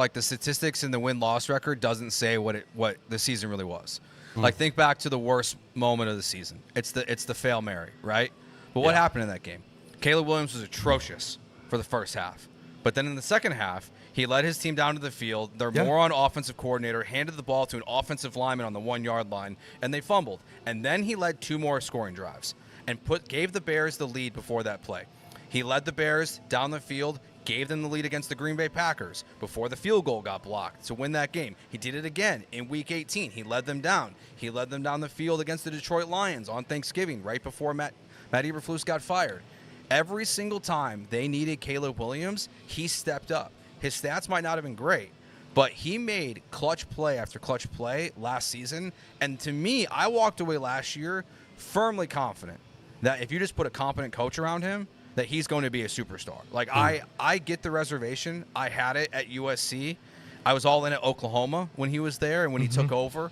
like the statistics and the win-loss record doesn't say what the season really was. Like, think back to the worst moment of the season. It's the Fail Mary, right? But what happened in that game? Caleb Williams was atrocious for the first half. But then in the second half, he led his team down to the field. Their moron offensive coordinator handed the ball to an offensive lineman on the 1-yard line, and they fumbled. And then he led 2 more scoring drives and gave the Bears the lead before that play. He led the Bears down the field, gave them the lead against the Green Bay Packers before the field goal got blocked to win that game. He did it again in Week 18. He led them down. He led them down the field against the Detroit Lions on Thanksgiving, right before Matt Eberflus got fired. Every single time they needed Caleb Williams, he stepped up. His stats might not have been great, but he made clutch play after clutch play last season. And to me, I walked away last year firmly confident that if you just put a competent coach around him, that he's going to be a superstar. Like, I get the reservation. I had it at USC. I was all in at Oklahoma when he was there and when he took over.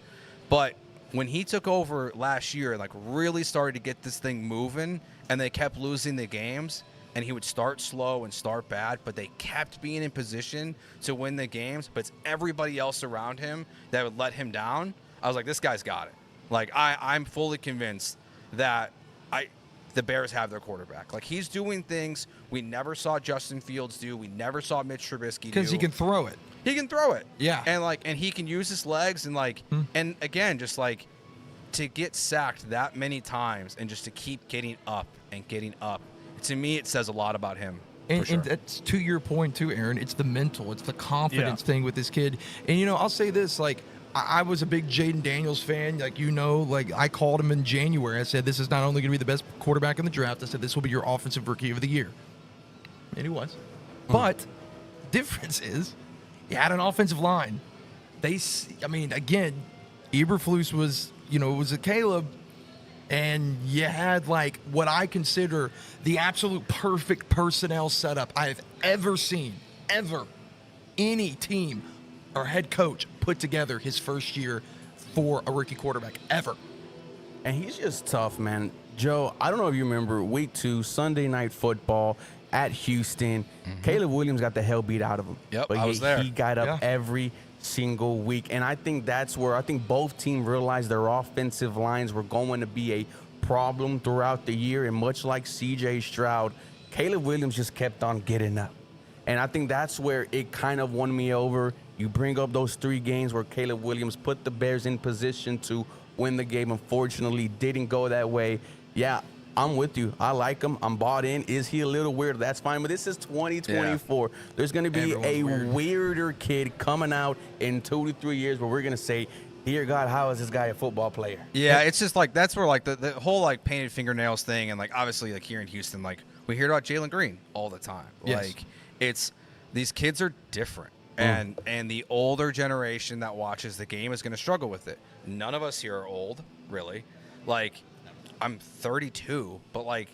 But when he took over last year and, like, really started to get this thing moving and they kept losing the games, and he would start slow and start bad, but they kept being in position to win the games, but it's everybody else around him that would let him down. I was like, this guy's got it. Like, I'm fully convinced that the Bears have their quarterback. Like, he's doing things we never saw Justin Fields do. We never saw Mitch Trubisky do. Because he can throw it. He can throw it. Yeah. And he can use his legs and, like, and again, just, like, to get sacked that many times and just to keep getting up and getting up, to me, it says a lot about him. And that's to your point, too, Aaron. It's the mental. It's the confidence thing with this kid. And, I'll say this, like, I was a big Jaden Daniels fan. Like, like, I called him in January. I said, this is not only going to be the best quarterback in the draft. I said, this will be your offensive rookie of the year. And he was. But difference is he had an offensive line. Again, Eberflus was, it was a Caleb. And you had, like, what I consider the absolute perfect personnel setup I've ever seen, any team or head coach put together his first year for a rookie quarterback, ever. And he's just tough, man. Joe, I don't know if you remember Week 2, Sunday Night Football at Houston. Caleb Williams got the hell beat out of him. Yep, but I was there. He got up every single week. And I think that's where both teams realized their offensive lines were going to be a problem throughout the year. And much like C.J. Stroud, Caleb Williams just kept on getting up. And I think that's where it kind of won me over. You bring up those 3 games where Caleb Williams put the Bears in position to win the game. Unfortunately, didn't go that way. Yeah, I'm with you. I like him. I'm bought in. Is he a little weird? That's fine. But this is 2024. Yeah. There's going to be weirder kid coming out in 2 to 3 years where we're going to say, dear God, how is this guy a football player? Yeah, it's just like that's where like the whole like painted fingernails thing, and like obviously like here in Houston, like we hear about Jalen Green all the time. Yes. Like these kids are different. And the older generation that watches the game is going to struggle with it. None of us here are old, really. Like, I'm 32, but like,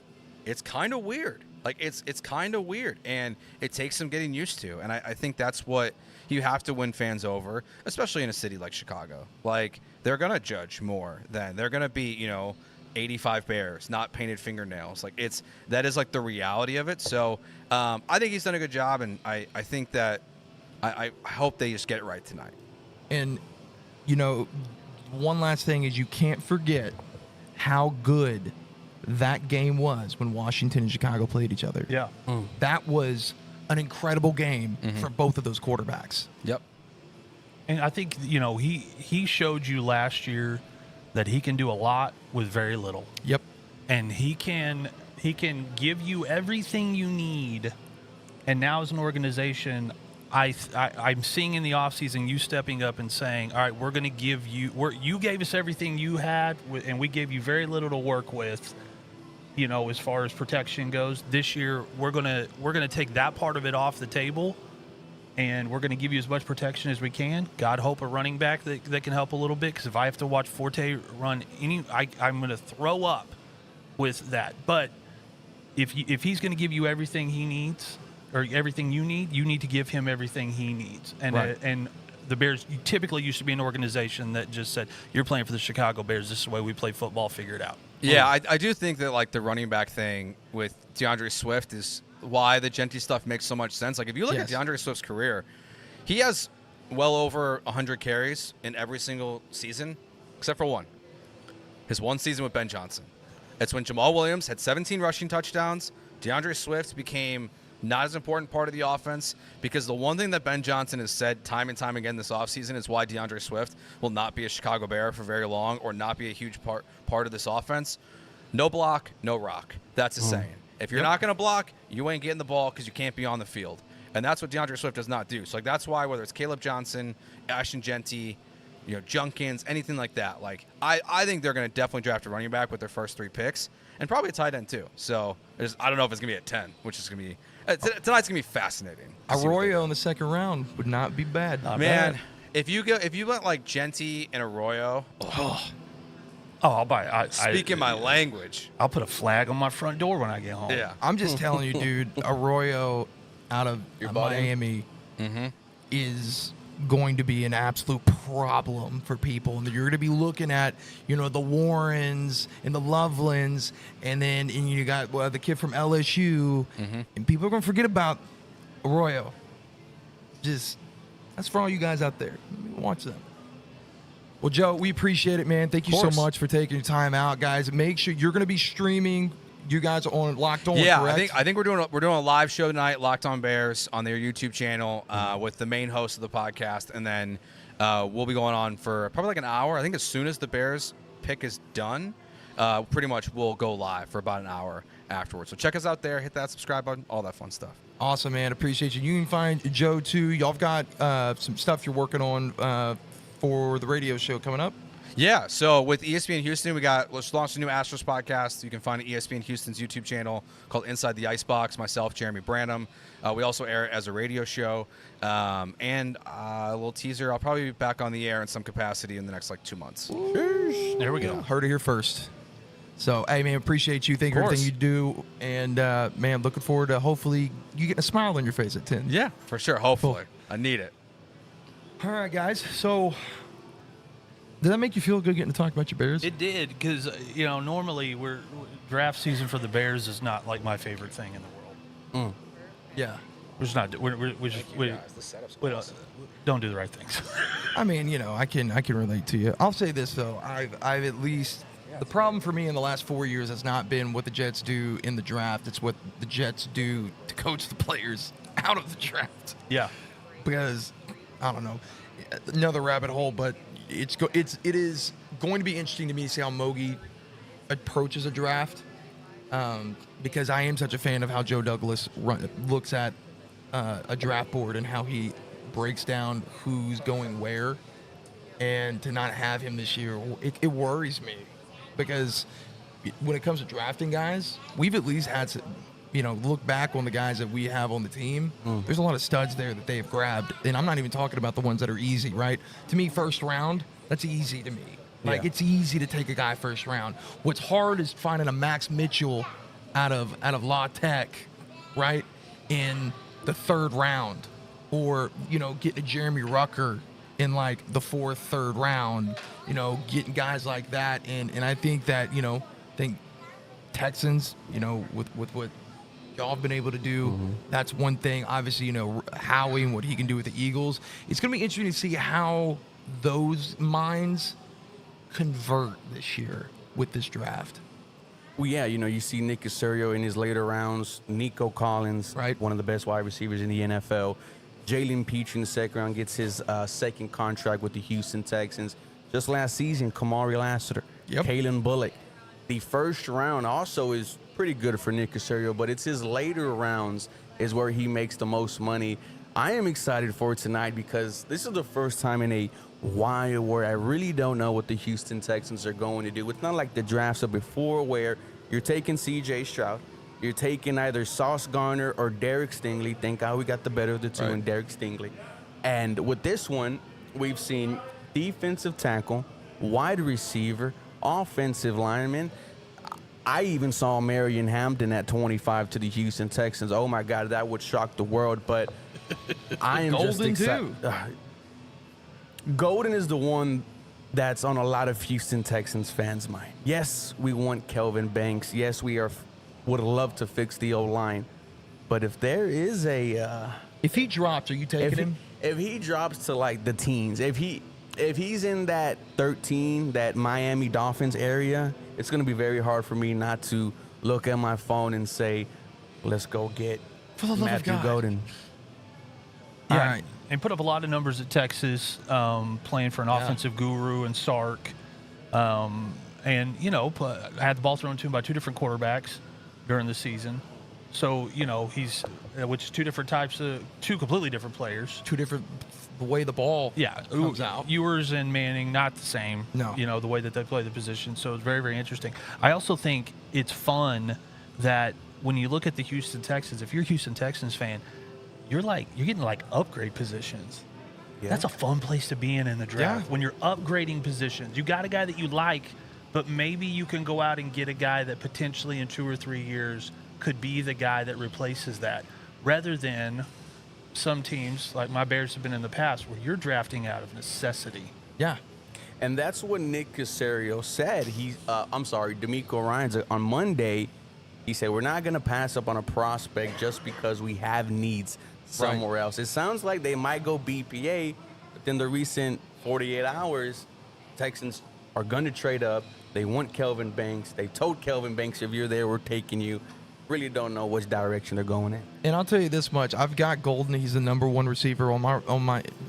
it's kind of weird. Like, it's kind of weird, and it takes some getting used to. And I think that's what you have to win fans over, especially in a city like Chicago. Like, they're going to judge more than they're going to be, 85 Bears, not painted fingernails. Like, that is like the reality of it. So I think he's done a good job, and I think that I hope they just get it right tonight. And, one last thing is you can't forget how good that game was when Washington and Chicago played each other. Yeah. That was an incredible game for both of those quarterbacks. Yep. And I think, he showed you last year that he can do a lot with very little. Yep. And he can give you everything you need. And now as an organization, I'm seeing in the offseason you stepping up and saying, all right, we're going to give you – you gave us everything you had, and we gave you very little to work with, as far as protection goes. This year, we're going to take that part of it off the table, and we're going to give you as much protection as we can. God hope a running back that can help a little bit, because if I have to watch Forte run I'm going to throw up with that. But if he's going to give you everything he needs – or everything you need to give him everything he needs. And and the Bears typically used to be an organization that just said, you're playing for the Chicago Bears, this is the way we play football, figure it out. Yeah, I do think that like the running back thing with DeAndre Swift is why the Genty stuff makes so much sense. Like if you look at DeAndre Swift's career, He has well over 100 carries in every single season, except for one. His one season with Ben Johnson. It's when Jamal Williams had 17 rushing touchdowns. DeAndre Swift became not as important part of the offense, because the one thing that Ben Johnson has said time and time again this offseason is why DeAndre Swift will not be a Chicago Bear for very long or not be a huge part of this offense. No block, no rock. That's a saying. If you're not going to block, you ain't getting the ball because you can't be on the field. And that's what DeAndre Swift does not do. So, like, that's why whether it's Caleb Johnson, Ashton Genty, Junkins, anything like that, like, I think they're going to definitely draft a running back with their first 3 picks, and probably a tight end too. So I don't know if it's going to be at 10, which is going to be tonight's going to be fascinating. Arroyo in the second round would not be bad. Man, if you went like Genty and Arroyo, I'll buy. speaking my language. I'll put a flag on my front door when I get home. Yeah. I'm just telling you, dude, Arroyo out of Miami is going to be an absolute problem for people. And you're going to be looking at, the Warrens and the Lovelands, and you got the kid from LSU, and people are going to forget about Arroyo. That's for all you guys out there. Watch them. Well, Joe, we appreciate it, man. Thank you so much for taking your time out, guys. Make sure you're going to be streaming. You guys are on Locked On, correct? I think we're doing a live show tonight, Locked On Bears, on their YouTube channel with the main host of the podcast, and then we'll be going on for probably like an hour. I think as soon as the Bears pick is done, pretty much we'll go live for about an hour afterwards. So check us out there, hit that subscribe button, all that fun stuff. Awesome, man. Appreciate you. You can find Joe too. Y'all got some stuff you're working on for the radio show coming up. Yeah, so with ESPN Houston, let's launch a new Astros podcast. You can find it at ESPN Houston's YouTube channel called Inside the Icebox. Myself, Jeremy Branham. We also air it as a radio show. And a little teaser, I'll probably be back on the air in some capacity in the next 2 months. There we go. Heard it here first. So, hey, man, appreciate you. Thank you for everything you do. And, man, looking forward to hopefully you getting a smile on your face at 10. Yeah, for sure. Hopefully. I need it. All right, guys. So, did that make you feel good getting to talk about your Bears? It did, because normally draft season for the Bears is not like my favorite thing in the world. Yeah. We're just not. We don't do the right things. I mean, I can relate to you. I'll say this though, I've at least the problem for me in the last 4 years has not been what the Jets do in the draft. It's what the Jets do to coach the players out of the draft. Yeah. Because I don't know, another rabbit hole, but it is going to be interesting to me to see how Mogi approaches a draft, because I am such a fan of how Joe Douglas looks at a draft board and how he breaks down who's going where. And to not have him this year, it worries me, because when it comes to drafting guys, we've at least had to, look back on the guys that we have on the team. There's a lot of studs there that they've grabbed, and I'm not even talking about the ones that are easy, right? To me, first round, that's easy to me. It's easy to take a guy first round. What's hard is finding a Max Mitchell out of La Tech, right, in the third round, or getting a Jeremy Rucker in the fourth, third round. Getting guys like that, and I think that Texans, with what y'all have been able to do, that's one thing. Obviously, Howie and what he can do with the Eagles. It's going to be interesting to see how those minds convert this year with this draft. Well, yeah, you see Nick Caserio in his later rounds, Nico Collins, right, one of the best wide receivers in the NFL. Jalen Peach in the second round gets his second contract with the Houston Texans. Just last season, Kamari Lassiter, Kalen Bullock. The first round also is pretty good for Nick Caserio, but it's his later rounds is where he makes the most money. I am excited for it tonight because this is the first time in a while where I really don't know what the Houston Texans are going to do. It's not like the drafts of before where you're taking C.J. Stroud, you're taking either Sauce Gardner or Derek Stingley. Thank God we got the better of the two in Derek Stingley. And with this one, we've seen defensive tackle, wide receiver, offensive lineman. I even saw Marion Hampton at 25 to the Houston Texans. Oh, my God, that would shock the world. But I am just excited. Golden is the one that's on a lot of Houston Texans fans' mind. Yes, we want Kelvin Banks. Yes, would love to fix the O-line. But if there is a... if he drops, are you taking him? if he drops to like the teens, if he's in that 13, that Miami Dolphins area, it's gonna be very hard for me not to look at my phone and say, let's go get For the love of Matthew God. Golden. Yeah, All right. and put up a lot of numbers at Texas, playing for an offensive guru in Sark, and had the ball thrown to him by two different quarterbacks during the season. So he's which is two completely different players. Two different, the way the ball comes out. Ewers and Manning, not the same. No. The way that they play the position. So it's very, very interesting. I also think it's fun that when you look at the Houston Texans, if you're a Houston Texans fan, you're getting like upgrade positions. Yeah. That's a fun place to be in the draft. Yeah. When you're upgrading positions, you got a guy that you like, but maybe you can go out and get a guy that potentially in 2 or 3 years could be the guy that replaces that, rather than some teams like my Bears have been in the past where you're drafting out of necessity. Yeah. And that's what Nick Caserio said. D'Amico Ryans on Monday. He said, we're not going to pass up on a prospect just because we have needs somewhere else. It sounds like they might go BPA, but then the recent 48 hours, Texans are going to trade up. They want Kelvin Banks. They told Kelvin Banks, if you're there, we're taking you. Really don't know which direction they're going in. And I'll tell you this much: I've got Golden. He's the number one receiver on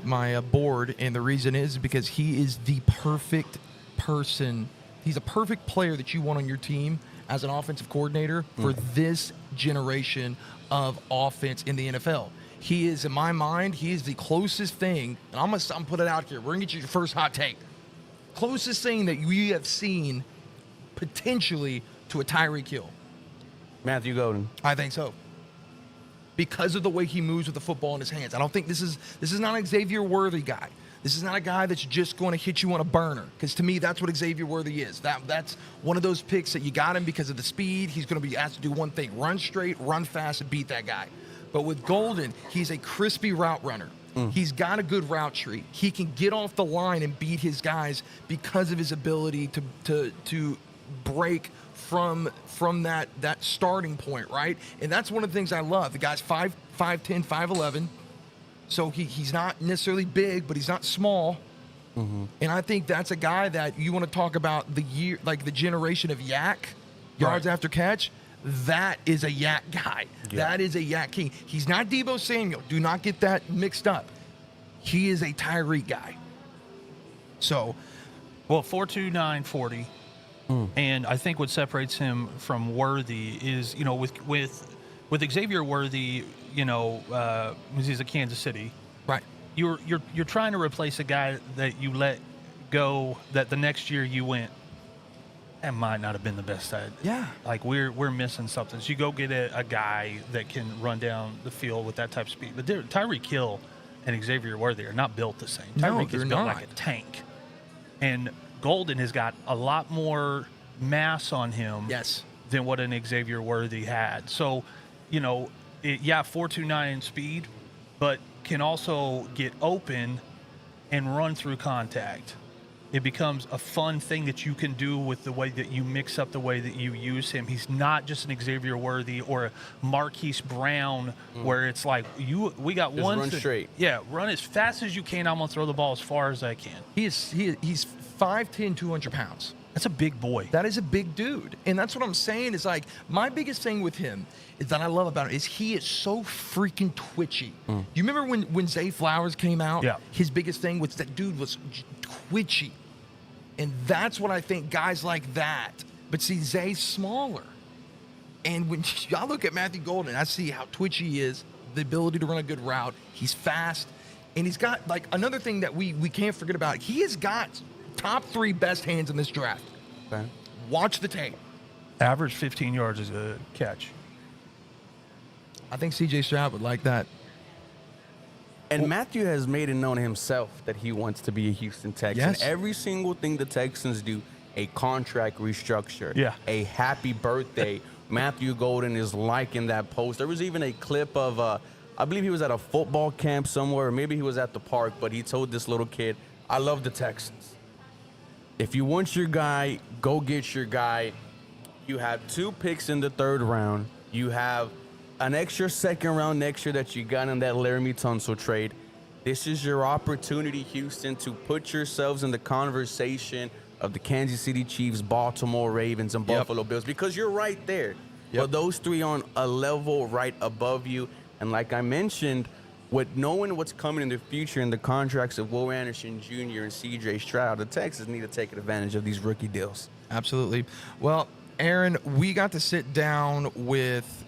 my board, and the reason is because he is the perfect person. He's a perfect player that you want on your team as an offensive coordinator for this generation of offense in the NFL. He is, in my mind, he is the closest thing. And I'm gonna put it out here. We're gonna get you your first hot take. Closest thing that we have seen potentially to a Tyreek Hill. Matthew Golden. I think so. Because of the way he moves with the football in his hands. I don't think this is not an Xavier Worthy guy. This is not a guy that's just going to hit you on a burner. Because to me, that's what Xavier Worthy is. That's one of those picks that you got him because of the speed. He's going to be asked to do one thing: run straight, run fast, and beat that guy. But with Golden, he's a crispy route runner. He's got a good route tree. He can get off the line and beat his guys because of his ability to break from that starting point, right? And that's one of the things I love. The guy's 5'10", 5'11", so he's not necessarily big, but he's not small. And I think that's a guy that you want to talk about the generation of yak yards after catch. That is a yak guy. Yeah. That is a yak king. He's not Deebo Samuel. Do not get that mixed up. He is a Tyreek guy. So, 4.29 40. And I think what separates him from Worthy is, with Xavier Worthy, he's a Kansas City. right. You're trying to replace a guy that you let go, that the next year you went, that might not have been the best side. Yeah. Like we're missing something. So you go get a guy that can run down the field with that type of speed. But Tyreek Hill and Xavier Worthy are not built the same. No, Tyreek they're is built not. like a tank. And Golden has got a lot more mass on him than what an Xavier Worthy had. So, 4.29 in speed, but can also get open and run through contact. It becomes a fun thing that you can do with the way that you mix up the way that you use him. He's not just an Xavier Worthy or a Marquise Brown where it's like, we got Just one run straight. Yeah, run as fast as you can. I'm going to throw the ball as far as I can. He's 5'10", 200 pounds. That's a big boy. That is a big dude. And that's what I'm saying is like, my biggest thing with him is that I love about him is he is so freaking twitchy. You remember when Zay Flowers came out? Yeah. His biggest thing was that dude was twitchy. And that's what I think guys like that. But see, Zay's smaller. And when I look at Matthew Golden, I see how twitchy he is, the ability to run a good route. He's fast. And he's got, like, another thing that we can't forget about. He has got top 3 best hands in this draft. Okay. Watch the tape. Average 15 yards is a catch. I think C.J. Stroud would like that. And Matthew has made it known himself that he wants to be a Houston Texan. Yes. Every single thing the Texans do, a contract restructure, a happy birthday, Matthew Golden is liking that post. There was even a clip of, I believe he was at a football camp somewhere, or maybe he was at the park, but he told this little kid, I love the Texans. If you want your guy, go get your guy. You have 2 picks in the 3rd round. You have an extra 2nd round next year that you got in that Laramie Tunsil trade. this is your opportunity, Houston, to put yourselves in the conversation of the Kansas City Chiefs, Baltimore Ravens, and Buffalo Bills, because you're right there. But those three on a level right above you. And like I mentioned, with knowing what's coming in the future and the contracts of Will Anderson Jr. and C.J. Stroud, the Texans need to take advantage of these rookie deals. Absolutely. Well, Aaron, we got to sit down with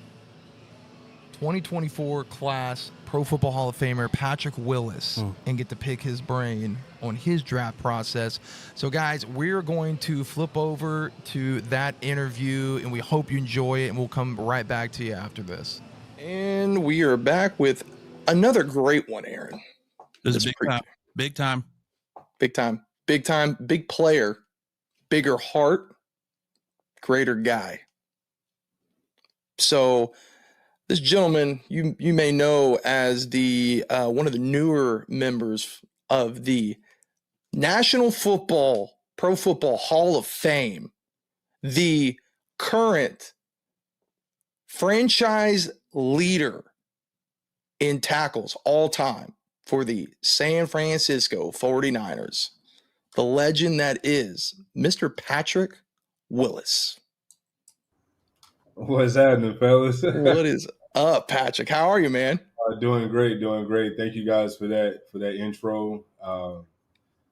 2024 class Pro Football Hall of Famer Patrick Willis and get to pick his brain on his draft process. So, guys, we're going to flip over to that interview, and we hope you enjoy it, and we'll come right back to you after this. And we are back with another great one, Aaron. This is big time. Big time. Big time. Big time. Big player. Bigger heart. Greater guy. So this gentleman you may know as the one of the newer members of the National Football Pro Football Hall of Fame, the current franchise leader in tackles all time for the San Francisco 49ers, the legend that is Mr. Patrick Willis. What's happening, fellas? What is up, Patrick? How are you, man? Doing great. Thank you guys for that intro.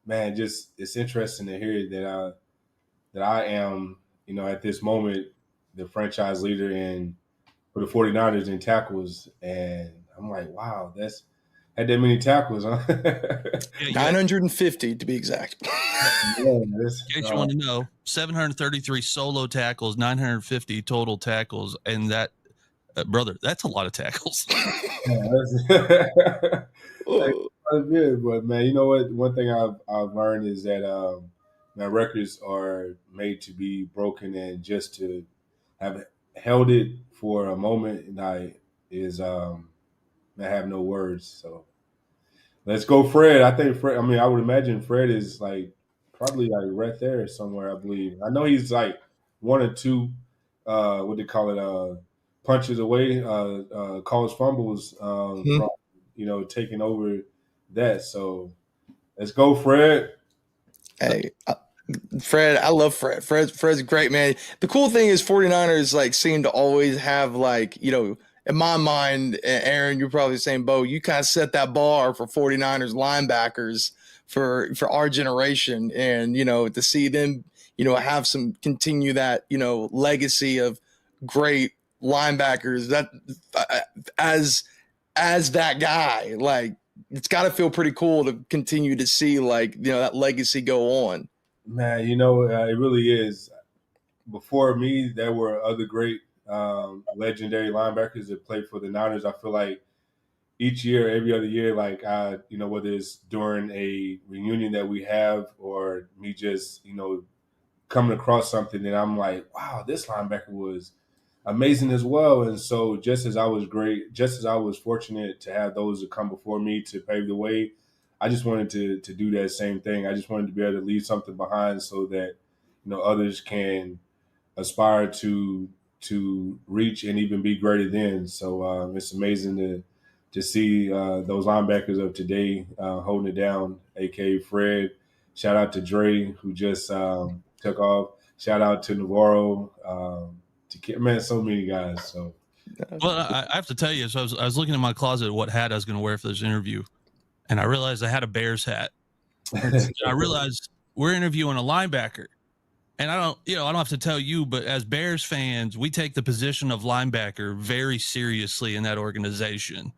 Man, just it's interesting to hear that I am, at this moment, the franchise leader for the 49ers in tackles. And I'm like, wow, that's had that many tackles, huh? 950 to be exact. In case you want to know, 733 solo tackles, 950 total tackles, and that, brother, that's a lot of tackles. That's good, but man, you know what? One thing I've learned is that my records are made to be broken, and just to have held it for a moment, and I have no words. So let's go, Fred. I think Fred. I mean, I would imagine Fred is probably right there somewhere. I believe. I know he's one or two. What they call it? Punches away. College fumbles. From taking over that. So let's go, Fred. Hey, Fred, I love Fred. Fred's great, man. The cool thing is 49ers seem to always have in my mind, Aaron, you're probably the same boat. You kind of set that bar for 49ers linebackers for our generation, and to see them have continue that legacy of great linebackers that as that guy, it's got to feel pretty cool to continue to see that legacy go on. Man, it really is. Before me, there were other great legendary linebackers that played for the Niners. I feel like each year, every other year, whether it's during a reunion that we have or me just, coming across something that I'm like, wow, this linebacker was amazing as well. And so just as I was fortunate to have those that come before me to pave the way, I just wanted to do that same thing. I just wanted to be able to leave something behind so that, others can aspire to reach and even be greater than. So it's amazing to see those linebackers of today holding it down, aka Fred. Shout out to Dre, who just took off. Shout out to Navarro. So many guys. So, well, I have to tell you, so I was looking in my closet at what hat I was going to wear for this interview, and I realized I had a Bears hat. I realized we're interviewing a linebacker, and I don't have to tell you, but as Bears fans, we take the position of linebacker very seriously in that organization.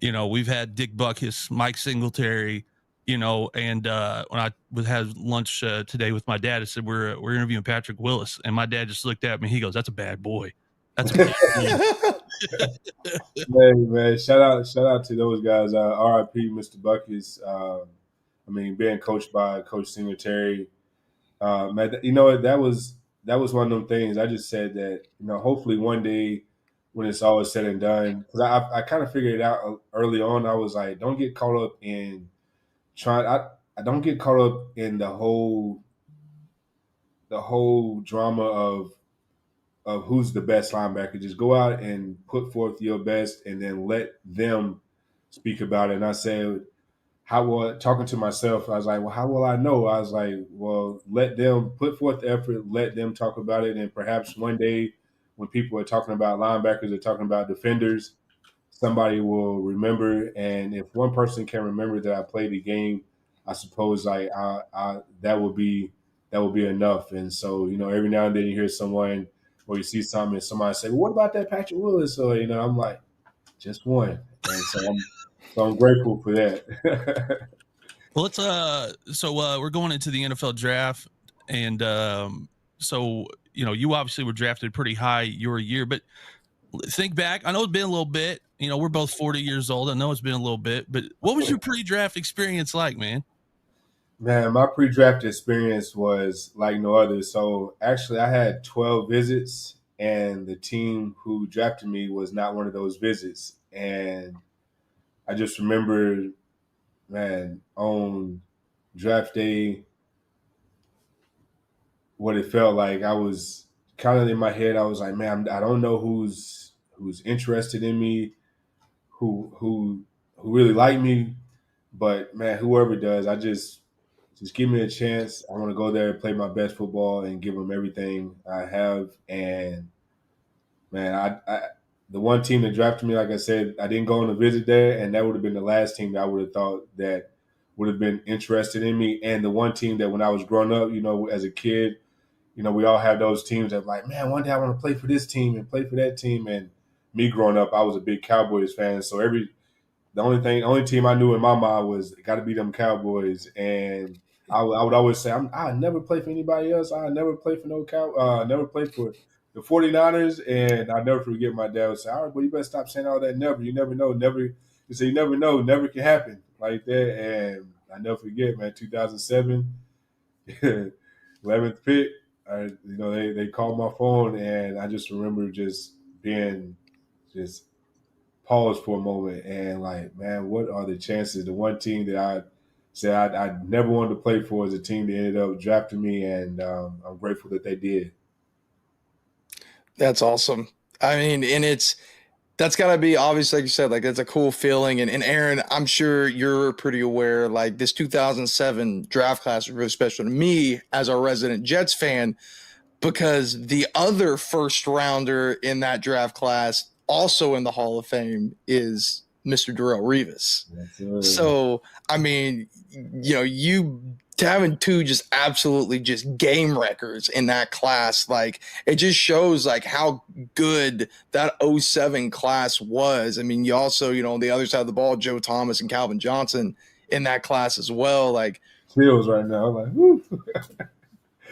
We've had Dick Butkus, Mike Singletary, and when I had lunch today with my dad, I said we're interviewing Patrick Willis, and my dad just looked at me. He goes, "That's a bad boy. That's a bad boy." Hey man, shout out to those guys. R.I.P. Mr. Butkus. Being coached by Coach Singletary. Man, that was one of them things. I just said that hopefully one day when it's all said and done, because I kind of figured it out early on. I was like, don't get caught up in I don't get caught up in the whole drama of who's the best linebacker. Just go out and put forth your best, and then let them speak about it. And I said, how will, talking to myself, I was like, well, how will I know? I was like, well, let them put forth the effort, let them talk about it, and perhaps one day when people are talking about linebackers, are talking about defenders, somebody will remember. And if one person can remember that I played the game, I suppose that will be enough. And so, every now and then you hear someone or you see something and somebody say, well, what about that Patrick Willis? So, I'm like, just one. And so I'm grateful for that. Well, let's we're going into the NFL draft, and so you obviously were drafted pretty high your year, but think back. I know it's been a little bit. We're both 40 years old. I know it's been a little bit, but what was your pre-draft experience like, man? Man, my pre-draft experience was like no other. So actually, I had 12 visits, and the team who drafted me was not one of those visits. And I just remember, man, on draft day, what it felt like. I was kind of in my head. I was like, man, I don't know who's interested in me, who really like me, but man, whoever does, I just give me a chance. I want to go there and play my best football and give them everything I have. And man, the one team that drafted me, like I said, I didn't go on a visit there, and that would have been the last team that I would have thought that would have been interested in me. And the one team that when I was growing up, as a kid, we all have those teams that like, man, one day I want to play for this team and play for that team. And me growing up, I was a big Cowboys fan, so the only team I knew in my mind was got to be them Cowboys. And I would always say, I never play for anybody else. I never play for never play for the 49ers. And I never forget my dad would say, all right, well, you better stop saying all that never. You never know. Never. You say you never know. Never can happen like that. And I never forget, man, 2007, 11th pick. They called my phone, and I just remember just being just pause for a moment and like, man, what are the chances? The one team that I said I never wanted to play for is a team that ended up drafting me, and I'm grateful that they did. That's awesome. I mean, and that's got to be obvious, like you said, like that's a cool feeling. And Aaron, I'm sure you're pretty aware, like this 2007 draft class was really special to me as a resident Jets fan because the other first rounder in that draft class, also in the Hall of Fame, is Mr. Darrelle Revis. So, I mean, you having two just absolutely just game records in that class, like it just shows like how good that 07 class was. I mean, you also, on the other side of the ball, Joe Thomas and Calvin Johnson in that class as well. Like feels right now, like, whoo.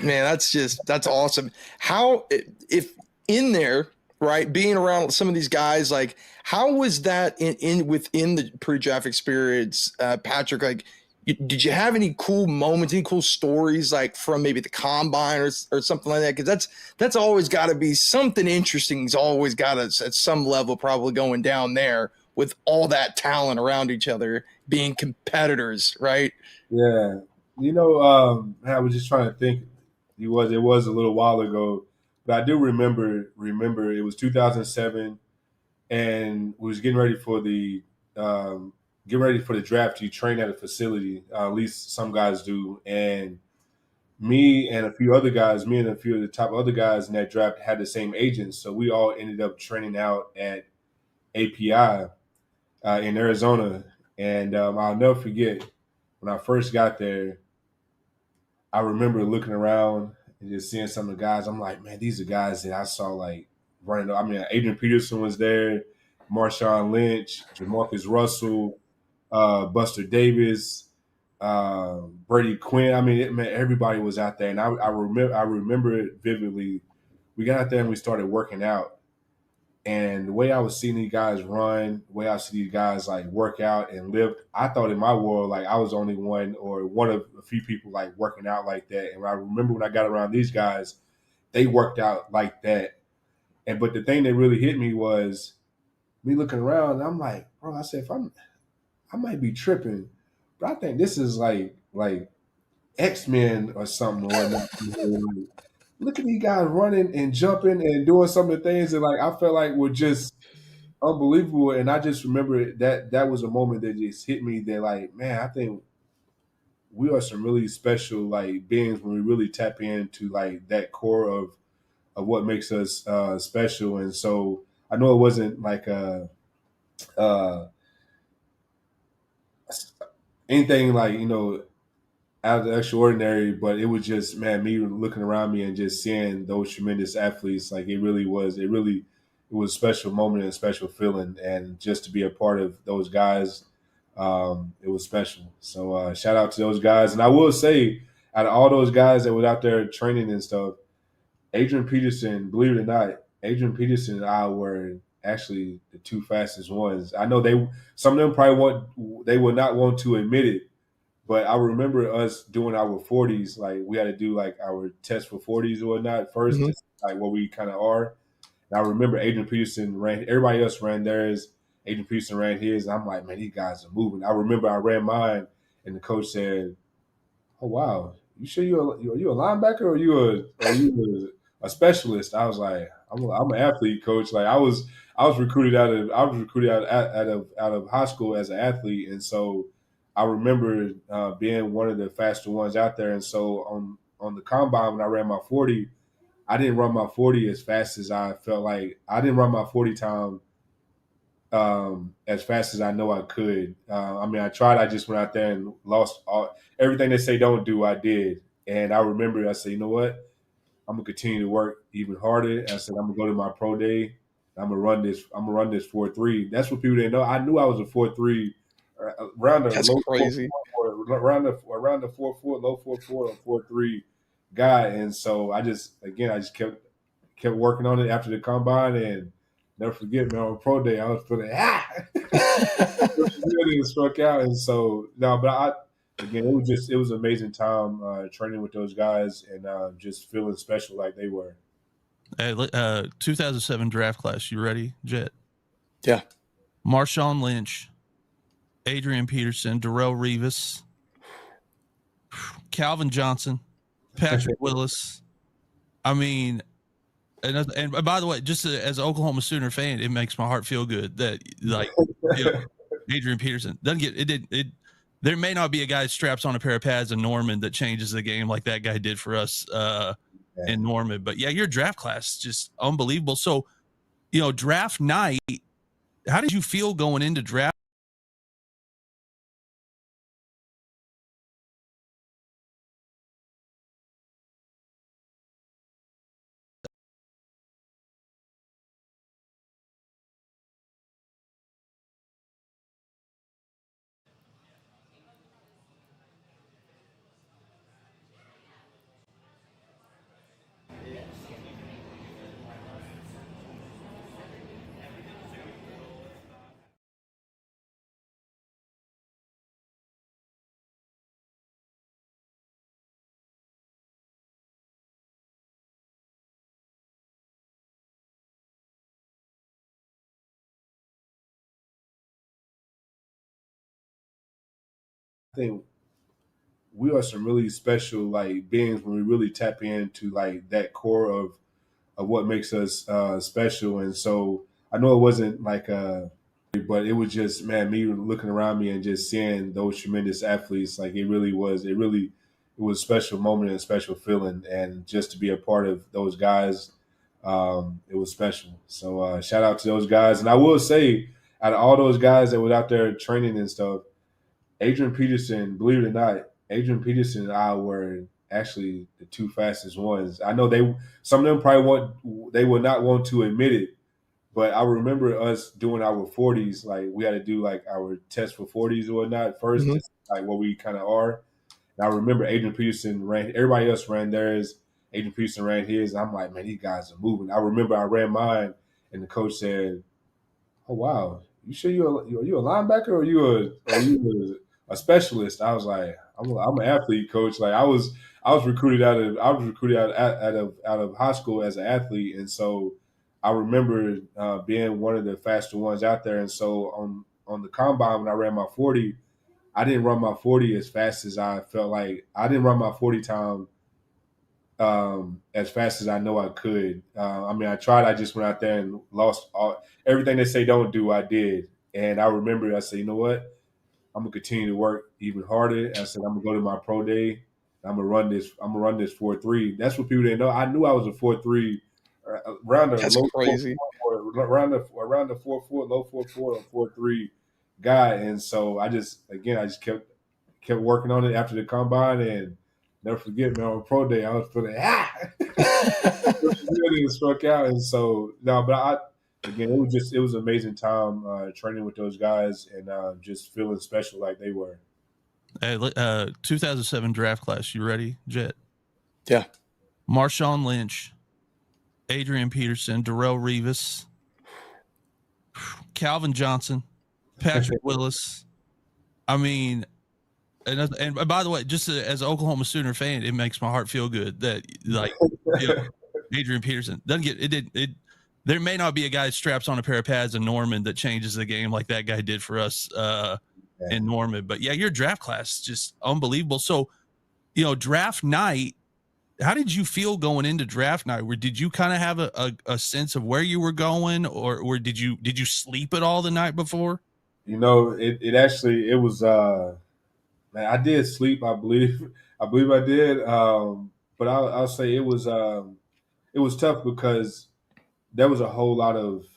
Man, that's awesome. How, if in there, right, being around some of these guys, like how was that within the pre-draft experience, Patrick? Like, did you have any cool moments, any cool stories, like from maybe the combine or something like that? Because that's always got to be something interesting. It's always got to at some level probably going down there with all that talent around each other, being competitors, right? Yeah, I was just trying to think. It was a little while ago, but I do remember it was 2007, and we was getting ready for the draft. You train at a facility, at least some guys do, and me and a few other guys, me and a few of the top other guys in that draft had the same agents, so we all ended up training out at API in Arizona. And I'll never forget when I first got there. I remember looking around and just seeing some of the guys. I'm like, man, these are guys that I saw like running. I mean, Adrian Peterson was there, Marshawn Lynch, Jamarcus Russell, Buster Davis, Brady Quinn. I mean, everybody was out there, and I remember it vividly. We got out there and we started working out, and the way I was seeing these guys run, the way I see these guys like work out and lift, I thought in my world like I was only one of a few people like working out like that. And I remember when I got around these guys, they worked out like that. But the thing that really hit me was me looking around. And I'm like, bro, I said, I might be tripping, but I think this is like X-Men or something or whatnot. Look at these guys running and jumping and doing some of the things that like I felt like were just unbelievable. And I just remember that was a moment that just hit me. That like, man, I think we are some really special like beings when we really tap into like that core of what makes us special. And so I know it wasn't like uh, anything like out of the extraordinary, but it was just man me looking around me and just seeing those tremendous athletes. Like it was a special moment and a special feeling, and just to be a part of those guys, it was special. So shout out to those guys. And I will say, out of all those guys that were out there training and stuff, Adrian Peterson, believe it or not, Adrian Peterson and I were actually the two fastest ones. I know some of them probably they would not want to admit it, but I remember us doing our 40s. Like we had to do like our test for 40s or whatnot first, just like what we kind of are. And I remember Adrian Peterson ran. Everybody else ran theirs. Adrian Peterson ran his. And I'm like, man, these guys are moving. I remember I ran mine, and the coach said, "Oh wow, you sure you a linebacker or you a specialist?" I was like, I'm an athlete, coach. Like I was recruited out of high school as an athlete, and so I remember being one of the faster ones out there. And so on the combine when I ran my 40, I didn't run my 40 as fast as I felt like. I didn't run my 40 time as fast as I know I could. I mean, I tried. I just went out there and lost everything they say don't do. I did, and I remember I said, you know what? I'm gonna continue to work even harder. I said I'm gonna go to my pro day. I'm gonna run this. I'm gonna run this 4.3. That's what people didn't know. I knew I was a 4.3 around the That's low crazy. 4.4, around the 4.4, low 4.4 or 4.3 guy. And so I just kept working on it after the combine, and never forget, man, on pro day I was feeling really struck out. And so no, but again, it was an amazing time training with those guys and just feeling special like they were. 2007 draft class. You ready, Jet? Yeah. Marshawn Lynch, Adrian Peterson, Darrell Revis, Calvin Johnson, Patrick Willis. I mean, and by the way, just as an Oklahoma Sooner fan, it makes my heart feel good that Adrian Peterson doesn't get it. There may not be a guy that straps on a pair of pads in Norman that changes the game like that guy did for us in Norman. But yeah, your draft class is just unbelievable. So, draft night, how did you feel going into draft? I think we are some really special like beings when we really tap into like that core of what makes us special. And so I know it wasn't like but it was just man me looking around me and just seeing those tremendous athletes. Like it was a special moment and a special feeling, and just to be a part of those guys, it was special. So shout out to those guys. And I will say, out of all those guys that were out there training and stuff, Adrian Peterson, believe it or not, Adrian Peterson and I were actually the two fastest ones. I know some of them probably they would not want to admit it, but I remember us doing our 40s. Like we had to do like our test for 40s or whatnot first, just like what we kind of are. And I remember Adrian Peterson ran. Everybody else ran theirs. Adrian Peterson ran his. I'm like, man, these guys are moving. I remember I ran mine, and the coach said, "Oh wow, you sure you a linebacker or you a specialist?" I was like, I'm an athlete, coach. Like I was recruited out of high school as an athlete, and so I remember being one of the faster ones out there. And so on the combine when I ran my 40, I didn't run my 40 as fast as I felt like. I didn't run my 40 time as fast as I know I could. I mean, I tried. I just went out there and lost everything they say don't do. I did, and I remember I said, you know what? I'm gonna continue to work even harder. I said I'm gonna go to my pro day. I'm gonna run this. I'm gonna run this 4.3. That's what people didn't know. I knew I was a 4.3 around the That's low crazy. 4.4, around the 4.4, low 4.4 or 4.3 guy. And so I just kept working on it after the combine, and never forget, man, on pro day I was feeling really struck out. And so no, but again, it was an amazing time training with those guys and just feeling special like they were. 2007 draft class. You ready, Jet? Yeah. Marshawn Lynch, Adrian Peterson, Darrell Revis, Calvin Johnson, Patrick Willis. I mean, and by the way, just as an Oklahoma Sooner fan, it makes my heart feel good that Adrian Peterson doesn't get it. There may not be a guy that straps on a pair of pads in Norman that changes the game like that guy did for us in Norman. But yeah, your draft class is just unbelievable. So, draft night, how did you feel going into draft night? Did you kind of have a sense of where you were going, or did you sleep at all the night before? It actually was. Man, I did sleep. I believe I did. But I'll say it was tough because there was a whole lot of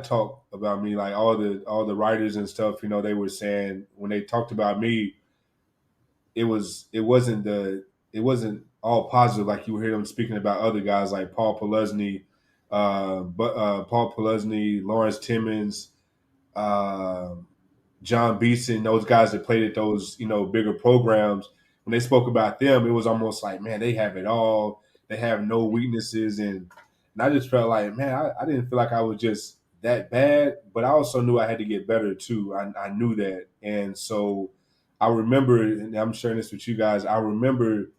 talk about me. Like all the writers and stuff, they were saying when they talked about me, it wasn't all positive. Like you would hear them speaking about other guys like Paul Peluzny, Lawrence Timmons, John Beeson, those guys that played at those, bigger programs. When they spoke about them, it was almost like, man, they have it all. They have no weaknesses. And I just felt like, man, I didn't feel like I was just that bad, but I also knew I had to get better too. I knew that. And so I remember, and I'm sharing this with you guys, I remember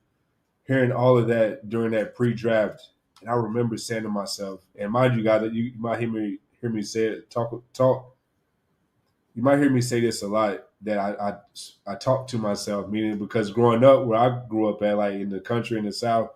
hearing all of that during that pre-draft. And I remember saying to myself, and mind you guys, you might hear me say it, talk. You might hear me say this a lot, that I talk to myself, meaning because growing up where I grew up at, like in the country in the South,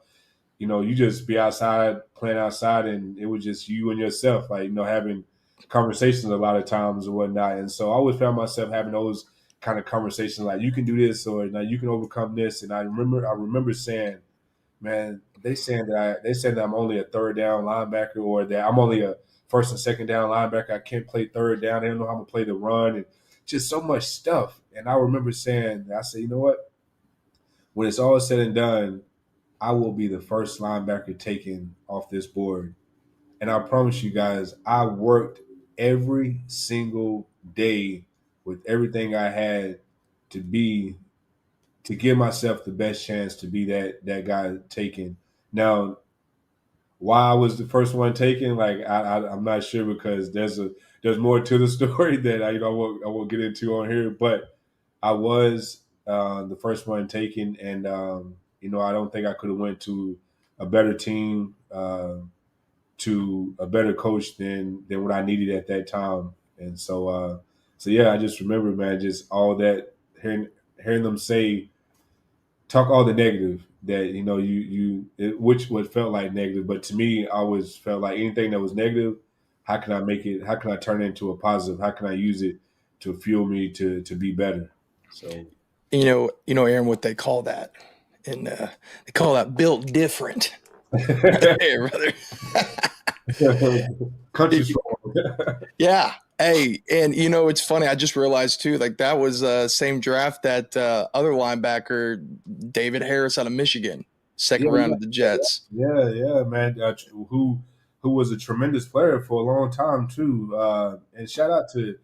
you just be outside, playing outside, and it was just you and yourself, like, having conversations a lot of times and whatnot. And so I always found myself having those kind of conversations, like, you can do this, or now you can overcome this. And I remember saying, man, they said that I'm only a third down linebacker, or that I'm only a first and second down linebacker. I can't play third down. They don't know how to play the run, and just so much stuff. And I remember saying, I said, you know what? When it's all said and done, I will be the first linebacker taken off this board. And I promise you guys, I worked every single day with everything I had to give myself the best chance to be that guy taken. Now, why I was the first one taken, like I'm not sure, because there's more to the story that I won't get into on here. But I was the first one taken, and I don't think I could have went to a better team, to a better coach than what I needed at that time. And so yeah, I just remember, man, just all that, hearing them talk all the negative that which what felt like negative, but to me, I always felt like anything that was negative, how can I make it? How can I turn it into a positive? How can I use it to fuel me to be better? So Aaron, what they call that, and they call that built different. Hey, brother. Country Yeah. Hey, and it's funny. I just realized too, like that was same draft that other linebacker David Harris out of Michigan, second round of the Jets. Yeah, man. Who was a tremendous player for a long time too. And shout out to,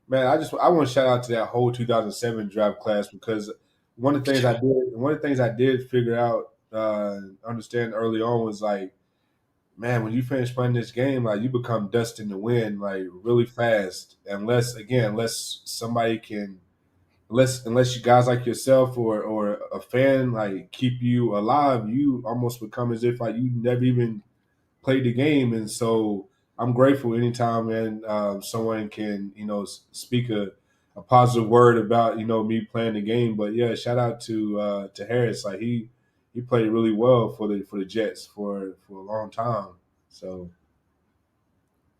man. I want to shout out to that whole 2007 draft class, because one of the things I did figure out, understand early on, was like, man, when you finish playing this game, like, you become dust in the wind, like, really fast. Unless somebody can, unless you guys like yourself or a fan, like, keep you alive, you almost become as if like you never even played the game. And so I'm grateful anytime, man, someone can, speak a positive word about, me playing the game. But yeah, shout out to Harris. Like, he he played really well for the Jets for a long time. So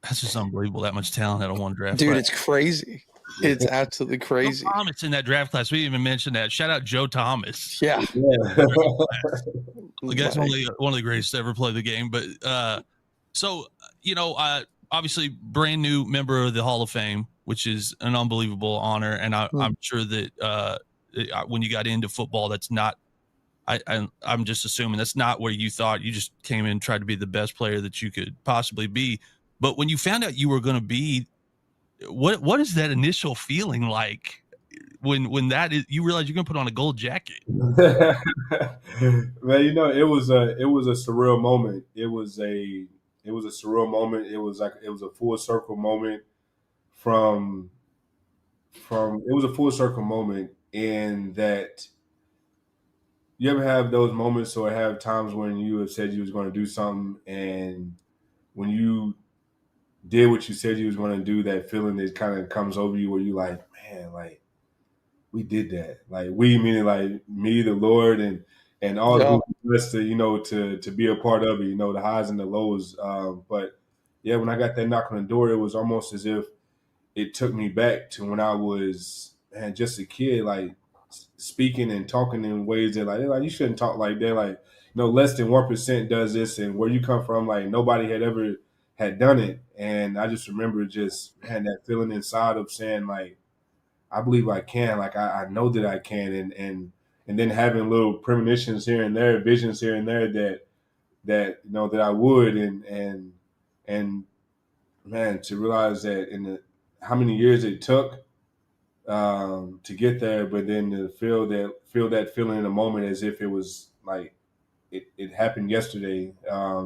That's just unbelievable. That much talent out of one draft Dude, class. it's crazy. It's absolutely crazy. Joe Thomas in that draft class. We didn't even mention that. Shout out Joe Thomas. Yeah. The guy's one of the greatest to ever play the game. But so, obviously brand new member of the Hall of Fame, which is an unbelievable honor. And I'm sure that when you got into football, that's not, I'm just assuming that's not where you thought. You just came in and tried to be the best player that you could possibly be. But when you found out you were going to be, what is that initial feeling like when that is, you realize you're going to put on a gold jacket? Man, it was a surreal moment. It was a surreal moment. It was a full circle moment from it was a full circle moment in that you ever have those moments or have times when you have said you was going to do something, and when you did what you said you was going to do, that feeling that kind of comes over you where you like, man, like we did that. Like we meaning like me, the Lord, and all the blessed to to be a part of it. The highs and the lows. But yeah, when I got that knock on the door, it was almost as if it took me back to when I was just a kid, like speaking and talking in ways that like you shouldn't talk like that. Like less than 1% does this, and where you come from, like nobody had ever had done it. And I just remember just had that feeling inside of saying like, I believe I can. Like I know that I can, and then having little premonitions here and there, visions here and there that that I would, and man, to realize that how many years it took to get there, but then to feel that feeling in a moment as if it was like it happened yesterday.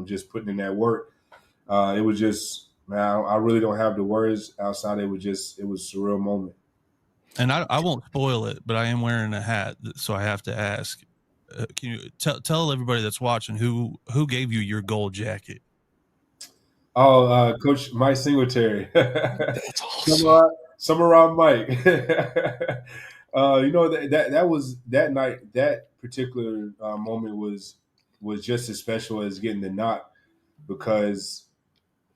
Just putting in that work, it was just, man, I really don't have the words outside. It was a surreal moment. And I won't spoil it, but I am wearing a hat, so I have to ask. Can you tell everybody that's watching who gave you your gold jacket? Oh, Coach Mike Singletary. That's awesome. Summer Mike. That was that night. That particular moment was just as special as getting the knock, because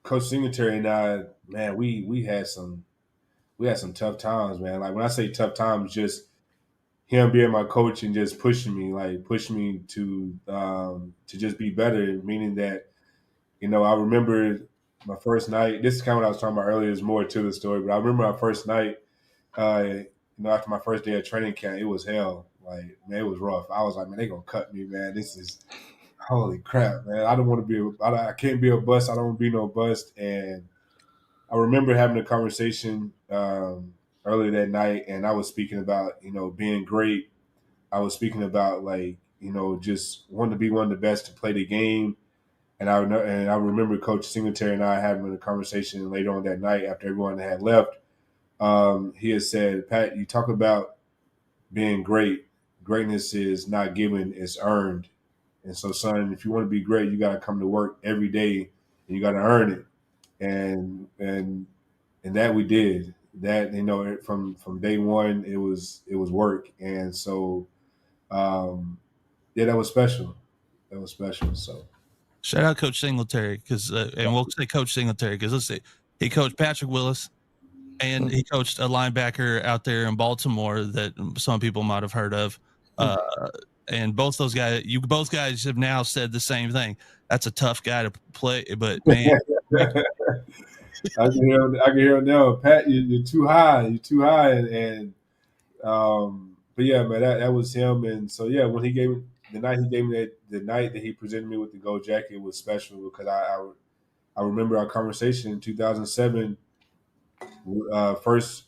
Coach Singletary and I, man, we had some tough times, man. Like when I say tough times, just him being my coach and just pushing me to just be better. Meaning that, I remember my first night. This is kind of what I was talking about earlier. There's more to the story, but I remember my first night. After my first day of training camp, it was hell. Like, man, it was rough. I was like, man, they gonna cut me, man. This is holy crap, man. I don't want to be. I can't be a bust. I don't want to be no bust. And I remember having a conversation earlier that night, and I was speaking about being great. I was speaking about like just wanting to be one of the best to play the game. And I remember Coach Singletary and I having a conversation later on that night after everyone had left. He had said, Pat, you talk about being great. Greatness is not given, it's earned. And so, son, if you want to be great, you got to come to work every day and you got to earn it. And that we did. That, from day one, it was work. And so, that was special. That was special. So. Shout out Coach Singletary, because and we'll say Coach Singletary because let's see, he coached Patrick Willis, and he coached a linebacker out there in Baltimore that some people might have heard of. And both those guys, both guys have now said the same thing. That's a tough guy to play, but man, I can hear him now. Pat, you're too high. You're too high, and but yeah, man, that was him. And so yeah, when he gave me the night that he presented me with the gold jacket was special, because I remember our conversation in 2007, first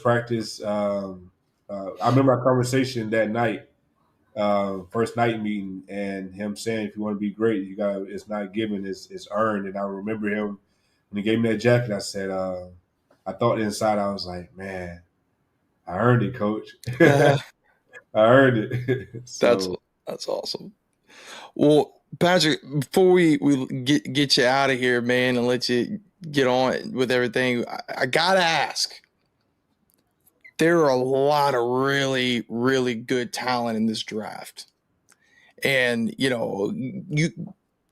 practice. I remember our conversation that night, first night meeting, and him saying, if you want to be great, you got, it's not given, it's earned. And I remember him when he gave me that jacket. I said, I thought inside, I was like, man, I earned it, Coach. I earned it. So, that's awesome. Well, Patrick, before we get you out of here, man, and let you get on with everything, I gotta ask. There are a lot of really, really good talent in this draft. And,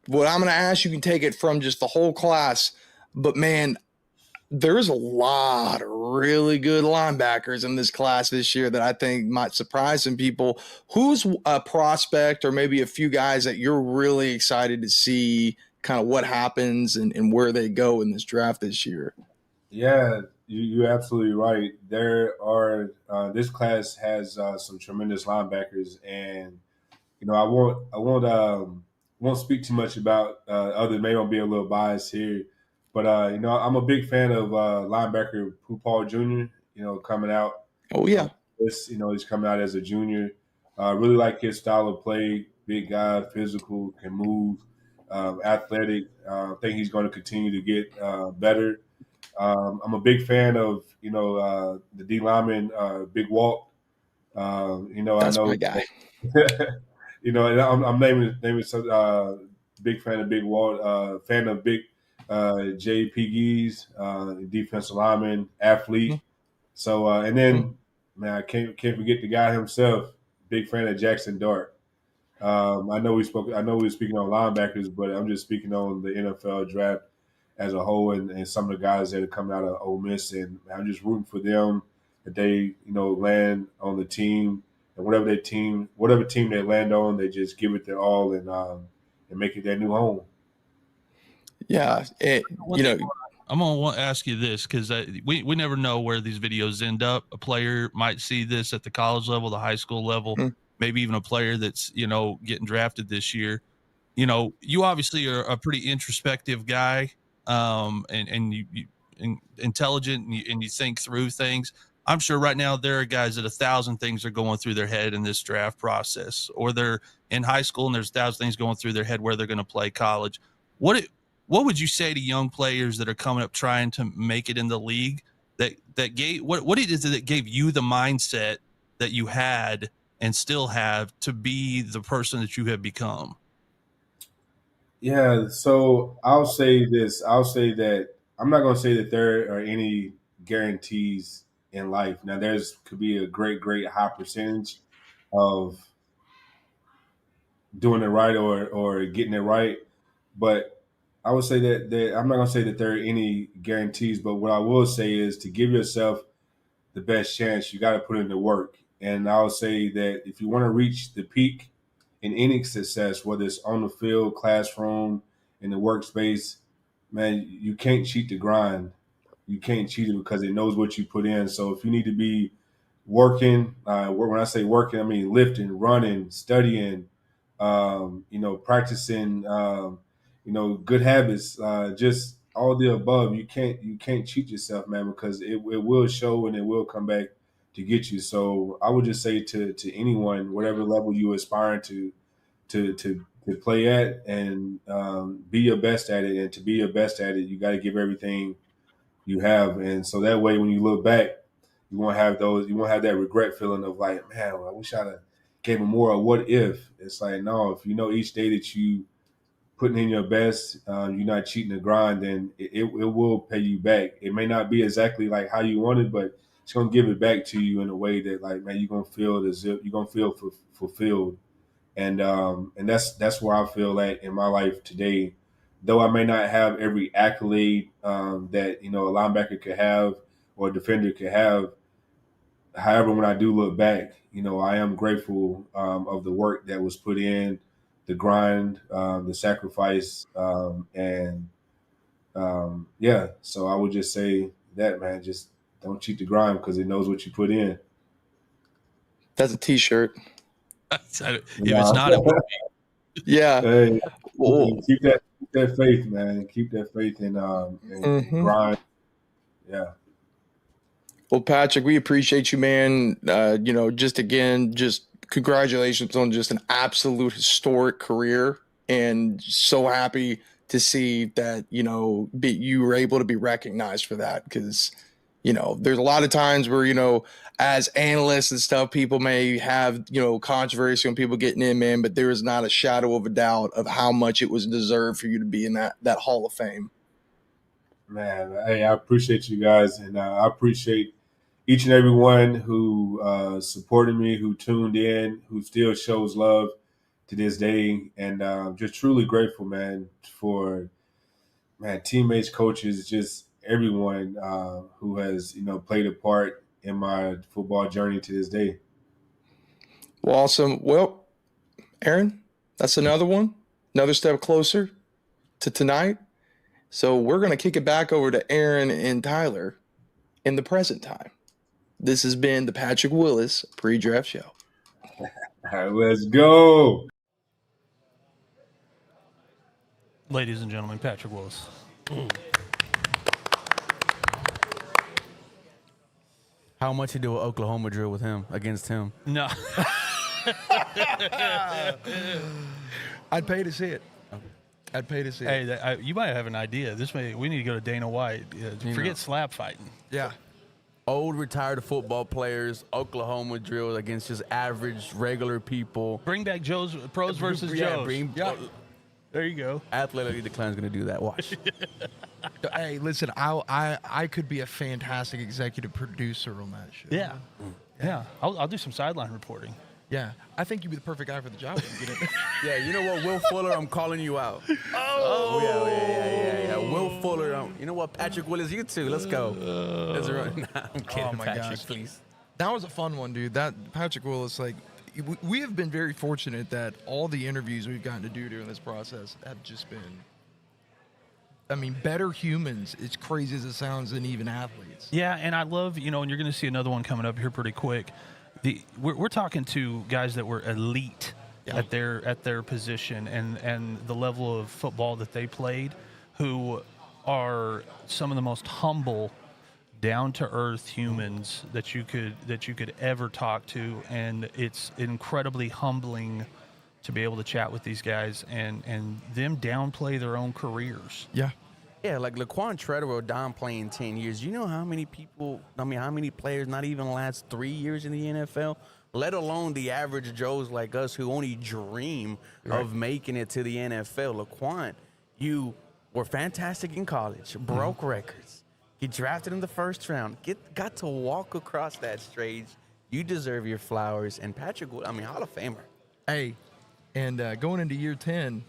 what I'm going to ask, you can take it from just the whole class. But, man, there's a lot of really good linebackers in this class this year that I think might surprise some people. Who's a prospect or maybe a few guys that you're really excited to see kind of what happens and where they go in this draft this year? Yeah, you're absolutely right. There are this class has some tremendous linebackers, and I won't speak too much about others. Maybe I'll be a little biased here, but I'm a big fan of linebacker Paul Jr. Coming out. Oh, yeah. He's coming out as a junior. Really like his style of play. Big guy, physical, can move, athletic. I think he's going to continue to get better. I'm a big fan of the D lineman, Big Walt. That's I know my guy. and I'm naming some big fan of Big Walt, fan of Big JPGs, defensive lineman, athlete. So and then man, I can't forget the guy himself. Big fan of Jackson Dart. I know we were speaking on linebackers, but I'm just speaking on the NFL draft as a whole, and some of the guys that are coming out of Ole Miss, and I'm just rooting for them that they land on the team, and whatever team they land on, they just give it their all and make it their new home. Yeah, I'm gonna ask you this because we never know where these videos end up. A player might see this at the college level, the high school level, maybe even a player that's getting drafted this year. You obviously are a pretty introspective guy, and you intelligent, and you think through things. I'm sure right now there are guys that 1,000 things are going through their head in this draft process, or they're in high school and there's 1,000 things going through their head where they're going to play college. What would you say to young players that are coming up trying to make it in the league that gave what it is that gave you the mindset that you had and still have to be the person that you have become? Yeah, so I'll say this. I'll say that I'm not going to say that there are any guarantees in life. Now, could be a great high percentage of doing it right or getting it right, but I would say that I'm not going to say that there are any guarantees. But what I will say is to give yourself the best chance, you got to put in the work. And I'll say that if you want to reach the peak in any success, whether it's on the field, classroom, in the workspace, man, you can't cheat the grind. You can't cheat it because it knows what you put in. So if you need to be working, when I say working, I mean lifting, running, studying, practicing, good habits, just all the above. You can't cheat yourself, man, because it will show and it will come back to get you. So I would just say to anyone, whatever level you aspire to play at, and be your best at it. And to be your best at it, you got to give everything you have. And so that way, when you look back, you won't have that regret feeling of like, man, I wish I'd have gave him more. Or what if? It's like, no, if you know each day that you putting in your best, you're not cheating the grind, then it will pay you back. It may not be exactly like how you wanted, but it's gonna give it back to you in a way that, like, man, you're gonna feel fulfilled. And that's where I feel like in my life today. Though I may not have every accolade that a linebacker could have or a defender could have, however, when I do look back, I am grateful of the work that was put in, the grind, the sacrifice, and yeah. So I would just say that, man, just don't cheat the grind because it knows what you put in. That's a T-shirt. If it's not, it would be. Yeah. Hey, keep that faith, man. Keep that faith in grind. Yeah. Well, Patrick, we appreciate you, man. Just congratulations on just an absolute historic career, and so happy to see that you were able to be recognized for that, because there's a lot of times where as analysts and stuff, people may have controversy on people getting in, man, but there is not a shadow of a doubt of how much it was deserved for you to be in that Hall of Fame. Man, hey, I appreciate you guys, and I appreciate each and every one who supported me, who tuned in, who still shows love. to this day, and just truly grateful, man, for teammates, coaches, just everyone who has played a part in my football journey to this day. Well, awesome. Well, Aaron, that's another one, another step closer to tonight. So we're going to kick it back over to Aaron and Tyler in the present time. This has been the Patrick Willis pre-draft show. All right, let's go. Ladies and gentlemen, Patrick Willis. How much you do an Oklahoma drill with him against him? No. I'd pay to see it. I'd pay to see it. Hey, you might have an idea. We need to go to Dana White. Forget slap fighting. Yeah. Old retired football players, Oklahoma drill against just average, regular people. Bring back pros versus Joes. There you go. Athletically, the Clan's going to do that. Watch. Hey, listen, I could be a fantastic executive producer on that show. Yeah. I'll do some sideline reporting. Yeah. I think you'd be the perfect guy for the job when you get it. Yeah, you know what, Will Fuller, I'm calling you out. Oh, yeah. Will Fuller, you know what, Patrick Willis, you too. Let's go. Let's run. Nah, I'm kidding, Oh, my Patrick, gosh. please. That was a fun one, dude. That Patrick Willis, like, we have been very fortunate that all the interviews we've gotten to do during this process have just been, I mean, better humans, as crazy as it sounds, than even athletes. Yeah, and I love, and you're going to see another one coming up here pretty quick. We're talking to guys that were elite at their position and the level of football that they played, who are some of the most humble, down-to-earth humans that you could ever talk to, and it's incredibly humbling to be able to chat with these guys and them downplay their own careers. Yeah. Yeah, like Laquan Treadwell downplaying 10 years. You know how many how many players not even last 3 years in the NFL, let alone the average Joes like us who only dream of making it to the NFL. Laquan, you were fantastic in college, broke records. Get drafted in the first round, got to walk across that stage. You deserve your flowers. And Patrick, Hall of Famer. Hey, and going into year 10,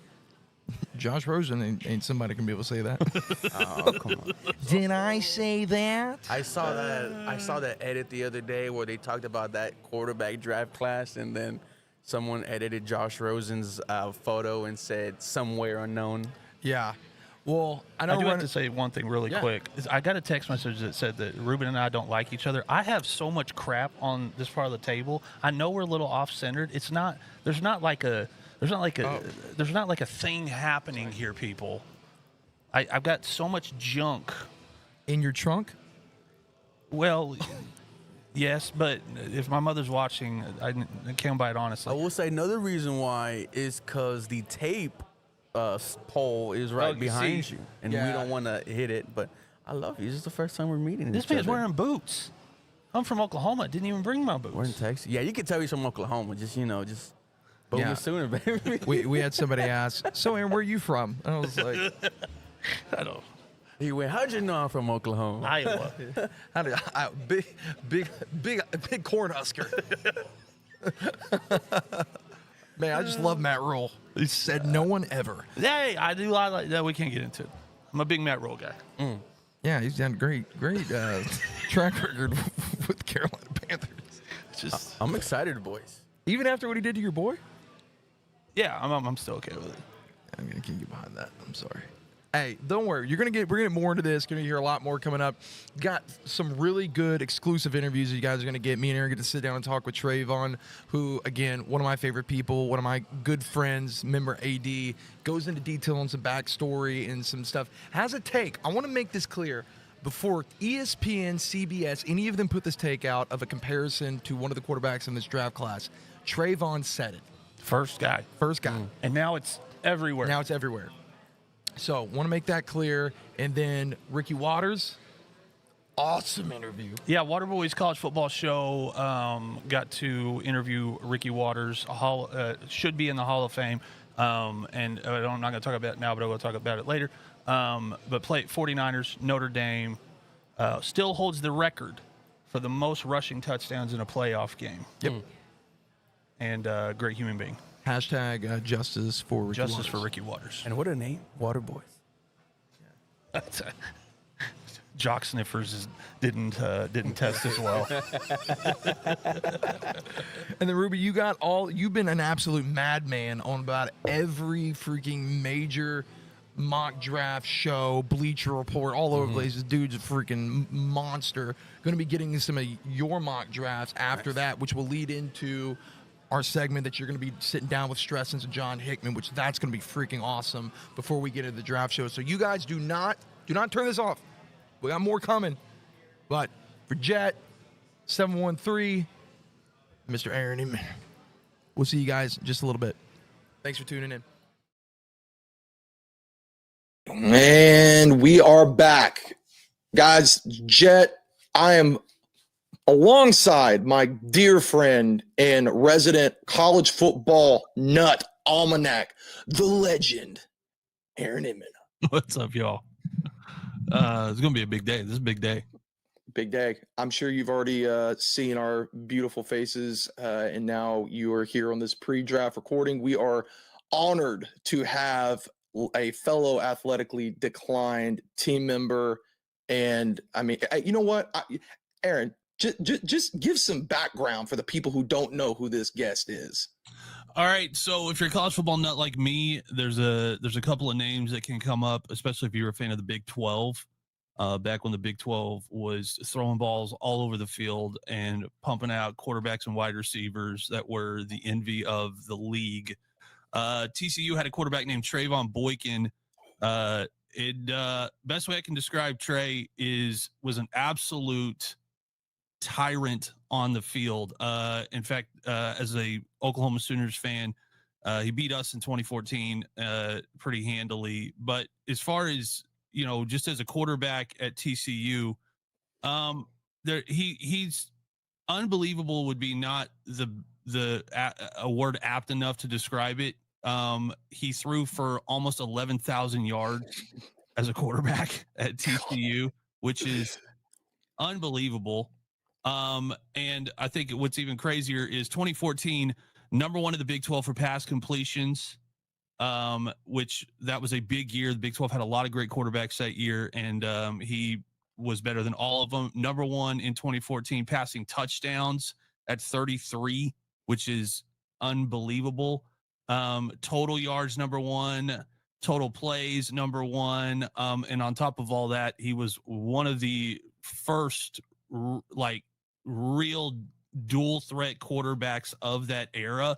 Josh Rosen ain't somebody can be able to say that. Oh, come on. Did I say that? I saw that edit the other day where they talked about that quarterback draft class, and then someone edited Josh Rosen's photo and said somewhere unknown. Yeah. Well, I do have to say one thing really quick. I got a text message that said that Ruben and I don't like each other. I have so much crap on this part of the table. I know we're a little off-centered. There's not like a thing happening here, people. I've got so much junk in your trunk. Well, yes, but if my mother's watching, I can't buy it honestly. I will say another reason why is because the tape pole is right behind you, and we don't want to hit it. But I love you. This is the first time we're meeting. This man's wearing boots. I'm from Oklahoma. Didn't even bring my boots. We're in Texas. Yeah, you can tell he's from Oklahoma. Just boom sooner, baby. we had somebody ask, so Aaron, where are you from? And I was like, I don't. He went, how'd you know I'm from Oklahoma? Iowa. Big corn husker. Man, I just love Matt Rule. He said no one ever. Hey, I like that. We can't get into it. I'm a big Matt Rule guy. Yeah, he's done great track record with Carolina Panthers. I'm excited, boys. Even after what he did to your boy? Yeah, I'm still okay with it. I'm gonna keep you behind that. I'm sorry. Hey, don't worry. We're gonna get more into this. Gonna hear a lot more coming up. Got some really good exclusive interviews that you guys are gonna get. Me and Aaron get to sit down and talk with Trevone, who again, one of my favorite people, one of my good friends, member AD, goes into detail on some backstory and some stuff. Has a take. I want to make this clear. Before ESPN, CBS, any of them put this take out of a comparison to one of the quarterbacks in this draft class, Trevone said it. First guy. And now it's everywhere. So, want to make that clear. And then Ricky Watters, awesome interview. Yeah, Waterboys College Football Show got to interview Ricky Watters. Should be in the Hall of Fame. And I'm not going to talk about it now, but I'm going to talk about it later. But played 49ers, Notre Dame, still holds the record for the most rushing touchdowns in a playoff game. Yep. And great human being. Hashtag justice for Ricky Justice Waters. for Ricky Waters. And what a name, Water Boys. Jock sniffers didn't test as well. And then Ruby, you've been an absolute madman on about every freaking major mock draft show, Bleacher Report, all over the place. This dude's a freaking monster. Going to be getting some of your mock drafts after that, which will lead into our segment that you're going to be sitting down with Stressens and John Hickman, which that's going to be freaking awesome before we get into the draft show. So you guys do not turn this off. We got more coming. But for Jet, 713, Mr. Aaron Inman, we'll see you guys in just a little bit. Thanks for tuning in. And we are back. Guys, Jet, I am alongside my dear friend and resident college football nut almanac, the legend, Aaron Inman. What's up, y'all? It's gonna be a big day. This is a big day. Big day. I'm sure you've already seen our beautiful faces, and now you are here on this pre-draft recording. We are honored to have a fellow athletically declined team member, and I mean, you know what, Aaron, just give some background for the people who don't know who this guest is. All right, so if you're a college football nut like me, there's a couple of names that can come up, especially if you're a fan of the Big 12. Back when the Big 12 was throwing balls all over the field and pumping out quarterbacks and wide receivers that were the envy of the league. TCU had a quarterback named Trevone Boykin. Best way I can describe Trey was an absolute tyrant on the field. In fact, as a Oklahoma Sooners fan, he beat us in 2014 pretty handily. But as far as, just as a quarterback at TCU, he's unbelievable would be not a word apt enough to describe it. He threw for almost 11,000 yards as a quarterback at TCU, which is unbelievable. And I think what's even crazier is 2014, number one in the Big 12 for pass completions, which that was a big year. The Big 12 had a lot of great quarterbacks that year, and he was better than all of them. Number one in 2014 passing touchdowns at 33, which is unbelievable. Total yards, number one. Total plays, number one. And on top of all that, he was one of the first real dual threat quarterbacks of that era.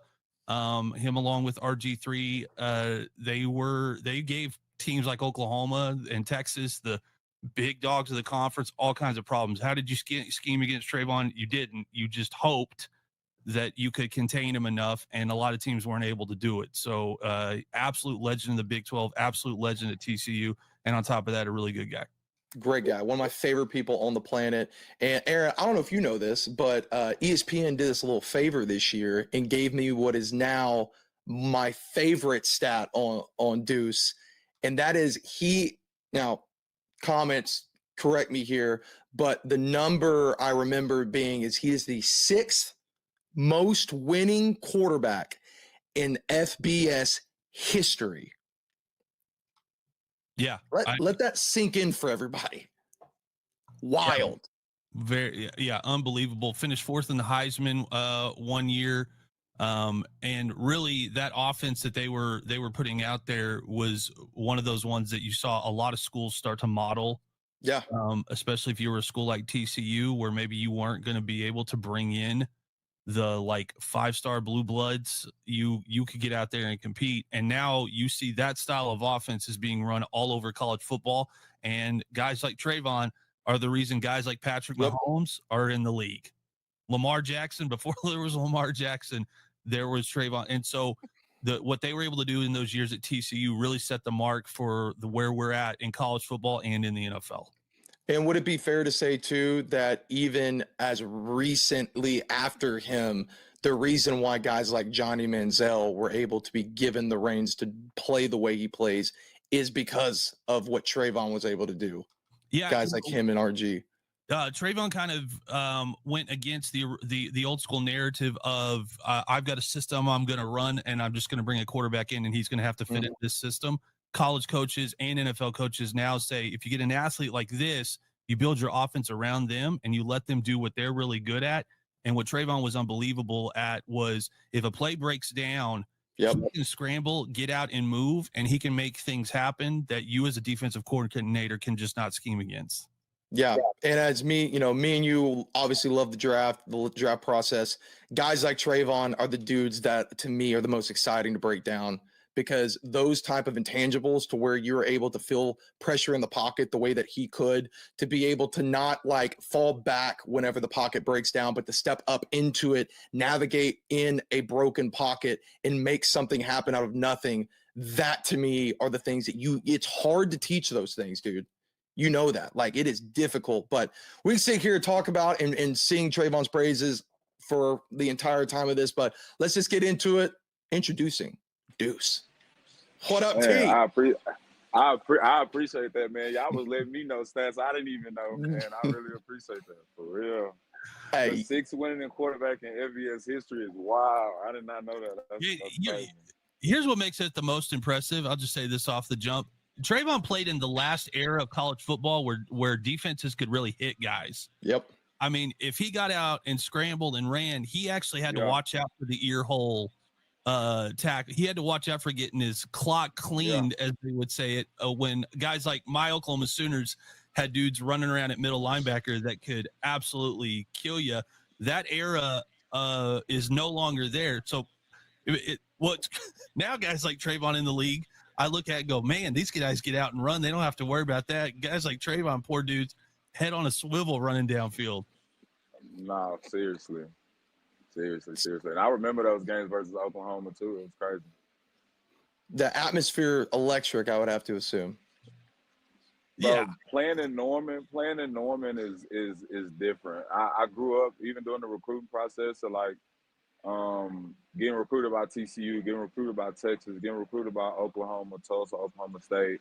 Him along with RG3, they gave teams like Oklahoma and Texas, the big dogs of the conference, all kinds of problems. How did you scheme against Trevone? You didn't. You just hoped that you could contain him enough, and a lot of teams weren't able to do it. So absolute legend in the Big 12, absolute legend at TCU, and on top of that, a really good guy. Great guy, one of my favorite people on the planet. And Aaron, I don't know if you know this, but ESPN did us a little favor this year and gave me what is now my favorite stat on Deuce, and that is now comments, correct me here, but the number I remember being is he is the 6th most winning quarterback in FBS history. Yeah. Let that sink in for everybody. Wild. Yeah, unbelievable. Finished 4th in the Heisman 1 year. And really that offense that they were putting out there was one of those ones that you saw a lot of schools start to model. Yeah. Especially if you were a school like TCU, where maybe you weren't going to be able to bring in the 5-star blue bloods, you could get out there and compete. And now you see that style of offense is being run all over college football. And guys like Trevone are the reason guys like Patrick Mahomes are in the league. Lamar Jackson, before there was Lamar Jackson, there was Trevone. And so what they were able to do in those years at TCU really set the mark for where we're at in college football and in the NFL. And would it be fair to say, too, that even as recently after him, the reason why guys like Johnny Manziel were able to be given the reins to play the way he plays is because of what Trevone was able to do? Yeah, guys like him and RG. Trevone kind of went against the old school narrative of I've got a system I'm going to run, and I'm just going to bring a quarterback in, and he's going to have to fit into this system. College coaches and NFL coaches now say if you get an athlete like this, you build your offense around them, and you let them do what they're really good at. And what Trevone was unbelievable at was if a play breaks down, he can scramble, get out, and move, and he can make things happen that you as a defensive coordinator can just not scheme against. Yeah. And as me and you obviously love the draft process. Guys like Trevone are the dudes that to me are the most exciting to break down, because those type of intangibles to where you're able to feel pressure in the pocket the way that he could, to be able to not like fall back whenever the pocket breaks down, but to step up into it, navigate in a broken pocket and make something happen out of nothing. That to me are the things that it's hard to teach those things, dude. You know that, like, it is difficult, but we can sit here and talk about and sing Trevone's praises for the entire time of this, but let's just get into it. Introducing Deuce. What up, man, T? I appreciate that, man. Y'all was letting me know stats I didn't even know, man. I really appreciate that, for real. Hey, the 6th winning quarterback in FBS history is wild. I did not know that. That's crazy. Here's what makes it the most impressive. I'll just say this off the jump. Trevone played in the last era of college football where defenses could really hit guys. Yep. I mean, if he got out and scrambled and ran, he actually had to watch out for the ear hole tackle. He had to watch out for getting his clock cleaned, as they would say it, when guys like my Oklahoma Sooners had dudes running around at middle linebacker that could absolutely kill you. That era is no longer there. So now guys like Trevone in the league, I look at it and go, man, these guys get out and run. They don't have to worry about that. Guys like Trevone, poor dudes, head on a swivel running downfield. No, seriously. And I remember those games versus Oklahoma, too. It was crazy. The atmosphere electric, I would have to assume. Bro, playing in Norman is different. I grew up, even during the recruiting process, so like, getting recruited by TCU, getting recruited by Texas, getting recruited by Oklahoma, Tulsa, Oklahoma State,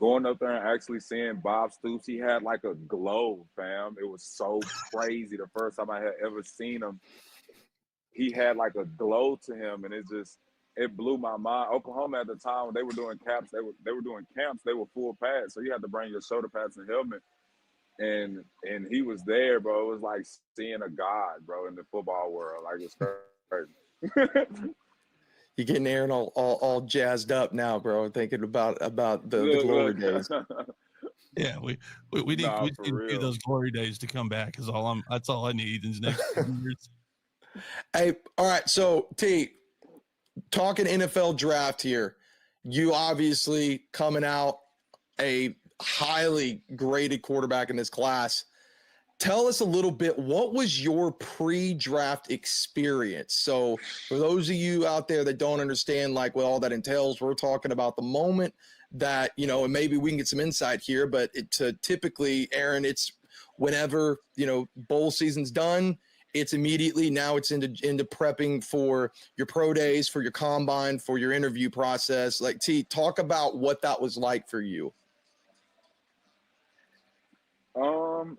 going up there and actually seeing Bob Stoops. He had like a glow, fam. It was so crazy. The first time I had ever seen him, he had like a glow to him, and it blew my mind. Oklahoma at the time, when they were doing camps, they were doing camps. They were full pads, so you had to bring your shoulder pads and helmet. And he was there, bro. It was like seeing a god, bro, in the football world. Like, it's crazy. You're getting Aaron all jazzed up now, bro, thinking about the glory days. Yeah, we need to do those glory days to come back. That's all I need in the next 2 years. Hey, all right. So T, talking NFL draft here, you obviously coming out a highly graded quarterback in this class. Tell us a little bit, what was your pre-draft experience? So for those of you out there that don't understand like what all that entails, we're talking about the moment that, and maybe we can get some insight here, but typically, Aaron, it's whenever, bowl season's done, it's immediately now it's into prepping for your pro days, for your combine, for your interview process. Like, T, talk about what that was like for you.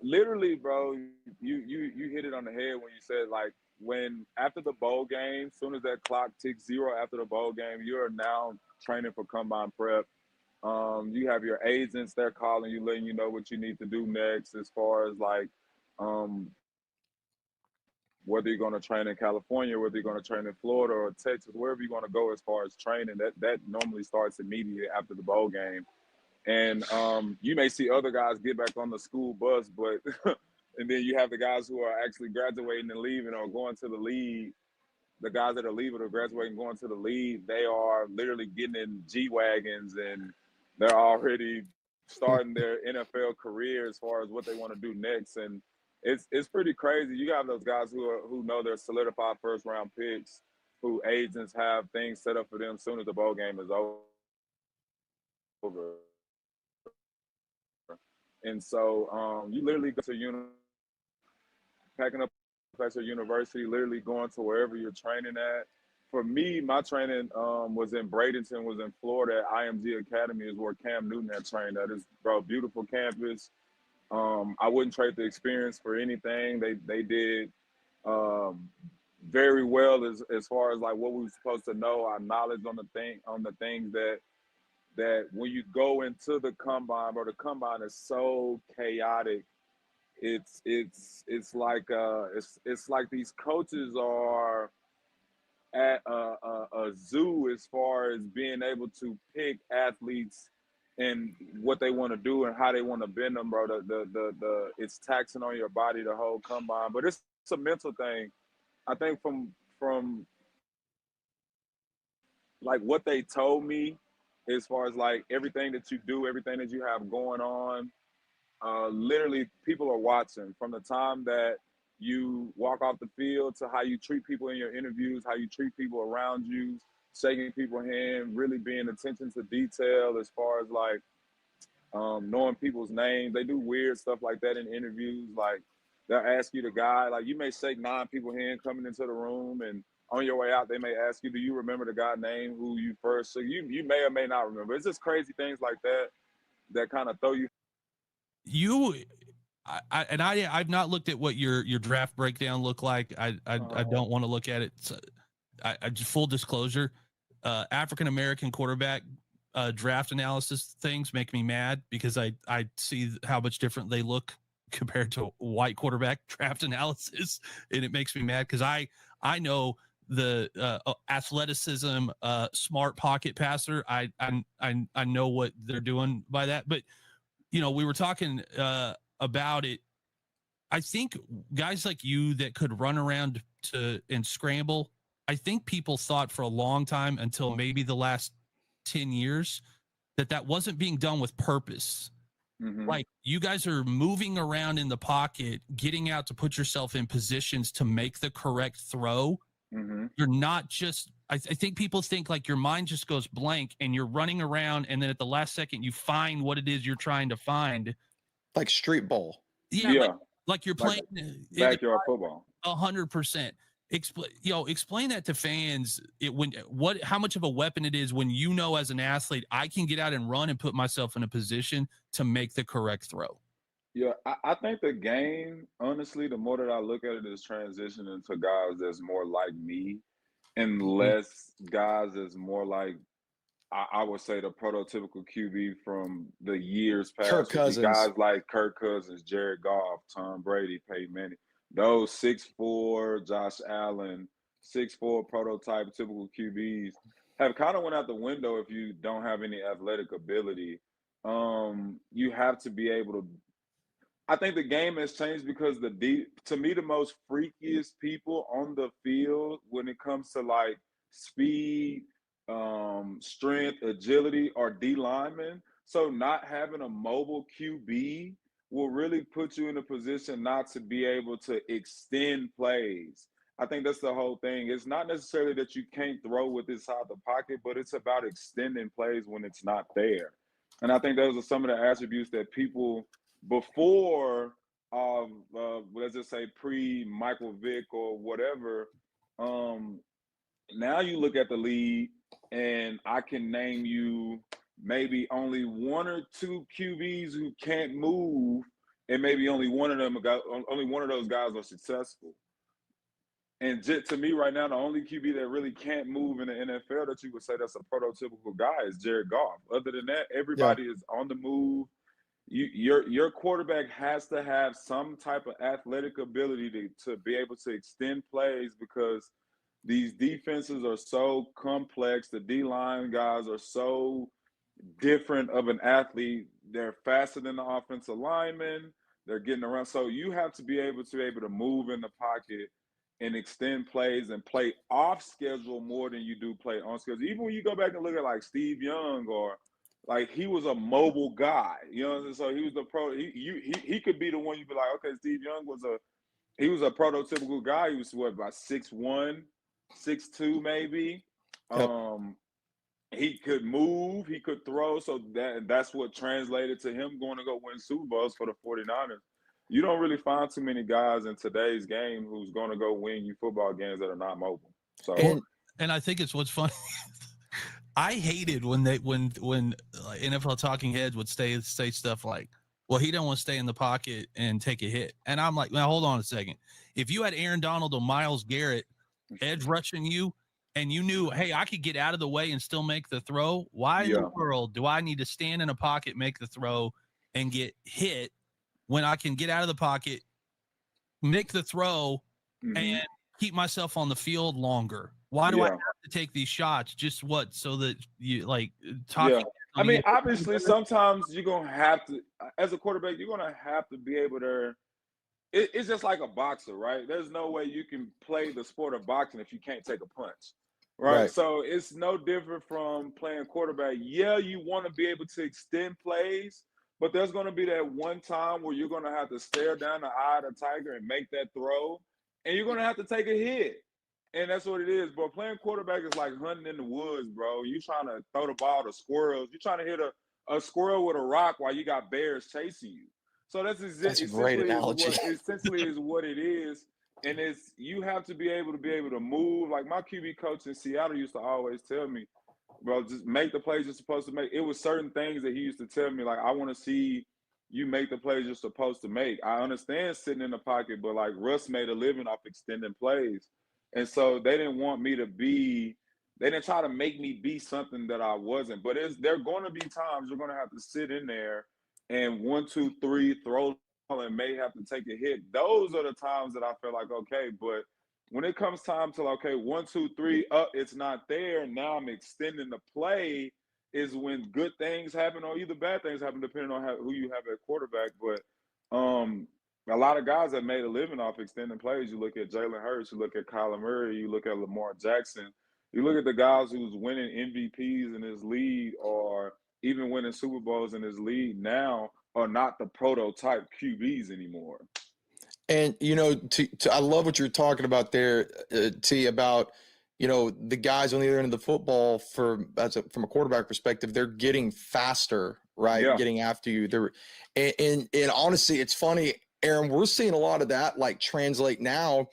Literally, bro, you hit it on the head when you said, like, when after the bowl game, soon as that clock ticks 0 after the bowl game, you are now training for combine prep. You have your agents, they're calling you, letting you know what you need to do next, as far as like whether you're going to train in California, whether you're going to train in Florida or Texas, wherever you're going to go as far as training. That normally starts immediately after the bowl game. And you may see other guys get back on the school bus, but and then you have the guys who are actually graduating and leaving or going to the league. The guys that are leaving or graduating and going to the league, they are literally getting in G-Wagons and they're already starting their NFL career as far as what they want to do next. And it's pretty crazy. You have those guys who know they're solidified first-round picks, who agents have things set up for them as soon as the bowl game is over. And so you literally go to packing up at your university, literally going to wherever you're training at. For me, my training was in Bradenton, was in Florida at IMG Academy, is where Cam Newton had trained at. It's, bro, beautiful campus. I wouldn't trade the experience for anything. They did very well as far as like what we were supposed to know, our knowledge on the things that when you go into the combine, or the combine is so chaotic. It's like it's like these coaches are at a zoo as far as being able to pick athletes and what they want to do and how they want to bend them, bro. The it's taxing on your body the whole combine, but it's a mental thing. I think from like what they told me, as far as like everything that you do, everything that you have going on, literally people are watching from the time that you walk off the field to how you treat people in your interviews, how you treat people around you, shaking people's hand, really being attention to detail as far as like knowing people's names. They do weird stuff like that in interviews. Like they'll ask you the guy, like you may shake 9 people's hand coming into the room, and on your way out, they may ask you, do you remember the guy's name who you first, so you may or may not remember. It's just crazy things like that that kind of throw you. I've not looked at what your draft breakdown looked like. I don't want to look at it. So I just full disclosure, African American quarterback draft analysis things make me mad because I see how much different they look compared to white quarterback draft analysis, and it makes me mad because I know the athleticism, smart pocket passer. I know what they're doing by that, but you know, we were talking about it. I think guys like you that could run around and scramble, I think people thought for a long time, until maybe the last 10 years, that wasn't being done with purpose. Mm-hmm. Like you guys are moving around in the pocket, getting out to put yourself in positions to make the correct throw. Mm-hmm. You're not just, I think people think like your mind just goes blank and you're running around, and then at the last second you find what it is you're trying to find. Like street ball. Yeah. Like you're playing backyard football. 100%. Explain that to fans. How much of a weapon it is when you know as an athlete I can get out and run and put myself in a position to make the correct throw. Yeah, I think the game, honestly, the more that I look at it, is transitioning to guys that's more like me, and less guys that's more like, I would say, the prototypical QB from the years past. Kirk Cousins. Guys like Kirk Cousins, Jared Goff, Tom Brady, Peyton Manning. Those 6'4", Josh Allen, 6'4", prototype, typical QBs have kind of went out the window if you don't have any athletic ability. You have to be able to. I think the game has changed because to me, the most freakiest people on the field when it comes to like speed, strength, agility are D linemen. So not having a mobile QB will really put you in a position not to be able to extend plays. I think that's the whole thing. It's not necessarily that you can't throw with inside the pocket, but it's about extending plays when it's not there. And I think those are some of the attributes that people before, let's just say pre-Michael Vick or whatever, now you look at the league and I can name you maybe only 1 or 2 QBs who can't move, and maybe only one of those guys are successful. And to me right now, the only QB that really can't move in the NFL that you would say that's a prototypical guy is Jared Goff. Other than that, everybody is on the move. Your quarterback has to have some type of athletic ability to be able to extend plays, because these defenses are so complex. The D-line guys are so different of an athlete. They're faster than the offensive linemen. They're getting around. So you have to be able to move in the pocket and extend plays and play off schedule more than you do play on schedule. Even when you go back and look at like Steve Young, or like, he was a mobile guy, you know. So he was the pro. He could be the one you'd be like, okay, Steve Young was a prototypical guy. He was about 6'1", 6'2", maybe. Yep. He could move, he could throw. So that's what translated to him going to go win Super Bowls for the 49ers. You don't really find too many guys in today's game who's going to go win you football games that are not mobile. So, and I think it's what's funny. I hated when NFL talking heads would say stuff like, Well, he don't want to stay in the pocket and take a hit. And I'm like, now hold on a second. If you had Aaron Donald or Myles Garrett edge rushing you and you knew, hey, I could get out of the way and still make the throw, why in the world do I need to stand in a pocket, make the throw, and get hit when I can get out of the pocket, make the throw, and keep myself on the field longer? Why do I have to take these shots? Just what? So that you like talking. I mean, obviously, sometimes you're going to have to, as a quarterback, you're going to have to be able to, it's just like a boxer, right? There's no way you can play the sport of boxing if you can't take a punch, right? So it's no different from playing quarterback. Yeah, you want to be able to extend plays, but there's going to be that one time where you're going to have to stare down the eye of the tiger and make that throw, and you're going to have to take a hit. And that's what it is, bro. Playing quarterback is like hunting in the woods, bro. You trying to throw the ball to squirrels. You're trying to hit a squirrel with a rock while you got bears chasing you. So that's a great analogy. Essentially is what it is. And it's you have to be able to move. Like my QB coach in Seattle used to always tell me, bro, just make the plays you're supposed to make. It was certain things that he used to tell me, like, I want to see you make the plays you're supposed to make. I understand sitting in the pocket, but like Russ made a living off extending plays. And so they didn't want me to be, they didn't try to make me be something that I wasn't. But there are going to be times you're going to have to sit in there and 1, 2, 3, throw and may have to take a hit. Those are the times that I feel like, okay, but when it comes time to, okay, 1, 2, 3, it's not there. Now I'm extending the play is when good things happen or either bad things happen, depending on who you have at quarterback. But a lot of guys that made a living off extending plays. You look at Jalen Hurts, you look at Kyler Murray, you look at Lamar Jackson, you look at the guys who's winning MVPs in his league or even winning Super Bowls in his league now are not the prototype QBs anymore. And, you know, I love what you're talking about there, T, about, you know, the guys on the other end of the football from a quarterback perspective, they're getting faster, right? Yeah. Getting after you. And honestly, it's funny, Aaron, we're seeing a lot of that like translate now,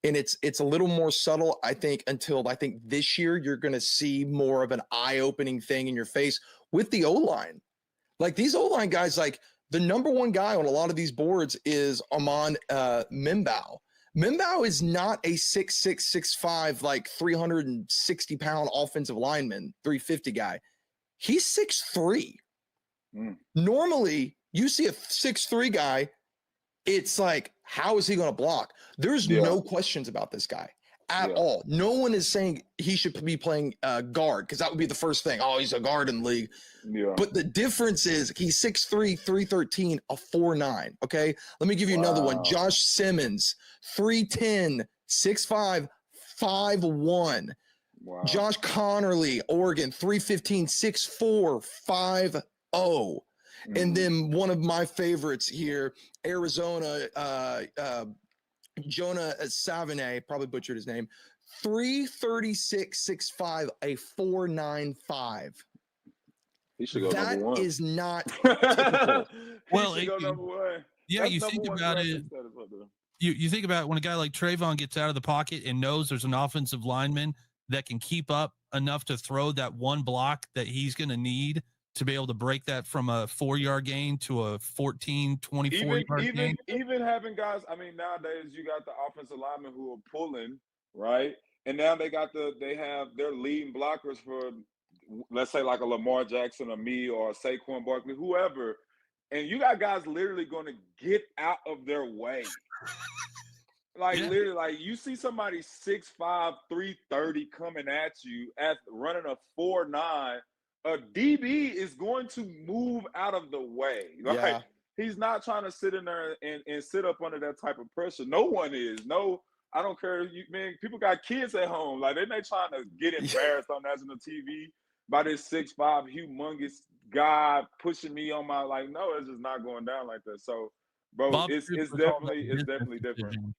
and it's a little more subtle, I think, until I think this year you're going to see more of an eye-opening thing in your face with the O-line. Like these O-line guys, like the number one guy on a lot of these boards is Armand Mimbow. Mimbow is not a 6'6", 6'5", like 360-pound offensive lineman, 350 guy. He's 6'3". Normally, you see a 6'3" guy, it's like, how is he going to block? There's no questions about this guy at all. No one is saying he should be playing guard, because that would be the first thing. Oh, he's a guard in the league. But the difference is he's 6'3", 313, a 4'9". Okay, let me give you another one. Josh Simmons, 3'10", 6'5", 5'1". Josh Connerly, Oregon, 315, 6'4", 5'0". And then one of my favorites here, Arizona, Jonah Savine, probably butchered his name, 336, 6'5", a 4'9", He should go that number one. is not typical. Well, he should go number one. Yeah, That's you think about it. You think about when a guy like Trevone gets out of the pocket and knows there's an offensive lineman that can keep up enough to throw that one block that he's going to need to be able to break that from a 4-yard gain to a 14, 24-yard gain. Even having guys, I mean, nowadays you got the offensive linemen who are pulling, right? And now they have their leading blockers for, let's say, like a Lamar Jackson or me or a Saquon Barkley, whoever. And you got guys literally going to get out of their way. Literally, like you see somebody 6'5", 330 coming at you running a 4'9", a DB is going to move out of the way. Right? He's not trying to sit in there and sit up under that type of pressure. No one is. No, I don't care. Man, people got kids at home. Like they're not trying to get embarrassed on national TV by this 6'5", humongous guy pushing me on my, like, no, it's just not going down like that. So, bro, Bob it's definitely different.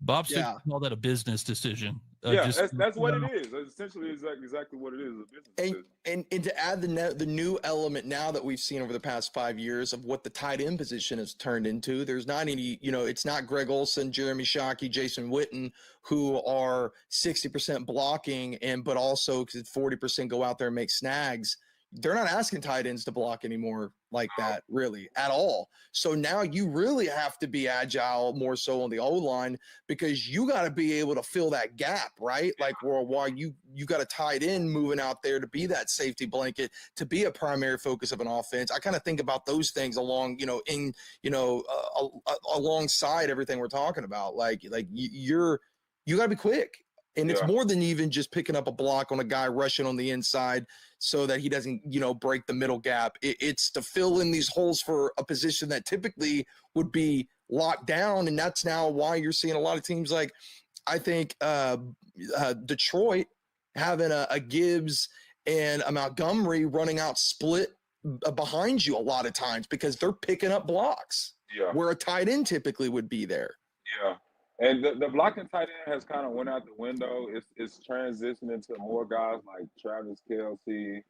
Bob Stoops called that a business decision. That's what it is. Essentially, exactly what it is. A business decision. And to add the new element now that we've seen over the past 5 years of what the tight end position has turned into, there's not any, it's not Greg Olsen, Jeremy Shockey, Jason Witten, who are 60% blocking but also 40% go out there and make snags. they're not asking tight ends to block anymore like that, really, at all. So now you really have to be agile more so on the O-line, because you got to be able to fill that gap, right? Like, while you got a tight end moving out there to be that safety blanket, to be a primary focus of an offense. I kind of think about those things along, alongside everything we're talking about. Like you got to be quick. And it's more than even just picking up a block on a guy rushing on the inside so that he doesn't, break the middle gap. It's to fill in these holes for a position that typically would be locked down. And that's now why you're seeing a lot of teams like, I think, Detroit having a Gibbs and a Montgomery running out split behind you a lot of times, because they're picking up blocks where a tight end typically would be there. Yeah. And the blocking tight end has kind of went out the window. It's transitioning to more guys like Travis Kelce,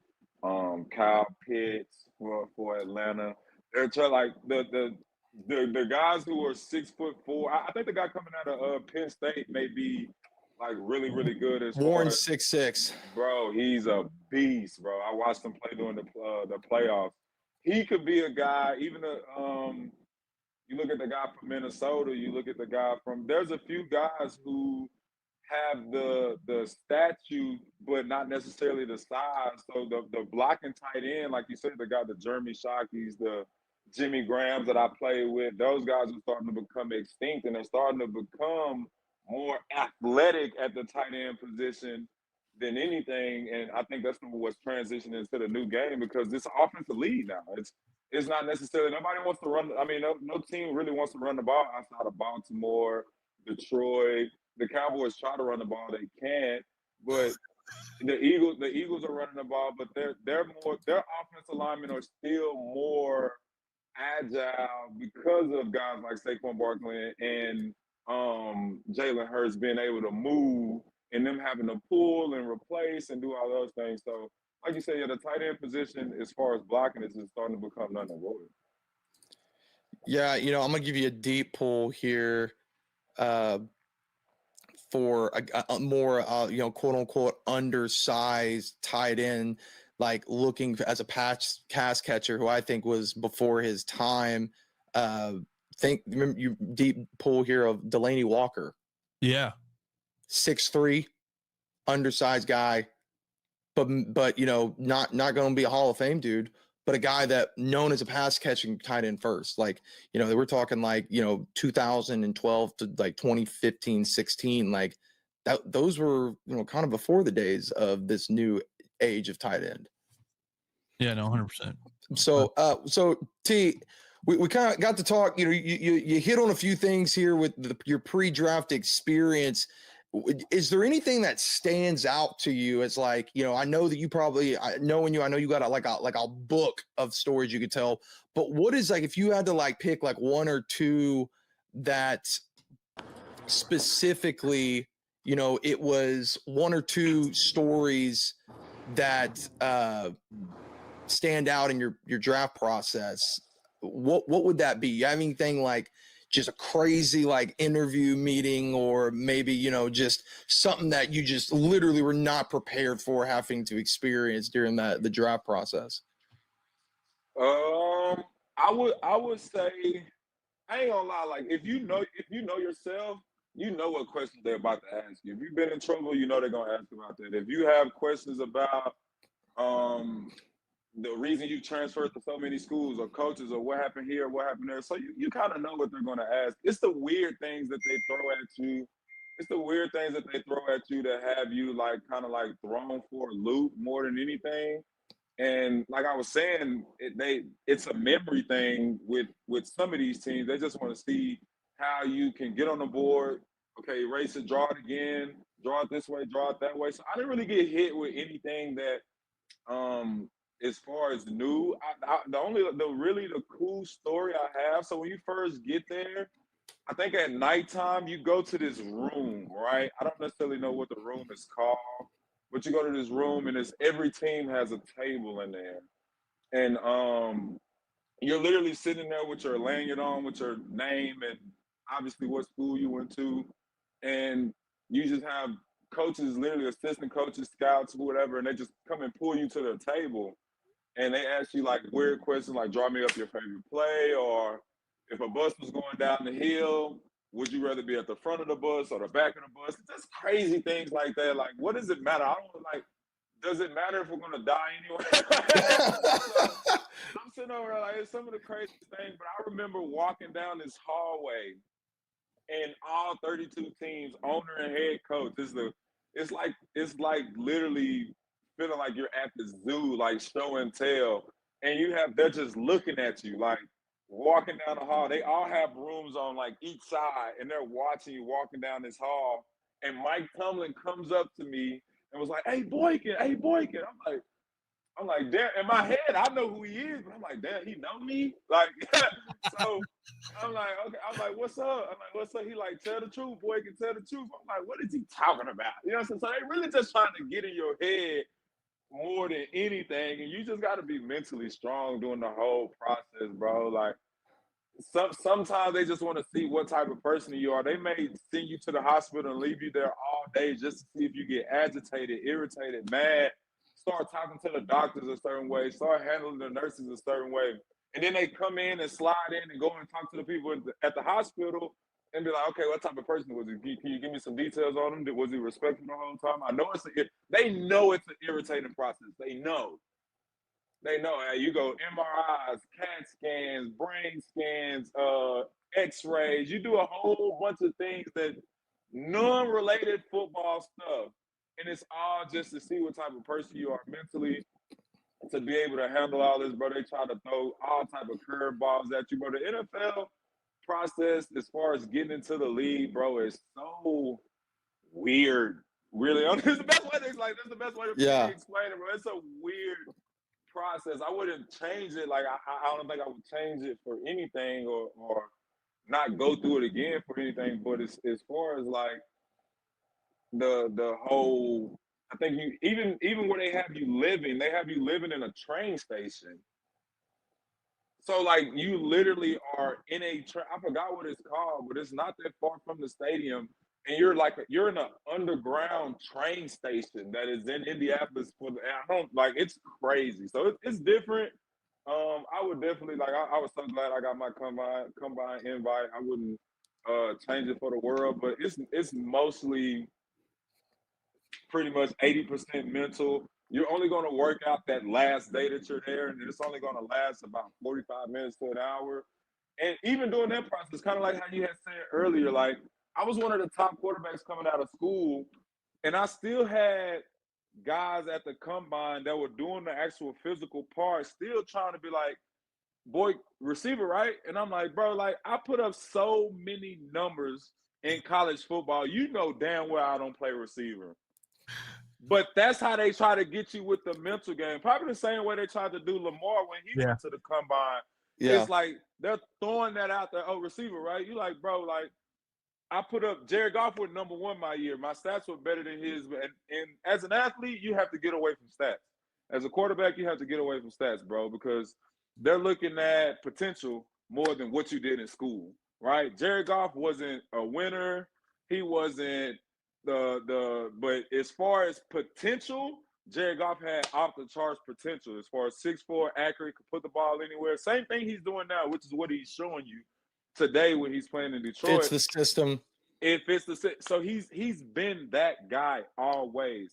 Kyle Pitts for Atlanta. They're like the guys who are 6'4". I think the guy coming out of Penn State may be like really, really good as Warren far as 6'6". Bro, he's a beast, bro. I watched him play during the playoffs. He could be a guy, even you look at the guy from Minnesota, you look at the guy there's a few guys who have the statue, but not necessarily the size. So the blocking tight end, like you said, the Jeremy Shockeys, the Jimmy Grahams that I played with, those guys are starting to become extinct, and they're starting to become more athletic at the tight end position than anything. And I think that's what's transitioning into the new game, because this offensive league now, it's not necessarily, nobody wants to run. I mean, no team really wants to run the ball outside of Baltimore, Detroit. The Cowboys try to run the ball, they can't. But the Eagles are running the ball, but their offensive linemen are still more agile because of guys like Saquon Barkley and Jalen Hurts being able to move, and them having to pull and replace and do all those things. So, like you said, the tight end position, as far as blocking, is starting to become unavoidable. Yeah, I'm going to give you a deep pull here for a more, quote unquote, undersized tight end, like looking as a pass catcher, who I think was before his time. Remember you deep pull here of Delaney Walker. Yeah. 6'3", undersized guy, but not going to be a Hall of Fame dude, but a guy that known as a pass catching tight end first. Like, they were talking like, 2012 to like 2015, 16, like that, those were, kind of before the days of this new age of tight end. Yeah, no, 100%. So T, we kind of got to talk, you hit on a few things here with your pre-draft experience. Is there anything that stands out to you as like, I know that you probably, I know you got a book of stories you could tell, but what is like, if you had to like pick like one or two that specifically, it was one or two stories that stand out in your draft process, what would that be? You have anything like just a crazy like interview meeting, or maybe, just something that you just literally were not prepared for having to experience during the draft process? I would say, I ain't gonna lie, like if you know yourself, you know what questions they're about to ask you. If you've been in trouble, they're gonna ask about that. If you have questions about the reason you transferred to so many schools or coaches or what happened here, what happened there. So you kind of know what they're going to ask. It's the weird things that they throw at you. It's the weird things that they throw at you that have you like kind of like thrown for a loop more than anything. And like I was saying, it's a memory thing with some of these teams. They just want to see how you can get on the board. Okay, erase it, draw it again, draw it this way, draw it that way. So I didn't really get hit with anything that as far as new, the cool story I have. So when you first get there, I think at nighttime you go to this room, right? I don't necessarily know what the room is called, but you go to this room and every team has a table in there, and you're literally sitting there with your lanyard on, with your name and obviously what school you went to, and you just have coaches, literally assistant coaches, scouts, whatever, and they just come and pull you to their table. and they ask you like weird questions, like draw me up your favorite play, or if a bus was going down the hill, would you rather be at the front of the bus or the back of the bus? Just crazy things like that. Like, what does it matter? I don't like. Does it matter if we're gonna die anyway? So, I'm sitting over there like it's some of the craziest things. But I remember walking down this hallway, and all 32 teams, owner and head coach, it's like literally feeling like you're at the zoo, like show and tell, and they're just looking at you, like walking down the hall. They all have rooms on like each side, and they're watching you walking down this hall. And Mike Tomlin comes up to me and was like, "Hey Boykin, hey Boykin." I'm like, damn. In my head, I know who he is, but I'm like, damn, he know me. Like, so I'm like, okay. I'm like, what's up? I'm like, what's up? He like, tell the truth, Boykin, tell the truth. I'm like, what is he talking about? You know what I'm saying? So they really just trying to get in your head more than anything, and you just got to be mentally strong during the whole process, bro. Like, sometimes they just want to see what type of person you are. They may send you to the hospital and leave you there all day just to see if you get agitated, irritated, mad, start talking to the doctors a certain way, start handling the nurses a certain way. And then they come in and slide in and go and talk to the people at the hospital and be like, okay, what type of person was he? Can you give me some details on him? Was he respectful the whole time? I know they know it's an irritating process. They know. Hey, you go MRIs, CAT scans, brain scans, X-rays. You do a whole bunch of things that non-related football stuff, and it's all just to see what type of person you are mentally to be able to handle all this, bro. They try to throw all type of curveballs at you, bro. The NFL process, as far as getting into the league, bro, is so weird. Really, that's the best way to explain it, bro. It's a weird process. I wouldn't change it. Like I don't think I would change it for anything or not go through it again for anything. But as far as like the whole, I think even where they have you living in a train station. So like you literally are in I forgot what it's called, but it's not that far from the stadium. And you're in an underground train station that is in Indianapolis it's crazy. So it's different. I would definitely I was so glad I got my combine invite. I wouldn't change it for the world, but it's mostly pretty much 80% mental. You're only going to work out that last day that you're there, and it's only going to last about 45 minutes to an hour. And even during that process, kind of like how you had said earlier, like I was one of the top quarterbacks coming out of school, and I still had guys at the combine that were doing the actual physical part, still trying to be like, boy, receiver, right? And I'm like, bro, like I put up so many numbers in college football. You know damn well I don't play receiver. But that's how they try to get you with the mental game. Probably the same way they tried to do Lamar when he went to the combine. Yeah. It's like they're throwing that out there. Oh, receiver, right? You like, bro, like I put up Jared Goff with #1 my year. My stats were better than his. And as an athlete, you have to get away from stats. As a quarterback, you have to get away from stats, bro, because they're looking at potential more than what you did in school, right? Jared Goff wasn't a winner. He wasn't but as far as potential, Jared Goff had off the charts potential as far as 6'4", accurate, could put the ball anywhere. Same thing he's doing now, which is what he's showing you today when he's playing in Detroit. It's the system. So he's been that guy always.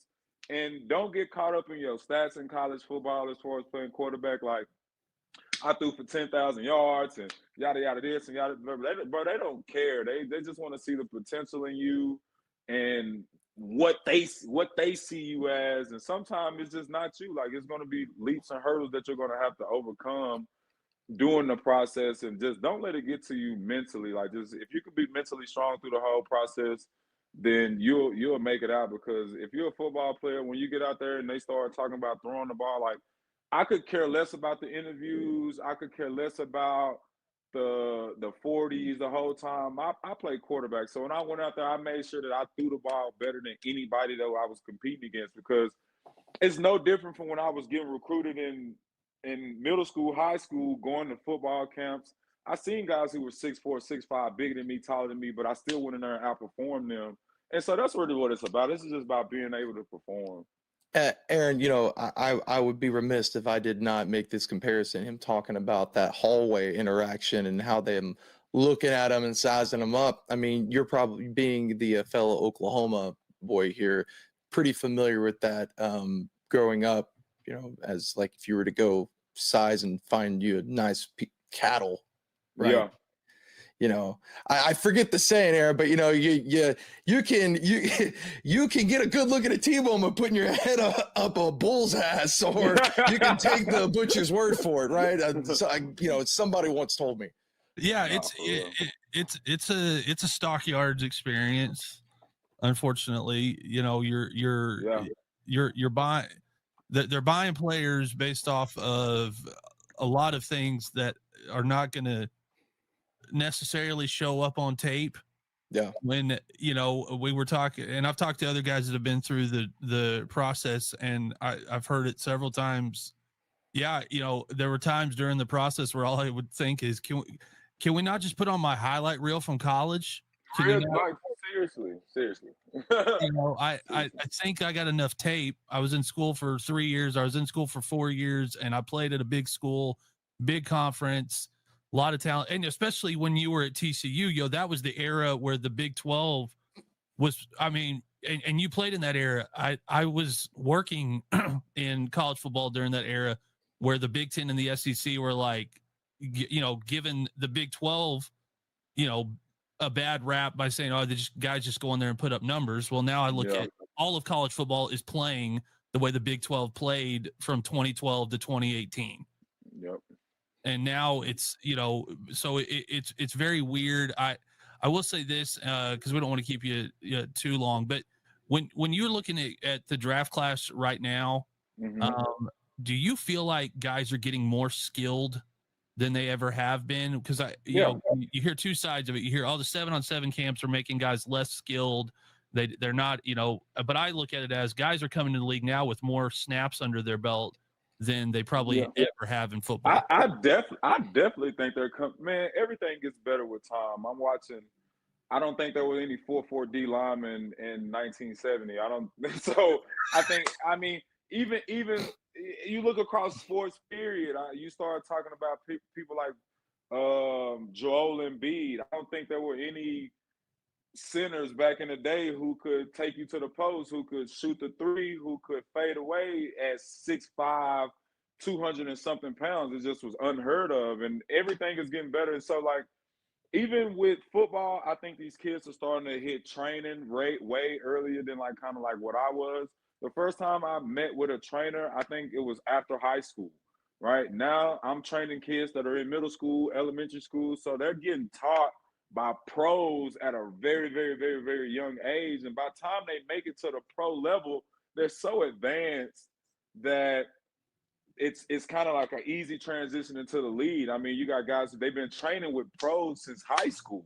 And don't get caught up in your stats in college football as far as playing quarterback. Like I threw for 10,000 yards and yada yada this and yada. Bro, they don't care. They just want to see the potential in you and what they see you as. And sometimes it's just not you. Like it's going to be leaps and hurdles that you're going to have to overcome during the process, and just don't let it get to you mentally. Like just if you can be mentally strong through the whole process, then you'll make it out. Because if you're a football player, when you get out there and they start talking about throwing the ball, like I could care less about the interviews. I could care less about the 40s the whole time. I played quarterback. So when I went out there, I made sure that I threw the ball better than anybody that I was competing against, because it's no different from when I was getting recruited in middle school, high school, going to football camps. I seen guys who were 6'4", 6'5", bigger than me, taller than me, but I still went in there and outperformed them. And so that's really what it's about. This is just about being able to perform. Aaron, I would be remiss if I did not make this comparison. Him talking about that hallway interaction and how them looking at him and sizing him up. I mean, you're probably being the fellow Oklahoma boy here, pretty familiar with that growing up. As like if you were to go size and find you a nice cattle, right? Yeah. I forget the saying, Aaron, but you can get a good look at a T-bone by putting your head up a bull's ass, or you can take the butcher's word for it, right? Somebody once told me. Yeah, it's a stockyards experience. Unfortunately, you're buying they're buying players based off of a lot of things that are not going to necessarily show up on tape. Yeah. When we were talking, and I've talked to other guys that have been through the process, and I've heard it several times. Yeah, there were times during the process where all I would think is, can we not just put on my highlight reel from college? Seriously. I think I got enough tape. I was in school for 3 years. I was in school for 4 years, and I played at a big school, big conference, a lot of talent. And especially when you were at TCU, that was the era where the Big 12 was, and you played in that era. I was working in college football during that era where the Big 10 and the SEC were like, given the Big 12, a bad rap by saying, oh, the guys just go in there and put up numbers. Well, now I look at all of college football is playing the way the Big 12 played from 2012 to 2018. Yep. And now it's, so it's very weird. I will say this, because we don't want to keep you too long, but when you're looking at the draft class right now, do you feel like guys are getting more skilled than they ever have been? Because you hear two sides of it. You hear all the 7-on-7 camps are making guys less skilled. They're not, but I look at it as guys are coming to the league now with more snaps under their belt than they probably ever have in football. I definitely think man, everything gets better with time. I'm watching. I don't think there was any 4-4 D linemen in 1970. Even you look across sports period, you start talking about people like Joel Embiid. I don't think there were any centers back in the day who could take you to the post, who could shoot the three, who could fade away at 6'5", 200 and something pounds. It just was unheard of, and everything is getting better. And so, like, even with football, I think these kids are starting to hit training way earlier than kind of like what I was. The first time I met with a trainer, I think it was after high school. Right now, I'm training kids that are in middle school, elementary school, so they're getting taught by pros at a very, very, very, very young age. And by the time they make it to the pro level, they're so advanced that it's kind of like an easy transition into the lead. I mean, you got guys, they've been training with pros since high school.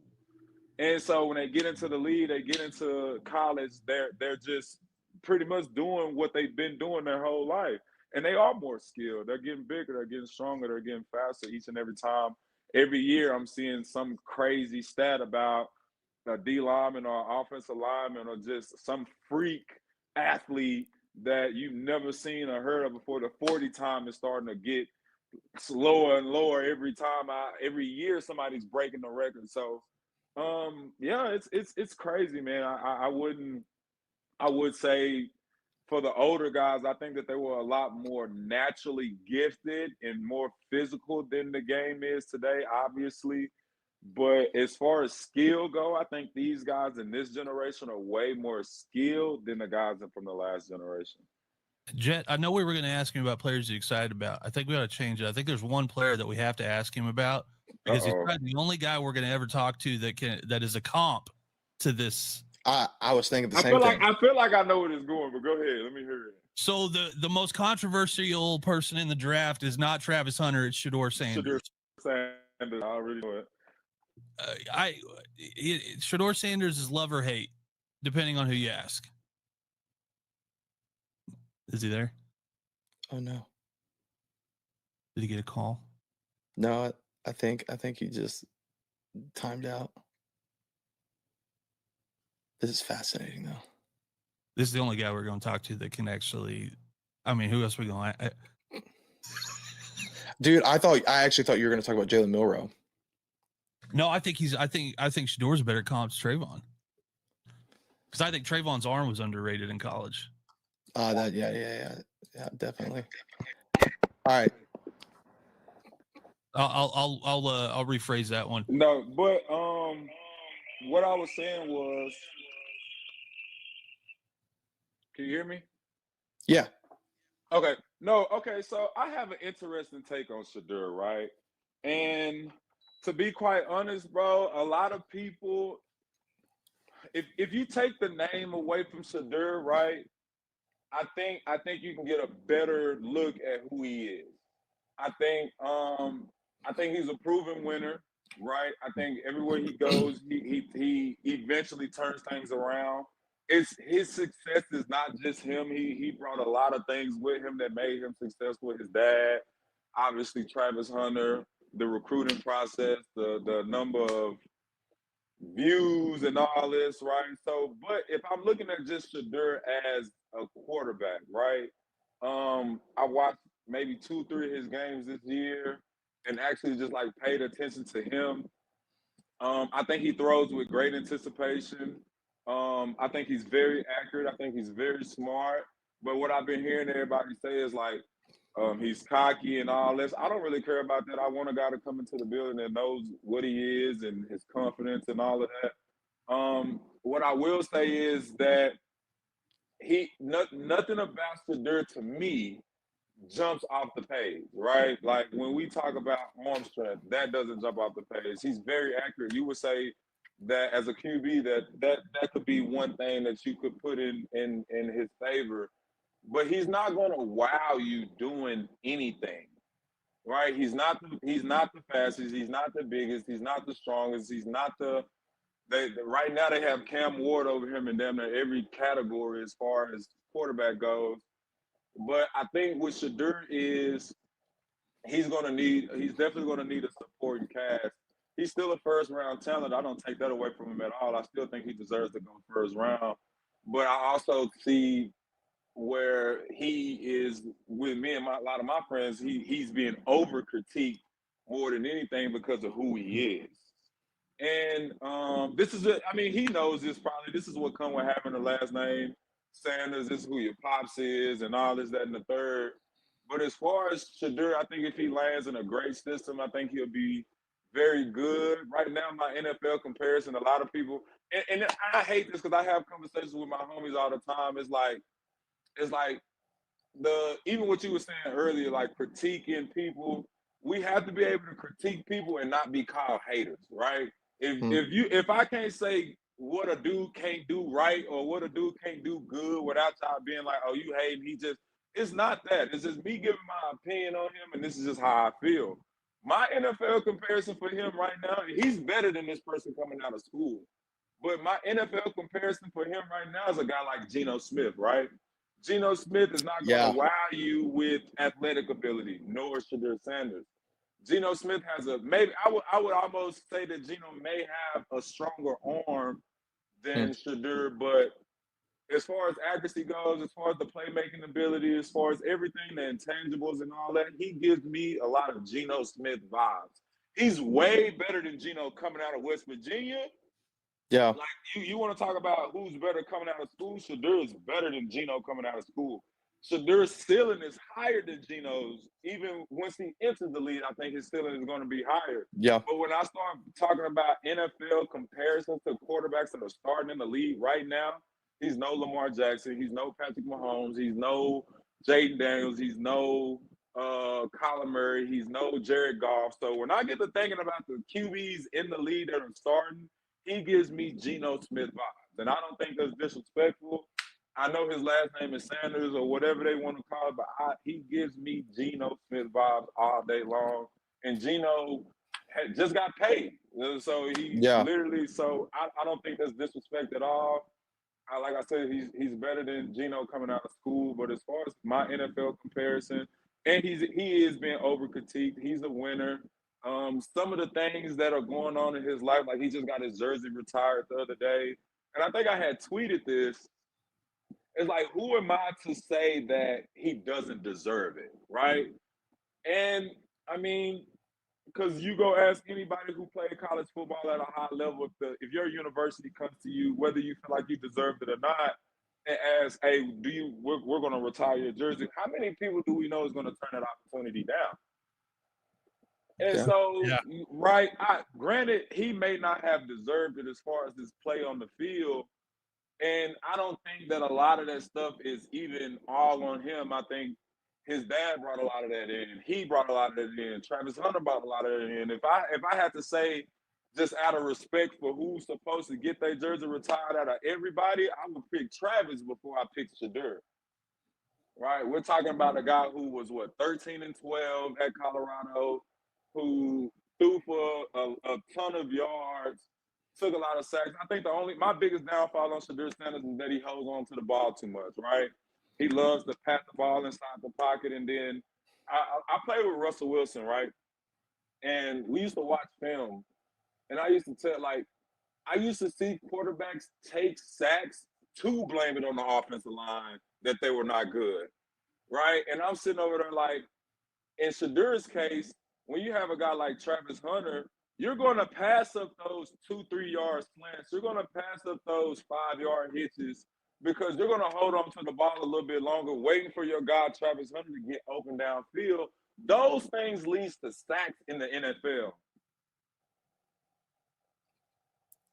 And so when they get into the league, they get into college, they're just pretty much doing what they've been doing their whole life. And they are more skilled. They're getting bigger, they're getting stronger, they're getting faster each and every time. Every year I'm seeing some crazy stat about a D lineman or offensive lineman or just some freak athlete that you've never seen or heard of before. The 40 time is starting to get lower and lower every time. Every year somebody's breaking the record. So it's crazy, man. I would say for the older guys, I think that they were a lot more naturally gifted and more physical than the game is today, obviously. But as far as skill go, I think these guys in this generation are way more skilled than the guys from the last generation. Jet, I know we were going to ask him about players you're excited about. I think we ought to change it. I think there's one player that we have to ask him about because he's probably the only guy we're going to ever talk to that is a comp to this. I was thinking the same thing. I feel like I know where it's going, but go ahead. Let me hear it. So the most controversial person in the draft is not Travis Hunter. It's Shadur Sanders. Shadur Sanders. I already know it. Shadur Sanders is love or hate, depending on who you ask. Is he there? Oh no. Did he get a call? No, I think he just timed out. This is fascinating though. this is the only guy we're going to talk to that can actually. I mean, who else are we going to? Dude, I actually thought you were going to talk about Jalen Milroe. No, I think Shadur's a better comp to Trevone. Because I think Trayvon's arm was underrated in college. Yeah, definitely. All right. I'll rephrase that one. No, but what I was saying was, can you hear me? Yeah. Okay. No, okay. So I have an interesting take on Shadur, right? And to be quite honest, bro, a lot of people, if you take the name away from Shadur, right, I think you can get a better look at who he is. I think he's a proven winner, right? I think everywhere he goes, he eventually turns things around. It's his success is not just him. He brought a lot of things with him that made him successful. His dad, obviously Travis Hunter, the recruiting process, the number of views and all this, right? So, but if I'm looking at just Shadur as a quarterback, right? I watched maybe 2-3 of his games this year and actually just like paid attention to him. I think he throws with great anticipation. I think he's very accurate. I think he's very smart. But what I've been hearing everybody say is like, he's cocky and all this. I don't really care about that. I want a guy to come into the building that knows what he is and his confidence and all of that. What I will say is that nothing about Shadur to me jumps off the page, right? Like when we talk about arm strength, that doesn't jump off the page. He's very accurate. You would say that as a QB, that could be one thing that you could put in his favor. But he's not going to wow you doing anything, right? He's not the fastest. He's not the biggest. He's not the strongest. He's not right now they have Cam Ward over him in damn near every category as far as quarterback goes. But I think with Shadur is he's definitely going to need a supporting cast. He's still a first round talent. I don't take that away from him at all. I still think he deserves to go first round. But I also see where he is with me and a lot of my friends, he's being over critiqued more than anything because of who he is. And this is it. I mean, he knows this probably. This is what comes with having the last name Sanders. This is who your pops is and all this, that, and the third. But as far as Shadur, I think if he lands in a great system, I think he'll be very good. Right now, my NFL comparison, a lot of people, and I hate this because I have conversations with my homies all the time. It's like even what you were saying earlier, like critiquing people. We have to be able to critique people and not be called haters, right? If I can't say what a dude can't do right or what a dude can't do good without y'all being like, oh, you hate me, it's not that. It's just me giving my opinion on him, and this is just how I feel. My NFL comparison for him right now, he's better than this person coming out of school. But my NFL comparison for him right now is a guy like Geno Smith, right? Geno Smith is not going to wow you with athletic ability, nor Shadur Sanders. Geno Smith has maybe I would almost say that Geno may have a stronger arm than Shadur, but as far as accuracy goes, as far as the playmaking ability, as far as everything, the intangibles and all that, he gives me a lot of Geno Smith vibes. He's way better than Geno coming out of West Virginia. Yeah. Like you want to talk about who's better coming out of school? Shadur is better than Geno coming out of school. Shadur's ceiling is higher than Geno's. Even once he enters the league, I think his ceiling is going to be higher. Yeah. But when I start talking about NFL comparisons to quarterbacks that are starting in the league right now, he's no Lamar Jackson. He's no Patrick Mahomes. He's no Jaden Daniels. He's no Kyler Murray. He's no Jared Goff. So when I get to thinking about the QBs in the league that are starting, he gives me Geno Smith vibes. And I don't think that's disrespectful. I know his last name is Sanders or whatever they want to call it, but he gives me Geno Smith vibes all day long. And Geno just got paid. So he literally, so I don't think that's disrespect at all. Like I said, he's better than Geno coming out of school. But as far as my NFL comparison, and he is being over critiqued. He's a winner. Some of the things that are going on in his life, like he just got his jersey retired the other day. And I think I had tweeted this. It's like, who am I to say that he doesn't deserve it, right? And I mean, because you go ask anybody who played college football at a high level, if your university comes to you, whether you feel like you deserved it or not, and ask, "Hey, we're going to retire your jersey?" How many people do we know is going to turn that opportunity down? And so, right, granted, he may not have deserved it as far as his play on the field. And I don't think that a lot of that stuff is even all on him. I think his dad brought a lot of that in. He brought a lot of that in. Travis Hunter brought a lot of that in. If I had to say, just out of respect for who's supposed to get their jersey retired out of everybody, I would pick Travis before I pick Shadur. Right? We're talking about a guy who was 13-12 at Colorado, who threw for a ton of yards, took a lot of sacks. I think my biggest downfall on Shadur Sanders is that he holds on to the ball too much, right? He loves to pat the ball inside the pocket. And then I played with Russell Wilson, right? And we used to watch film. And I used to see quarterbacks take sacks to blame it on the offensive line that they were not good, right? And I'm sitting over there like, in Shadur's case, when you have a guy like Travis Hunter, you're going to pass up those 2-3 yard slants. You're going to pass up those 5-yard hitches because you're going to hold on to the ball a little bit longer, waiting for your guy Travis Hunter to get open downfield. Those things leads to sacks in the NFL.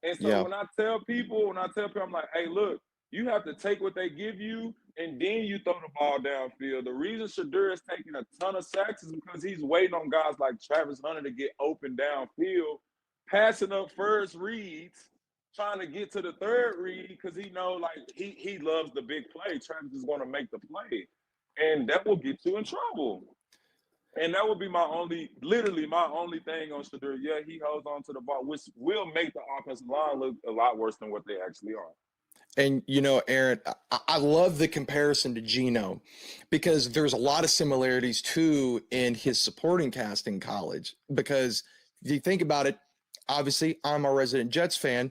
And so when I tell people, I'm like, hey, look, you have to take what they give you, and then you throw the ball downfield. The reason Shadur is taking a ton of sacks is because he's waiting on guys like Travis Hunter to get open downfield, passing up first reads, trying to get to the third read because he know like he loves the big play. Travis is going to make the play, and that will get you in trouble. And that would be literally my only thing on Shadur. Yeah, he holds on to the ball, which will make the offensive line look a lot worse than what they actually are. And, Aaron, I love the comparison to Geno because there's a lot of similarities, too, in his supporting cast in college. Because if you think about it, obviously, I'm a resident Jets fan.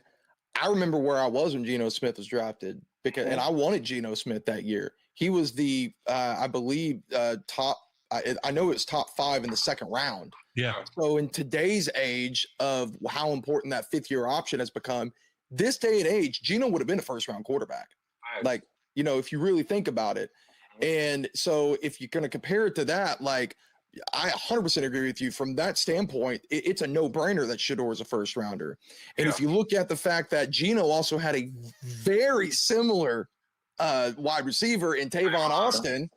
I remember where I was when Geno Smith was drafted, and I wanted Geno Smith that year. He was the, I believe, top. I know it's top 5 in the second round. Yeah. So in today's age of how important that 5th-year option has become, this day and age, Geno would have been a first-round quarterback. Like, if you really think about it. And so if you're going to compare it to that, like, I 100% agree with you. From that standpoint, it's a no-brainer that Shadur is a first-rounder. And if you look at the fact that Geno also had a very similar wide receiver in Tavon Austin,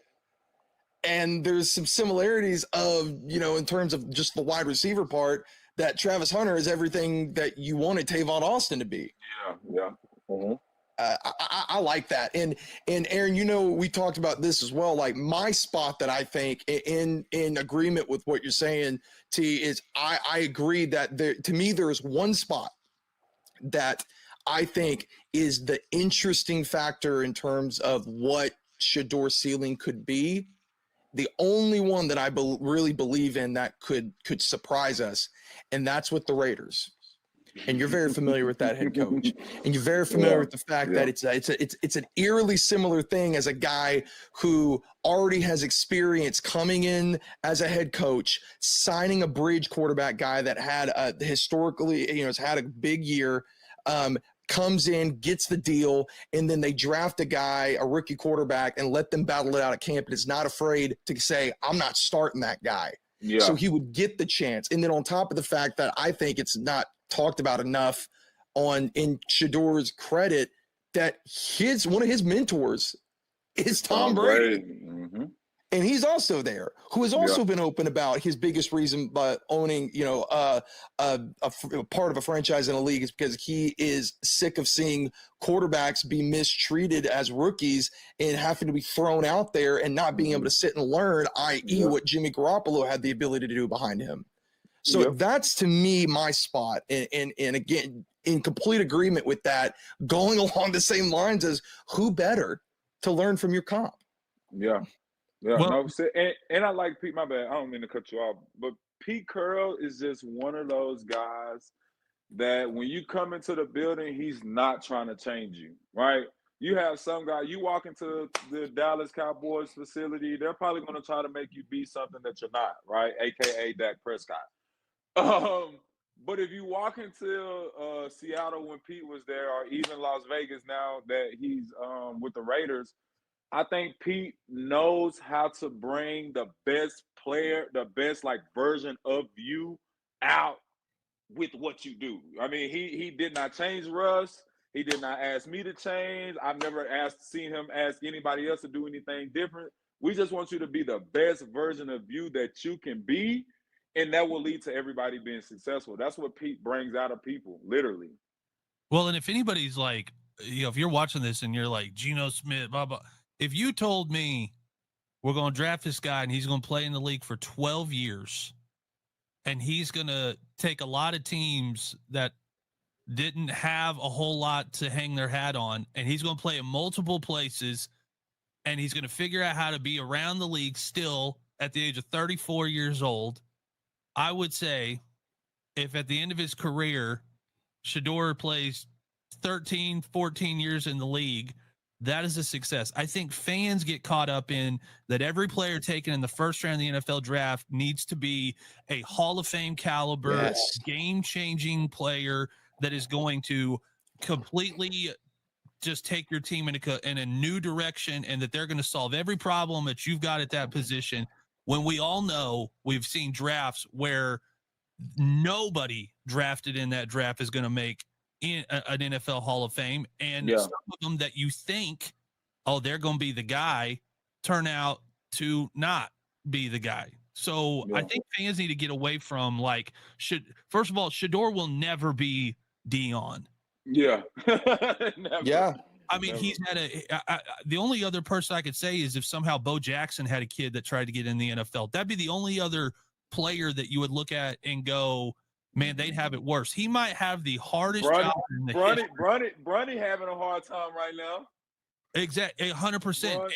and there's some similarities of, in terms of just the wide receiver part, that Travis Hunter is everything that you wanted Tavon Austin to be. Yeah. Mm-hmm. I like that. And Aaron, we talked about this as well. Like my spot that I think in agreement with what you're saying, T, is I agree that to me, there is one spot that I think is the interesting factor in terms of what Shadur's ceiling could be. The only one that I really believe in that could surprise us, and that's with the Raiders. And you're very familiar with that head coach, and you're very familiar with the fact that it's an eerily similar thing as a guy who already has experience coming in as a head coach, signing a bridge quarterback guy that had historically, has had a big year. Comes in, gets the deal, and then they draft a rookie quarterback, and let them battle it out at camp, and is not afraid to say, I'm not starting that guy. Yeah. So he would get the chance. And then on top of the fact that I think it's not talked about enough in Shadur's credit, that one of his mentors is Tom Brady. Mm-hmm. And he's also there, who has also been open about his biggest reason by owning, a part of a franchise in a league is because he is sick of seeing quarterbacks be mistreated as rookies and having to be thrown out there and not being able to sit and learn, i.e. what Jimmy Garoppolo had the ability to do behind him. So that's, to me, my spot. And again, in complete agreement with that, going along the same lines as who better to learn from your comp. Yeah. Yeah, well, and I like Pete. My bad. I don't mean to cut you off, but Pete Carroll is just one of those guys that when you come into the building, he's not trying to change you, right? You have some guy, you walk into the Dallas Cowboys facility, they're probably going to try to make you be something that you're not, right? AKA Dak Prescott. But if you walk into Seattle when Pete was there, or even Las Vegas now that he's with the Raiders, I think Pete knows how to bring the best player, the best like version of you out with what you do. I mean, he did not change Russ. He did not ask me to change. I've never seen him ask anybody else to do anything different. We just want you to be the best version of you that you can be, and that will lead to everybody being successful. That's what Pete brings out of people, literally. Well, and if anybody's like, if you're watching this and you're like Geno Smith, blah blah, if you told me we're going to draft this guy and he's going to play in the league for 12 years, and he's going to take a lot of teams that didn't have a whole lot to hang their hat on, and he's going to play in multiple places, and he's going to figure out how to be around the league still at the age of 34 years old, I would say if at the end of his career, Shadur plays 13, 14 years in the league, that is a success. I think fans get caught up in that every player taken in the first round of the NFL draft needs to be a Hall of Fame caliber, game-changing player that is going to completely just take your team in a new direction, and that they're going to solve every problem that you've got at that position. When we all know, we've seen drafts where nobody drafted in that draft is going to make an NFL Hall of Fame, and some of them that you think, oh, they're going to be the guy, turn out to not be the guy. So I think fans need to get away from first of all, Shadur will never be Dion. Yeah. Yeah. I mean, he's had the only other person I could say is if somehow Bo Jackson had a kid that tried to get in the NFL. That'd be the only other player that you would look at and go, man, they'd have it worse. He might have the hardest job in the Bronny having a hard time right now. Exactly, 100%.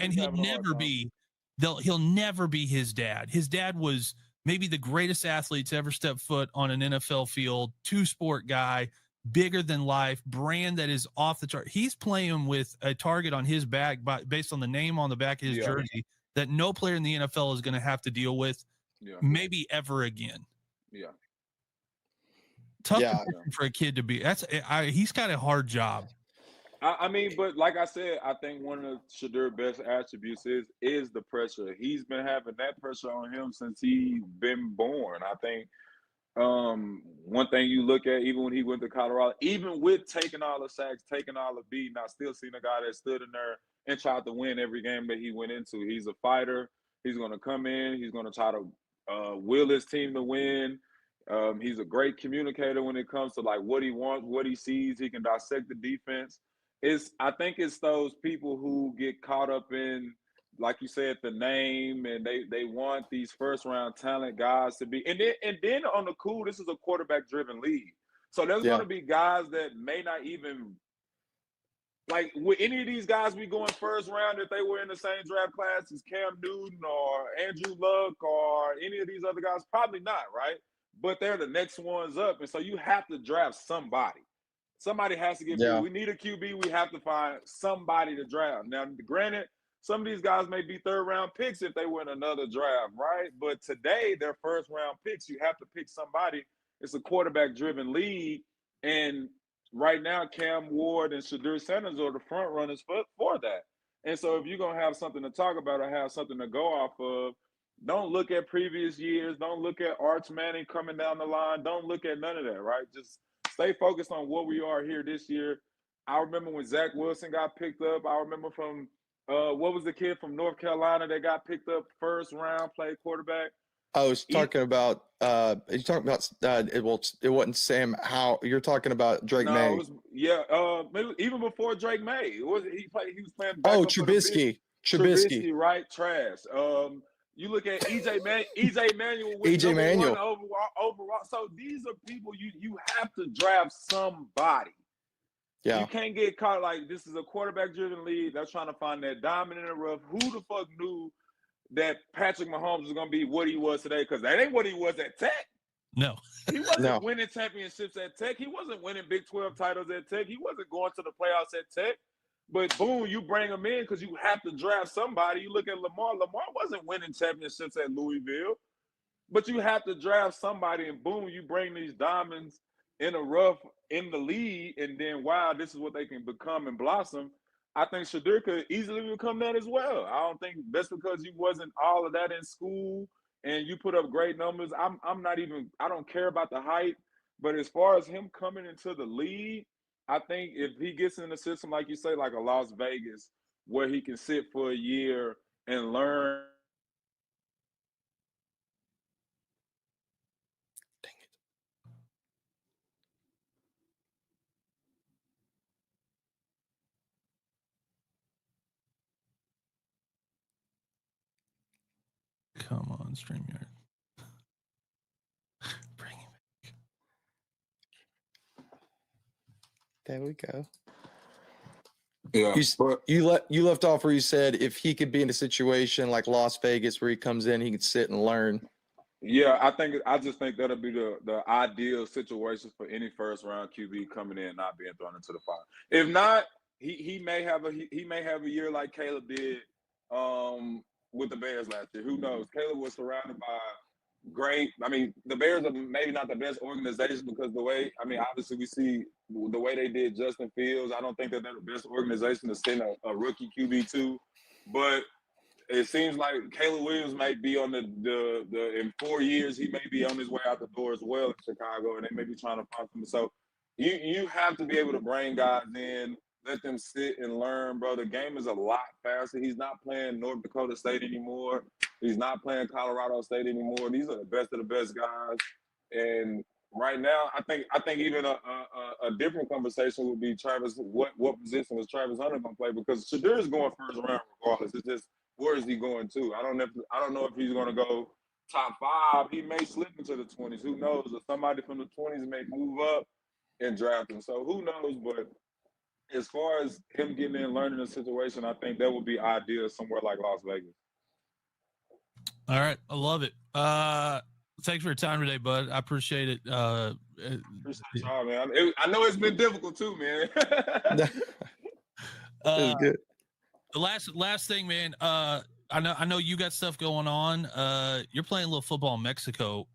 And he'll never be his dad. His dad was maybe the greatest athlete to ever step foot on an NFL field, two-sport guy, bigger than life, brand that is off the chart. He's playing with a target on his back based on the name on the back of his jersey that no player in the NFL is going to have to deal with maybe ever again. Yeah. Tough for a kid to be. He's got a hard job. I mean, but like I said, I think one of Shadur's best attributes is the pressure. He's been having that pressure on him since he's been born. I think one thing you look at, even when he went to Colorado, even with taking all the sacks, taking all the beating, I still seen a guy that stood in there and tried to win every game that he went into. He's a fighter. He's going to come in. He's going to try to will his team to win. He's a great communicator when it comes to like what he wants, what he sees. He can dissect the defense. I think it's those people who get caught up in, like you said, the name, and they want these first round talent guys to be. And then on the cool, this is a quarterback driven league. So there's going to be guys that may not even, like, with any of these guys we going first round, if they were in the same draft class as Cam Newton or Andrew Luck or any of these other guys, probably not, right? But they're the next ones up. And so you have to draft somebody. Somebody has to get we need a QB. We have to find somebody to draft. Now, granted, some of these guys may be third-round picks if they were in another draft, right? But today, they're first-round picks. You have to pick somebody. It's a quarterback-driven league. And right now, Cam Ward and Shadur Sanders are the front runners for that. And so if you're going to have something to talk about or have something to go off of, don't look at previous years. Don't look at Arch Manning coming down the line. Don't look at none of that, right? Just stay focused on what we are here this year. I remember when Zach Wilson got picked up. I remember from what was the kid from North Carolina that got picked up first round, played quarterback? I was talking about it wasn't Sam Howell. You're talking about Drake May. Even before Drake May. He was playing Trubisky, right? Trash. You look at EJ Manuel with EJ Manuel overall. So these are people you have to draft somebody. Yeah. You can't get caught like this is a quarterback-driven league that's trying to find that diamond in the rough. Who the fuck knew that Patrick Mahomes was going to be what he was today? Because that ain't what he was at Tech. No. He wasn't winning championships at Tech. He wasn't winning Big 12 titles at Tech. He wasn't going to the playoffs at Tech. But boom, you bring him in because you have to draft somebody. You look at Lamar. Lamar wasn't winning championships at Louisville, but you have to draft somebody, and boom, you bring these diamonds in a rough in the league, and then wow, this is what they can become and blossom. I think Shadur could easily become that as well. I don't think that's because you wasn't all of that in school and you put up great numbers. I'm not even. I don't care about the height, but as far as him coming into the league, I think if he gets in the system, like you say, like a Las Vegas, where he can sit for a year and learn. Come on, StreamYard. Bring him. There we go. Yeah, You left off where you said if he could be in a situation like Las Vegas where he comes in, he could sit and learn. yeah. I just think that'll be the ideal situation for any first round QB coming in and not being thrown into the fire. If not, he may have a year like Caleb did with the Bears last year. Who knows? Caleb was surrounded by great. I mean, the Bears are maybe not the best organization because obviously we see the way they did Justin Fields. I don't think that they're the best organization to send a rookie QB to, but it seems like Caleb Williams might be on the in 4 years he may be on his way out the door as well in Chicago, and they may be trying to find him. So you have to be able to bring guys in, let them sit and learn, bro. The game is a lot faster. He's not playing North Dakota State anymore. He's not playing Colorado State anymore. These are the best of the best guys. And right now, I think even a different conversation would be Travis. What position is Travis Hunter going to play? Because Shadur is going first round regardless. It's just where is he going to? I don't know if he's going to go top 5. He may slip into the 20s. Who knows? Or somebody from the 20s may move up and draft him. So who knows? But as far as him getting in, learning the situation, I think that would be ideal somewhere like Las Vegas. All right, I love it. Thanks for your time today, bud. I appreciate it. Appreciate y'all, man. I know it's been difficult too, man. Good. The last thing, man. I know you got stuff going on. You're playing a little football in Mexico.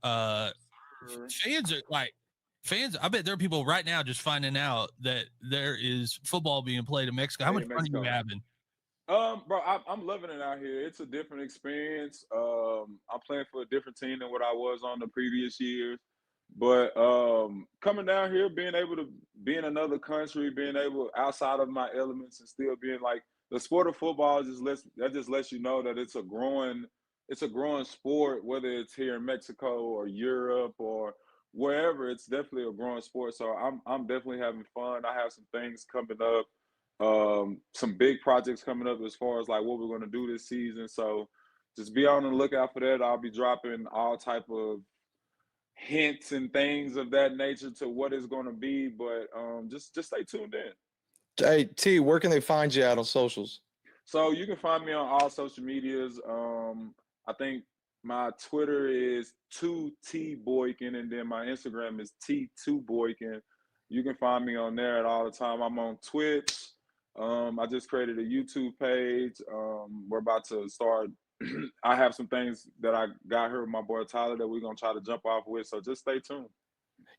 Fans. I bet there are people right now just finding out that there is football being played in Mexico. How much fun are you having? Bro, I'm loving it out here. It's a different experience. I'm playing for a different team than what I was on the previous years. But coming down here, being able to be in another country, being able outside of my elements and still being like the sport of football just lets you know that it's a growing sport, whether it's here in Mexico or Europe or wherever. It's definitely a growing sport. So I'm definitely having fun. I have some things coming up. Some big projects coming up as far as like what we're going to do this season. So just be on the lookout for that. I'll be dropping all type of hints and things of that nature to what it's going to be. But just stay tuned in. Hey, T, where can they find you at on socials? So you can find me on all social medias. I think my Twitter is 2T Boykin, and then my Instagram is T2 Boykin. You can find me on there at all the time. I'm on Twitch. I just created a YouTube page. We're about to start. I have some things that I got here with my boy Tyler that we're going to try to jump off with. So just stay tuned.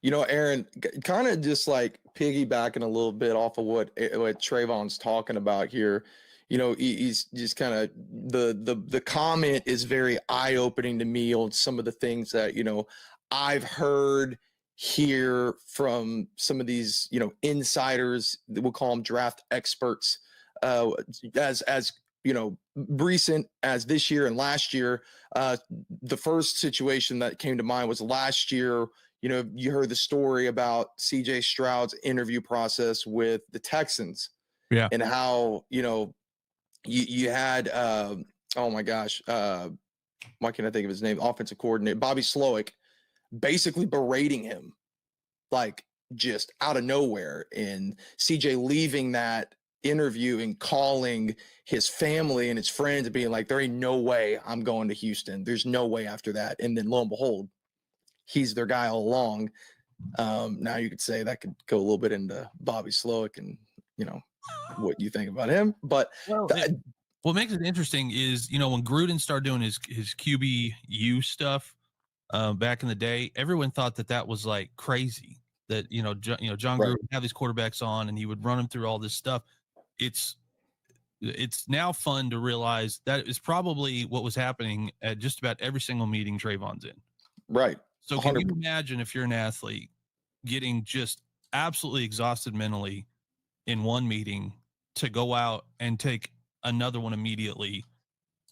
You know, Aaron, kind of just like piggybacking a little bit off of what Trevone's talking about here. You know, he's just kind of the comment is very eye-opening to me on some of the things that, you know, I've heard here from some of these, you know, insiders, we'll call them draft experts, as you know, recent as this year and last year. The first situation that came to mind was last year. You know, you heard the story about CJ Stroud's interview process with the Texans, and how, you know, you had oh my gosh, why can't I think of his name? Offensive coordinator Bobby Slowick basically berating him, like just out of nowhere, and CJ leaving that interview and calling his family and his friends and being like, there ain't no way I'm going to Houston. There's no way after that. And then lo and behold, he's their guy all along. Now you could say that could go a little bit into Bobby Slowick and, you know, what you think about him. But what makes it interesting is, when Gruden started doing his QBU stuff back in the day, everyone thought that was like crazy. That John Gruden would have these quarterbacks on and he would run them through all this stuff. It's now fun to realize that is probably what was happening at just about every single meeting Trevon's in. Right. So can you imagine if you're an athlete getting just absolutely exhausted mentally in one meeting to go out and take another one immediately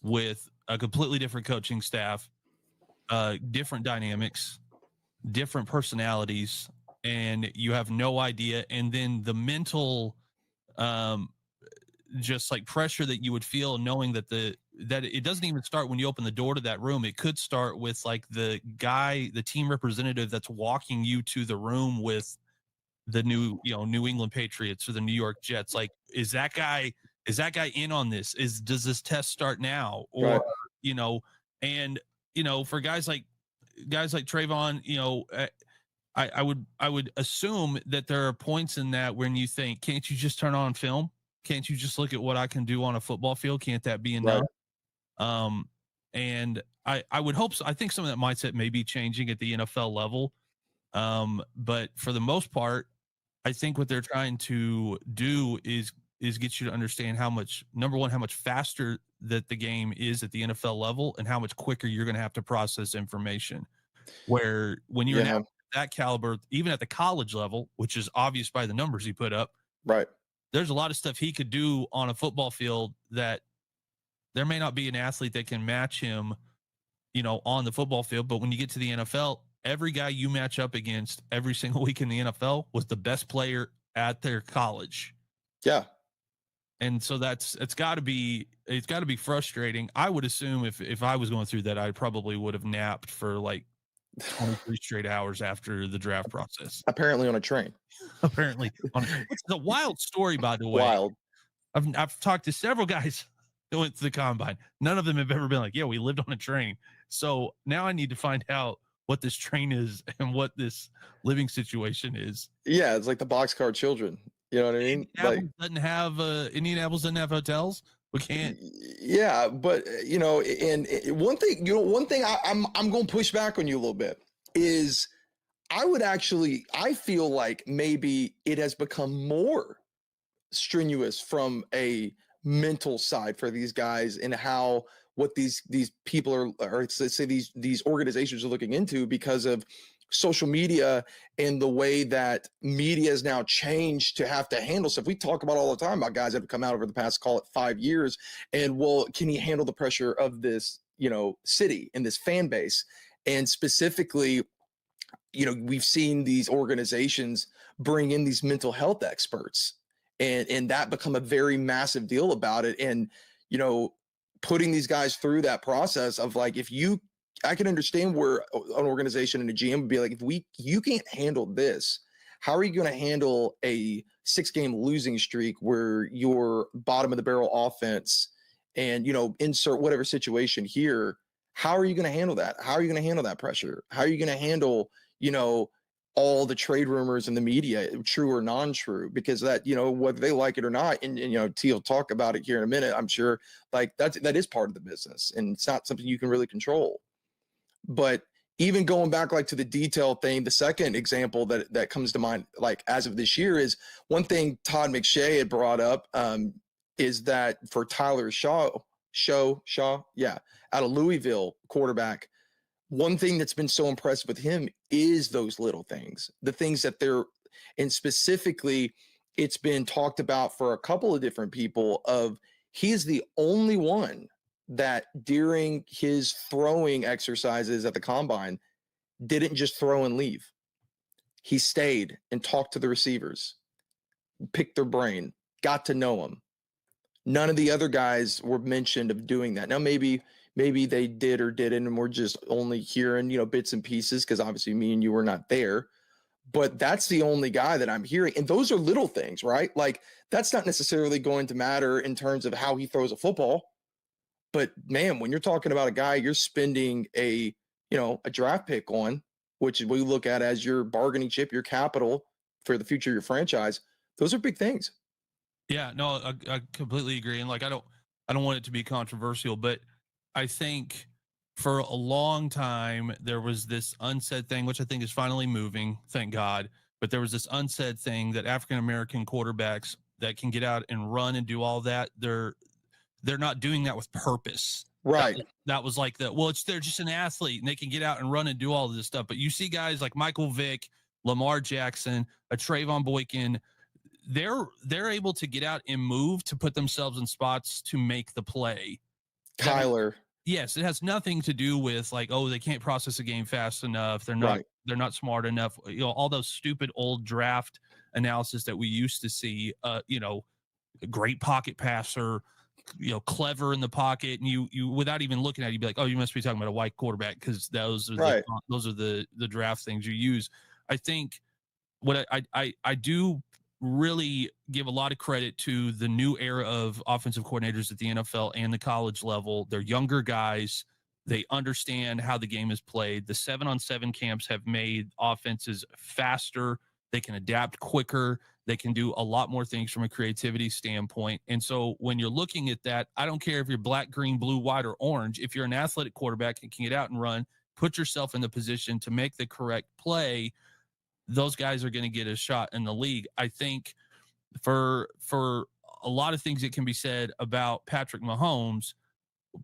with a completely different coaching staff, different dynamics, different personalities, and you have no idea. And then the mental, just like pressure that you would feel knowing that it doesn't even start when you open the door to that room. It could start with like the team representative that's walking you to the room with the New England Patriots or the New York Jets. Like, is that guy in on this? Does this test start now? Or, and for guys like Trevone, I would assume that there are points in that when you think, can't you just turn on film? Can't you just look at what I can do on a football field? Can't that be enough? Right. And I would hope so. I think some of that mindset may be changing at the NFL level. But for the most part, I think what they're trying to do is get you to understand how much faster that the game is at the NFL level and how much quicker you're going to have to process information. Where when you're at that caliber, even at the college level, which is obvious by the numbers he put up, right? There's a lot of stuff he could do on a football field that there may not be an athlete that can match him, on the football field. But when you get to the NFL, every guy you match up against every single week in the NFL was the best player at their college. Yeah. And so it's got to be frustrating. I would assume if I was going through that, I probably would have napped for like 23 straight hours after the draft process. Apparently on a train. It's a wild story, by the way. Wild. I've talked to several guys who went to the combine. None of them have ever been like, yeah, we lived on a train. So now I need to find out what this train is and what this living situation is. Yeah, it's like the boxcar children. You know what I mean? Indianapolis doesn't have hotels. We can't. Yeah, but and one thing I'm going to push back on you a little bit is I feel like maybe it has become more strenuous from a mental side for these guys and what these people or let's say these organizations are looking into because of social media and the way that media has now changed to have to handle stuff. We talk about all the time about guys that have come out over the past, call it 5 years, and can he handle the pressure of this, city and this fan base? And specifically, we've seen these organizations bring in these mental health experts and that become a very massive deal about it. And, putting these guys through that process of like, I can understand where an organization and a GM would be like, you can't handle this, how are you going to handle a 6-game losing streak where you're bottom of the barrel offense and, insert whatever situation here, how are you going to handle that? How are you going to handle that pressure? How are you going to handle, all the trade rumors in the media, true or non-true, because that, whether they like it or not, and T will talk about it here in a minute, I'm sure, like that is part of the business and it's not something you can really control. But even going back like to the detail thing, the second example that comes to mind, like as of this year, is one thing Todd McShay had brought up is that for Tyler Shaw, out of Louisville, quarterback, one thing that's been so impressive with him is those little things, the things that and specifically it's been talked about for a couple of different people he is the only one that during his throwing exercises at the combine didn't just throw and leave. He stayed and talked to the receivers, picked their brain, got to know them. None of the other guys were mentioned of doing that. Now, maybe they did or didn't, and we're just only hearing, bits and pieces because obviously me and you were not there. But that's the only guy that I'm hearing. And those are little things, right? Like that's not necessarily going to matter in terms of how he throws a football. But man, when you're talking about a guy you're spending a draft pick on, which we look at as your bargaining chip, your capital for the future of your franchise, those are big things. Yeah, no, I completely agree. And like, I don't want it to be controversial, but I think for a long time there was this unsaid thing, which I think is finally moving, thank God. But there was this unsaid thing that African American quarterbacks that can get out and run and do all that, they're not doing that with purpose. Right. That was like they're just an athlete and they can get out and run and do all of this stuff. But you see guys like Michael Vick, Lamar Jackson, a Trevone Boykin, they're able to get out and move to put themselves in spots to make the play. Kyler. Yes, it has nothing to do with like, oh, they can't process a game fast enough. They're not smart enough. You know, all those stupid old draft analysis that we used to see. You know, great pocket passer, you know, clever in the pocket, and you without even looking at it, you'd be like, oh, you must be talking about a white quarterback because those are the draft things you use. I think what I do really give a lot of credit to the new era of offensive coordinators at the NFL and the college level. They're younger guys. They understand how the game is played. The 7-on-7 camps have made offenses faster. They can adapt quicker. They can do a lot more things from a creativity standpoint. And so when you're looking at that, I don't care if you're black, green, blue, white, or orange. If you're an athletic quarterback and can get out and run, put yourself in the position to make the correct play, those guys are going to get a shot in the league. I think for a lot of things that can be said about Patrick Mahomes,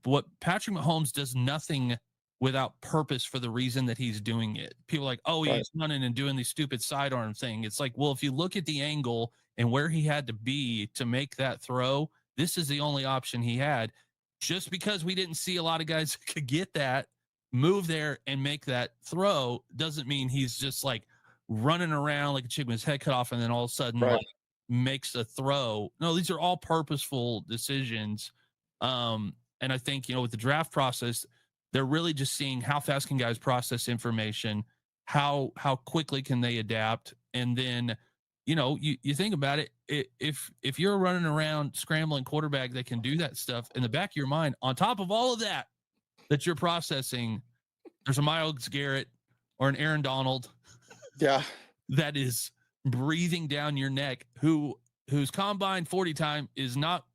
what Patrick Mahomes does nothing without purpose for the reason that he's doing it. People are like, oh, he's running and doing these stupid sidearm thing. It's like, well, if you look at the angle and where he had to be to make that throw, this is the only option he had. Just because we didn't see a lot of guys could get that, move there and make that throw doesn't mean he's just like running around like a chicken with his head cut off and then all of a sudden like, makes a throw. No, these are all purposeful decisions. And I think, you know, with the draft process, they're really just seeing how fast can guys process information, how quickly can they adapt. And then, you know, you think about it, if you're running around scrambling quarterback that can do that stuff, in the back of your mind, on top of all of that you're processing, there's a Myles Garrett or an Aaron Donald that is breathing down your neck, whose combine 40 time is not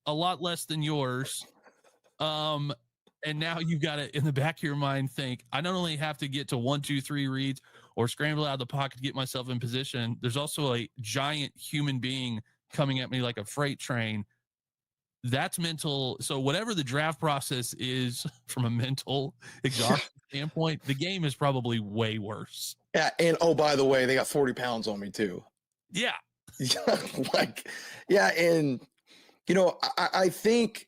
a lot less than yours. And now you've got to, in the back of your mind, think, I not only have to get to 1, 2, 3 reads or scramble out of the pocket to get myself in position, there's also a giant human being coming at me like a freight train. That's mental. So whatever the draft process is from a mental exhaustion standpoint, the game is probably way worse. Yeah. And oh, by the way, they got 40 pounds on me too. Yeah. And you know, I think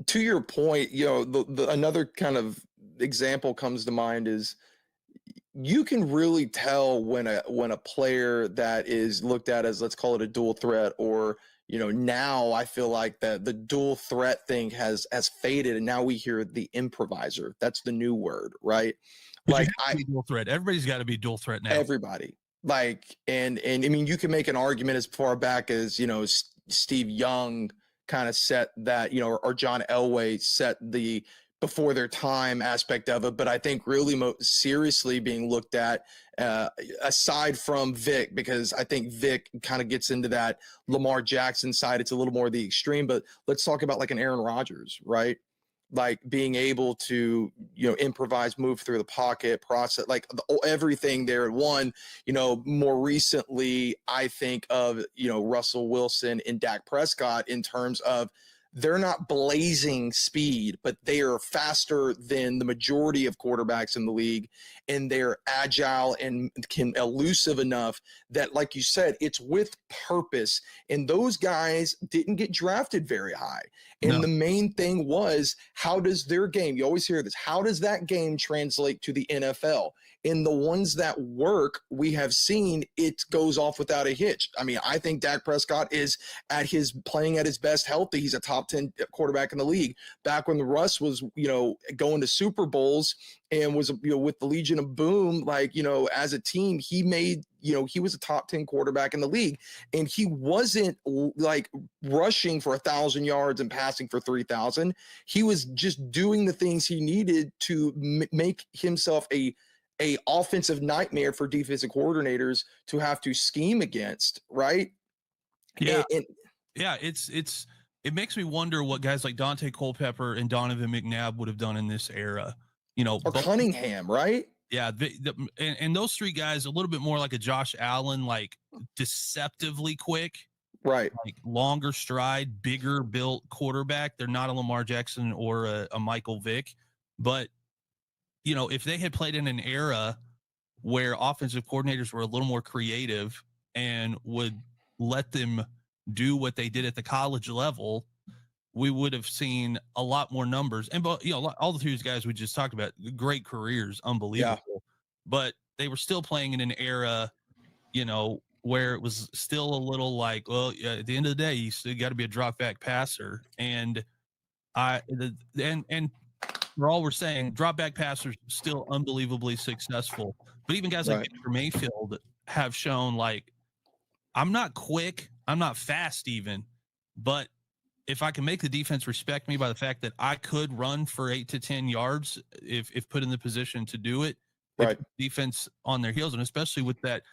to your point, you know, the another kind of example comes to mind is you can really tell when a player that is looked at as, let's call it a dual threat, or, you know, now I feel like that the dual threat thing has faded, and now we hear the improviser. That's the new word, right? Like dual threat. Everybody's got to be dual threat now. Everybody. Like, and I mean, you can make an argument as far back as, you know, Steve Young kind of set that, you know, or John Elway set the before their time aspect of it. But I think really seriously being looked at, aside from Vic, because I think Vic kind of gets into that Lamar Jackson side. It's a little more the extreme, but let's talk about like an Aaron Rodgers, right? Like being able to, you know, improvise, move through the pocket, process, like everything there at one. You know, more recently, I think of, you know, Russell Wilson and Dak Prescott in terms of they're not blazing speed, but they are faster than the majority of quarterbacks in the league, and they're agile and elusive enough that, like you said, it's with purpose. And those guys didn't get drafted very high. And the main thing was, how does their game, you always hear this, how does that game translate to the NFL? In the ones that work, we have seen it goes off without a hitch. I mean, I think Dak Prescott is playing at his best healthy. He's a top 10 quarterback in the league. Back when the Russ was, you know, going to Super Bowls and was, you know, with the Legion of Boom, like, you know, as a team, he made, you know, he was a top 10 quarterback in the league, and he wasn't like rushing for 1,000 yards and passing for 3,000. He was just doing the things he needed to make himself a offensive nightmare for defensive coordinators to have to scheme against, right? Yeah. Yeah, it makes me wonder what guys like Dante Culpepper and Donovan McNabb would have done in this era. Or Cunningham, right? Yeah, and those three guys a little bit more like a Josh Allen, like deceptively quick, right? Like longer stride, bigger built quarterback. They're not a Lamar Jackson or a Michael Vick, but if they had played in an era where offensive coordinators were a little more creative and would let them do what they did at the college level, we would have seen a lot more numbers. And all the three guys we just talked about, great careers, unbelievable. Yeah. But they were still playing in an era, where it was still a little like, well, at the end of the day, you still got to be a drop back passer. And for all we're saying, drop back passers still unbelievably successful. But even guys like Baker Mayfield have shown, like, I'm not quick, I'm not fast even, but if I can make the defense respect me by the fact that I could run for 8 to 10 yards if put in the position to do it, right? Defense on their heels, and especially with that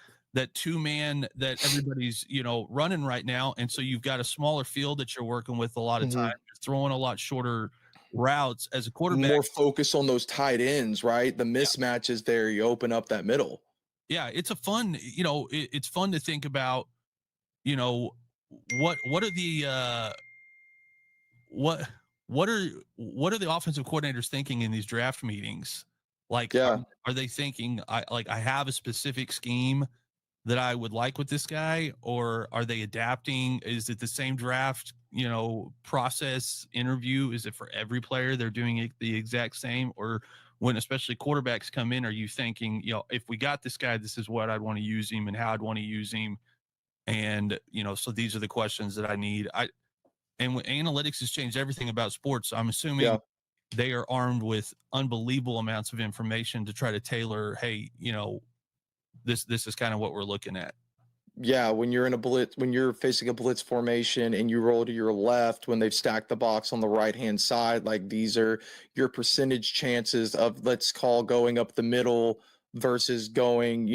two-man that everybody's running right now, and so you've got a smaller field that you're working with a lot of time, you're throwing a lot shorter routes as a quarterback. More focus on those tight ends, right? The mismatches there, you open up that middle. Yeah, it's a fun, it's fun to think about, what are the what are the offensive coordinators thinking in these draft meetings? Like, are they thinking I have a specific scheme that I would like with this guy, or are they adapting? Is it the same draft, process interview? Is it for every player? They're doing it the exact same, or when especially quarterbacks come in, are you thinking, if we got this guy, this is what I'd want to use him and how I'd want to use him. And, so these are the questions that I need. And when analytics has changed everything about sports, I'm assuming they are armed with unbelievable amounts of information to try to tailor, hey, this is kind of what we're looking at. Yeah, when you're in a blitz, when you're facing a blitz formation and you roll to your left, when they've stacked the box on the right-hand side, like these are your percentage chances of, let's call, going up the middle versus going,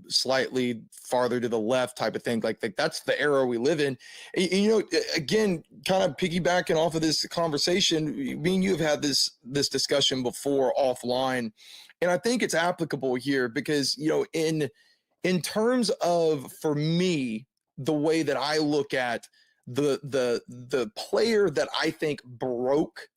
slightly farther to the left type of thing. Like that's the era we live in. Again, kind of piggybacking off of this conversation, me and you have had this discussion before offline, and I think it's applicable here because, in terms of, for me, the way that I look at the player that I think broke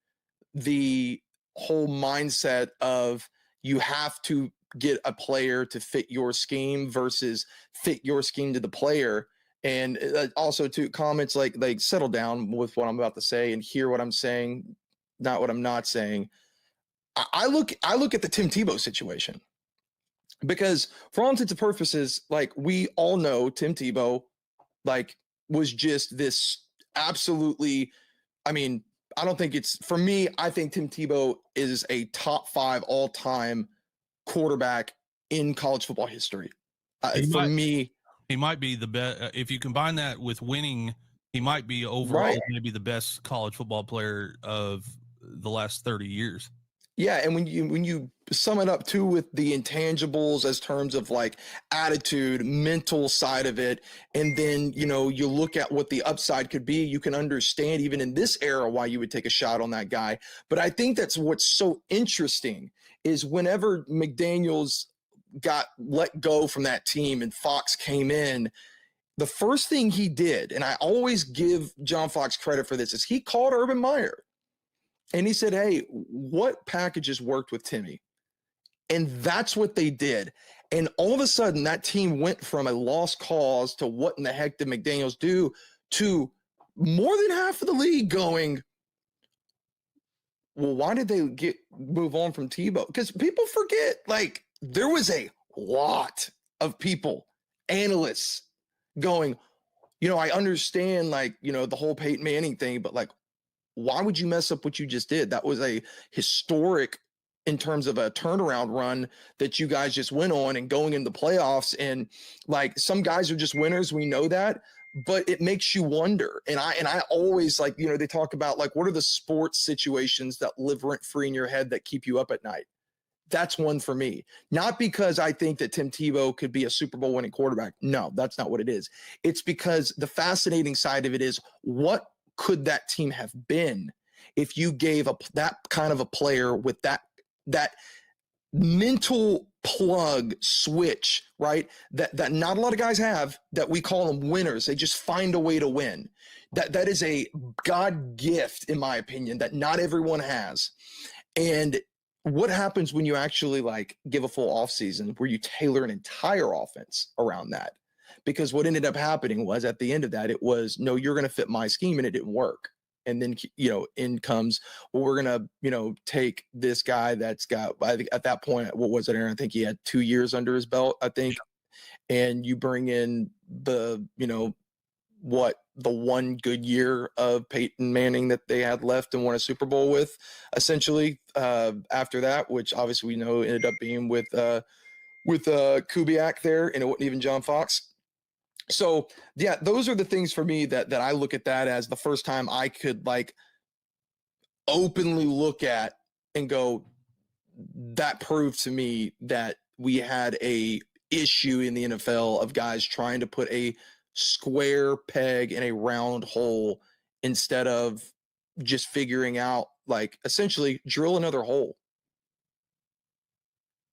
the whole mindset of you have to get a player to fit your scheme versus fit your scheme to the player. And also to comments like settle down with what I'm about to say and hear what I'm saying, not what I'm not saying. I look at the Tim Tebow situation. Because for all intents and purposes, like we all know Tim Tebow, was just this absolutely, I don't think it's, for me, I think Tim Tebow is a top 5 all-time quarterback in college football history. Me, he might be the best. If you combine that with winning, he might be overall maybe the best college football player of the last 30 years. Yeah, and when you sum it up too with the intangibles as terms of attitude, mental side of it, and then you look at what the upside could be, you can understand even in this era why you would take a shot on that guy. But I think that's what's so interesting is whenever McDaniels got let go from that team and Fox came in, the first thing he did, and I always give John Fox credit for this, is he called Urban Meyer. And he said, hey, what packages worked with Timmy? And that's what they did. And all of a sudden, that team went from a lost cause to what in the heck did McDaniels do to more than half of the league going, well, why did they move on from Tebow? Because people forget, there was a lot of people, analysts going, I understand, the whole Peyton Manning thing, but why would you mess up what you just did? That was a historic in terms of a turnaround run that you guys just went on and going into the playoffs. And some guys are just winners. We know that, but it makes you wonder. And I always they talk about what are the sports situations that live rent free in your head that keep you up at night? that's one for me. Not because I think that Tim Tebow could be a Super Bowl winning quarterback. No, that's not what it is. It's because the fascinating side of it is, what could that team have been if you gave that kind of a player with that mental plug switch, right? That not a lot of guys have, that we call them winners. They just find a way to win. That is a God gift, in my opinion, that not everyone has. And what happens when you actually like give a full offseason where you tailor an entire offense around that? Because what ended up happening was, at the end of that, it was, no, you're going to fit my scheme, and it didn't work. And then, in comes, well, we're going to, take this guy that's got, I think at that point, what was it, Aaron? I think he had 2 years under his belt, I think. And you bring in the one good year of Peyton Manning that they had left and won a Super Bowl with, essentially, after that, which obviously we know ended up being with Kubiak there, and it wasn't even John Fox. So yeah, those are the things for me that I look at that as the first time I could like openly look at and go, that proved to me that we had a issue in the NFL of guys trying to put a square peg in a round hole instead of just figuring out, like, essentially drill another hole.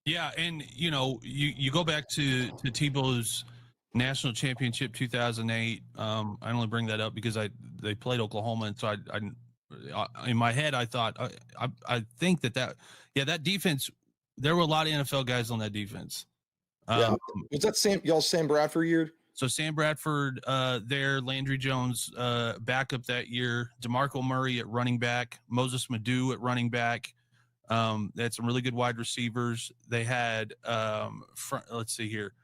Yeah, and you go back to Tebow's national championship 2008. I only bring that up because they played Oklahoma, and so I in my head I thought I think that defense, there were a lot of NFL guys on that defense. Was that Sam Bradford year? So Sam Bradford there, Landry Jones backup that year, DeMarco Murray at running back, Moses Madu at running back. They had some really good wide receivers. They had let's see here.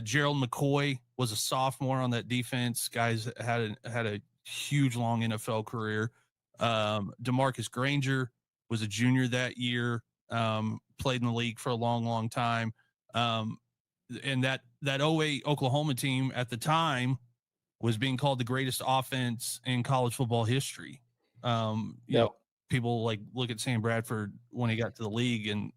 Gerald McCoy was a sophomore on that defense. Guys had a huge long NFL career. DeMarcus Granger was a junior that year. Played in the league for a long time. And that 08 Oklahoma team at the time was being called the greatest offense in college football history. You know, people like look at Sam Bradford when he got to the league, and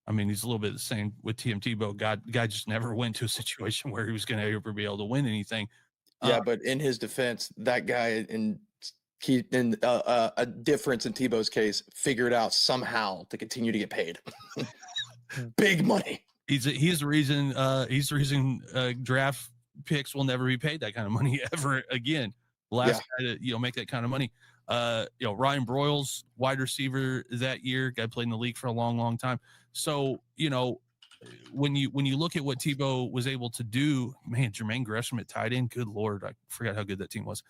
I mean, he's a little bit the same with Tim Tebow. Guy just never went to a situation where he was going to ever be able to win anything. Yeah, but in his defense, that guy in a difference in Tebow's case figured out somehow to continue to get paid big money. He's the reason draft picks will never be paid that kind of money ever again. Last guy to make that kind of money. Ryan Broyles, wide receiver that year, guy played in the league for a long time. So, when you look at what Tebow was able to do, man, Jermaine Gresham at tight end, good Lord, I forgot how good that team was.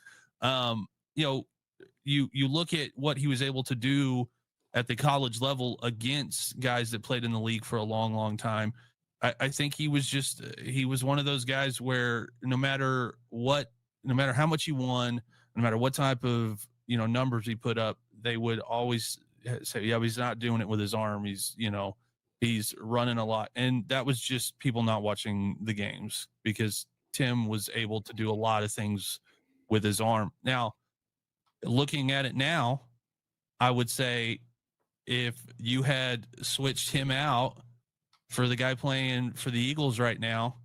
You look at what he was able to do at the college level against guys that played in the league for a long time. I think he was one of those guys where no matter how much he won, no matter what type of numbers he put up, they would always say, yeah, he's not doing it with his arm. He's running a lot. And that was just people not watching the games, because Tim was able to do a lot of things with his arm. Now, looking at it now, I would say if you had switched him out for the guy playing for the Eagles right now,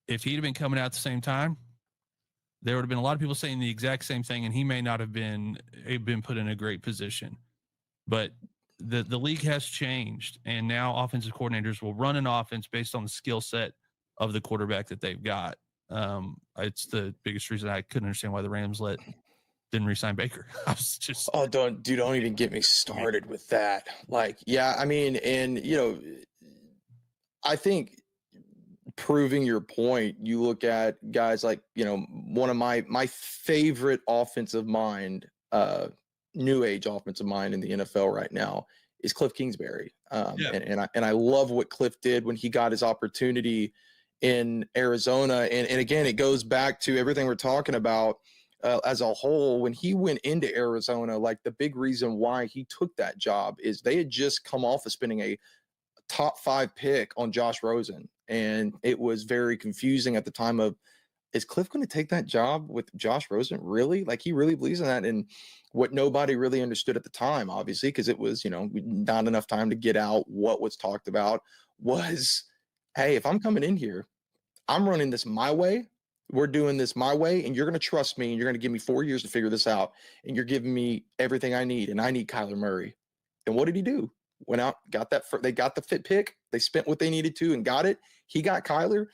if he'd have been coming out at the same time, there would have been a lot of people saying the exact same thing, and he may not have been put in a great position. But the league has changed, and now offensive coordinators will run an offense based on the skill set of the quarterback that they've got. It's the biggest reason I couldn't understand why the Rams didn't re-sign Baker. I was just don't even get me started with that. Like, yeah, I mean, and I think proving your point, you look at guys like, one of my favorite offensive mind, new age offensive mind in the NFL right now is Cliff Kingsbury. And I love what Cliff did when he got his opportunity in Arizona. And again, it goes back to everything we're talking about as a whole. When he went into Arizona, like, the big reason why he took that job is they had just come off of spending a top 5 pick on Josh Rosen. And it was very confusing at the time of is Cliff going to take that job with Josh Rosen? Really? Like, he really believes in that. And what nobody really understood at the time, obviously, because it was, not enough time to get out what was talked about, was, hey, if I'm coming in here, I'm running this my way. We're doing this my way, and you're going to trust me, and you're going to give me 4 years to figure this out, and you're giving me everything I need, and I need Kyler Murray. And what did he do? Went out, got that. They got the fit pick. They spent what they needed to and got it. He got Kyler.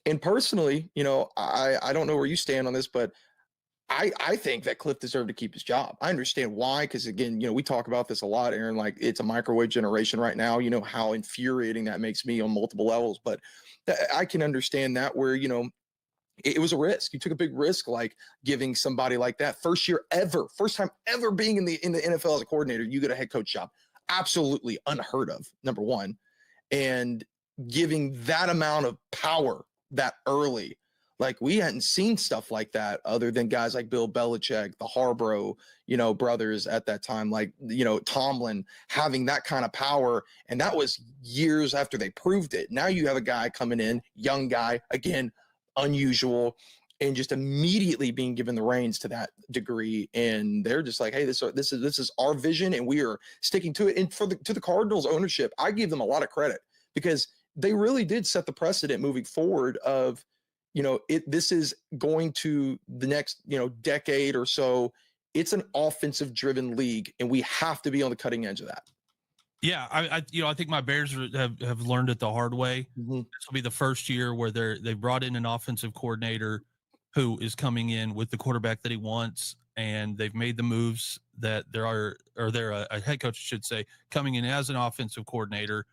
And personally, I don't know where you stand on this, but I think that Cliff deserved to keep his job. I understand why, because again, we talk about this a lot, Aaron, like it's a microwave generation right now. You know how infuriating that makes me on multiple levels, but I can understand that where, it was a risk. You took a big risk, like giving somebody like that first time ever being in the NFL as a coordinator, you get a head coach job. Absolutely unheard of, number one. And giving that amount of power that early, like we hadn't seen stuff like that other than guys like Bill Belichick, the Harborough, brothers at that time, like, Tomlin having that kind of power. And that was years after they proved it. Now you have a guy coming in, young guy, again, unusual, and just immediately being given the reins to that degree. And they're just like, hey, this is our vision, and we are sticking to it. And to the Cardinals ownership, I give them a lot of credit, because they really did set the precedent moving forward of, this is going to the next, decade or so. It's an offensive driven league, and we have to be on the cutting edge of that. Yeah, I think my Bears have learned it the hard way. Mm-hmm. This will be the first year where they brought in an offensive coordinator who is coming in with the quarterback that he wants, and they've made the moves that they're a head coach should say coming in as an offensive coordinator.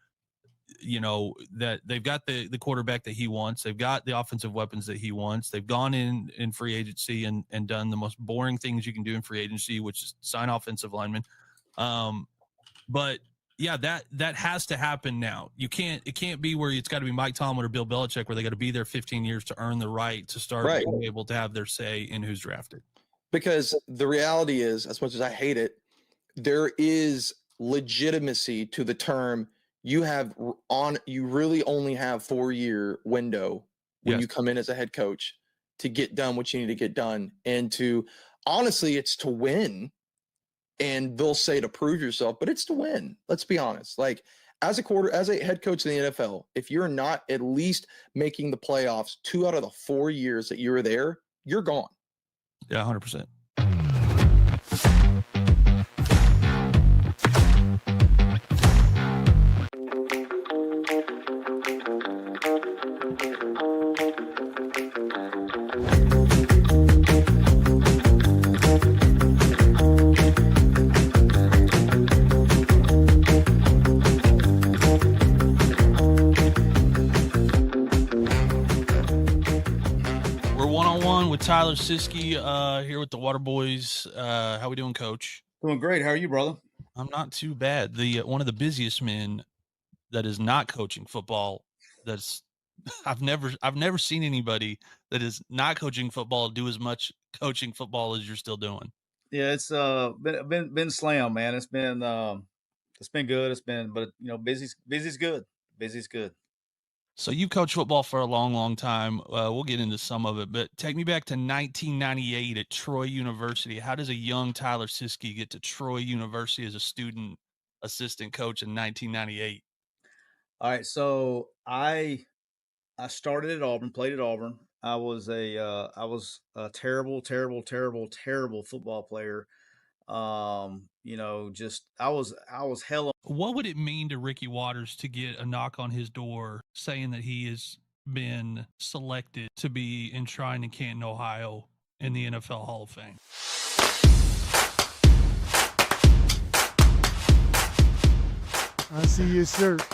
That they've got the quarterback that he wants, they've got the offensive weapons that he wants. They've gone in free agency and done the most boring things you can do in free agency, which is sign offensive linemen. But yeah, that has to happen now. It can't be where it's got to be Mike Tomlin or Bill Belichick where they got to be there 15 years to earn the right to start being able to have their say in who's drafted. Because the reality is, as much as I hate it, there is legitimacy to the term. You really only have 4-year window when you come in as a head coach to get done what you need to get done. And honestly, it's to win. And they'll say to prove yourself, but it's to win. Let's be honest. Like as a head coach in the NFL, if you're not at least making the playoffs 2 out of the 4 years that you were there, you're gone. Yeah, 100%. Tyler Siskey here with the Water Boys. How we doing, Coach? Doing great. How are you, brother? I'm not too bad. The one of the busiest men that is not coaching football. I've never seen anybody that is not coaching football do as much coaching football as you're still doing. Yeah, it's been slam, man. It's been good. But busy's good. Busy's good. So you coached football for a long, long time. We'll get into some of it, but take me back to 1998 at Troy University. How does a young Tyler Siskey get to Troy University as a student assistant coach in 1998? All right, so I started at Auburn, played at Auburn. I was a terrible football player. I was hella. What would it mean to Ricky Watters to get a knock on his door saying that he has been selected to be enshrined in Canton, Ohio in the NFL Hall of Fame? I see your shirt.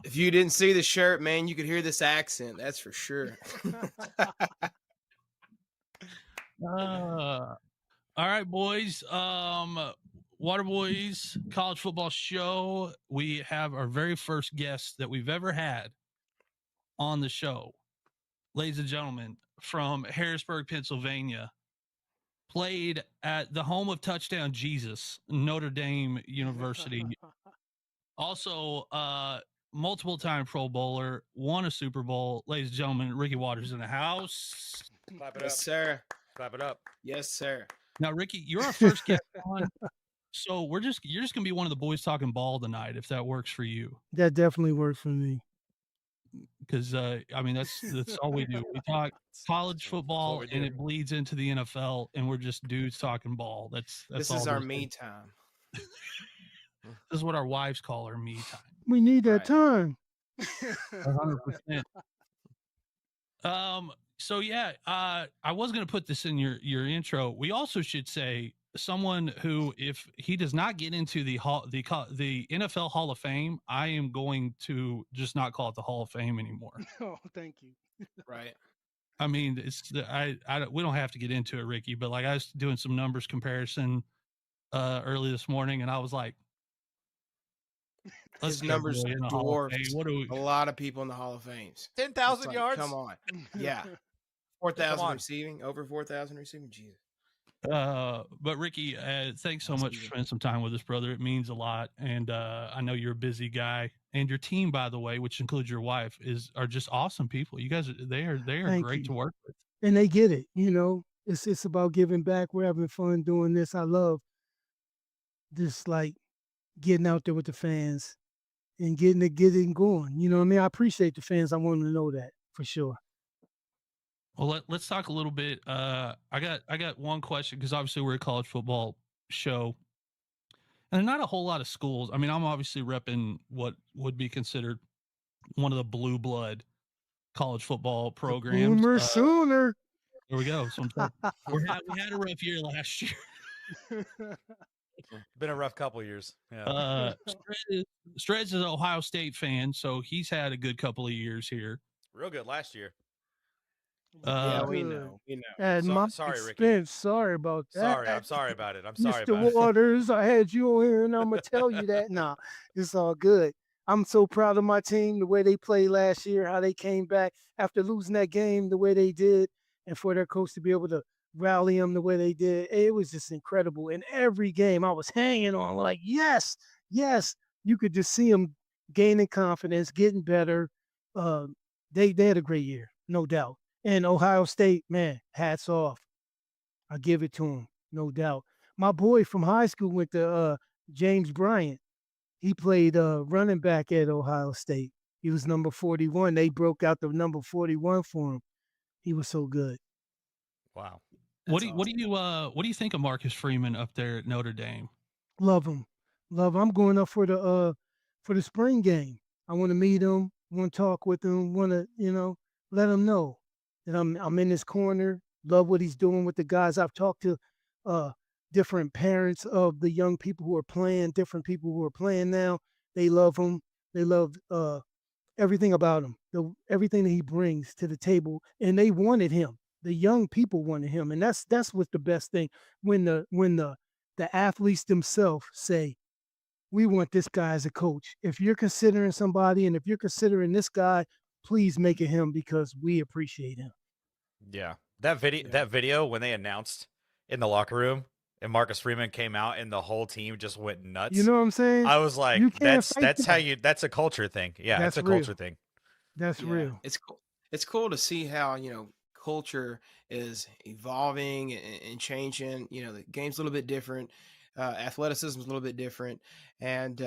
If you didn't see the shirt, man, you could hear this accent. That's for sure. All right, boys. Water Boys College Football Show. We have our very first guest that we've ever had on the show. Ladies and gentlemen, from Harrisburg, Pennsylvania, played at the home of Touchdown Jesus, Notre Dame University. Also, multiple-time Pro Bowler, won a Super Bowl. Ladies and gentlemen, Ricky Waters in the house. Clap it up, sir. Clap it up. Yes, sir. Now, Ricky, you're our first guest on, so you're just gonna be one of the boys talking ball tonight, if that works for you. That definitely works for me. Because I mean, that's all we do. We talk college football, and it bleeds into the NFL, and we're just dudes talking ball. That's This all is our this me is. time. This is what our wives call our me time. We need that time. 100%. So yeah, I was going to put this in your intro. We also should say someone who, if he does not get into the NFL Hall of Fame, I am going to just not call it the Hall of Fame anymore. Oh, thank you. Right. I mean, we don't have to get into it, Ricky, but like I was doing some numbers comparison early this morning, and I was like, his numbers dwarfed a lot of people in the Hall of Fames. 10,000 yards. Come on. Yeah. 4,000 receiving, over 4,000 receiving. Jesus. But Ricky, thanks so much for spending some time with us, brother. It means a lot. And I know you're a busy guy, and your team, by the way, which includes your wife, are just awesome people. You guys, they are great to work with. And they get it. It's about giving back. We're having fun doing this. I love this, like, getting out there with the fans and getting going. You know what I mean? I appreciate the fans. I want them to know that for sure. Well, let's talk a little bit. I got one question, because obviously we're a college football show, and not a whole lot of schools. I mean, I'm obviously repping what would be considered one of the blue blood college football programs. Boomer Sooner. There we go. So we had a rough year last year. Been a rough couple of years. Yeah. Stretch is an Ohio State fan, so he's had a good couple of years here. Real good last year. Yeah, we know. At my sorry, expense. Ricky. Sorry about that. Sorry, I'm sorry about it. I'm sorry Mr. about Waters, I had you on here, and I'm going to tell you that. Nah, it's all good. I'm so proud of my team, the way they played last year, how they came back after losing that game the way they did, and for their coach to be able to rally them the way they did. It was just incredible. In every game, I was hanging on, like, yes. You could just see them gaining confidence, getting better. They had a great year, no doubt. And Ohio State, man, hats off. I give it to him, no doubt. My boy from high school went to James Bryant. He played running back at Ohio State. He was number 41. They broke out the number 41 for him. He was so good. Wow. What do you think of Marcus Freeman up there at Notre Dame? Love him. I'm going up for the spring game. I want to meet him, want to talk with him, want to, let him know that I'm in his corner. Love what he's doing with the guys. I've talked to different parents of the young people who are playing, different people who are playing now. They love him. They love everything about him, everything that he brings to the table, and they wanted him. The young people wanted him, and that's what's the best thing. When the athletes themselves say, we want this guy as a coach. If you're considering somebody, and if you're considering this guy, please make it him, because we appreciate him. Yeah. That video when they announced in the locker room and Marcus Freeman came out and the whole team just went nuts. You know what I'm saying? I was like, that's a culture thing. Yeah, that's a culture thing. That's real. It's cool. It's cool to see how, culture is evolving and changing. The game's a little bit different. Athleticism is a little bit different. And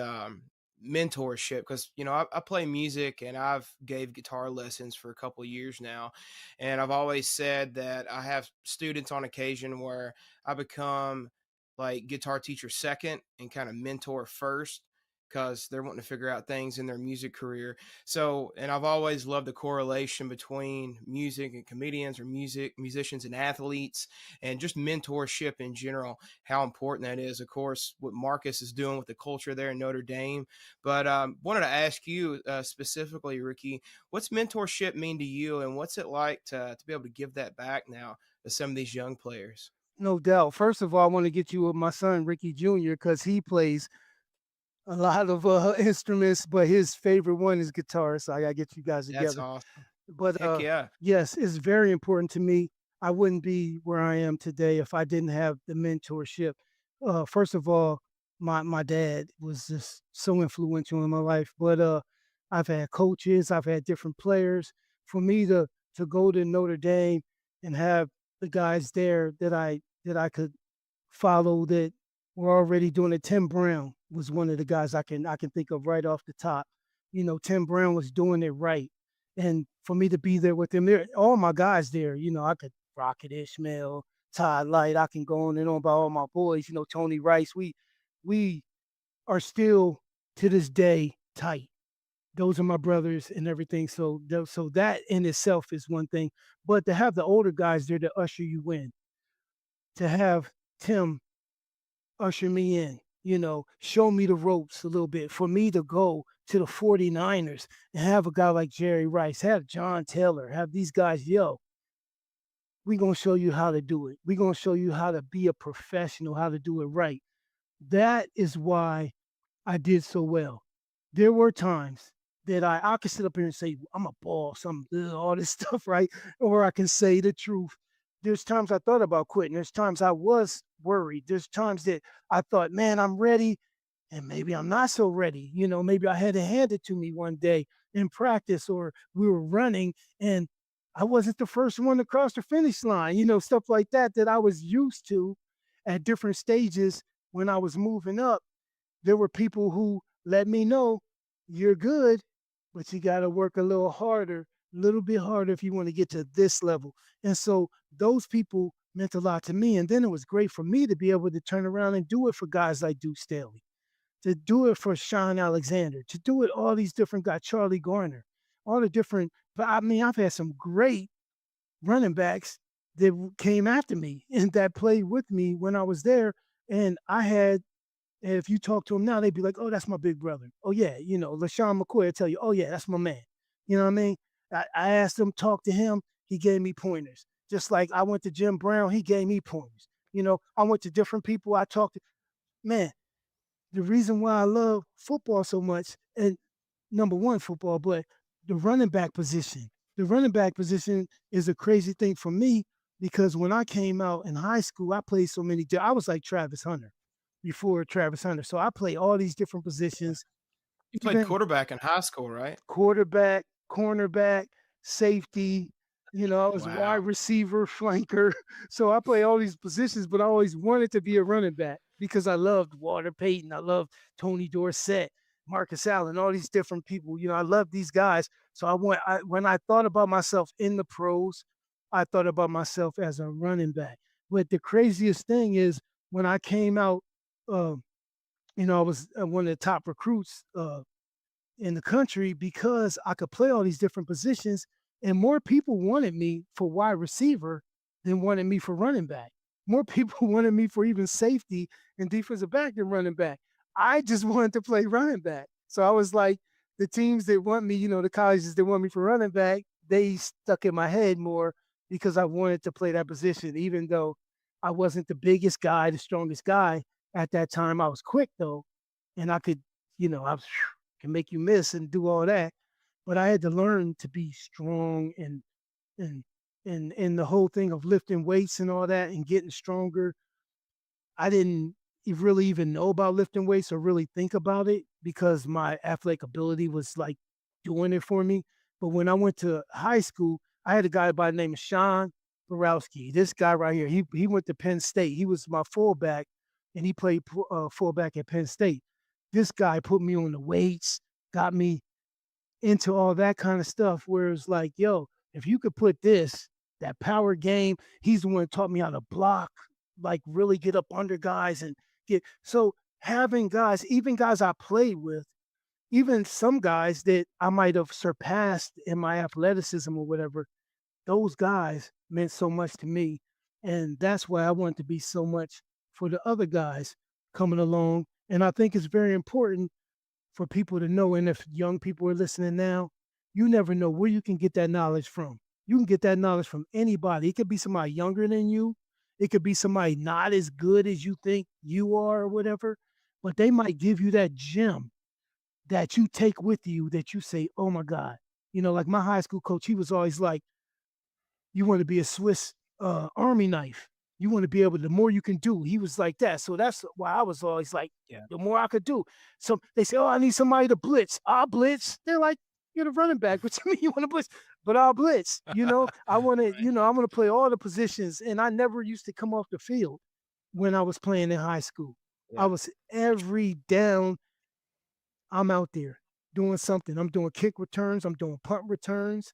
mentorship, because I play music and I've gave guitar lessons for a couple of years now, and I've always said that I have students on occasion where I become like guitar teacher second and kind of mentor first, because they're wanting to figure out things in their music career. So, and I've always loved the correlation between music and comedians, or musicians and athletes, and just mentorship in general, how important that is. Of course, what Marcus is doing with the culture there in Notre Dame. But wanted to ask you specifically, Ricky, what's mentorship mean to you, and what's it like to be able to give that back now to some of these young players? No doubt. First of all, I want to get you with my son, Ricky Jr., because he plays a lot of instruments, but his favorite one is guitar. So I got to get you guys together. That's awesome. But Heck yeah. Yes, it's very important to me. I wouldn't be where I am today if I didn't have the mentorship. First of all, my dad was just so influential in my life. But I've had coaches, I've had different players. For me to go to Notre Dame and have the guys there that I could follow that were already doing it. Tim Brown was one of the guys I can think of right off the top. Tim Brown was doing it right. And for me to be there with them, there all my guys there, I could Rocket Ishmael, Todd Light, I can go on and on about all my boys, Tony Rice. We are still to this day tight. Those are my brothers and everything. So that in itself is one thing. But to have the older guys there to usher you in, to have Tim usher me in, show me the ropes a little bit, for me to go to the 49ers and have a guy like Jerry Rice, have John Taylor, have these guys, we're going to show you how to do it. We're going to show you how to be a professional, how to do it right. That is why I did so well. There were times that I could sit up here and say, I'm a boss, I'm all this stuff, right? Or I can say the truth. There's times I thought about quitting. There's times I was worried. There's times that I thought, man, I'm ready. And maybe I'm not so ready. Maybe I had it handed to me one day in practice, or we were running and I wasn't the first one to cross the finish line, stuff like that I was used to at different stages when I was moving up. There were people who let me know you're good, but you got to work a little bit harder if you want to get to this level. And so those people meant a lot to me. And then it was great for me to be able to turn around and do it for guys like Duke Staley, to do it for Sean Alexander, to do it all these different guys, Charlie Garner, all the different. But I mean, I've had some great running backs that came after me and that played with me when I was there. And if you talk to them now, they'd be like, oh, that's my big brother. Oh, yeah, LaShawn McCoy will tell you, oh, yeah, that's my man. You know what I mean? I asked him, talk to him. He gave me pointers. Just like I went to Jim Brown, he gave me pointers. I went to different people I talked to. Man, the reason why I love football so much, and number one, football, but the running back position. The running back position is a crazy thing for me because when I came out in high school, I played so many. I was like Travis Hunter before Travis Hunter. So I play all these different positions. You played quarterback in high school, right? Quarterback, cornerback, safety. I was wide receiver, flanker. So I play all these positions, but I always wanted to be a running back because I loved Walter Payton. I loved Tony Dorsett, Marcus Allen, all these different people. I love these guys. So when I thought about myself in the pros, I thought about myself as a running back. But the craziest thing is when I came out, I was one of the top recruits in the country because I could play all these different positions, and more people wanted me for wide receiver than wanted me for running back. More people wanted me for even safety and defensive back than running back. I just wanted to play running back. So I was like, the teams that want me, the colleges that want me for running back, they stuck in my head more because I wanted to play that position, even though I wasn't the biggest guy, the strongest guy at that time. I was quick though, and I could, can make you miss and do all that. But I had to learn to be strong and the whole thing of lifting weights and all that and getting stronger. I didn't really even know about lifting weights or really think about it because my athletic ability was like doing it for me. But when I went to high school, I had a guy by the name of Sean Borowski. This guy right here, he went to Penn State. He was my fullback, and he played fullback at Penn State. This guy put me on the weights, got me into all that kind of stuff where it's like, yo, if you could put that power game, he's the one that taught me how to block, like really get up under guys and so having guys, even guys I played with, even some guys that I might have surpassed in my athleticism or whatever, those guys meant so much to me. And that's why I want to be so much for the other guys coming along. And I think it's very important for people to know. And if young people are listening now, you never know where you can get that knowledge from. You can get that knowledge from anybody. It could be somebody younger than you. It could be somebody not as good as you think you are or whatever, but they might give you that gem that you take with you that you say, oh my God. Like my high school coach, he was always like, you want to be a Swiss Army knife. You want to be able, the more you can do. He was like that. So that's why I was always like, Yeah. the more I could do. So they say, oh, I need somebody to blitz. I'll blitz. They're like, you're the running back. What you mean you want to blitz? But I'll blitz. I want to, I want to play all the positions. And I never used to come off the field when I was playing in high school. I was every down, I'm out there doing something. I'm doing kick returns. I'm doing punt returns.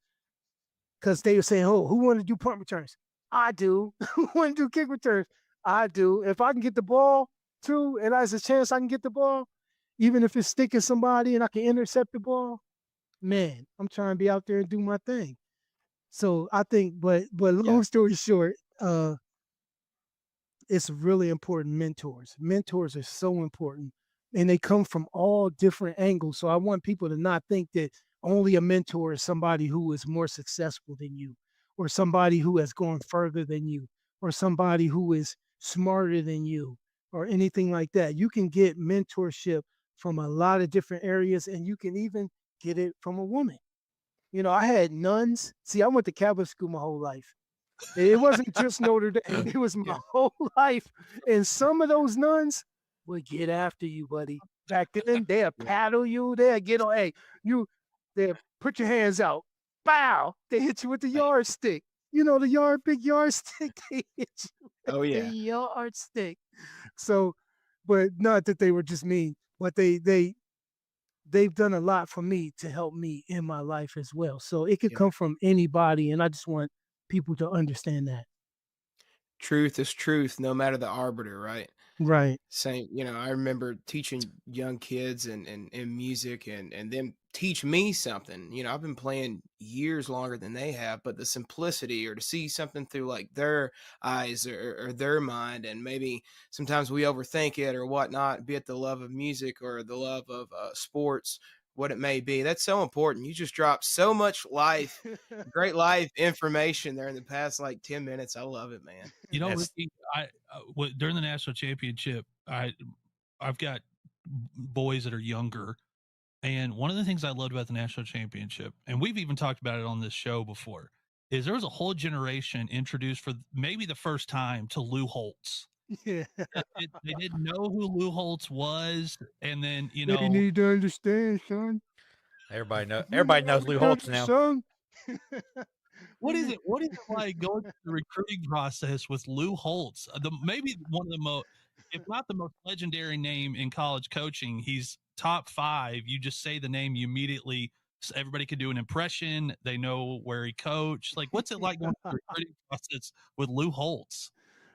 Because they were saying, oh, who want to do punt returns? I do. Who want to do kick returns? I do. If I can get the ball too, and there's a chance I can get the ball, even if it's sticking somebody and I can intercept the ball, man, I'm trying to be out there and do my thing. So I think, but long story short, it's really important. Mentors are so important, and they come from all different angles. So I want people to not think that only a mentor is somebody who is more successful than you, or somebody who has gone further than you, or somebody who is smarter than you, or anything like that. You can get mentorship from a lot of different areas, and you can even get it from a woman. I had nuns. See, I went to Catholic school my whole life. It wasn't just Notre Dame. It was my whole life. And some of those nuns would get after you, buddy. Back then, they'd paddle you. They'd get on, hey, they'd put your hands out. Bow. They hit you with the yardstick. The big yardstick. They hit you with the yardstick. So, but not that they were just mean, but they've done a lot for me to help me in my life as well. So it could come from anybody. And I just want people to understand that. Truth is truth, no matter the arbiter, right? Right. Same, I remember teaching young kids and music and them teach me something. I've been playing years longer than they have, but the simplicity or to see something through like their eyes or their mind, and maybe sometimes we overthink it or whatnot, be it the love of music or the love of sports, what it may be. That's so important. You just dropped so much great life information there in the past like 10 minutes. I love it, man. Ricky, during the national championship, I've got boys that are younger, and one of the things I loved about the national championship, and we've even talked about it on this show before, is there was a whole generation introduced for maybe the first time to Lou Holtz. Yeah. They didn't know who Lou Holtz was, and then they need to understand, son. Everybody knows Lou Holtz now. Son. What is it like going through the recruiting process with Lou Holtz? Maybe one of the most, if not the most legendary name in college coaching. He's top 5. You just say the name, you immediately, everybody can do an impression. They know where he coached. Like, what's it like going through the recruiting process with Lou Holtz?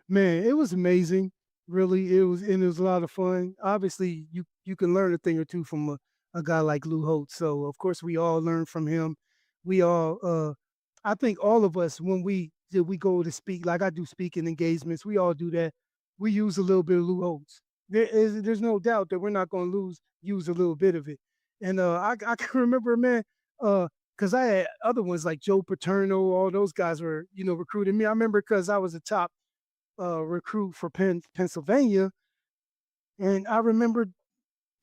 Man, it was amazing. Really, it was a lot of fun. Obviously, you can learn a thing or two from a guy like Lou Holtz. So of course we all learn from him. We all I think all of us, when we go to speak, like I do speaking engagements, we all do that. We use a little bit of Lou Holtz. There's no doubt that we're not going to use a little bit of it. And I can remember, man, because I had other ones like Joe Paterno, all those guys were, recruiting me. I remember because I was a top recruit for Pennsylvania, and I remember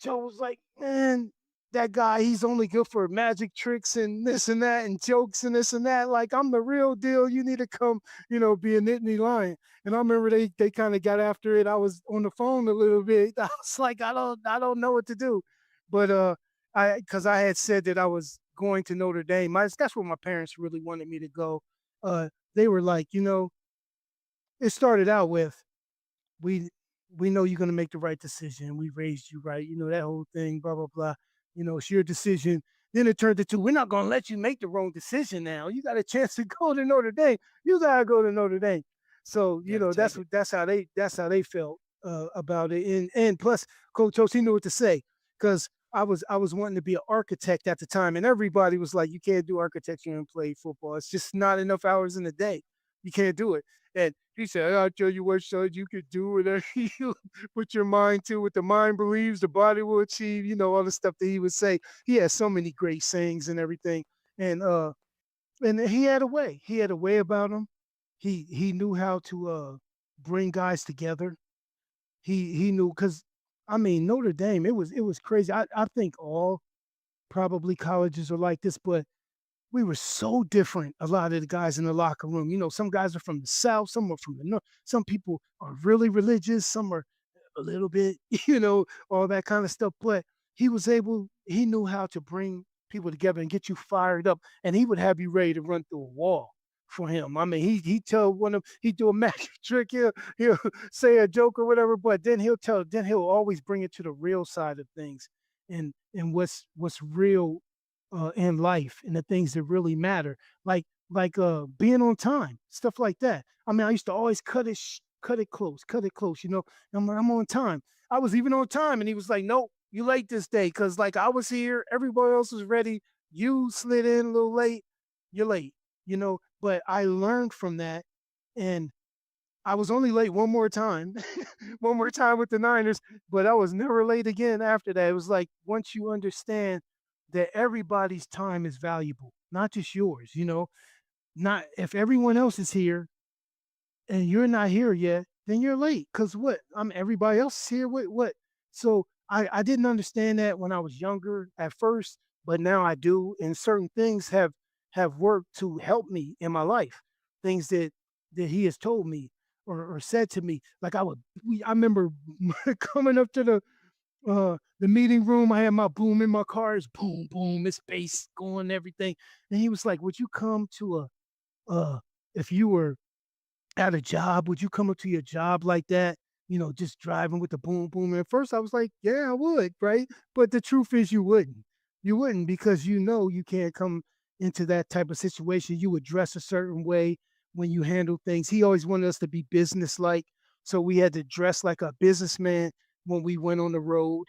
Joe was like, man, that guy, he's only good for magic tricks and this and that and jokes and this and that. Like, I'm the real deal. You need to come, be a Nittany Lion. And I remember they kind of got after it. I was on the phone a little bit. I was like, I don't know what to do. But because I had said that I was going to Notre Dame. That's where my parents really wanted me to go. They were like, it started out with, we know you're going to make the right decision. We raised you right. That whole thing, blah, blah, blah. It's your decision. Then it turned into, we're not going to let you make the wrong decision now. You got a chance to go to Notre Dame. You got to go to Notre Dame. So, that's how they felt about it. And plus, Coach Oates, he knew what to say, because I was wanting to be an architect at the time, and everybody was like, you can't do architecture and play football. It's just not enough hours in the day. You can't do it. And he said, I'll tell you what, son, you could do whatever you put your mind to. What the mind believes, the body will achieve, all the stuff that he would say. He had so many great sayings and everything. And he had a way. He had a way about him. He knew how to bring guys together. He knew, because, Notre Dame, it was crazy. I think all probably colleges are like this, but we were so different. A lot of the guys in the locker room, some guys are from the South, some are from the North. Some people are really religious, some are a little bit, all that kind of stuff. But he knew how to bring people together and get you fired up, and he would have you ready to run through a wall for him. I mean, he'd do a magic trick, he'll say a joke or whatever, but then he'll always bring it to the real side of things, and what's real in life and the things that really matter, like being on time, stuff like that. I mean, I used to always cut it close, cut it close. I'm on time. I was even on time, and he was like, "Nope, you late this day," because like I was here, everybody else was ready. You slid in a little late. You're late. But I learned from that, and I was only late one more time, one more time with the Niners, but I was never late again after that. It was like once you understand that everybody's time is valuable, not just yours. Not if everyone else is here and you're not here yet, then you're late. Cause what? Everybody else is here. What? So I didn't understand that when I was younger at first, but now I do. And certain things have worked to help me in my life. Things that he has told me or said to me. Like I remember coming up to the meeting room. I had my boom in my car. It's boom, boom, it's bass going, everything. And he was like, "Would you come to if you were at a job, would you come up to your job like that? Just driving with the boom, boom." And at first I was like, "Yeah, I would," right? But the truth is you wouldn't. You wouldn't because you can't come into that type of situation. You would dress a certain way when you handle things. He always wanted us to be business-like. So we had to dress like a businessman when we went on the road.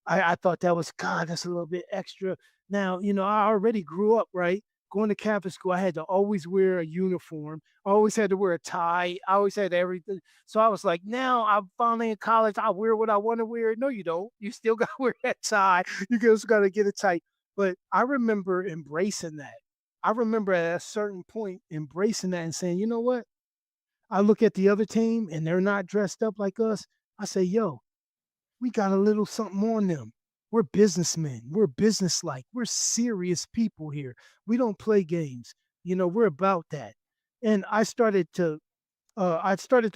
I thought that was, God, that's a little bit extra. Now, I already grew up, right? Going to Catholic school, I had to always wear a uniform. I always had to wear a tie. I always had everything. So I was like, now I'm finally in college. I wear what I want to wear. No, you don't. You still got to wear that tie. You just got to get it tight. But I remember embracing that. I remember at a certain point embracing that and saying, you know what? I look at the other team and they're not dressed up like us. I say, yo, we got a little something on them. We're businessmen. We're businesslike. We're serious people here. We don't play games. We're about that. And I started to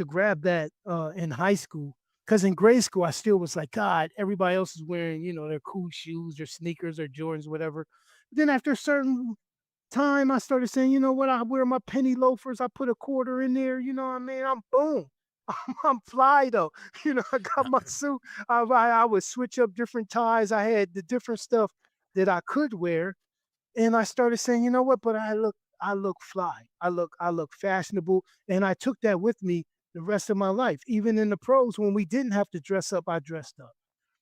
grab that in high school, because in grade school I still was like, God, everybody else is wearing their cool shoes, their sneakers, or Jordans, whatever. Then after a certain time, I started saying, you know what? I wear my penny loafers. I put a quarter in there. You know what I mean? I'm boom. I'm fly though. I got my suit. I would switch up different ties. I had the different stuff that I could wear, and I started saying, you know what? But I look fly. I look fashionable, and I took that with me the rest of my life. Even in the pros, when we didn't have to dress up, I dressed up.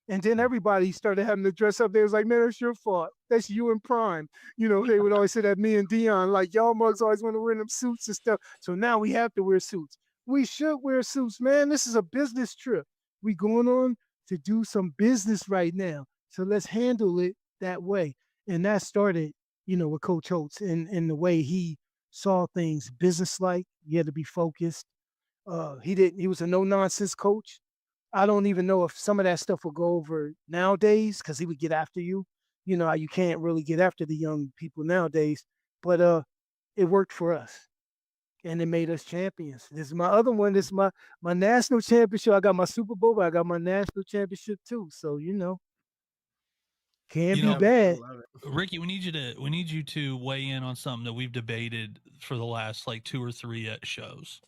And then everybody started having to dress up. They was like, "Man, that's your fault. That's you in prime." They would always say that, me and Dion, like, y'all mugs always want to wear them suits and stuff. So now we have to wear suits. We should wear suits, man. This is a business trip. We going on to do some business right now. So let's handle it that way. And that started, with Coach Holtz and the way he saw things business-like. You had to be focused. He was a no-nonsense coach. I don't even know if some of that stuff will go over nowadays, because he would get after you. You know how you can't really get after the young people nowadays. But it worked for us, and it made us champions. This is my other one. This is my national championship. I got my Super Bowl, but I got my national championship too. So can't You be know, bad. Ricky, we need you to weigh in on something that we've debated for the last like 2 or 3 shows.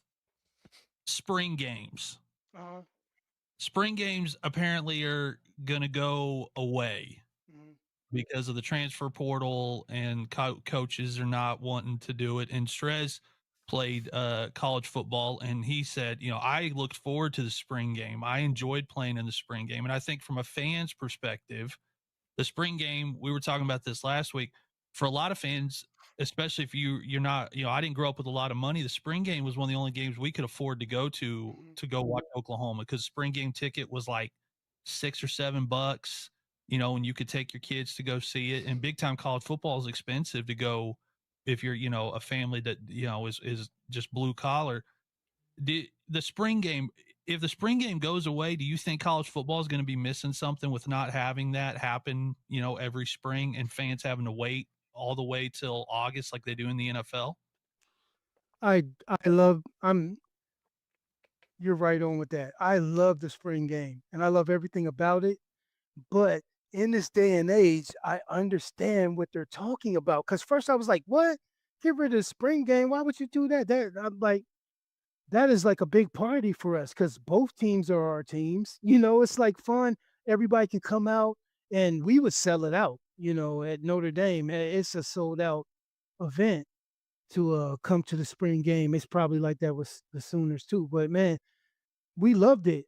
Spring games. Uh-huh. Spring games apparently are gonna go away because of the transfer portal, and coaches are not wanting to do it. And Strez played college football, and he said, I looked forward to the spring game. I enjoyed playing in the spring game, and I think from a fan's perspective, the spring game, we were talking about this last week, for a lot of fans, especially if you're not, I didn't grow up with a lot of money. The spring game was one of the only games we could afford to go go watch Oklahoma, because spring game ticket was like $6 or $7, and you could take your kids to go see it. And big time college football is expensive to go if you're, a family that, is just blue collar. The spring game, if the spring game goes away, do you think college football is going to be missing something with not having that happen, every spring, and fans having to wait all the way till August like they do in the NFL? You're right on with that. I love the spring game and I love everything about it. But in this day and age, I understand what they're talking about. Because first I was like, what? Get rid of the spring game. Why would you do that? I'm like, that is like a big party for us because both teams are our teams. It's like fun. Everybody can come out and we would sell it out, at Notre Dame. It's a sold out event to come to the spring game. It's probably like that with the Sooners too. But man, we loved it.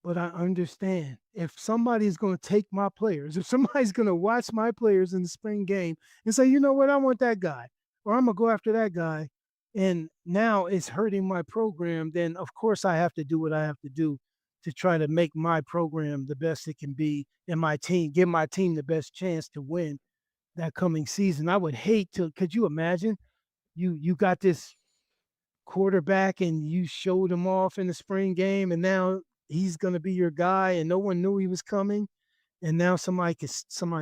But I understand if somebody's going to take my players, if somebody's going to watch my players in the spring game and say, you know what, I want that guy, or I'm going to go after that guy, and now it's hurting my program, then of course I have to do what I have to do to try to make my program the best it can be and my team, give my team the best chance to win that coming season. I would hate to, could you imagine? You got this quarterback and you showed him off in the spring game and now he's going to be your guy and no one knew he was coming and now somebody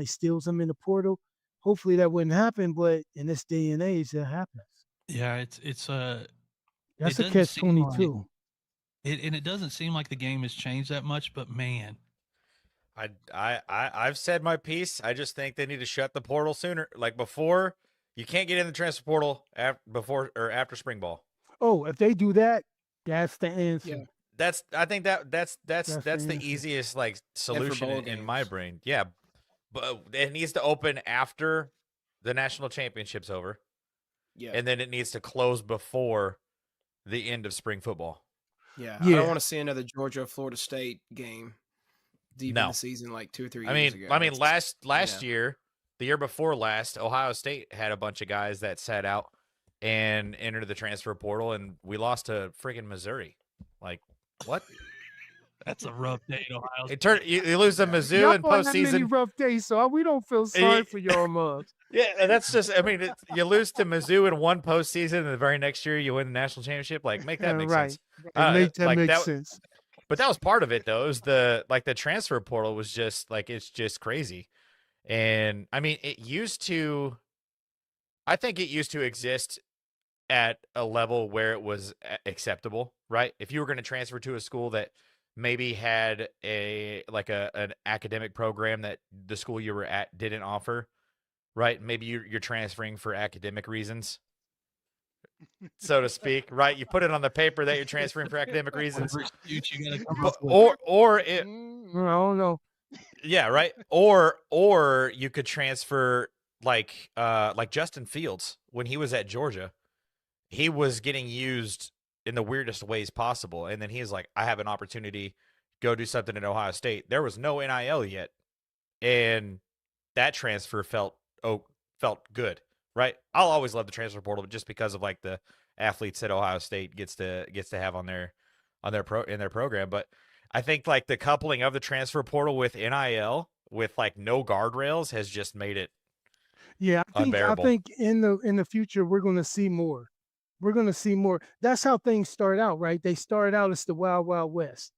steals him in the portal. Hopefully that wouldn't happen, but in this day and age that happens. Yeah, That's a catch-22. And it doesn't seem like the game has changed that much, but man, I've said my piece. I just think they need to shut the portal sooner. Like before, you can't get in the transfer portal before or after spring ball. Oh, if they do that, that's the answer. Yeah. I think that's the easiest like solution in my brain. Yeah, but it needs to open after the national championship's over. Yeah, and then it needs to close before the end of spring football. Yeah. I don't want to see another Georgia-Florida State game deep in the season like 2 or 3 years ago. I mean, last year, the year before last, Ohio State had a bunch of guys that sat out and entered the transfer portal, and we lost to freaking Missouri. Like, what? That's a rough day in Ohio State. You lose to Mizzou in postseason. Many rough days, so we don't feel sorry for y'all mugs. Yeah, that's just. I mean, you lose to Mizzou in one postseason, and the very next year you win the national championship. Like, make that make sense. That makes sense. But that was part of it, though. It was the transfer portal was just like it's just crazy, and I mean, it used to. I think it used to exist at a level where it was acceptable, right? If you were going to transfer to a school that maybe had an academic program that the school you were at didn't offer, right? Maybe you're transferring for academic reasons, so to speak, right? You put it on the paper that you're transferring for academic reasons, or it, I don't know. Yeah, right. Or you could transfer like Justin Fields when he was at Georgia. He was getting used in the weirdest ways possible. And then he's like, I have an opportunity, go do something at Ohio State. There was no NIL yet. And that transfer felt good, right? I'll always love the transfer portal just because of like the athletes that Ohio State gets to have in their program. But I think like the coupling of the transfer portal with NIL with like no guardrails has just made it unbearable. I think in the future we're going to see more. We're going to see more. That's how things start out, right? They start out as the Wild Wild West.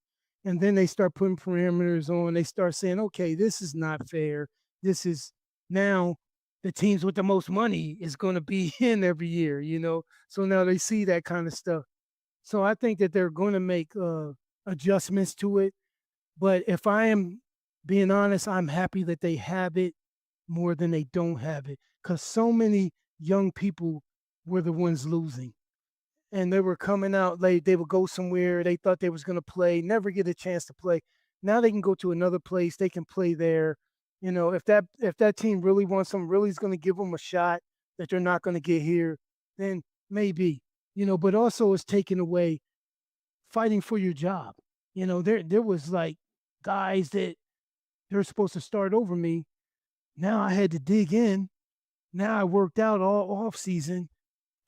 And then they start putting parameters on. They start saying, okay, this is not fair. This is now the teams with the most money is going to be in every year, So now they see that kind of stuff. So I think that they're going to make adjustments to it. But if I am being honest, I'm happy that they have it more than they don't have it. Because so many young people were the ones losing. And they were coming out late. They would go somewhere. They thought they was going to play, never get a chance to play. Now they can go to another place. They can play there. If that team really wants them, really is going to give them a shot that they're not going to get here, then maybe, but also it's taking away fighting for your job. There was like guys that they're supposed to start over me. Now I had to dig in. Now I worked out all off season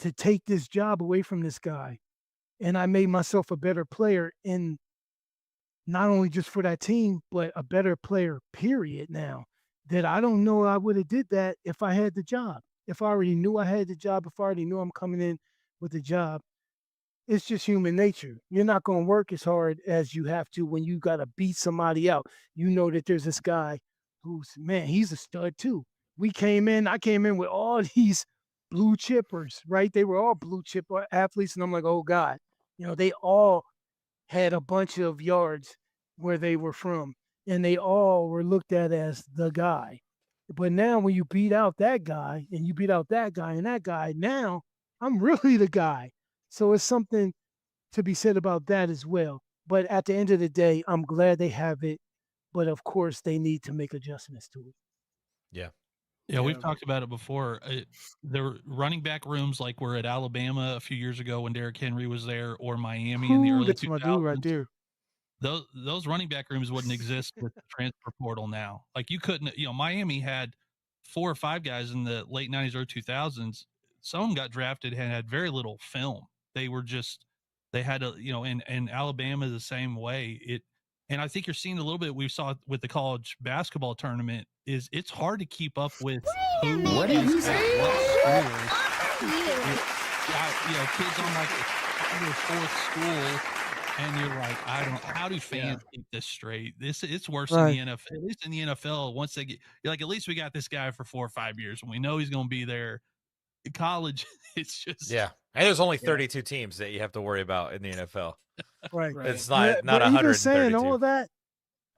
to take this job away from this guy. And I made myself a better player in not only just for that team, but a better player, period, now. That I don't know I would have did that if I had the job. If I already knew I had the job, if I already knew I'm coming in with the job. It's just human nature. You're not going to work as hard as you have to when you got to beat somebody out. You know that there's this guy who's, man, he's a stud too. I came in with all these blue chippers, right? They were all blue chip athletes, and I'm like, oh God, they all had a bunch of yards where they were from, and they all were looked at as the guy. But now when you beat out that guy and you beat out that guy and that guy, now I'm really the guy. So it's something to be said about that as well. But at the end of the day, I'm glad they have it. But of course, they need to make adjustments to it. Yeah. Yeah, we've talked about it before. The running back rooms like were at Alabama a few years ago when Derrick Henry was there, or Miami in the early That's 2000s. my dude right there. Those running back rooms wouldn't exist with the transfer portal now. Like you couldn't, Miami had 4 or 5 guys in the late 90s or 2000s. Some of them got drafted and had very little film. They were just, they had a, and Alabama the same way. And I think you're seeing a little bit we saw with the college basketball tournament is it's hard to keep up with who What did he is say? at what schools. Kids on like their 4th school. And you're like, how do fans keep this straight? It's worse than the NFL. At least in the NFL, once they get, you're like, at least we got this guy for 4 or 5 years, and we know he's going to be there. In college, it's just and there's only 32 teams that you have to worry about in the NFL. Right. It's not but 132. Even saying all that,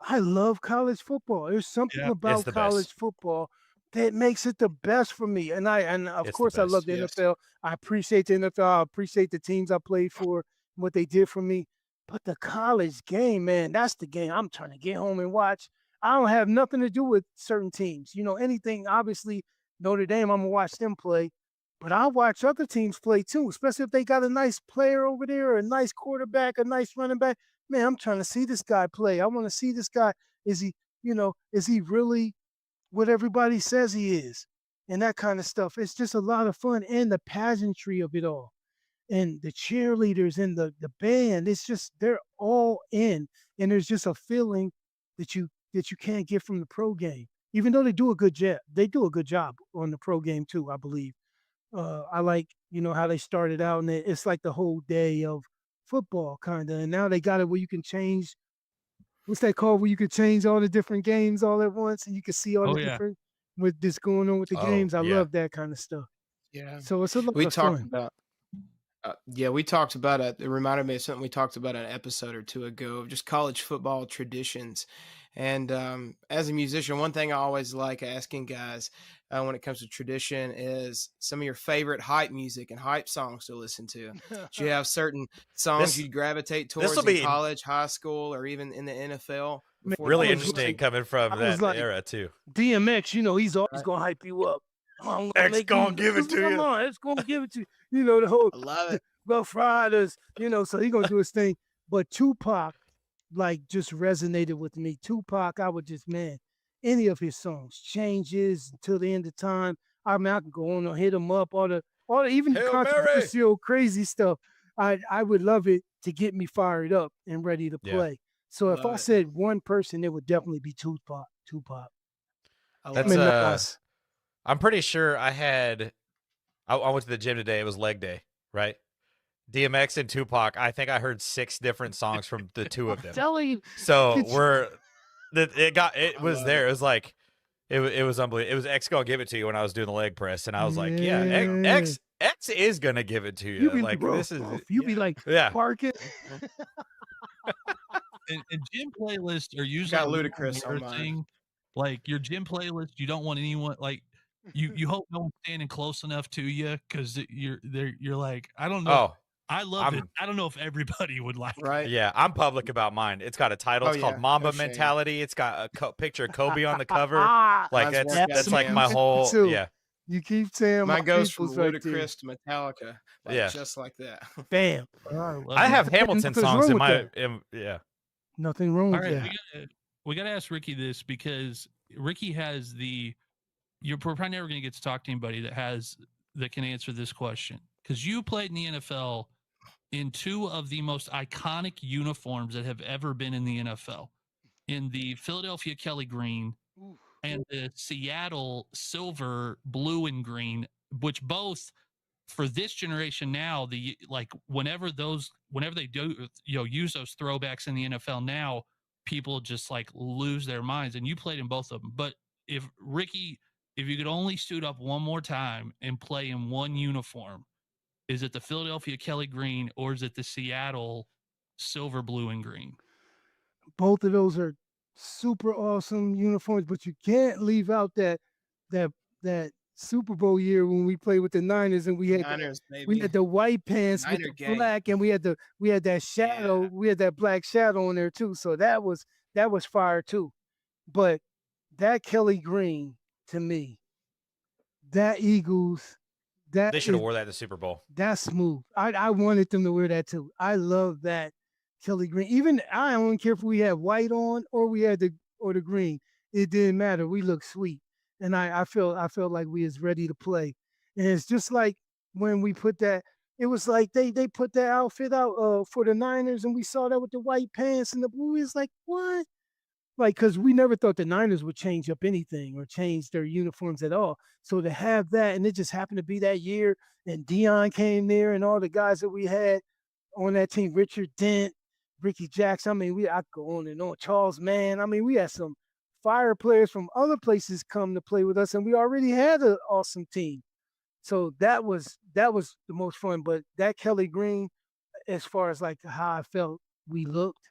I love college football. There's something about college football that makes it the best for me. And of course I love the NFL. I appreciate the NFL. I appreciate the teams I played for, what they did for me. But the college game, man, that's the game I'm trying to get home and watch. I don't have nothing to do with certain teams. Anything, obviously, Notre Dame, I'm going to watch them play. But I'll watch other teams play too, especially if they got a nice player over there, a nice quarterback, a nice running back. Man, I'm trying to see this guy play. I want to see this guy. Is he really what everybody says he is? And that kind of stuff. It's just a lot of fun, and the pageantry of it all. And the cheerleaders and the band, it's just, they're all in. And there's just a feeling that you can't get from the pro game, even though they do a good job. They do a good job on the pro game too, I believe. I like, how they started out, and it's like the whole day of football kind of. And now they got it where you can change. What's that called? Where you could change all the different games all at once, and you can see all the different with this going on with the games. I love that kind of stuff. Yeah. So it's a lot of fun. We talked about it. It reminded me of something we talked about an episode or two ago of just college football traditions. And as a musician, one thing I always like asking guys when it comes to tradition is some of your favorite hype music and hype songs to listen to. Do you have certain songs you gravitate towards in college, high school, or even in the NFL? Really interesting coming from that era too. DMX, he's always going to hype you up. X gonna give it to you. Come on, it's gonna give it to you. The whole I love it. Rough Riders, so he's gonna do his thing. But Tupac, just resonated with me. Tupac, I would just, any of his songs, Changes, Until the End of Time. I can go on and hit him up, all the even the controversial, crazy stuff. I would love it to get me fired up and ready to play. So if I said one person, it would definitely be Tupac. I'm pretty sure I went to the gym today. It was leg day, right? DMX and Tupac. I think I heard 6 different songs from the 2 of them. So it was there. It was like, it was unbelievable. It was X gonna give it to you when I was doing the leg press, and I was like, X is gonna give it to you. You be like, park it. And gym playlists are usually got Ludacris on mine. Thing. Like your gym playlist, you don't want anyone you hope no one's standing close enough to you because you're like, I don't know. Oh, I love it. I don't know if everybody would like it. Yeah, I'm public about mine. It's got a title. It's called Mamba Mentality. It's got a picture of Kobe on the cover. Like that's like my whole You keep saying mine goes from Ludacris to Metallica. Just like that. Bam. I have Hamilton songs in my Nothing wrong with that. We got to ask Ricky this because Ricky has you're probably never going to get to talk to anybody that can answer this question because you played in the NFL in 2 of the most iconic uniforms that have ever been in the NFL, in the Philadelphia Kelly green and the Seattle silver, blue, and green, which both for this generation now, whenever they do use those throwbacks in the NFL now, people just lose their minds. And you played in both of them. But if if you could only suit up one more time and play in one uniform, is it the Philadelphia Kelly green or is it the Seattle silver, blue, and green? Both of those are super awesome uniforms, but you can't leave out that that Super Bowl year when we played with the Niners and we had Niners, we baby. had the white pants with Niner the gang. black, and we had that shadow, we had that black shadow on there too. So that was fire too. But that Kelly green, to me, that Eagles, that They should have is wore that in the Super Bowl. that's smooth. I wanted them to wear that too. I love that Kelly green. Even I don't care if we had white on or we had the green. It didn't matter. We looked sweet, and I felt like we was ready to play. And it's just like when we put that. It was like they put that outfit out for the Niners, and we saw that with the white pants and the blue. It's like what? Like, because we never thought the Niners would change up anything or change their uniforms at all. So to have that, and it just happened to be that year, and Dion came there, and all the guys that we had on that team, Richard Dent, Ricky Jackson. I mean, I could go on and on. Charles Mann. I mean, we had some fire players from other places come to play with us, and we already had an awesome team. So that was the most fun. But that Kelly Green, as far as like how I felt we looked,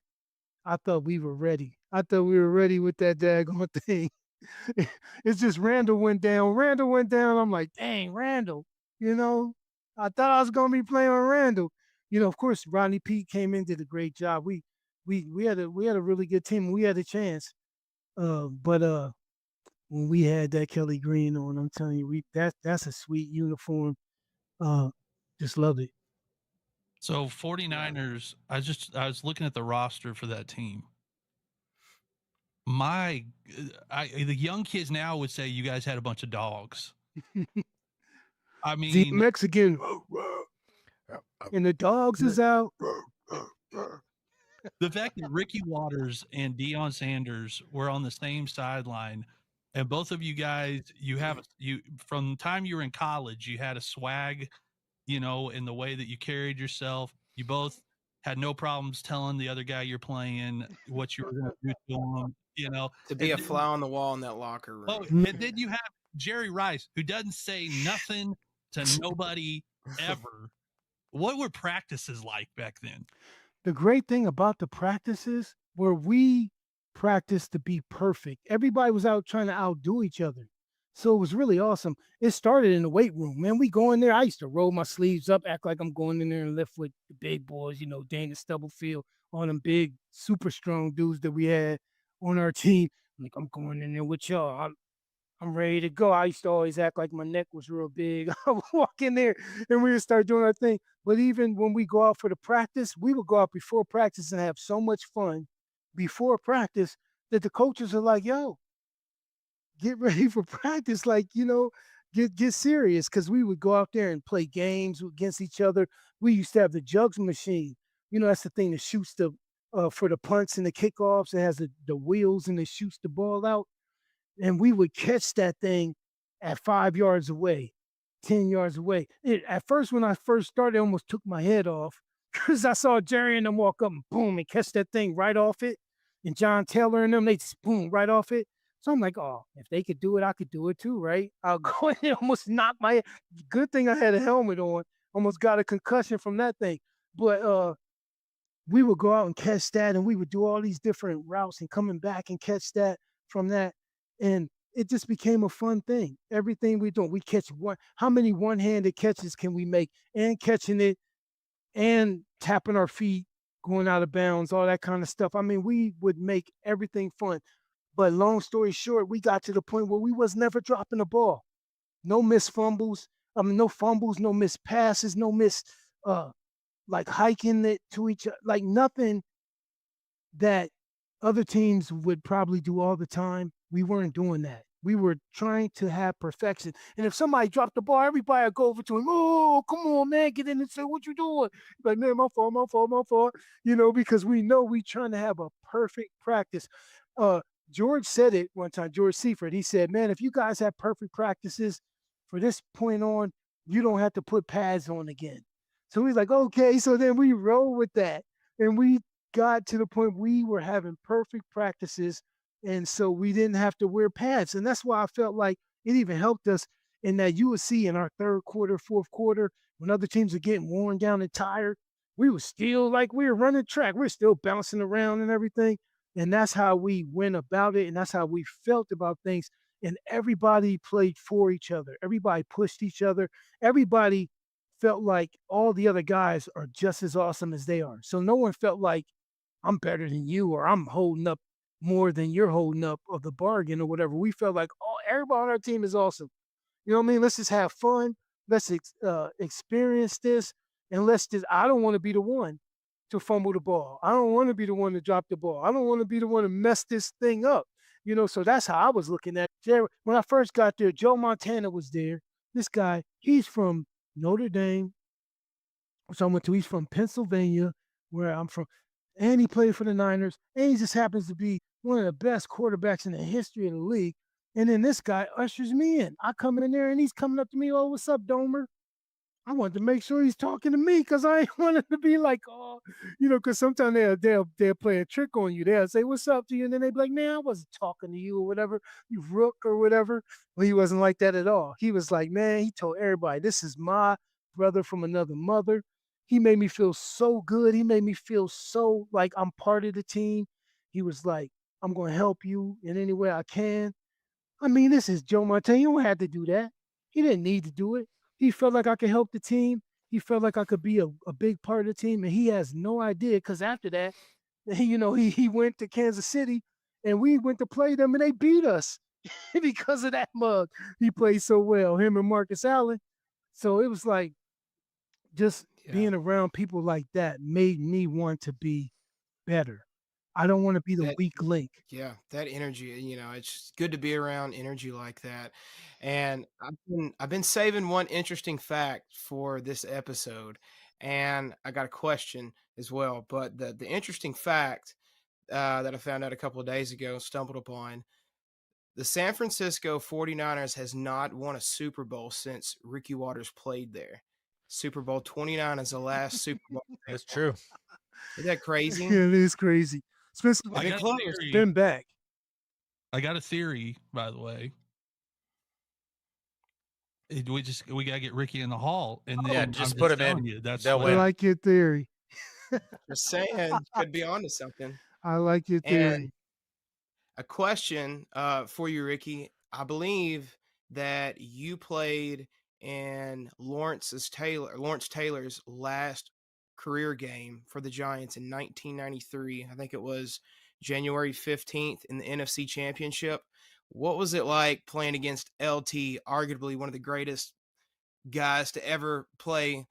I thought we were ready. I thought we were ready with that daggone thing. It's just Randall went down. I'm like, dang, Randall. You know, I thought I was gonna be playing with Randall. You know, of course, Rodney Pete came in, did a great job. We had a really good team. We had a chance. But when we had that Kelly Green on, I'm telling you, that's a sweet uniform. Just loved it. So 49ers, I was looking at the roster for that team. The young kids now would say you guys had a bunch of dogs. I The mean, Mexican and the dogs is out. the fact that Ricky Waters and Deion Sanders were on the same sideline, and both of you guys, from the time you were in college, you had a swag, you know, in the way that you carried yourself. You both had no problems telling the other guy you're playing what you were going to do to him, you know. To be a fly on the wall in that locker room. Oh, and then you have Jerry Rice, who doesn't say nothing to nobody ever. What were practices like back then? The great thing about the practices were we practiced to be perfect. Everybody was out trying to outdo each other. So it was really awesome. It started in the weight room, man. We go in there. I used to roll my sleeves up, act like I'm going in there and lift with the big boys, you know, Dana Stubblefield, all them big, super strong dudes that we had on our team. Like, I'm going in there with y'all. I'm ready to go. I used to always act like my neck was real big. I would walk in there and we would start doing our thing. But even when we go out for the practice, we would go out before practice and have so much fun before practice that the coaches are like, yo, get ready for practice. Like, you know, get serious. Cause we would go out there and play games against each other. We used to have the jugs machine. You know, that's the thing that shoots for the punts and the kickoffs. It has the wheels and it shoots the ball out. And we would catch that thing at 5 yards away, 10 yards away. At first, when I first started, it almost took my head off because I saw Jerry and them walk up and boom, and catch that thing right off it. And John Taylor and them, they just boom, right off it. So I'm like, oh, if they could do it, I could do it too, right? I'll go in and almost knock my head. Good thing I had a helmet on. Almost got a concussion from that thing. But we would go out and catch that, and we would do all these different routes and coming back and catch that from that. And it just became a fun thing. Everything we do, we catch how many one-handed catches can we make and catching it and tapping our feet, going out of bounds, all that kind of stuff. I mean, we would make everything fun. But long story short, we got to the point where we was never dropping the ball. No missed fumbles. I mean, no fumbles, no missed passes, no missed like hiking it to each other, like nothing that other teams would probably do all the time. We weren't doing that. We were trying to have perfection. And if somebody dropped the ball, everybody would go over to him. Oh, come on, man, get in and say, what you doing? Like, man, my fault. You know, because we know we trying to have a perfect practice. George said it one time, George Seifert. He said, man, if you guys have perfect practices for this point on, you don't have to put pads on again. So he's like, okay. So then we roll with that. And we got to the point we were having perfect practices. And so we didn't have to wear pads. And that's why I felt like It even helped us in that you would see in our third quarter, fourth quarter, when other teams are getting worn down and tired, we were still like we were running track. We're still bouncing around and everything. And that's how we went about it. And that's how we felt about things. And everybody played for each other. Everybody pushed each other. Everybody felt like all the other guys are just as awesome as they are. So no one felt like I'm better than you or I'm holding up more than you're holding up of the bargain or whatever. We felt like, oh, everybody on our team is awesome. You know what I mean? Let's just have fun. Let's experience this. And let's just, I don't want to be the one to fumble the ball. I don't want to be the one to drop the ball. I don't want to be the one to mess this thing up. You know, so that's how I was looking at it. When I first got there, Joe Montana was there. This guy, he's from Notre Dame. So I went to, he's from Pennsylvania, where I'm from. And he played for the Niners. And he just happens to be one of the best quarterbacks in the history of the league. And then this guy ushers me in. I come in there and he's coming up to me, oh, what's up, Domer? I wanted to make sure he's talking to me because I ain't wanted to be like, oh, you know, because sometimes they'll play a trick on you. They'll say, what's up to you? And then they'll be like, man, I wasn't talking to you or whatever, you rook or whatever. Well, he wasn't like that at all. He was like, man, he told everybody, this is my brother from another mother. He made me feel so good. He made me feel so like I'm part of the team. He was like, I'm going to help you in any way I can. I mean, this is Joe Montana. You don't have to do that. He didn't need to do it. He felt like I could help the team. He felt like I could be a big part of the team. And he has no idea because after that, you know, he went to Kansas City and we went to play them and they beat us because of that mug. He played so well, him and Marcus Allen. So it was like just being around people like that made me want to be better. I don't want to be the weak link. Yeah, that energy, you know, it's good to be around energy like that. And I've been saving one interesting fact for this episode, and I got a question as well. But the interesting fact that I found out a couple of days ago, stumbled upon, the San Francisco 49ers has not won a Super Bowl since Ricky Waters played there. Super Bowl 29 is the last Super Bowl. That's true. Isn't that crazy? Yeah, it is crazy. Especially I when got a Columbus theory. been back. I got a theory, by the way. We gotta get Ricky in the hall, and then Yeah, just put him in. telling you, that's I what- like your theory. Just saying, could be onto something. I like your theory. And a question for you, Ricky. I believe that you played in Lawrence Taylor's last career game for the Giants in 1993. I think it was January 15th in the NFC Championship. What was it like playing against LT, arguably one of the greatest guys to ever play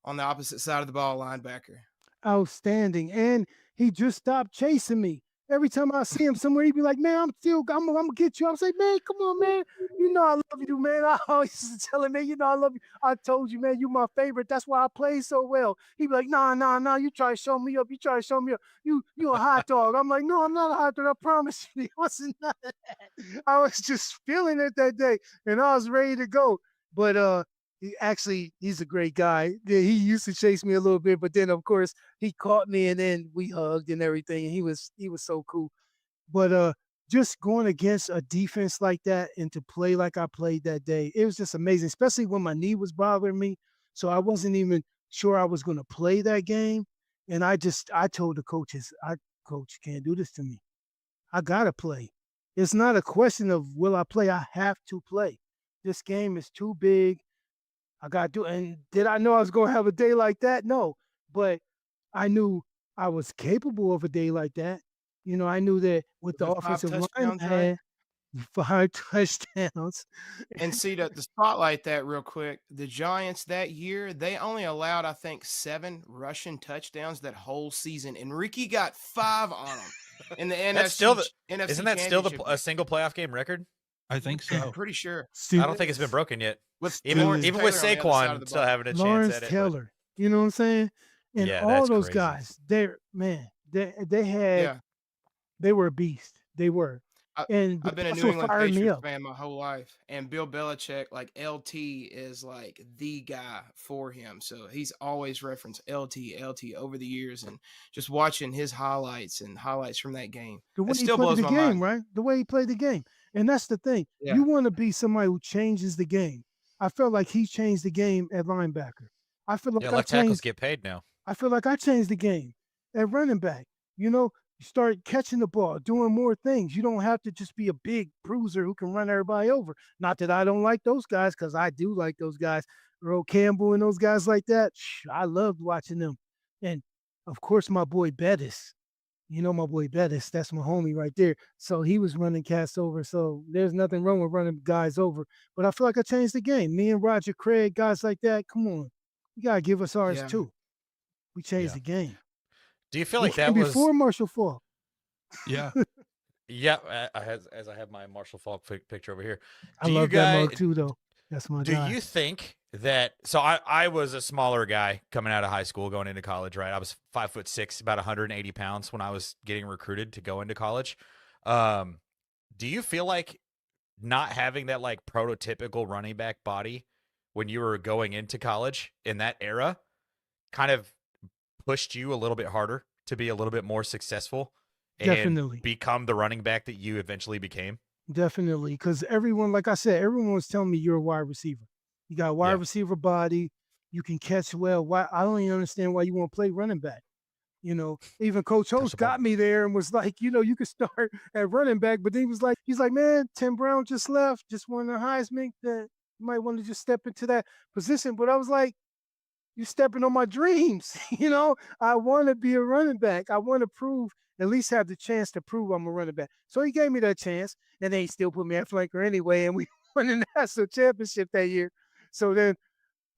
on the opposite side of the ball, linebacker? Outstanding. And he just stopped chasing me. Every time I see him somewhere, he'd be like, man, I'm gonna get you. I'm like, man, come on, man. You know I love you, man. I always tell him, man, you know I love you. I told you, man, you my favorite. That's why I play so well. He'd be like, nah. You try to show me up. You a hot dog. I'm like, no, I'm not a hot dog. I promise you. It wasn't none of that. I was just feeling it that day, and I was ready to go. But he's a great guy. He used to chase me a little bit, but then of course he caught me and then we hugged and everything. And he was so cool. But just going against a defense like that and to play like I played that day, it was just amazing, especially when my knee was bothering me. So I wasn't even sure I was going to play that game. And I told the coaches, coach, can't do this to me. I got to play. It's not a question of will I play? I have to play. This game is too big. I got to do it. And did I know I was going to have a day like that? No. But I knew I was capable of a day like that. You know, I knew that with the offensive line, I had 5 touchdowns. And see, to spotlight that real quick, the Giants that year, they only allowed, I think, 7 rushing touchdowns that whole season. And Ricky got 5 on them in the NFC. Isn't that still a single playoff game record? I think so. I'm pretty sure. I don't think it's been broken yet. Even with Saquon still having a chance Lawrence at it. Taylor, you know what I'm saying? And Yeah, all that's those crazy. guys, they were a beast. They were. And I've been a that's New what England fired me Patriots up. fan my whole life, and Bill Belichick, like LT, is like the guy for him. So he's always referenced LT over the years, and just watching his highlights from that game. The way It he still played blows the my game, mind. right? The way he played the game. And that's the thing. Yeah. You want to be somebody who changes the game. I felt like he changed the game at linebacker. I feel like Yeah, I left tackles changed. get paid now. I feel like I changed the game at running back. You know, you start catching the ball, doing more things. You don't have to just be a big bruiser who can run everybody over. Not that I don't like those guys, because I do like those guys. Earl Campbell and those guys like that. I loved watching them. And of course, my boy Bettis. You know my boy Bettis. That's my homie right there. So he was running cast over. So there's nothing wrong with running guys over. But I feel like I changed the game. Me and Roger Craig, guys like that. Come on, you gotta give us ours Yeah. too. We changed Yeah. the game. Do you feel like that And was before Marshall Faulk. Yeah. Yeah, as I have my Marshall Falk picture over here. I love that mug too, though. That's my Do guy. you think that? So I was a smaller guy coming out of high school, going into college. Right, I was 5'6", about 180 pounds when I was getting recruited to go into college. Do you feel like not having that like prototypical running back body when you were going into college in that era kind of pushed you a little bit harder to be a little bit more successful and Definitely. become the running back that you eventually became? Definitely. Because everyone, like I said, everyone was telling me you're a wide receiver. You got a wide Yeah. receiver body. You can catch well. Why? I don't even understand why you want to play running back. You know, even Coach Host the ball. got me there and was like, you know, you could start at running back. But then he's like, man, Tim Brown just left, just won the Heisman. That you might want to just step into that position. But I was like, you're stepping on my dreams. You know, I want to be a running back. I want to prove, at least have the chance to prove I'm a running back. So he gave me that chance, and they still put me at flanker anyway, and we won the national championship that year. So then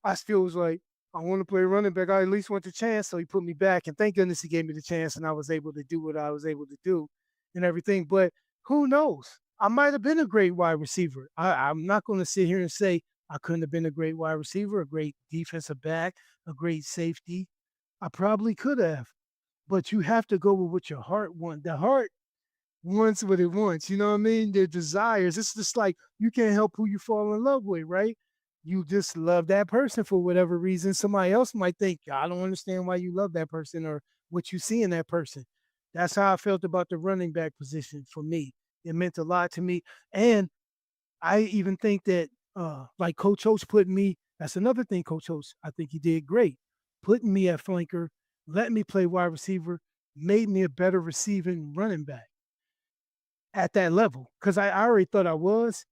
I still was like, I want to play running back. I at least want the chance. So he put me back, and thank goodness he gave me the chance, and I was able to do what I was able to do and everything. But who knows? I might have been a great wide receiver. I'm not going to sit here and say I couldn't have been a great wide receiver, a great defensive back, a great safety. I probably could have. But you have to go with what your heart wants. The heart wants what it wants. You know what I mean? Their desires. It's just like you can't help who you fall in love with, right? You just love that person for whatever reason. Somebody else might think, I don't understand why you love that person or what you see in that person. That's how I felt about the running back position for me. It meant a lot to me. And I even think that, like Coach Host put me, that's another thing, Coach Host, I think he did great. Putting me at flanker, let me play wide receiver, made me a better receiving running back at that level. Because I already thought I was,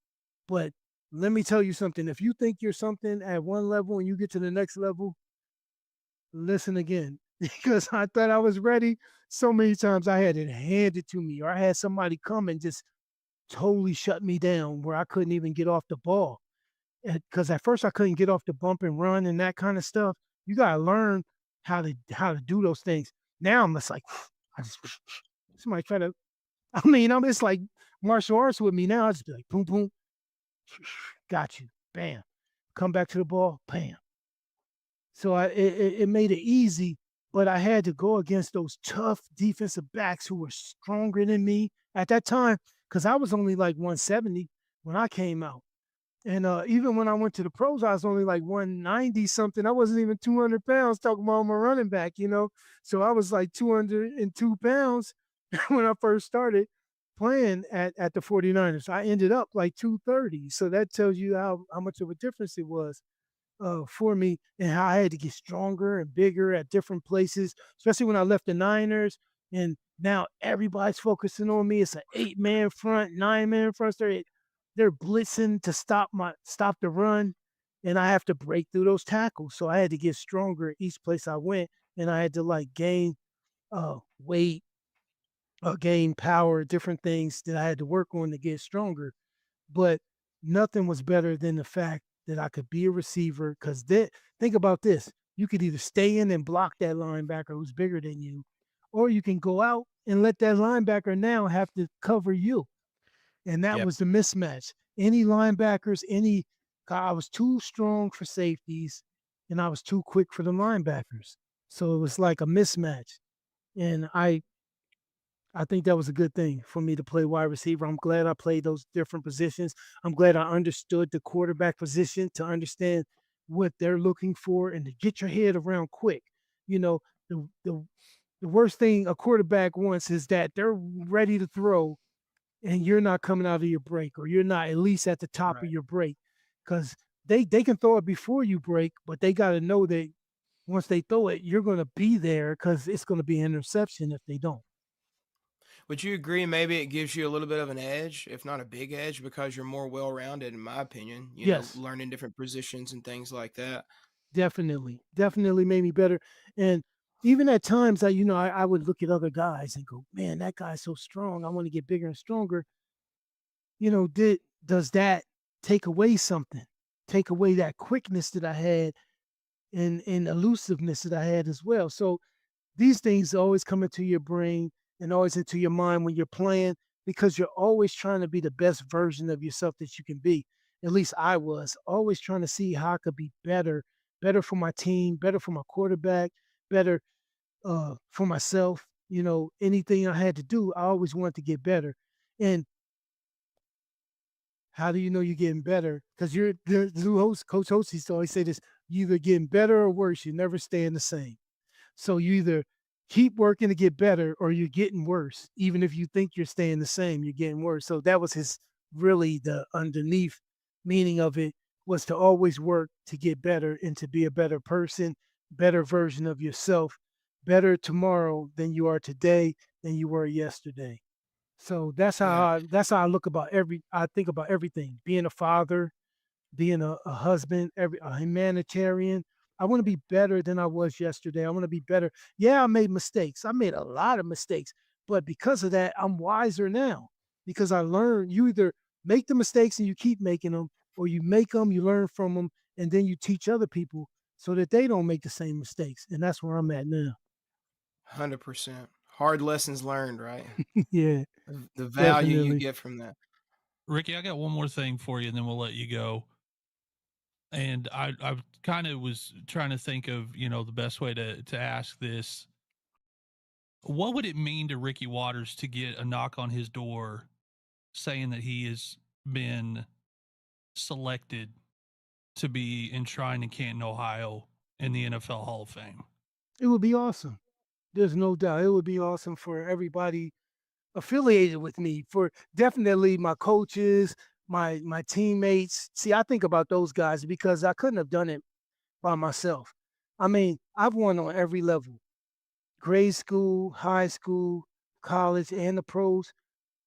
but let me tell you something. If you think you're something at one level and you get to the next level, listen again. Because I thought I was ready. So many times I had it handed to me, or I had somebody come and just totally shut me down where I couldn't even get off the ball. Because at first I couldn't get off the bump and run and that kind of stuff. You gotta learn how to do those things. Now I'm just like, I just somebody try to. I mean, it's like martial arts with me now. I just be like, boom, boom, got you, bam, come back to the ball, bam. So it made it easy, but I had to go against those tough defensive backs who were stronger than me at that time, because I was only like 170 when I came out. And even when I went to the pros, I was only like 190 something. I wasn't even 200 pounds, talking about my running back, you know? So I was like 202 pounds when I first started playing at the 49ers. I ended up like 230. So that tells you how much of a difference it was for me, and how I had to get stronger and bigger at different places, especially when I left the Niners. And now everybody's focusing on me. It's an 8-man front, 9-man front. They're blitzing to stop the run, and I have to break through those tackles. So I had to get stronger each place I went, and I had to like gain weight, gain power, different things that I had to work on to get stronger. But nothing was better than the fact that I could be a receiver. Because think about this: you could either stay in and block that linebacker who's bigger than you, or you can go out and let that linebacker now have to cover you. And that Yep. was the mismatch. Any linebackers, I was too strong for safeties, and I was too quick for the linebackers. So it was like a mismatch. And I think that was a good thing for me to play wide receiver. I'm glad I played those different positions. I'm glad I understood the quarterback position to understand what they're looking for and to get your head around quick. You know, the worst thing a quarterback wants is that they're ready to throw and you're not coming out of your break, or you're not at least at the top of your break, because they can throw it before you break, but they got to know that once they throw it, you're going to be there because it's going to be an interception if they don't. Would you agree maybe it gives you a little bit of an edge, if not a big edge, because you're more well-rounded, in my opinion, Yes. learning different positions and things like that? Definitely made me better. And even at times, I would look at other guys and go, man, that guy's so strong. I want to get bigger and stronger. Does that take away something? Take away that quickness that I had and elusiveness that I had as well. So these things always come into your brain and always into your mind when you're playing, because you're always trying to be the best version of yourself that you can be. At least I was always trying to see how I could be better for my team, better for my quarterback, better for myself. Anything I had to do, I always wanted to get better. And how do you know you're getting better? Because you're the host, Coach Host used to always say this: you either getting better or worse. You're never staying the same. So you either keep working to get better or you're getting worse. Even if you think you're staying the same, you're getting worse. So that was really the underneath meaning of it, was to always work to get better and to be a better person, better version of yourself, better tomorrow than you are today, than you were yesterday. So that's how I I think about everything. Being a father, being a husband, a humanitarian. I want to be better than I was yesterday. I want to be better. Yeah, I made mistakes. I made a lot of mistakes, but because of that, I'm wiser now, because I learned you either make the mistakes and you keep making them, or you make them, you learn from them, and then you teach other people so that they don't make the same mistakes. And that's where I'm at now. 100%. Hard lessons learned, right? Yeah, The value you definitely. get from that. Ricky, I got one more thing for you, and then we'll let you go. And I kind of was trying to think of, the best way to ask this. What would it mean to Ricky Watters to get a knock on his door saying that he has been selected to be enshrined in Canton, Ohio in the NFL Hall of Fame? It would be awesome. There's no doubt. It would be awesome for everybody affiliated with me, for definitely my coaches, my teammates. See, I think about those guys because I couldn't have done it by myself. I mean, I've won on every level: grade school, high school, college, and the pros.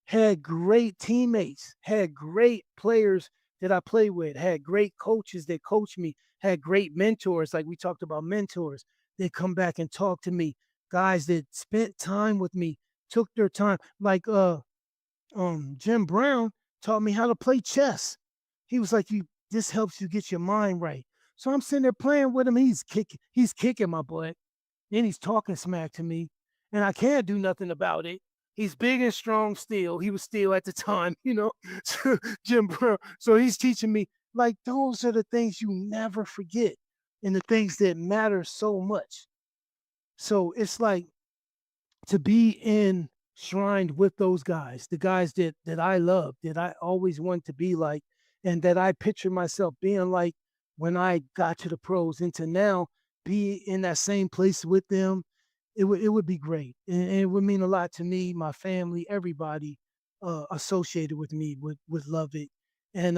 Had great teammates, had great players that I play with, had great coaches that coach me, had great mentors, like we talked about mentors. They come back and talk to me, guys that spent time with me, took their time. Like Jim Brown taught me how to play chess. He was like, this helps you get your mind right. So I'm sitting there playing with him. He's kicking my butt. Then he's talking smack to me, and I can't do nothing about it. He's big and strong still. He was still at the time, Jim Brown. So he's teaching me, like, those are the things you never forget and the things that matter so much. So it's like to be enshrined with those guys, the guys that I love, that I always want to be like, and that I picture myself being like when I got to the pros, and to now be in that same place with them. It would be great, and it would mean a lot to me, my family, everybody associated with me would love it, and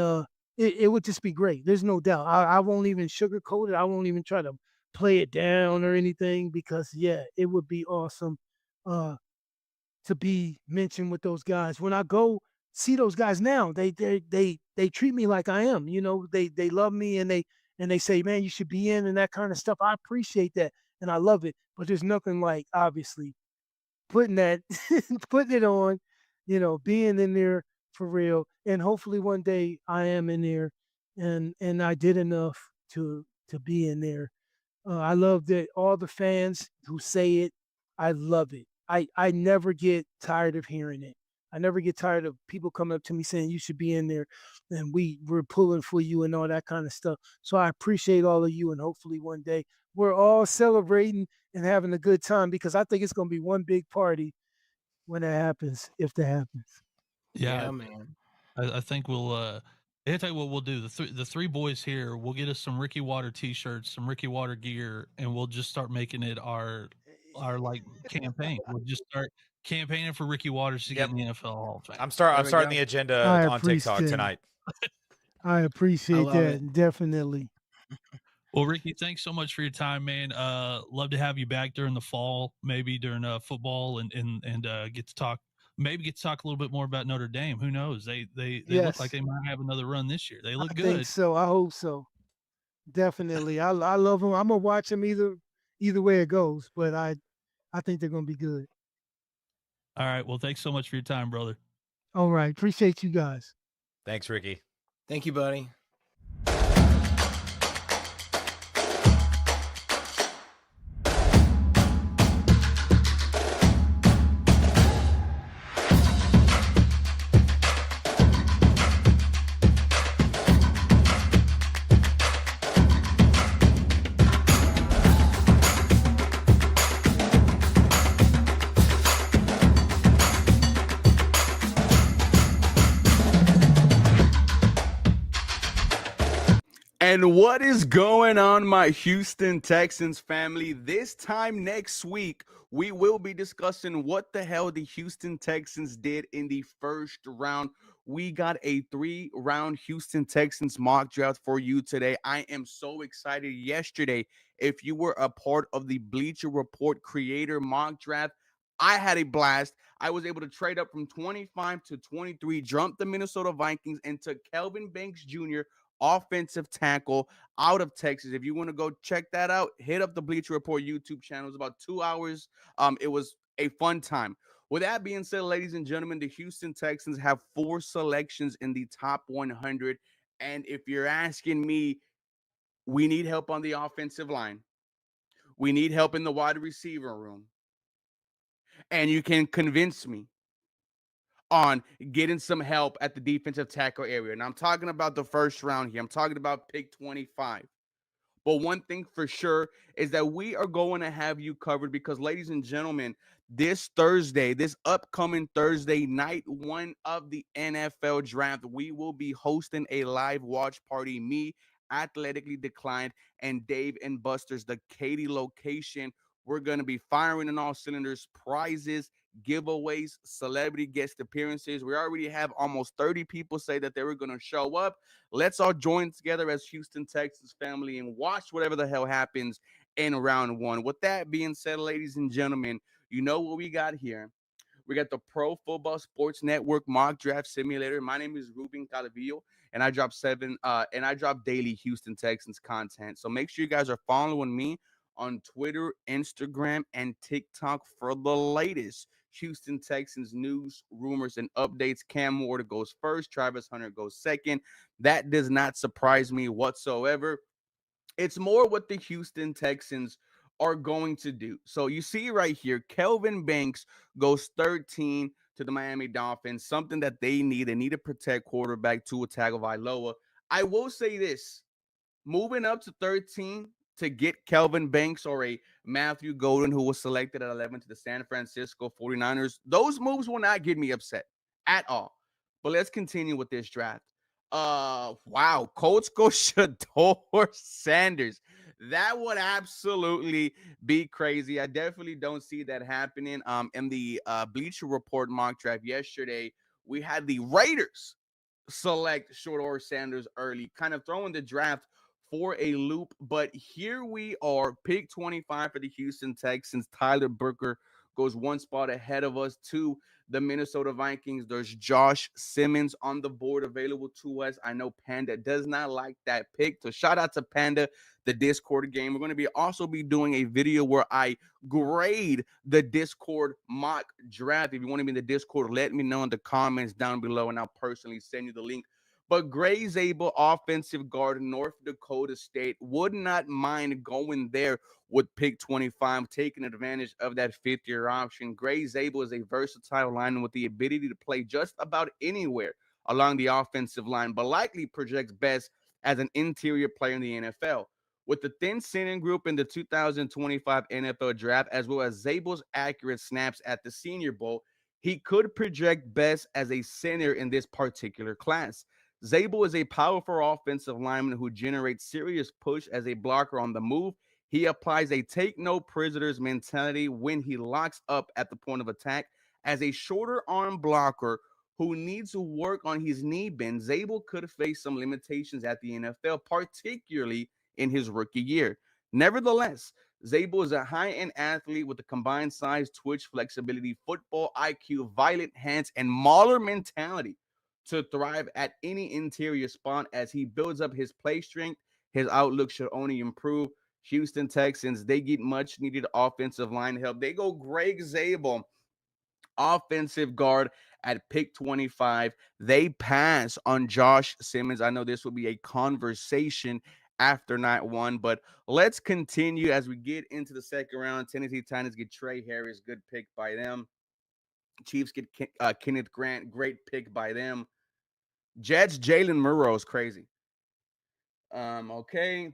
it would just be great. There's no doubt. I won't even sugarcoat it. I won't even try to play it down or anything, because yeah, it would be awesome uh, to be mentioned with those guys. When I go see those guys now, they treat me like I am. They love me, and they say, man, you should be in, and that kind of stuff. I appreciate that, and I love it. But there's nothing like, obviously, putting that putting it on, being in there for real. And hopefully one day I am in there, and I did enough to be in there. I love that all the fans who say it. I love it. I never get tired of hearing it. I never get tired of people coming up to me saying you should be in there, and we're pulling for you and all that kind of stuff. So I appreciate all of you, and hopefully one day we're all celebrating and having a good time, because I think it's going to be one big party when that happens, if that happens. Yeah, man. I think we'll. I'll tell you what we'll do. The three boys here, we'll get us some Ricky Water T-shirts, some Ricky Water gear, and we'll just start making it our like campaign. We'll just start campaigning for Ricky Waters to get in the NFL Hall of Fame. I'm starting the agenda on TikTok tonight. I appreciate that. Definitely. Well, Ricky, thanks so much for your time, man. Love to have you back during the fall, maybe during football, and get to talk a little bit more about Notre Dame. Who knows? They look like they might have another run this year. They look good. I think so. I hope so. Definitely. I love them. I'm gonna watch them either way it goes, but I think they're gonna be good. All right. Well, thanks so much for your time, brother. All right. Appreciate you guys. Thanks, Ricky. Thank you, buddy. And what is going on, my Houston Texans family? This time next week, we will be discussing what the hell the Houston Texans did in the first round. We got a 3-round Houston Texans mock draft for you today. I am so excited. Yesterday, if you were a part of the Bleacher Report creator mock draft, I had a blast. I was able to trade up from 25 to 23, jump the Minnesota Vikings, and took Kelvin Banks Jr., offensive tackle out of Texas. If you want to go check that out, hit up the Bleacher Report YouTube channel. It was about 2 hours. It was a fun time. With that being said, ladies and gentlemen, the Houston Texans have 4 selections in the top 100. And if you're asking me, we need help on the offensive line. We need help in the wide receiver room. And you can convince me on getting some help at the defensive tackle area. And I'm talking about the first round here. I'm talking about pick 25. But one thing for sure is that we are going to have you covered because, ladies and gentlemen, this upcoming Thursday, night 1 of the NFL draft, we will be hosting a live watch party. Me, Athletically Declined, and Dave and Buster's, the Katy location. We're going to be firing on all cylinders, prizes, giveaways, celebrity guest appearances. We already have almost 30 people say that they were going to show up. Let's all join together as Houston Texans family and watch whatever the hell happens in round 1. With that being said, ladies and gentlemen, you know what we got here. We got the Pro Football Sports Network mock draft simulator. My name is Ruben Calavillo, and I drop daily Houston Texans content. So make sure you guys are following me on Twitter, Instagram, and TikTok for the latest Houston Texans news, rumors, and updates. Cam Ward goes first. Travis Hunter goes second. That does not surprise me whatsoever. It's more what the Houston Texans are going to do. So you see right here, Kelvin Banks goes 13 to the Miami Dolphins, something that they need. They need to protect quarterback Tua Tagovailoa. I will say this, moving up to 13 to get Kelvin Banks or a Matthew Golden, who was selected at 11 to the San Francisco 49ers, those moves will not get me upset at all. But let's continue with this draft. Wow, Colts go Shadur Sanders. That would absolutely be crazy. I definitely don't see that happening. In the Bleacher Report mock draft yesterday, we had the Raiders select Shadur Sanders early, kind of throwing the draft for a loop. But here we are, pick 25 for the Houston Texans. Tyler Burker goes 1 spot ahead of us to the Minnesota Vikings. There's Josh Simmons on the board available to us. I know Panda does not like that pick, so shout out to Panda, the Discord game. We're going to also be doing a video where I grade the Discord mock draft. If you want to be in the Discord, let me know in the comments down below, and I'll personally send you the link. But Gray Zabel, offensive guard, North Dakota State, would not mind going there with pick 25, taking advantage of that 5th-year option. Gray Zabel is a versatile lineman with the ability to play just about anywhere along the offensive line, but likely projects best as an interior player in the NFL. With the thin center group in the 2025 NFL Draft, as well as Zabel's accurate snaps at the Senior Bowl, he could project best as a center in this particular class. Zabel is a powerful offensive lineman who generates serious push as a blocker on the move. He applies a take no prisoners mentality when he locks up at the point of attack. As a shorter arm blocker who needs to work on his knee bend, Zabel could face some limitations at the NFL, particularly in his rookie year. Nevertheless, Zabel is a high-end athlete with a combined size, twitch, flexibility, football IQ, violent hands, and mauler mentality to thrive at any interior spot. As he builds up his play strength, his outlook should only improve. Houston Texans, they get much needed offensive line help. They go Greg Zabel, offensive guard, at pick 25. They pass on Josh Simmons. I know this will be a conversation after night one, but let's continue as we get into the second round. Tennessee Titans get Trey Harris, good pick by them. Chiefs get Kenneth Grant, great pick by them. Jets, Jalen Murrow is crazy. Okay.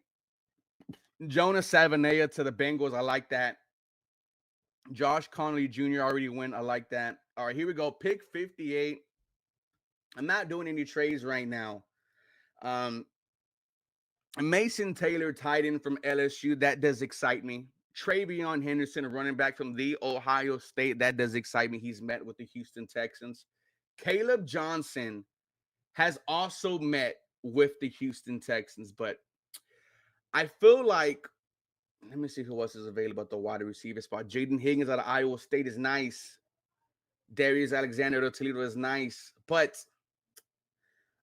Jonas Savanea to the Bengals. I like that. Josh Connolly Jr. already went. I like that. All right, here we go. Pick 58. I'm not doing any trades right now. Mason Taylor, tight end from LSU. That does excite me. Travion Henderson, a running back from the Ohio State. That does excite me. He's met with the Houston Texans. Caleb Johnson has also met with the Houston Texans, but I feel like, let me see who else is available at the wide receiver spot. Jaden Higgins out of Iowa State is nice. Darius Alexander of Toledo is nice, but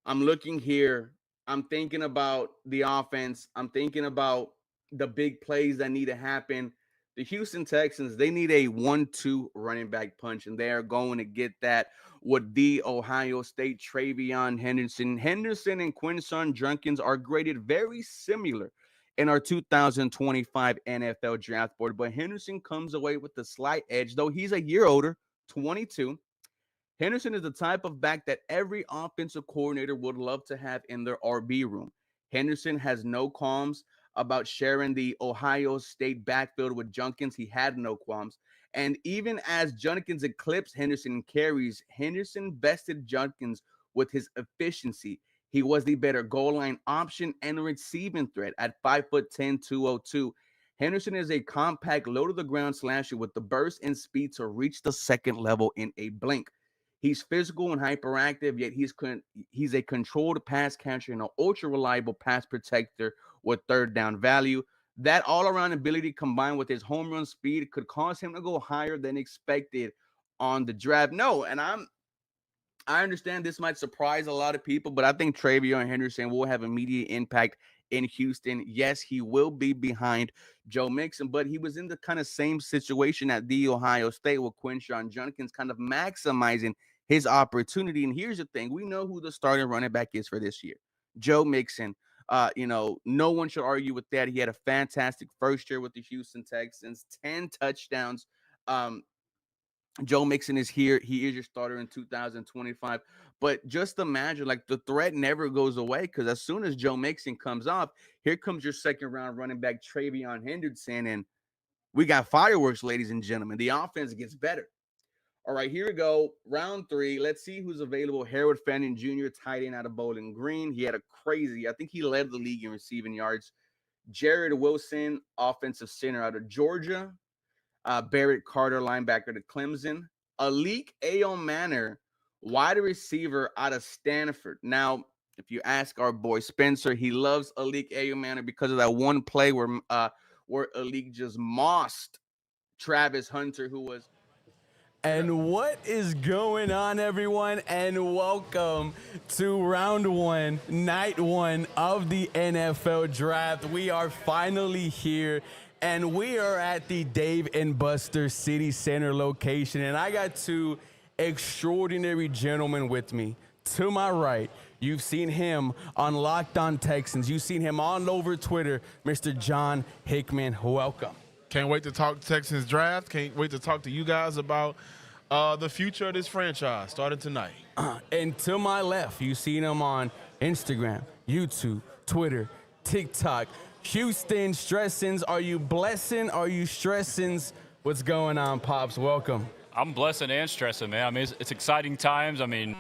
I'm looking here. I'm thinking about the offense. I'm thinking about the big plays that need to happen. The Houston Texans, they need a 1-2 running back punch, and they are going to get that with the Ohio State Travion Henderson. Henderson and Quinshon Judkins are graded very similar in our 2025 NFL draft board, but Henderson comes away with the slight edge, though he's a year older, 22. Henderson is the type of back that every offensive coordinator would love to have in their RB room. Henderson has no qualms about sharing the Ohio State backfield with Judkins. He had no qualms. And even as Judkins eclipsed Henderson in carries, Henderson bested Judkins with his efficiency. He was the better goal line option and receiving threat at 5'10", 202. Henderson is a compact, low-to-the-ground slasher with the burst and speed to reach the second level in a blink. He's physical and hyperactive, yet he's a controlled pass catcher and an ultra-reliable pass protector with third down value. That all-around ability combined with his home run speed could cause him to go higher than expected on the draft. No, and I understand this might surprise a lot of people, but I think Travion Henderson will have immediate impact in Houston. Yes, he will be behind Joe Mixon, but he was in the kind of same situation at the Ohio State with Quinshon Judkins kind of maximizing his opportunity. And here's the thing. We know who the starting running back is for this year. Joe Mixon. No one should argue with that. He had a fantastic first year with the Houston Texans, 10 touchdowns. Joe Mixon is here. He is your starter in 2025. But just imagine, like, the threat never goes away, because as soon as Joe Mixon comes off, here comes your second-round running back, Travion Henderson, and we got fireworks, ladies and gentlemen. The offense gets better. All right, here we go. Round 3. Let's see who's available. Harold Fannin Jr., tight end out of Bowling Green. He had I think he led the league in receiving yards. Jared Wilson, offensive center out of Georgia. Barrett Carter, linebacker to Clemson. Alik Manor, wide receiver out of Stanford. Now, if you ask our boy Spencer, he loves Alik Manor because of that one play where Alik just mossed Travis Hunter, who was. And what is going on, everyone? And welcome to round 1, night 1 of the NFL draft. We are finally here, and we are at the Dave & Buster City Center location. And I got 2 extraordinary gentlemen with me. To my right, you've seen him on Locked On Texans. You've seen him all over Twitter, Mr. John Hickman. Welcome. Can't wait to talk Texans draft. Can't wait to talk to you guys about the future of this franchise starting tonight. And to my left, you've seen him on Instagram, YouTube, Twitter, TikTok. Houston Stressins, are you blessing? Are you stressing? What's going on, Pops? Welcome. I'm blessing and stressing, man. I mean, it's exciting times. I mean,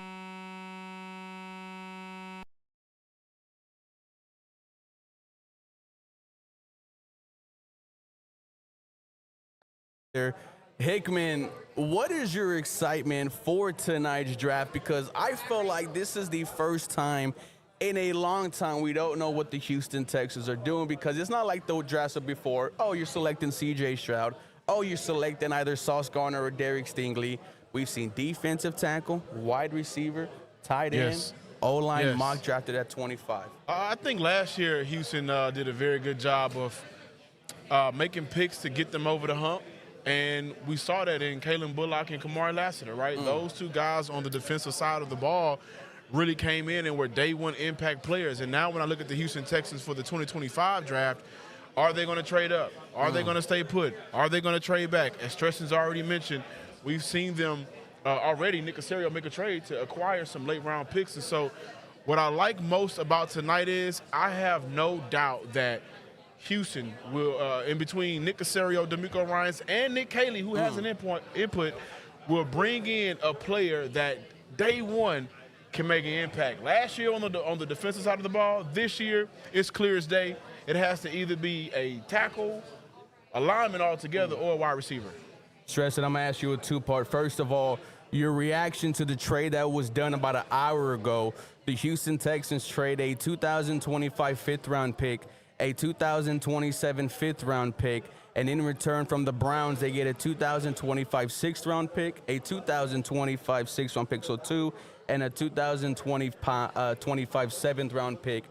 Hickman, what is your excitement for tonight's draft? Because I feel like this is the first time in a long time we don't know what the Houston Texans are doing, because it's not like the drafts of before. Oh, you're selecting C.J. Stroud. Oh, you're selecting either Sauce Gardner or Derek Stingley. We've seen defensive tackle, wide receiver, tight end, O-line, mock drafted at 25. I think last year Houston did a very good job of making picks to get them over the hump. And we saw that in Kalen Bullock and Kamari Lassiter, right? Those two guys on the defensive side of the ball really came in and were day one impact players. And now when I look at the Houston Texans for the 2025 draft, are they going to trade up? Are they going to stay put? Are they going to trade back? As Treston's already mentioned, we've seen them already, Nick Caserio, make a trade to acquire some late-round picks. And so what I like most about tonight is I have no doubt that Houston will, in between Nick Caserio, DeMeco Ryans, and Nick Caley, who has an input, will bring in a player that day one can make an impact. Last year on the defensive side of the ball, this year it's clear as day. It has to either be a tackle, a lineman altogether, or a wide receiver. Stress, and I'm going to ask you a two-part. First of all, your reaction to the trade that was done about an hour ago. The Houston Texans trade a 2025 fifth-round pick, a 2027 fifth-round pick, and in return from the Browns, they get a 2025 sixth-round pick, a 2025 sixth-round pick, so two, and a 2025 seventh-round pick.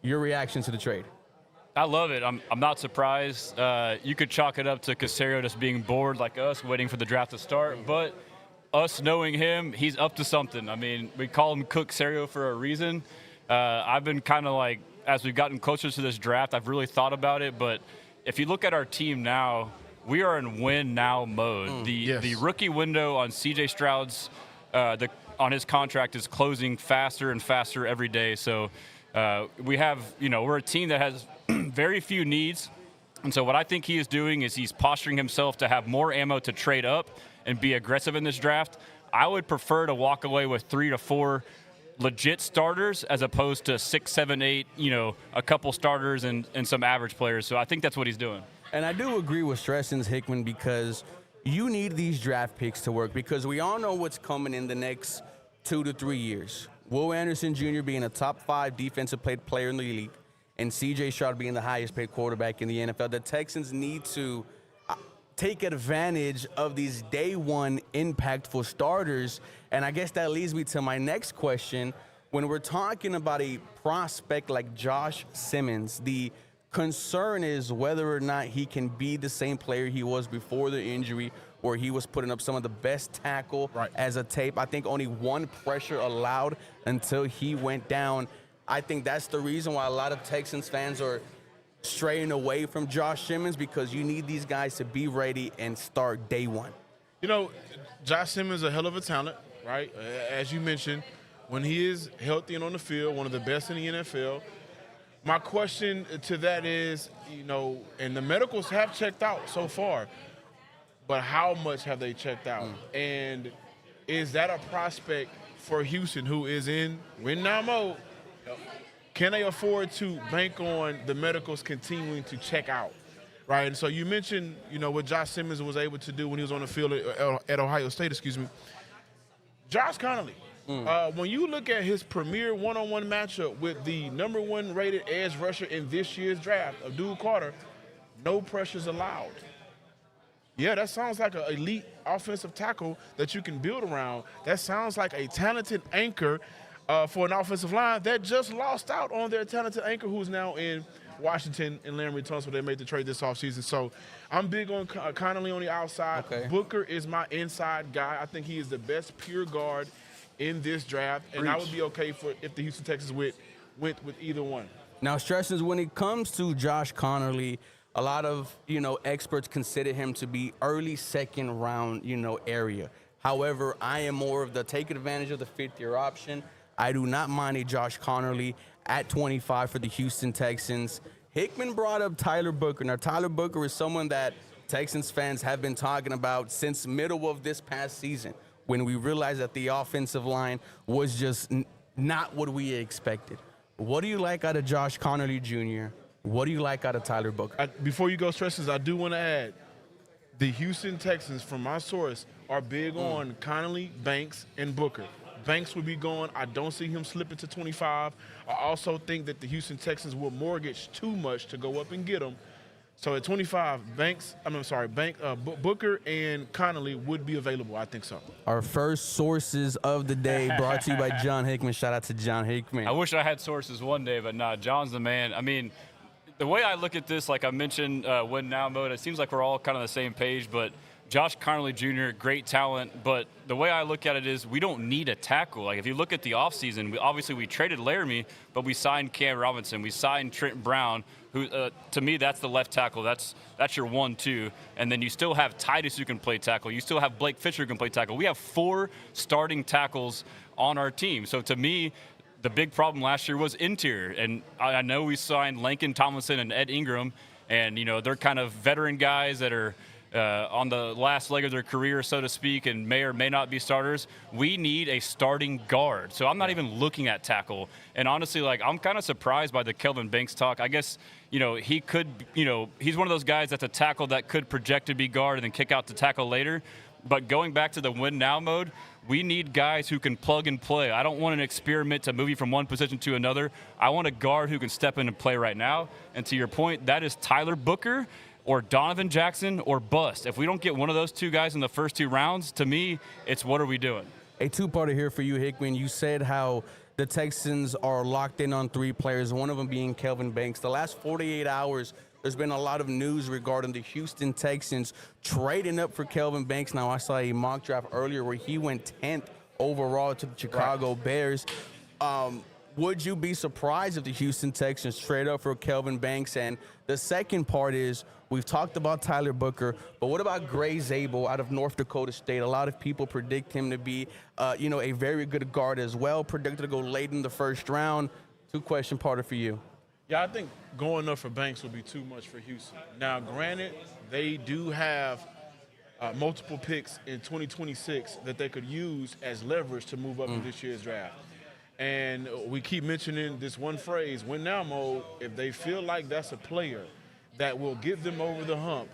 Your reaction to the trade? I love it. I'm not surprised. You could chalk it up to Caserio just being bored like us, waiting for the draft to start. But us knowing him, he's up to something. I mean, we call him Cook Caserio for a reason. I've been kind of like, as we've gotten closer to this draft, I've really thought about it. But if you look at our team now, we are in win-now mode. The rookie window on C.J. Stroud's on his contract is closing faster and faster every day. So we have, we're a team that has very few needs. And so what I think he is doing is he's posturing himself to have more ammo to trade up and be aggressive in this draft. I would prefer to walk away with 3 to 4 legit starters as opposed to 6, 7, 8, a couple starters and some average players. So I think that's what he's doing. And I do agree with Stressens, Hickman, because you need these draft picks to work, because we all know what's coming in the next 2 to 3 years. Will Anderson Jr. being a top 5 defensive player in the league, and C.J. Stroud being the highest paid quarterback in the NFL. The Texans need to take advantage of these day one impactful starters. And I guess that leads me to my next question. When we're talking about a prospect like Josh Simmons, the concern is whether or not he can be the same player he was before the injury, where he was putting up some of the best tackle as a tape. I think only one pressure allowed until he went down. I think that's the reason why a lot of Texans fans are straying away from Josh Simmons, because you need these guys to be ready and start day one. Josh Simmons is a hell of a talent, right? As you mentioned, when he is healthy and on the field, one of the best in the NFL. My question to that is, and the medicals have checked out so far, but how much have they checked out? And is that a prospect for Houston, who is in win-now mode? Can they afford to bank on the medicals continuing to check out, right? And so you mentioned, what Josh Simmons was able to do when he was on the field at Ohio State, Josh Connolly, when you look at his premier one-on-one matchup with the number 1 rated edge rusher in this year's draft, Abdul Carter, no pressures allowed. Yeah, that sounds like an elite offensive tackle that you can build around. That sounds like a talented anchor for an offensive line that just lost out on their talented anchor, who's now in Washington and Larry Tunsil. They made the trade this offseason. So I'm big on Connolly on the outside. Okay. Booker is my inside guy. I think he is the best pure guard in this draft. And I would be okay if the Houston Texans went with either one. Now, Stressens, when it comes to Josh Connolly, a lot of, experts consider him to be early second round, area. However, I am more of the take advantage of the fifth-year option. I do not mind a Josh Connolly at 25 for the Houston Texans. Hickman brought up Tyler Booker. Now, Tyler Booker is someone that Texans fans have been talking about since middle of this past season, when we realized that the offensive line was just not what we expected. What do you like out of Josh Connolly Jr.? What do you like out of Tyler Booker? Before you go, Stresses, I do want to add, The Houston Texans, from my source, are big on Connolly, Banks, and Booker. Banks will be gone. I don't see him slipping to 25. I also think that the Houston Texans will mortgage too much to go up and get him. So at 25, Booker and Connolly would be available. I think so. Our first sources of the day brought to you by John Hickman. Shout out to John Hickman. I wish I had sources one day, but nah, John's the man. I mean, the way I look at this, like I mentioned, win now mode, it seems like we're all kind of the same page, but Josh Connolly Jr., great talent, but the way I look at it is we don't need a tackle. Like if you look at the offseason, obviously we traded Laramie, but we signed Cam Robinson, we signed Trent Brown, who to me that's the left tackle. That's your 1-2, and then you still have Titus who can play tackle. You still have Blake Fisher who can play tackle. We have 4 starting tackles on our team. So to me, the big problem last year was interior, and I know we signed Lincoln Tomlinson and Ed Ingram, and they're kind of veteran guys that are on the last leg of their career, so to speak, and may or may not be starters. We need a starting guard. So I'm not even looking at tackle. And honestly, I'm kind of surprised by the Kelvin Banks talk. I guess, he could, he's one of those guys that's a tackle that could project to be guard and then kick out to tackle later. But going back to the win now mode, we need guys who can plug and play. I don't want an experiment to move you from one position to another. I want a guard who can step in and play right now. And to your point, that is Tyler Booker or Donovan Jackson or bust. If we don't get one of those 2 guys in the first 2 rounds, to me, it's what are we doing? A 2-parter here for you, Hickman. You said how the Texans are locked in on 3 players, one of them being Kelvin Banks. The last 48 hours, there's been a lot of news regarding the Houston Texans trading up for Kelvin Banks. Now, I saw a mock draft earlier where he went 10th overall to the Chicago Bears. Would you be surprised if the Houston Texans trade up for Kelvin Banks? And the second part is, we've talked about Tyler Booker, but what about Gray Zabel out of North Dakota State? A lot of people predict him to be, a very good guard as well, predicted to go late in the first round. 2-question parter for you. Yeah, I think going up for Banks would be too much for Houston. Now, granted, they do have multiple picks in 2026 that they could use as leverage to move up in this year's draft. And we keep mentioning this one phrase, win now mode. If they feel like that's a player that will get them over the hump,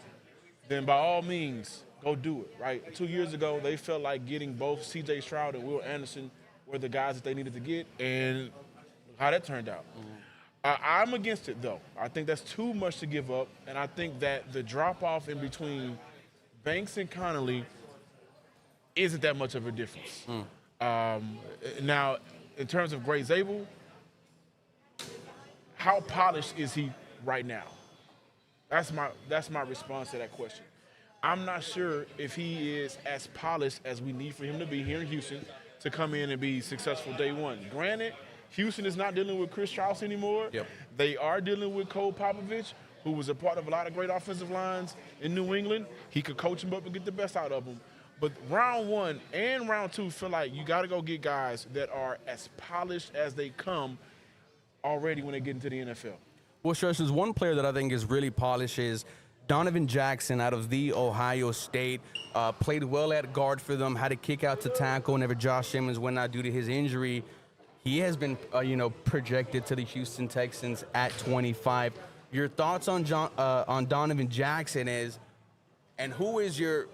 then by all means, go do it, right? 2 years ago, they felt like getting both C.J. Stroud and Will Anderson were the guys that they needed to get, and how that turned out. I'm against it, though. I think that's too much to give up, and I think that the drop-off in between Banks and Connolly isn't that much of a difference. Now, in terms of Gray Zabel, how polished is he right now? That's my response to that question. I'm not sure if he is as polished as we need for him to be here in Houston to come in and be successful day one. Granted, Houston is not dealing with Chris Strauss anymore. Yep. They are dealing with Cole Popovich, who was a part of a lot of great offensive lines in New England. He could coach him up and get the best out of him. But round 1 and round 2 feel like you got to go get guys that are as polished as they come already when they get into the NFL. Well, Shush, there's one player that I think is really polished is Donovan Jackson out of the Ohio State. Played well at guard for them, had to kick out to tackle whenever Josh Simmons went out due to his injury. He has been, projected to the Houston Texans at 25. Your thoughts on Donovan Jackson is, and who's your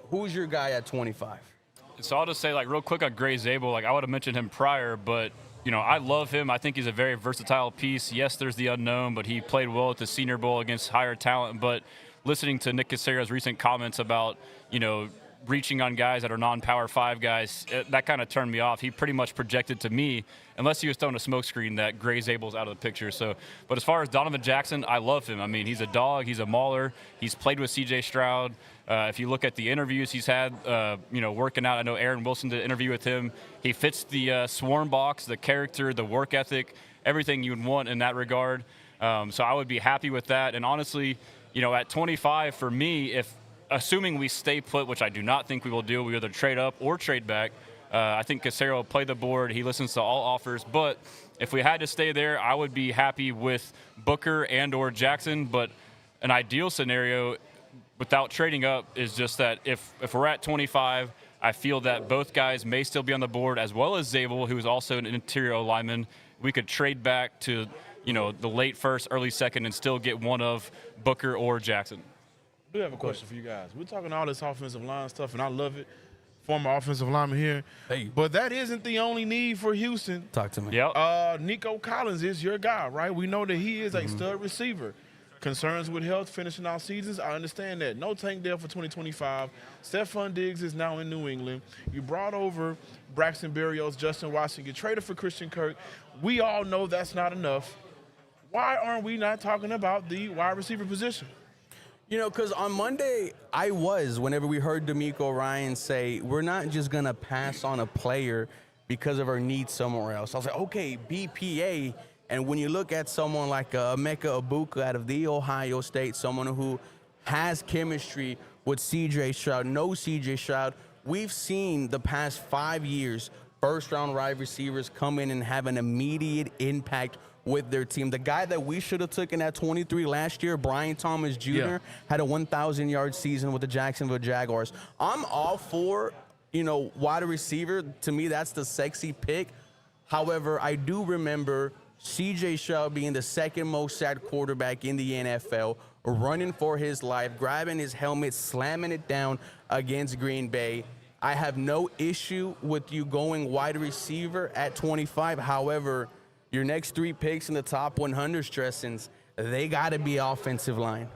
guy at 25? So I'll just say, real quick on Gray Zabel, I would have mentioned him prior, but, I love him. I think he's a very versatile piece. Yes, there's the unknown, but he played well at the Senior Bowl against higher talent. But listening to Nick Caserio's recent comments about, reaching on guys that are non-Power 5 guys, that kind of turned me off. He pretty much projected to me, unless he was throwing a smokescreen, that Gray Zabel's out of the picture. So, but as far as Donovan Jackson, I love him. I mean, he's a dog. He's a mauler. He's played with C.J. Stroud. If you look at the interviews he's had, working out, I know Aaron Wilson did an interview with him. He fits the swarm box, the character, the work ethic, everything you would want in that regard. So I would be happy with that. And honestly, at 25, for me, assuming we stay put, which I do not think we will do, we either trade up or trade back. I think Caserio will play the board. He listens to all offers. But if we had to stay there, I would be happy with Booker and or Jackson. But an ideal scenario without trading up is just that if we're at 25, I feel that both guys may still be on the board, as well as Zabel, who is also an interior lineman. We could trade back to, the late first, early second, and still get one of Booker or Jackson. I do have a question for you guys. We're talking all this offensive line stuff, and I love it. Former offensive lineman here. Hey. But that isn't the only need for Houston. Talk to me. Yep. Nico Collins is your guy, right? We know that he is a stud receiver. Concerns with health finishing out seasons, I understand that. No Tank Dell for 2025. Stephon Diggs is now in New England. You brought over Braxton Berrios, Justin Watson. You traded for Christian Kirk. We all know that's not enough. Why aren't we not talking about the wide receiver position? You know, because on Monday, whenever we heard D'Amico Ryan say, we're not just going to pass on a player because of our needs somewhere else. I was like, okay, BPA. And when you look at someone like Emeka Ibuka out of the Ohio State, someone who has chemistry with C.J. Stroud, knows C.J. Stroud, we've seen the past 5 years first-round wide receivers come in and have an immediate impact with their team. The guy that we should have taken at 23 last year, Brian Thomas Jr., had a 1,000-yard season with the Jacksonville Jaguars. I'm all for, wide receiver. To me, that's the sexy pick. However, I do remember C.J. Stroud being the second most sacked quarterback in the NFL, running for his life, grabbing his helmet, slamming it down against Green Bay. I have no issue with you going wide receiver at 25. However, your next 3 picks in the top 100 stressings, they got to be offensive line.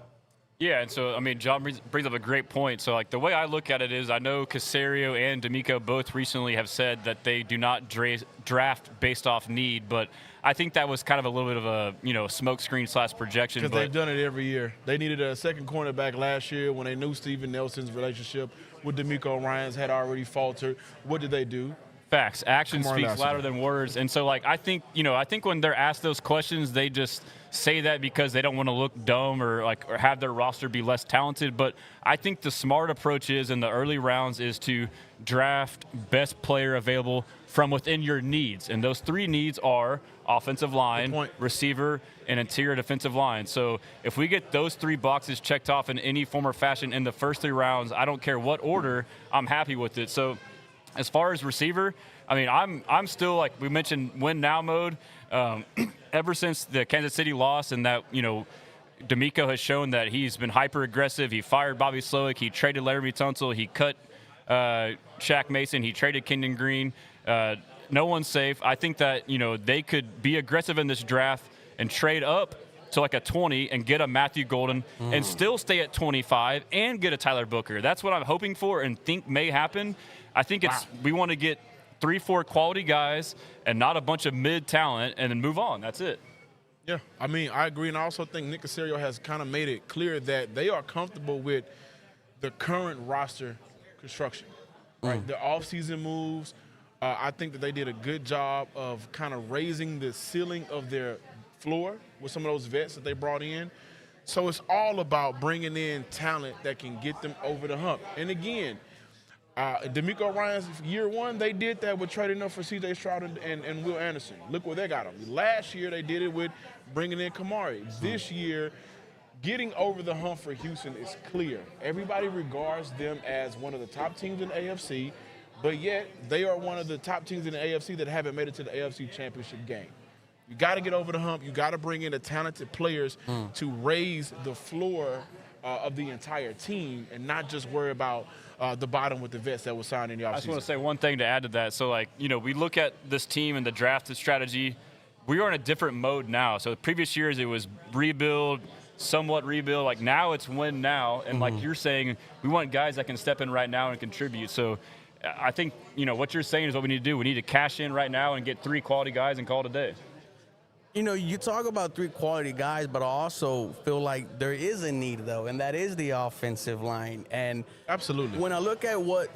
Yeah, and so, John brings up a great point. So, the way I look at it is I know Caserio and D'Amico both recently have said that they do not draft based off need, but I think that was kind of a little bit of a, smokescreen / projection. Because they've done it every year. They needed a second cornerback last year when they knew Steven Nelson's relationship with D'Amico Ryans had already faltered. What did they do? Facts. Action speaks louder than words. And so, I think when they're asked those questions, they just say that because they don't want to look dumb or have their roster be less talented. But I think the smart approach is in the early rounds is to draft best player available from within your needs. And those 3 needs are offensive line, receiver, and interior defensive line. So if we get those 3 boxes checked off in any form or fashion in the first 3 rounds, I don't care what order, I'm happy with it. So as far as receiver, I'm still, like we mentioned, win now mode. Ever since the Kansas City loss and that, D'Amico has shown that he's been hyper aggressive. He fired Bobby Slowick. He traded Larry Tunsil. He cut Shaq Mason. He traded Kendon Green. No one's safe. I think that, they could be aggressive in this draft and trade up to a 20 and get a Matthew Golden and still stay at 25 and get a Tyler Booker. That's what I'm hoping for and think may happen. I think we want to get 3-4 quality guys and not a bunch of mid talent and then move on. That's it. Yeah, I agree. And I also think Nick Caserio has kind of made it clear that they are comfortable with the current roster construction, right? The offseason moves. I think that they did a good job of kind of raising the ceiling of their floor with some of those vets that they brought in. So it's all about bringing in talent that can get them over the hump. And again, D'Amico Ryans, year 1, they did that with trading up for C.J. Stroud and Will Anderson. Look where they got them. Last year, they did it with bringing in Kamari. This year, getting over the hump for Houston is clear. Everybody regards them as one of the top teams in the AFC, but yet they are one of the top teams in the AFC that haven't made it to the AFC Championship game. You got to get over the hump. You got to bring in the talented players to raise the floor of the entire team and not just worry about the bottom with the vets that were signed in the offseason. I just want to say one thing to add to that. So, we look at this team and the draft strategy. We are in a different mode now. So, the previous years, it was rebuild, somewhat rebuild. Now it's win now. And like you're saying, we want guys that can step in right now and contribute. So, I think, what you're saying is what we need to do. We need to cash in right now and get 3 quality guys and call it a day. You talk about 3 quality guys, but I also feel like there is a need, though, and that is the offensive line. And absolutely, when I look at what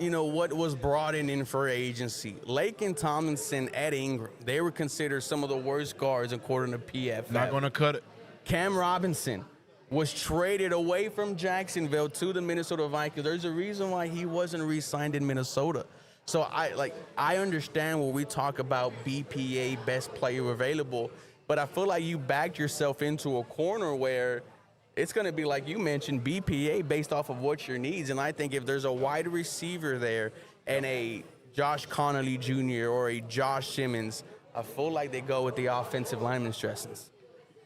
was brought in free agency, Laken Tomlinson, Ed Ingram, they were considered some of the worst guards according to PFF. Not going to cut it. Cam Robinson was traded away from Jacksonville to the Minnesota Vikings. There's a reason why he wasn't re-signed in Minnesota. So I understand when we talk about BPA, best player available. But I feel like you backed yourself into a corner where it's going to be, like you mentioned, BPA based off of what your needs. And I think if there's a wide receiver there and a Josh Connolly Jr. or a Josh Simmons, I feel like they go with the offensive lineman stressings.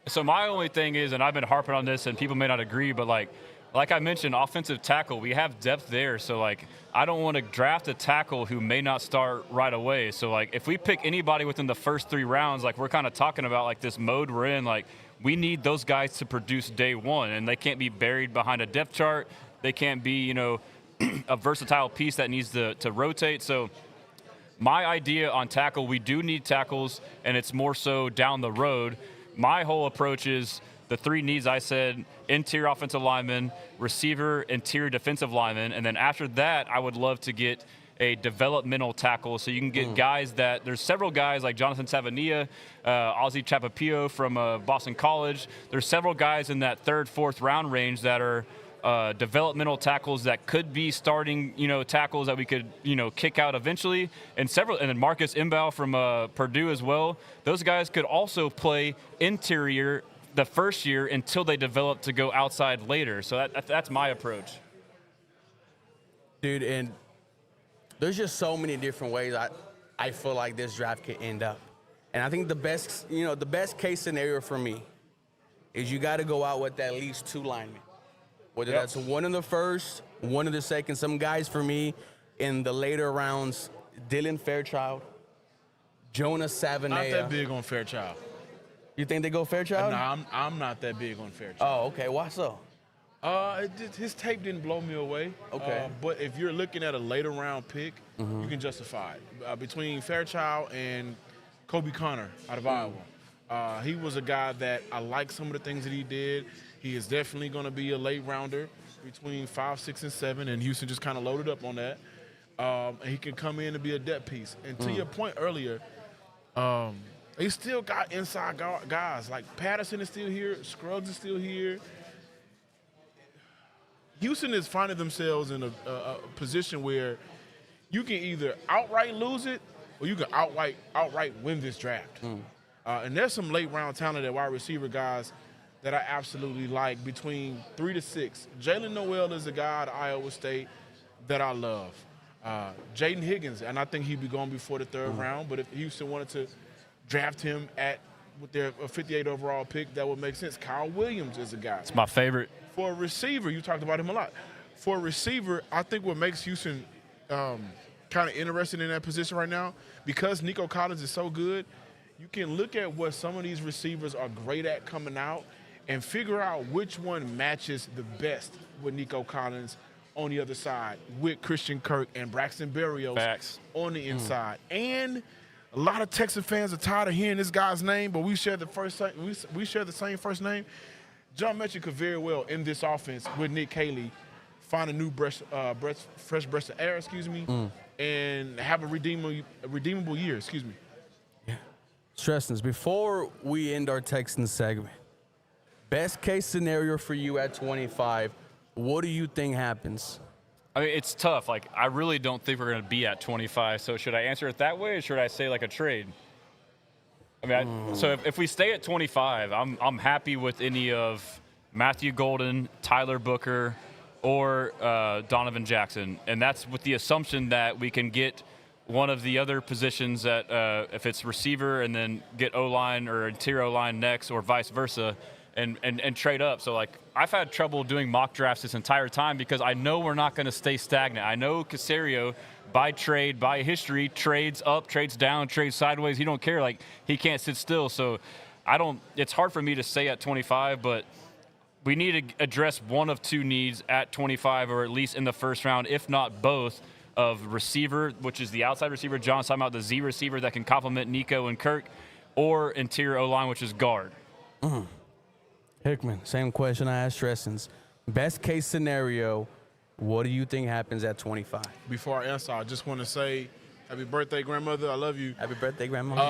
So my only thing is, and I've been harping on this, and people may not agree, but like I mentioned, offensive tackle, we have depth there. So, like, I don't want to draft a tackle who may not start right away. So, like, if we pick anybody within the first 3 rounds, like we're kind of talking about, like, this mode we're in, like, we need those guys to produce day one. And they can't be buried behind a depth chart. They can't be, you know, a versatile piece that needs to rotate. So, my idea on tackle, we do need tackles, and it's more so down the road. My whole approach is the 3 needs I said: interior offensive lineman, receiver, interior defensive lineman, and then after that, I would love to get a developmental tackle, so you can get guys that, there's several guys like Jonathan Savania, Ozzie Chapapio from Boston College. There's several guys in that 3rd, 4th round range that are developmental tackles that could be starting, you know, tackles that we could, you know, kick out eventually, and then Marcus Imbaugh from Purdue as well. Those guys could also play interior the first year until they develop to go outside later. So that's my approach. Dude, and there's just so many different ways I feel like this draft could end up. And I think the best case scenario for me is you got to go out with at least 2 linemen. Whether that's 1 in the first, 1 in the second. Some guys for me in the later rounds, Dylan Fairchild, Jonas Savania. Not that big on Fairchild. You think they go Fairchild? No, I'm not that big on Fairchild. Oh, okay. Why so? His tape didn't blow me away. Okay. But if you're looking at a later round pick, you can justify it. Between Fairchild and Kobe Connor out of Iowa. He was a guy that I like some of the things that he did. He is definitely going to be a late rounder between 5, 6, and 7, and Houston just kind of loaded up on that. And he can come in and be a depth piece. And to your point earlier, they still got inside guys. Like Patterson is still here. Scruggs is still here. Houston is finding themselves in a position where you can either outright lose it or you can outright win this draft. And there's some late round talent at wide receiver guys that I absolutely like between 3 to 6. Jalen Noel is a guy at Iowa State that I love. Jaden Higgins, and I think he'd be going before the 3rd round, but if Houston wanted to draft him with their 58 overall pick, that would make sense. Kyle Williams is a guy. It's my favorite. For a receiver, you talked about him a lot. For a receiver, I think what makes Houston kind of interested in that position right now, because Nico Collins is so good, you can look at what some of these receivers are great at coming out and figure out which one matches the best with Nico Collins on the other side, with Christian Kirk and Braxton Berrios on the inside. And a lot of Texas fans are tired of hearing this guy's name, but we share the same first name. John Metchie could very well in this offense with Nick Caley find a new fresh breath of air, and have a redeemable year, Yeah. Stressness, before we end our Texans segment, best case scenario for you at 25, what do you think happens? I mean, it's tough. Like, I really don't think we're going to be at 25. So should I answer it that way, or should I say like a trade? I mean, so if we stay at 25, I'm happy with any of Matthew Golden, Tyler Booker, or Donovan Jackson, and that's with the assumption that we can get one of the other positions that if it's receiver and then get O-line or interior O-line next, or vice versa, and trade up. So, like, I've had trouble doing mock drafts this entire time because I know we're not going to stay stagnant. I know Caserio, by trade, by history, trades up, trades down, trades sideways. He don't care. Like, he can't sit still. So it's hard for me to say at 25, but we need to address one of 2 needs at 25, or at least in the first round, if not both, of receiver, which is the outside receiver. John's talking about the Z receiver that can complement Nico and Kirk, or interior O-line, which is guard. Hickman, same question I asked Tressens. Best case scenario, what do you think happens at 25? Before I answer, I just want to say happy birthday, grandmother. I love you. Happy birthday, grandmother.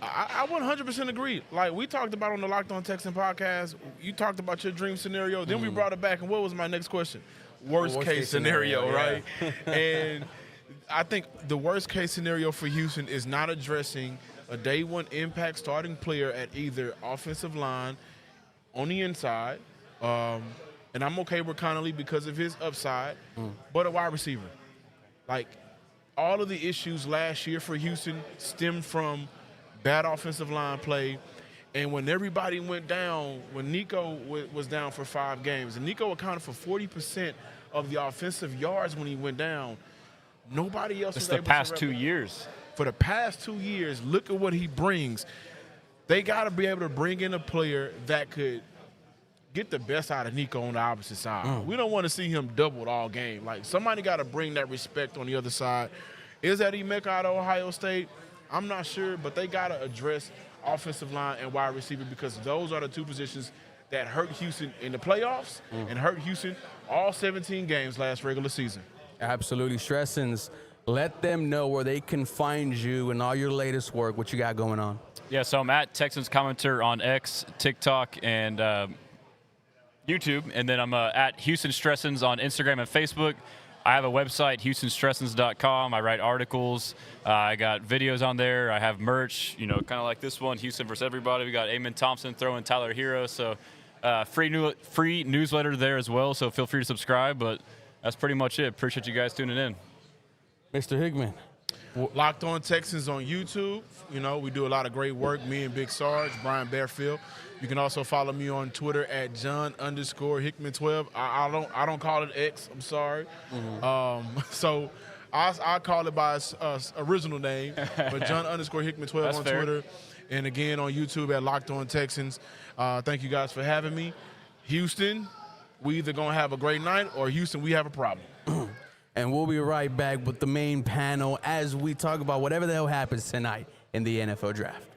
I 100% agree. Like we talked about on the Locked On Texan podcast, you talked about your dream scenario. Then we brought it back, and what was my next question? Worst case scenario, right? And I think the worst case scenario for Houston is not addressing a day one impact starting player at either offensive line, on the inside, and I'm okay with Connolly because of his upside, but a wide receiver. Like, all of the issues last year for Houston stemmed from bad offensive line play And when everybody went down, when Nico was down for 5 games, and Nico accounted for 40% of the offensive yards when he went down, nobody else It's was the able past to 2 years. For the past 2 years, look at what he brings. They got to be able to bring in a player that could get the best out of Nico on the opposite side. We don't want to see him doubled all game. Like, somebody got to bring that respect on the other side. Is that Emeka out of Ohio State? I'm not sure, but they got to address offensive line and wide receiver, because those are the 2 positions that hurt Houston in the playoffs and hurt Houston all 17 games last regular season. Absolutely. Stressins, let them know where they can find you and all your latest work, what you got going on. Yeah, so I'm at Texans Commenter on X, TikTok, and YouTube. And then I'm at Houston Stressins on Instagram and Facebook. I have a website, houstonstressins.com. I write articles. I got videos on there. I have merch, kind of like this one, Houston versus Everybody. We got Eamon Thompson throwing Tyler Hero. So free newsletter there as well. So feel free to subscribe. But that's pretty much it. Appreciate you guys tuning in. Mr. Hickman. Locked On Texans on YouTube. We do a lot of great work. Me and Big Sarge, Brian Bearfield. You can also follow me on Twitter at John_Hickman12. I don't call it X. I'm sorry. So I call it by its original name, but John_Hickman12 That's on fair. Twitter, and again on YouTube at Locked On Texans. Thank you guys for having me. Houston, we either gonna have a great night, or Houston, we have a problem. And we'll be right back with the main panel as we talk about whatever the hell happens tonight in the NFL Draft.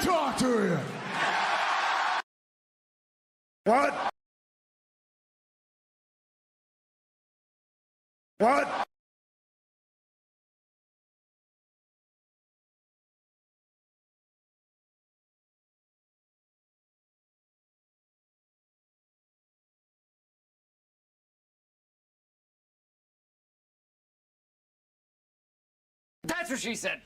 talk to you. What? What? That's what she said.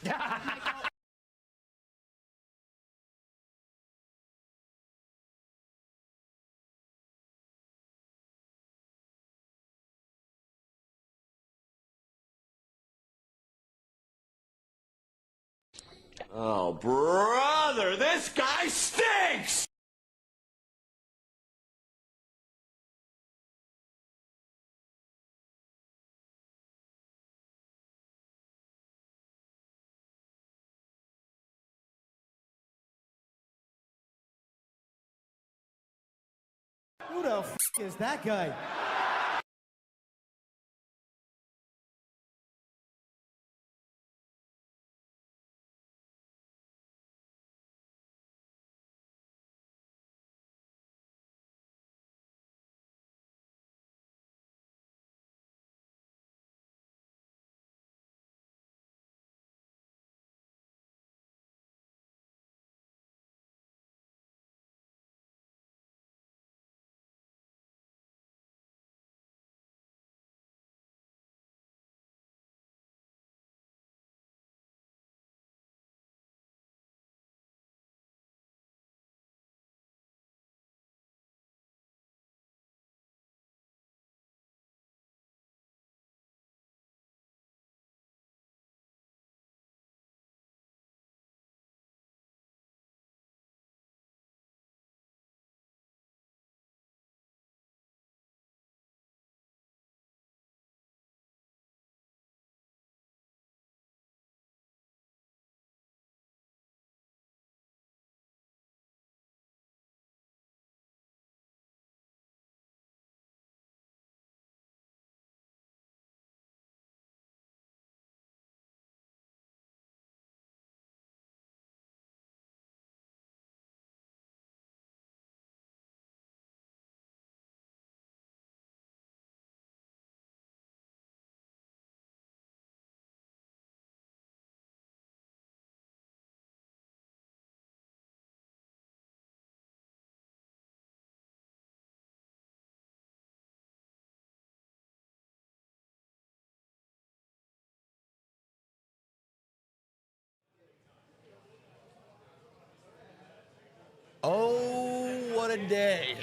Oh, brother, this guy stinks! Who the f is that guy? Oh, what a day.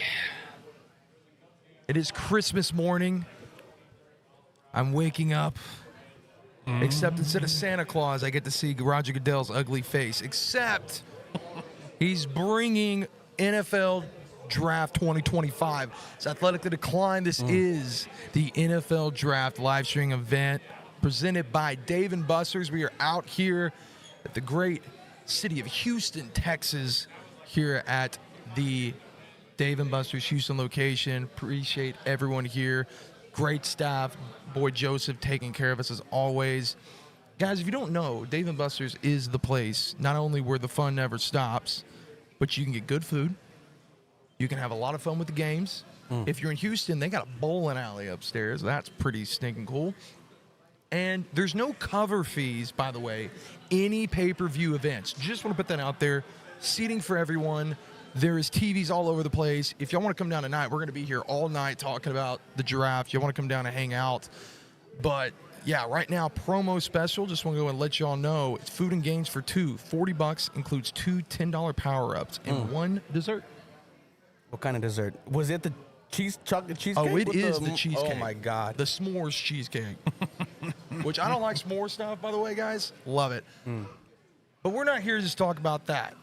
It is Christmas morning. I'm waking up. Except instead of Santa Claus, I get to see Roger Goodell's ugly face. Except he's bringing NFL Draft 2025. It's Athletically Decline. This is the NFL Draft live streaming event presented by Dave & Buster's. We are out here at the great city of Houston, Texas, here at the Dave & Buster's Houston location. Appreciate everyone here. Great staff. Boy Joseph taking care of us as always. Guys, if you don't know, Dave & Buster's is the place, not only where the fun never stops, but you can get good food. You can have a lot of fun with the games. If you're in Houston, they got a bowling alley upstairs. That's pretty stinking cool. And there's no cover fees, by the way, any pay-per-view events. Just want to put that out there. Seating for everyone. There is TVs all over the place. If y'all want to come down tonight, we're going to be here all night talking about the draft. You want to come down and hang out. But, yeah, right now, promo special. Just want to go and let y'all know. It's food and games for two. $40 includes two $10 power-ups and one dessert. What kind of dessert? Was it the chocolate cheesecake? Oh, it is the cheesecake. Oh, my God. The s'mores cheesecake. Which I don't like s'more stuff, by the way, guys. Love it. But we're not here to just talk about that.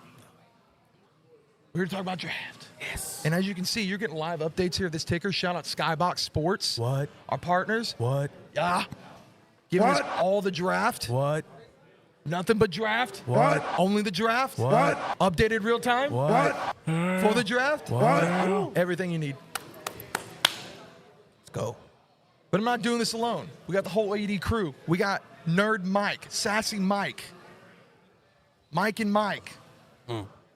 We're here to talk about draft. Yes. And as you can see, you're getting live updates here of this ticker. Shout out Skybox Sports. What? Our partners. What? Yeah. Giving us all the draft. What? Nothing but draft. What? Only the draft. What? Updated real time. What? For the draft. What? Everything you need. Let's go. But I'm not doing this alone. We got the whole AD crew. We got Nerd Mike, Sassy Mike, Mike and Mike.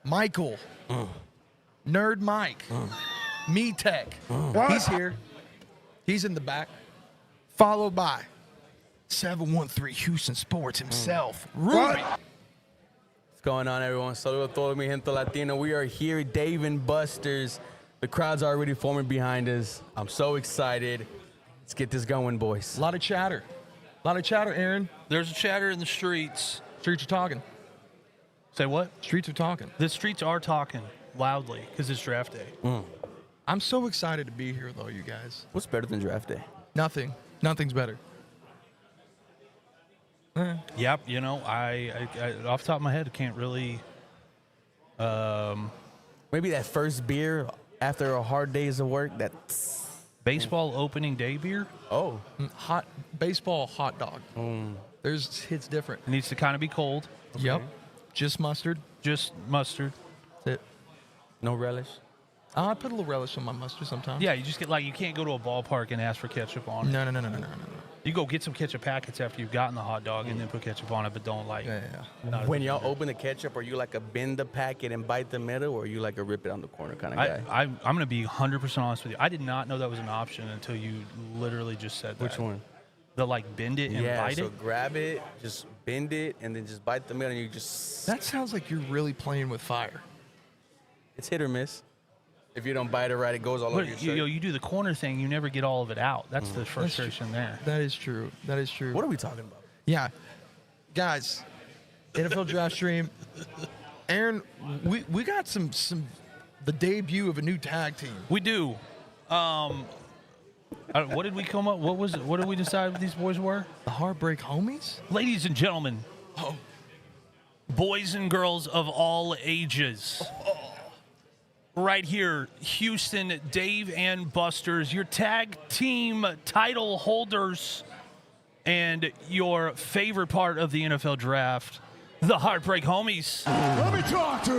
Michael, Nerd Mike, Me Tech. He's here. He's in the back. Followed by 713 Houston Sports himself, Ruben. What's going on, everyone? Saludos a todo mi gente latino. We are here, Dave and Buster's. The crowd's already forming behind us. I'm so excited. Let's get this going, boys. A lot of chatter. Aaron. There's a chatter in the streets. Streets are talking. Say what? Streets are talking. The streets are talking loudly because it's draft day. I'm so excited to be here, though, you guys. What's better than draft day? Nothing. Nothing's better. Yep. You know, I off the top of my head, I can't really. Maybe that first beer after a hard days of work. That baseball opening day beer. Oh, hot baseball hot dog. It's different. It needs to kind of be cold. Okay. Yep. Just mustard. Just mustard. That's it. No relish. I put a little relish on my mustard sometimes. Yeah, you just get you can't go to a ballpark and ask for ketchup on it. No. You go get some ketchup packets after you've gotten the hot dog and then put ketchup on it, but don't When y'all open the ketchup, are you like a bend the packet and bite the middle, or are you like a rip it on the corner kind of guy? I'm going to be 100% honest with you. I did not know that was an option until you literally just said that. Which one? The bend it and bite so it? grab it, just bend it, and then just bite the middle, and you just... That sounds like you're really playing with fire. It's hit or miss. If you don't bite it right, it goes all over your shirt. You do the corner thing, you never get all of it out. That's the frustration there. That is true. What are we talking about? Yeah. Guys, NFL Draft Stream. Aaron, we got some the debut of a new tag team. We do. What did we come up? What was it? What did we decide these boys were? The Heartbreak Homies? Ladies and gentlemen. Boys and girls of all ages. Right here, Houston, Dave and Buster's, your tag team title holders, and your favorite part of the NFL draft, the Heartbreak Homies. Let me talk to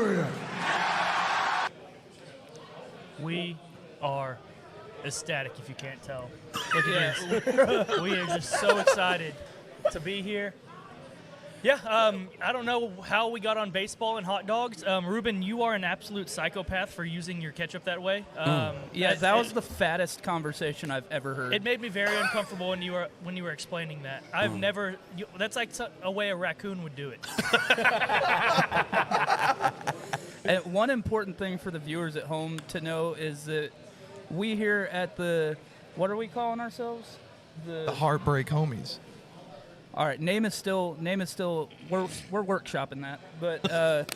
you. We are ecstatic, if you can't tell. Look at this. We are just so excited to be here. Yeah, I don't know how we got on baseball and hot dogs. Ruben, you are an absolute psychopath for using your ketchup that way. Yeah, that was the fattest conversation I've ever heard. It made me very uncomfortable when you were explaining that. I've never. That's like a way a raccoon would do it. And one important thing for the viewers at home to know is that we here at the, what are we calling ourselves? The Heartbreak Homies. All right, name is still. We're workshopping that, but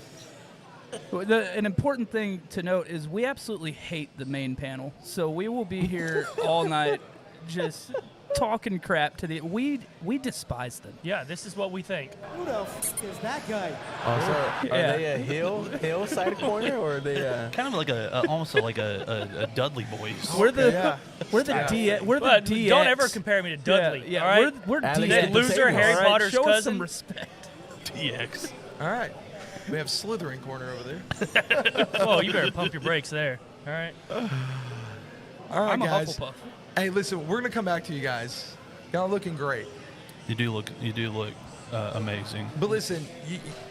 an important thing to note is we absolutely hate the main panel. So we will be here all night, just talking crap to the. We despise them. Yeah, this is what we think. Who the f is that guy? Oh, so are they a hill side corner, or are they kind of like almost like a Dudley Boys? We're the DX. Don't ever compare me to Dudley. Yeah, all right? we're that DX. loser Harry Potter's show cousin. us some respect. DX. All right. We have Slytherin corner over there. Oh, you better pump your brakes there. All right. All right, I'm guys. a Hufflepuff. Hey, listen, we're gonna come back to you guys. Y'all looking great. You do look amazing. But listen,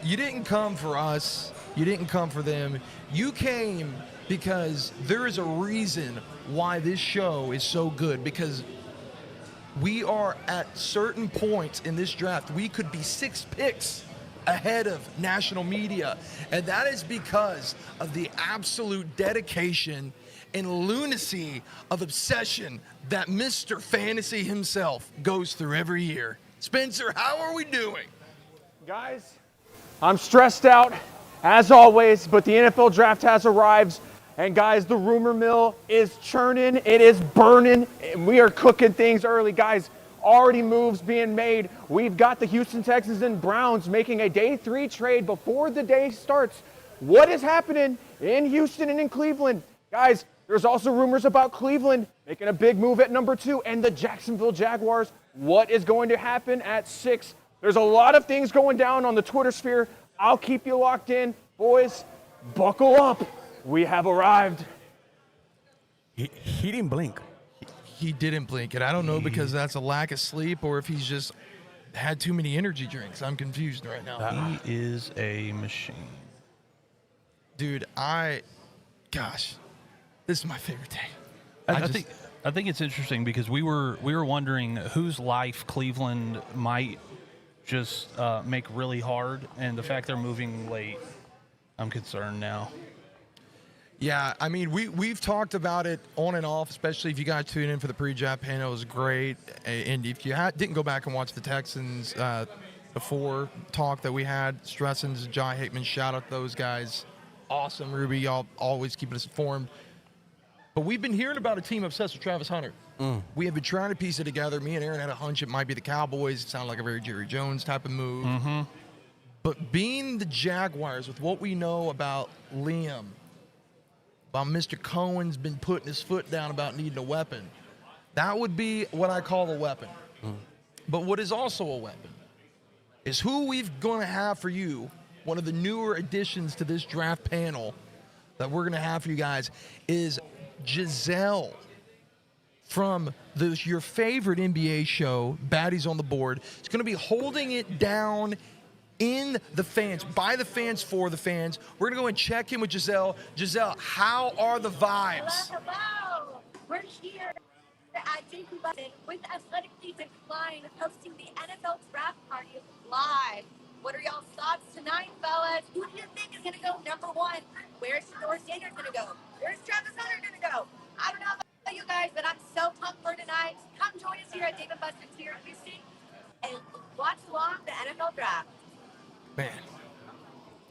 you didn't come for us. You didn't come for them. You came because there is a reason why this show is so good. Because we are at certain points in this draft, we could be 6 picks ahead of national media. And that is because of the absolute dedication and lunacy of obsession that Mr. Fantasy himself goes through every year. Spencer, how are we doing? Guys, I'm stressed out, as always, but the NFL draft has arrived. And guys, the rumor mill is churning, it is burning, and we are cooking things early. Guys, already moves being made. We've got the Houston Texans and Browns making a day 3 trade before the day starts. What is happening in Houston and in Cleveland? Guys, there's also rumors about Cleveland making a big move at number 2 and the Jacksonville Jaguars. What is going to happen at 6? There's a lot of things going down on the Twitter sphere. I'll keep you locked in. Boys, buckle up. We have arrived. He didn't blink. He didn't blink, and I don't know because that's a lack of sleep or if he's just had too many energy drinks. I'm confused right now. He is a machine. Dude, gosh, this is my favorite thing. I think it's interesting because we were wondering whose life Cleveland might just make really hard, and the fact they're moving late, I'm concerned now. Yeah, I mean, we've talked about it on and off, especially if you guys tuned in for the pre-draft panel. It was great. And if you didn't go back and watch the Texans before talk that we had, Stressens, Jai Hickman, shout out those guys. Awesome, Ruby. Y'all always keeping us informed. But we've been hearing about a team obsessed with Travis Hunter. We have been trying to piece it together. Me and Aaron had a hunch it might be the Cowboys. It sounded like a very Jerry Jones type of move. Mm-hmm. But being the Jaguars, with what we know about Liam, about Mr. Cohen's been putting his foot down about needing a weapon, that would be what I call a weapon. But what is also a weapon is who we've going to have for you. One of the newer additions to this draft panel that we're going to have for you guys is Giselle from your favorite NBA show, Baddies on the Board. It's going to be holding it down in the fans, by the fans, for the fans. We're going to go and check in with Giselle. Giselle, how are the vibes? Hello. We're here at JP Button with Athletically Decline hosting the NFL Draft Party live. What are y'all's thoughts tonight, fellas? Who do you think is going to go number one? Where's Shadur Sanders going to go? Where's Travis Hunter going to go? I don't know about you guys, but I'm so pumped for tonight. Come join us here at David Buster's here in Houston and watch along the NFL Draft. Man,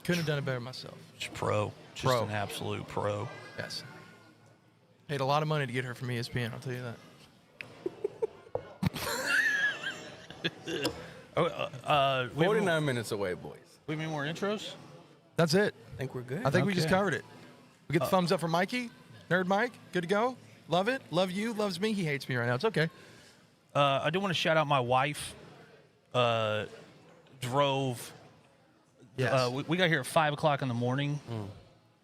couldn't have done it better myself. Just pro. Just an absolute pro. Yes. Paid a lot of money to get her from ESPN, I'll tell you that. 49 minutes away, boys. We have any more intros? That's it. I think we're good. I think we just covered it. We get the thumbs up from Mikey. Nerd Mike, good to go. Love it. Love you. Loves me. He hates me right now. It's okay. I do want to shout out my wife. Drove. Yes. We got here at 5 o'clock in the morning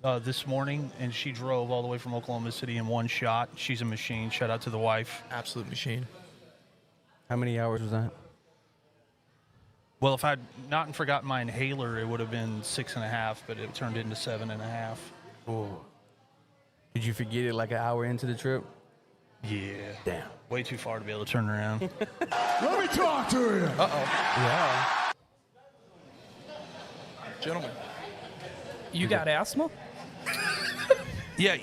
this morning, and she drove all the way from Oklahoma City in one shot. She's a machine. Shout out to the wife. Absolute machine. How many hours was that? Well, if I'd not forgotten my inhaler, it would have been 6.5, but it turned into 7.5. Oh. Did you forget it like an hour into the trip? Yeah. Damn. Way too far to be able to turn around. Let me talk to you. Yeah. Gentlemen. You got asthma? Yeah,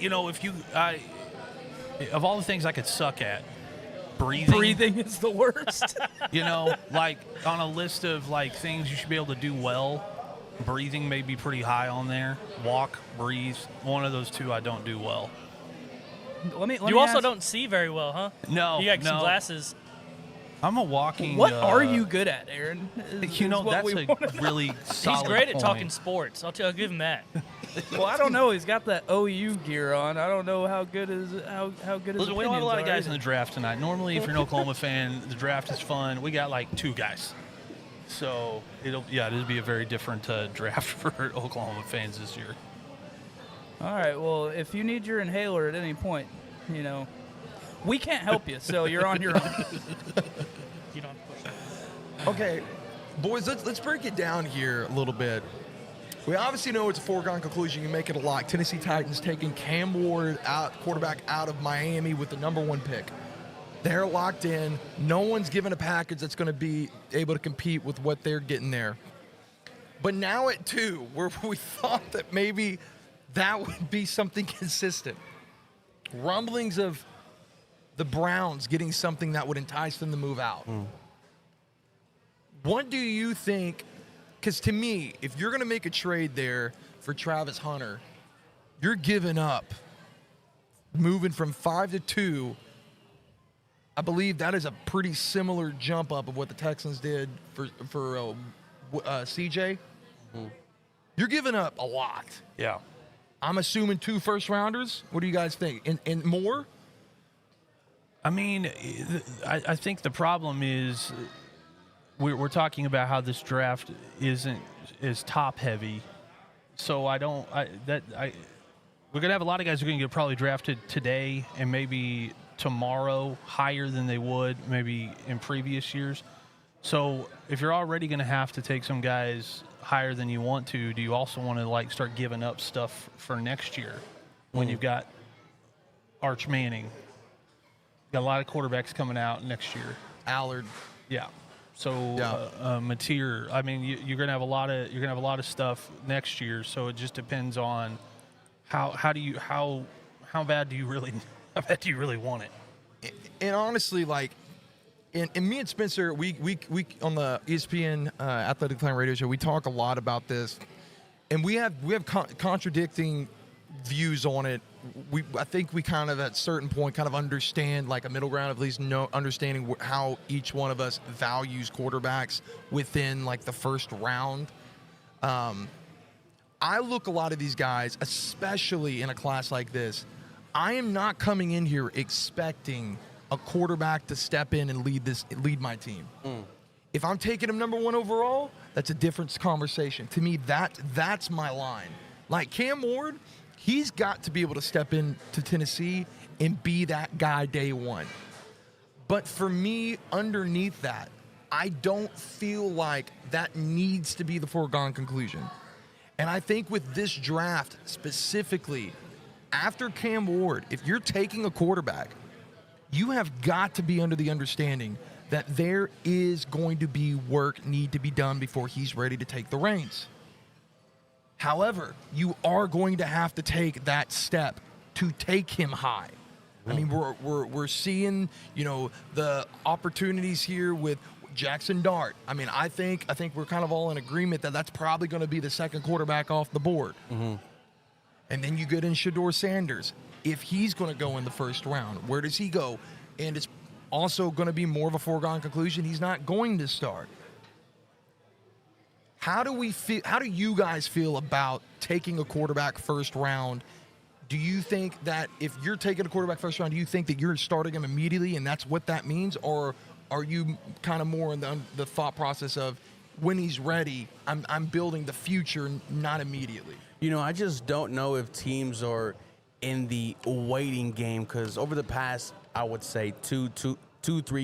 of all the things I could suck at, breathing. Breathing is the worst. Like on a list of like things you should be able to do well, breathing may be pretty high on there. Walk, breathe. One of those two I don't do well. You also don't see very well, huh? No, You got some no. glasses. I'm a walking. What are you good at, Aaron? That's a really solid He's great at point. talking sports. I'll give him that. Well, I don't know. He's got that OU gear on. I don't know how good is how good is. Listen, we don't have a lot of guys in the draft tonight. Normally, if you're an Oklahoma fan, the draft is fun. We got like 2 guys. So it'll be a very different draft for Oklahoma fans this year. All right. Well, if you need your inhaler at any point, we can't help you. So you're on your own. You don't push it. Okay, boys, let's break it down here a little bit. We obviously know it's a foregone conclusion. You make it a lock. Tennessee Titans taking Cam Ward quarterback out of Miami with the #1 pick. They're locked in. No one's given a package that's going to be able to compete with what they're getting there. But now at 2, where we thought that maybe that would be something consistent. Rumblings of the Browns getting something that would entice them to move out. What do you think? Because to me, if you're going to make a trade there for Travis Hunter, you're giving up moving from 5 to 2. I believe that is a pretty similar jump up of what the Texans did for CJ. You're giving up a lot. Yeah. I'm assuming 2 first-rounders. What do you guys think? And more? I mean, I think the problem is we're talking about how this draft is top heavy. So we're gonna have a lot of guys who are gonna get probably drafted today and maybe tomorrow higher than they would maybe in previous years. So if you're already gonna have to take some guys higher than you want to, do you also want to like start giving up stuff for next year when you've got Arch Manning? Got a lot of quarterbacks coming out next year. Allard. Yeah. So Mateer. I mean, you're gonna have a lot of stuff next year. So it just depends on how bad do you really want it? And honestly, like, and me and Spencer, we on the ESPN Athletically radio show, we talk a lot about this, and we have contradicting views on it. I think we kind of at a certain point kind of understand like a middle ground, at least understanding how each one of us values quarterbacks within like the first round. I look a lot of these guys, especially in a class like this. I am not coming in here expecting a quarterback to step in and lead my team. If I'm taking him number 1 overall, that's a different conversation. To me, that's my line. Like Cam Ward, he's got to be able to step into Tennessee and be that guy day one. But for me, underneath that, I don't feel like that needs to be the foregone conclusion. And I think with this draft specifically, after Cam Ward, if you're taking a quarterback, you have got to be under the understanding that there is going to be work need to be done before he's ready to take the reins. However, you are going to have to take that step to take him high. I mean, we're seeing, the opportunities here with Jackson Dart. I mean, I think we're kind of all in agreement that that's probably going to be the second quarterback off the board. And then you get in Shadur Sanders. If he's going to go in the first round, where does he go? And it's also going to be more of a foregone conclusion he's not going to start. How do you guys feel about taking a quarterback first round? Do you think that if you're taking a quarterback first round, do you think that you're starting him immediately and that's what that means? Or are you kind of more in the thought process of when he's ready, I'm building the future, not immediately? I just don't know if teams are in the waiting game, because over the past, I would say 2-3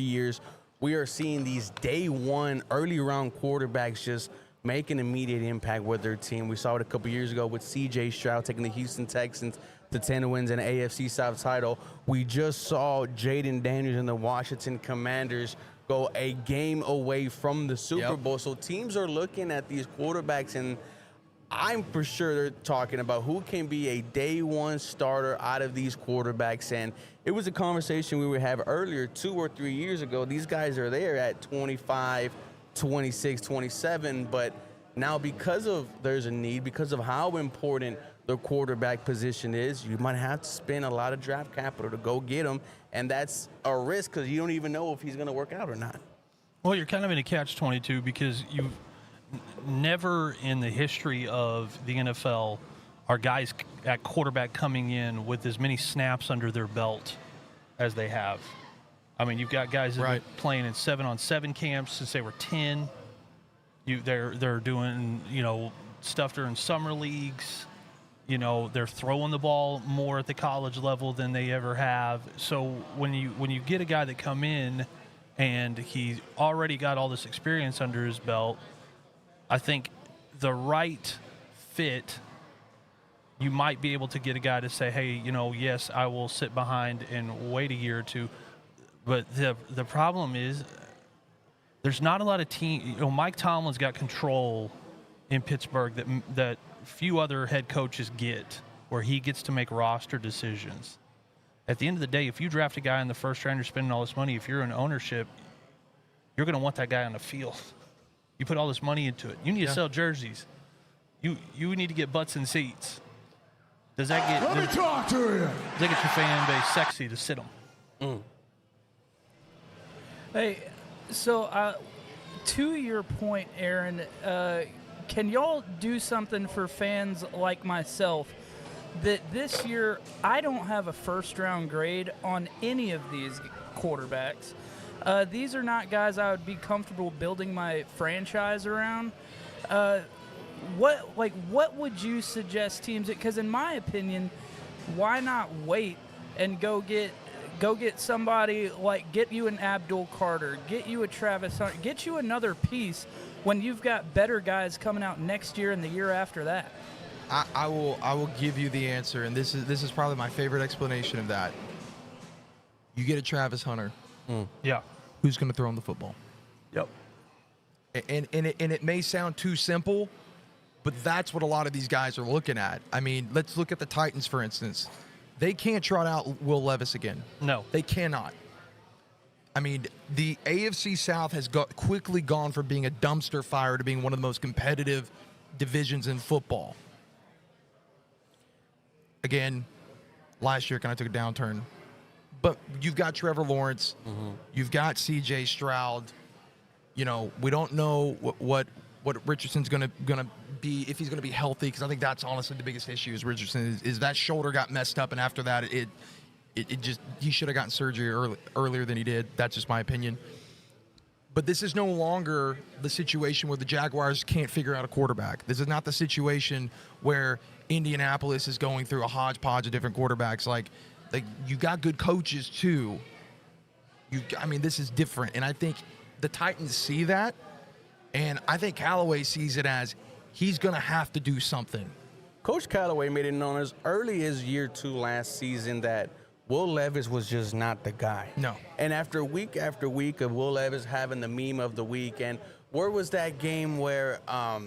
years, we are seeing these day one early round quarterbacks just make an immediate impact with their team. We saw it a couple years ago with C.J. Stroud taking the Houston Texans to 10 wins and an AFC South title. We just saw Jaden Daniels and the Washington Commanders go a game away from the Super Bowl. So teams are looking at these quarterbacks, and I'm for sure they're talking about who can be a day one starter out of these quarterbacks. And it was a conversation we would have earlier 2 or 3 years ago. These guys are there at 25, 26, 27, but now because there's a need, because of how important the quarterback position is, you might have to spend a lot of draft capital to go get him, and that's a risk because you don't even know if he's going to work out or not. Well, you're kind of in a catch-22 because you never in the history of the NFL are guys at quarterback coming in with as many snaps under their belt as they have. I mean, you've got guys that are playing in 7-on-7 camps since they were 10. They're doing, stuff during summer leagues. They're throwing the ball more at the college level than they ever have. So when you get a guy that come in and he's already got all this experience under his belt, I think the right fit, you might be able to get a guy to say, hey, yes, I will sit behind and wait a year or two. But the problem is there's not a lot of team. Mike Tomlin's got control in Pittsburgh that few other head coaches get, where he gets to make roster decisions. At the end of the day, if you draft a guy in the first round, you're spending all this money. If you're in ownership, you're going to want that guy on the field. You put all this money into it. You need to sell jerseys. You need to get butts and seats. Does that get? Let me talk to you. Does that get your fan base sexy to sit them? Hey, so to your point, Aaron, can y'all do something for fans like myself that this year I don't have a first-round grade on any of these quarterbacks? These are not guys I would be comfortable building my franchise around. What would you suggest teams? Because in my opinion, why not wait and go get somebody like, get you an Abdul Carter, get you a Travis Hunter, get you another piece when you've got better guys coming out next year and the year after that? I will give you the answer, and this is probably my favorite explanation of that. You get a Travis Hunter. Yeah. Who's going to throw him the football? Yep. And it may sound too simple, but that's what a lot of these guys are looking at. I mean, let's look at the Titans, for instance. They can't trot out Will Levis again. No. They cannot. I mean, the AFC South has quickly gone from being a dumpster fire to being one of the most competitive divisions in football. Again, last year kind of took a downturn. But you've got Trevor Lawrence. You've got C.J. Stroud. You know, we don't know what Richardson's going to be, if he's going to be healthy, because I think that's honestly the biggest issue is Richardson is that shoulder got messed up, and after that it just, he should have gotten surgery earlier than he did. That's just my opinion. But this is no longer the situation where the Jaguars can't figure out a quarterback. This is not the situation where Indianapolis is going through a hodgepodge of different quarterbacks. Like you got good coaches too. This is different, and I think the Titans see that, and I think Callaway sees it as he's going to have to do something. Coach Callaway made it known as early as year 2 last season that Will Levis was just not the guy. No. And after week of Will Levis having the meme of the week, and where was that game where I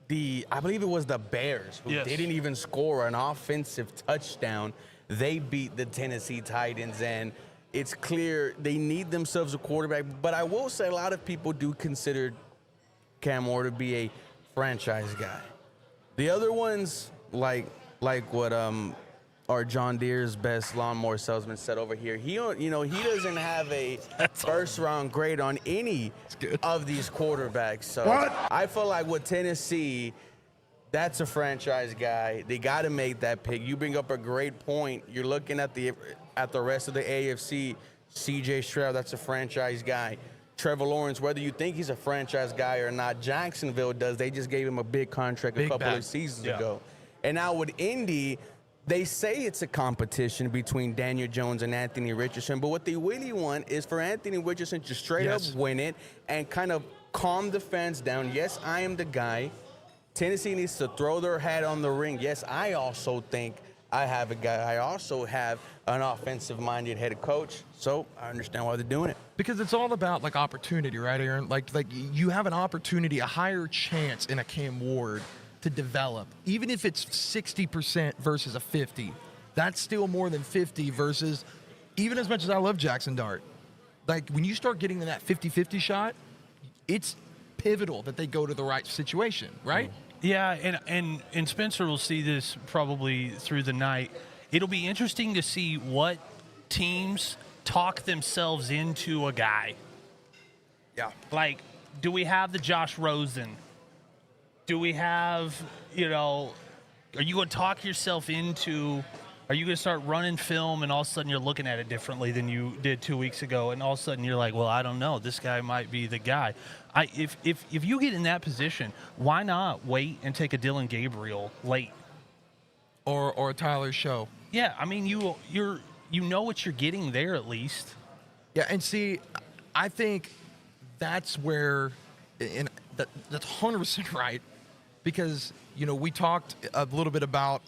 believe it was the Bears who didn't even score an offensive touchdown. They beat the Tennessee Titans, and it's clear they need themselves a quarterback. But I will say a lot of people do consider Cam Moore to be a franchise guy. The other ones, like what our John Deere's best lawnmower salesman said over here, he doesn't have a first-round grade on any of these quarterbacks. So I feel like with Tennessee, that's a franchise guy. They got to make that pick. You bring up a great point. You're looking at the rest of the AFC. C.J. Stroud, that's a franchise guy. Trevor Lawrence, whether you think he's a franchise guy or not, Jacksonville does. They just gave him a big contract a couple of seasons ago. And now with Indy, they say it's a competition between Daniel Jones and Anthony Richardson, but what they really want is for Anthony Richardson to straight up win it and kind of calm the fans down. Yes, I am the guy. Tennessee needs to throw their hat on the ring. Yes, I also think I have a guy. I also have an offensive-minded head coach, so I understand why they're doing it. Because it's all about, like, opportunity, right, Aaron? Like you have an opportunity, a higher chance in a Cam Ward to develop, even if it's 60% versus a 50. That's still more than 50 versus, even as much as I love Jackson Dart, like when you start getting in that 50-50 shot, it's pivotal that they go to the right situation, right? Yeah, and Spencer will see this probably through the night. It'll be interesting to see what teams talk themselves into a guy. Yeah. Like, do we have the Josh Rosen? Do we have, are you going to talk yourself into, are you going to start running film and all of a sudden you're looking at it differently than you did 2 weeks ago, and all of a sudden you're like, well, I don't know, this guy might be the guy. If you get in that position, why not wait and take a Dylan Gabriel late? Or a Tyler Show. Yeah, I mean, you know what you're getting there at least. Yeah, and see, I think that's where, and that's 100% right, because, we talked a little bit about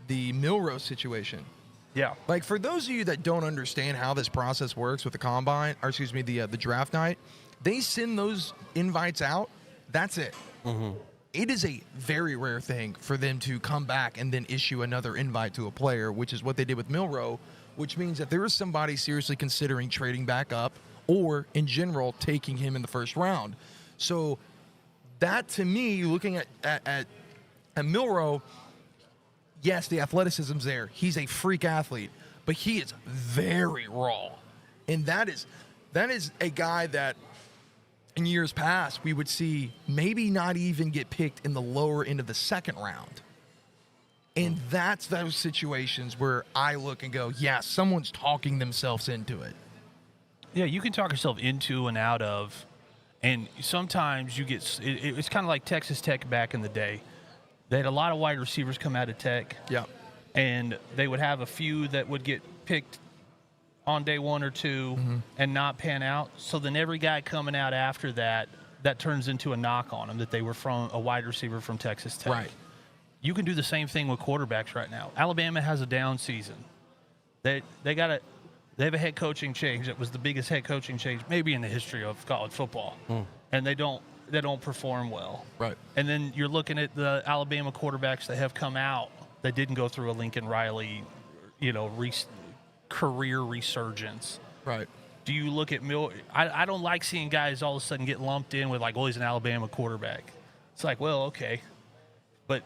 the Milroe situation. Yeah. Like, for those of you that don't understand how this process works with the combine, or excuse me, the draft night, they send those invites out. That's it. It is a very rare thing for them to come back and then issue another invite to a player, which is what they did with Milroe, which means that there is somebody seriously considering trading back up or, in general, taking him in the first round. So that, to me, looking at Milroe, yes, the athleticism's there. He's a freak athlete, but he is very raw. And that is a guy that in years past we would see maybe not even get picked in the lower end of the second round. And that's those situations where I look and go, yeah, someone's talking themselves into it. Yeah, you can talk yourself into and out of, and sometimes you get, it's kind of like Texas Tech back in the day. They had a lot of wide receivers come out of Tech. Yeah. And they would have a few that would get picked on day 1 or 2 and not pan out. So then every guy coming out after that, that turns into a knock on them that they were from a wide receiver from Texas Tech. Right. You can do the same thing with quarterbacks right now. Alabama has a down season. They have a head coaching change that was the biggest head coaching change maybe in the history of college football, and they don't perform well. Right. And then you're looking at the Alabama quarterbacks that have come out that didn't go through a Lincoln Riley, career resurgence. Right. Do you look at I don't like seeing guys all of a sudden get lumped in with like, well, he's an Alabama quarterback. It's like, well, okay, but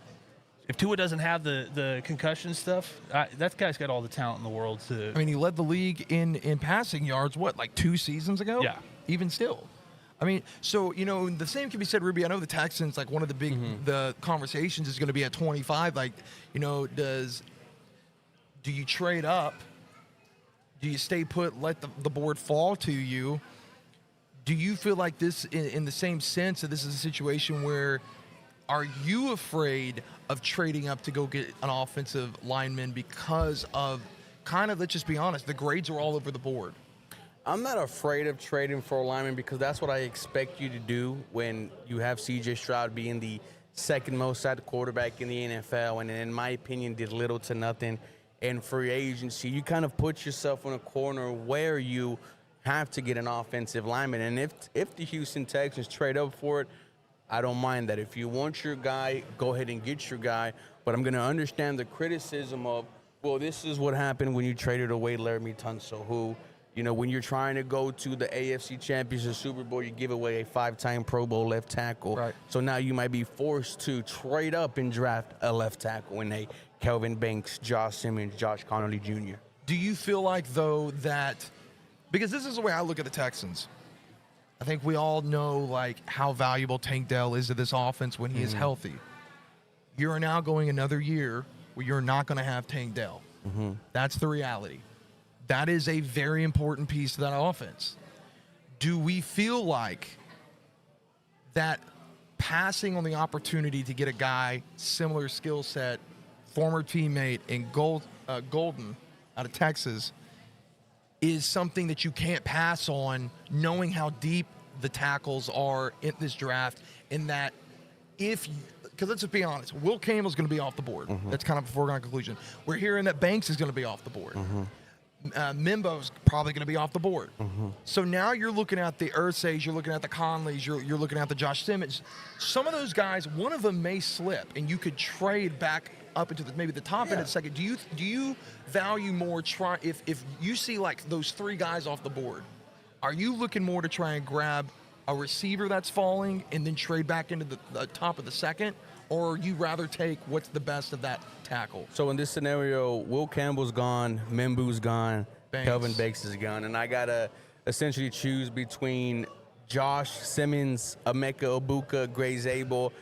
if Tua doesn't have the concussion stuff, that guy's got all the talent in the world to. I mean, he led the league in passing yards, like 2 seasons ago? Yeah. Even still. I mean, so, the same can be said, Ruby. I know the Texans, like one of the big the conversations is going to be at 25. Like, do you trade up? Do you stay put, let the board fall to you? Do you feel like this, in the same sense, that this is a situation where are you afraid of trading up to go get an offensive lineman because of let's just be honest, the grades are all over the board? I'm not afraid of trading for a lineman because that's what I expect you to do when you have C.J. Stroud being the second most sacked quarterback in the NFL, and in my opinion did little to nothing in free agency. You kind of put yourself in a corner where you have to get an offensive lineman, and if the Houston Texans trade up for it, I don't mind that. If you want your guy, go ahead and get your guy, but I'm going to understand the criticism of, well, this is what happened when you traded away Laramie Tunsil, who, when you're trying to go to the AFC Championship Super Bowl, you give away a 5-time Pro Bowl left tackle. Right. So now you might be forced to trade up and draft a left tackle in a Kelvin Banks, Josh Simmons, Josh Connolly Jr. Do you feel like, though, that – because this is the way I look at the Texans. I think we all know, how valuable Tank Dell is to this offense when he is healthy. You are now going another year where you're not going to have Tank Dell. That's the reality. That is a very important piece of that offense. Do we feel like that passing on the opportunity to get a guy similar skill set, former teammate in Golden out of Texas, is something that you can't pass on, knowing how deep the tackles are in this draft, in that because let's just be honest, Will Campbell's going to be off the board. That's kind of a foregone conclusion. We're hearing that Banks is going to be off the board. Mimbo's probably going to be off the board. So now you're looking at the Ursays, you're looking at the Conleys, you're looking at the Josh Simmons. Some of those guys, one of them may slip, and you could trade back up into maybe the top end of the second. Do you value more if you see those 3 guys off the board? Are you looking more to try and grab a receiver that's falling and then trade back into the top of the second, or you rather take what's the best of that tackle? So in this scenario, Will Campbell's gone, Mimbu's gone, Kelvin Banks is gone, and I gotta essentially choose between Josh Simmons, Emeka Egbuka, Gray Zabel.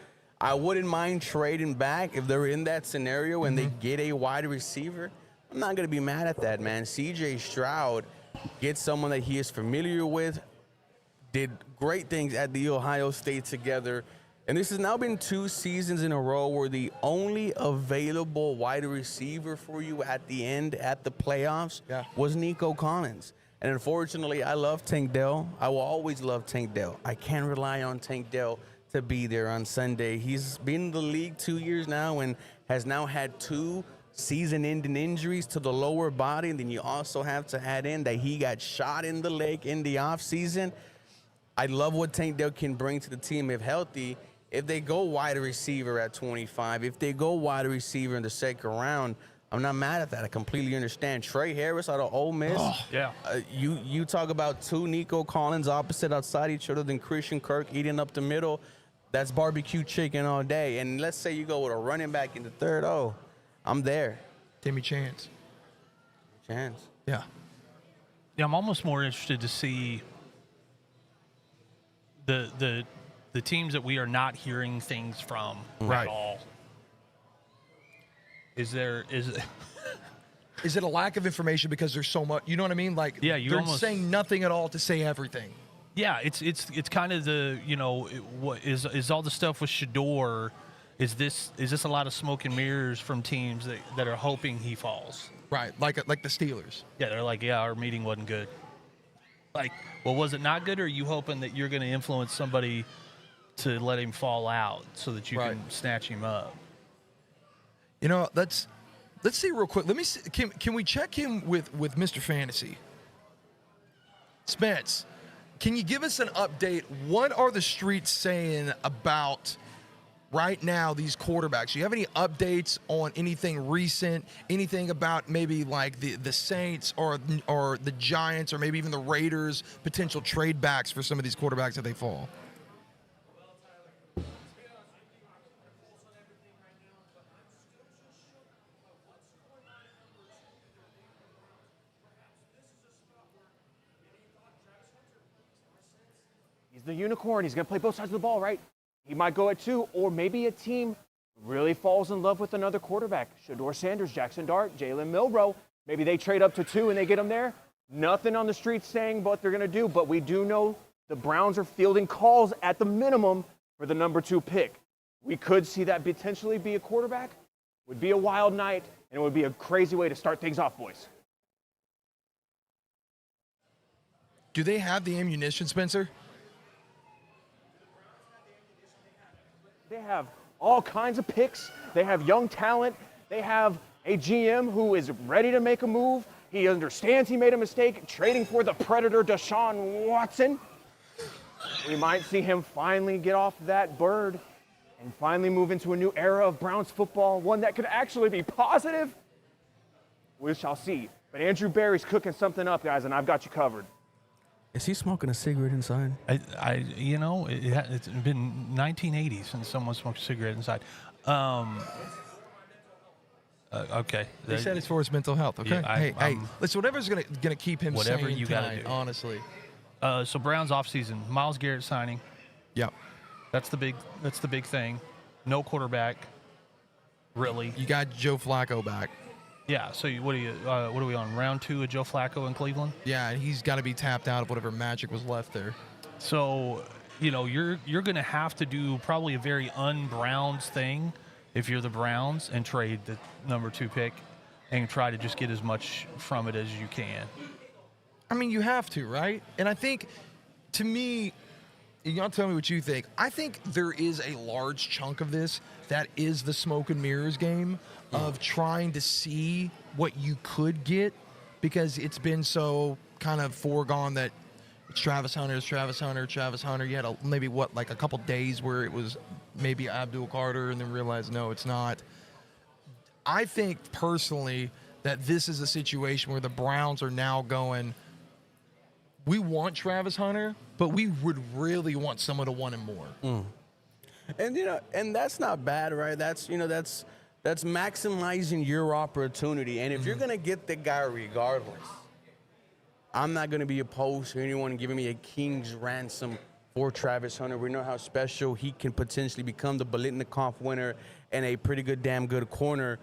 I wouldn't mind trading back if they're in that scenario and they get a wide receiver. I'm not going to be mad at that, man. C.J. Stroud gets someone that he is familiar with, did great things at the Ohio State together, and this has now been 2 seasons in a row where the only available wide receiver for you at the end at the playoffs was Nico Collins. And unfortunately, I love Tank Dell. I will always love Tank Dell. I can't rely on Tank Dell to be there on Sunday. He's been in the league 2 years now and has now had 2 season-ending injuries to the lower body. And then you also have to add in that he got shot in the leg in the offseason. I love what Tank Dell can bring to the team if healthy. If they go wide receiver at 25, if they go wide receiver in the second round, I'm not mad at that. I completely understand. Trey Harris out of Ole Miss. You talk about 2 Nico Collins opposite outside each other than Christian Kirk eating up the middle. That's barbecue chicken all day. And let's say you go with a running back in the third. Oh, I'm there. Timmy Chance. Yeah. Yeah, I'm almost more interested to see the teams that we are not hearing things from at all. Is it a lack of information because there's so much? You know what I mean? They're saying nothing at all to say everything. Yeah, it's kind of the what is all the stuff with Shadur? Is this a lot of smoke and mirrors from teams that are hoping he falls? Right, like the Steelers. Yeah, they're like, our meeting wasn't good. Like, well, was it not good, or are you hoping that you're going to influence somebody to let him fall out so that you can snatch him up. You know, let's see real quick. Let me see. Can we check him with Mr. Fantasy? Spence, can you give us an update? What are the streets saying about right now these quarterbacks? Do you have any updates on anything recent? Anything about maybe like the Saints or the Giants or maybe even the Raiders potential trade backs for some of these quarterbacks if they fall? He's the unicorn. He's going to play both sides of the ball, right? He might go at 2, or maybe a team really falls in love with another quarterback. Shadur Sanders, Jackson Dart, Jalen Milroe. Maybe they trade up to 2 and they get him there. Nothing on the street saying what they're going to do, but we do know the Browns are fielding calls at the minimum for the number 2 pick. We could see that potentially be a quarterback. Would be a wild night, and it would be a crazy way to start things off, boys. Do they have the ammunition, Spencer? They have all kinds of picks. They have young talent. They have a GM who is ready to make a move. He understands he made a mistake trading for the Predator Deshaun Watson. We might see him finally get off that bird and finally move into a new era of Browns football, one that could actually be positive. We shall see. But Andrew Berry's cooking something up, guys, and I've got you covered. Is he smoking a cigarette inside? It's been 1980 since someone smoked a cigarette inside. Okay. They said it's for his mental health. Okay. Yeah, hey, listen. Whatever's gonna keep him whatever sane you tonight, gotta do. honestly. So Browns offseason, Myles Garrett signing. Yep. That's the big thing. No quarterback. Really. You got Joe Flacco back. Yeah. So what are we on round 2 of Joe Flacco in Cleveland? Yeah, and he's got to be tapped out of whatever magic was left there. So you're going to have to do probably a very un-Browns thing if you're the Browns and trade the number 2 pick and try to just get as much from it as you can. I mean, you have to, right? And I think, to me, y'all tell me what you think. I think there is a large chunk of this that is the smoke and mirrors game of trying to see what you could get, because it's been so kind of foregone that it's Travis Hunter. You had maybe a couple days where it was maybe Abdul Carter and then realized, no, it's not. I think personally that this is a situation where the Browns are now going, we want Travis Hunter, but we would really want someone to want him more. And and that's not bad, right? That's maximizing your opportunity. And if you're gonna get the guy regardless, I'm not gonna be opposed to anyone giving me a king's ransom for Travis Hunter. We know how special he can potentially become, the Biletnikoff winner and a pretty damn good corner.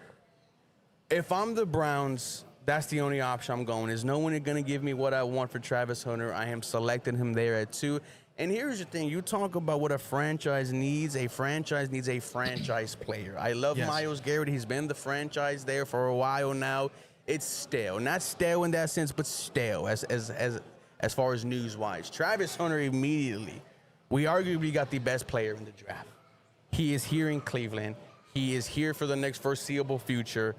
If I'm the Browns, that's the only option I'm going. Is no one going to give me what I want for Travis Hunter? I am selecting him there at 2. And here's the thing. You talk about what a franchise needs. A franchise needs a franchise player. I love Myles Garrett. He's been the franchise there for a while now. It's stale. Not stale in that sense, but stale as far as news-wise. Travis Hunter immediately, we arguably got the best player in the draft. He is here in Cleveland. He is here for the next foreseeable future.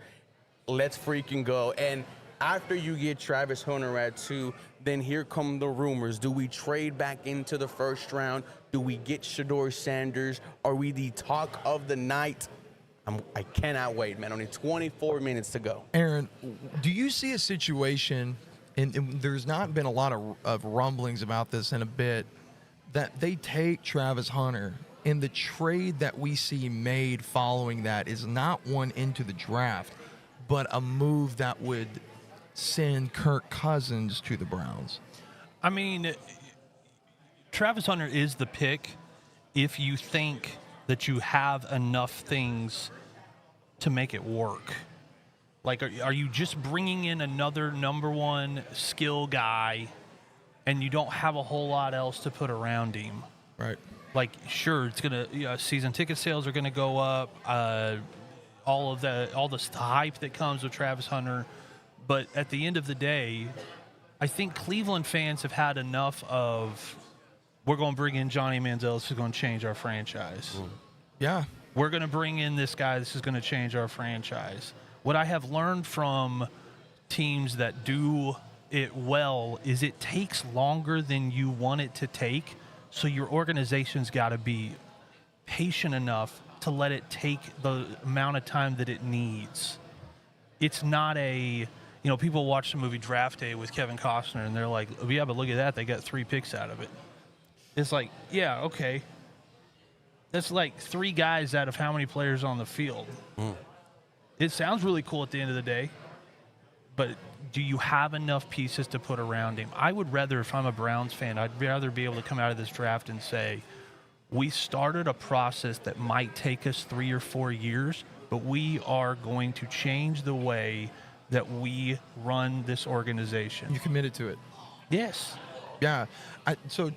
Let's freaking go. And after you get Travis Hunter at 2, then here come the rumors. Do we trade back into the first round? Do we get Shadur Sanders? Are we the talk of the night? I cannot wait, man. Only 24 minutes to go. Aaron, do you see a situation, and there's not been a lot of rumblings about this in a bit, that they take Travis Hunter, and the trade that we see made following that is not one into the draft, but a move that would send Kirk Cousins to the Browns? I mean, Travis Hunter is the pick if you think that you have enough things to make it work. Like, are you just bringing in another number 1 skill guy and you don't have a whole lot else to put around him? Right. Like, sure, it's going to, season ticket sales are going to go up. All the hype that comes with Travis Hunter. But at the end of the day, I think Cleveland fans have had enough of we're going to bring in Johnny Manziel. This is going to change our franchise. Yeah. We're going to bring in this guy. This is going to change our franchise. What I have learned from teams that do it well is it takes longer than you want it to take. So your organization's got to be patient enough to let it take the amount of time that it needs. It's not people watch the movie Draft Day with Kevin Costner and they're like, oh, yeah, but look at that. They got 3 picks out of it. It's like, yeah, okay. That's like 3 guys out of how many players on the field. It sounds really cool at the end of the day, but do you have enough pieces to put around him? I would rather, if I'm a Browns fan, I'd rather be able to come out of this draft and say, we started a process that might take us 3 or 4 years, but we are going to change the way that we run this organization. You committed to it. Yes. Yeah. So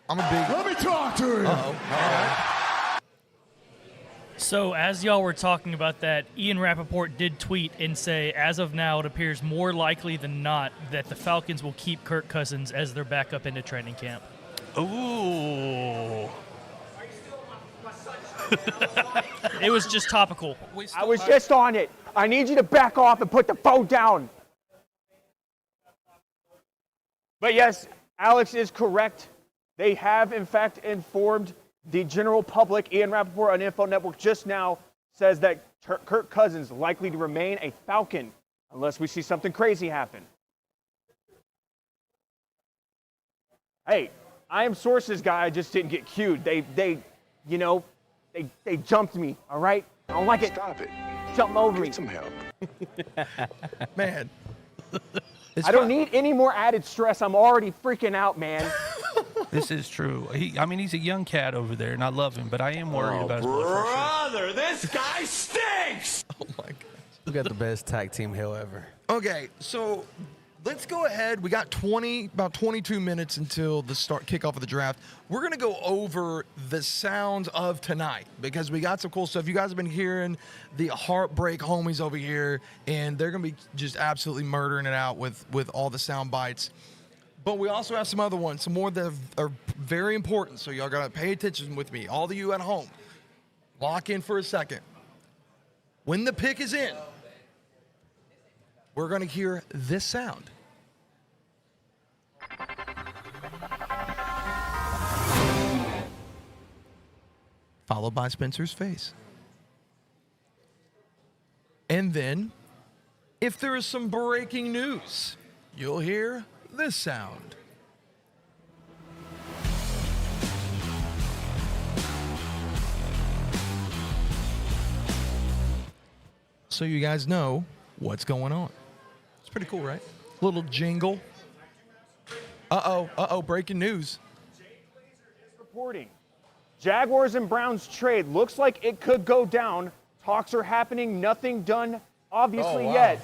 I'm a big... Let me talk to you. Uh-oh. So as y'all were talking about that, Ian Rappaport did tweet and say, as of now, it appears more likely than not that the Falcons will keep Kirk Cousins as their backup into training camp. Ooh. It was just topical. I was just on it. I need you to back off and put the phone down. But yes, Alex is correct. They have, in fact, informed the general public. Ian Rappaport on NFL Network just now says that Kirk Cousins likely to remain a Falcon unless we see something crazy happen. Hey, I am sources guy. I just didn't get cued. They jumped me. All right, I don't like it. Stop it. Jump over me. Some help. Man. I don't need any more added stress. I'm already freaking out, man. This is true. He's a young cat over there, and I love him, but I am worried about his blood pressure. Brother, this guy stinks. Oh, my God. We got the best tag team hill ever. Okay, so let's go ahead. We got about 22 minutes until the kickoff of the draft. We're going to go over the sounds of tonight because we got some cool stuff. You guys have been hearing the Heartbreak homies over here, and they're going to be just absolutely murdering it out with all the sound bites. But we also have some other ones, some more that are very important, so y'all got to pay attention with me. All of you at home, lock in for a second. When the pick is in, we're going to hear this sound. Followed by Spencer's face. And then, if there is some breaking news, you'll hear this sound. So you guys know what's going on. It's pretty cool, right? Little jingle. Breaking news. Reporting. Jaguars and Browns trade looks like it could go down. Talks are happening. Nothing done, obviously, yet.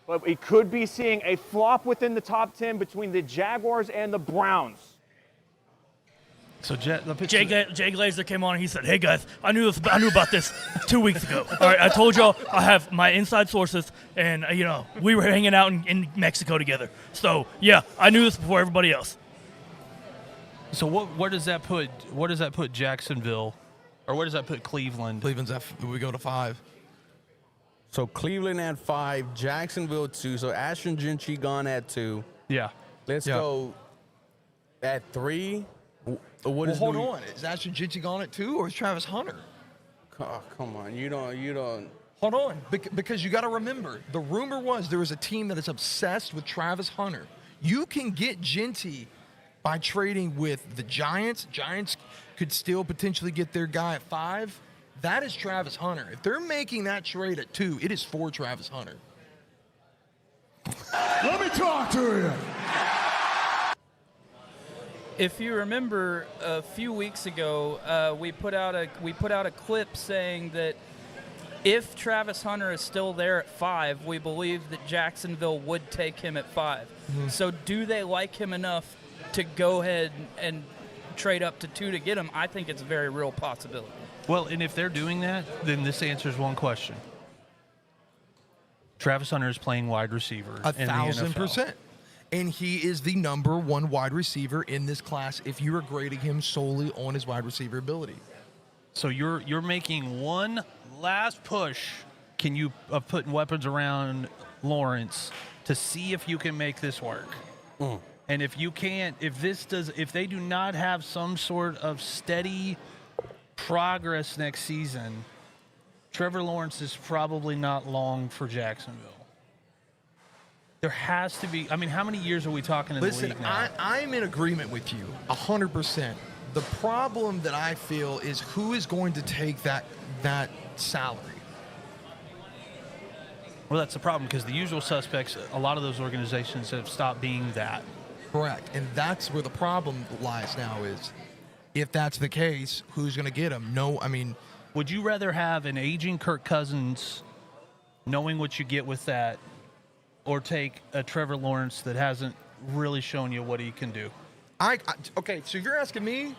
But we could be seeing a flop within the top 10 between the Jaguars and the Browns. So Jay Glazer came on and he said, "Hey guys, I knew about this 2 weeks ago. All right, I told y'all I have my inside sources, and we were hanging out in Mexico together. So yeah, I knew this before everybody else." So where does that put? Where does that put Jacksonville, or where does that put Cleveland? Cleveland's we go to 5. So Cleveland at 5, Jacksonville 2. So Ashton Gentry gone at 2. Yeah. Let's go at 3. Hold on. Is Ashton Gentry gone at 2, or is Travis Hunter? Oh, come on. You don't. Hold on. Because you got to remember, the rumor was there was a team that is obsessed with Travis Hunter. You can get Gentry by trading with the Giants. Giants could still potentially get their guy at 5. That is Travis Hunter. If they're making that trade at 2, it is for Travis Hunter. Let me talk to you. If you remember, a few weeks ago, we put out a clip saying that if Travis Hunter is still there at 5, we believe that Jacksonville would take him at 5. Mm-hmm. So do they like him enough to go ahead and trade up to 2 to get him? I think it's a very real possibility. Well, and if they're doing that, then this answers one question. Travis Hunter is playing wide receiver. 1,000%. And he is the number one wide receiver in this class if you are grading him solely on his wide receiver ability. So you're making one last push. Can you putting weapons around Lawrence to see if you can make this work? And if you can't, if they do not have some sort of steady progress next season, Trevor Lawrence is probably not long for Jacksonville. There has to be. I mean, how many years are we talking in the league now? Listen, I'm in agreement with you 100%. The problem that I feel is who is going to take that salary. Well, that's the problem because the usual suspects, a lot of those organizations have stopped being that. Correct, and that's where the problem lies now is if that's the case, who's going to get him? No, I mean. Would you rather have an aging Kirk Cousins knowing what you get with that or take a Trevor Lawrence that hasn't really shown you what he can do? Okay, so if you're asking me,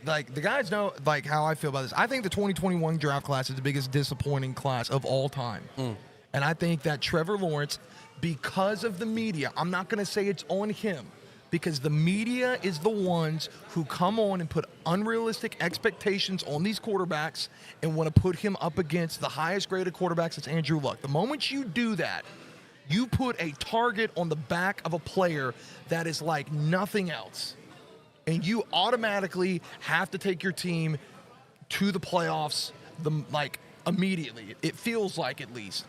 like the guys know like how I feel about this. I think the 2021 draft class is the biggest disappointing class of all time. And I think that Trevor Lawrence, because of the media, I'm not going to say it's on him, because the media is the ones who come on and put unrealistic expectations on these quarterbacks and want to put him up against the highest graded quarterbacks. It's Andrew Luck. The moment you do that, you put a target on the back of a player that is like nothing else. And you automatically have to take your team to the playoffs immediately. It feels like, at least.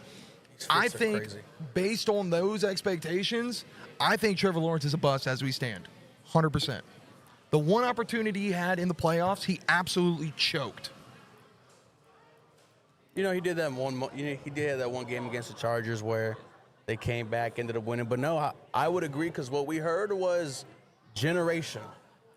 I think based on those expectations, I think Trevor Lawrence is a bust as we stand. 100%. The one opportunity he had in the playoffs, he absolutely choked. He did that he did that one game against the Chargers where they came back, ended up winning. But no, I would agree because what we heard was generational.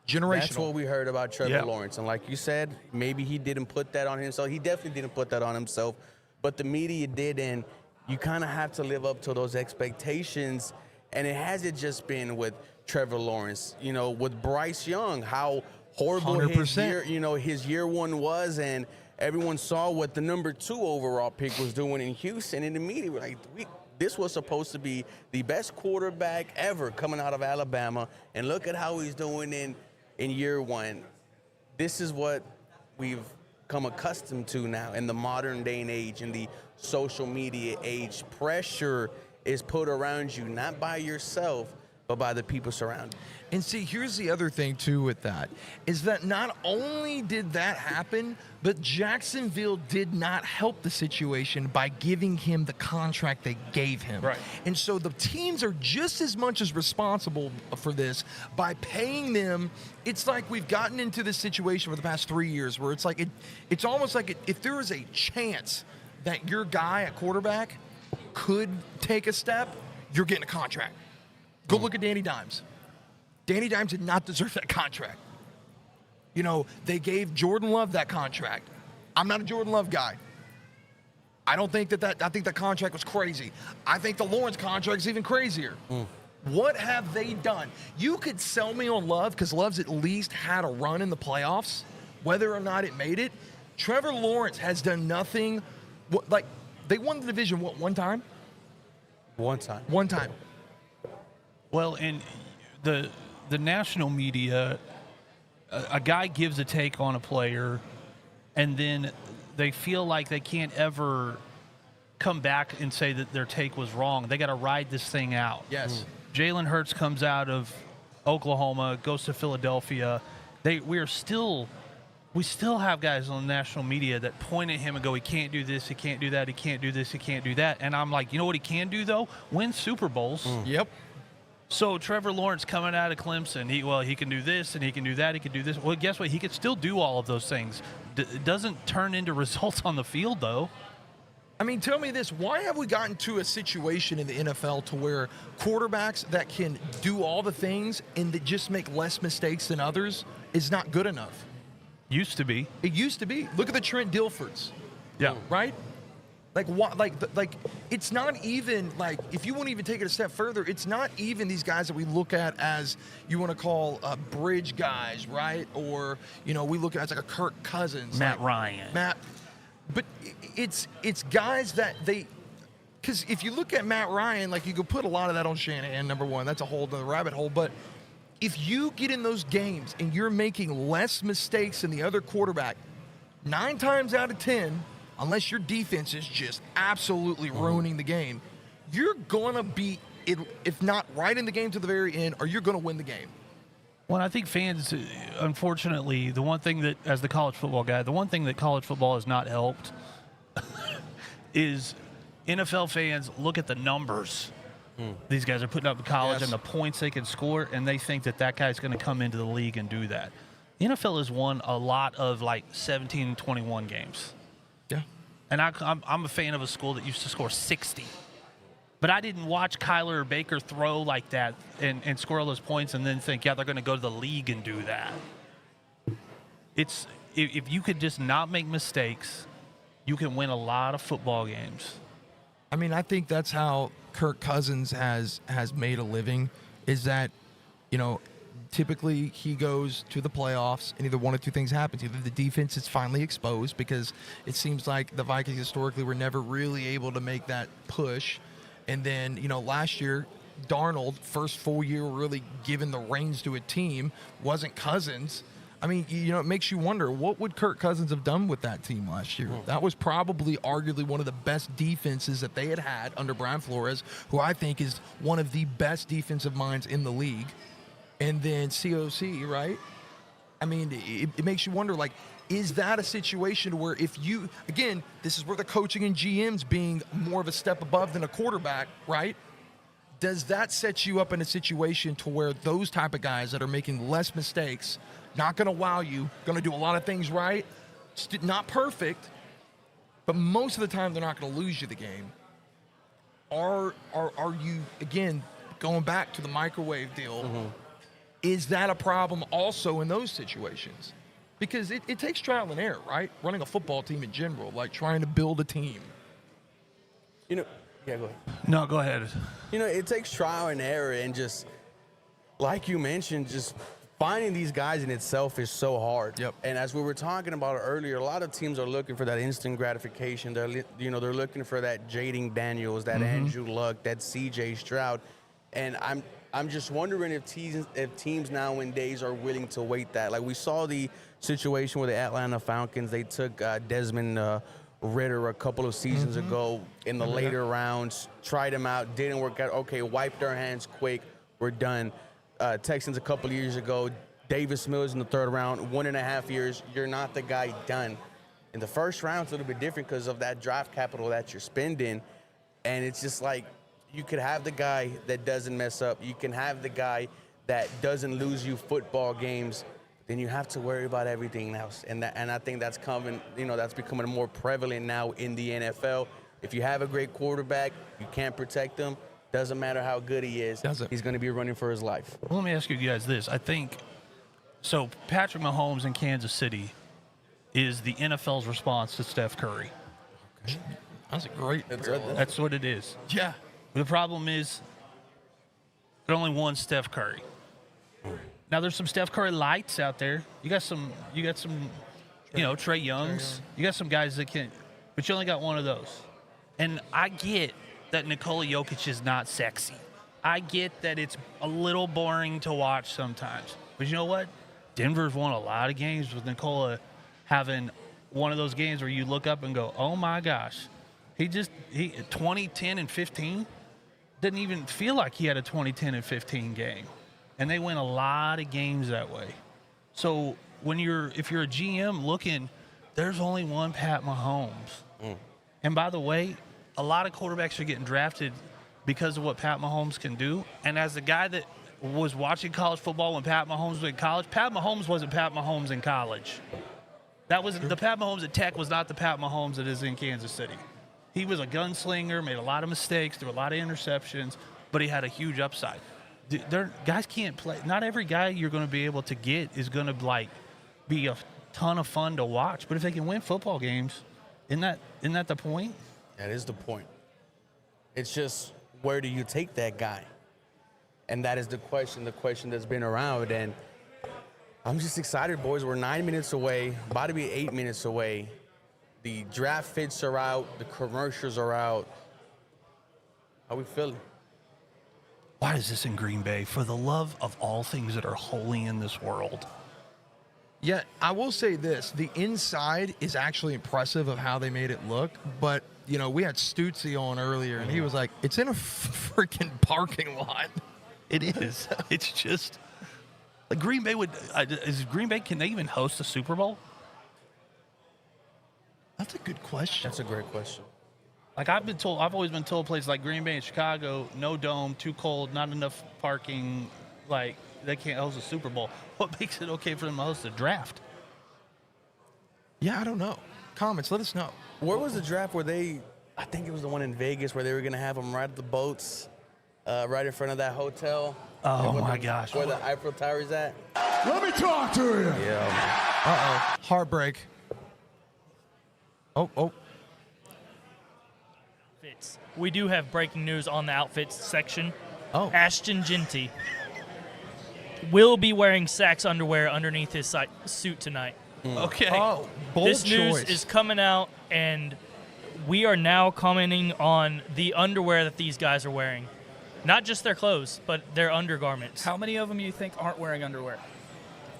That's what we heard about Trevor Lawrence. And like you said, maybe he didn't put that on himself. He definitely didn't put that on himself. But the media did, and you kind of have to live up to those expectations. And it hasn't just been with Trevor Lawrence. With Bryce Young, how horrible 100%. his year one was, and everyone saw what the number 2 overall pick was doing in Houston. And the media were like, this was supposed to be the best quarterback ever coming out of Alabama, and look at how he's doing in year one. This is what we've come accustomed to now in the modern day and age, in the social media age. Pressure is put around you, not by yourself, but by the people surrounding you. And see, here's the other thing, too, with that, is that not only did that happen, but Jacksonville did not help the situation by giving him the contract they gave him. Right. And so the teams are just as much as responsible for this by paying them. It's like we've gotten into this situation for the past 3 years where it's like it's almost like if there is a chance that your guy at quarterback could take a step, you're getting a contract. Go look at Danny Dimes. Danny Dimes did not deserve that contract. They gave Jordan Love that contract. I'm not a Jordan Love guy. I don't think I think that contract was crazy. I think the Lawrence contract is even crazier. What have they done? You could sell me on Love because Love's at least had a run in the playoffs, whether or not it made it. Trevor Lawrence has done nothing. They won the division, one time? One time. One time. Well, and the national media, a guy gives a take on a player, and then they feel like they can't ever come back and say that their take was wrong. They got to ride this thing out. Yes. Jalen Hurts comes out of Oklahoma, goes to Philadelphia. We still have guys on the national media that point at him and go, he can't do this, he can't do that, he can't do this, he can't do that. And I'm like, you know what he can do, though? Win Super Bowls. Yep. So Trevor Lawrence coming out of Clemson, he can do this and he can do that, he can do this. Well, guess what? He can still do all of those things. It doesn't turn into results on the field, though. I mean, tell me this. Why have we gotten to a situation in the NFL to where quarterbacks that can do all the things and that just make less mistakes than others is not good enough? Used to be. It used to be. Look at the Trent Dilferds. Yeah. Right? Like it's not even like, if you want to even take it a step further, it's not even these guys that we look at as you want to call bridge guys, right? Or we look at as like a Kirk Cousins, Matt Ryan, but it's guys that because if you look at Matt Ryan, like you could put a lot of that on Shanahan, number one. That's a whole other rabbit hole. But if you get in those games and you're making less mistakes than the other quarterback, 9 times out of 10, unless your defense is just absolutely ruining the game, you're going to be, if not right in the game to the very end, or you're going to win the game. Well, I think fans, unfortunately, the one thing that, as the college football guy, the one thing that college football has not helped is NFL fans look at the numbers these guys are putting up in college and the points they can score, and they think that that guy's going to come into the league and do that. The NFL has won a lot of like 17 and 21 games. Yeah. And I'm a fan of a school that used to score 60. But I didn't watch Kyler or Baker throw like that and score all those points and then think, yeah, they're going to go to the league and do that. It's if you could just not make mistakes, you can win a lot of football games. I mean, I think that's how Kirk Cousins has made a living, is that, you know, typically he goes to the playoffs and either one of two things happens. Either the defense is finally exposed, because it seems like the Vikings historically were never really able to make that push. And then, you know, last year, Darnold, first full year really given the reins to a team, wasn't Cousins. I mean, you know, it makes you wonder, what would Kirk Cousins have done with that team last year? That was probably arguably one of the best defenses that they had under Brian Flores, who I think is one of the best defensive minds in the league. And then COC, right? I mean, it makes you wonder, like, is that a situation where if you, again, this is where the coaching and GMs being more of a step above than a quarterback, right? Does that set you up in a situation to where those type of guys that are making less mistakes, not going to wow you, going to do a lot of things right, not perfect, but most of the time they're not going to lose you the game? Are you, again, going back to the microwave deal, is that a problem also in those situations? Because it takes trial and error, right? Running a football team in general, like trying to build a team. You know, yeah, go ahead. No, go ahead. You know, it takes trial and error, and just like you mentioned, just finding these guys in itself is so hard. Yep. And as we were talking about earlier, a lot of teams are looking for that instant gratification. They're looking for that Jaden Daniels, that Andrew Luck, that C.J. Stroud, and I'm just wondering if teams nowadays are willing to wait that. Like we saw the situation with the Atlanta Falcons. They took Desmond Ritter a couple of seasons ago in the later rounds, tried him out, didn't work out. Okay, wiped our hands quick, we're done. Texans a couple of years ago, Davis Mills in the 3rd round, 1.5 years, you're not the guy, done. In the 1st round, it's a little bit different because of that draft capital that you're spending, and it's just like, you could have the guy that doesn't mess up. You can have the guy that doesn't lose you football games. Then you have to worry about everything else. And I think that's coming, you know, that's becoming more prevalent now in the NFL. If you have a great quarterback, you can't protect him. Doesn't matter how good he is. He's going to be running for his life. Well, let me ask you guys this. I think, so Patrick Mahomes in Kansas City is the NFL's response to Steph Curry. Okay. That's a great. That's what it is. Yeah. The problem is, there's only one Steph Curry. Now there's some Steph Curry lights out there. You got some, you know, Trey Youngs. You got some guys that can, but you only got one of those. And I get that Nikola Jokic is not sexy. I get that it's a little boring to watch sometimes. But you know what? Denver's won a lot of games with Nikola having one of those games where you look up and go, oh my gosh, he 20, 10, and 15. Didn't even feel like he had a 20, 10, and 15 game. And they win a lot of games that way. So if you're a GM looking, there's only one Pat Mahomes. And by the way, a lot of quarterbacks are getting drafted because of what Pat Mahomes can do. And as the guy that was watching college football when Pat Mahomes was in college, Pat Mahomes wasn't Pat Mahomes in college. That was the Pat Mahomes at Tech was not the Pat Mahomes that is in Kansas City. He was a gunslinger, made a lot of mistakes, threw a lot of interceptions, but he had a huge upside. Guys can't play. Not every guy you're going to be able to get is going to be a ton of fun to watch. But if they can win football games, isn't that the point? That is the point. It's just, where do you take that guy? And that is the question that's been around. And I'm just excited, boys. We're 9 minutes away, about to be 8 minutes away. The draft fits are out. The commercials are out. How we feeling? Why is this in Green Bay? For the love of all things that are holy in this world. Yeah, I will say this. The inside is actually impressive of how they made it look. But, you know, we had Stutzy on earlier, and he was like, it's in a freaking parking lot. It is. It's just like Green Bay can they even host a Super Bowl? That's a good question. That's a great question. Like I've always been told places like Green Bay and Chicago, no dome, too cold, not enough parking, like they can't host a Super Bowl. What makes it okay for them to host a draft? Yeah, I don't know. Comments, let us know. Where was the draft where I think it was the one in Vegas where they were going to have them ride the boats right in front of that hotel. Oh, my gosh. Where the Eiffel Tower is at. Let me talk to you. Yeah. Uh-oh. Heartbreak. Oh. We do have breaking news on the outfits section. Oh. Ashton Genty will be wearing Saks underwear underneath his suit tonight. Okay. Oh, bold This news choice. is coming out, and we are now commenting on the underwear that these guys are wearing. Not just their clothes, but their undergarments. How many of them you think aren't wearing underwear?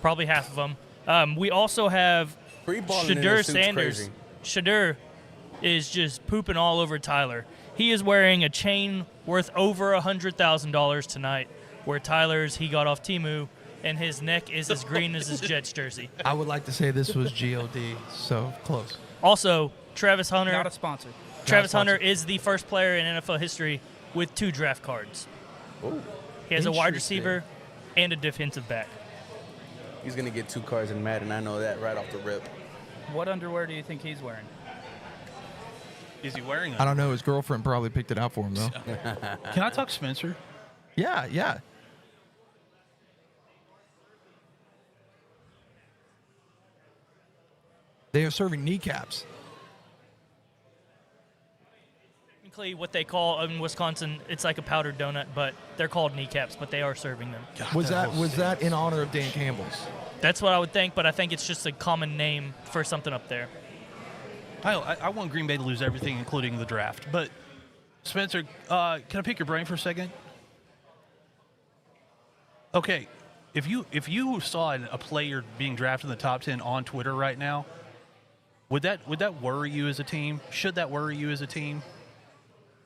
Probably half of them. We also have Free-balling in Shadur the suit's Sanders. crazy. Shadur is just pooping all over Tyler. He is wearing a chain worth over $100,000 tonight, where Tyler's he got off Temu, and his neck is as green as his Jets jersey. I would like to say this was GOD, so close. Also, Travis Hunter. Not a sponsor. Travis Hunter is the first player in NFL history with 2 draft cards. Ooh, He has a wide interesting. receiver and a defensive back. He's going to get 2 cards in Madden. I know that right off the rip. What underwear do you think he's wearing? Is he wearing it? I don't know. His girlfriend probably picked it out for him, though. Can I talk Spencer? Yeah. They are serving kneecaps. Technically, what they call in Wisconsin, it's like a powdered donut, but they're called kneecaps, but they are serving them. God, Was that in honor of Dan Campbell's? That's what I would think, but I think it's just a common name for something up there. I want Green Bay to lose everything, including the draft. But, Spencer, can I pick your brain for a second? Okay, if you saw a player being drafted in the top 10 on Twitter right now, would that worry you as a team? Should that worry you as a team?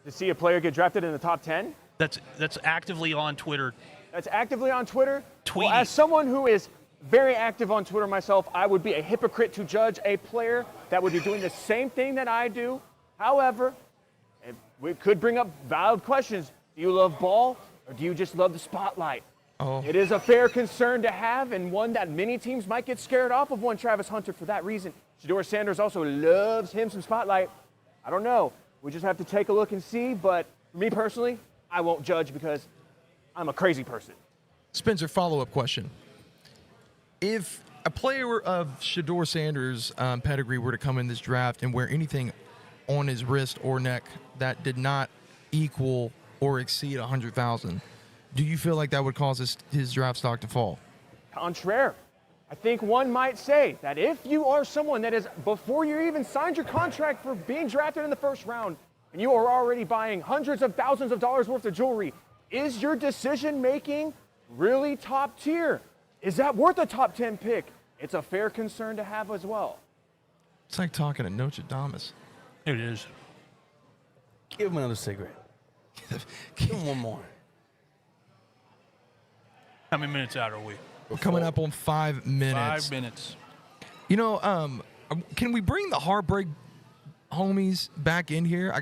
To see a player get drafted in the top 10? That's actively on Twitter. That's actively on Twitter? Tweeting. Well, as someone who is very active on Twitter myself, I would be a hypocrite to judge a player that would be doing the same thing that I do. However, we could bring up valid questions. Do you love ball, or do you just love the spotlight? Oh. It is a fair concern to have, and one that many teams might get scared off of one Travis Hunter for that reason. Shadur Sanders also loves him some spotlight. I don't know. We just have to take a look and see, but for me personally, I won't judge because I'm a crazy person. Spencer, follow-up question. If a player of Shadur Sanders' pedigree were to come in this draft and wear anything on his wrist or neck that did not equal or exceed $100,000, do you feel like that would cause his draft stock to fall? Contraire. I think one might say that if you are someone that is, before you even signed your contract for being drafted in the first round, and you are already buying hundreds of thousands of dollars worth of jewelry, is your decision-making really top tier? Is that worth a top 10 pick? It's a fair concern to have as well. It's like talking to Notre Dame. It is. Give him another cigarette. Give him one more. How many minutes out are we? We're coming up on 5 minutes. 5 minutes. You know, can we bring the Heartbreak homies back in here?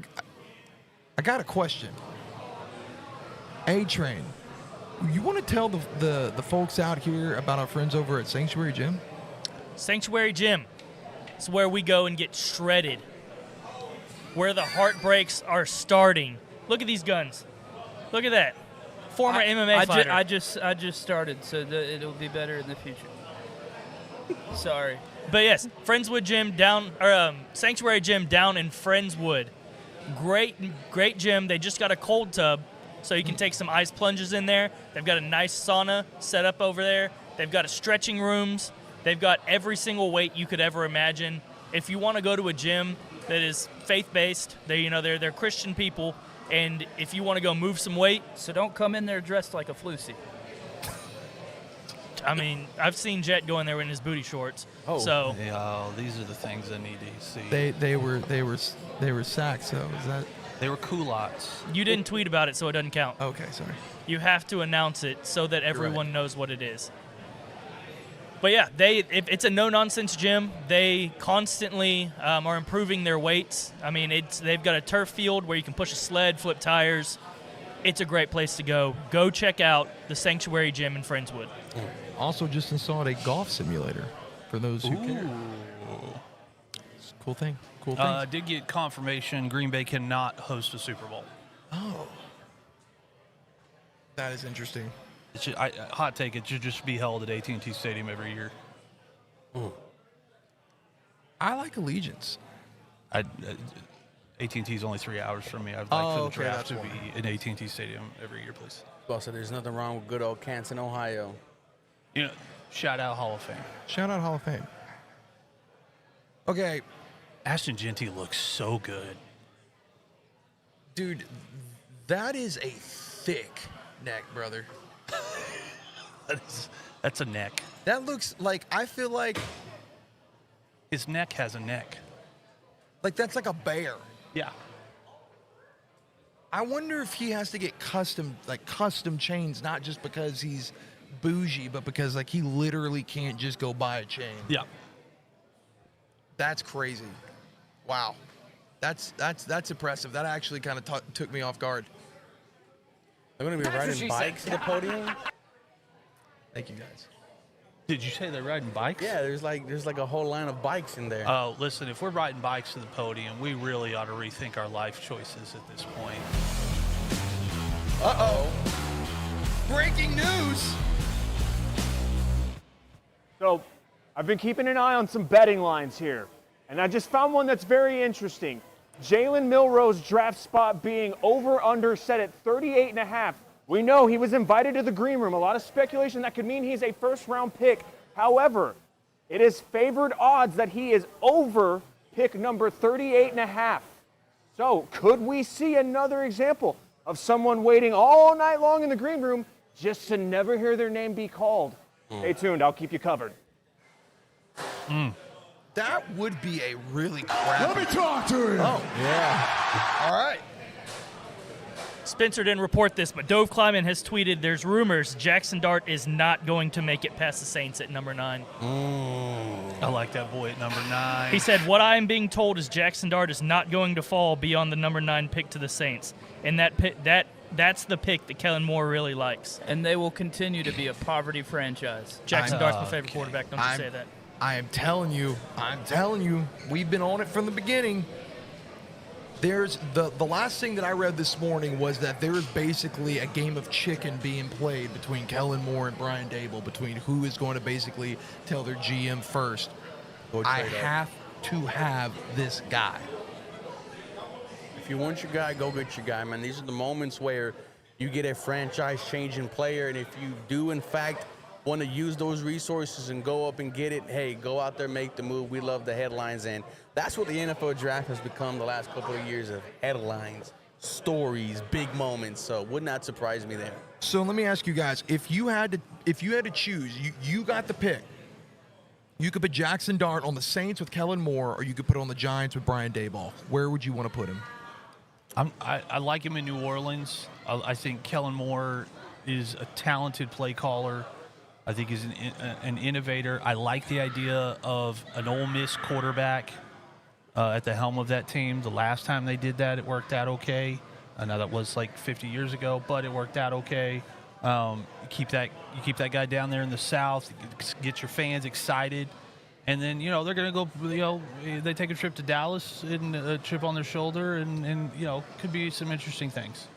I got a question. A-Train, you want to tell the folks out here about our friends over at Sanctuary Gym? Sanctuary Gym. It's where we go and get shredded. Where the heartbreaks are starting. Look at these guns. Look at that. Former MMA fighter. I just started, so it'll be better in the future. Sorry. But yes, Friendswood Gym Sanctuary Gym down in Friendswood. Great gym. They just got a cold tub, so you can take some ice plunges in there. They've got a nice sauna set up over there. They've got stretching rooms. They've got every single weight you could ever imagine. If you want to go to a gym that is faith-based, they're Christian people, And if you want to go move some weight, so don't come in there dressed like a Flusy. I mean, I've seen Jet go in there in his booty shorts. Oh, so these are the things I need to see. They were sacks. So is that? They were culottes. You didn't tweet about it, so it doesn't count. Okay, sorry. You have to announce it so that everyone right. knows what it is. But yeah, it's a no-nonsense gym. They constantly are improving their weights. I mean, they've got a turf field where you can push a sled, flip tires. It's a great place to go. Go check out the Sanctuary Gym in Friendswood. Also, just installed a golf simulator for those who care. It's a cool thing. Cool thing. Did get confirmation Green Bay cannot host a Super Bowl. Oh, that is interesting. It should, hot take, it should just be held at AT&T Stadium every year. I like Allegiance. AT&T is only 3 hours from me. I'd like for the draft to be in AT&T Stadium every year, please. Well, so there's nothing wrong with good old Canton, Ohio. You know, shout out Hall of Fame. Shout out Hall of Fame. Okay. Ashton Genty looks so good. Dude, that is a thick neck, brother. That's a neck. That looks like, I feel like his neck has a neck. Like that's like a bear. Yeah. I wonder if he has to get custom chains, not just because he's bougie, but because like he literally can't just go buy a chain. Yeah. That's crazy. Wow. That's impressive. That actually kind of took me off guard. They're going to be riding bikes at the podium? Thank you, guys. Did you say they're riding bikes? Yeah, there's like a whole line of bikes in there. Oh, listen, if we're riding bikes to the podium, we really ought to rethink our life choices at this point. Uh-oh. Breaking news. So, I've been keeping an eye on some betting lines here, and I just found one that's very interesting. Jalen Milroe's draft spot being over-under set at 38.5. We know he was invited to the green room. A lot of speculation that could mean he's a first-round pick. However, it is favored odds that he is over pick number 38.5. So could we see another example of someone waiting all night long in the green room just to never hear their name be called? Stay tuned. I'll keep you covered. That would be a really crappy. Let me talk to you. Oh, yeah. All right. Spencer didn't report this, but Dove Kleiman has tweeted there's rumors Jackson Dart is not going to make it past the Saints at number 9. I like that boy at number 9. He said, what I am being told is Jackson Dart is not going to fall beyond the number 9 pick to the Saints. And that's the pick that Kellen Moore really likes. And they will continue to be a poverty franchise. Jackson Dart's my favorite quarterback. Don't you say that. I am telling you, we've been on it from the beginning. There's the last thing that I read this morning was that there is basically a game of chicken being played between Kellen Moore and Brian Dable, between who is going to basically tell their GM first. I have to have this guy. If you want your guy, go get your guy, man. These are the moments where you get a franchise-changing player, and if you do, in fact, want to use those resources and go up and get it, hey, go out there, make the move. We love the headlines, and that's what the NFL draft has become the last couple of years of headlines, stories, big moments. So would not surprise me there. So let me ask you guys, if you had to choose, you got the pick. You could put Jackson Dart on the Saints with Kellen Moore, or you could put it on the Giants with Brian Daboll. Where would you want to put him? I like him in New Orleans. I think Kellen Moore is a talented play caller. I think he's an innovator. I like the idea of an Ole Miss quarterback at the helm of that team. The last time they did that, it worked out okay. I know that was like 50 years ago, but it worked out okay. You keep that guy down there in the South, get your fans excited, and then they're gonna go. They take a trip to Dallas and a chip on their shoulder, and could be some interesting things.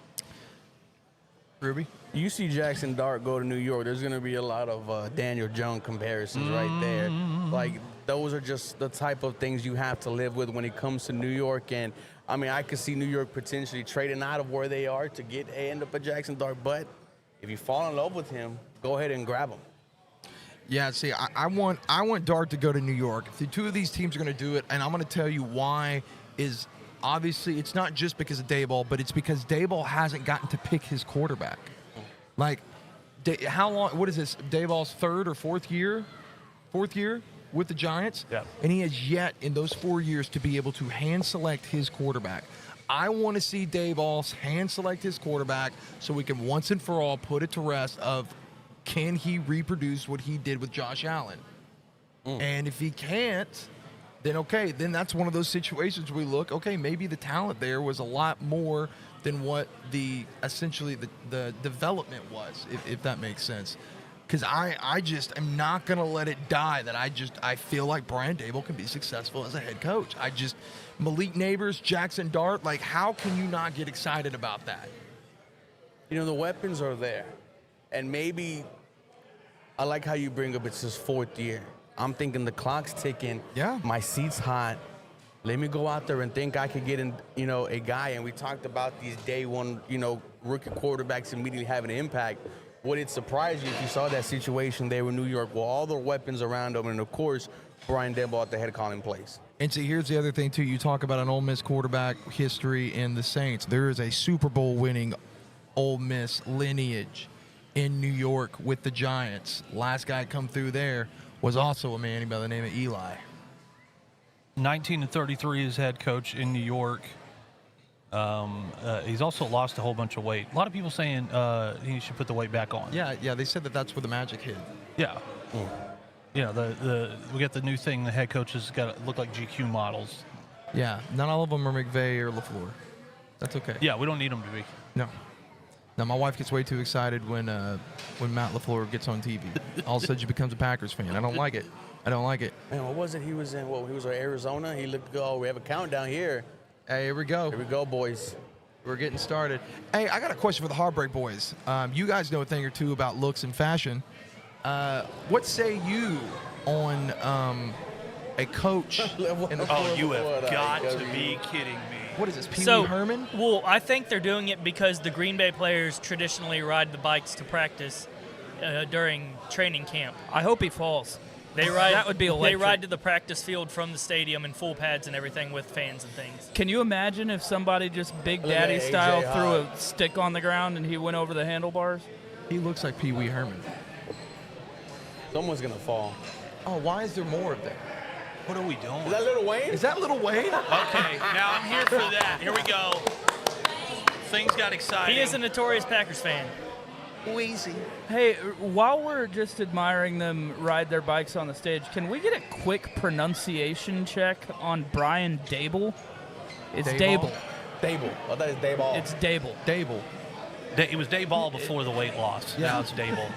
Ruby? You see Jackson Dart go to New York, there's going to be a lot of Daniel Jones comparisons right there. Like, those are just the type of things you have to live with when it comes to New York. And, I mean, I could see New York potentially trading out of where they are to end up at Jackson Dart. But if you fall in love with him, go ahead and grab him. Yeah, see, I want Dart to go to New York. If the two of these teams are going to do it, and I'm going to tell you why is obviously it's not just because of Dayball, but it's because Dayball hasn't gotten to pick his quarterback. Like, how long? What is this? Dayball's third or fourth year with the Giants, and he has yet in those 4 years to be able to hand select his quarterback. I want to see Dayball hand select his quarterback so we can once and for all put it to rest of can he reproduce what he did with Josh Allen? And if he can't, then okay, then that's one of those situations we look, okay, maybe the talent there was a lot more than what essentially the development was, if that makes sense. Because I just am not going to let it die that I feel like Brian Daboll can be successful as a head coach. Malik Neighbors, Jackson Dart, like how can you not get excited about that? You know, the weapons are there. And maybe I like how you bring up it's his fourth year. I'm thinking the clock's ticking. Yeah. My seat's hot. Let me go out there and think I could get in, a guy. And we talked about these day one, rookie quarterbacks immediately having an impact. Would it surprise you if you saw that situation there in New York with all the weapons around them and, of course, Brian Daboll at the head calling plays? And see, here's the other thing, too. You talk about an Ole Miss quarterback history in the Saints. There is a Super Bowl winning Ole Miss lineage in New York with the Giants. Last guy come through there was also a man by the name of Eli. 19-33 as head coach in New York. He's also lost a whole bunch of weight. A lot of people saying he should put the weight back on. Yeah, they said that's where the magic hit. Yeah. We got the new thing. The head coaches got to look like GQ models. Yeah, not all of them are McVay or LaFleur. That's okay. Yeah, we don't need them to be. No. Now, my wife gets way too excited when Matt LaFleur gets on TV. All of a sudden, she becomes a Packers fan. I don't like it. Man, what was it? He was in Arizona. He looked good. Oh, we have a countdown here. Hey, here we go. Here we go, boys. We're getting started. Hey, I got a question for the Heartbreak Boys. You guys know a thing or two about looks and fashion. What say you on a coach? You have got to be kidding me. What is this, Pee Wee Herman? Well, I think they're doing it because the Green Bay players traditionally ride the bikes to practice during training camp. I hope he falls. That would be electric. They ride to the practice field from the stadium in full pads and everything with fans and things. Can you imagine if somebody just Big Daddy style threw a stick on the ground and he went over the handlebars? He looks like Pee Wee Herman. Someone's going to fall. Oh, why is there more of that? What are we doing? Is that Lil Wayne? Is that Lil Wayne? Okay, now I'm here for that. Here we go. Things got exciting. He is a notorious Packers fan. Wheezy. Hey, while we're just admiring them ride their bikes on the stage, can we get a quick pronunciation check on Brian Daboll? It's Daboll. Daboll. I thought it's Dayball. It's Daboll. Daboll. It was Dayball before the weight loss. Yeah. Now it's Daboll.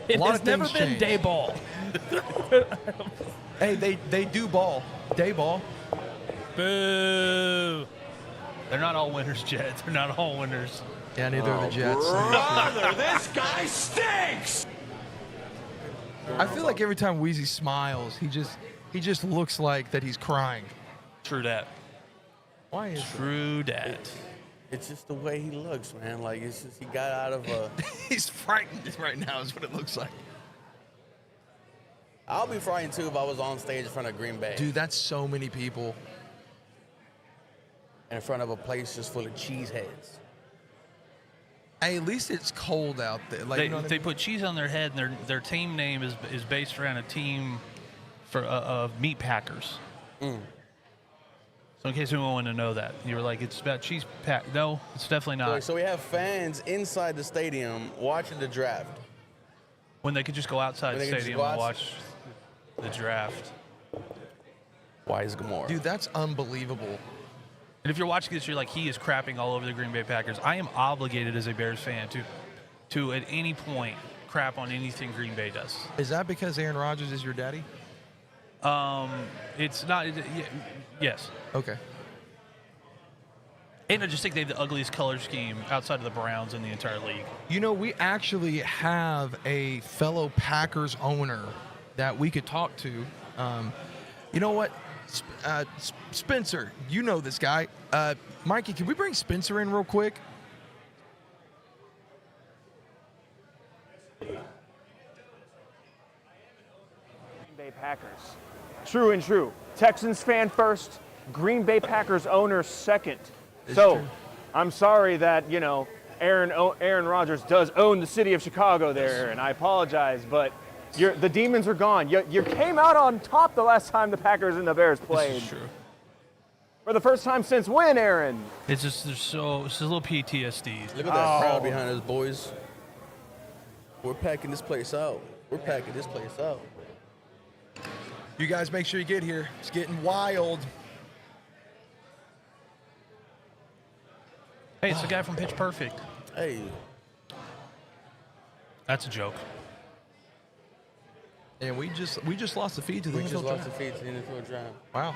It has never been Dayball. Hey, they do ball. Dayball. Boo. They're not all winners, Jed. They're not all winners. Yeah, neither are the Jets. Brother, this guy stinks! I feel like every time Wheezy smiles, he just looks like that he's crying. True that. Why is True that? It's just the way he looks, man. Like, it's just he got out of a... He's frightened right now is what it looks like. I'll be frightened, too, if I was on stage in front of Green Bay. Dude, that's so many people. In front of a place just full of cheeseheads. Hey, at least it's cold out there. Like, they put cheese on their head, and their team name is based around a team of meat packers. So in case anyone wanted to know that, you were like, it's about cheese pack. No, it's definitely not. So we have fans inside the stadium watching the draft. When they could just go outside the stadium and watch the draft. Wise Gomorrah. Dude, that's unbelievable. And if you're watching this, you're like, he is crapping all over the Green Bay Packers. I am obligated as a Bears fan to at any point crap on anything Green Bay does. Is that because Aaron Rodgers is your daddy? It's not. Yes. Okay. And I just think they have the ugliest color scheme outside of the Browns in the entire league. You know, we actually have a fellow Packers owner that we could talk to. You know what? Spencer, you know this guy. Mikey, can we bring Spencer in real quick? Green Bay Packers. True and true. Texans fan first, Green Bay Packers owner second. So I'm sorry that, Aaron Rodgers does own the city of Chicago there, and I apologize, but the demons are gone. You came out on top the last time the Packers and the Bears played. This is true. For the first time since when, Aaron? It's just it's a little PTSD. Look at that crowd behind us, boys. We're packing this place out. You guys make sure you get here. It's getting wild. Hey, it's the guy from Pitch Perfect. Hey. That's a joke. And we just lost the feed to the NFL draft. Wow.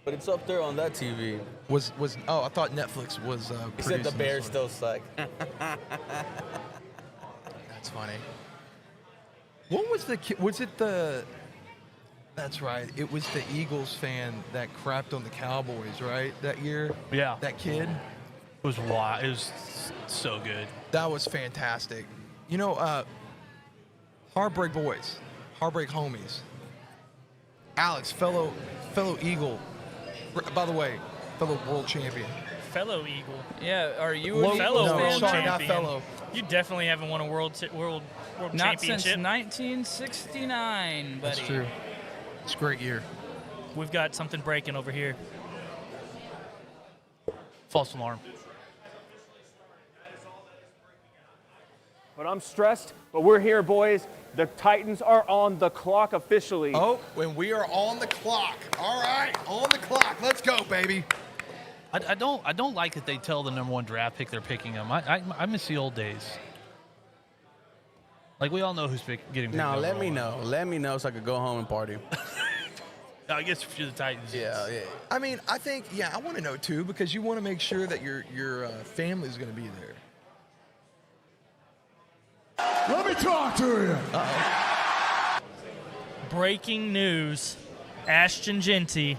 But it's up there on that TV. I thought Netflix was He said the Bears still suck. That's funny. What was that's right. It was the Eagles fan that crapped on the Cowboys, right? That year? Yeah. That kid? It was wild. It was so good. That was fantastic. Heartbreak Boys, Heartbreak Homies. Alex, fellow Eagle. By the way, fellow world champion. Fellow Eagle. Yeah, are you a fellow no, world sorry, champion? not fellow. You definitely haven't won a world Not championship. since 1969, buddy. That's true. It's a great year. We've got something breaking over here. False alarm. But I'm stressed, but we're here, boys. The Titans are on the clock officially. Oh, when we are on the clock. All right, on the clock. Let's go, baby. I don't like that they tell the number 1 draft pick they're picking them. I miss the old days. Like, we all know who's getting picked. No, let me know. Let me know so I could go home and party. I guess if you're the Titans. Yeah. I mean, I think, I want to know too, because you want to make sure that your family's going to be there. Let me talk to you. Breaking news. Ashton Genty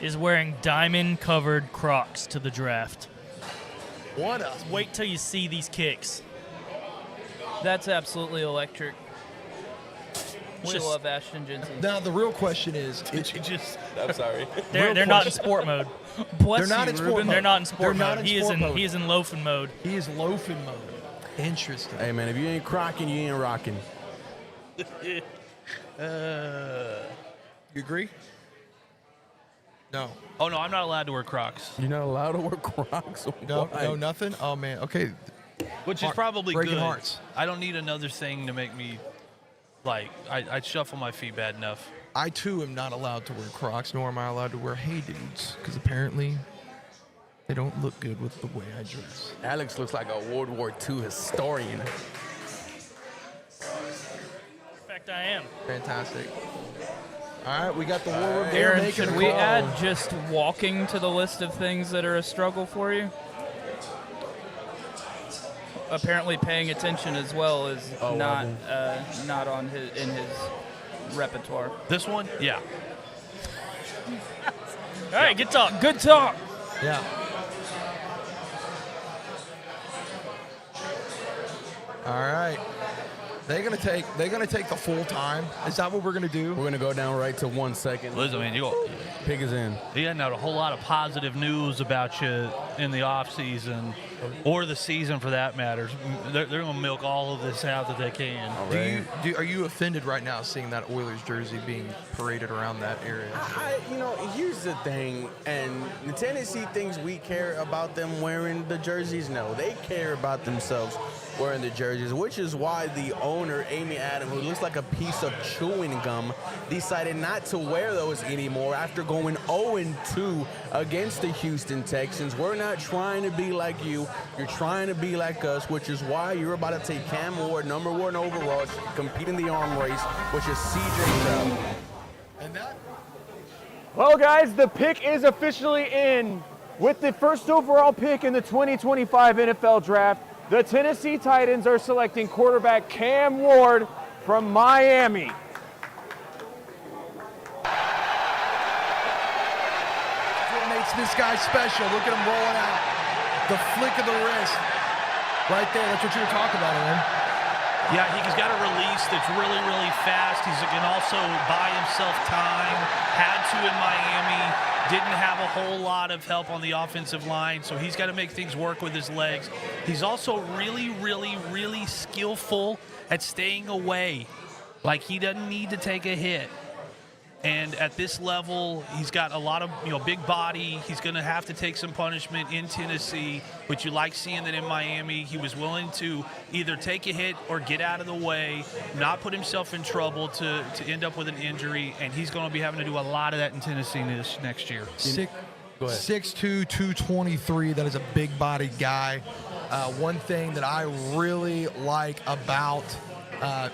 is wearing diamond-covered Crocs to the draft. Wait till you see these kicks. That's absolutely electric. We love Ashton Genty. Now, the real question is, I'm sorry. They're not in sport mode. Bless They're not you, in sport Ruben. mode. They're not in sport They're not mode. in sport mode. He is in loafing mode. He is loafing mode. Interesting. Hey, man, if you ain't crocking, you ain't rocking. You agree? No. Oh, no, I'm not allowed to wear Crocs. You're not allowed to wear Crocs? No, Why? no, nothing? Oh, man. Okay. Which is probably breaking good. hearts. I don't need another thing to make me, I shuffle my feet bad enough. I, too, am not allowed to wear Crocs, nor am I allowed to wear Hey Dudes, because apparently they don't look good with the way I dress. Alex looks like a World War II historian. In fact, I am. Fantastic. All right, we got the war room there. Aaron, making should a we call. add just walking to the list of things that are a struggle for you? Apparently, paying attention as well is not on in his repertoire. This one? Yeah. All right, good talk. Good talk. Yeah. All right. They're gonna take the full time. Is that what we're gonna do? We're gonna go down right to 1 second. Listen, man, Pig is in. They hadn't had a whole lot of positive news about you in the offseason or the season for that matter. They're going to milk all of this out that they can. Are you offended right now seeing that Oilers jersey being paraded around that area? Here's the thing, and the Tennessee thinks we care about them wearing the jerseys. No, they care about themselves wearing the jerseys, which is why the owner, Amy Adam, who looks like a piece of chewing gum, decided not to wear those anymore after going 0-2 against the Houston Texans. We're not trying to be like you. You're trying to be like us, which is why you're about to take Cam Ward, number 1 overall, compete in the arm race, which is CJ Stroud. Well, guys, the pick is officially in. With the first overall pick in the 2025 NFL Draft, the Tennessee Titans are selecting quarterback Cam Ward from Miami. What makes this guy special? Look at him rolling out. The flick of the wrist. Right there. That's what you were talking about, Aaron. Yeah, he's got a release that's really, really fast. He can also buy himself time. Had to in Miami. didn't have a whole lot of help on the offensive line, so he's got to make things work with his legs. He's also really, really, really skillful at staying away. Like, he doesn't need to take a hit. And at this level, he's got a lot of, big body. He's going to have to take some punishment in Tennessee, but you like seeing that in Miami. He was willing to either take a hit or get out of the way, not put himself in trouble to end up with an injury, and he's going to be having to do a lot of that in Tennessee this next year. 6'2", 223. That is a big-bodied guy. One thing that I really like about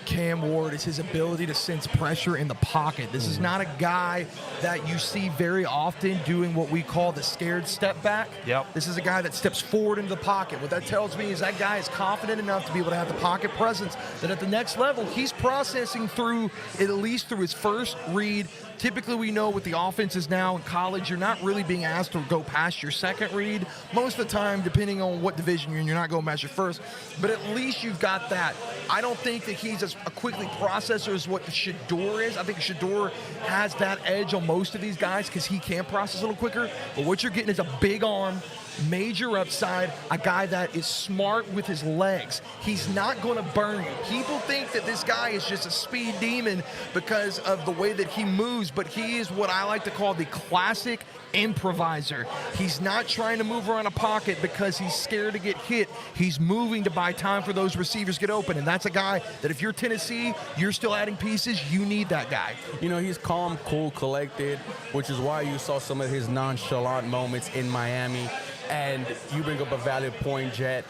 Cam Ward is his ability to sense pressure in the pocket. This is not a guy that you see very often doing what we call the scared step back. Yep. This is a guy that steps forward into the pocket. What that tells me is that guy is confident enough to be able to have the pocket presence that at the next level, he's processing through, at least through his first read. Typically, we know with the offenses now in college, you're not really being asked to go past your second read. Most of the time, depending on what division you're in, you're not going past your first. But at least you've got that. I don't think that he's as a quickly processor as what Shadur is. I think Shadur has that edge on most of these guys because he can process a little quicker. But what you're getting is a big arm, major upside, a guy that is smart with his legs. He's not going to burn you. People think that this guy is just a speed demon because of the way that he moves, but he is what I like to call the classic improviser. He's not trying to move around a pocket because he's scared to get hit. He's moving to buy time for those receivers to get open, and that's a guy that if you're Tennessee, you're still adding pieces, you need that guy. He's calm, cool, collected, which is why you saw some of his nonchalant moments in Miami. And you bring up a valid point, Jet.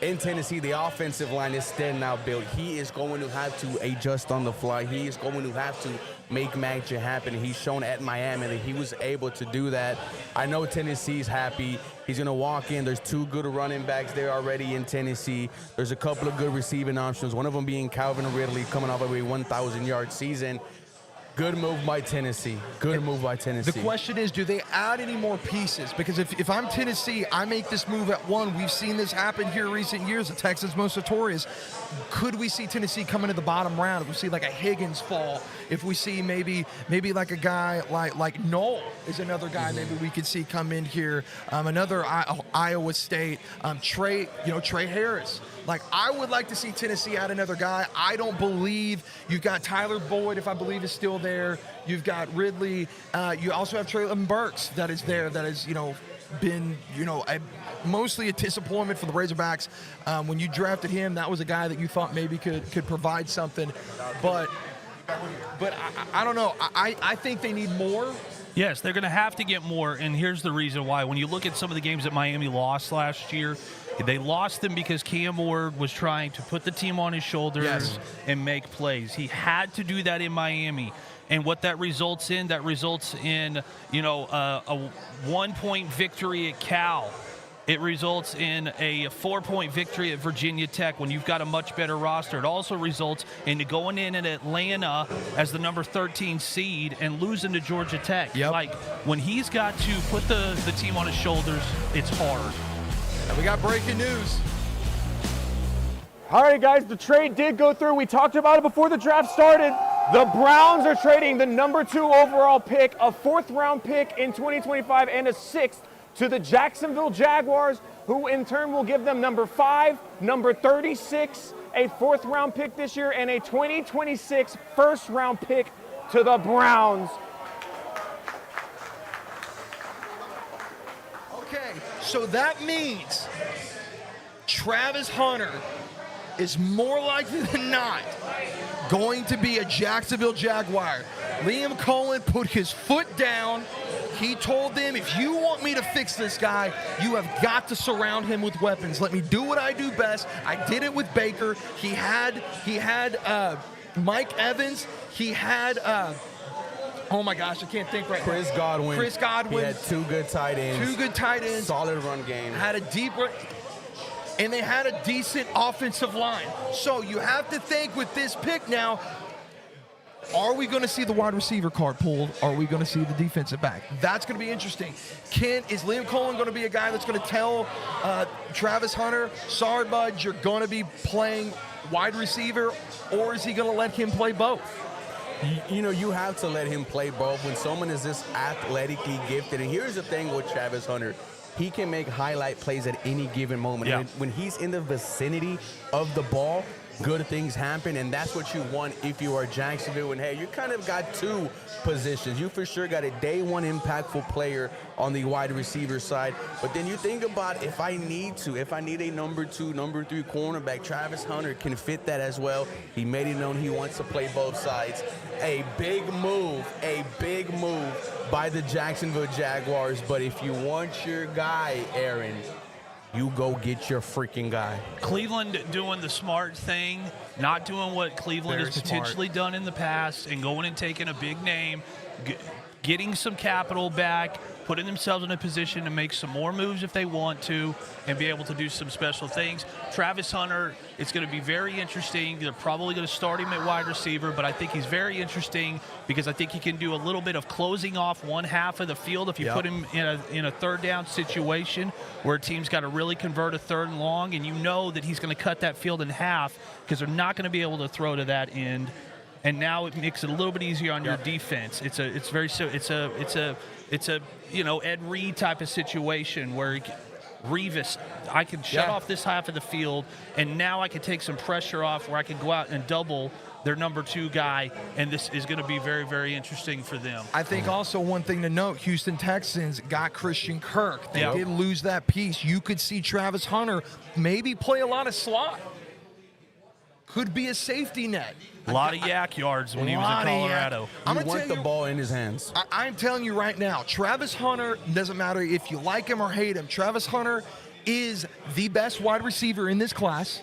In Tennessee, the offensive line is standing out built. He is going to have to adjust on the fly. He is going to have to make magic happen. He's shown at Miami that he was able to do that. I know Tennessee's happy. He's going to walk in. There's 2 good running backs there already in Tennessee. There's a couple of good receiving options, one of them being Calvin Ridley coming off of a 1,000-yard season. Good move by Tennessee. Good move by Tennessee. The question is, do they add any more pieces? Because if I'm Tennessee, I make this move at 1. We've seen this happen here in recent years. The Texans most notorious. Could we see Tennessee come into the bottom round? If we see like a Higgins fall, if we see maybe like a guy like Noel is another guy maybe we could see come in here. Another Iowa State. Trey Harris. Like, I would like to see Tennessee add another guy. I don't believe you've got Tyler Boyd, if I believe is still there. You've got Ridley. You also have Treylon Burks that is there, that has, been, mostly a disappointment for the Razorbacks. When you drafted him, that was a guy that you thought maybe could provide something. But I don't know. I think they need more. Yes, they're going to have to get more, and here's the reason why. When you look at some of the games that Miami lost last year, they lost them because Cam Ward was trying to put the team on his shoulders and make plays. He had to do that in Miami. And what that results in, a 1-point victory at Cal. It results in a 4-point victory at Virginia Tech when you've got a much better roster. It also results in going in at Atlanta as the number 13 seed and losing to Georgia Tech. Yep. Like, when he's got to put the team on his shoulders, it's hard. And we got breaking news. All right, guys, the trade did go through. We talked about it before the draft started. The Browns are trading the number 2 overall pick, a 4th-round pick in 2025, and a 6th to the Jacksonville Jaguars, who in turn will give them number 5, number 36, a 4th-round pick this year, and a 2026 1st-round pick to the Browns. Okay, so that means Travis Hunter is more likely than not going to be a Jacksonville Jaguar. Liam Cohen put his foot down. He told them, if you want me to fix this guy, you have got to surround him with weapons. Let me do what I do best. I did it with Baker. He had Mike Evans. He had oh my gosh, I can't think right now. Chris Godwin. He had 2 good tight ends. Solid run game. Had a deep run. And they had a decent offensive line. So you have to think with this pick now, are we going to see the wide receiver card pulled? Are we going to see the defensive back? That's going to be interesting. Is Liam Cohen going to be a guy that's going to tell Travis Hunter, sorry, bud, you're going to be playing wide receiver, or is he going to let him play both? You know, you have to let him play both when someone is this athletically gifted. And here's the thing with Travis Hunter. He can make highlight plays at any given moment. Yeah. And when he's in the vicinity of the ball, good things happen, and that's what you want if you are Jacksonville. And hey, you kind of got two positions. You for sure got a day one impactful player on the wide receiver side, but then you think about if I need a number 2, number 3 cornerback, Travis Hunter can fit that as well. He made it known he wants to play both sides. A big move by the Jacksonville Jaguars. But if you want your guy, Aaron, you go get your freaking guy. Cleveland doing the smart thing, not doing what Cleveland Very has potentially done in the past, and going and taking a big name, getting some capital back, putting themselves in a position to make some more moves if they want to, and be able to do some special things. Travis Hunter, it's going to be very interesting. They're probably going to start him at wide receiver, but I think he's very interesting because I think he can do a little bit of closing off one half of the field if you put him in a third down situation where a team's got to really convert a third and long, and you know that he's going to cut that field in half because they're not going to be able to throw to that end. And now it makes it a little bit easier on your defense. It's a Ed Reed type of situation where Revis, I can shut off this half of the field, and now I can take some pressure off where I can go out and double their number 2 guy, and this is going to be very, very interesting for them. I think also one thing to note, Houston Texans got Christian Kirk. They did lose that piece. You could see Travis Hunter maybe play a lot of slot. Could be a safety net. A lot of yak yards when he was in Colorado. You want the ball in his hands. I'm telling you right now, Travis Hunter, doesn't matter if you like him or hate him, Travis Hunter is the best wide receiver in this class.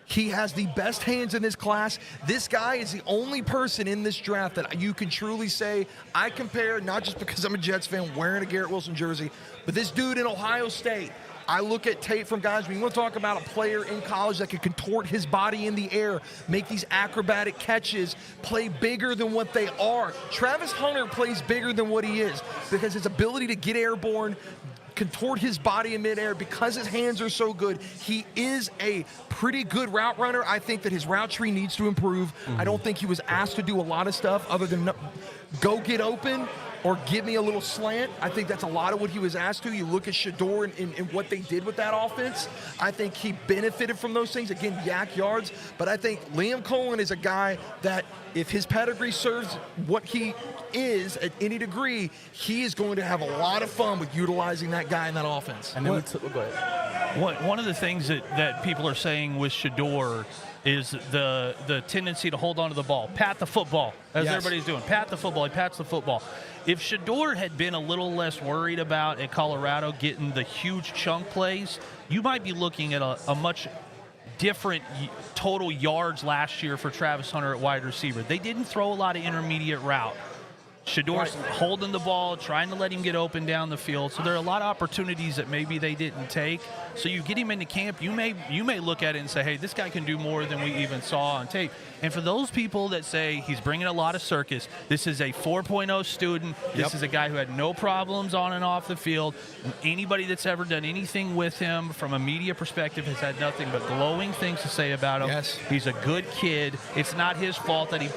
He has the best hands in this class. This guy is the only person in this draft that you can truly say, I compare, not just because I'm a Jets fan wearing a Garrett Wilson jersey, but this dude in Ohio State. I look at tape from guys, when you want to talk about a player in college that can contort his body in the air, make these acrobatic catches, play bigger than what they are. Travis Hunter plays bigger than what he is because his ability to get airborne, contort his body in midair, because his hands are so good. He is a pretty good route runner. I think that his route tree needs to improve. I don't think he was asked to do a lot of stuff other than go get open or give me a little slant. I think that's a lot of what he was asked to. You look at Shadur and what they did with that offense. I think he benefited from those things. Again, yak yards. But I think Liam Cohen is a guy that if his pedigree serves what he is at any degree, he is going to have a lot of fun with utilizing that guy in that offense. And then go ahead. One of the things that people are saying with Shadur is the tendency to hold on to the ball, pat the football, as everybody's doing. Pat the football, he pats the football. If Shadur had been a little less worried about at Colorado getting the huge chunk plays, you might be looking at a much different total yards last year for Travis Hunter at wide receiver. They didn't throw a lot of intermediate route. Shador's holding the ball, trying to let him get open down the field. So there are a lot of opportunities that maybe they didn't take. So you get him into camp, you may look at it and say, hey, this guy can do more than we even saw on tape. And for those people that say he's bringing a lot of circus, this is a 4.0 student. This is a guy who had no problems on and off the field. Anybody that's ever done anything with him from a media perspective has had nothing but glowing things to say about him. He's a good kid. It's not his fault that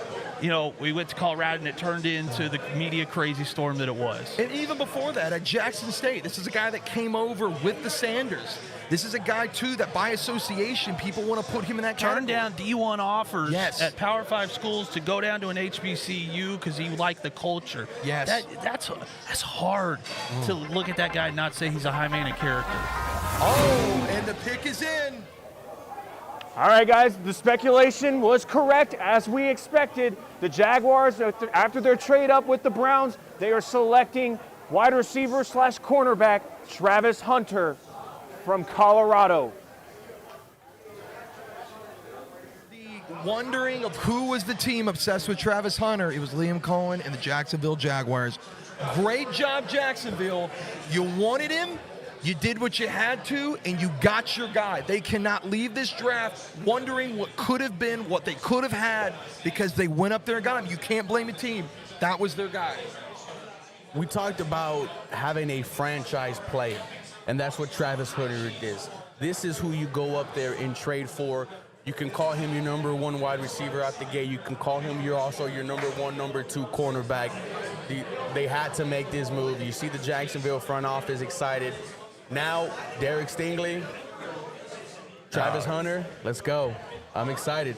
we went to Colorado and it turned into the media crazy storm that it was. And even before that, at Jackson State, this is a guy that came over with the Sanders. This is a guy, too, that by association, people want to put him in that category. Turn down D1 offers at Power 5 schools to go down to an HBCU because he liked the culture. That's hard to look at that guy and not say he's a high-maintenance character. Oh, and the pick is in. All right, guys, the speculation was correct as we expected. The Jaguars, after their trade up with the Browns, they are selecting wide receiver / cornerback Travis Hunter from Colorado. Wondering of who was the team obsessed with Travis Hunter, it was Liam Cohen and the Jacksonville Jaguars. Great job, Jacksonville. You wanted him. You did what you had to, and you got your guy. They cannot leave this draft wondering what could have been, what they could have had, because they went up there and got him. You can't blame a team. That was their guy. We talked about having a franchise player, and that's what Travis Hunter is. This is who you go up there and trade for. You can call him your number one wide receiver out the gate. You can call him also your number one, number two cornerback. They had to make this move. You see the Jacksonville front office excited. Now, Derek Stingley, Travis Hunter, let's go. I'm excited.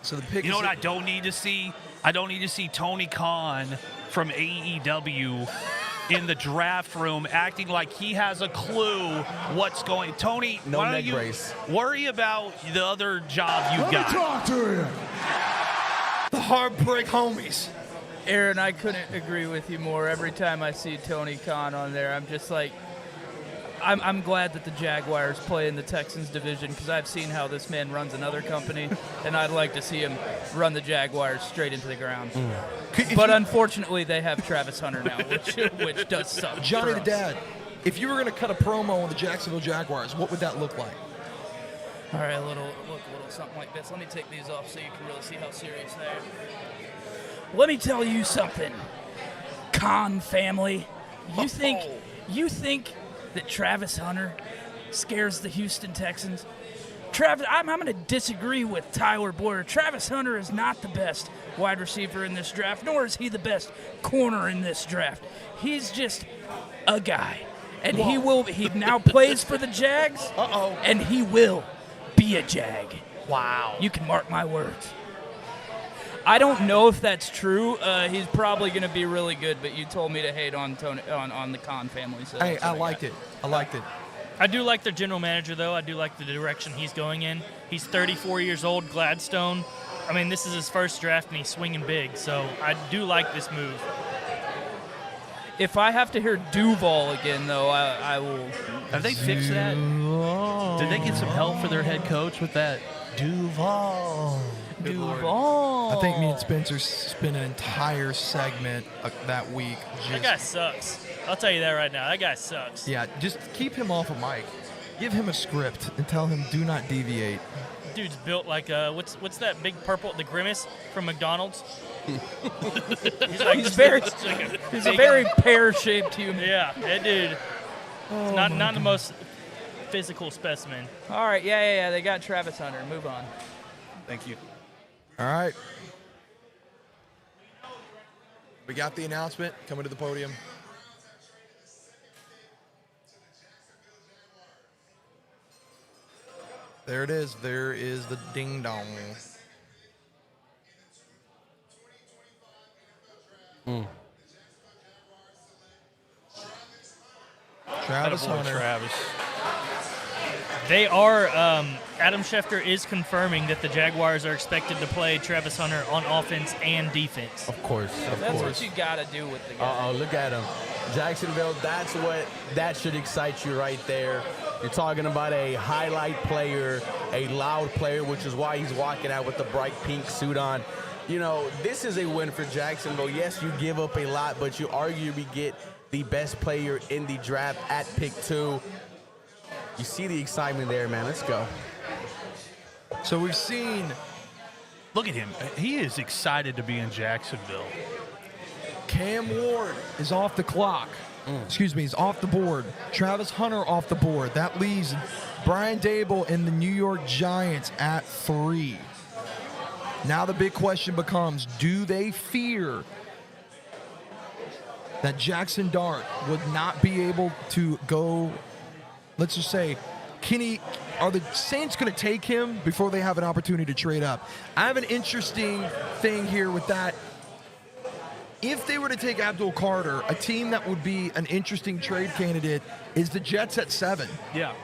So the pick. You know what I don't need to see? I don't need to see Tony Khan from AEW in the draft room acting like he has a clue what's going. Tony, no why neck don't you brace. Worry about the other job you've got. Let me talk to you. The Heartbreak Homies. Aaron, I couldn't agree with you more. Every time I see Tony Khan on there, I'm just like, I'm glad that the Jaguars play in the Texans division because I've seen how this man runs another company, and I'd like to see him run the Jaguars straight into the ground. But unfortunately, they have Travis Hunter now, which does suck. Johnny the Dad, if you were going to cut a promo on the Jacksonville Jaguars, what would that look like? All right, a little something like this. Let me take these off so you can really see how serious they are. Let me tell you something, Khan family. You think that Travis Hunter scares the Houston Texans? I'm going to disagree with Tyler Boyer. Travis Hunter is not the best wide receiver in this draft, nor is he the best corner in this draft. He's just a guy. And he now plays for the Jags. And he will be a Jag. Wow. You can mark my words. I don't know if that's true. He's probably going to be really good, but you told me to hate on the Khan family. So hey, I liked it. I do like their general manager, though. I do like the direction he's going in. He's 34 years old, Gladstone. I mean, this is his first draft, and he's swinging big. So I do like this move. If I have to hear Duval again, though, I will. Have they fixed that? Did they get some help for their head coach with that? Duval. Duval. I think me and Spencer spent an entire segment that week. That guy sucks. I'll tell you that right now. That guy sucks. Yeah, just keep him off of Mike. Give him a script and tell him do not deviate. Dude's built like what's that big purple, the Grimace from McDonald's? He's a very pear-shaped human. Yeah, that dude. Not the most physical specimen. All right, yeah. They got Travis Hunter. Move on. Thank you. All right. We got the announcement coming to the podium. There it is. There is the ding dong. Travis Hunter. Travis. They are. Adam Schefter is confirming that the Jaguars are expected to play Travis Hunter on offense and defense. Of course. That's what you got to do with the guy. Look at him. Jacksonville, that should excite you right there. You're talking about a highlight player, a loud player, which is why he's walking out with the bright pink suit on. You know, this is a win for Jacksonville. Yes, you give up a lot, but you arguably get the best player in the draft at pick 2. You see the excitement there, man. Let's go. So we've seen. Look at him. He is excited to be in Jacksonville. Cam Ward is off the clock. Excuse me, he's off the board. Travis Hunter off the board. That leaves Brian Dable and the New York Giants at 3. Now the big question becomes, do they fear that Jackson Dart would not be able to go, let's just say, are the Saints going to take him before they have an opportunity to trade up? I have an interesting thing here with that. If they were to take Abdul Carter, a team that would be an interesting trade candidate is the Jets at 7. Yeah.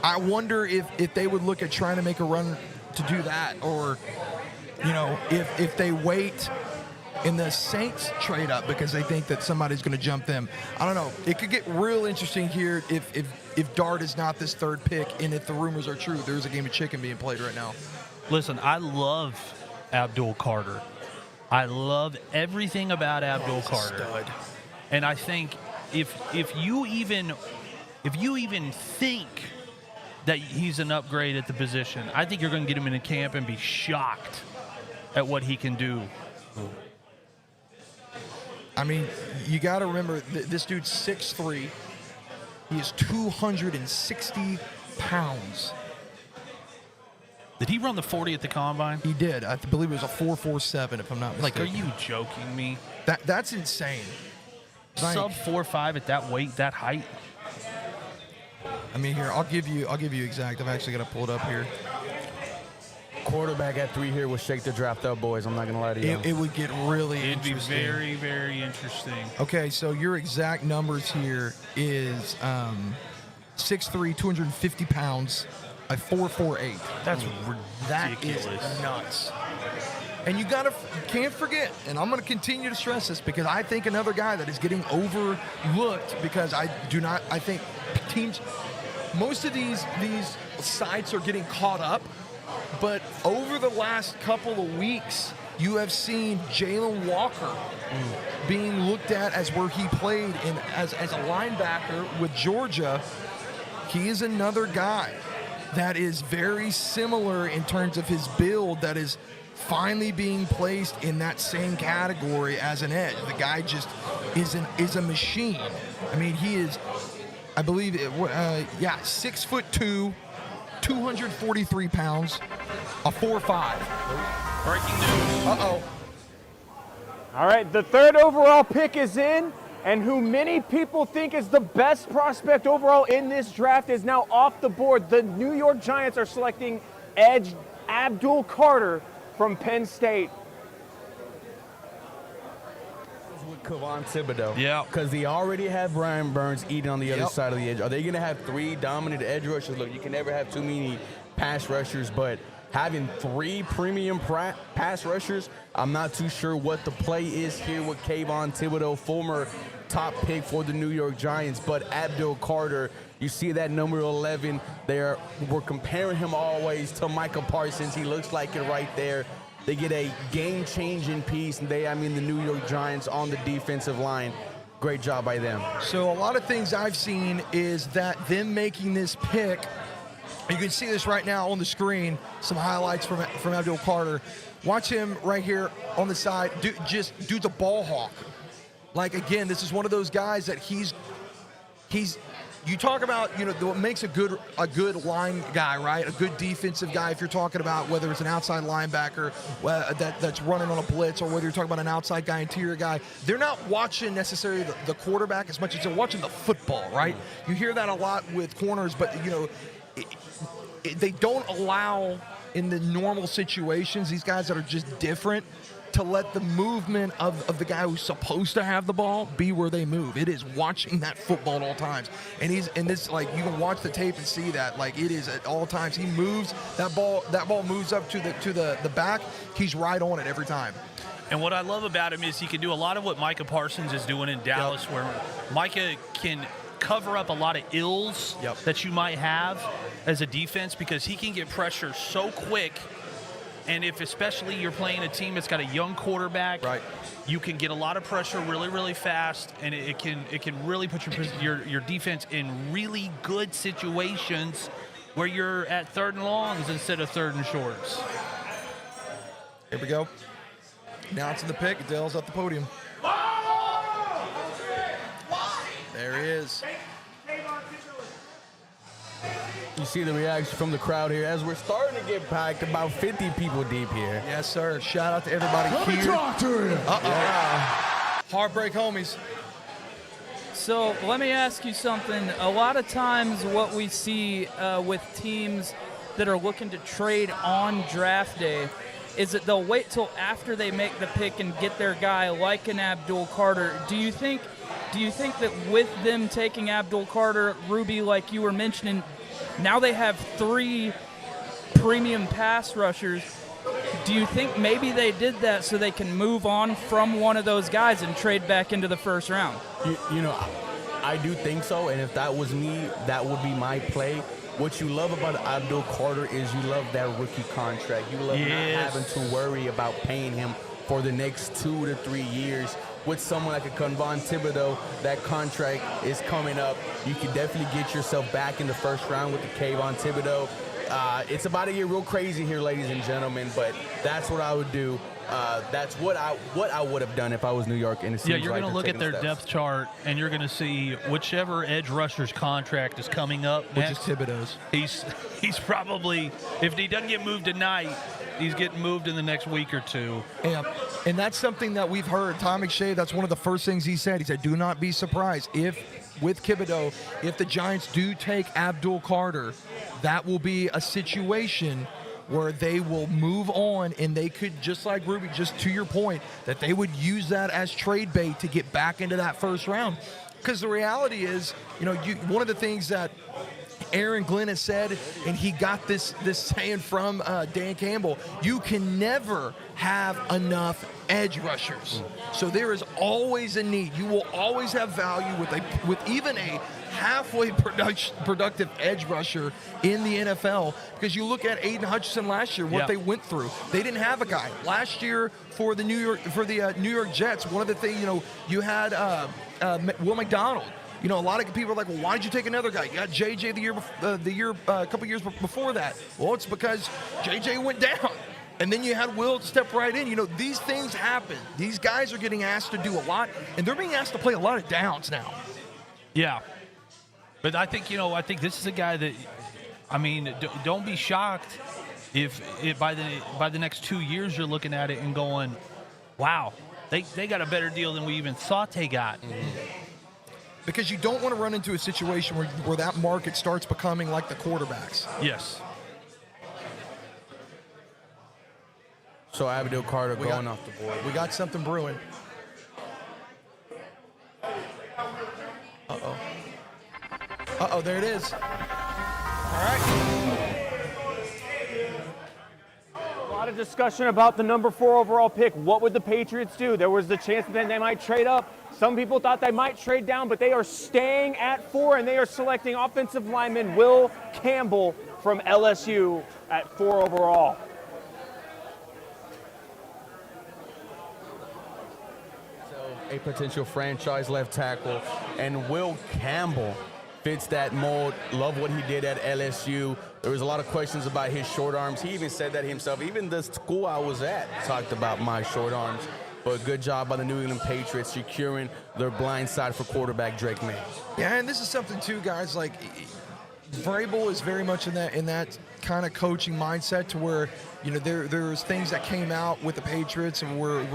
I wonder if they would look at trying to make a run to do that, or, you know, if they wait and the Saints trade up because they think that somebody's going to jump them. I don't know. It could get real interesting here if Dart is not this 3rd pick, and if the rumors are true, there's a game of chicken being played right now. Listen, I love Abdul Carter. I love everything about Abdul Carter. Stud. And I think if you even think that he's an upgrade at the position, I think you're going to get him into camp and be shocked at what he can do. I mean, you got to remember, this dude's 6'3". He is 260 pounds. Did he run the 40 at the combine? He did. I believe it was a 4.47, if I'm not mistaken. Like, are you joking me? That's insane. Like, Sub 4.5 at that weight, that height. I mean, here, I'll give you exact. I've actually got to pull it up here. Quarterback at 3 here will shake the draft up, boys. I'm not gonna lie to you. It would get really It'd interesting. be very, very interesting. Okay, so your exact numbers here is 6'3", 250 pounds, a 4.48. That's That ridiculous. is nuts. And you can't forget, and I'm going to continue to stress this because I think another guy that is getting overlooked because I think teams, most of these sites are getting caught up, but over the last couple of weeks, you have seen Jalen Walker being looked at as where he played as a linebacker with Georgia. He is another guy that is very similar in terms of his build that is finally being placed in that same category as an edge. The guy just is a machine. I mean, he is, I believe, 6'2", 243 pounds, a 4.5. Breaking news. Uh-oh. All right, the 3rd overall pick is in, and who many people think is the best prospect overall in this draft is now off the board. The New York Giants are selecting edge Abdul Carter from Penn State. With Kevon Thibodeau. Yeah. Because they already have Brian Burns eating on the other side of the edge. Are they going to have 3 dominant edge rushers? Look, you can never have too many pass rushers, but having 3 premium pass rushers, I'm not too sure what the play is here with Kevon Thibodeau, former top pick for the New York Giants. But Abdul Carter, you see that number 11 there. We're comparing him always to Micah Parsons. He looks like it right there. They get a game-changing piece, and the New York Giants on the defensive line. Great job by them. So a lot of things I've seen is that them making this pick, you can see this right now on the screen, some highlights from Abdul Carter. Watch him right here on the side. Dude's a ball hawk. Like, again, this is one of those guys that he's you talk about, what makes a good line guy, right? A good defensive guy, if you're talking about whether it's an outside linebacker that's running on a blitz, or whether you're talking about an outside guy, interior guy. They're not watching necessarily the quarterback as much as they're watching the football, right? You hear that a lot with corners, but, they don't allow in the normal situations, these guys that are just different, to let the movement of the guy who's supposed to have the ball be where they move. It is watching that football at all times. And you can watch the tape and see that, like, it is at all times. He moves, that ball moves up to the back. He's right on it every time. And what I love about him is he can do a lot of what Micah Parsons is doing in Dallas, where Micah can cover up a lot of ills that you might have as a defense, because he can get pressure so quick. And if especially you're playing a team that's got a young quarterback, right, you can get a lot of pressure really, really fast, and it can really put your defense in really good situations where you're at 3rd and longs instead of 3rd and shorts. Here we go. Now it's in the pick. Adele's at the podium. There he is. You see the reaction from the crowd here as we're starting to get packed, about 50 people deep here. Yes, sir. Shout out to everybody Let here. me talk to you. Heartbreak homies. So let me ask you something. A lot of times what we see with teams that are looking to trade on draft day is that they'll wait till after they make the pick and get their guy like an Abdul Carter. Do you think that with them taking Abdul Carter, Ruby, like you were mentioning, now they have 3 premium pass rushers? Do you think maybe they did that so they can move on from one of those guys and trade back into the 1st round? I do think so, and if that was me, that would be my play. What you love about Abdul Carter is you love that rookie contract. You love not having to worry about paying him for the next 2 to 3 years. With someone like a Kevon Thibodeau, that contract is coming up. You can definitely get yourself back in the 1st round with the Kevon Thibodeau. It's about to get real crazy here, ladies and gentlemen, but that's what I would do. That's what I would have done if I was New York. And it Yeah, seems you're like going to they're look at taking their steps. depth chart, and you're going to see whichever edge rusher's contract is coming up Which is next. Thibodeau's. He's probably, if he doesn't get moved tonight, he's getting moved in the next week or two. And that's something that we've heard. Tom McShay, that's one of the first things he said. He said, do not be surprised if, with Thibodeau, if the Giants do take Abdul Carter, that will be a situation where they will move on, and they could, just like Ruby, just to your point, that they would use that as trade bait to get back into that first round. Because the reality is, one of the things that Aaron Glenn has said, and he got this saying from Dan Campbell, you can never have enough edge rushers. So there is always a need. You will always have value with even a halfway productive edge rusher in the NFL, because you look at Aiden Hutchinson last year, what they went through. They didn't have a guy last year for the New York Jets. One of the things, you had Will McDonald. A lot of people are like, well, why did you take another guy? You got JJ a couple years before that. Well, it's because JJ went down. And then you had Will step right in. These things happen. These guys are getting asked to do a lot, and they're being asked to play a lot of downs now. Yeah. But I think, this is a guy that, don't be shocked if by the next 2 years you're looking at it and going, wow, they got a better deal than we even thought they got. Because you don't want to run into a situation where that market starts becoming like the quarterbacks. Yes. So Abdul Carter going off the board. We got something brewing. Uh-oh, there it is. All right. A lot of discussion about the number 4 overall pick. What would the Patriots do? There was the chance that they might trade up. Some people thought they might trade down, but they are staying at 4, and they are selecting offensive lineman Will Campbell from LSU at 4 overall. A potential franchise left tackle, and Will Campbell fits that mold. Love what he did at LSU. There was a lot of questions about his short arms. He even said that himself. Even the school I was at talked about my short arms. But good job by the New England Patriots securing their blind side for quarterback Drake May. Yeah, and this is something too, guys. Like, Vrabel is very much in that kind of coaching mindset to where, there's things that came out with the Patriots, and where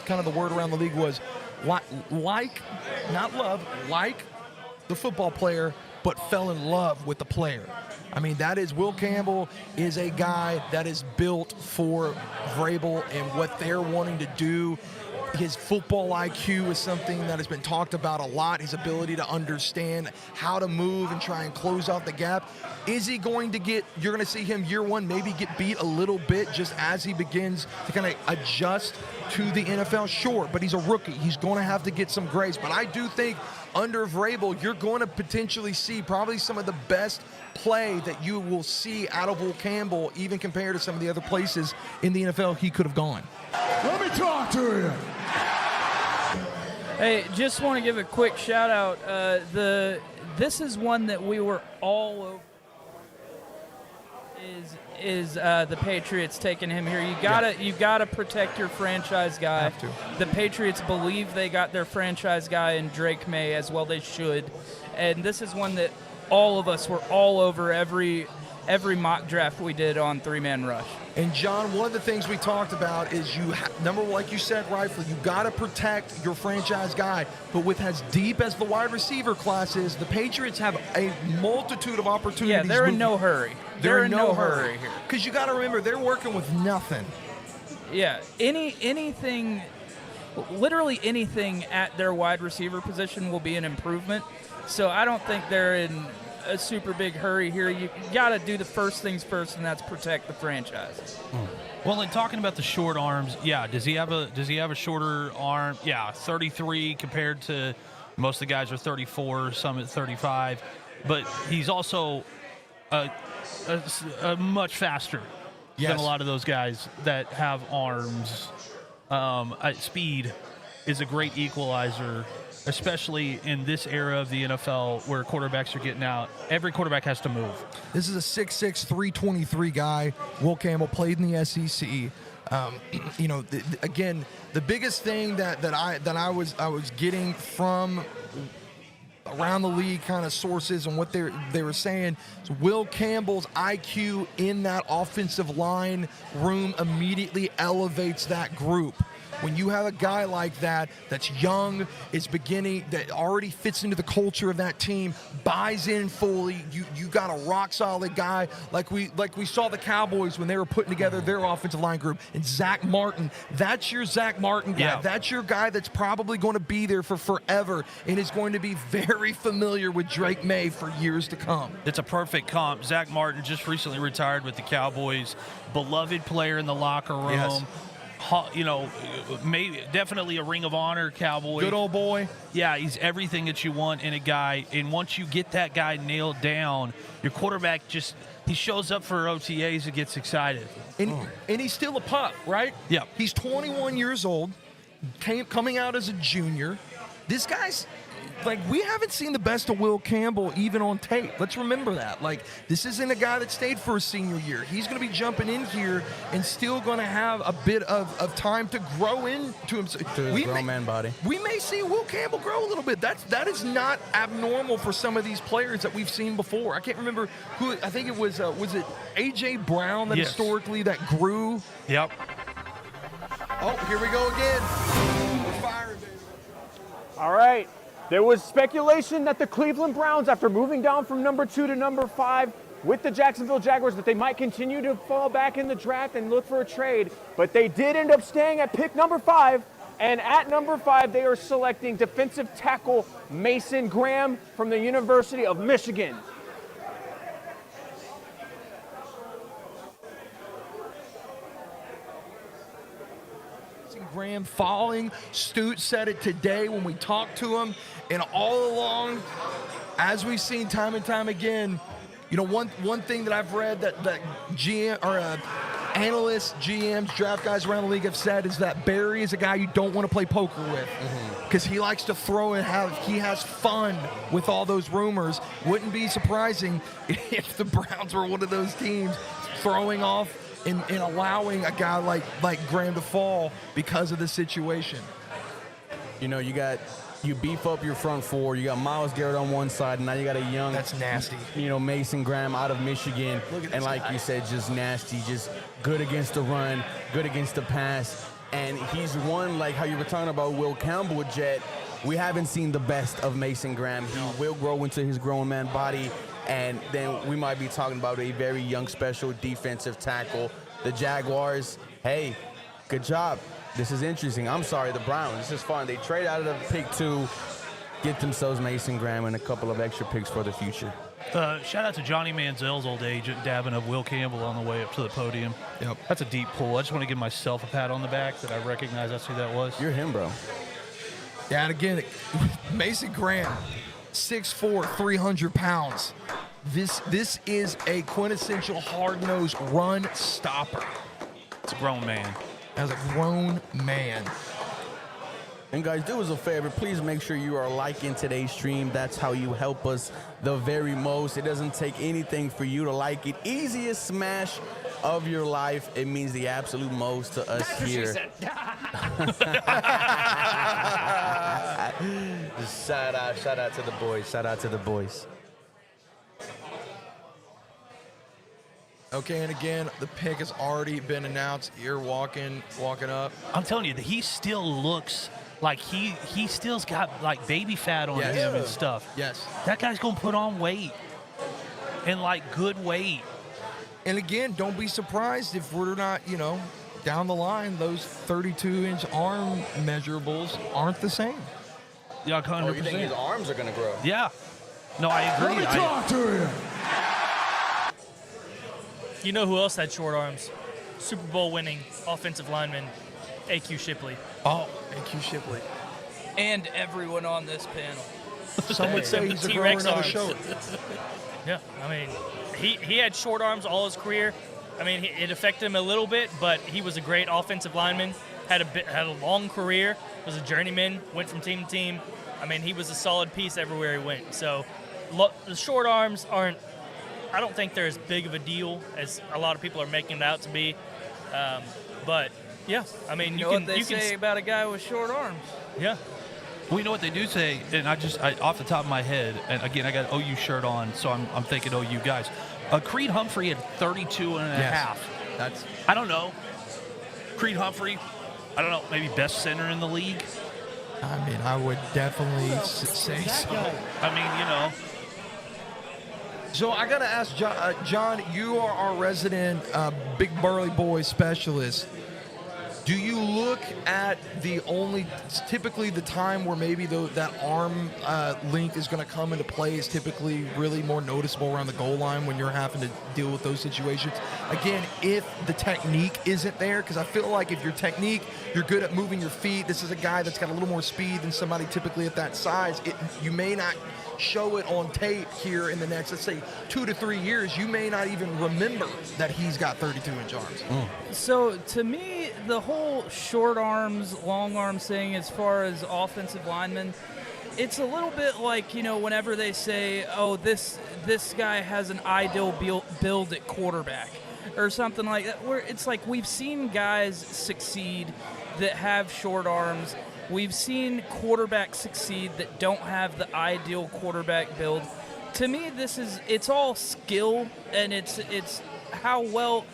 kind of the word around the league was like the football player, but fell in love with the player. That is, Will Campbell is a guy that is built for Vrabel and what they're wanting to do. His football IQ is something that has been talked about a lot. His ability to understand how to move and try and close out the gap. Is he going to you're going to see him year one maybe get beat a little bit just as he begins to kind of adjust to the NFL? Sure, but he's a rookie. He's going to have to get some grace. But I do think under Vrabel, you're going to potentially see probably some of the best play that you will see out of Will Campbell, even compared to some of the other places in the NFL he could have gone. Let me talk to you. Hey, just want to give a quick shout out. This is one that we were all over. Is the Patriots taking him here? You gotta protect your franchise guy. Have to. The Patriots believe they got their franchise guy in Drake May, as well they should. And this is one that all of us were all over every mock draft we did on 3-man rush. And John, one of the things we talked about is number one, like you said, rightfully, you got to protect your franchise guy. But with as deep as the wide receiver class is, the Patriots have a multitude of opportunities. Yeah, they're in no hurry. They're in no hurry here. Because you got to remember, they're working with nothing. Yeah, literally anything at their wide receiver position will be an improvement. So I don't think they're in a super big hurry here. You got to do the first things first, and that's protect the franchise. Well, in talking about the short arms, yeah, does he have a shorter arm? Yeah, 33 compared to most of the guys are 34, some at 35, but he's also a much faster than a lot of those guys that have arms. Speed is a great equalizer, especially in this era of the NFL where quarterbacks are getting out. Every quarterback has to move. This is a 6'6", 323 guy. Will Campbell played in the SEC. Again, the biggest thing that I was getting from around the league kind of sources and what they were saying is Will Campbell's IQ in that offensive line room immediately elevates that group. When you have a guy like that that's young, is beginning, that already fits into the culture of that team, buys in fully, you got a rock solid guy like we saw the Cowboys when they were putting together their offensive line group. And Zach Martin, that's your Zach Martin guy. Yeah. That's your guy that's probably going to be there for forever and is going to be very familiar with Drake May for years to come. It's a perfect comp. Zach Martin just recently retired with the Cowboys, beloved player in the locker room. Yes. Maybe definitely a Ring of Honor Cowboy. Good old boy. Yeah, he's everything that you want in a guy. And once you get that guy nailed down, your quarterback he shows up for OTAs and gets excited. And he's still a pup, right? Yeah. He's 21 years old, coming out as a junior. This guy's we haven't seen the best of Will Campbell even on tape. Let's remember that. This isn't a guy that stayed for his senior year. He's going to be jumping in here and still going to have a bit of time to grow into himself. To his grown man body. We may see Will Campbell grow a little bit. That is not abnormal for some of these players that we've seen before. I can't remember who. I think it was it A.J. Brown that historically that grew. Yep. Oh, here we go again. We're firing, baby. All right. There was speculation that the Cleveland Browns, after moving down from number 2 to number 5 with the Jacksonville Jaguars, that they might continue to fall back in the draft and look for a trade. But they did end up staying at pick number 5. And at number 5, they are selecting defensive tackle Mason Graham from the University of Michigan. Graham falling. Stute said it today when we talked to him. And all along, as we've seen time and time again, one thing that I've read that GM or analysts, GMs, draft guys around the league have said is that Barry is a guy you don't want to play poker with because he likes to throw and he has fun with all those rumors. Wouldn't be surprising if the Browns were one of those teams throwing off and allowing a guy like Graham to fall because of the situation. You beef up your front four. You got Myles Garrett on one side, and now you got a young. That's nasty. Mason Graham out of Michigan, and like you said, just nasty, just good against the run, good against the pass, and he's one like how you were talking about Will Campbell, Jet. We haven't seen the best of Mason Graham. He will grow into his grown man body. And then we might be talking about a very young special defensive tackle. The Jaguars, hey, good job. This is interesting. I'm sorry, the Browns. This is fun. They trade out of the pick 2, get themselves Mason Graham and a couple of extra picks for the future. Shout out to Johnny Manziel's old agent dabbing of Will Campbell on the way up to the podium. Yep. That's a deep pull. I just want to give myself a pat on the back that I recognize that's who that was. You're him, bro. Yeah, and again, Mason Graham, 6'4", 300 pounds. This is a quintessential hard-nosed run stopper. It's a grown man. As a grown man. And guys, do us a favor. Please make sure you are liking today's stream. That's how you help us the very most. It doesn't take anything for you to like it. Easiest smash of your life. It means the absolute most to us here. Shout out to the boys. Shout out to the boys. Okay, and again, the pick has already been announced. You're walking up. I'm telling you, that he still looks like he still's got like baby fat on him and stuff. Yes. That guy's gonna put on weight. And good weight. And again, don't be surprised if we're not, down the line, those 32-inch arm measurables aren't the same. Yeah, 100%. Oh, you think his arms are gonna grow? Yeah. No, I agree. Let me talk to you. You know who else had short arms? Super Bowl winning offensive lineman, A.Q. Shipley. Oh, A.Q. Shipley. And everyone on this panel. Some would say he's a grower in other shows. Yeah, I mean, he had short arms all his career. I mean, it affected him a little bit, but he was a great offensive lineman. Had a long career. Was a journeyman. Went from team to team. I mean, he was a solid piece everywhere he went. So, the short arms aren't. I don't think they're as big of a deal as a lot of people are making it out to be. But Yeah, I mean, you know what they say about a guy with short arms. Yeah. Well, you know what they do say, and I off the top of my head, and again, I got an OU shirt on, so I'm thinking OU guys. Creed Humphrey had 32 and a half. That's, I don't know. Creed Humphrey, I don't know, maybe best center in the league. I mean, I would definitely say so. I mean, you know. So I got to ask, John, you are our resident big burly boy specialist. Do you look at typically the time where maybe that arm length is going to come into play is typically really more noticeable around the goal line when you're having to deal with those situations? Again, if the technique isn't there, because I feel like if your technique, you're good at moving your feet, this is a guy that's got a little more speed than somebody typically at that size, you may not show it on tape here in the next, let's say, 2 to 3 years. You may not even remember that he's got 32-inch arms. So to me, the whole short arms, long arms thing as far as offensive linemen, it's a little bit like, you know, whenever they say, oh, this guy has an ideal build at quarterback or something like that, where it's like we've seen guys succeed that have short arms. We've seen quarterbacks succeed that don't have the ideal quarterback build. To me, it's all skill, and it's how well,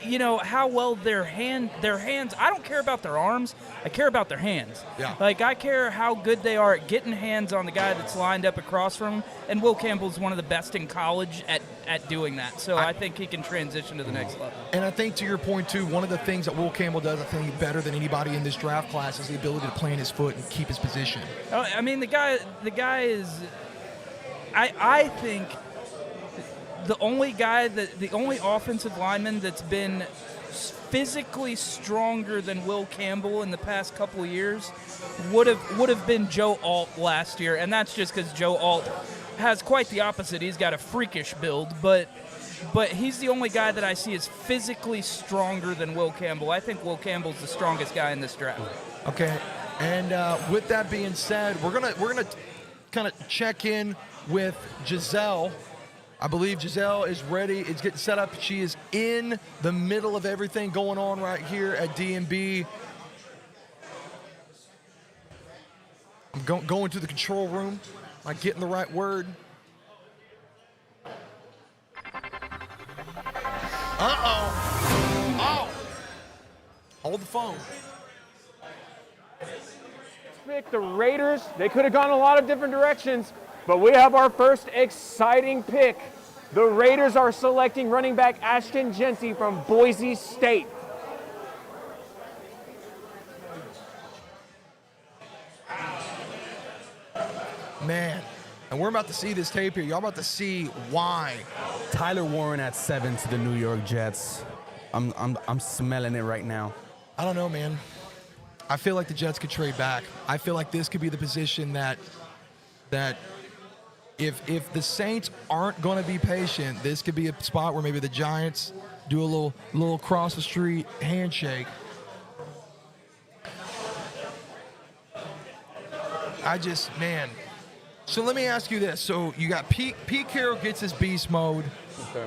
you know, how well their hands. I don't care about their arms. I care about their hands. Yeah. Like, I care how good they are at getting hands on the guy that's lined up across from him. And Will Campbell's one of the best in college at doing that. So I think he can transition to the next level. And I think, to your point, too, one of the things that Will Campbell does, I think, better than anybody in this draft class is the ability to plant his foot and keep his position. I mean, the guy is, I think, the only offensive lineman that's been physically stronger than Will Campbell in the past couple of years would have been Joe Alt last year, and that's just because Joe Alt has quite the opposite. He's got a freakish build, but he's the only guy that I see is physically stronger than Will Campbell. I think Will Campbell's the strongest guy in this draft. Okay, and with that being said, we're gonna kind of check in with Giselle. I believe Giselle is ready. It's getting set up. She is in the middle of everything going on right here at D&B. I'm going to the control room. Am I getting the right word? Uh-oh. Oh. Hold the phone. Pick the Raiders. They could have gone a lot of different directions, but we have our first exciting pick. The Raiders are selecting running back Ashton Genty from Boise State. Man, and we're about to see this tape here. Y'all about to see why. Tyler Warren at 7 to the New York Jets. I'm smelling it right now. I don't know, man. I feel like the Jets could trade back. I feel like this could be the position that if the Saints aren't going to be patient, this could be a spot where maybe the Giants do a little cross the street handshake. Man. So let me ask you this. So you got Pete Carroll gets his beast mode. Okay.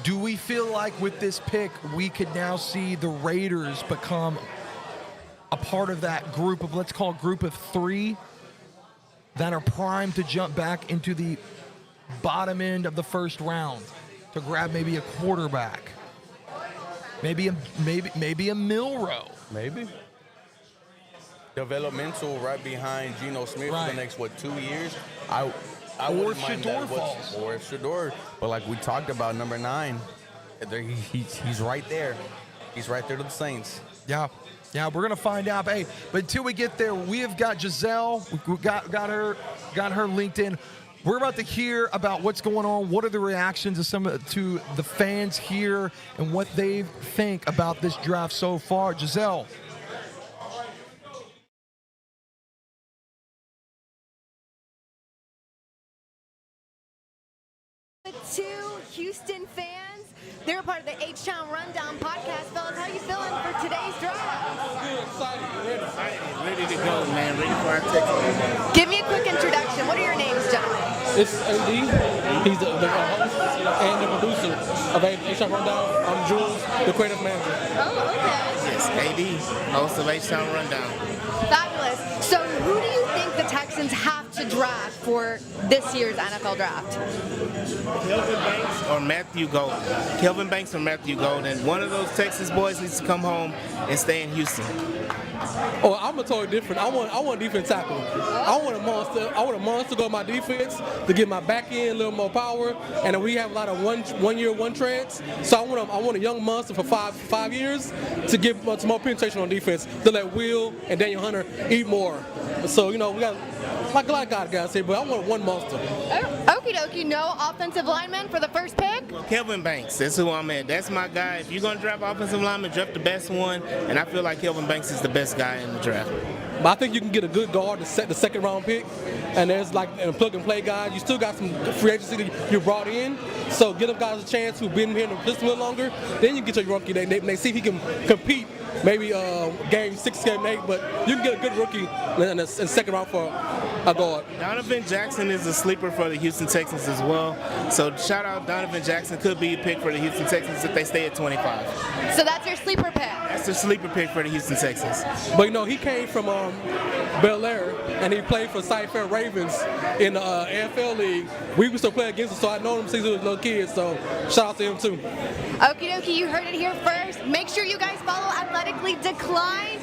Do we feel like with this pick we could now see the Raiders become a part of that group of, let's call it group of 3 that are primed to jump back into the bottom end of the first round to grab maybe a quarterback, maybe a Milrow, maybe developmental right behind Geno Smith for the next 2 years. I or Shadur falls, or Shadur, but like we talked about, number 9, he's right there. He's right there to the Saints. Yeah, we're gonna find out. Hey, but until we get there, we have got Giselle. We got her LinkedIn. We're about to hear about what's going on. What are the reactions to the fans here and what they think about this draft so far? Giselle. To Houston fans, they're part of the H-Town Rundown podcast. Fellas, how you feeling for today's draft? Good, excited. Ready to go, man. Ready for our Texans. Give me a quick introduction. What are your names, gentlemen? It's AD. He's the host. and the producer of H-Town Rundown. I'm Jules, the creative manager. Oh, okay. Yes, AD, host of H-Town Rundown. Fabulous. So who do you think the Texans have to draft for this year's NFL draft? Kelvin Banks or Matthew Golden. Kelvin Banks or Matthew Golden. One of those Texas boys needs to come home and stay in Houston. Oh, I'm a totally different. I want a defense tackle. I want a monster. I want a monster to go my defense to get my back end a little more power. And then we have a lot of one year, one trans. So I want a young monster for five years to get much more penetration on defense. To let Will and Daniel Hunter eat more. So we got like a lot of guys here, but I want one monster. Okie dokie, no offensive lineman for the first pick? Kelvin Banks, that's who I'm at. That's my guy. If you're going to draft offensive lineman, draft the best one. And I feel like Kelvin Banks is the best guy in the draft. But I think you can get a good guard to set the second round pick. And there's like a plug and play guys. You still got some free agency that you brought in. So give them guys a chance who've been here in the system a little longer. Then you get your rookie. They see if he can compete. Maybe game 6, game 8, but you can get a good rookie in the second round for a guard. Donovan Jackson is a sleeper for the Houston Texans as well. So shout out Donovan Jackson. Could be a pick for the Houston Texans if they stay at 25. So that's your sleeper pick? That's the sleeper pick for the Houston Texans. But he came from Bel Air and he played for Cy-Fair Ravens in the NFL League. We used to play against him, so I know him since he was a little kid. So shout out to him too. Okie dokie, you heard it here first. Make sure you guys follow Athletically Declined.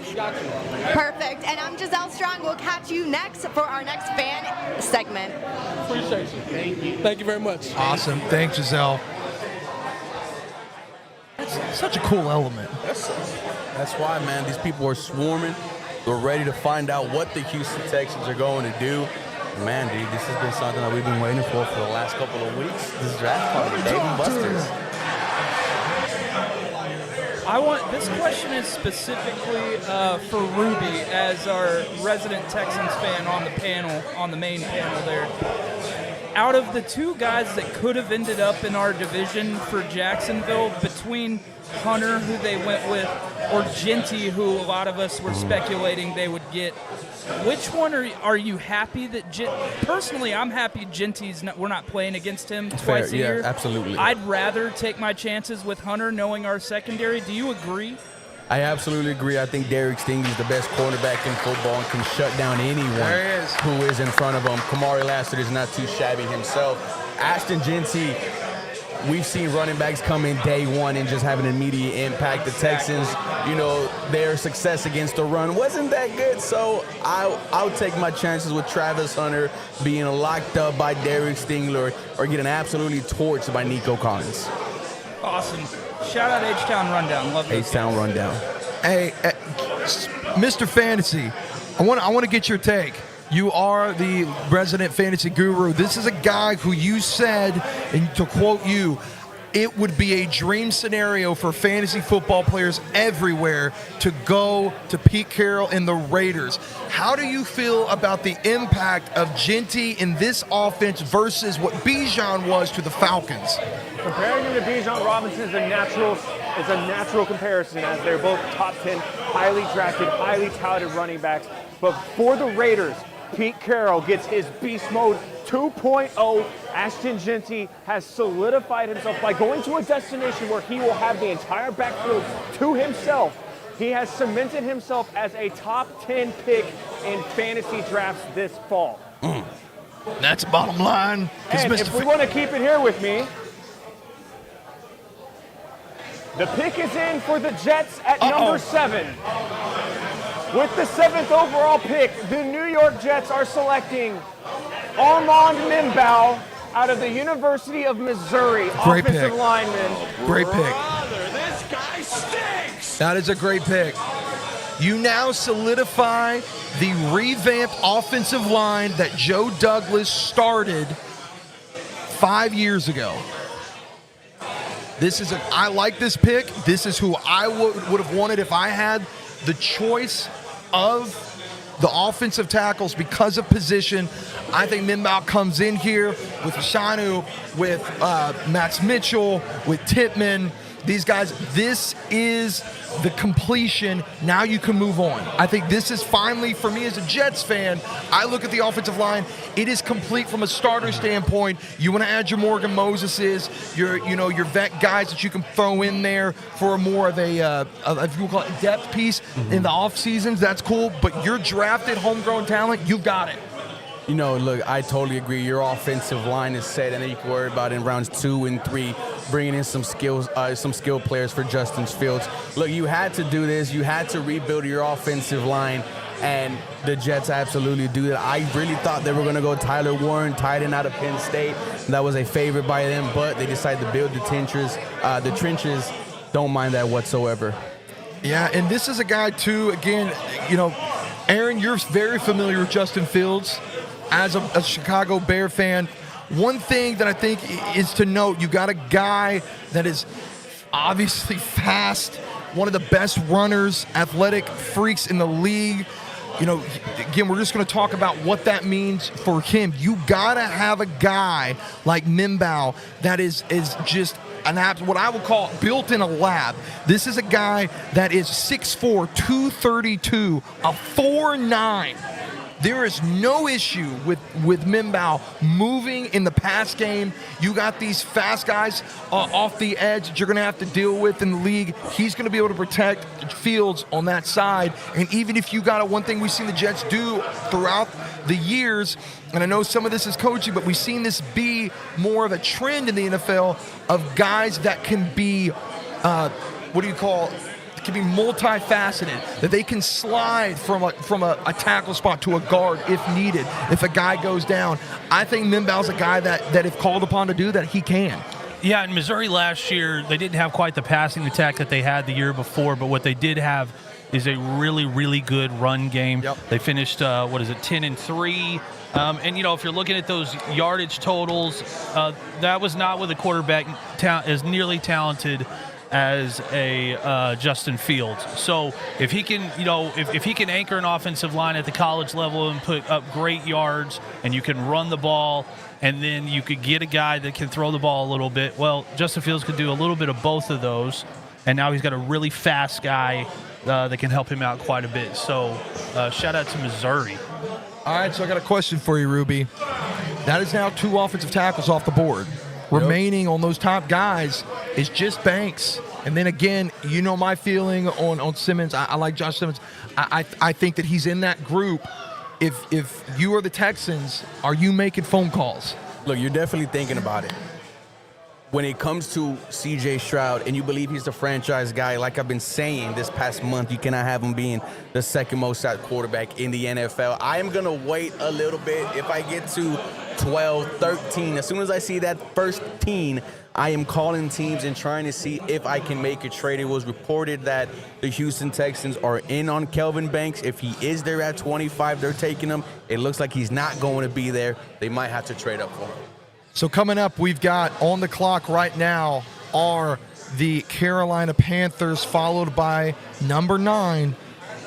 Perfect. And I'm Giselle Strong. We'll catch you next for our next fan segment. Appreciate you. Thank you. Thank you very much. Awesome. Thanks, Giselle. That's such a cool element. That's why, man, these people are swarming. They're ready to find out what the Houston Texans are going to do. Man, dude, this has been something that we've been waiting for the last couple of weeks. This draft party, Dave and Buster's. This question is specifically for Ruby as our resident Texans fan on the panel, on the main panel there. Out of the two guys that could have ended up in our division for Jacksonville, between Hunter, who they went with, or Genty, who a lot of us were speculating they would get, which one are you happy that personally, I'm happy we're not playing against him twice a year. Absolutely. I'd rather take my chances with Hunter knowing our secondary. Do you agree? I absolutely agree. I think Derek Stingley's the best cornerback in football and can shut down anyone who is in front of him. Kamari Lassiter is not too shabby himself. Ashton Genty, we've seen running backs come in day one and just have an immediate impact. The Texans, their success against the run wasn't that good, so I'll take my chances with Travis Hunter being locked up by Derek Stingler or getting absolutely torched by Nico Collins. Awesome. Shout out H-Town Rundown. Love those H-Town Rundown. Hey, Mr. Fantasy, I want to get your take. You are the resident fantasy guru. This is a guy who you said, and to quote you, it would be a dream scenario for fantasy football players everywhere to go to Pete Carroll and the Raiders. How do you feel about the impact of Genty in this offense versus what Bijan was to the Falcons? Comparing him to Bijan Robinson is a natural comparison, as they're both top 10, highly drafted, highly touted running backs. But for the Raiders, Pete Carroll gets his beast mode 2.0. Ashton Genty has solidified himself by going to a destination where he will have the entire backfield to himself. He has cemented himself as a top 10 pick in fantasy drafts this fall. That's bottom line. And if we want to keep it here with me, the pick is in for the Jets at number 7. With the 7th overall pick, the New York Jets are selecting Armand Mimbaugh out of the University of Missouri. Great offensive pick. lineman. Great pick. This guy stinks. That is a great pick. You now solidify the revamped offensive line that Joe Douglas started 5 years ago. I like this pick. This is who I would have wanted if I had the choice of the offensive tackles because of position. I think Mimbaugh comes in here with Shanu, with Max Mitchell, with Tippmann, these guys, this is the completion. Now you can move on. I think this is finally, for me as a Jets fan, I look at the offensive line. It is complete from a starter standpoint. You want to add your Morgan Moseses, your vet guys that you can throw in there for more of a if you call it depth piece in the off seasons. That's cool. But your drafted homegrown talent, you've got it. Look, I totally agree. Your offensive line is set, and then you can worry about in rounds 2 and 3 bringing in some skill players for Justin Fields. Look, you had to do this. You had to rebuild your offensive line, and the Jets absolutely do that. I really thought they were going to go Tyler Warren, tight end out of Penn State. That was a favorite by them, but they decided to build the trenches. Don't mind that whatsoever. Yeah, and this is a guy, too, again, Aaron, you're very familiar with Justin Fields. As a Chicago Bear fan, one thing that I think is to note, you got a guy that is obviously fast, one of the best runners, athletic freaks in the league. Again, we're just going to talk about what that means for him. You got to have a guy like Mimbow that is just an app, what I would call built in a lab. This is a guy that is 6'4", 232, a 4'9". There is no issue with Mimbow moving in the pass game. You got these fast guys off the edge that you're going to have to deal with in the league. He's going to be able to protect Fields on that side. And even if you got one thing we've seen the Jets do throughout the years, and I know some of this is coaching, but we've seen this be more of a trend in the NFL of guys that can be, can be multifaceted, that they can slide from a tackle spot to a guard if needed, if a guy goes down. I think Mimbow's a guy that if called upon to do that, he can. Yeah, in Missouri last year, they didn't have quite the passing attack that they had the year before, but what they did have is a really, really good run game. Yep. They finished, 10-3. And, if you're looking at those yardage totals, that was not with a quarterback as nearly talented as a Justin Fields. So if he can, if he can anchor an offensive line at the college level and put up great yards, and you can run the ball, and then you could get a guy that can throw the ball a little bit, well, Justin Fields could do a little bit of both of those, and now he's got a really fast guy that can help him out quite a bit. So shout out to Missouri. All right, so I got a question for you, Ruby. That is now 2 offensive tackles off the board. Remaining on those top guys is just Banks. And then again, my feeling on Simmons. I like Josh Simmons. I think that he's in that group. If you are the Texans, are you making phone calls? Look, you're definitely thinking about it. When it comes to C.J. Stroud and you believe he's the franchise guy, like I've been saying this past month, you cannot have him being the second most sacked quarterback in the NFL. I am going to wait a little bit. If I get to 12, 13, as soon as I see that first teen, I am calling teams and trying to see if I can make a trade. It was reported that the Houston Texans are in on Kelvin Banks. If he is there at 25, they're taking him. It looks like he's not going to be there. They might have to trade up for him. So coming up, we've got on the clock right now are the Carolina Panthers, followed by number 9,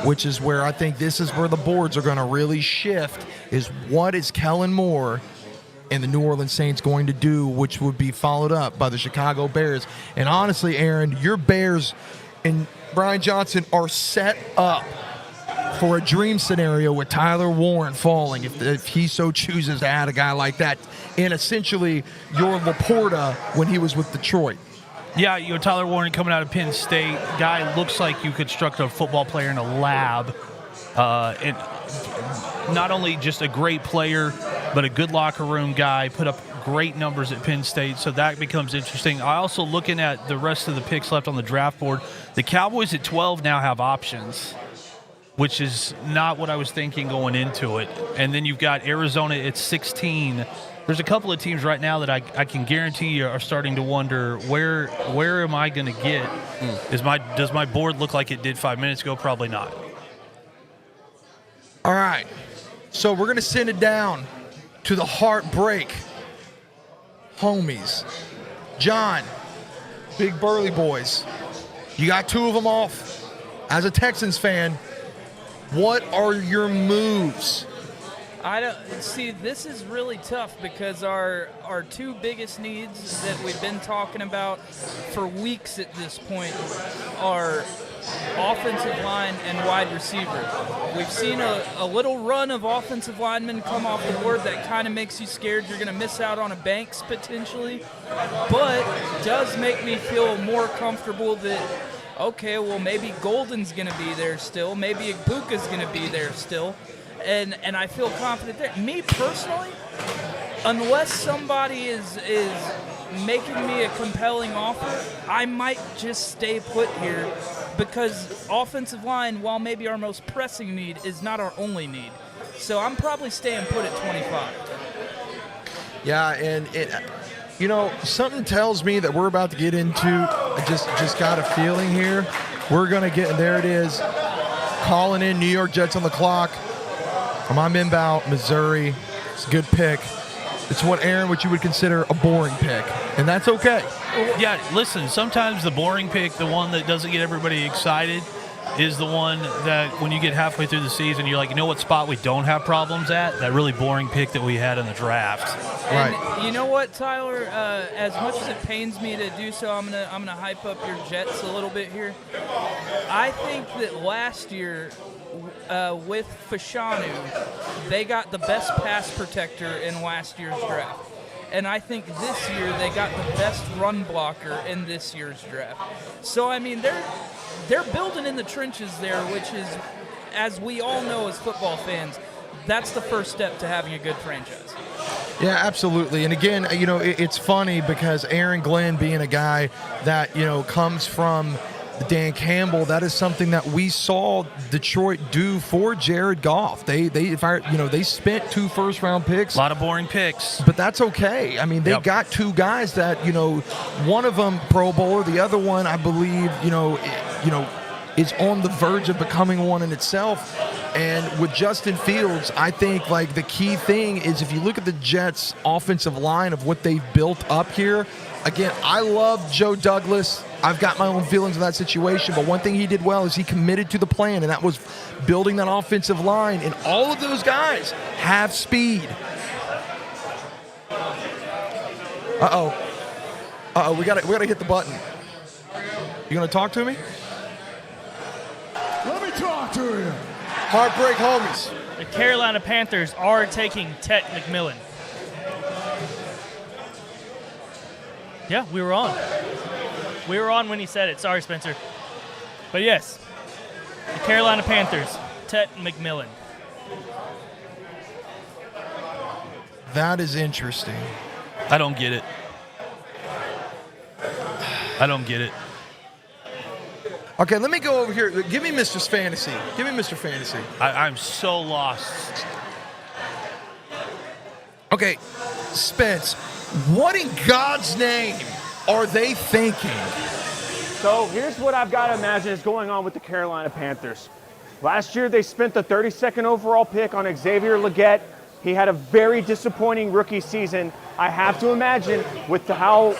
which is where I think this is where the boards are going to really shift, is what is Kellen Moore and the New Orleans Saints going to do, which would be followed up by the Chicago Bears. And honestly, Aaron, your Bears and Brian Johnson are set up for a dream scenario with Tyler Warren falling, if he so chooses to add a guy like that, and essentially your Laporta when he was with Detroit. Yeah, Tyler Warren coming out of Penn State, guy looks like you construct a football player in a lab, and not only just a great player, but a good locker room guy, put up great numbers at Penn State, so that becomes interesting. I also, looking at the rest of the picks left on the draft board, the Cowboys at 12 now have options, which is not what I was thinking going into it. And then you've got Arizona at 16. There's a couple of teams right now that I can guarantee you are starting to wonder, where am I going to get? Does my board look like it did 5 minutes ago? Probably not. All right. So we're going to send it down to the heartbreak homies. John, big burly boys. You got 2 of them off. As a Texans fan, what are your moves I don't see. This is really tough because our two biggest needs that we've been talking about for weeks at this point are offensive line and wide receiver. We've seen a little run of offensive linemen come off the board that kind of makes you scared you're going to miss out on a Banks potentially, but does make me feel more comfortable that, okay, well, maybe Golden's going to be there still. Maybe Igbuka's going to be there still. And I feel confident there. Me personally, unless somebody is making me a compelling offer, I might just stay put here because offensive line, while maybe our most pressing need, is not our only need. So I'm probably staying put at 25. Yeah, and something tells me that we're about to get into. I just got a feeling here. We're gonna get, and there it is, calling in New York Jets on the clock. From I'm inbound, Missouri. It's a good pick. It's what you would consider a boring pick, and that's okay. Yeah, listen, sometimes the boring pick, the one that doesn't get everybody excited, is the one that when you get halfway through the season, you're like, you know what spot we don't have problems at? That really boring pick that we had in the draft. And you know what, Tyler? As much as it pains me to do so, I'm gonna hype up your Jets a little bit here. I think that last year, with Fashanu, they got the best pass protector in last year's draft. And I think this year they got the best run blocker in this year's draft. So, I mean, they're building in the trenches there, which is, as we all know as football fans, that's the first step to having a good franchise. Yeah, absolutely. And again, it's funny because Aaron Glenn being a guy that, comes from Dan Campbell, that is something that we saw Detroit do for Jared Goff. They spent 2 first-round picks. A lot of boring picks. But that's okay. I mean, they got 2 guys that, one of them Pro Bowler, the other one, I believe, is on the verge of becoming one in itself. And with Justin Fields, I think, the key thing is if you look at the Jets' offensive line of what they've built up here, again, I love Joe Douglas. I've got my own feelings of that situation, but one thing he did well is he committed to the plan, and that was building that offensive line. And all of those guys have speed. We gotta hit the button. You gonna talk to me? Let me talk to you. Heartbreak homies. The Carolina Panthers are taking Tet McMillan. Yeah, we were on. We were on when he said it. Sorry, Spencer. But yes, the Carolina Panthers, Tet McMillan. That is interesting. I don't get it. I don't get it. Okay, let me go over here. Give me Mr. Fantasy. Give me Mr. Fantasy. I'm so lost. Okay, Spence, what in God's name are they thinking? So here's what I've got to imagine is going on with the Carolina Panthers. Last year, they spent the 32nd overall pick on Xavier Legette. He had a very disappointing rookie season. I have to imagine with how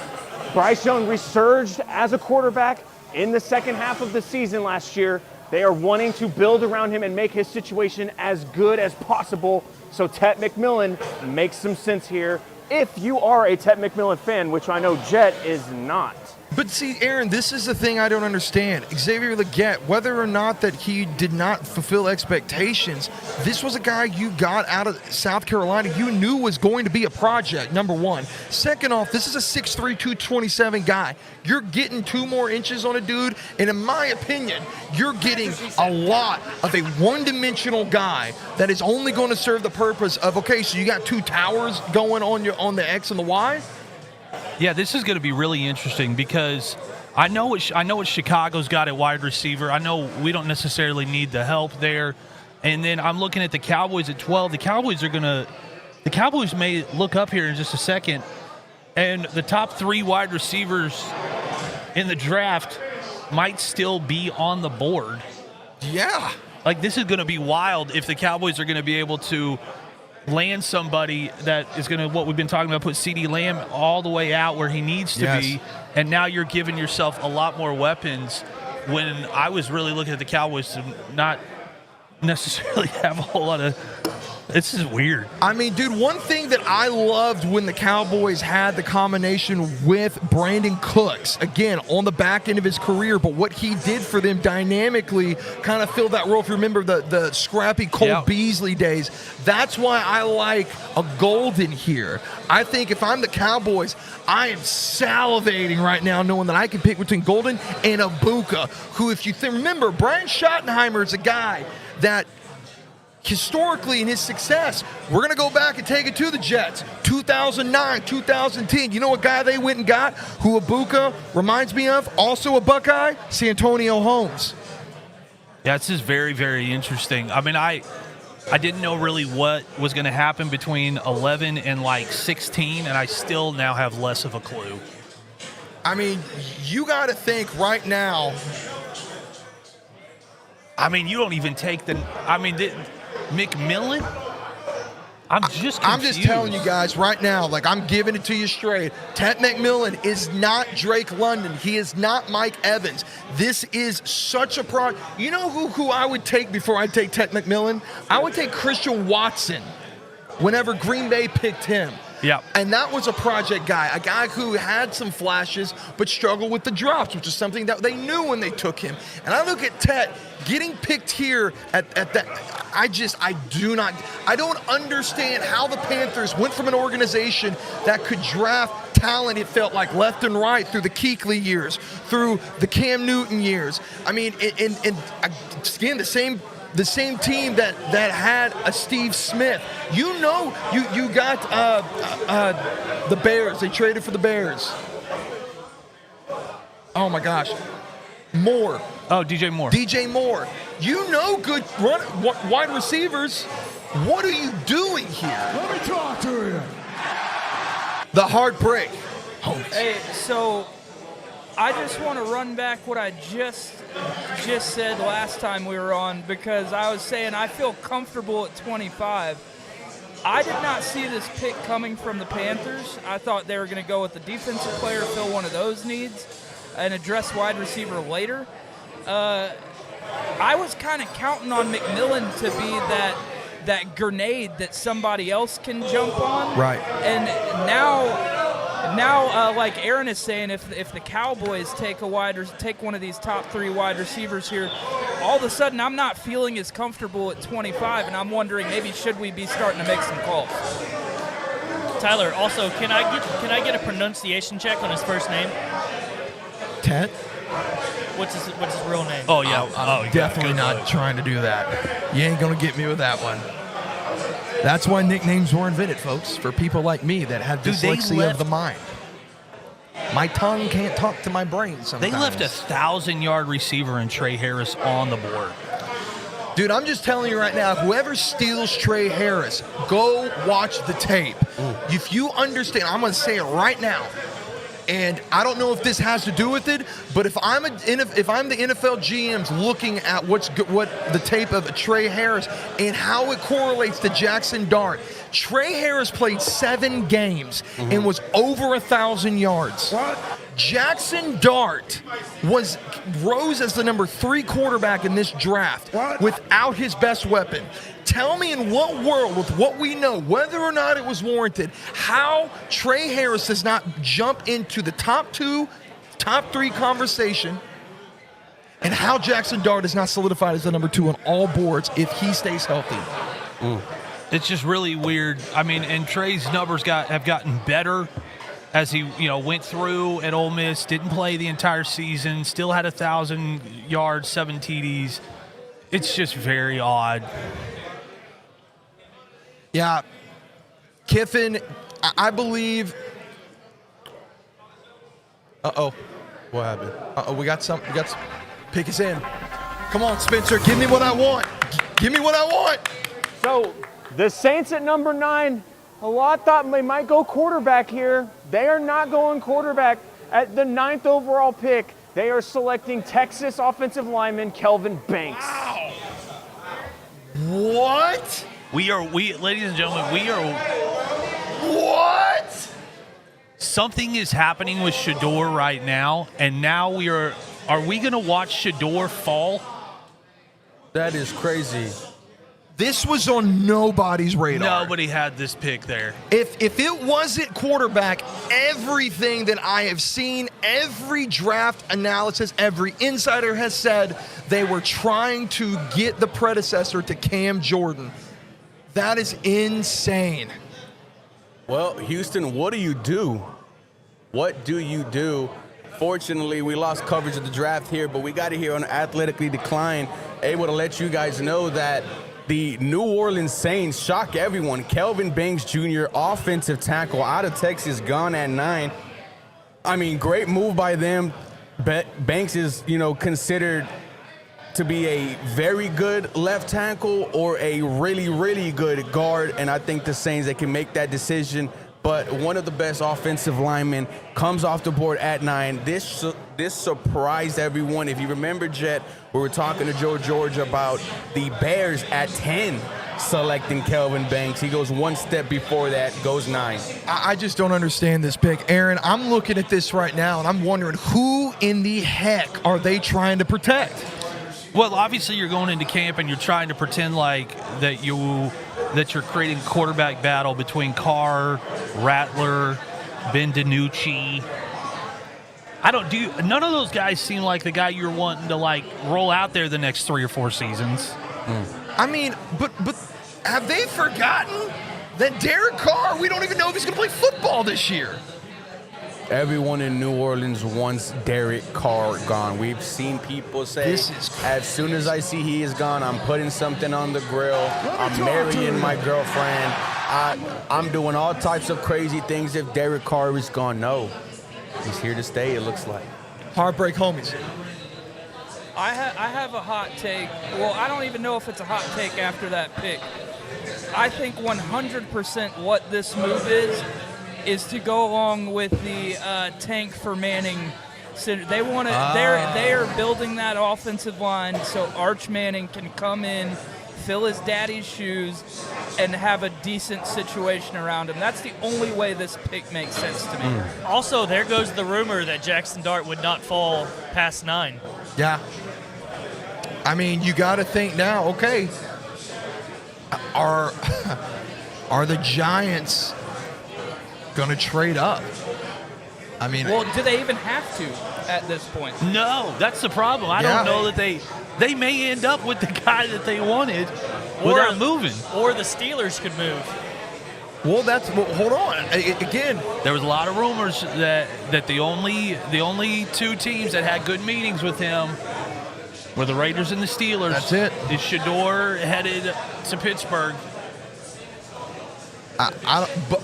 Bryce Young resurged as a quarterback in the second half of the season last year, they are wanting to build around him and make his situation as good as possible. So Tet McMillan makes some sense here if you are a Tet McMillan fan, which I know Jet is not. But see, Aaron, this is the thing I don't understand. Xavier Legette, whether or not that he did not fulfill expectations, this was a guy you got out of South Carolina you knew was going to be a project, number one. Second off, this is a 6'3", 227 guy. You're getting 2 more inches on a dude, and in my opinion, you're getting a lot of a one-dimensional guy that is only going to serve the purpose of, okay, so you got 2 towers going on the X and the Y? Yeah, this is going to be really interesting because I know what Chicago's got at wide receiver. I know we don't necessarily need the help there. And then I'm looking at the Cowboys at 12. The Cowboys may look up here in just a second, and the top 3 wide receivers in the draft might still be on the board. Yeah. This is going to be wild if the Cowboys are going to be able to land somebody that is going to, what we've been talking about, put CeeDee Lamb all the way out where he needs to be, and now you're giving yourself a lot more weapons when I was really looking at the Cowboys to not necessarily have a whole lot of This is weird. I mean, dude, one thing that I loved when the Cowboys had the combination with Brandon Cooks, again, on the back end of his career, but what he did for them dynamically kind of filled that role. If you remember the scrappy Cole Beasley days, that's why I like a Golden here. I think if I'm the Cowboys, I am salivating right now knowing that I can pick between Golden and Ibuka, who, if you remember, Brian Schottenheimer is a guy that historically in his success, we're going to go back and take it to the Jets. 2009, 2010. You know what guy they went and got who Ibuka reminds me of? Also a Buckeye? Santonio Holmes. Yeah, this is very, very interesting. I mean, I didn't know really what was going to happen between 11 and like 16, and I still now have less of a clue. I mean, you got to think right now. I mean, you don't even take the. I mean, McMillan. I'm just telling you guys right now, like I'm giving it to you straight. Ted McMillan is not Drake London. He is not Mike Evans. This is such a pro. You know who I would take before I take Ted McMillan? I would take Christian Watson whenever Green Bay picked him. Yeah. And that was a project guy, a guy who had some flashes but struggled with the drops, which is something that they knew when they took him. And I look at Ted getting picked here at that. I don't understand how the Panthers went from an organization that could draft talent, it felt like, left and right through the Kuechly years, through the Cam Newton years. I mean, and again, the same team that had a Steve Smith. You know, you got the Bears. They traded for the Bears. Oh my gosh, Moore. Oh, DJ Moore. DJ Moore. You know, good wide receivers. What are you doing here? Let me talk to you. The heartbreak. Hey, so I just want to run back what I just said last time we were on, because I was saying I feel comfortable at 25. I did not see this pick coming from the Panthers. I thought they were going to go with the defensive player, fill one of those needs, and address wide receiver later. I was kind of counting on McMillan to be that grenade that somebody else can jump on. Right. And now, like Aaron is saying, if the Cowboys take one of these top 3 wide receivers here, all of a sudden I'm not feeling as comfortable at 25, and I'm wondering maybe should we be starting to make some calls. Tyler, also, can I get a pronunciation check on his first name? Ted? What's his real name? Oh yeah, I'm definitely not trying to do that. You ain't gonna get me with that one. That's why nicknames were invented, folks, for people like me that have dyslexia of the mind. My tongue can't talk to my brain sometimes. They left a 1,000-yard receiver in Trey Harris on the board. Dude, I'm just telling you right now, whoever steals Trey Harris, go watch the tape. If you understand, I'm going to say it right now, and I don't know if this has to do with it, but if I'm the NFL GMs looking at what the tape of Trey Harris and how it correlates to Jackson Dart, Trey Harris played 7 games and was over 1,000 yards. What? Jackson Dart rose as the number 3 quarterback in this draft without his best weapon. Tell me in what world, with what we know, whether or not it was warranted, how Trey Harris does not jump into the top 2, top 3 conversation, and how Jackson Dart is not solidified as the number 2 on all boards if he stays healthy. It's just really weird. I mean, and Trey's numbers have gotten better as he went through at Ole Miss. Didn't play the entire season. Still had 1,000 yards, 7 TDs. It's just very odd. Yeah, Kiffin, I believe. What happened? We got some. Pick us in. Come on, Spencer. Give me what I want. Give me what I want. So the Saints at number 9. A lot thought they might go quarterback here. They are not going quarterback. At the 9th overall pick, they are selecting Texas offensive lineman Kelvin Banks. Wow. What? Ladies and gentlemen, we are. What? Something is happening with Shadur right now, and now are we going to watch Shadur fall? That is crazy. This was on nobody's radar. Nobody had this pick there. If it wasn't quarterback, everything that I have seen, every draft analysis, every insider has said they were trying to get the predecessor to Cam Jordan. That is insane. Well, Houston, what do you do? What do you do? Fortunately, we lost coverage of the draft here, but we got it here on Athletically Decline, able to let you guys know that the New Orleans Saints shock everyone. Kelvin Banks Jr., offensive tackle out of Texas, gone at 9. I mean, great move by them. Banks is, considered to be a very good left tackle or a really, really good guard, and I think the Saints, they can make that decision. But one of the best offensive linemen comes off the board at 9. This surprised everyone. If you remember, Jet, we were talking to Joe George about the Bears at 10 selecting Kelvin Banks. He goes one step before that, goes 9. I just don't understand this pick. Aaron, I'm looking at this right now, and I'm wondering who in the heck are they trying to protect? Well, obviously you're going into camp and you're trying to pretend like that you're creating a quarterback battle between Carr, Rattler, Ben DiNucci. None of those guys seem like the guy you're wanting to roll out there the next 3 or 4 seasons. I mean, but have they forgotten that Derek Carr, we don't even know if he's going to play football this year? Everyone in New Orleans wants Derek Carr gone. We've seen people say, as soon as I see he is gone, I'm putting something on the grill. I'm marrying my girlfriend. I'm doing all types of crazy things if Derek Carr is gone. No, he's here to stay, it looks like. Heartbreak homies. I have a hot take. Well, I don't even know if it's a hot take after that pick. I think 100% what this move is to go along with the tank for Manning. So they want to. They are building that offensive line so Arch Manning can come in, fill his daddy's shoes, and have a decent situation around him. That's the only way this pick makes sense to me. Also, there goes the rumor that Jackson Dart would not fall past 9. Yeah. I mean, you got to think now. Okay, are the Giants going to trade up? I mean, well, do they even have to at this point? No, that's the problem. I don't know that they may end up with the guy that they wanted without moving. Or the Steelers could move. Well, hold on. Again, there was a lot of rumors that the only 2 teams that had good meetings with him were the Raiders and the Steelers. That's it. Is Shadur headed to Pittsburgh?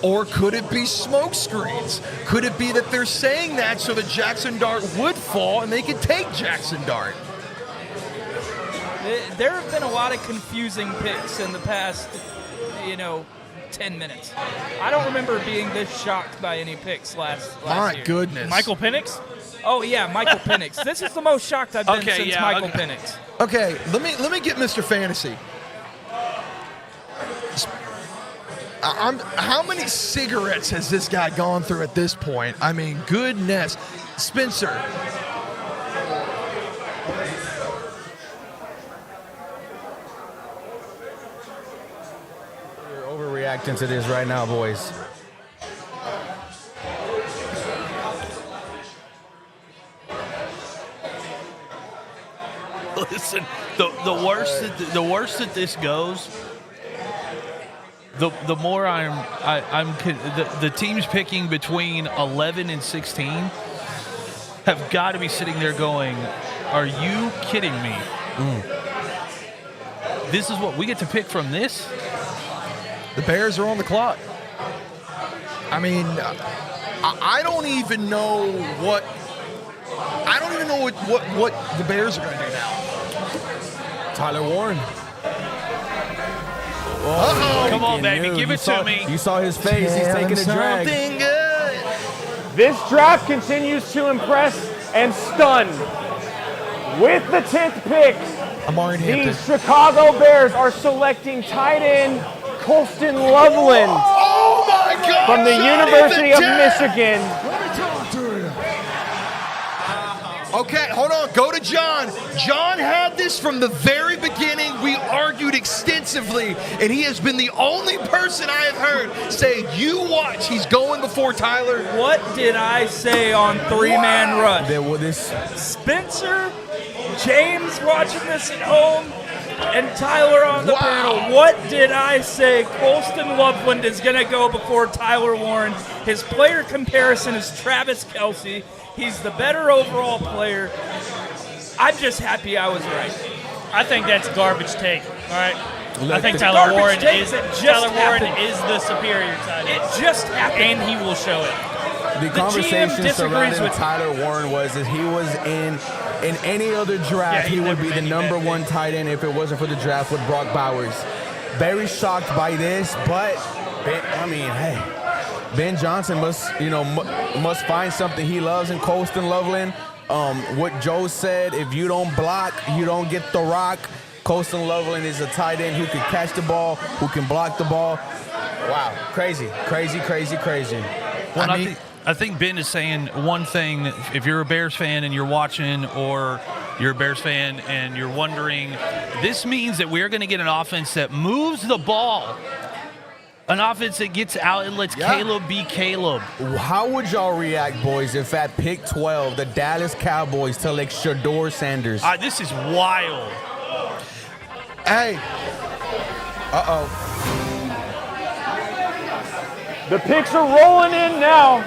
Or could it be smoke screens? Could it be that they're saying that so that Jackson Dart would fall and they could take Jackson Dart? There have been a lot of confusing picks in the past, 10 minutes. I don't remember being this shocked by any picks last year. My goodness. Michael Penix? Oh, yeah, Michael Penix. This is the most shocked I've been since Michael Penix. Okay, let me get Mr. Fantasy. How many cigarettes has this guy gone through at this point? I mean, goodness. Spencer. You're overreacting to this right now, boys. Listen, the worse that this goes, the more the teams picking between 11 and 16 have got to be sitting there going, "Are you kidding me? This is what we get to pick from this?" The Bears are on the clock. I mean, I don't even know what the Bears are going to do now. Tyler Warren. Come on, baby, give it to me. You saw his face. He's taking a drag. This draft continues to impress and stun. With the 10th pick, the Chicago Bears are selecting tight end Colston Loveland from the University of Michigan. Okay, hold on. Go to John. John had this from the very beginning. We argued extensively, and he has been the only person I have heard say, you watch, he's going before Tyler. What did I say on three-man rush? There was this. Spencer, James watching this at home, and Tyler on the panel. What did I say? Colston Loveland is going to go before Tyler Warren. His player comparison is Travis Kelce. He's the better overall player. I'm just happy I was right. I think that's garbage take. All right. I think It's Tyler garbage Warren take. is It just Tyler Warren happened. is the superior tight end. It just happened. And he will show it. The GM conversation disagrees surrounding with- Tyler Warren was that he was in any other draft, Yeah, he he's would never be the been number that one tight end if it wasn't for the draft with Brock Bowers. Very shocked by this, but Ben Johnson must find something he loves in Colston Loveland. What Joe said, if you don't block, you don't get the rock. Colston Loveland is a tight end who can catch the ball, who can block the ball. Wow, crazy. Well, I think Ben is saying one thing. If you're a Bears fan and you're watching, or you're a Bears fan and you're wondering, this means that we're going to get an offense that moves the ball. An offense that gets out and lets Caleb be Caleb. How would y'all react, boys, if at pick 12, the Dallas Cowboys select Shadur Sanders? This is wild. Hey. The picks are rolling in now.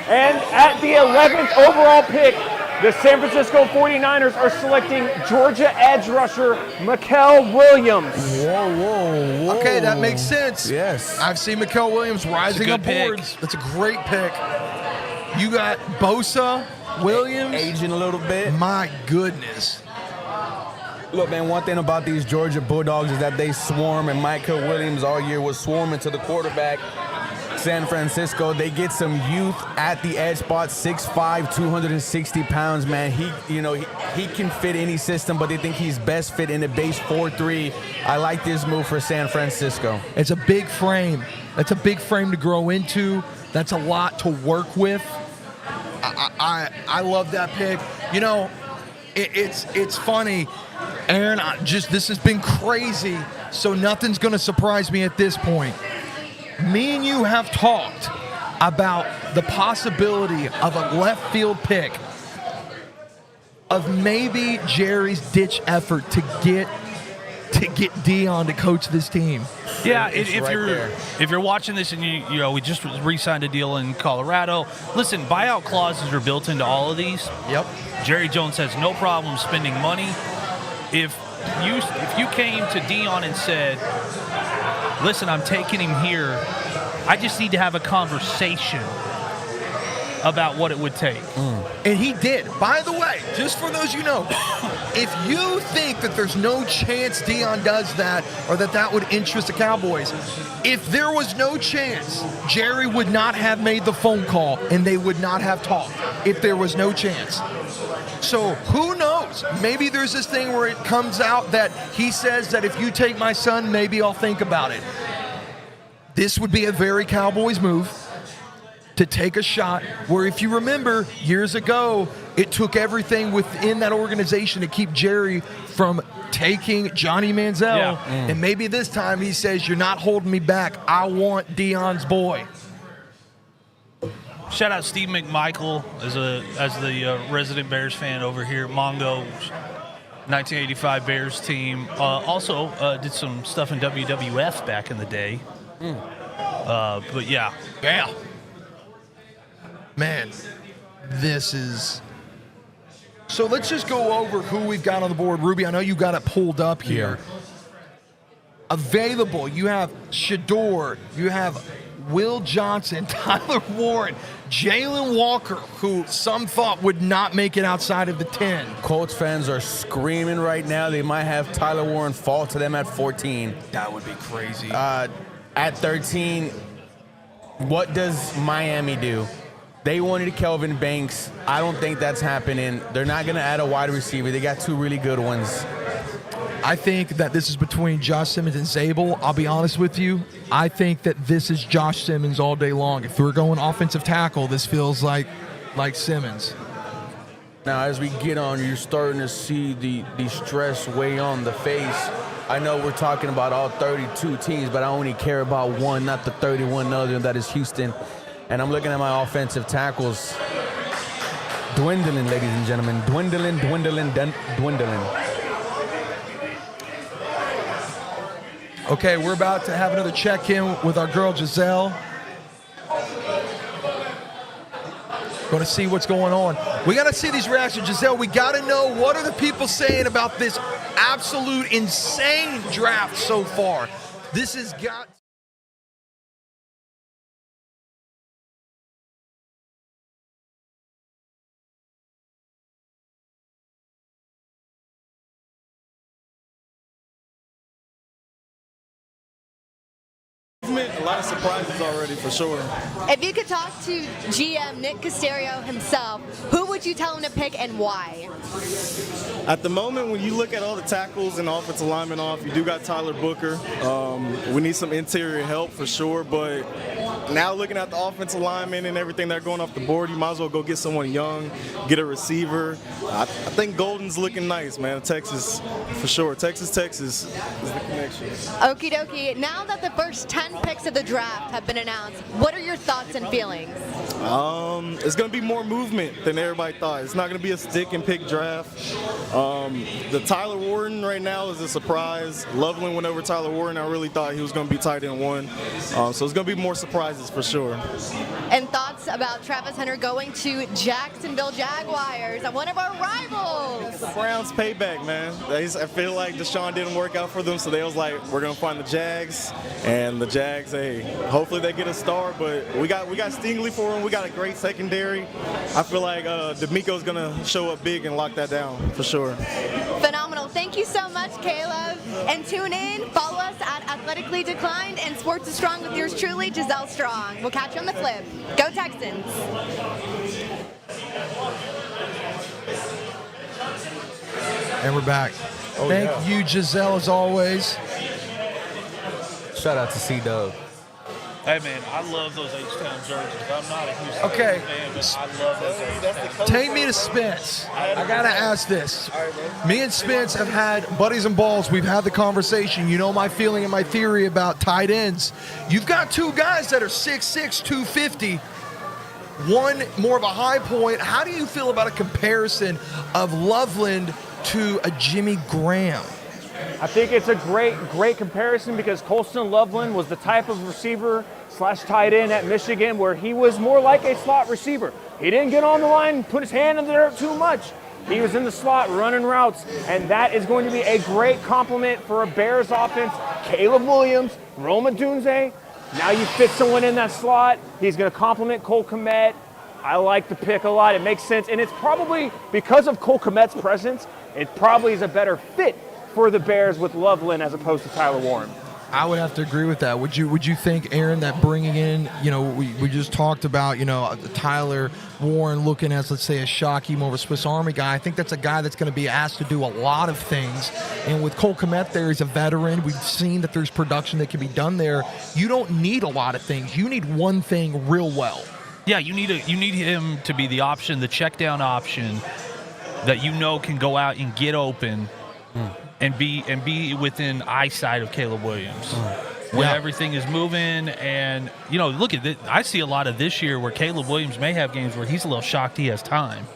And at the 11th overall pick, the San Francisco 49ers are selecting Georgia edge rusher Mikael Williams. Whoa. Okay, that makes sense. Yes. I've seen Mikael Williams rising good up boards. That's a great pick. You got Bosa, Williams. Aging a little bit. My goodness. Look, man, one thing about these Georgia Bulldogs is that they swarm, and Mikael Williams all year was swarming to the quarterback. San Francisco, they get some youth at the edge spot, 6'5", 260 pounds, man. He can fit any system, but they think he's best fit in the base 4-3. I like this move for San Francisco. It's a big frame. That's a big frame to grow into. That's a lot to work with. I love that pick. It's funny, Aaron. This has been crazy, so nothing's going to surprise me at this point. Me and you have talked about the possibility of a left field pick, of maybe Jerry's ditch effort to get Dion to coach this team. Yeah, if you're watching this and we just re-signed a deal in Colorado. Listen, buyout clauses are built into all of these. Yep. Jerry Jones has no problem spending money. If you came to Dion and said, listen, I'm taking him here, I just need to have a conversation about what it would take. And he did. By the way, just for those if you think that there's no chance Dion does that, or that would interest the Cowboys, if there was no chance, Jerry would not have made the phone call and they would not have talked if there was no chance. So who knows? Maybe there's this thing where it comes out that he says that if you take my son, maybe I'll think about it. This would be a very Cowboys move to take a shot where, if you remember, years ago, it took everything within that organization to keep Jerry from taking Johnny Manziel. Yeah. And maybe this time he says, you're not holding me back. I want Dion's boy. Shout out Steve McMichael as the resident Bears fan over here at Mongo, 1985 Bears team. Also did some stuff in WWF back in the day. But yeah. Man, this is... So let's just go over who we've got on the board. Ruby, I know you got it pulled up here. Available, you have Shadur, you have Will Johnson, Tyler Warren, Jalen Walker, who some thought would not make it outside of the 10. Colts fans are screaming right now. They might have Tyler Warren fall to them at 14. That would be crazy. At 13, what does Miami do? They wanted Kelvin Banks. I don't think that's happening. They're not going to add a wide receiver. They got two really good ones. I think that this is between Josh Simmons and Zabel. I'll be honest with you. I think that this is Josh Simmons all day long. If we're going offensive tackle, this feels like Simmons. Now, as we get on, you're starting to see the stress weigh on the face. I know we're talking about all 32 teams, but I only care about one, not the 31 other, and that is Houston. And I'm looking at my offensive tackles dwindling, ladies and gentlemen. Dwindling. Okay, we're about to have another check-in with our girl, Giselle. Going to see what's going on. We got to see these reactions, Giselle. We got to know, what are the people saying about this absolute insane draft so far? This has got... A lot of surprises already, for sure. If you could talk to GM Nick Caserio himself, who would you tell him to pick and why? At the moment, when you look at all the tackles and offensive linemen off, you do got Tyler Booker. We need some interior help for sure, but now looking at the offensive linemen and everything that are going off the board, you might as well go get someone young, get a receiver. I think Golden's looking nice, man. Texas, for sure. Texas is the connection. Okie dokie. Now that the first 10 picks of the draft have been announced, what are your thoughts and feelings? It's going to be more movement than everybody thought. It's not going to be a stick and pick draft. The Tyler Warren right now is a surprise. Loveland went over Tyler Warren. I really thought he was going to be tight end one. So it's going to be more surprises for sure. And thoughts about Travis Hunter going to Jacksonville Jaguars, one of our rivals? It's the Browns payback, man. I feel like Deshaun didn't work out for them, so they was like, we're going to find the Jags. And the Jags, hey, hopefully they get a star, but we got Stingley for them. We got a great secondary. I feel like D'Amico's going to show up big and lock that down for sure. Phenomenal. Thank you so much, Caleb. And tune in, follow us at Athletically Declined and Sports is Strong with yours truly, Giselle Strong. We'll catch you on the flip. Go Texans. And we're back. Thank you, Giselle, as always. Shout out to C-Dub. Hey, man, I love those H-Town jerseys. I'm not a Houston Okay. fan, but I love those H-Town. Take me to Spence. I got to ask this. Me and Spence have had buddies and balls. We've had the conversation. You know my feeling and my theory about tight ends. You've got two guys that are 6'6", 250. One more of a high point. How do you feel about a comparison of Loveland to a Jimmy Graham? I think it's a great comparison because Colston Loveland was the type of receiver / tight end at Michigan where he was more like a slot receiver. He didn't get on the line and put his hand in the dirt too much. He was in the slot running routes, and that is going to be a great complement for a Bears offense. Caleb Williams, Rome Odunze. Now you fit someone in that slot. He's going to complement Cole Kmet. I like the pick a lot. It makes sense, and it's probably because of Cole Kmet's presence, it probably is a better fit for the Bears with Loveland as opposed to Tyler Warren. I would have to agree with that. Would you think, Aaron, that bringing in, we just talked about, Tyler Warren looking as, let's say, a Shockey, more of a Swiss Army guy. I think that's a guy that's going to be asked to do a lot of things. And with Cole Kmet there, he's a veteran. We've seen that there's production that can be done there. You don't need a lot of things. You need one thing real well. Yeah, you need him to be the option, the check down option that can go out and get open. And be within eyesight of Caleb Williams when everything is moving. And look at this. I see a lot of this year where Caleb Williams may have games where he's a little shocked he has time.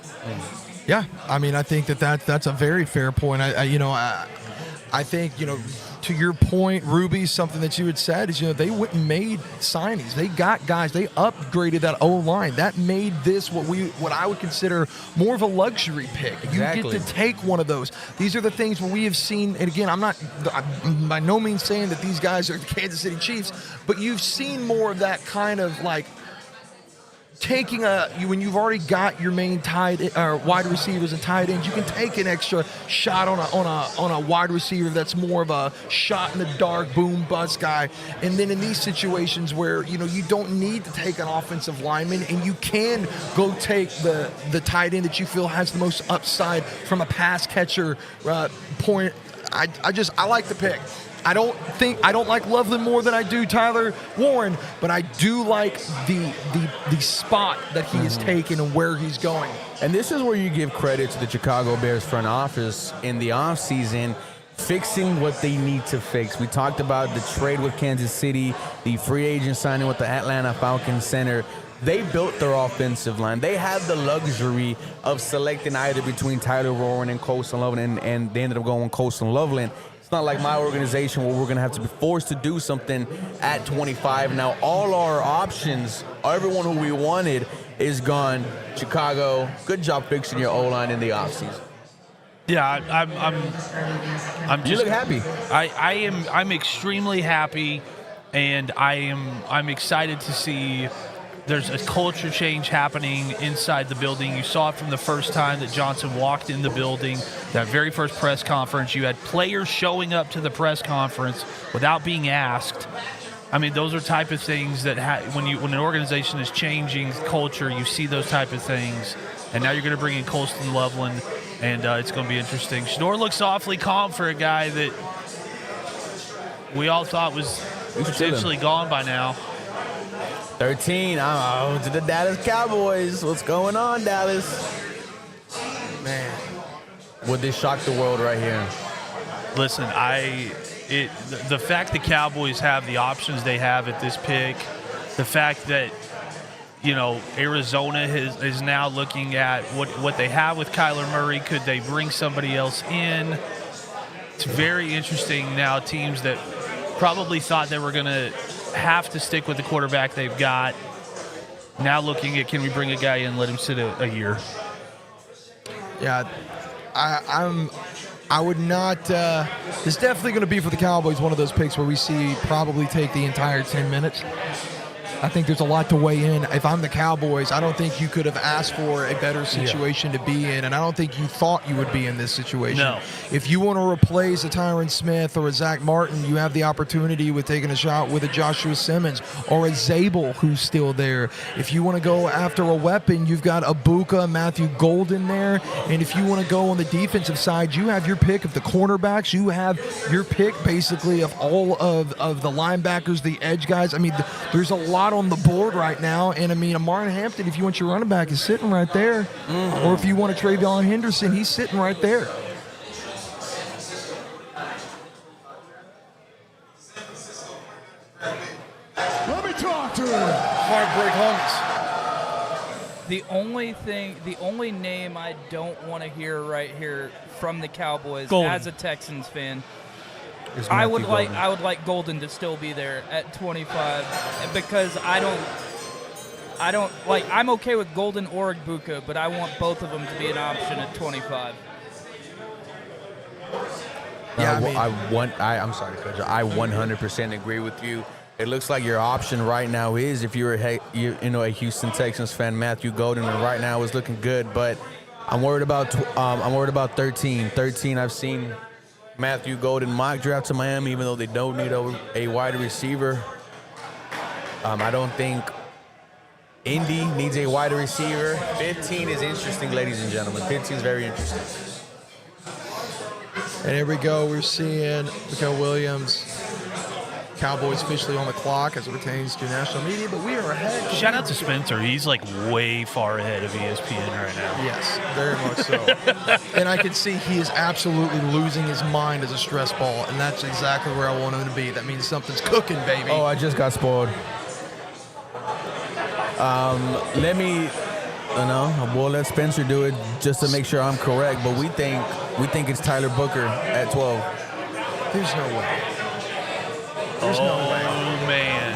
Yeah, I mean, I think that's a very fair point. I think to your point, Ruby, something that you had said is they went and made signings. They got guys. They upgraded that O-line. That made this what I would consider more of a luxury pick. Exactly. You get to take one of those. These are the things where we have seen, and again, I'm by no means saying that these guys are the Kansas City Chiefs, but you've seen more of that kind of like taking when you've already got your main wide receivers and tight ends, you can take an extra shot on a wide receiver that's more of a shot in the dark, boom bust guy. And then in these situations where you don't need to take an offensive lineman and you can go take the tight end that you feel has the most upside from a pass catcher point. I like the pick. I don't like Loveland more than I do Tyler Warren, but I do like the spot that he is taking and where he's going. And this is where you give credit to the Chicago Bears front office in the offseason, fixing what they need to fix. We talked about the trade with Kansas City, the free agent signing with the Atlanta Falcons center. They built their offensive line. They had the luxury of selecting either between Tyler Warren and Colston Loveland, and they ended up going with Colston Loveland. It's not like my organization where we're going to have to be forced to do something at 25. Now, all our options, everyone who we wanted is gone. Chicago, good job fixing your O-line in the offseason. Yeah, I'm just. You look happy. I'm extremely happy, and I'm excited to see there's a culture change happening inside the building. You saw it from the first time that Johnson walked in the building, that very first press conference. You had players showing up to the press conference without being asked. I mean, those are type of things that when an organization is changing culture, you see those type of things. And now you're going to bring in Colston Loveland, and it's going to be interesting. Shadur looks awfully calm for a guy that we all thought was potentially gone by now. 13, to the Dallas Cowboys. What's going on, Dallas? Man. Would this shock the world right here? Listen, the fact the Cowboys have the options they have at this pick, the fact that, Arizona is now looking at what they have with Kyler Murray. Could they bring somebody else in? It's very interesting now. Teams that probably thought they were going to have to stick with the quarterback they've got, now looking at, can we bring a guy in and let him sit a year? Yeah, I would not. It's definitely going to be for the Cowboys one of those picks where we see probably take the entire 10 minutes. I think there's a lot to weigh in. If I'm the Cowboys, I don't think you could have asked for a better situation to be in, and I don't think you thought you would be in this situation. No. If you want to replace a Tyron Smith or a Zach Martin, you have the opportunity with taking a shot with a Joshua Simmons or a Zabel who's still there. If you want to go after a weapon, you've got Abuka, Matthew Golden there, and if you want to go on the defensive side, you have your pick of the cornerbacks. You have your pick basically of all of the linebackers, the edge guys. I mean, there's a lot on the board right now, and I mean, Amari Hampton, if you want your running back, is sitting right there. Or if you want a Travion Henderson, he's sitting right there. Let me talk to him. Heartbreak homies. The only name I don't want to hear right here from the Cowboys Golden. as a Texans fan, I would like Golden to still be there at 25 because I'm okay with Golden or Abuka, but I want both of them to be an option at 25. Yeah, I'm sorry, Coach. I 100% agree with you. It looks like your option right now is, if you're a Houston Texans fan, Matthew Golden, and right now is looking good. But I'm worried about 13. 13, I've seen Matthew Golden mock draft to Miami, even though they don't need a wide receiver. I don't think Indy needs a wide receiver. 15 is interesting, ladies and gentlemen. 15 is very interesting. And here we go. We're seeing Mikael Williams. Cowboys officially on the clock as it pertains to national media, but we are ahead. Shout out to Spencer. He's like way far ahead of ESPN right now. Yes, very much so. And I can see he is absolutely losing his mind as a stress ball, and that's exactly where I want him to be. That means something's cooking, baby. Oh, I just got spoiled. We'll let Spencer do it just to make sure I'm correct, but we think it's Tyler Booker at 12. There's no way. There's no way. Oh, man.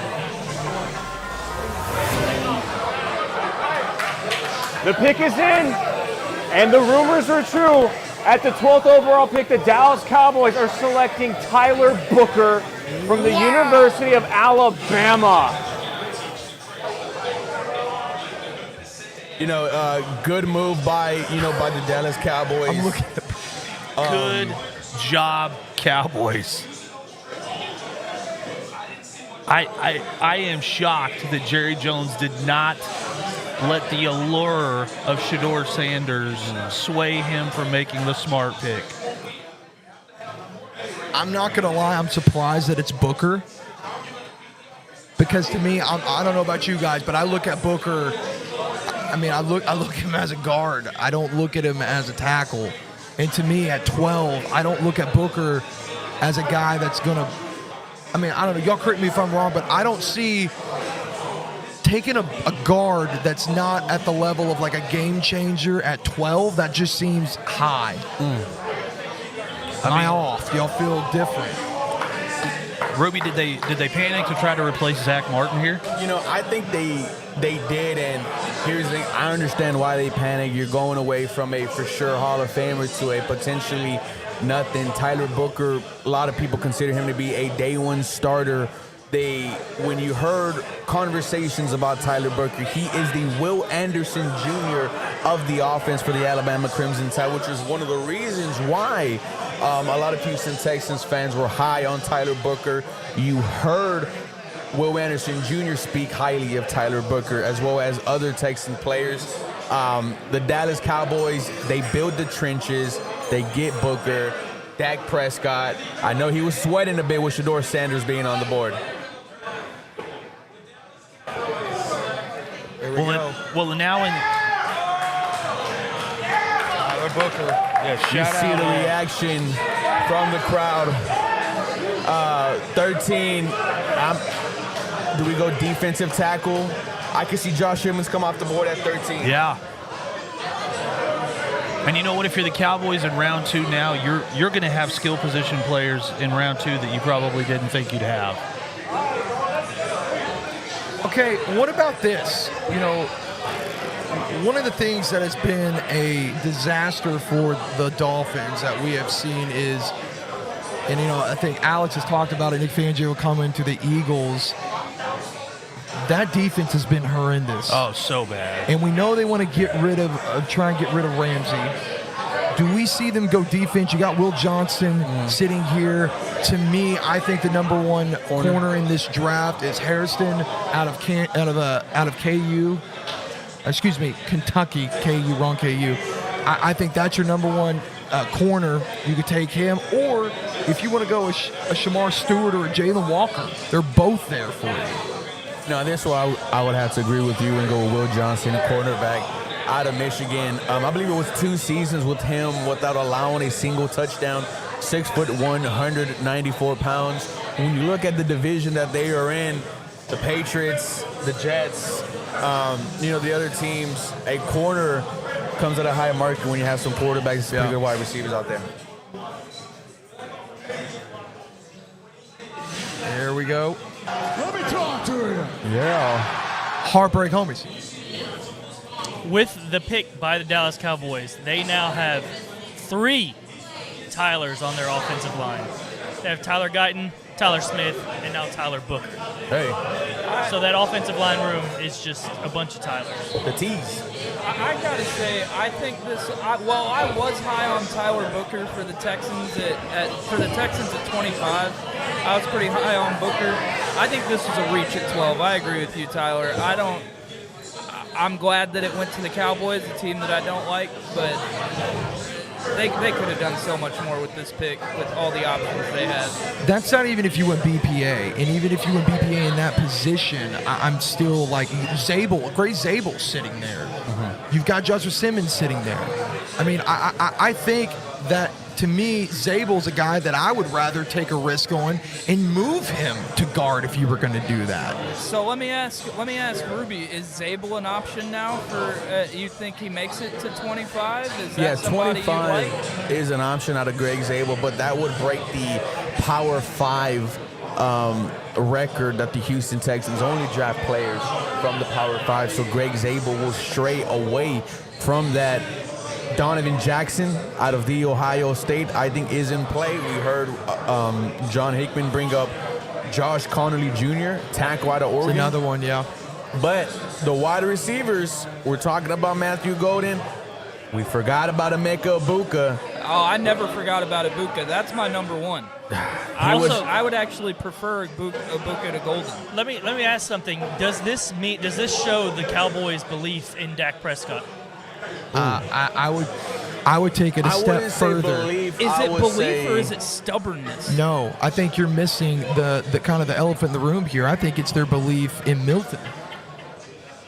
The pick is in, and the rumors are true. At the 12th overall pick, the Dallas Cowboys are selecting Tyler Booker from the University of Alabama. Good move by the Dallas Cowboys. I'm looking at Good job, Cowboys. I am shocked that Jerry Jones did not let the allure of Shadur Sanders sway him from making the smart pick. I'm not going to lie. I'm surprised that it's Booker. Because to me, I don't know about you guys, but I look at Booker. I mean, I look at him as a guard. I don't look at him as a tackle. And to me, at 12, I don't look at Booker as a guy that's going to. I mean, I don't know. Y'all correct me if I'm wrong, but I don't see taking a guard that's not at the level of like a game changer at 12. That just seems high. Am I off? Y'all feel different? Ruby, did they panic to try to replace Zach Martin here? You know, I think they did, and here's the thing. I understand why they panicked. You're going away from a for sure Hall of Famer to a potentially nothing. Tyler Booker, a lot of people consider him to be a day one starter. When you heard conversations about Tyler Booker, he is the Will Anderson Jr. of the offense for the Alabama Crimson Tide, which is one of the reasons why a lot of Houston Texans fans were high on Tyler Booker. You heard Will Anderson Jr. speak highly of Tyler Booker, as well as other Texan players. The Dallas Cowboys, they build the trenches. They get Booker. Dak Prescott, I know he was sweating a bit with Shadur Sanders being on the board. Well, now in Tyler Booker. You see the reaction from the crowd. 13. Do we go defensive tackle? I can see Josh Simmons come off the board at 13. Yeah. And you know what? If you're the Cowboys in round 2 now, you're going to have skill position players in round 2 that you probably didn't think you'd have. Okay, what about this? You know, one of the things that has been a disaster for the Dolphins that we have seen is, and you know, I think Alex has talked about it, Nick Fangio coming to the Eagles. That defense has been horrendous. Oh, so bad. And we know they want to try and get rid of Ramsey. Do we see them go defense? You got Will Johnson sitting here. To me, I think the number one corner in this draft is Hairston out of KU. Excuse me, Kentucky. KU, wrong KU. I think that's your number one corner. You could take him, or if you want to go a Shamar Stewart or a Jalen Walker, they're both there for you. No, this one I would have to agree with you and go with Will Johnson, cornerback out of Michigan. I believe it was 2 seasons with him without allowing a single touchdown. 6'1", 194 pounds. When you look at the division that they are in, the Patriots, the Jets, the other teams, a corner comes at a high market when you have some quarterbacks, pretty good wide receivers out there. There we go. Let me talk to you. Yeah. Heartbreak homies. With the pick by the Dallas Cowboys, they now have 3 Tylers on their offensive line. They have Tyler Guyton, Tyler Smith, and now Tyler Booker. Hey. So that offensive line room is just a bunch of Tylers. The tease. I gotta say, I think this. I was high on Tyler Booker for the Texans at 25. I was pretty high on Booker. I think this was a reach at 12. I agree with you, Tyler. I'm glad that it went to the Cowboys, a team that I don't like, but they could have done so much more with this pick with all the options they had. That's not even if you went BPA. And even if you went BPA in that position, I'm still like Greg Zabel sitting there. You've got Joshua Simmons sitting there. I mean, I think that, to me, Zabel's a guy that I would rather take a risk on and move him to guard if you were going to do that. So let me ask Ruby, is Zabel an option now for you think he makes it to 25? Is that somebody 25 you like? is an option out of Greg Zabel, but that would break the Power 5 record that the Houston Texans only draft players from the Power 5. So Greg Zabel will stray away from that. Donovan Jackson out of the Ohio State, I think, is in play. We heard John Hickman bring up Josh Connolly Jr., tackle out of Oregon. It's another one, yeah. But the wide receivers, we're talking about Matthew Golden. We forgot about Emeka Egbuka. Oh, I never forgot about Egbuka. That's my number one. I would actually prefer Egbuka to Golden. Let me ask something. Does this I would take it a step further. Is it belief or is it stubbornness? No, I think you're missing the kind of the elephant in the room here. I think it's their belief in Milton.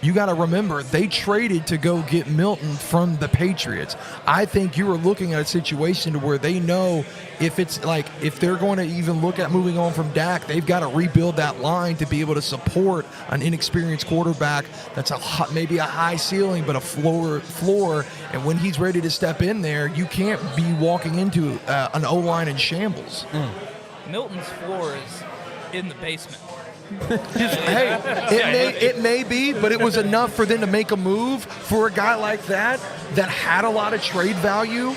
You got to remember, they traded to go get Milton from the Patriots. I think you are looking at a situation to where they know if they're going to even look at moving on from Dak, they've got to rebuild that line to be able to support an inexperienced quarterback that's maybe a high ceiling but a floor. And when he's ready to step in there, you can't be walking into an O-line in shambles. Milton's floor is in the basement. Hey, it may be, but it was enough for them to make a move for a guy like that had a lot of trade value,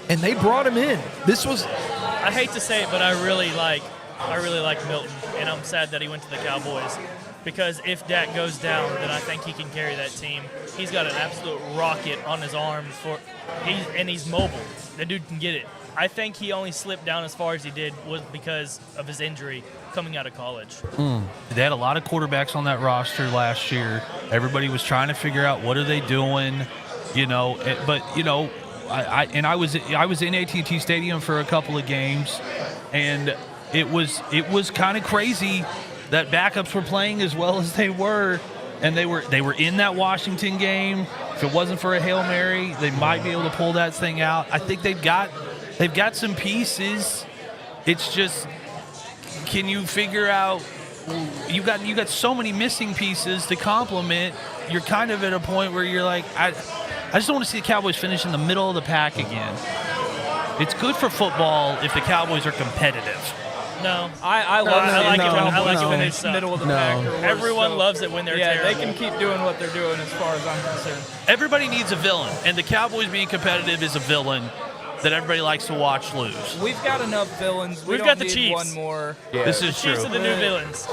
and they brought him in. I hate to say it, but I really like Milton, and I'm sad that he went to the Cowboys because if Dak goes down, then I think he can carry that team. He's got an absolute rocket on his arm and he's mobile. The dude can get it. I think he only slipped down as far as he did was because of his injury coming out of college. They had a lot of quarterbacks on that roster last year. Everybody was trying to figure out what are they doing, but I was in AT&T Stadium for a couple of games, and it was kind of crazy that backups were playing as well as they were, and they were in that Washington game. If it wasn't for a Hail Mary, they might be able to pull that thing out. I think they've got some pieces. It's just, can you figure out? You got so many missing pieces to complement. You're kind of at a point where you're like, I just don't want to see the Cowboys finish in the middle of the pack again. It's good for football if the Cowboys are competitive. No, I like it when it's middle of the pack. Everyone loves it when they're terrible. They can keep doing what they're doing as far as I'm concerned. Everybody needs a villain, and the Cowboys being competitive is a villain that everybody likes to watch lose. We've got enough villains. We've don't got the need Chiefs. one more. Yeah. This is true. Chiefs are the new villains.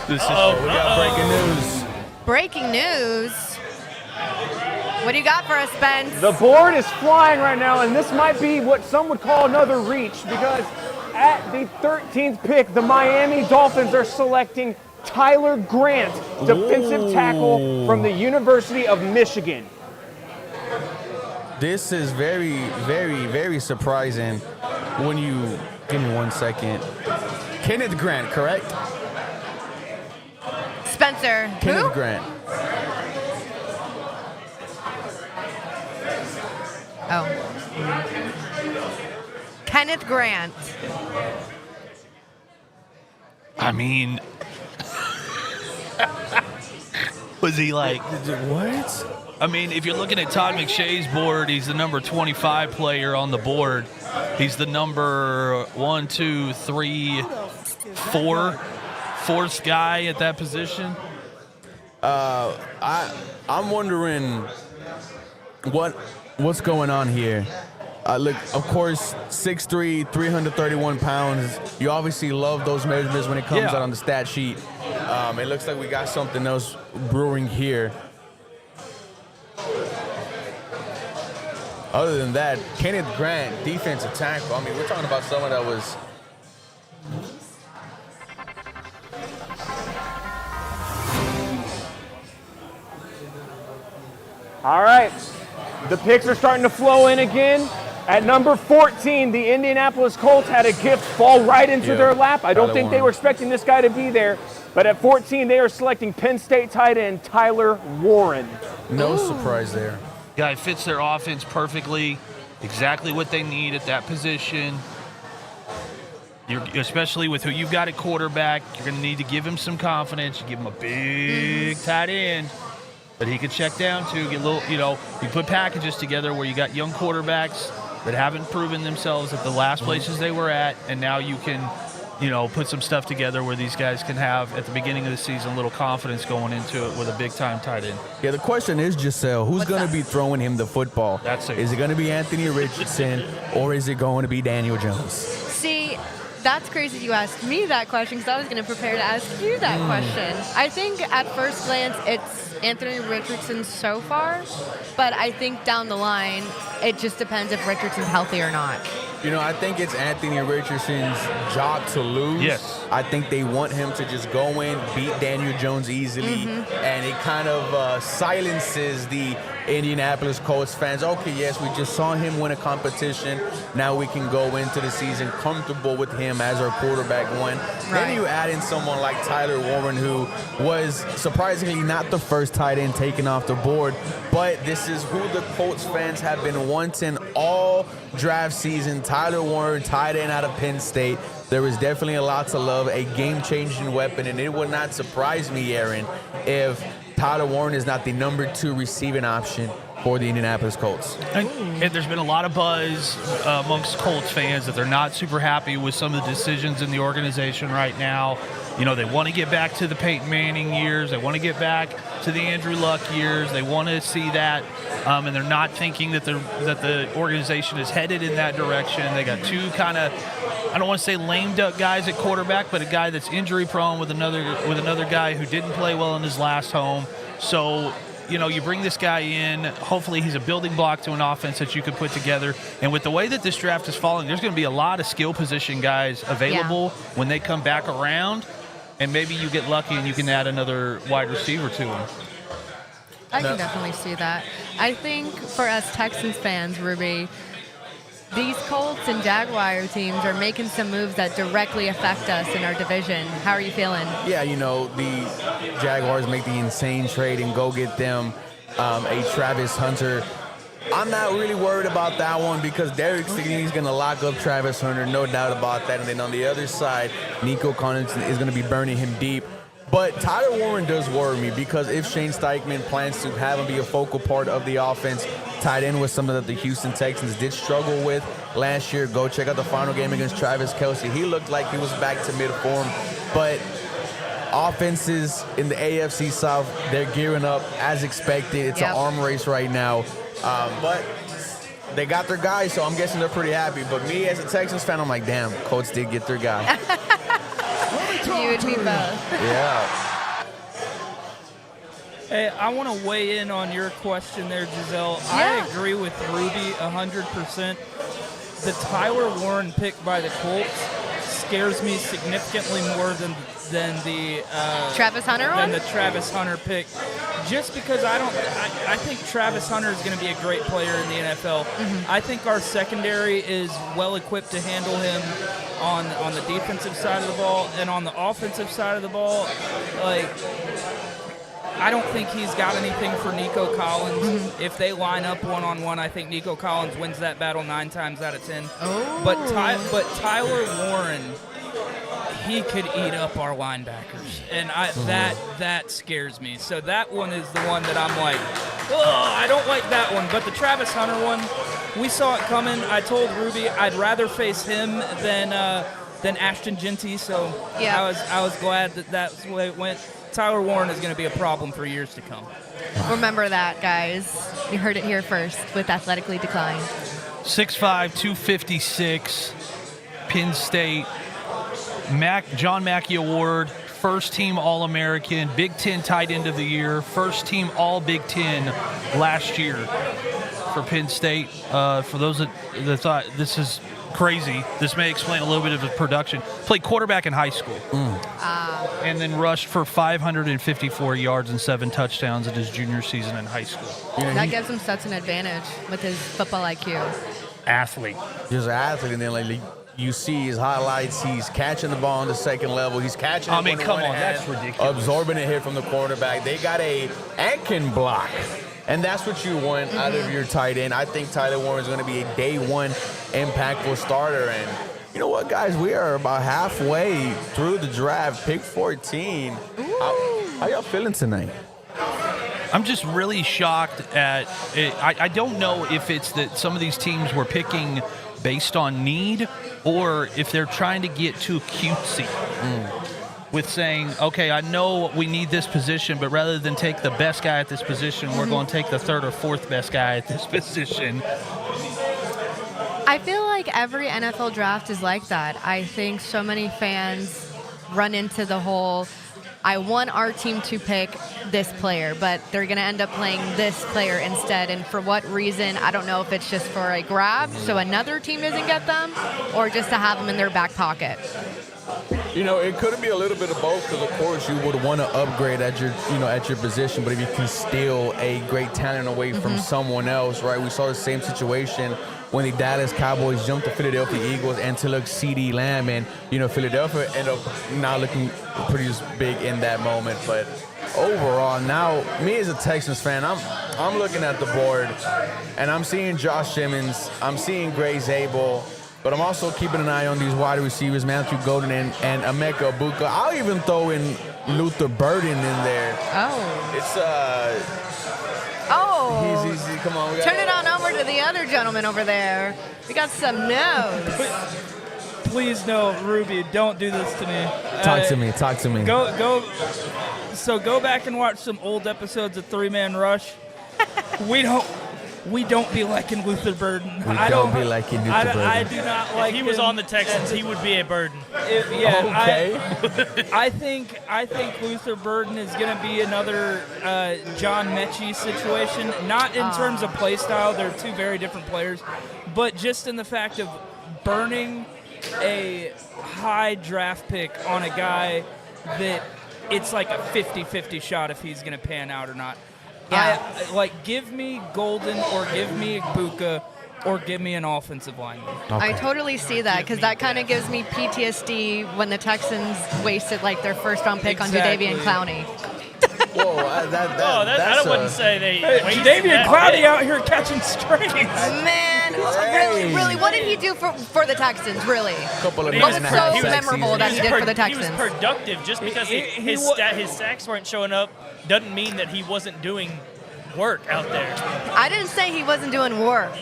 We got breaking news. Breaking news. What do you got for us, Spence? The board is flying right now, and this might be what some would call another reach because at the 13th pick, the Miami Dolphins are selecting Tyler Grant, defensive tackle from the University of Michigan. This is very, very, very surprising when you give me 1 second. Kenneth Grant, correct? Spencer. Kenneth Who? Grant. Kenneth Grant. I mean, was he like what? I mean, if you're looking at Todd McShay's board, he's the number 25 player on the board. He's the number 1, 2, 3, 4, fourth guy at that position. I'm wondering what's going on here. Look, of course, 6'3", 331 pounds. You obviously love those measurements when it comes out on the stat sheet. It looks like we got something else brewing here. Other than that, Kenneth Grant, defensive tackle. I mean, we're talking about someone that was... All right, the picks are starting to flow in again. At number 14, the Indianapolis Colts had a gift fall right into their lap. I don't think they were expecting this guy to be there. But at 14, they are selecting Penn State tight end Tyler Warren. No surprise there. Guy fits their offense perfectly, exactly what they need at that position. Especially with who you've got at quarterback, you're going to need to give him some confidence. You give him a big tight end that he can check down to, get a little, you put packages together where you got young quarterbacks that haven't proven themselves at the last places they were at, and now you can, put some stuff together where these guys can have, at the beginning of the season, a little confidence going into it with a big-time tight end. Yeah, the question is, Giselle, who's going to be throwing him the football? Is it going to be Anthony Richardson, or is it going to be Daniel Jones? See, that's crazy you asked me that question because I was going to prepare to ask you that question. I think at first glance it's Anthony Richardson so far, but I think down the line it just depends if Richardson's healthy or not. I think it's Anthony Richardson's job to lose. Yes. I think they want him to just go in, beat Daniel Jones easily, and it kind of silences the Indianapolis Colts fans. Okay, yes, we just saw him win a competition. Now we can go into the season comfortable with him as our quarterback one. Then you add in someone like Tyler Warren, who was surprisingly not the first tight end taken off the board, but this is who the Colts fans have been wanting all draft season. Tyler Warren, tight end out of Penn State. There is definitely a lot to love, a game-changing weapon, and it would not surprise me, Aaron, if Tyler Warren is not the number 2 receiving option for the Indianapolis Colts. And there's been a lot of buzz amongst Colts fans that they're not super happy with some of the decisions in the organization right now. They want to get back to the Peyton Manning years. They want to get back to the Andrew Luck years. They want to see that, and they're not thinking that the organization is headed in that direction. They got two kind of, I don't want to say lame duck guys at quarterback, but a guy that's injury prone with another guy who didn't play well in his last home. So, you bring this guy in. Hopefully he's a building block to an offense that you could put together. And with the way that this draft is falling, there's going to be a lot of skill position guys available when they come back around. And maybe you get lucky and you can add another wide receiver to him. I can definitely see that. I think for us Texans fans, Ruby, these Colts and Jaguar teams are making some moves that directly affect us in our division. How are you feeling? Yeah, the Jaguars make the insane trade and go get them a Travis Hunter. I'm not really worried about that one because Derek Stingley's going to lock up Travis Hunter, no doubt about that. And then on the other side, Nico Collins is going to be burning him deep. But Tyler Warren does worry me because if Shane Steichen plans to have him be a focal part of the offense, tied in with something that the Houston Texans did struggle with last year. Go check out the final game against Travis Kelce. He looked like he was back to mid-form. But offenses in the AFC South, they're gearing up as expected. It's an arm race right now. But they got their guy, so I'm guessing they're pretty happy. But me, as a Texans fan, I'm like, damn, Colts did get their guy. You and me both. Yeah. Hey, I want to weigh in on your question there, Giselle. I agree with Ruby 100%. The Tyler Warren pick by the Colts scares me significantly more than the Travis Hunter one? Than the Travis Hunter pick. Just because I think Travis Hunter is going to be a great player in the NFL. I think our secondary is well equipped to handle him on the defensive side of the ball, and on the offensive side of the ball, I don't think he's got anything for Nico Collins. If they line up one-on-one, I think Nico Collins wins that battle 9 times out of 10. Oh. But Tyler Warren, he could eat up our linebackers, and that scares me. So that one is the one that I'm like, oh, I don't like that one. But the Travis Hunter one, we saw it coming. I told Ruby I'd rather face him than Ashton Genty. So I was glad that's the way it went. Tyler Warren is going to be a problem for years to come. Remember that, guys. You heard it here first with Athletically Declined. 6'5", 256, Penn State. John Mackey Award, first team All-American, Big Ten tight end of the year, first team All-Big Ten last year for Penn State. For those that thought this is crazy, this may explain a little bit of the production. Played quarterback in high school. And then rushed for 554 yards and 7 touchdowns in his junior season in high school. That gives him such an advantage with his football IQ. Athlete. Just an athlete, and then you see his highlights. He's catching the ball on the second level. He's catching it come on, that's ridiculous. Absorbing a hit from the quarterback. They got a Ankin block. And that's what you want out of your tight end. I think Tyler Warren is going to be a day one impactful starter. And you know what, guys? We are about halfway through the draft, pick 14. How y'all feeling tonight? I'm just really shocked at it. I don't know if it's that some of these teams were picking based on need or if they're trying to get too cutesy with saying, okay, I know we need this position, but rather than take the best guy at this position, we're going to take the 3rd or 4th best guy at this position. I feel like every NFL draft is like that. I think so many fans run into the whole, I want our team to pick this player, but they're going to end up playing this player instead. And for what reason, I don't know if it's just for a grab so another team doesn't get them or just to have them in their back pocket. You know, it could be a little bit of both because, of course, you would want to upgrade at your, at your position. But if you can steal a great talent away from someone else, right? We saw the same situation when the Dallas Cowboys jumped the Philadelphia Eagles and took CeeDee Lamb, and Philadelphia ended up not looking pretty big in that moment. But overall, now me as a Texans fan, I'm looking at the board and I'm seeing Josh Simmons, I'm seeing Gray Zabel. But I'm also keeping an eye on these wide receivers, Matthew Golden and Emeka Egbuka. I'll even throw in Luther Burden in there. Oh. It's He's come on. Turn it on over to the other gentleman over there. We got some no's. Please no, Ruby, don't do this to me. Talk to me. Go back and watch some old episodes of 3-Man Rush. We don't be liking Luther Burden. I don't be liking Luther Burden. I do not like If he was on the Texans, he would be a burden. Okay. I think Luther Burden is going to be another John Mechie situation. Not in terms of play style. They're two very different players. But just in the fact of burning a high draft pick on a guy that it's like a 50-50 shot if he's going to pan out or not. Yeah. Give me Golden or give me Egbuka or give me an offensive lineman. I totally see that because that kind of gives me PTSD when the Texans wasted their first-round pick on Jadeveon Clowney. Whoa, I wouldn't say they wasted Jadeveon Clowney out here catching strays. Man, really, what did he do for the Texans, really? Couple of what was so memorable that he did for the Texans? He was productive. Just because his sacks weren't showing up doesn't mean that he wasn't doing work out there. I didn't say he wasn't doing work.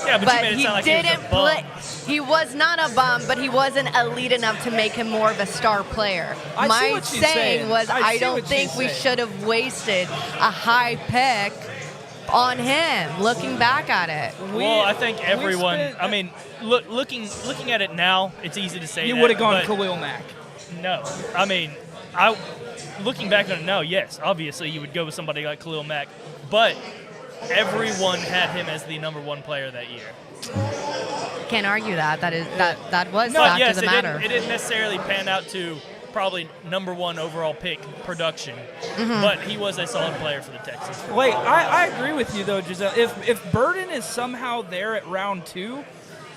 Yeah, but you made it sound like he was a bum. He was not a bum, but he wasn't elite enough to make him more of a star player. My saying was I don't think we should have wasted a high pick on him, looking back at it. Well, I think everyone, looking at it now, it's easy to say you that. would have gone Khalil Mack. No. Looking back on it now, yes, obviously you would go with somebody like Khalil Mack, but everyone had him as the number one player that year. Can't argue that. That was no, fact yes, of the matter. It didn't necessarily pan out to probably number one overall pick production, but he was a solid player for the Texans. Wait, I agree with you though, Giselle. If Burden is somehow there at round 2,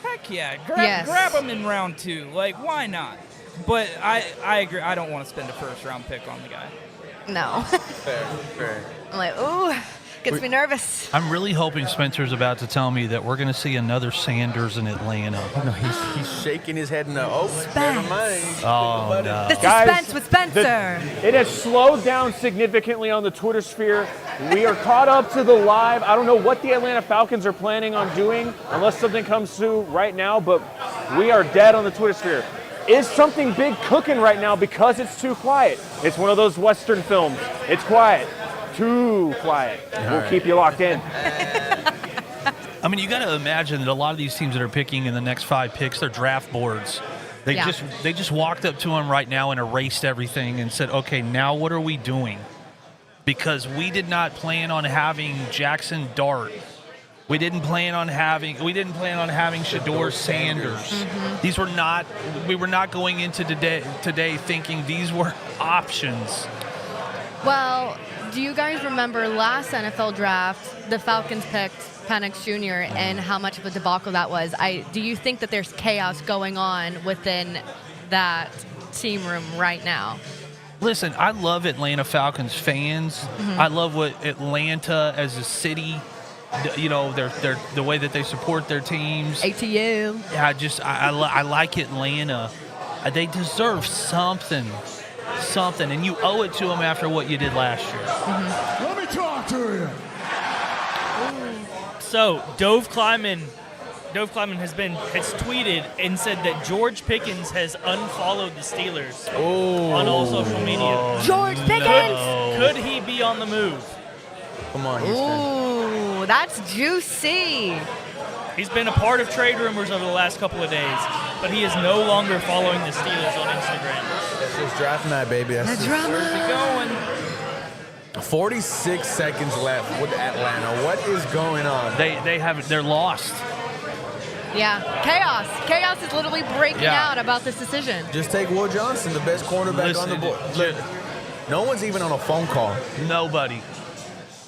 heck yeah, grab him in round 2. Why not? But I agree. I don't want to spend a first-round pick on the guy. No. Fair. I'm like, ooh, gets me nervous. I'm really hoping Spencer's about to tell me that we're going to see another Sanders in Atlanta. No, he's shaking his head no. Never mind. Oh, no. The suspense with Spencer. It has slowed down significantly on the Twitter sphere. We are caught up to the live. I don't know what the Atlanta Falcons are planning on doing unless something comes through right now, but we are dead on the Twitter sphere. Is something big cooking right now because it's too quiet? It's one of those Western films. It's quiet. Too quiet. We'll keep you locked in. You got to imagine that a lot of these teams that are picking in the next 5 picks, they're draft boards. They just walked up to him right now and erased everything and said, okay, now what are we doing? Because we did not plan on having Jackson Dart. We didn't plan on having Shadur Sanders. We were not going into today thinking these were options. Well, do you guys remember last NFL draft, the Falcons picked Penix Jr. and how much of a debacle that was? Do you think that there's chaos going on within that team room right now? Listen, I love Atlanta Falcons fans. I love what Atlanta as a city, the way that they support their teams. ATU. I like Atlanta. They deserve something, and you owe it to them after what you did last year. Let me talk to you. So Dove Kleiman has tweeted and said that George Pickens has unfollowed the Steelers on all social media. George Pickens! Could he be on the move? Come on, Houston. Ooh, that's juicy. He's been a part of trade rumors over the last couple of days, but he is no longer following the Steelers on Instagram. just draft night, baby. That's Where's he going? 46 seconds left with Atlanta. What is going on? They're lost. Yeah, chaos. Chaos is literally breaking out about this decision. Just take Will Johnson, the best cornerback on the board. Look, no one's even on a phone call. Nobody.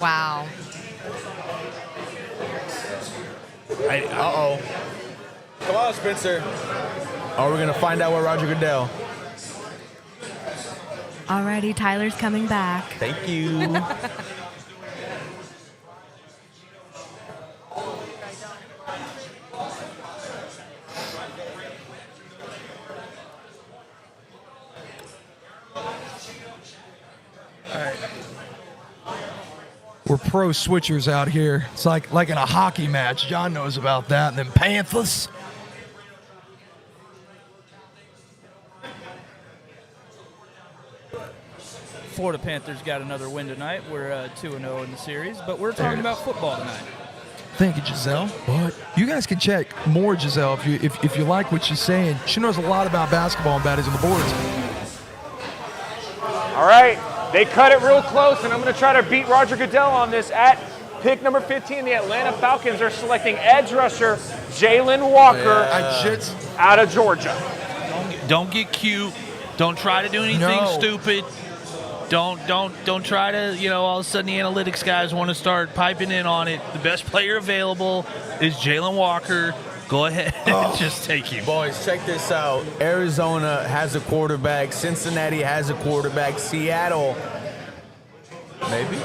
Wow. Uh-oh. Come on, Spencer. Oh, we're going to find out what Roger Goodell. Alrighty, Tyler's coming back. Thank you. We're pro switchers out here. It's like in a hockey match. John knows about that. And then Panthers. Florida Panthers got another win tonight. We're 2-0 in the series, but we're talking about football tonight. Thank you, Giselle. But you guys can check more Giselle if you like what she's saying. She knows a lot about basketball and batting on the boards. All right, they cut it real close, and I'm going to try to beat Roger Goodell on this. At pick number 15, the Atlanta Falcons are selecting edge rusher Jalen Walker out of Georgia. Don't get cute. Don't try to do anything stupid. Don't try to, all of a sudden the analytics guys want to start piping in on it. The best player available is Jalen Walker. Go ahead and just take him. Boys, check this out. Arizona has a quarterback. Cincinnati has a quarterback. Seattle, maybe.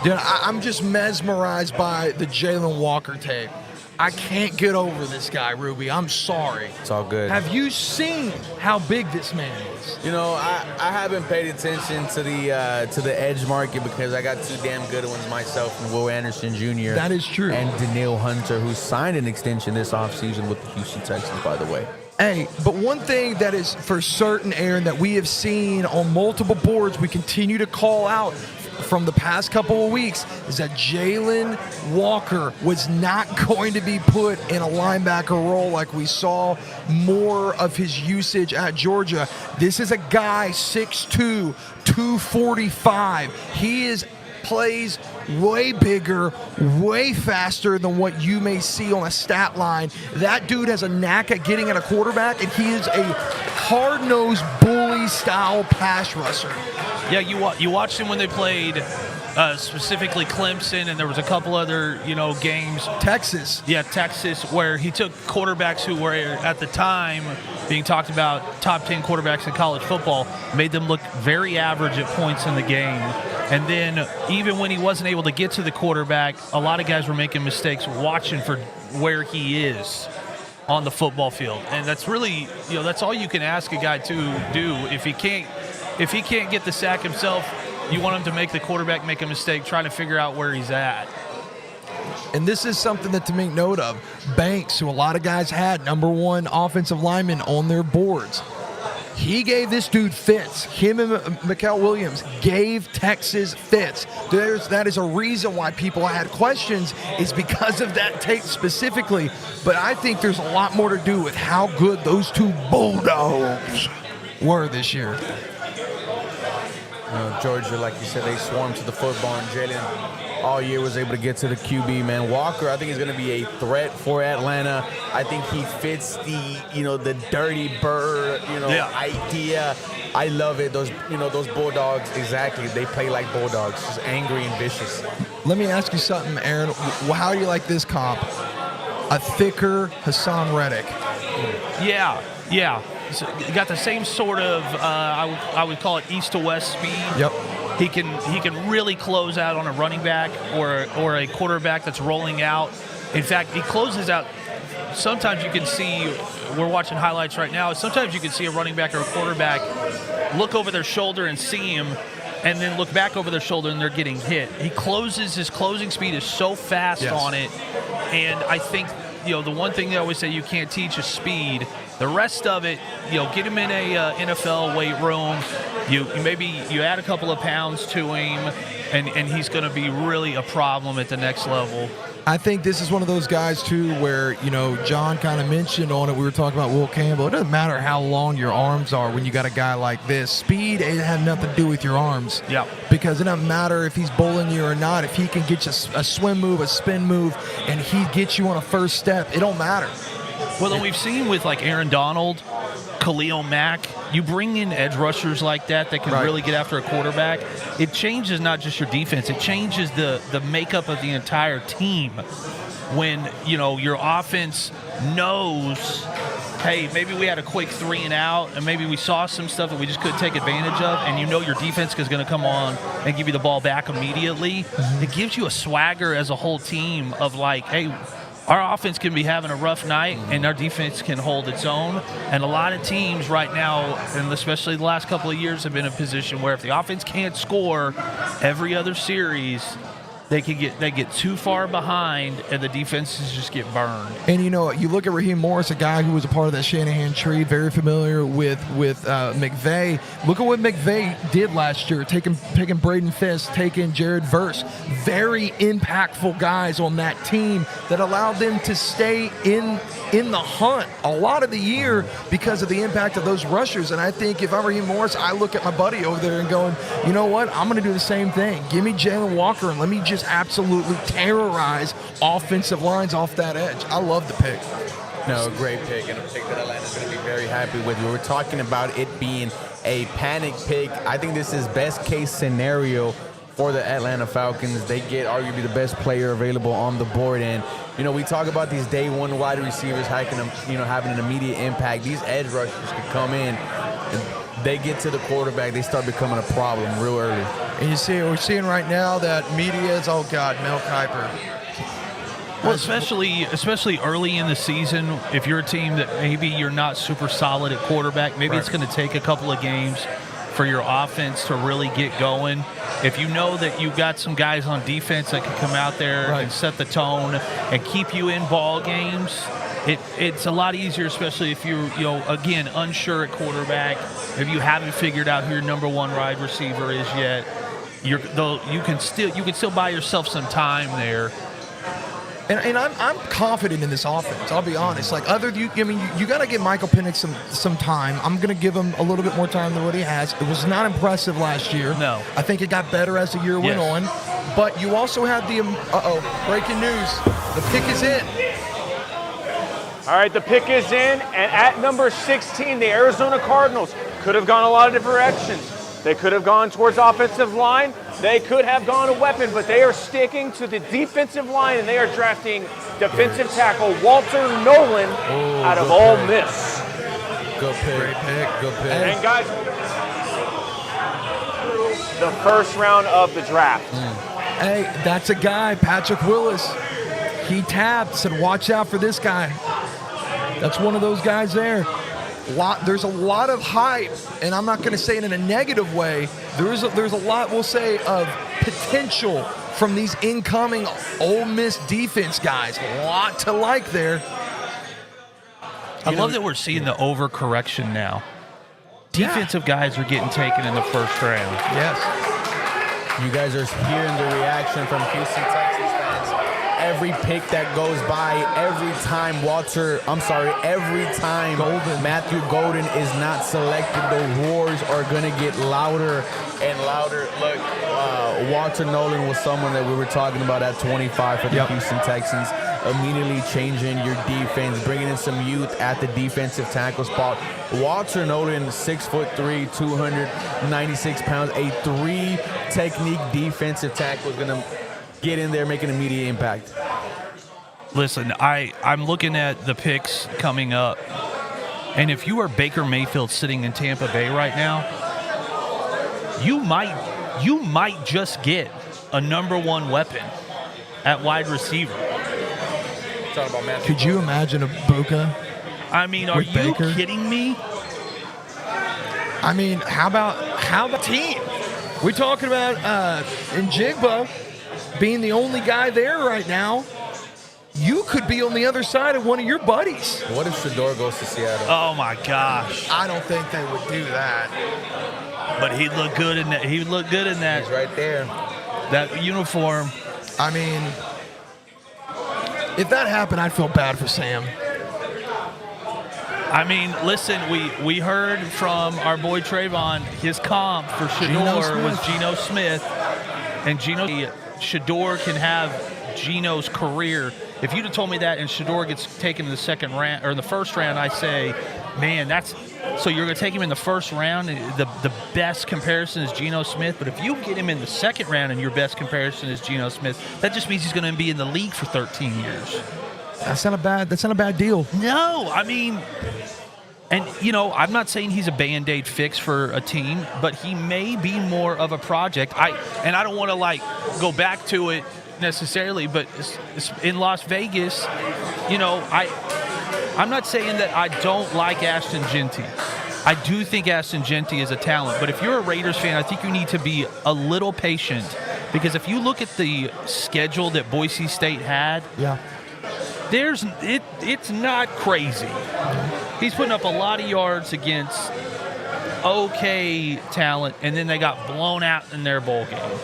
Dude, I'm just mesmerized by the Jalen Walker tape. I can't get over this guy, Ruby. I'm sorry. It's all good. Have you seen how big this man is? I haven't paid attention to the edge market because I got two damn good ones myself, and Will Anderson Jr. That is true. And Daniil Hunter, who signed an extension this offseason with the Houston Texans, by the way. Hey, but one thing that is for certain, Aaron, that we have seen on multiple boards, we continue to call out from the past couple of weeks, is that Jalen Walker was not going to be put in a linebacker role like we saw more of his usage at Georgia. This is a guy 6'2", 245. He plays way bigger, way faster than what you may see on a stat line. That dude has a knack at getting at a quarterback, and he is a hard-nosed bully-style pass rusher. Yeah, you watched him when they played specifically Clemson, and there was a couple other games. Texas. Yeah, Texas, where he took quarterbacks who were at the time being talked about top 10 quarterbacks in college football, made them look very average at points in the game. And then even when he wasn't able to get to the quarterback, a lot of guys were making mistakes watching for where he is on the football field. And that's really, that's all you can ask a guy to do. If he can't get the sack himself, you want him to make the quarterback make a mistake, trying to figure out where he's at. And this is something that to make note of. Banks, who a lot of guys had #1 offensive lineman on their boards, he gave this dude fits. Him and Mikael Williams gave Texas fits. That is a reason why people had questions, is because of that tape specifically. But I think there's a lot more to do with how good those two Bulldogs were this year. Georgia, like you said, they swarmed to the football, and Jalen all year was able to get to the QB, man. Walker, I think, is going to be a threat for Atlanta. I think he fits the dirty bird, idea. I love it. Those Bulldogs, exactly. They play like Bulldogs, just angry and vicious. Let me ask you something, Aaron. How do you like this comp? A thicker Hassan Reddick. Yeah. So you got the same sort of I would call it east to west speed. Yep. He can really close out on a running back or a quarterback that's rolling out. In fact, he closes out. Sometimes you can see, we're watching highlights right now, sometimes you can see a running back or a quarterback look over their shoulder and see him, and then look back over their shoulder and they're getting hit. His closing speed is so fast on it. And I think, the one thing they always say you can't teach is speed. The rest of it, get him in a NFL weight room. You add a couple of pounds to him, and he's going to be really a problem at the next level. I think this is one of those guys, too, where, John kind of mentioned on it. We were talking about Will Campbell. It doesn't matter how long your arms are when you got a guy like this. Speed, it had nothing to do with your arms. Yeah. Because it doesn't matter if he's bowling you or not. If he can get you a swim move, a spin move, and he gets you on a first step, it don't matter. Well, then we've seen with, like, Aaron Donald, Khalil Mack, you bring in edge rushers like that can really get after a quarterback. It changes not just your defense. It changes the makeup of the entire team when, your offense knows, hey, maybe we had a quick 3 and out, and maybe we saw some stuff that we just couldn't take advantage of, and your defense is going to come on and give you the ball back immediately. Mm-hmm. It gives you a swagger as a whole team of like, hey, our offense can be having a rough night, and our defense can hold its own. And a lot of teams right now, and especially the last couple of years, have been in a position where if the offense can't score every other series, they get too far behind, and the defenses just get burned. And you look at Raheem Morris, a guy who was a part of that Shanahan tree, very familiar with McVay. Look at what McVay did last year, taking Braden Fisk, taking Jared Verse, very impactful guys on that team that allowed them to stay in the hunt a lot of the year because of the impact of those rushers. And I think if I'm Raheem Morris, I look at my buddy over there and going, you know what, I'm going to do the same thing. Give me Jalen Walker and let me just absolutely terrorize offensive lines off that edge. I love the pick. No, great pick, and a pick that Atlanta's going to be very happy with. We were talking about it being a panic pick. I think this is best case scenario for the Atlanta Falcons. They get arguably the best player available on the board, and we talk about these day one wide receivers having an immediate impact. These edge rushers can come in, and they get to the quarterback, they start becoming a problem real early. And we're seeing right now that media is, oh God, Mel Kiper. Well, especially early in the season, if you're a team that maybe you're not super solid at quarterback, maybe it's going to take a couple of games for your offense to really get going. If you know that you've got some guys on defense that can come out there and set the tone and keep you in ball games, it's a lot easier, especially if you're, again, unsure at quarterback. If you haven't figured out who your number one wide receiver is yet, you can still buy yourself some time there. And I'm confident in this offense. I'll be honest. Like you got to give Michael Penix some time. I'm going to give him a little bit more time than what he has. It was not impressive last year. No, I think it got better as the year went on. But you also had the breaking news. The pick is in. All right, the pick is in, and at number 16, the Arizona Cardinals could have gone a lot of different directions. They could have gone towards offensive line. They could have gone a weapon, but they are sticking to the defensive line, and they are drafting defensive tackle Walter Nolan out of Ole Miss. Good pick. Great pick. Good pick. And guys, the first round of the draft. Hey, that's a guy, Patrick Willis. He tapped, said, watch out for this guy. That's one of those guys there. There's a lot of hype, and I'm not going to say it in a negative way. There's a lot, we'll say, of potential from these incoming Ole Miss defense guys. A lot to like there. I love that we're seeing the overcorrection now. Defensive guys are getting taken in the first round. Yes. You guys are hearing the reaction from Houston, Texas fans. Every pick that goes by, every time Matthew Golden is not selected, the roars are going to get louder and louder. Look, Walter Nolan was someone that we were talking about at 25 for the Houston Texans, immediately changing your defense, bringing in some youth at the defensive tackle spot. Walter Nolan, 6'3", 296 pounds, a 3-technique defensive tackle is going to get in there, make an immediate impact. Listen, I'm looking at the picks coming up, and if you are Baker Mayfield sitting in Tampa Bay right now, you might just get a number one weapon at wide receiver. Could you imagine a Buka? I mean, are you kidding me? I mean, how about team? We're talking about Njigba being the only guy there right now. you could be on the other side of one of your buddies. What if Shadur goes to Seattle? Oh my gosh! I don't think they would do that. But he'd look good in that. He'd look good in that. He's right there. That uniform. I mean, if that happened, I'd feel bad for Sam. I mean, listen, we heard from our boy Trevone, his comp for Shadur was Geno Smith, and Shadur can have Geno's career. If you'd have told me that and Shadur gets taken in the second round or the first round, I say, man, that's so you're going to take him in the first round. The best comparison is Geno Smith, but if you get him in the second round and your best comparison is Geno Smith, that just means he's going to be in the league for 13 years. That's not a bad deal. No, I mean, and I'm not saying he's a Band-Aid fix for a team, but he may be more of a project. I don't want to go back to it necessarily, but in Las Vegas, I'm not saying that I don't like Ashton Genty. I do think Ashton Genty is a talent, but if you're a Raiders fan, I think you need to be a little patient, because if you look at the schedule that Boise State had, it's not crazy. He's putting up a lot of yards against okay talent, and then they got blown out in their bowl game.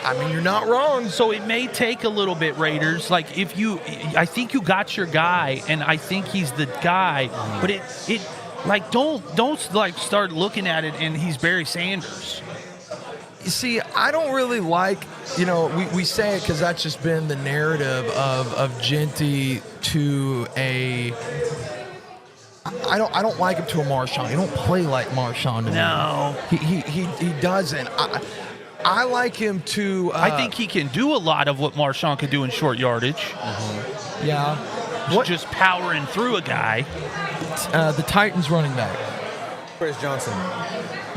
I mean, you're not wrong. So it may take a little bit, Raiders. I think you got your guy, and I think he's the guy. But don't start looking at it and he's Barry Sanders. You see, I don't really like, we say it because that's just been the narrative of Genty to a. I don't like him to a Marshawn. He don't play like Marshawn to me. No, he doesn't. I like him to. I think he can do a lot of what Marshawn could do in short yardage. Mm-hmm. Yeah. Just powering through a guy. The Titans running back. Chris Johnson.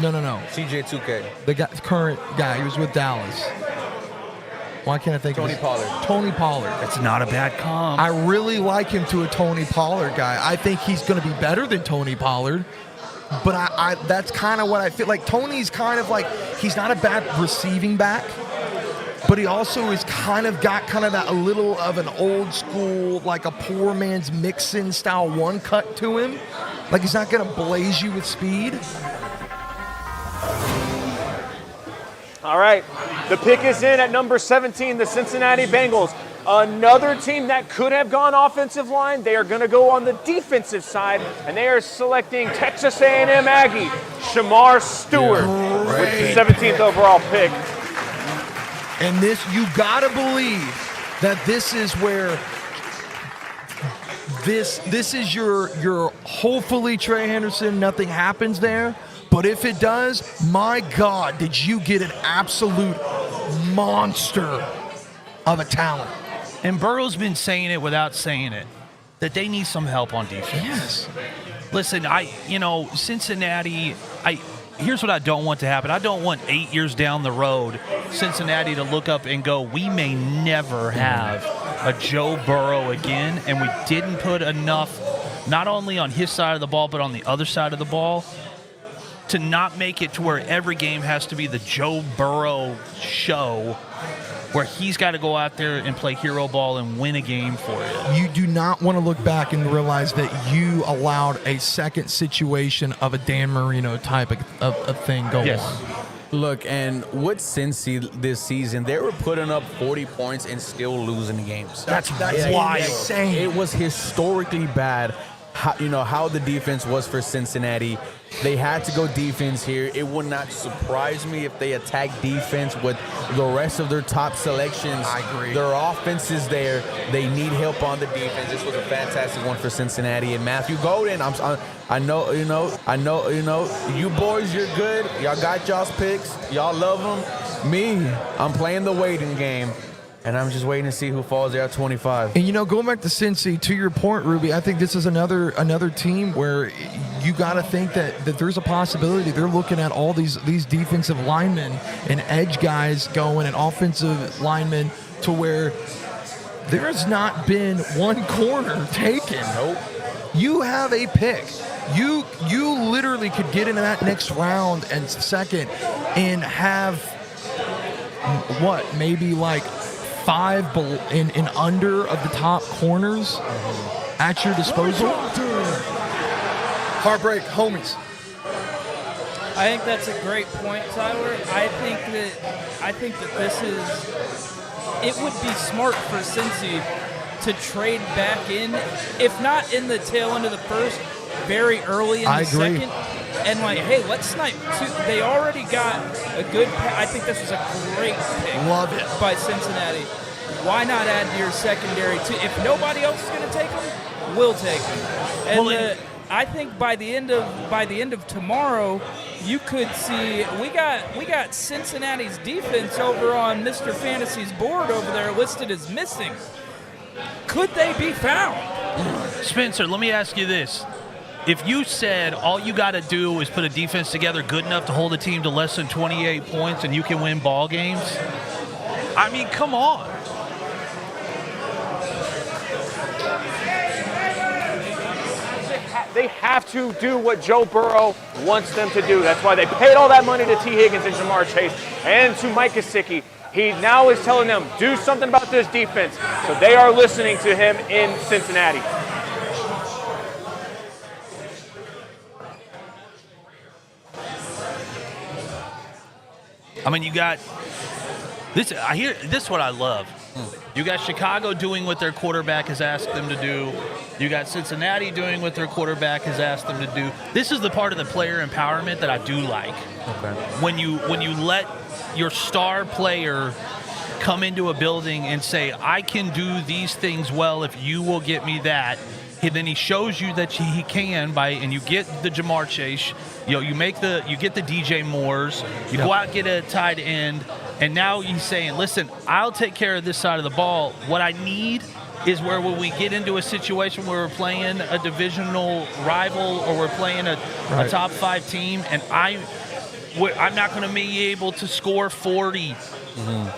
No. CJ 2K. The current guy. He was with Dallas. Why can't I think of Tony Pollard. Tony Pollard. That's not a bad comp. I really like him to a Tony Pollard guy. I think he's going to be better than Tony Pollard. But I that's kind of what I feel like. Tony's kind of like, he's not a bad receiving back, but he also is kind of got that a little of an old school, like a poor man's Mixon style one cut to him. Like, he's not going to blaze you with speed. All right, the pick is in at number 17, the Cincinnati Bengals. Another team that could have gone offensive line. They are going to go on the defensive side, and they are selecting Texas A&M Aggie Shamar Stewart with the 17th overall pick. And this, you got to believe that this is where this is your hopefully Trey Henderson, nothing happens there. But if it does, my God, did you get an absolute monster of a talent. And Burrow's been saying it without saying it, that they need some help on defense. Yes. Listen, Cincinnati, here's what I don't want to happen. I don't want 8 years down the road Cincinnati to look up and go, we may never have a Joe Burrow again, and we didn't put enough, not only on his side of the ball, but on the other side of the ball, to not make it to where every game has to be the Joe Burrow show, where he's got to go out there and play hero ball and win a game for you. You do not want to look back and realize that you allowed a second situation of a Dan Marino type of thing going on. Look, and with Cincy this season, they were putting up 40 points and still losing games. That's wild. Insane. It was historically bad. How the defense was for Cincinnati. They had to go defense here. It would not surprise me if they attack defense with the rest of their top selections. I agree. Their offense is there. They need help on the defense. This was a fantastic one for Cincinnati. And Matthew Golden, I know, you boys, you're good. Y'all got y'all's picks. Y'all love them. Me, I'm playing the waiting game. And I'm just waiting to see who falls there at 25. And, going back to Cincy, to your point, Ruby, I think this is another team where you got to think that there's a possibility. They're looking at all these defensive linemen and edge guys going and offensive linemen to where there has not been one corner taken. Nope. You have a pick. You literally could get into that next round and second and have, maybe like 5 and under of the top corners at your disposal. Heartbreak, homies. I think that's a great point, Tyler. I think that this is. It would be smart for Cincy to trade back in, if not in the tail end of the first, very early in the second. And like, hey, let's snipe two. They already got a good. I think this was a great pick. Love it by Cincinnati. Why not add to your secondary too? If nobody else is going to take them, we'll take them. And I think by the end of tomorrow, you could see we got Cincinnati's defense over on Mr. Fantasy's board over there listed as missing. Could they be found? Spencer, let me ask you this. If you said all you got to do is put a defense together good enough to hold a team to less than 28 points and you can win ball games, I mean, come on. They have to do what Joe Burrow wants them to do. That's why they paid all that money to T. Higgins and Jamar Chase and to Mike Gesicki. He now is telling them, do something about this defense. So they are listening to him in Cincinnati. I mean, you got this. This is what I love. You got Chicago doing what their quarterback has asked them to do. You got Cincinnati doing what their quarterback has asked them to do. This is the part of the player empowerment that I do like. Okay. When you let your star player come into a building and say, I can do these things well if you will get me that. And then he shows you that he can and you get the Jamar Chase, you get the DJ Moores, you go out and get a tight end, and now he's saying, listen, I'll take care of this side of the ball. What I need is where when we get into a situation where we're playing a divisional rival or we're playing a top 5 team, and I'm not going to be able to score 40.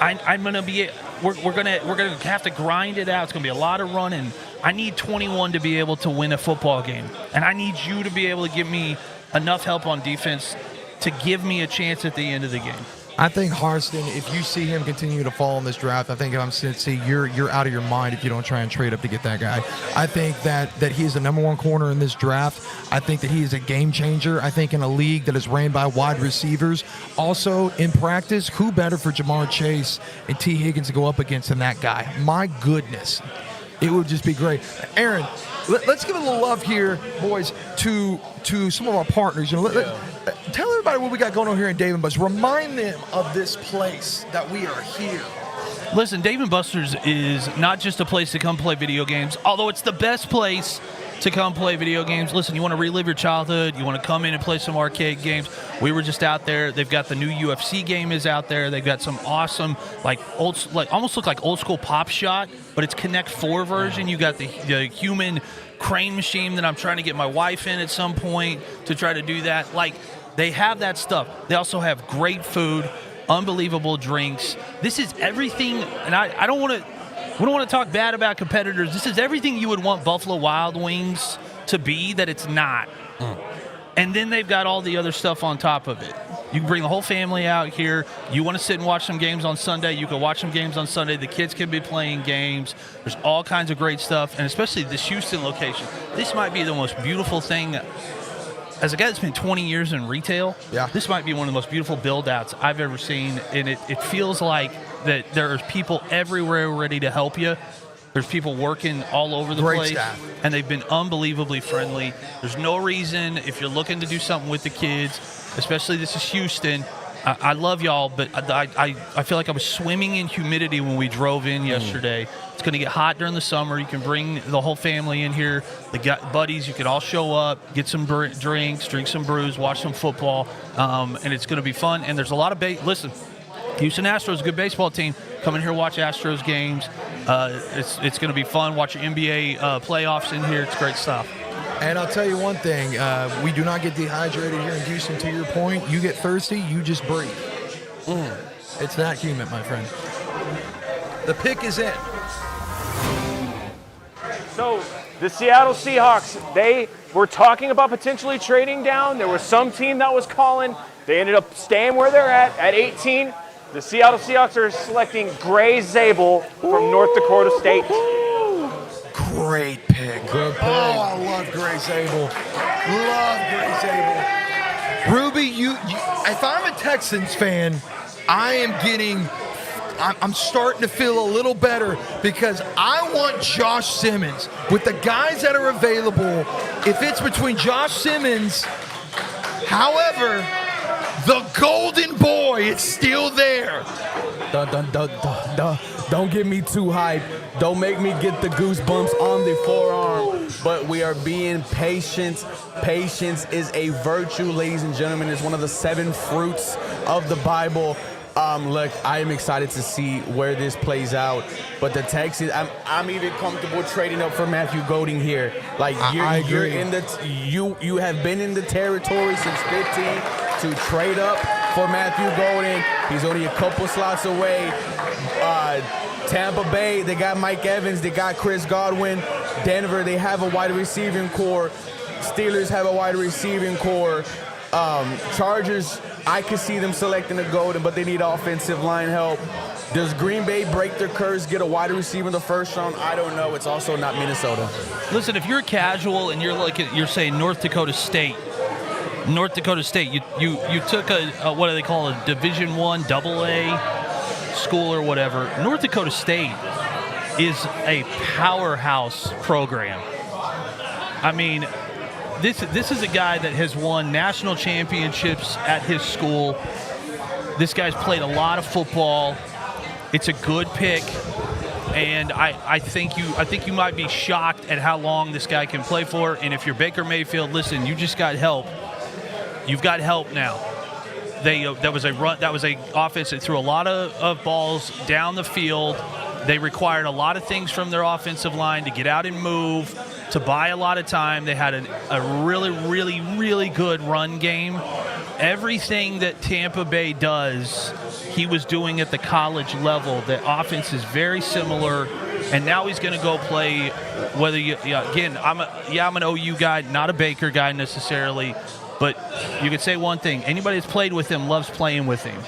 I'm going to be. We're going to have to grind it out. It's going to be a lot of running. I need 21 to be able to win a football game, and I need you to be able to give me enough help on defense to give me a chance at the end of the game. I think Harston, if you see him continue to fall in this draft, I think if I'm Cincy, you're out of your mind if you don't try and trade up to get that guy. I think that he is the number 1 corner in this draft. I think that he is a game changer. I think in a league that is ran by wide receivers. Also, in practice, who better for Jamar Chase and T. Higgins to go up against than that guy? My goodness. It would just be great. Aaron, let's give a little love here, boys, to some of our partners. Tell everybody what we got going on here in Dave & Buster's. Remind them of this place that we are here. Listen, Dave & Buster's is not just a place to come play video games, although it's the best place to come play video games. Listen, you want to relive your childhood, you want to come in and play some arcade games. We were just out there. They've got the new UFC game is out there. They've got some awesome, almost look like old school Pop Shot, but it's Connect 4 version. You got the human crane machine that I'm trying to get my wife in at some point to try to do that. They have that stuff. They also have great food, unbelievable drinks. This is everything, and I don't want to. We don't want to talk bad about competitors. This is everything you would want Buffalo Wild Wings to be that it's not. And then they've got all the other stuff on top of it. You can bring the whole family out here. You want to sit and watch some games on Sunday, you can watch some games on Sunday. The kids can be playing games. There's all kinds of great stuff, and especially this Houston location. This might be the most beautiful thing. As a guy that's been 20 years in retail, this might be one of the most beautiful build-outs I've ever seen, and it feels like that there's people everywhere ready to help you. There's people working all over the place, staff. And they've been unbelievably friendly. There's no reason, if you're looking to do something with the kids, especially this is Houston, I love y'all, but I feel like I was swimming in humidity when we drove in yesterday. It's going to get hot during the summer. You can bring the whole family in here. The buddies, you can all show up, get some drinks, drink some brews, watch some football, and it's going to be fun. And there's a lot of listen, Houston Astros, a good baseball team. Come in here, watch Astros games. It's going to be fun. Watch NBA playoffs in here. It's great stuff. And I'll tell you one thing, we do not get dehydrated here in Houston. To your point, you get thirsty, you just breathe. It's that humid, my friend. The pick is in. So the Seattle Seahawks, they were talking about potentially trading down. There was some team that was calling. They ended up staying where they're at 18. The Seattle Seahawks are selecting Gray Zabel from North Dakota State. Great pick. Good pick. Oh, I love Gray Zabel. Love Gray Zabel. Ruby, if I'm a Texans fan, I'm starting to feel a little better because I want Josh Simmons. With the guys that are available, if it's between Josh Simmons, however, the golden boy is still there. Don't get me too hyped. Don't make me get the goosebumps on the forearm. But we are being patient. Patience is a virtue, ladies and gentlemen. It's one of the 7 fruits of the Bible. Look, I am excited to see where this plays out. But the Texans, I'm even comfortable trading up for Matthew Golding here. Like you're in you have been in the territory since 15 to trade up for Matthew Golding. He's only a couple slots away. Tampa Bay, they got Mike Evans, they got Chris Godwin. Denver, they have a wide receiving core. Steelers have a wide receiving core. Chargers, I could see them selecting a Golden, but they need offensive line help. Does Green Bay break their curse, get a wide receiver in the first round? I don't know. It's also not Minnesota. Listen, if you're casual and you're saying North Dakota State, you took a what do they call a Division I AA school or whatever. North Dakota State is a powerhouse program. I mean, this is a guy that has won national championships at his school. This guy's played a lot of football. It's a good pick, and I think you might be shocked at how long this guy can play for. And if you're Baker Mayfield, listen, you just got help. You've got help now. That was a offense that threw a lot of balls down the field. They required a lot of things from their offensive line to get out and move, to buy a lot of time. They had a really, really, really good run game. Everything that Tampa Bay does, he was doing at the college level. The offense is very similar, and now he's going to go play. I'm an OU guy, not a Baker guy necessarily. But you could say one thing. Anybody that's played with him loves playing with him.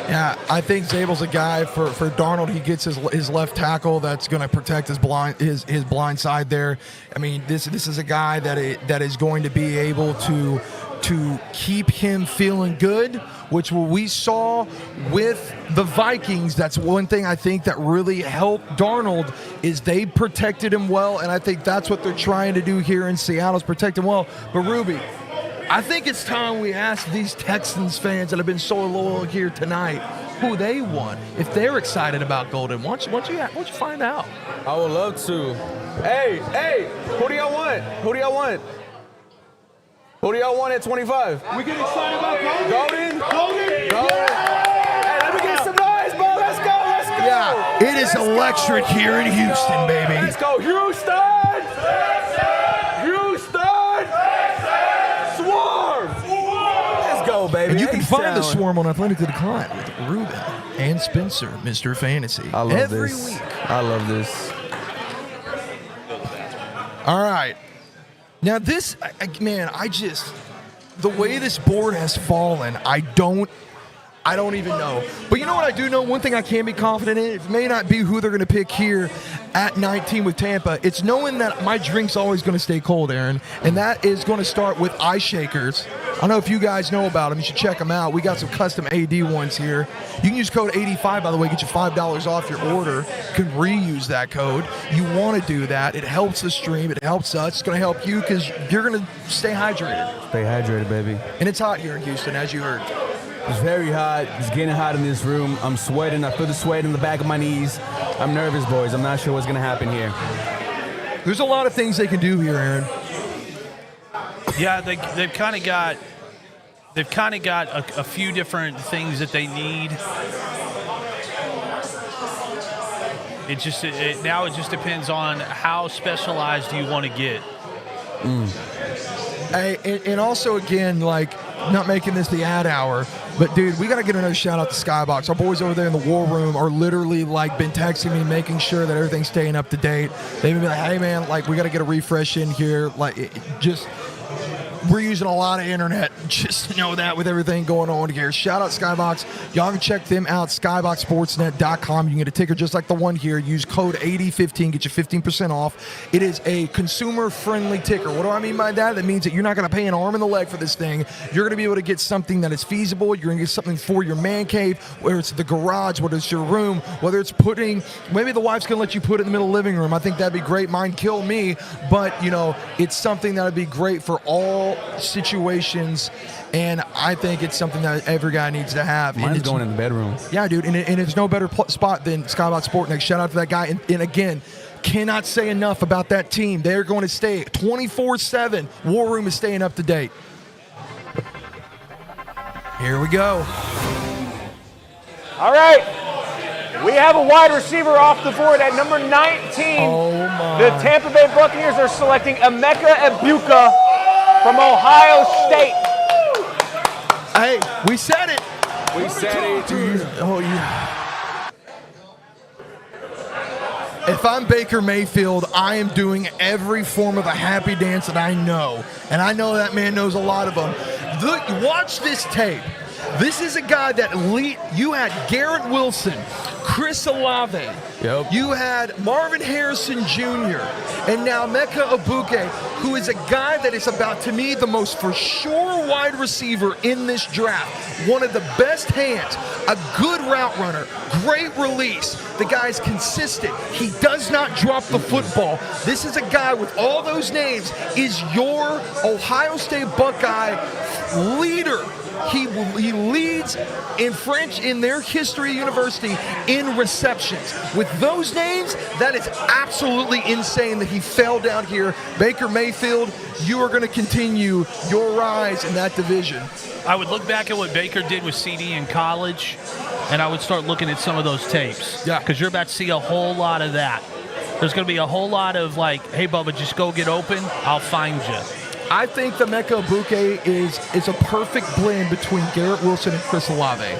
Yeah, I think Zabel's a guy for Darnold. He gets his left tackle that's going to protect his blind side there. I mean, this is a guy that is going to be able to keep him feeling good, which we saw with the Vikings. That's one thing I think that really helped Darnold is they protected him well, and I think that's what they're trying to do here in Seattle is protect him well. But Ruby, I think it's time we ask these Texans fans that have been so loyal here tonight who they want. If they're excited about Golden, why don't you find out? I would love to. Hey, who do y'all want? Who do y'all want at 25? We get excited about Golden? Golden! Hey, let me get some noise, bro. Let's go. Yeah, it is electric here in Houston, baby. Let's go, Houston! Go, baby. And you can find the Swarm on Athletically with Ruben and Spencer, Mr. Fantasy. I love every this. week. I love this. All right. Now this, the way this board has fallen, I don't even know. But you know what I do know? One thing I can be confident in, it may not be who they're going to pick here at 19 with Tampa. It's knowing that my drink's always going to stay cold, Aaron, and that is going to start with ice shakers. I don't know if you guys know about them. You should check them out. We got some custom AD ones here. You can use code 85, by the way, get you $5 off your order. You can reuse that code. You want to do that. It helps the stream. It helps us. It's going to help you because you're going to stay hydrated. Stay hydrated, baby. And it's hot here in Houston, as you heard. It's very hot. It's getting hot in this room. I'm sweating. I feel the sweat in the back of my knees. I'm nervous, boys. I'm not sure what's going to happen here. There's a lot of things they can do here, Aaron. Yeah, they've kind of got a few different things that they need. Now it just depends on how specialized you want to get. Hey, and also again, like, not making this the ad hour, but dude, we got to get another shout out to Skybox. Our boys over there in the war room are literally like been texting me, making sure that everything's staying up to date. They've been like, hey man, like we got to get a refresh in here. Like, we're using a lot of internet, just to know that with everything going on here. Shout out Skybox. Y'all can check them out, skyboxsportsnet.com. You can get a ticker just like the one here. Use code 8015, get you 15% off. It is a consumer-friendly ticker. What do I mean by that? That means that you're not going to pay an arm and a leg for this thing. You're going to be able to get something that is feasible. You're going to get something for your man cave, whether it's the garage, whether it's your room, whether it's maybe the wife's going to let you put it in the middle of the living room. I think that'd be great. Mine kill me, but, it's something that would be great for all situations, and I think it's something that every guy needs to have. Mine's going in the bedroom. Yeah, dude, and it's no better spot than Skybox Sportnext. Shout out to that guy, and again, cannot say enough about that team. They're going to stay 24/7. War Room is staying up to date. Here we go. All right. We have a wide receiver off the board at number 19. Oh, my. The Tampa Bay Buccaneers are selecting Emeka Egbuka from Ohio State. Hey, we said it. We said it. Oh, yeah. If I'm Baker Mayfield, I am doing every form of a happy dance that I know. And I know that man knows a lot of them. Look, watch this tape. This is a guy that you had Garrett Wilson, Chris Olave. Yep. You had Marvin Harrison Jr. And now Emeka Egbuka, who is a guy that is about, to me, the most for sure wide receiver in this draft. One of the best hands, a good route runner, great release. The guy's consistent. He does not drop the football. This is a guy with all those names, is your Ohio State Buckeye leader. He leads in their history university in receptions. With those names, that is absolutely insane that he fell down here. Baker Mayfield, you are going to continue your rise in that division. I would look back at what Baker did with CD in college, and I would start looking at some of those tapes. Yeah. Because you're about to see a whole lot of that. There's going to be a whole lot of like, hey, Bubba, just go get open. I'll find you. I think the Emeka Egbuka is a perfect blend between Garrett Wilson and Chris Olave.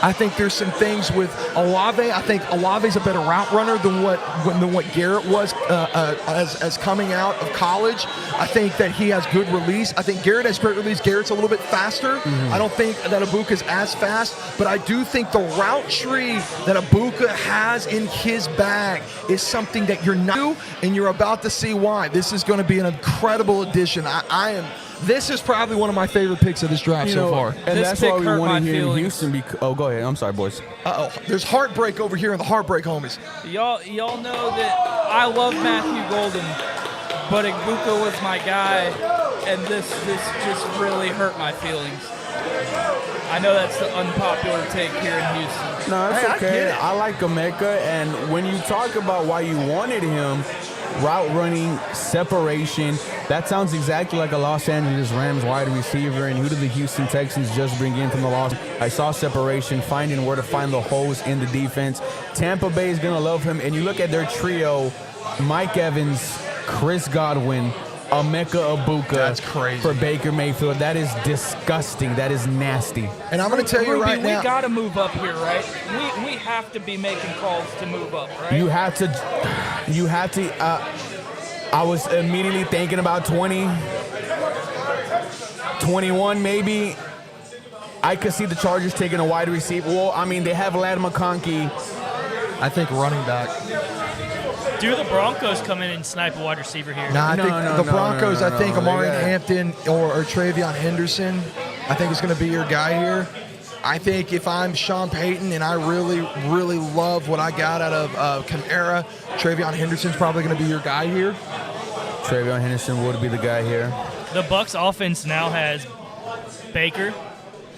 I think there's some things with Olave. I think Olave's a better route runner than what Garrett was as coming out of college. I think that he has good release. I think Garrett has great release. Garrett's a little bit faster. I don't think that Egbuka's as fast, but I do think the route tree that Egbuka has in his bag is something that you're not, and you're about to see why. This is going to be an incredible addition. This is probably one of my favorite picks of this draft so far. And that's why we want to hear Houston. Oh, go ahead. I'm sorry, boys. There's heartbreak over here in the Heartbreak homies. Y'all know that I love Matthew Golden, but Egbuka was my guy, and this just really hurt my feelings. I know that's the unpopular take here in Houston. No, it's okay. I like Emeka, and when you talk about why you wanted him, route running, separation, that sounds exactly like a Los Angeles Rams wide receiver. And who did the Houston Texans just bring in from the Los? I saw separation, finding where to find the holes in the defense. Tampa Bay is going to love him. And you look at their trio, Mike Evans, Chris Godwin, Emeka Egbuka. That's crazy. For Baker Mayfield. That is disgusting. That is nasty. And I'm going to tell you right now. We got to move up here, right? We have to be making calls to move up, right? You have to. I was immediately thinking about 20, 21 maybe. I could see the Chargers taking a wide receiver. Well, I mean, they have Ladd McConkey. I think running back. Do the Broncos come in and snipe a wide receiver here? I think the Broncos, I think Amari Hampton or Travion Henderson, I think is going to be your guy here. I think if I'm Sean Payton and I really, really love what I got out of Kamara, Travion Henderson's probably going to be your guy here. Travion Henderson would be the guy here. The Bucs offense now has Baker,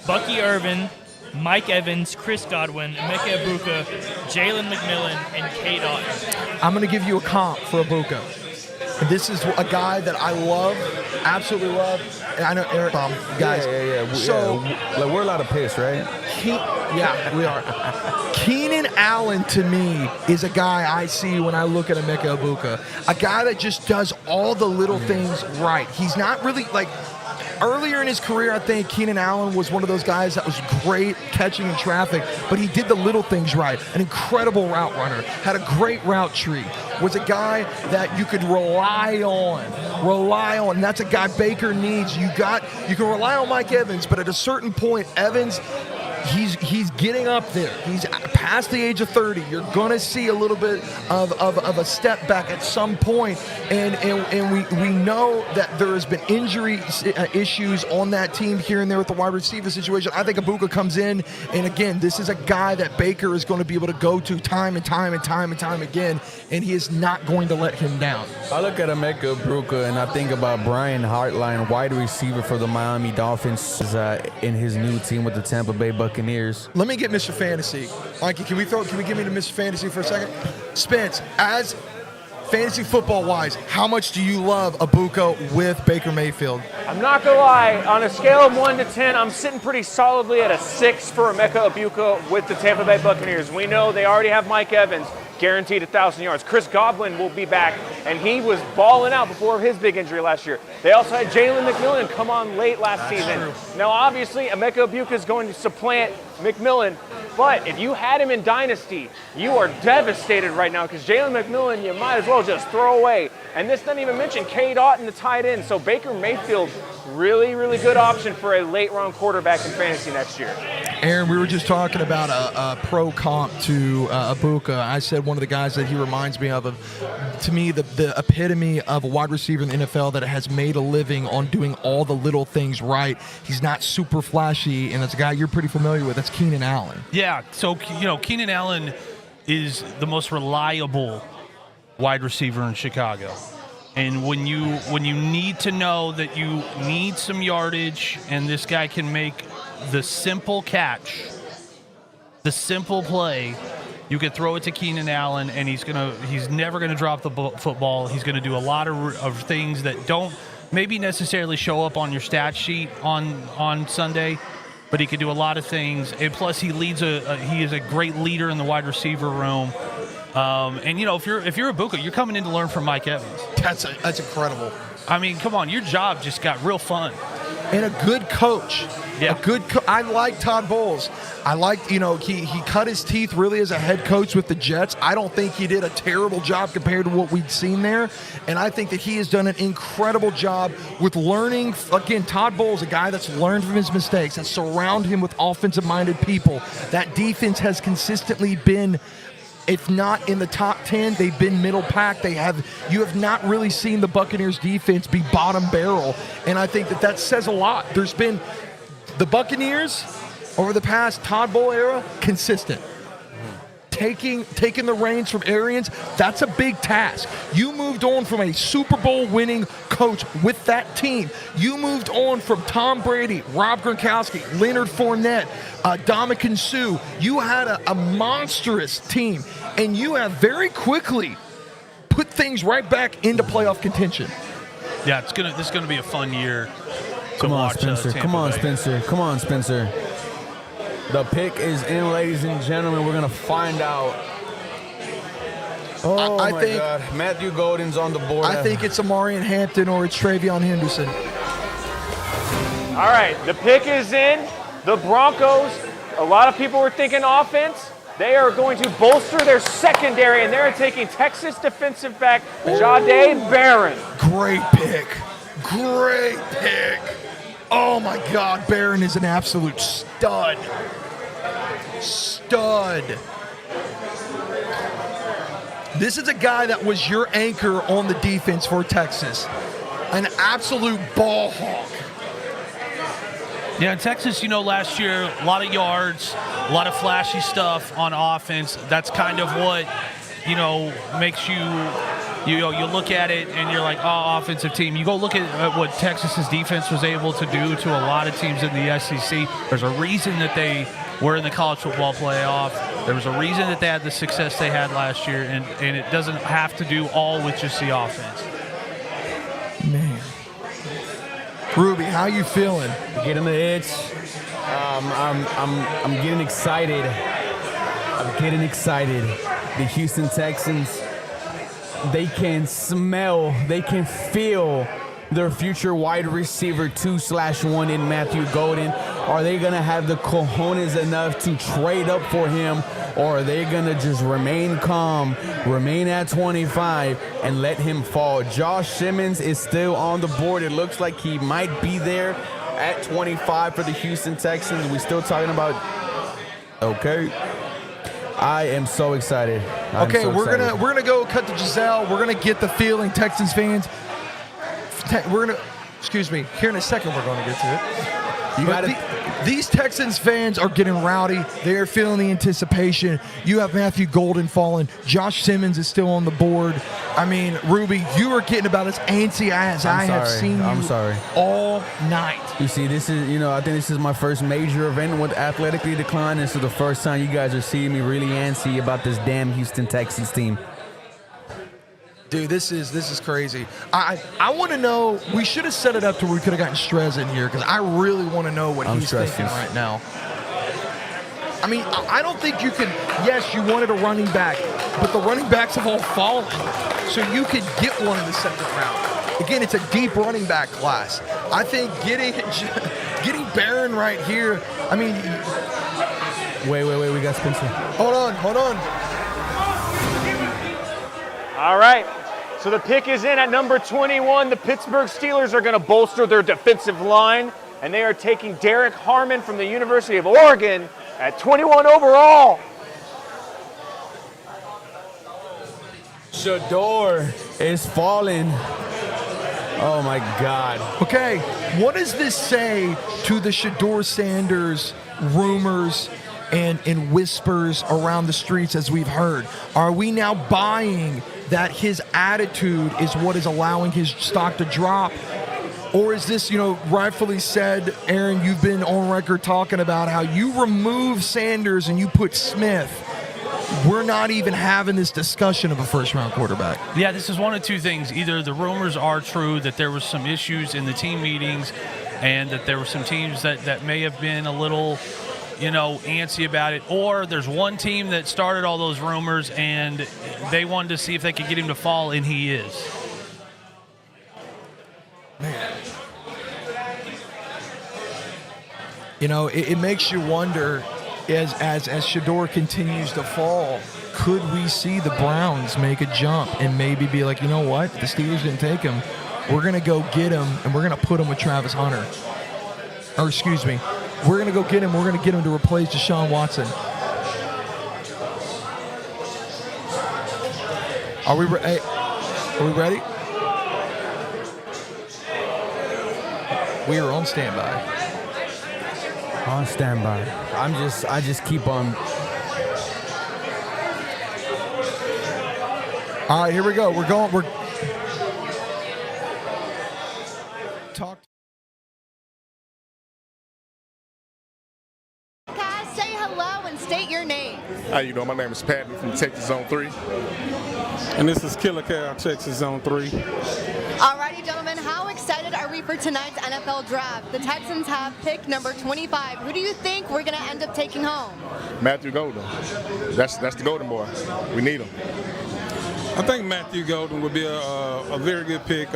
Bucky Irvin, Mike Evans, Chris Godwin, Emeka Egbuka, Jalen McMillan, and Cade Otton. I'm going to give you a comp for Egbuka. This is a guy that I love, absolutely love. And I know Eric, guys. Yeah. So like we're allowed to piss, right? Yeah, we are. Keenan Allen, to me, is a guy I see when I look at Emeka Egbuka. A guy that just does all the little things right. He's not really like earlier in his career, I think Keenan Allen was one of those guys that was great catching in traffic, but he did the little things right. An incredible route runner, had a great route tree, was a guy that you could rely on. And that's a guy Baker needs. You can rely on Mike Evans, but at a certain point, Evans, he's getting up there. He's past the age of 30. You're going to see a little bit of a step back at some point. And we know that there has been injury issues on that team here and there with the wide receiver situation. I think Ibuka comes in, and again, this is a guy that Baker is going to be able to go to time and time again, and he is not going to let him down. I look at Emeka Ibuka and I think about Brian Hartline, wide receiver for the Miami Dolphins, in his new team with the Tampa Bay Buccaneers. Let me get Mr. Fantasy. Mikey, can we give me to Mr. Fantasy for a second? Spence, as fantasy football wise, how much do you love Ibuka with Baker Mayfield? I'm not gonna lie, on a scale of 1 to 10, I'm sitting pretty solidly at a 6 for Emeka Ibuka with the Tampa Bay Buccaneers. We know they already have Mike Evans, guaranteed 1,000 yards. Chris Godwin will be back, and he was balling out before his big injury last year. They also had Jalen McMillan come on late last season. True. Now, obviously, Emeka Ibuka is going to supplant McMillan, but if you had him in Dynasty, you are devastated right now because Jalen McMillan, you might as well just throw away. And this doesn't even mention Cade Otton, the tight end. So Baker Mayfield, really, really good option for a late-round quarterback in fantasy next year. Aaron, we were just talking about a pro comp to Ibuka. I said one of the guys that he reminds me of to me, the epitome of a wide receiver in the NFL that has made a living on doing all the little things right. He's not super flashy, and it's a guy you're pretty familiar with. That's Keenan Allen. Yeah, so, Keenan Allen is the most reliable wide receiver in Chicago. And when you need to know that you need some yardage and this guy can make the simple catch, the simple play, you could throw it to Keenan Allen and he's never gonna drop the football. He's gonna do a lot of things that don't maybe necessarily show up on your stat sheet on Sunday, but he could do a lot of things. And plus, he is a great leader in the wide receiver room. And if you're Ibuka, you're coming in to learn from Mike Evans. That's incredible. I mean, come on, your job just got real fun. And a good coach. Yeah. I like Todd Bowles. I like, he cut his teeth really as a head coach with the Jets. I don't think he did a terrible job compared to what we'd seen there. And I think that he has done an incredible job with learning. Again, Todd Bowles, a guy that's learned from his mistakes and surround him with offensive-minded people. That defense has consistently been, if not in the top 10, they've been middle pack. You have not really seen the Buccaneers defense be bottom barrel. And I think that says a lot. There's been the Buccaneers over the past Todd Bowles era, consistent. Taking the reins from Arians, that's a big task. You moved on from a Super Bowl winning coach with that team. You moved on from Tom Brady, Rob Gronkowski, Leonard Fournette, Ndamukong Suh. You had a monstrous team, and you have very quickly put things right back into playoff contention. Yeah, this is gonna be a fun year. Come on, Spencer. Come on, Spencer. The pick is in, ladies and gentlemen. We're going to find out. Oh, my God. Matthew Golden's on the board. I think it's Amarian Hampton or it's Travion Henderson. All right, the pick is in. The Broncos, a lot of people were thinking offense. They are going to bolster their secondary, and they're taking Texas defensive back Jahdae Barron. Great pick. Oh, my God. Barron is an absolute stud. This is a guy that was your anchor on the defense for Texas. An absolute ball hawk. Yeah, Texas, last year, a lot of yards, a lot of flashy stuff on offense. That's kind of what, makes you look at it and you're like, oh, offensive team. You go look at what Texas's defense was able to do to a lot of teams in the SEC. There's a reason that they were in the college football playoff. There was a reason that they had the success they had last year, and it doesn't have to do all with just the offense. Man. Ruby, how you feeling? Getting the itch. I'm getting excited. The Houston Texans, they can smell, they can feel their future wide receiver 2/1 in Matthew Golden? Are they going to have the cojones enough to trade up for him, or are they going to just remain calm, remain at 25, and let him fall? Josh Simmons is still on the board. It looks like he might be there at 25 for the Houston Texans. We're still talking about, okay. I am so excited. We're gonna go cut to Giselle. We're gonna get the feeling, Texans fans. Here in a second we're gonna get to it. These Texans fans are getting rowdy. They're feeling the anticipation. You have Matthew Golden falling. Josh Simmons is still on the board. I mean, Ruby, you are getting about as antsy as I have seen you all night. You see, this is, I think this is my first major event with Athletically Decline. This is the first time you guys are seeing me really antsy about this damn Houston Texans team. Dude, this is crazy. I want to know. We should have set it up to where we could have gotten Strez in here because I really want to know what he's thinking right now. I mean, I don't think you can. Yes, you wanted a running back, but the running backs have all fallen, so you could get one in the second round. Again, it's a deep running back class. I think getting Barron right here. I mean, wait, we got Spencer. Hold on. All right. So the pick is in at number 21. The Pittsburgh Steelers are going to bolster their defensive line, and they are taking Derek Harmon from the University of Oregon at 21 overall. Shadur is falling. Oh, my God. Okay, what does this say to the Shadur Sanders rumors and whispers around the streets as we've heard? Are we now buying that his attitude is what is allowing his stock to drop? Or is this, rightfully said, Aaron, you've been on record talking about how you remove Sanders and you put Smith. We're not even having this discussion of a first-round quarterback. Yeah, this is one of two things. Either the rumors are true that there was some issues in the team meetings and that there were some teams that may have been a little antsy about it, or there's one team that started all those rumors and they wanted to see if they could get him to fall, and he is. Man. It makes you wonder as Shadur continues to fall, could we see the Browns make a jump and maybe be like, you know what, the Steelers didn't take him, we're going to go get him and we're going to put him with Travis Hunter. Or excuse me, we're going to go get him. We're going to get him to replace Deshaun Watson. Are we ready? We are on standby. On standby. I just keep on. All right, here we go. We're talk. Say hello and state your name. How you doing? My name is Patton from Texas Zone 3. And this is Killer Cal, Texas Zone 3. Alrighty, gentlemen, how excited are we for tonight's NFL draft? The Texans have pick number 25. Who do you think we're going to end up taking home? Matthew Golden. That's the Golden boy. We need him. I think Matthew Golden would be a very good pick.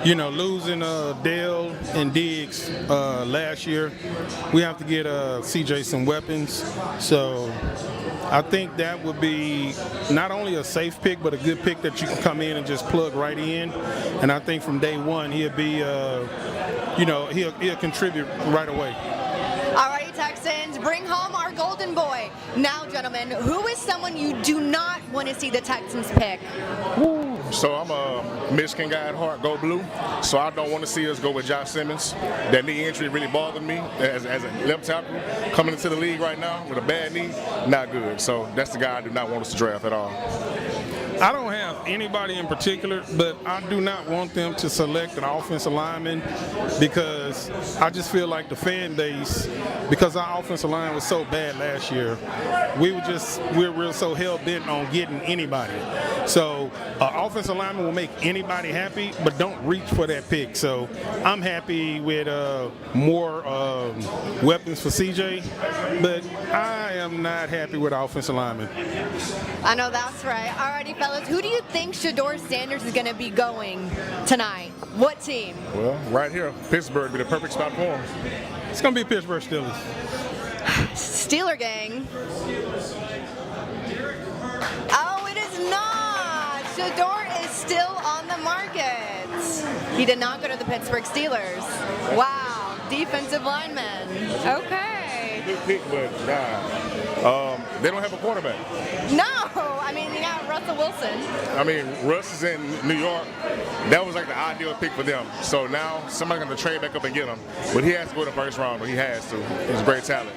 Losing Dale and Diggs last year, we have to get CJ some weapons. So I think that would be not only a safe pick, but a good pick that you can come in and just plug right in. And I think from day one, he'll be, he'll contribute right away. Alrighty, Texans, bring home our golden boy. Now, gentlemen, who is someone you do not want to see the Texans pick? So I'm a Michigan guy at heart, go blue. So I don't want to see us go with Josh Simmons. That knee injury really bothered me as a left tackle coming into the league right now with a bad knee. Not good. So that's the guy I do not want us to draft at all. I don't have anybody in particular, but I do not want them to select an offensive lineman because I just feel like the fan base, because our offensive line was so bad last year, we're so hell-bent on getting anybody. So offensive offensive lineman will make anybody happy, but don't reach for that pick. So I'm happy with more weapons for CJ, but I am not happy with offensive lineman. I know that's right. Alrighty, fellas, who do you think Shadur Sanders is going to be going tonight? What team? Well, right here, Pittsburgh would be the perfect spot for him. It's going to be Pittsburgh Steelers. Steeler gang. Oh, it is not. Shadur is still on the market. He did not go to the Pittsburgh Steelers. Wow, defensive lineman. Okay. Good pick, but they don't have a quarterback. No, I mean, you got Russell Wilson. I mean, Russ is in New York. That was like the ideal pick for them. So now somebody's going to trade back up and get him. But he has to go the first round, but he has to. He's a great talent.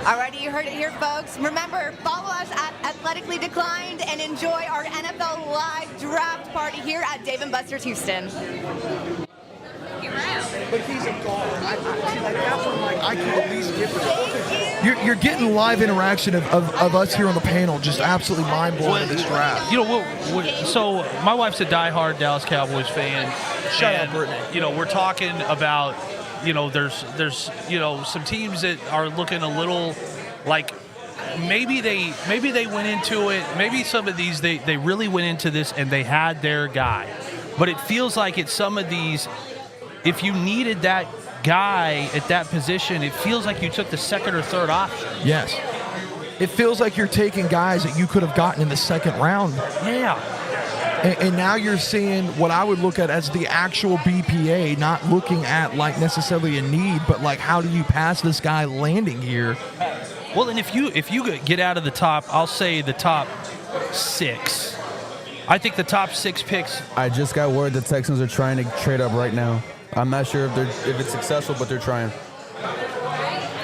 Alrighty, you heard it here, folks. Remember, follow us at Athletically Declined and enjoy our NFL Live Draft Party here at Dave & Buster's Houston. But he's a guard. I can at least give it. You're getting live interaction of us here on the panel, just absolutely mind-blowing in this draft. You know, so my wife's a diehard Dallas Cowboys fan. Shout out, Brittany. You know, we're talking about, you know, there's some teams that are looking a little like maybe they went into it. Maybe some of these they really went into this and they had their guy, but it feels like it's some of these. If you needed that guy at that position, it feels like you took the second or third option. Yes. It feels like you're taking guys that you could have gotten in the second round. Yeah. And now you're seeing what I would look at as the actual BPA, not looking at like necessarily a need, but like how do you pass this guy landing here? Well, and if you get out of the top, I'll say the top 6. I think the top 6 picks. I just got word the Texans are trying to trade up right now. I'm not sure if it's successful, but they're trying.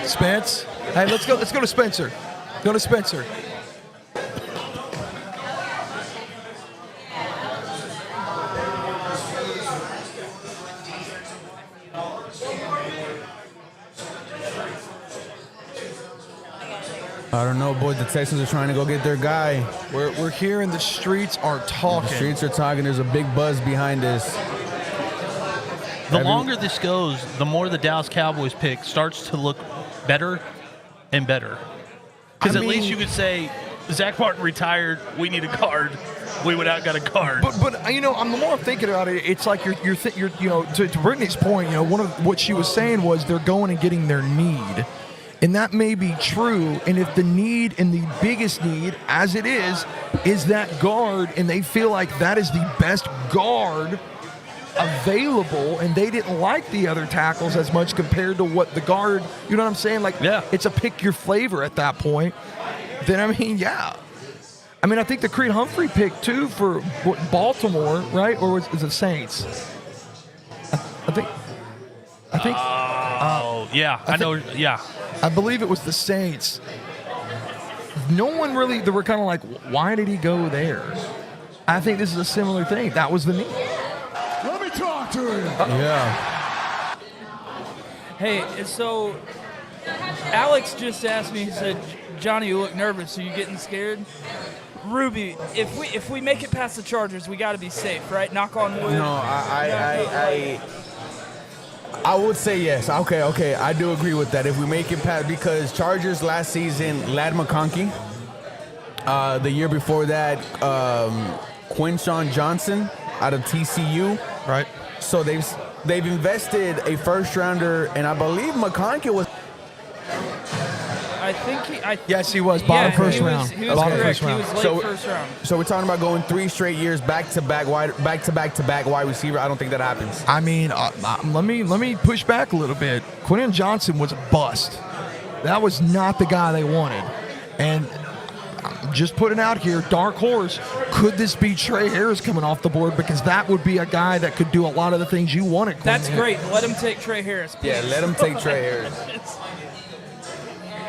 Spence, hey, let's go to Spencer. Go to Spencer. I don't know, boys. The Texans are trying to go get their guy. We're hearing the streets are talking. The streets are talking. There's a big buzz behind this. The longer this goes, the more the Dallas Cowboys pick starts to look better and better. Because at least you could say, Zach Martin retired, we need a guard. We went out and got a guard. But you know, the more I'm thinking about it, it's like you're you know, to Brittany's point, you know, one of what she was saying was they're going and getting their need. And that may be true. And if the need and the biggest need, as it is that guard, and they feel like that is the best guard available, and they didn't like the other tackles as much compared to what the guard, you know what I'm saying? Like, yeah, it's a pick your flavor at that point. Then, I mean, yeah. I mean, I think the Creed Humphrey pick, too, for Baltimore, right? Or was it Saints? I think. Oh, yeah. I know. Yeah. I believe it was the Saints. No one really, they were kind of like, why did he go there? I think this is a similar thing. That was the need. Let me talk to him. Yeah. Hey, so Alex just asked me, he said, Johnny, you look nervous. Are you getting scared? Ruby, if we make it past the Chargers, we got to be safe, right? Knock on wood. No, I would say yes. Okay. I do agree with that. If we make it past, because Chargers last season, Ladd McConkey. The year before that, Quinshon Johnson out of TCU. Right. So they've invested a first rounder, and I believe McConkey was. I think yes, he was bottom first round. He was correct. He was late first round. So we're talking about going 3 straight years back to back wide receiver. I don't think that happens. I mean, let me push back a little bit. Quinton Johnson was a bust. That was not the guy they wanted. And I'm just putting out here, dark horse. Could this be Trey Harris coming off the board? Because that would be a guy that could do a lot of the things you wanted. That's great. Let him take Trey Harris, please. Yeah, let him take Trey Harris.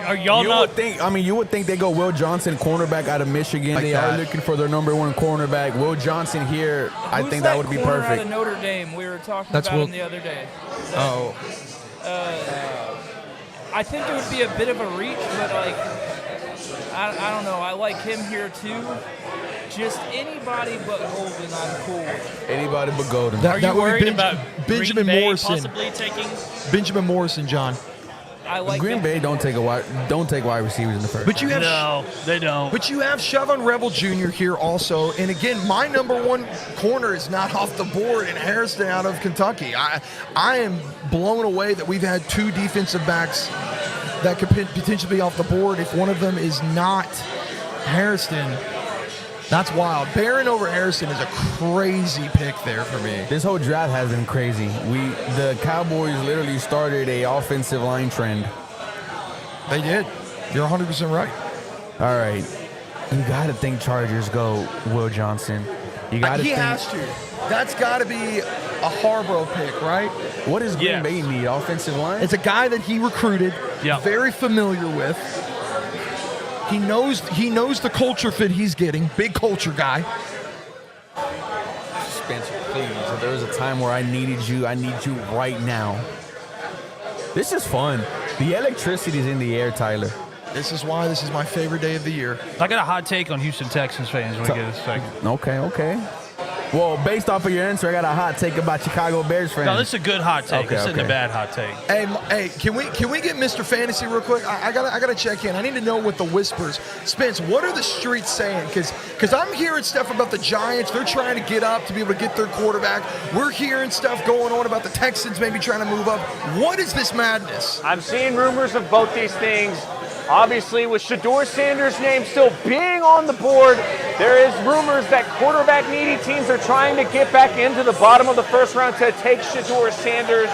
Are y'all you would think they go Will Johnson, cornerback out of Michigan. Like they are looking for their number 1 cornerback. Will Johnson here, I think that would be perfect. Out of Notre Dame, we were talking about him the other day. Oh. I think it would be a bit of a reach, but like I don't know. I like him here too. Just anybody but Golden, I'm cool with. Anybody but Golden. Are you worried about Benjamin Green Bay Morrison? possibly taking? Benjamin Morrison, John. I like Green Bay don't take wide receivers in the first. But you have No, they don't. But you have Shavon Rebel Jr. here also, and again, my number one corner is not off the board in Harrison out of Kentucky. I am blown away that we've had two defensive backs that could potentially be off the board if one of them is not Harrison. That's wild. Barron over Harrison is a crazy pick there for me. This whole draft has been crazy. The Cowboys literally started a offensive line trend. They did. You're 100% right. All right. You got to think Chargers go Will Johnson. You got to He think. has to. That's got to be a Harborough pick, right? What does Green Bay need? Offensive line? It's a guy that he recruited, very familiar with. He knows the culture fit he's getting. Big culture guy. Spencer, please. If there was a time where I needed you, I need you right now. This is fun. The electricity is in the air, Tyler. This is why this is my favorite day of the year. I got a hot take on Houston Texans fans when we get a second. Okay. Well, based off of your answer, I got a hot take about Chicago Bears fans. No, this is a good hot take. This isn't a bad hot take. Hey, can we get Mr. Fantasy real quick? I gotta check in. I need to know what the whispers. Spence, what are the streets saying? Because I'm hearing stuff about the Giants. They're trying to get up to be able to get their quarterback. We're hearing stuff going on about the Texans maybe trying to move up. What is this madness? I'm seeing rumors of both these things. Obviously, with Shadur Sanders' name still being on the board, there is rumors that quarterback-needy teams are trying to get back into the bottom of the first round to take Shadur Sanders.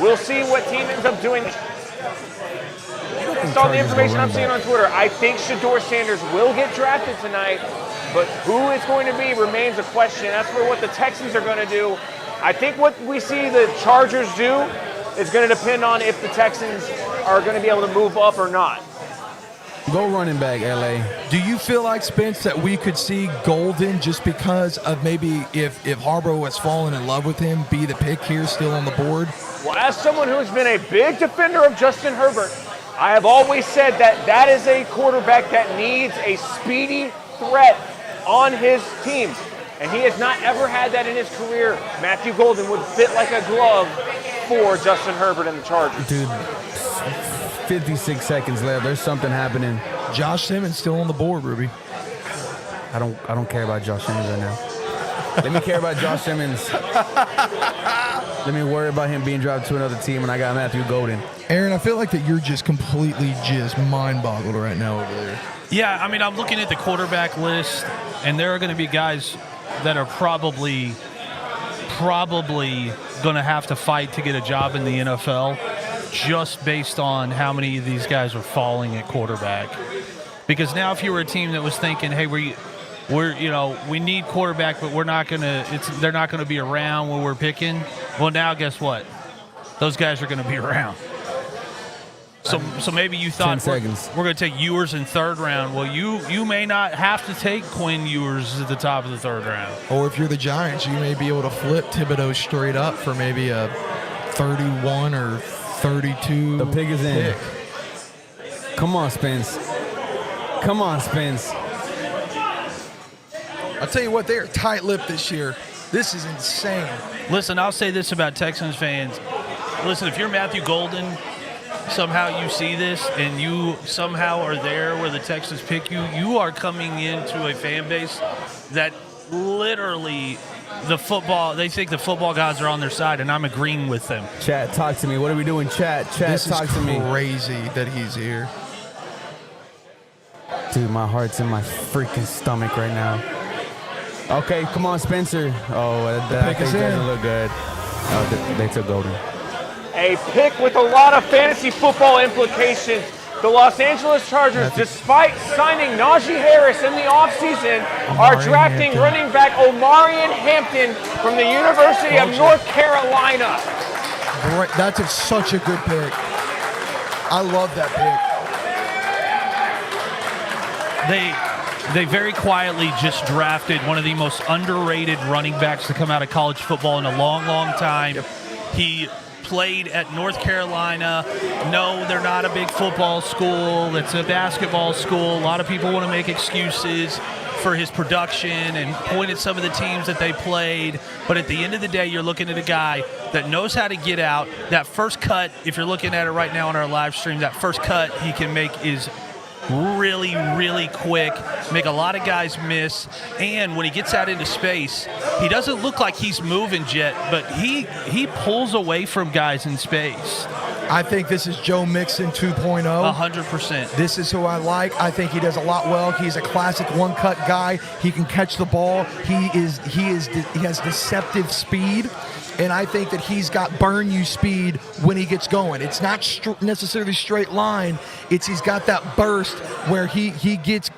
We'll see what team ends up doing. Based on the information I'm seeing on Twitter, I think Shadur Sanders will get drafted tonight, but who it's going to be remains a question. That's for what the Texans are going to do. I think what we see the Chargers do is going to depend on if the Texans are going to be able to move up or not. Go running back, LA. Do you feel like, Spence, that we could see Golden just because of maybe if Harborough has fallen in love with him, be the pick here still on the board? Well, as someone who's been a big defender of Justin Herbert, I have always said that is a quarterback that needs a speedy threat on his teams. And he has not ever had that in his career. Matthew Golden would fit like a glove for Justin Herbert and the Chargers. Dude, 56 seconds left. There's something happening. Josh Simmons still on the board, Ruby. I don't care about Josh Simmons right now. Let me care about Josh Simmons. Let me worry about him being dropped to another team, and I got Matthew Golden. Aaron, I feel like that you're just completely mind-boggled right now over there. Yeah, I mean, I'm looking at the quarterback list, and there are going to be guys that are probably going to have to fight to get a job in the NFL just based on how many of these guys are falling at quarterback. Because now if you were a team that was thinking, hey, we need quarterback, but they're not going to be around when we're picking. Well, now guess what? Those guys are going to be around. So maybe you thought we're going to take Ewers in third round. Well, you may not have to take Quinn Ewers at the top of the third round. Or if you're the Giants, you may be able to flip Thibodeau straight up for maybe a 31 or 32. The pig is in. Come on, Spence. I'll tell you what, they are tight-lipped this year. This is insane. Listen, I'll say this about Texans fans. Listen, if you're Matthew Golden, somehow you see this and you somehow are there where the Texans pick you, you are coming into a fan base that literally they think the football gods are on their side, and I'm agreeing with them. Chat, talk to me. What are we doing? Chat, talk to me. This is crazy that he's here. Dude, my heart's in my freaking stomach right now. Okay, come on, Spencer. Oh, that doesn't look good. Oh, they took Golden. A pick with a lot of fantasy football implications. The Los Angeles Chargers, despite signing Najee Harris in the offseason, are drafting running back Omarion Hampton from the University of North Carolina. Great. That's such a good pick. I love that pick. They very quietly just drafted one of the most underrated running backs to come out of college football in a long, long time. He played at North Carolina. No, they're not a big football school. It's a basketball school. A lot of people want to make excuses for his production and point at some of the teams that they played. But at the end of the day, you're looking at a guy that knows how to get out. That first cut, if you're looking at it right now on our live stream, that first cut he can make is really, really quick, make a lot of guys miss. And when he gets out into space, he doesn't look like he's moving jet, but he pulls away from guys in space. I think this is Joe Mixon 2.0. 100%. This is who I like. I think he does a lot well. He's a classic one-cut guy. He can catch the ball. He has deceptive speed. And I think that he's got burn you speed when he gets going. It's not necessarily straight line. He's got that burst where he gets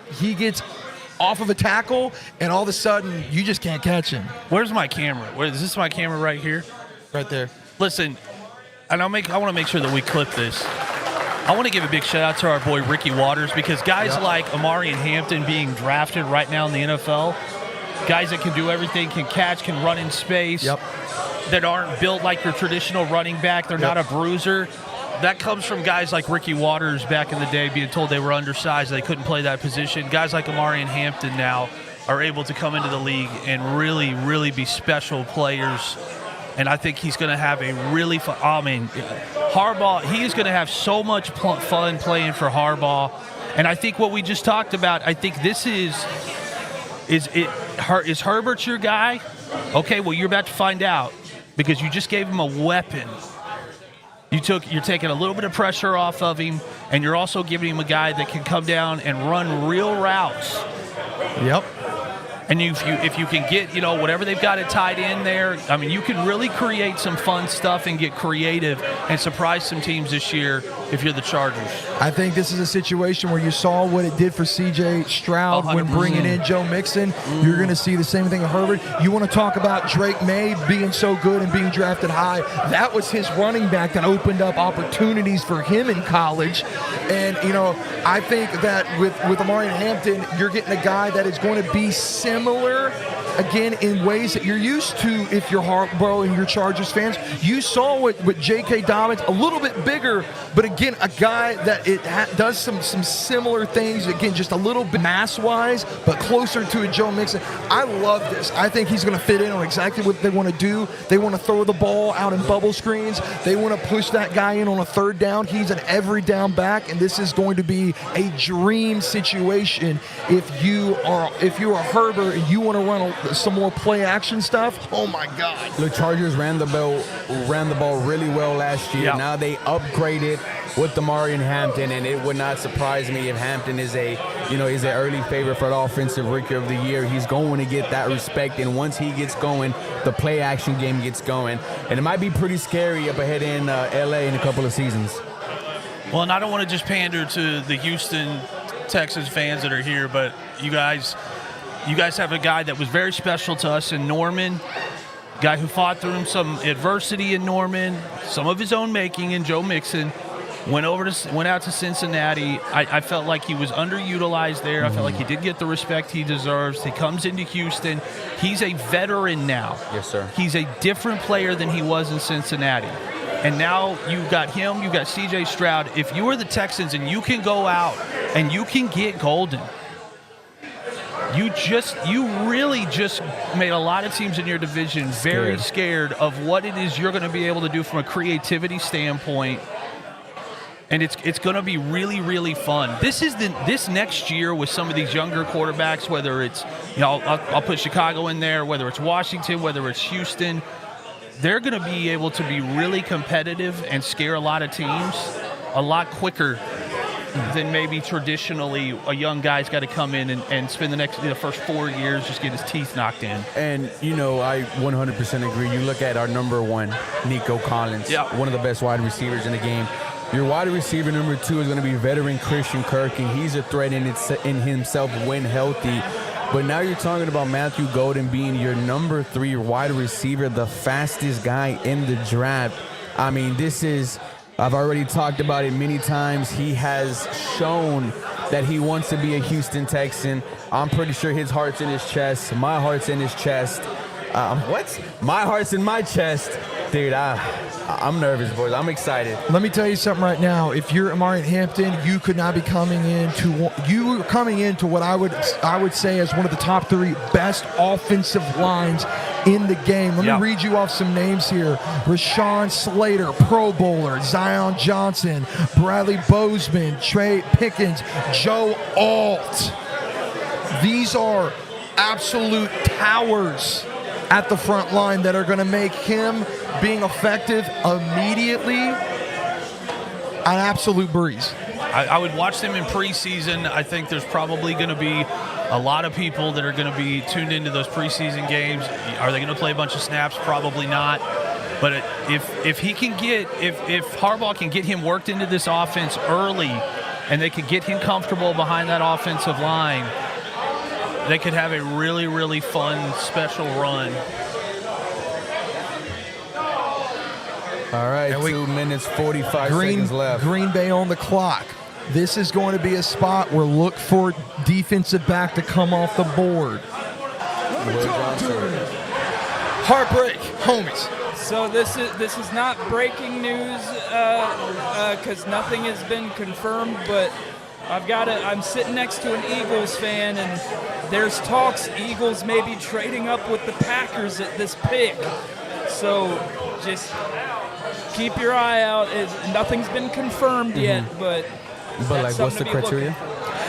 off of a tackle, and all of a sudden you just can't catch him. Where's my camera? Is this my camera right here? Right there. Listen, and I want to make sure that we clip this. I want to give a big shout out to our boy Ricky Waters, because guys like Amari and Hampton being drafted right now in the NFL, guys that can do everything, can catch, can run in space. Yep. That aren't built like your traditional running back. They're not a bruiser. That comes from guys like Ricky Waters back in the day being told they were undersized, they couldn't play that position. Guys like Amari and Hampton now are able to come into the league and really, really be special players. And I think he's going to have a really fun. Harbaugh, he is going to have so much fun playing for Harbaugh. And I think what we just talked about, I think this is Herbert your guy? Okay, well, you're about to find out, because you just gave him a weapon. You're taking a little bit of pressure off of him, and you're also giving him a guy that can come down and run real routes. Yep. And if you can get, whatever they've got it tied in there, you can really create some fun stuff and get creative and surprise some teams this year if you're the Chargers. I think this is a situation where you saw what it did for C.J. Stroud 100%. when bringing in Joe Mixon. You're going to see the same thing with Herbert. You want to talk about Drake May being so good and being drafted high. That was his running back that opened up opportunities for him in college. And, I think that with Amari and Hampton, you're getting a guy that is going to be similar, again, in ways that you're used to if you're Harbaugh and you're Chargers fans. You saw with J.K. Dobbins, a little bit bigger, but again, a guy that does some similar things, again, just a little bit mass-wise, but closer to a Joe Mixon. I love this. I think he's going to fit in on exactly what they want to do. They want to throw the ball out in bubble screens. They want to push that guy in on a third down. He's an every down back, and this is going to be a dream situation if you are Herbert and you want to run some more play action stuff. Oh my God! The Chargers ran the ball really well last year. Yeah. Now they upgraded with Amari and Hampton, and it would not surprise me if Hampton is an early favorite for the offensive rookie of the year. He's going to get that respect, and once he gets going, the play action game gets going, and it might be pretty scary up ahead in LA in a couple of seasons. Well, and I don't want to just pander to the Houston Texans fans that are here, but you guys have a guy that was very special to us in Norman, guy who fought through some adversity in Norman, some of his own making in Joe Mixon, went out to Cincinnati. I felt like he was underutilized there. I felt like he didn't get the respect he deserves. He comes into Houston. He's a veteran now. Yes, sir. He's a different player than he was in Cincinnati. And now you've got him, you've got C.J. Stroud. If you are the Texans and you can go out and you can get Golden, you really just made a lot of teams in your division very scared of what it is you're going to be able to do from a creativity standpoint. And it's going to be really, really fun. This next year with some of these younger quarterbacks, whether it's, I'll put Chicago in there, whether it's Washington, whether it's Houston, they're going to be able to be really competitive and scare a lot of teams a lot quicker than maybe traditionally a young guy's got to come in and spend the first 4 years just get his teeth knocked in. And, I 100% agree. You look at our number one, Nico Collins, one of the best wide receivers in the game. Your wide receiver number 2 is going to be veteran Christian Kirk, and he's a threat in himself when healthy. But now you're talking about Matthew Golden being your number 3 wide receiver, the fastest guy in the draft. I've already talked about it many times. He has shown that he wants to be a Houston Texan. I'm pretty sure his heart's in his chest. My heart's in his chest. What? My heart's in my chest. Dude, I'm nervous, boys. I'm excited. Let me tell you something right now. If you're Amari Hampton, you could not be coming into what I would say as one of the top 3 best offensive lines in the game. Let me read you off some names here. Rashawn Slater, Pro Bowler. Zion Johnson, Bradley Bozeman, Trey Pickens, Joe Alt. These are absolute towers at the front line that are going to make him being effective immediately an absolute breeze. I would watch them in preseason. I think there's probably going to be a lot of people that are going to be tuned into those preseason games. Are they going to play a bunch of snaps? Probably not. But if he can get, if Harbaugh can get him worked into this offense early and they can get him comfortable behind that offensive line, they could have a really, really fun special run. All right, 2 minutes, 45 seconds left. Green Bay on the clock. This is going to be a spot where look for defensive back to come off the board. Heartbreak, homies. So this is not breaking news because nothing has been confirmed, but I'm sitting next to an Eagles fan, and there's talks Eagles may be trading up with the Packers at this pick. So just keep your eye out. Nothing's been confirmed yet, but like, what's the criteria?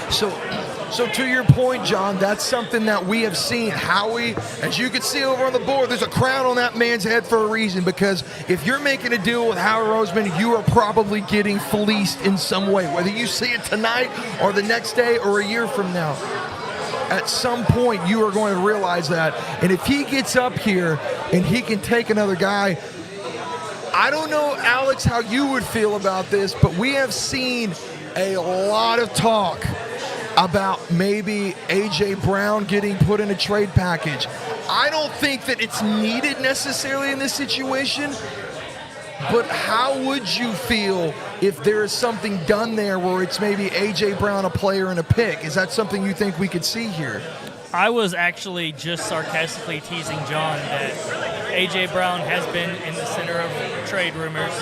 So to your point, John, that's something that we have seen. Howie, as you can see over on the board, there's a crown on that man's head for a reason, because if you're making a deal with Howie Roseman, you are probably getting fleeced in some way, whether you see it tonight or the next day or a year from now. At some point, you are going to realize that. And if he gets up here and he can take another guy, I don't know, Alex, how you would feel about this, but we have seen a lot of talk about maybe A.J. Brown getting put in a trade package. I don't think that it's needed necessarily in this situation, but how would you feel if there is something done there where it's maybe A.J. Brown, a player, and a pick? Is that something you think we could see here? I was actually just sarcastically teasing John that A.J. Brown has been in the center of trade rumors,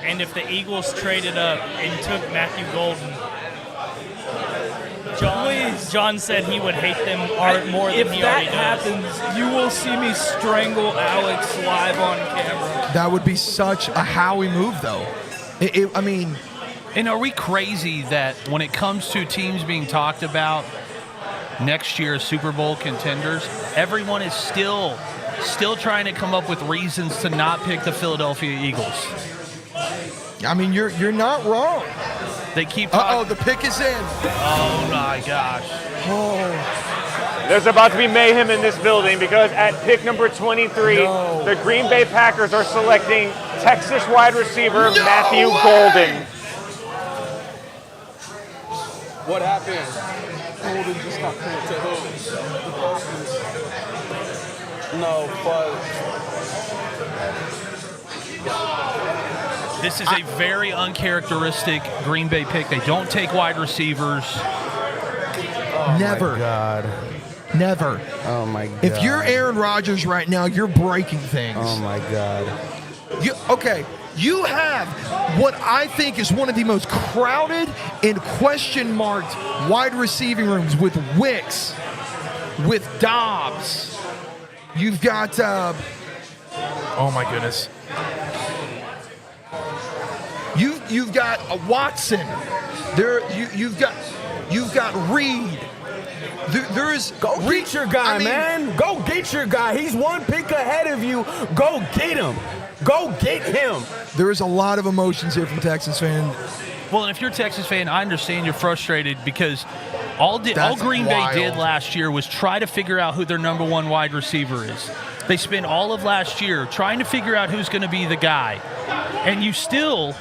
and if the Eagles traded up and took Matthew Golden, John said he would hate them more than he already does. If that happens, you will see me strangle Alex live on camera. That would be such a Howie move, though. I mean... And are we crazy that when it comes to teams being talked about next year's Super Bowl contenders, everyone is still trying to come up with reasons to not pick the Philadelphia Eagles? I mean, you're not wrong. They keep talking. The pick is in. Oh, my gosh. Oh. There's about to be mayhem in this building because at pick number 23, the Green Bay Packers are selecting Texas wide receiver Matthew Golden. What happened? Golden just got pulled to who? No, This is a very uncharacteristic Green Bay pick. They don't take wide receivers. Never. Oh my God. Never. Oh my God. If you're Aaron Rodgers right now, you're breaking things. Oh my God. You have what I think is one of the most crowded and question-marked wide receiving rooms with Wicks, with Dobbs. You've got, oh my goodness. You've got Watson. You've got Reed. There's get your guy, man. Go get your guy. He's one pick ahead of you. Go get him. Go get him. There is a lot of emotions here from Texans fan. Well, and if you're a Texas fan, I understand you're frustrated because all Green Bay did last year was try to figure out who their number one wide receiver is. They spent all of last year trying to figure out who's going to be the guy, and you still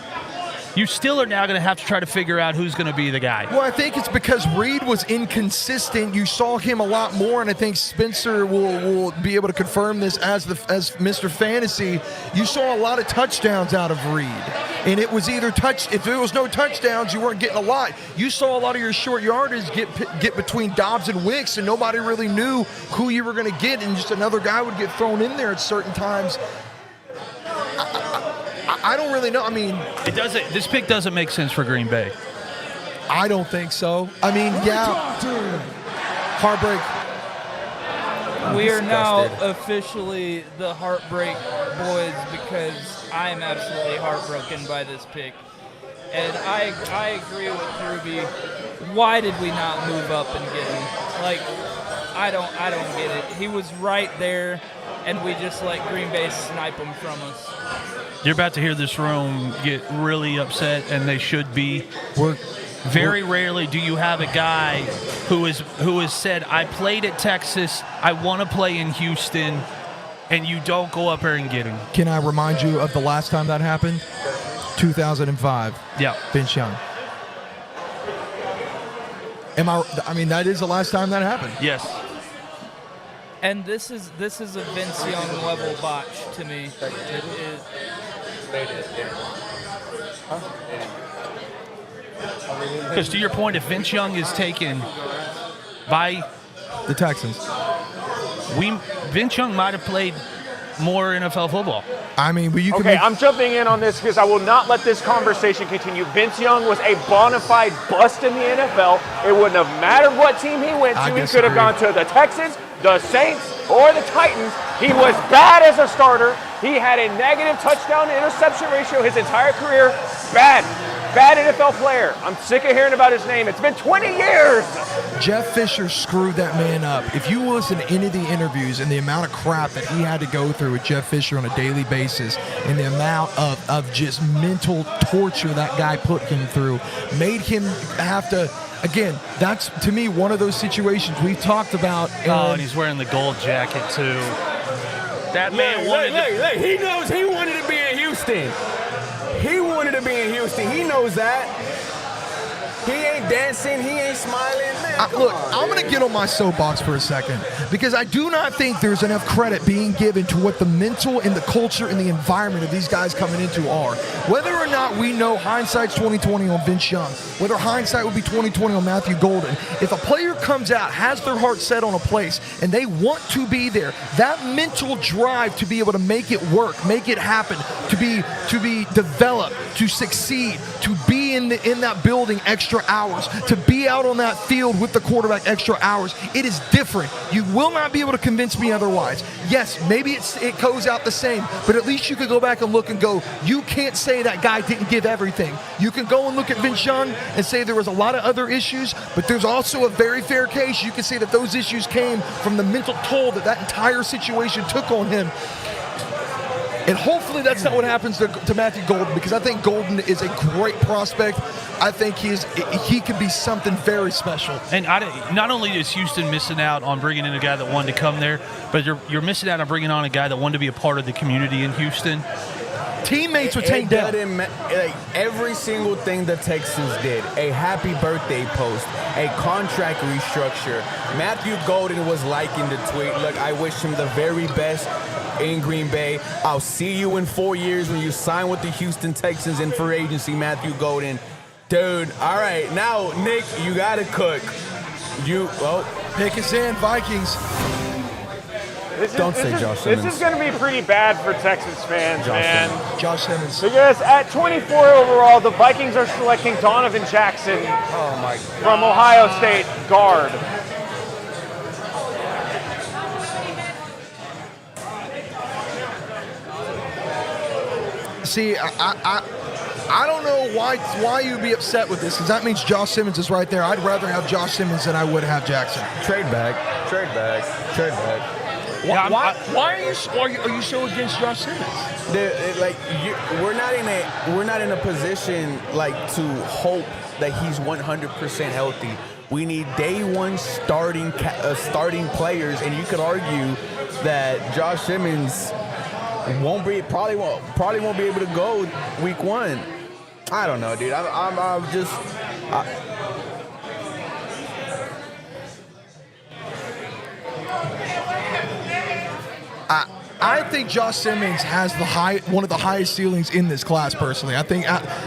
you still are now going to have to try to figure out who's going to be the guy. Well, I think it's because Reed was inconsistent. You saw him a lot more, and I think Spencer will be able to confirm this as Mr. Fantasy. You saw a lot of touchdowns out of Reed, and it was either if there was no touchdowns, you weren't getting a lot. You saw a lot of your short yardage get between Dobbs and Wicks, and nobody really knew who you were going to get, and just another guy would get thrown in there at certain times. I don't really know. I mean, This pick doesn't make sense for Green Bay. I don't think so. I mean, yeah, heartbreak. We are now officially the Heartbreak Boys because I am absolutely heartbroken by this pick. And I agree with Ruby. Why did we not move up and get him? Like, I don't get it. He was right there, and we just let Green Bay snipe him from us. You're about to hear this room get really upset, and they should be. Very rarely do you have a guy who has said, I played at Texas, I want to play in Houston, and you don't go up there and get him. Can I remind you of the last time that happened? 2005. Yeah. Vince Young. I mean, that is the last time that happened. Yes. And this is a Vince Young level botch to me. It is. Because to your point, if Vince Young is taken by the Texans, Vince Young might have played more NFL football. I mean, but you can. Okay, I'm jumping in on this because I will not let this conversation continue. Vince Young was a bona fide bust in the NFL. It wouldn't have mattered what team he went to. He could have gone to the Texans, the Saints, or the Titans. He was bad as a starter. He had a negative touchdown to interception ratio his entire career. Bad NFL player. I'm sick of hearing about his name. It's been 20 years. Jeff Fisher screwed that man up. If you listen to any of the interviews and the amount of crap that he had to go through with Jeff Fisher on a daily basis and the amount of just mental torture that guy put him through made him have to. Again, that's, to me, one of those situations we've talked about. And he's wearing the gold jacket, too. That man wanted to... He knows he wanted to be in Houston. He wanted to be in Houston. He knows that. He ain't dancing. He ain't smiling. Man, look, I'm going to get on my soapbox for a second because I do not think there's enough credit being given to what the mental and the culture and the environment of these guys coming into are. Whether or not we know hindsight's 2020 on Vince Young, whether hindsight would be 2020 on Matthew Golden, if a player comes out, has their heart set on a place, and they want to be there, that mental drive to be able to make it work, make it happen, to be developed, to succeed, to be in that building extra hours, to be out on that field with the quarterback extra hours, it is different. You will not be able to convince me otherwise. Yes, maybe it goes out the same, but at least you could go back and look and go, you can't say that guy didn't give everything. You can go and look at Vince Young and say there was a lot of other issues, but there's also a very fair case. You can say that those issues came from the mental toll that entire situation took on him. And hopefully that's not what happens to Matthew Golden, because I think Golden is a great prospect. I think he could be something very special. And not only is Houston missing out on bringing in a guy that wanted to come there, but you're missing out on bringing on a guy that wanted to be a part of the community in Houston. Teammates with Tank Dell. Like every single thing the Texans did, a happy birthday post, a contract restructure. Matthew Golden was liking the tweet. Look, I wish him the very best in Green Bay. I'll see you in 4 years when you sign with the Houston Texans in free agency, Matthew Golden. Dude, all right, now, Nick, you got to cook. Pick us in, Vikings. Don't say Josh Simmons. This is going to be pretty bad for Texans fans, man. Josh Simmons. Because at 24 overall, the Vikings are selecting Donovan Jackson from Ohio State guard. See, I don't know why you'd be upset with this, because that means Josh Simmons is right there. I'd rather have Josh Simmons than I would have Jackson. Trade back. Why are you so against Josh Simmons? We're not in a position like to hope that he's 100% healthy. We need day one starting players, and you could argue that Josh Simmons probably won't be able to go week one. I don't know, dude. I'm just. I think Josh Simmons has one of the highest ceilings in this class. Personally, I think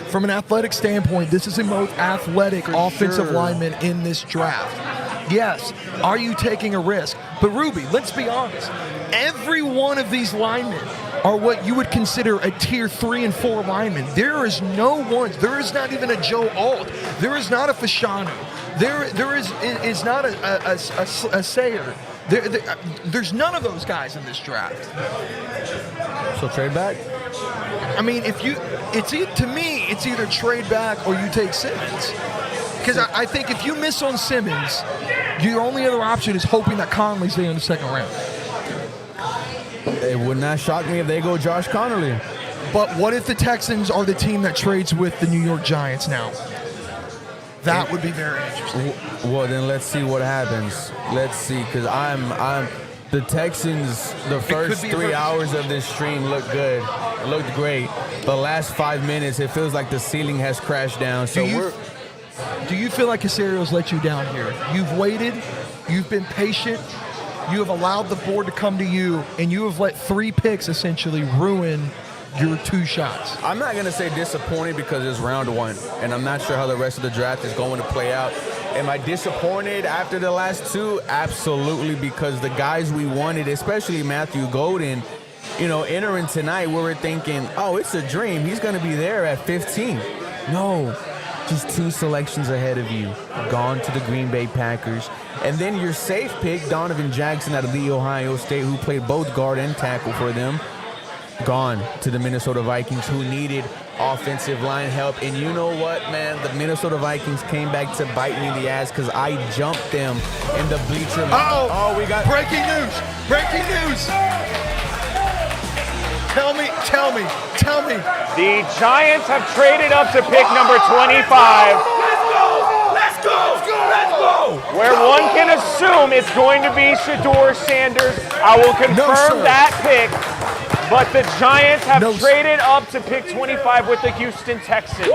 from an athletic standpoint, this is the most athletic offensive lineman in this draft. Yes, are you taking a risk? But Ruby, let's be honest. Every one of these linemen are what you would consider a tier 3 and 4 lineman. There is no one. There is not even a Joe Alt. There is not a Fashanu. There is not a Sayer. There's none of those guys in this draft. So trade back? I mean, to me, it's either trade back or you take Simmons. Because I think if you miss on Simmons, your only other option is hoping that Conley's there in the second round. It would not shock me if they go Josh Conley. But what if the Texans are the team that trades with the New York Giants now? That would be very interesting. Well, then let's see what happens. Let's see, because the Texans, the first 3 hours of this stream looked good. It looked great. The last 5 minutes, it feels like the ceiling has crashed down. So do you feel like Casario's let you down here? You've waited. You've been patient. You have allowed the board to come to you, and you have let 3 picks essentially ruin your 2 shots. I'm not going to say disappointed because it's round 1, and I'm not sure how the rest of the draft is going to play out. Am I disappointed after the last 2? Absolutely, because the guys we wanted, especially Matthew Golden, entering tonight, we were thinking, oh, it's a dream. He's going to be there at 15. No, just 2 selections ahead of you. Gone to the Green Bay Packers. And then your safe pick, Donovan Jackson out of the Ohio State, who played both guard and tackle for them, gone to the Minnesota Vikings, who needed offensive line help. And you know what, man? The Minnesota Vikings came back to bite me in the ass because I jumped them in the bleacher. Oh, we got breaking news. Breaking news. Tell me. The Giants have traded up to pick number 25. Let's go! Where one can assume it's going to be Shadur Sanders. I will confirm that pick. But the Giants have traded up to pick 25 with the Houston Texans.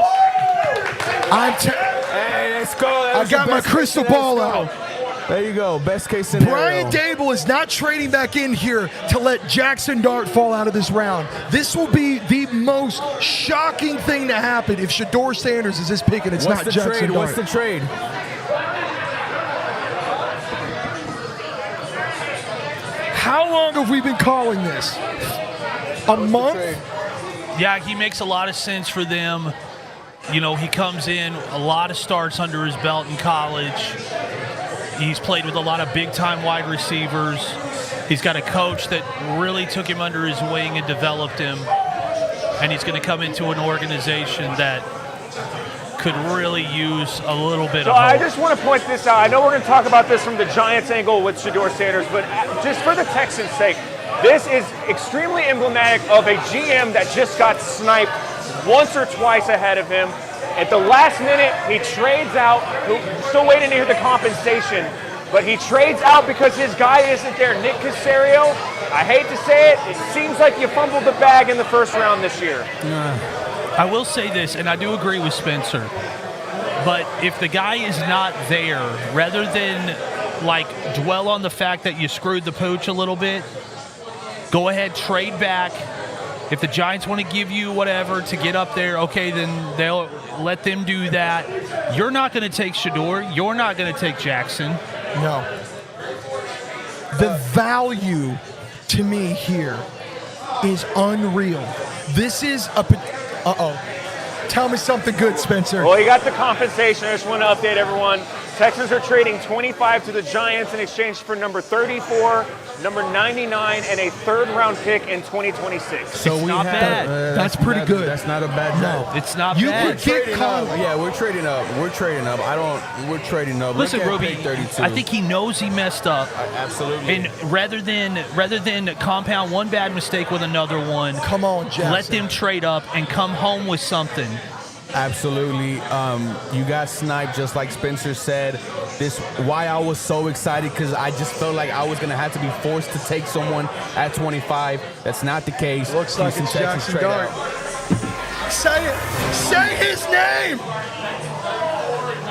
Hey, let's go. I got my crystal ball out. There you go. Best case scenario. Brian Dable is not trading back in here to let Jackson Dart fall out of this round. This will be the most shocking thing to happen if Shadur Sanders is this pick and it's not Jackson Dart. What's the trade? How long have we been calling this? A month? Yeah, he makes a lot of sense for them. He comes in, a lot of starts under his belt in college. He's played with a lot of big-time wide receivers. He's got a coach that really took him under his wing and developed him. And he's going to come into an organization that could really use a little bit of hope. I just want to point this out. I know we're going to talk about this from the Giants angle with Shadur Sanders, but just for the Texans' sake, this is extremely emblematic of a GM that just got sniped once or twice ahead of him. At the last minute, he trades out. Still waiting to hear the compensation, but he trades out because his guy isn't there. Nick Caserio, I hate to say it, it seems like you fumbled the bag in the first round this year. I will say this, and I do agree with Spencer, but if the guy is not there, rather than dwell on the fact that you screwed the pooch a little bit, go ahead, trade back. If the Giants want to give you whatever to get up there, okay, then they'll let them do that. You're not going to take Shadur. You're not going to take Jackson. No. The value to me here is unreal. This is a... Tell me something good, Spencer. Well, you got the compensation. I just want to update everyone. Texans are trading 25 to the Giants in exchange for number 34, number 99, and a third-round pick in 2026. So it's not bad. That's pretty good. That's not a bad No, it's not you bad. Could get Conley. Yeah, we're trading up. We're trading up. We're trading up. Listen, Ruby, 32. I think he knows he messed up. Absolutely. And rather than compound one bad mistake with another one, come on, Jackson. Let them trade up and come home with something. Absolutely. You got sniped, just like Spencer said. This why I was so excited, because I just felt like I was going to have to be forced to take someone at 25. That's not the case. Looks like it's Jackson Dart. Say it. Say his name.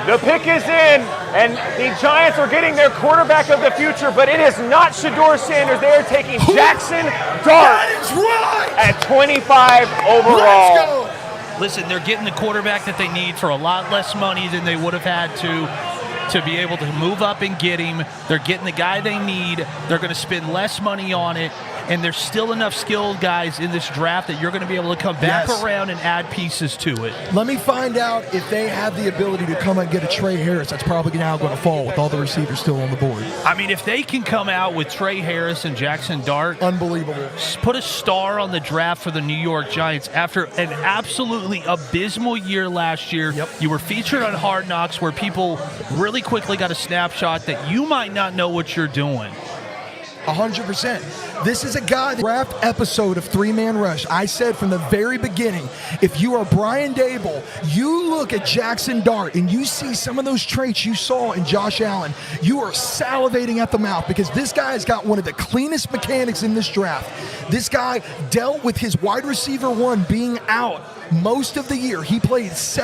The pick is in, and the Giants are getting their quarterback of the future, but it is not Shadur Sanders. They are taking Jackson Dart at 25 overall. Let's go. Listen, they're getting the quarterback that they need for a lot less money than they would have had to be able to move up and get him. They're getting the guy they need. They're going to spend less money on it. And there's still enough skilled guys in this draft that you're going to be able to come back around and add pieces to it. Let me find out if they have the ability to come and get a Trey Harris. That's probably now going to fall with all the receivers still on the board. I mean, if they can come out with Trey Harris and Jackson Dart. Unbelievable. Put a star on the draft for the New York Giants after an absolutely abysmal year last year. Yep. You were featured on Hard Knocks where people really quickly got a snapshot that you might not know what you're doing. 100%. This is a guy, the draft episode of Three Man Rush, I said from the very beginning, if you are Brian Dable, you look at Jackson Dart and you see some of those traits you saw in Josh Allen, you are salivating at the mouth because this guy has got one of the cleanest mechanics in this draft. This guy dealt with his wide receiver one being out most of the year. He played 6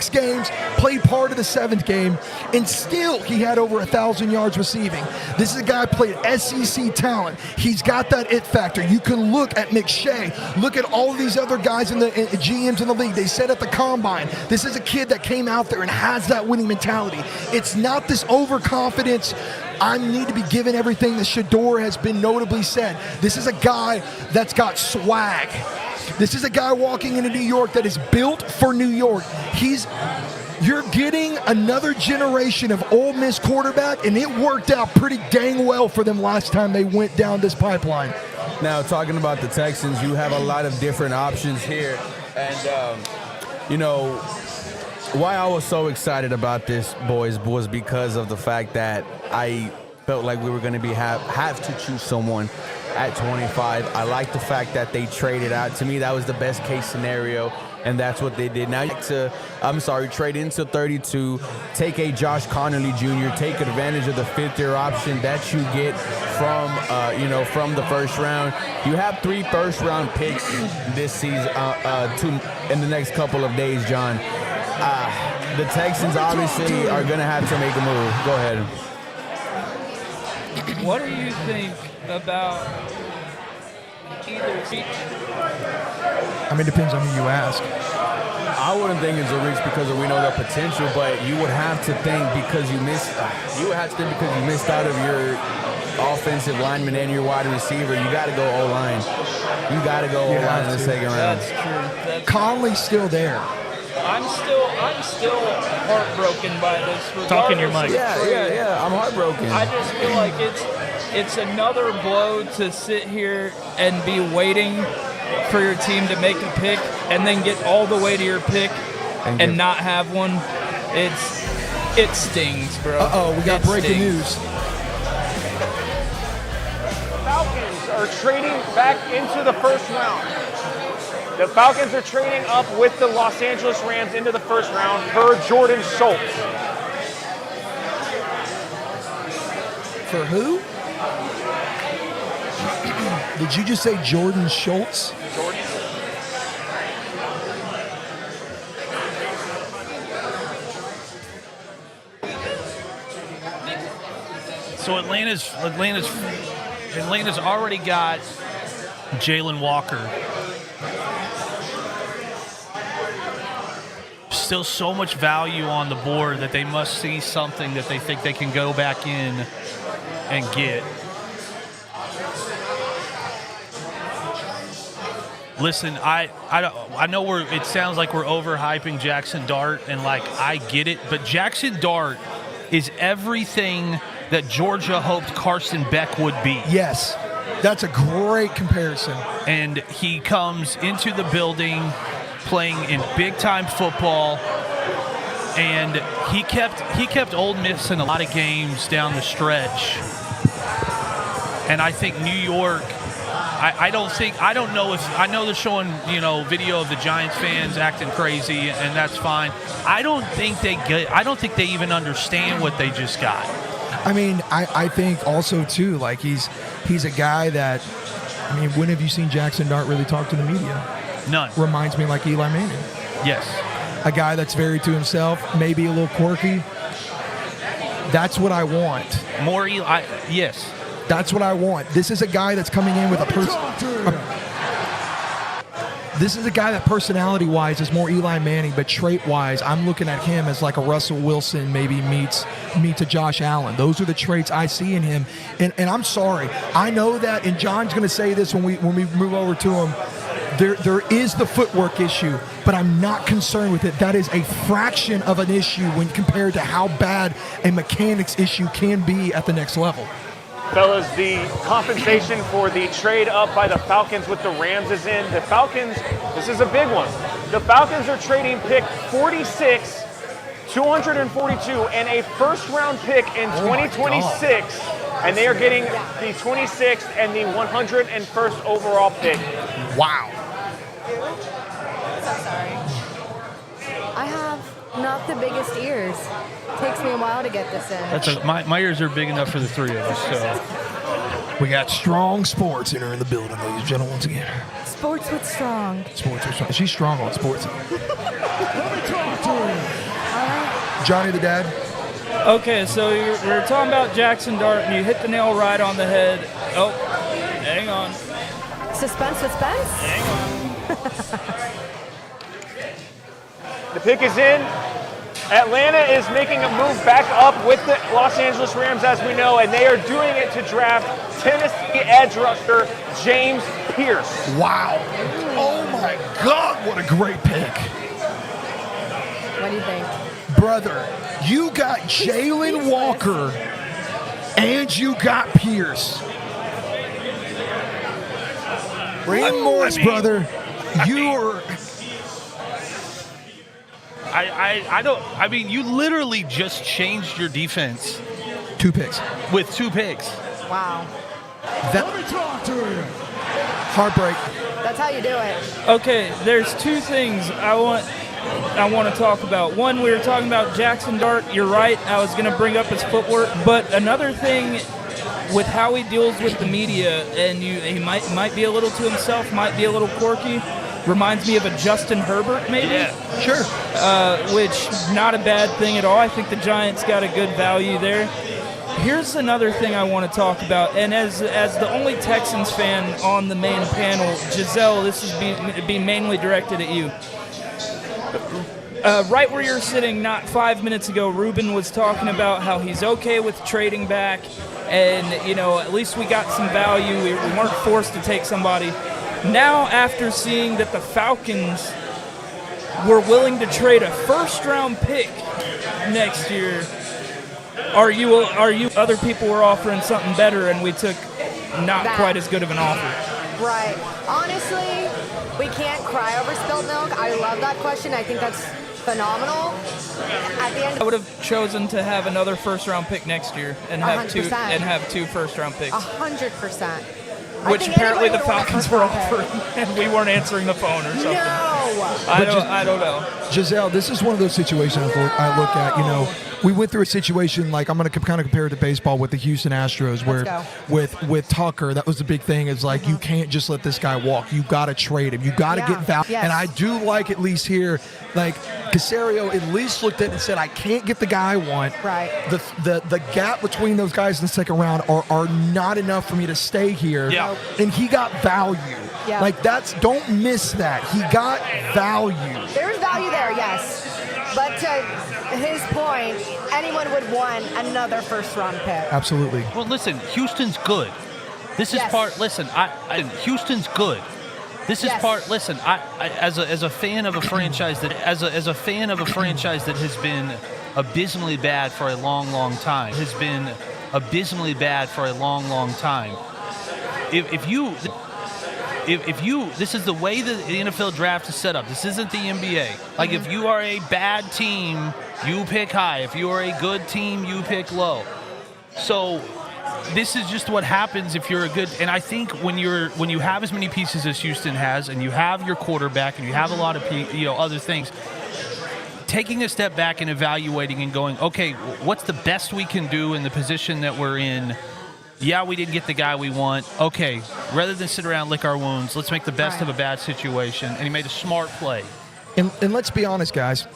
games, played part of the 7th game, and still he had over 1,000 yards receiving. This is a guy played SEC talent. He's got that it factor. You can look at McShay, look at all of these other guys in the GMs in the league. They said at the combine, this is a kid that came out there and has that winning mentality. It's not this overconfidence, I need to be given everything that Shadur has been notably said. This is a guy that's got swag. This is a guy walking into New York that is built for New York. You're getting another generation of Ole Miss quarterback, and it worked out pretty dang well for them last time they went down this pipeline. Now, talking about the Texans, you have a lot of different options here. And, why I was so excited about this, boys, was because of the fact that I felt like we were going to have to choose someone at 25. I like the fact that they traded out. To me, that was the best case scenario, and that's what they did. Now you trade into 32, take a Josh Connerly Jr., take advantage of the 5th-year option that you get from the first round. You have 3 first-round picks this season, in the next couple of days, John. The Texans obviously are going to have to make a move. Go ahead. What do you think about either? I mean, it depends on who you ask. I wouldn't think it's a reach because we know their potential, but you would have to think because you missed out of your offensive lineman and your wide receiver. You got to go O-line. You got to go O-line in the second round. That's true. Conley's still there. I'm still heartbroken by this. Talk in your mic. Yeah. I'm heartbroken. I just feel like it's another blow to sit here and be waiting for your team to make a pick and then get all the way to your pick and not have one. It stings, bro. Uh-oh, we got breaking news. Falcons are trading back into the first round. The Falcons are trading up with the Los Angeles Rams into the first round for Jordan Schultz. For who? Did you just say Jordan Schultz? Jordan. So Atlanta's already got Jalen Walker. Still so much value on the board that they must see something that they think they can go back in and get. Listen, I know it sounds like we're overhyping Jackson Dart, and I get it, but Jackson Dart is everything that Georgia hoped Carson Beck would be. Yes, that's a great comparison. And he comes into the building playing in big-time football, and he kept Ole Miss in a lot of games down the stretch. And I think New York, I know they're showing video of the Giants fans acting crazy, and that's fine. I don't think they even understand what they just got. I mean, I think also too, he's a guy that, when have you seen Jackson Dart really talk to the media? None. Reminds me like Eli Manning. Yes. A guy that's very to himself, maybe a little quirky. That's what I want. More Eli. Yes. That's what I want. This is a guy that's coming in with This is a guy that personality-wise is more Eli Manning, but trait-wise, I'm looking at him as like a Russell Wilson maybe meets a Josh Allen. Those are the traits I see in him. And I'm sorry. I know that, and John's going to say this when we move over to him, there is the footwork issue, but I'm not concerned with it. That is a fraction of an issue when compared to how bad a mechanics issue can be at the next level. Fellas, the compensation for the trade up by the Falcons with the Rams is in. The Falcons, this is a big one. The Falcons are trading pick 46, 242, and a first-round pick in 2026, and they are getting the 26th and the 101st overall pick. Wow. So sorry. I have not the biggest ears. Takes me a while to get this in. My ears are big enough for the three of us. So we got Strong Sports in her in the building, ladies and gentlemen, once again. Sports with Strong. Sports with Strong. She's strong on sports. Johnny the Dad. Okay, so we're talking about Jackson Dart, and you hit the nail right on the head. Oh, hang on. Suspense. Hang on. The pick is in. Atlanta is making a move back up with the Los Angeles Rams, as we know, and they are doing it to draft Tennessee edge rusher James Pierce. Wow. Oh, my God, what a great pick. What do you think? Brother, you got Jalen Walker and you got Pierce. Brandon Morris, brother, you are... I mean, you literally just changed your defense. 2 picks. With 2 picks. Wow. Heartbreak. That's how you do it. Okay, there's 2 things I want to talk about. One, we were talking about Jackson Dart. You're right. I was going to bring up his footwork, but another thing with how he deals with the media, and he might be a little to himself, might be a little quirky. Reminds me of a Justin Herbert, maybe? Yeah, sure. Which, not a bad thing at all. I think the Giants got a good value there. Here's another thing I want to talk about, and as the only Texans fan on the main panel, Giselle, this is being mainly directed at you. Right where you're sitting not 5 minutes ago, Ruben was talking about how he's okay with trading back, and, at least we got some value. We weren't forced to take somebody. Now, after seeing that the Falcons were willing to trade a first-round pick next year, are you other people were offering something better and we took not quite as good of an offer? Right. Honestly, we can't cry over spilled milk. I love that question. I think that's phenomenal. At the end, I would have chosen to have another first-round pick next year and have 100%. two first-round picks. 100%. Which apparently the Falcons were offering, and we weren't answering the phone or something. No! I don't know. Giselle, this is one of those situations I look at, we went through a situation like I'm going to kind of compare it to baseball with the Houston Astros, where with Tucker, that was the big thing. Is like you can't just let this guy walk. You got to trade him. You got to get value. Yes. And I do like at least here, like Caserio at least looked at it and said, I can't get the guy I want. Right. The gap between those guys in the second round are not enough for me to stay here. Yeah. And he got value. Yeah. Like don't miss that. He got value. There's value there, yes. But to his point, anyone would want another first-round pick. Absolutely. Well, listen, Houston's good. This is part. Listen, Houston's good. This is part. Listen, as a fan of a franchise that as a fan of a franchise that has been abysmally bad for a long time. If you, this is the way the NFL draft is set up. This isn't the NBA. Like, if you are a bad team, you pick high. If you are a good team, you pick low. So this is just what happens if you're a good. And I think when you have as many pieces as Houston has, and you have your quarterback, and you have a lot of other things, taking a step back and evaluating and going, okay, what's the best we can do in the position that we're in Yeah, we didn't get the guy we want. Okay, rather than sit around and lick our wounds, let's make the best of a bad situation. And he made a smart play. And let's be honest, guys.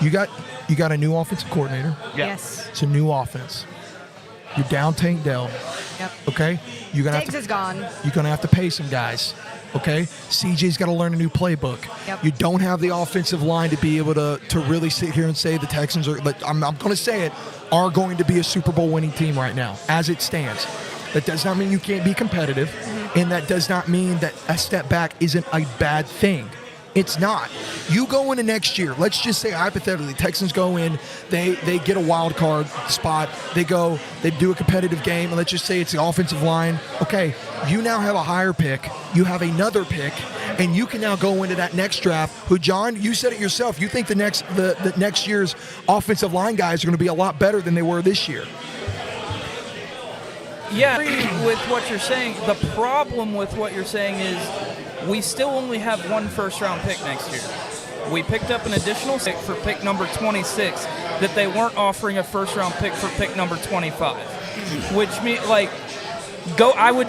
You got a new offensive coordinator. Yes. It's a new offense. You're down Tank Dell. Yep. Okay? You're gonna Diggs is gone. You're going to have to pay some guys. Okay? CJ's got to learn a new playbook. Yep. You don't have the offensive line to be able to really sit here and say the Texans are, I'm going to say it, are going to be a Super Bowl winning team right now, as it stands. That does not mean you can't be competitive, and that does not mean that a step back isn't a bad thing. It's not. You go into next year, let's just say hypothetically, Texans go in, they get a wild card spot, they do a competitive game, and let's just say it's the offensive line. Okay, you now have a higher pick, you have another pick, and you can now go into that next draft, who, John, you said it yourself, you think the next year's offensive line guys are going to be a lot better than they were this year. Yeah, I agree with what you're saying. The problem with what you're saying is we still only have one first-round pick next year. We picked up an additional pick for pick number 26 that they weren't offering a first-round pick for pick number 25, which means, I would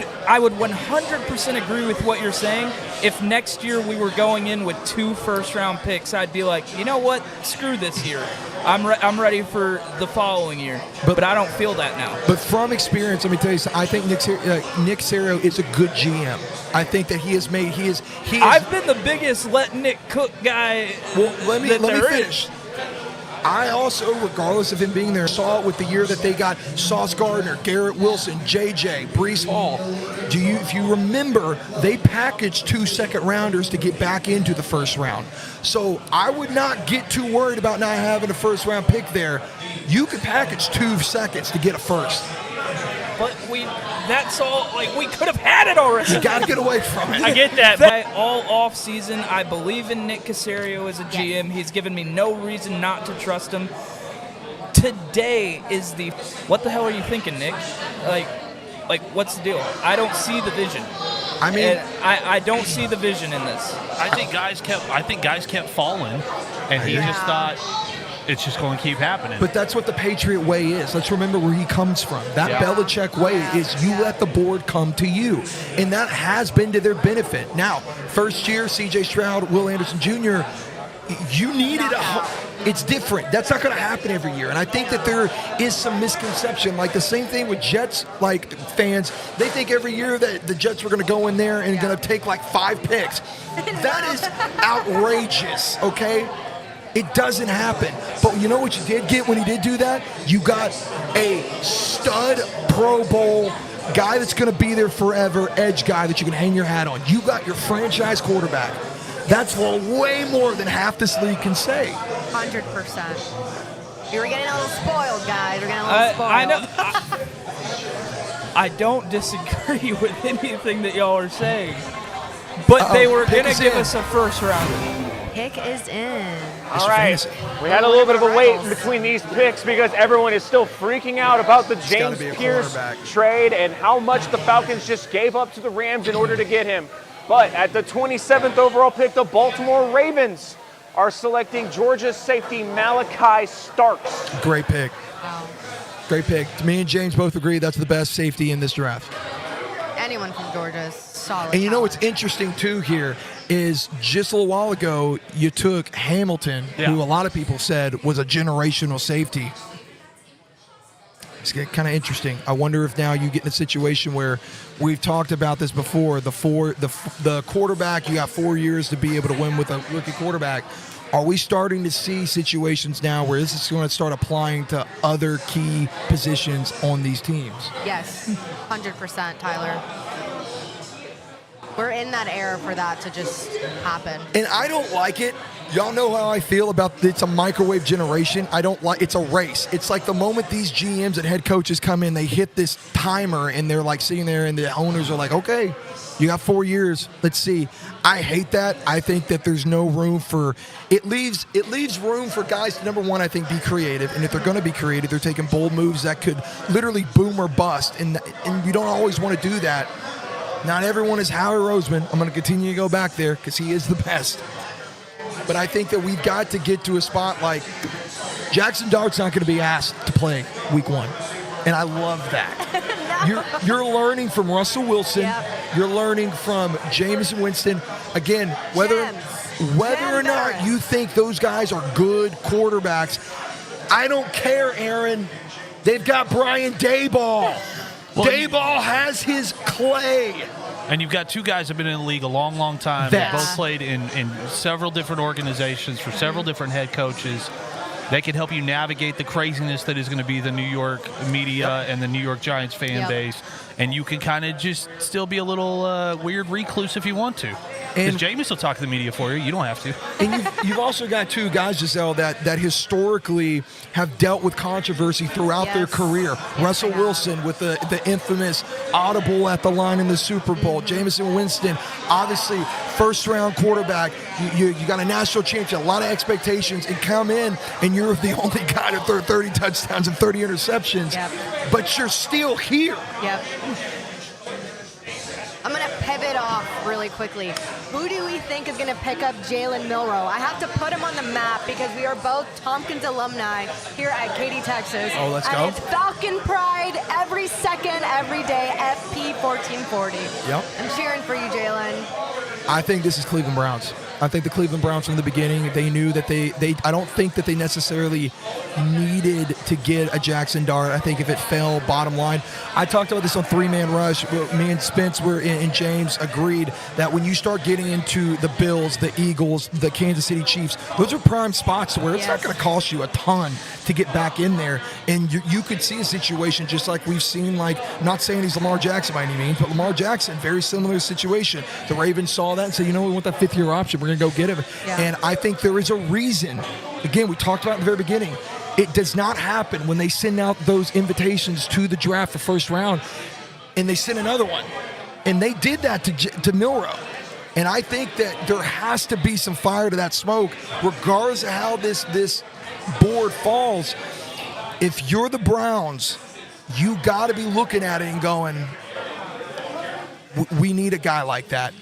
100% agree with what you're saying. If next year we were going in with 2 first-round picks, I'd be like, you know what? Screw this year. I'm ready for the following year. But I don't feel that now. But from experience, let me tell you something. I think Nick Caserio is a good GM. I think that he is. I've been the biggest let Nick cook guy. Well, let me finish. Is. I also, regardless of him being there, saw it with the year that they got Sauce Gardner, Garrett Wilson, JJ, Breece Hall. If you remember, they packaged 2 second-rounders to get back into the first round. So I would not get too worried about not having a first-round pick there. You could package 2 seconds to get a first. But that's all, we could have had it already. You got to get away from it. I get that. All off season, I believe in Nick Caserio as a GM. He's given me no reason not to trust him. Today is what the hell are you thinking, Nick? What's the deal? I don't see the vision. I don't see the vision in this. I think guys kept falling, and he just thought it's just going to keep happening. But that's what the Patriot way is. Let's remember where he comes from. That Belichick way is you let the board come to you. And that has been to their benefit. Now, first year, C.J. Stroud, Will Anderson Jr., you needed it's different. That's not going to happen every year. And I think that there is some misconception. Like the same thing with Jets fans. They think every year that the Jets were going to go in there and going to take 5 picks. That is outrageous, okay? It doesn't happen. But you know what you did get when he did do that? You got a stud Pro Bowl guy that's going to be there forever, edge guy that you can hang your hat on. You got your franchise quarterback. That's way more than half this league can say. 100%. You were getting a little spoiled, guys. You're getting a little spoiled. I know. I don't disagree with anything that y'all are saying. But they were going to give us a first rounder. Pick is in. All right. We had a little bit of a wait in between these picks because everyone is still freaking out about the James Pierce trade and how much the Falcons just gave up to the Rams in order to get him. But at the 27th overall pick, the Baltimore Ravens are selecting Georgia safety Malachi Starks. Great pick. Wow. Great pick. Me and James both agree that's the best safety in this draft. Anyone from Georgia is solid. And you know what's interesting, too, here is just a little while ago, you took Hamilton, who a lot of people said was a generational safety. It's kind of interesting. I wonder if now you get in a situation where we've talked about this before, the quarterback, you got 4 years to be able to win with a rookie quarterback. Are we starting to see situations now where this is going to start applying to other key positions on these teams? Yes, 100%, Tyler. We're in that era for that to just happen. And I don't like it. Y'all know how I feel about it's a microwave generation. I don't like it's a race. It's like the moment these GMs and head coaches come in, they hit this timer and they're sitting there and the owners are like, okay, you got 4 years. Let's see. I hate that. I think that there's no room for it leaves room for guys to, number one, I think, be creative. And if they're going to be creative, they're taking bold moves that could literally boom or bust. And you don't always want to do that. Not everyone is Howie Roseman. I'm going to continue to go back there because he is the best. But I think that we've got to get to a spot like Jackson Dart's not going to be asked to play week 1. And I love that. You're learning from Russell Wilson. You're learning from Jameis Winston. Again, whether or not you think those guys are good quarterbacks, I don't care, Aaron. They've got Brian Daboll. Daboll has his clay. And you've got two guys that have been in the league a long, long time. They've both played in several different organizations for several different head coaches. They can help you navigate the craziness that is going to be the New York media and the New York Giants fan base. And you can kind of just still be a little weird recluse if you want to. Because Jameis will talk to the media for you. You don't have to. And you've also got two guys, Giselle, that historically have dealt with controversy throughout their career. Russell Wilson with the infamous audible at the line in the Super Bowl. Jameis Winston, obviously, first-round quarterback. You got a national championship, a lot of expectations, and come in, and you're the only guy to throw 30 touchdowns and 30 interceptions. But you're still here. I'm going to pivot off really quickly. Who do we think is going to pick up Jalen Milroe? I have to put him on the map because we are both Tompkins alumni here at Katy, Texas. Oh, let's go. And it's Falcon Pride every second, every day, FP 1440. Yep. I'm cheering for you, Jalen. I think this is Cleveland Browns. I think the Cleveland Browns from the beginning, they knew that they I don't think that they necessarily needed to get a Jackson Dart. I think if it fell, bottom line. I talked about this on Three-Man Rush. Me and Spence and James agreed that when you start getting into the Bills, the Eagles, the Kansas City Chiefs, those are prime spots where it's not going to cost you a ton to get back in there. And you could see a situation just like we've seen, like, not saying he's Lamar Jackson by any means, but Lamar Jackson, very similar situation. The Ravens saw that and said, we want that fifth-year option. We're going to go get him. And I think there is a reason. Again, we talked about it in the very beginning. It does not happen when they send out those invitations to the draft for first round, and they send another one. And they did that to Milroe. And I think that there has to be some fire to that smoke, regardless of how this board falls. If you're the Browns, you got to be looking at it and going, we need a guy like that.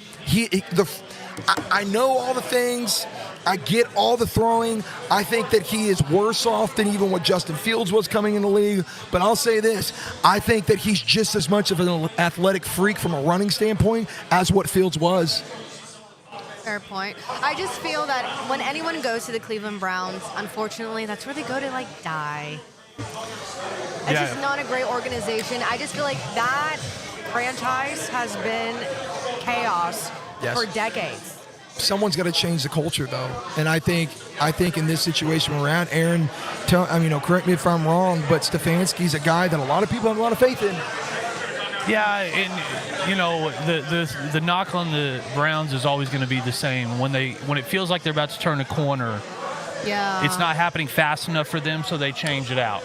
I know all the things. I get all the throwing. I think that he is worse off than even what Justin Fields was coming in the league. But I'll say this. I think that he's just as much of an athletic freak from a running standpoint as what Fields was. Fair point. I just feel that when anyone goes to the Cleveland Browns, unfortunately, that's where they go to, die. It's just not a great organization. I just feel like that franchise has been chaos for decades. Someone's got to change the culture, though, and I think in this situation we're at, Aaron, correct me if I'm wrong, but Stefanski's a guy that a lot of people have a lot of faith in. Yeah, and the knock on the Browns is always going to be the same. When it feels like they're about to turn a corner, it's not happening fast enough for them, so they change it out.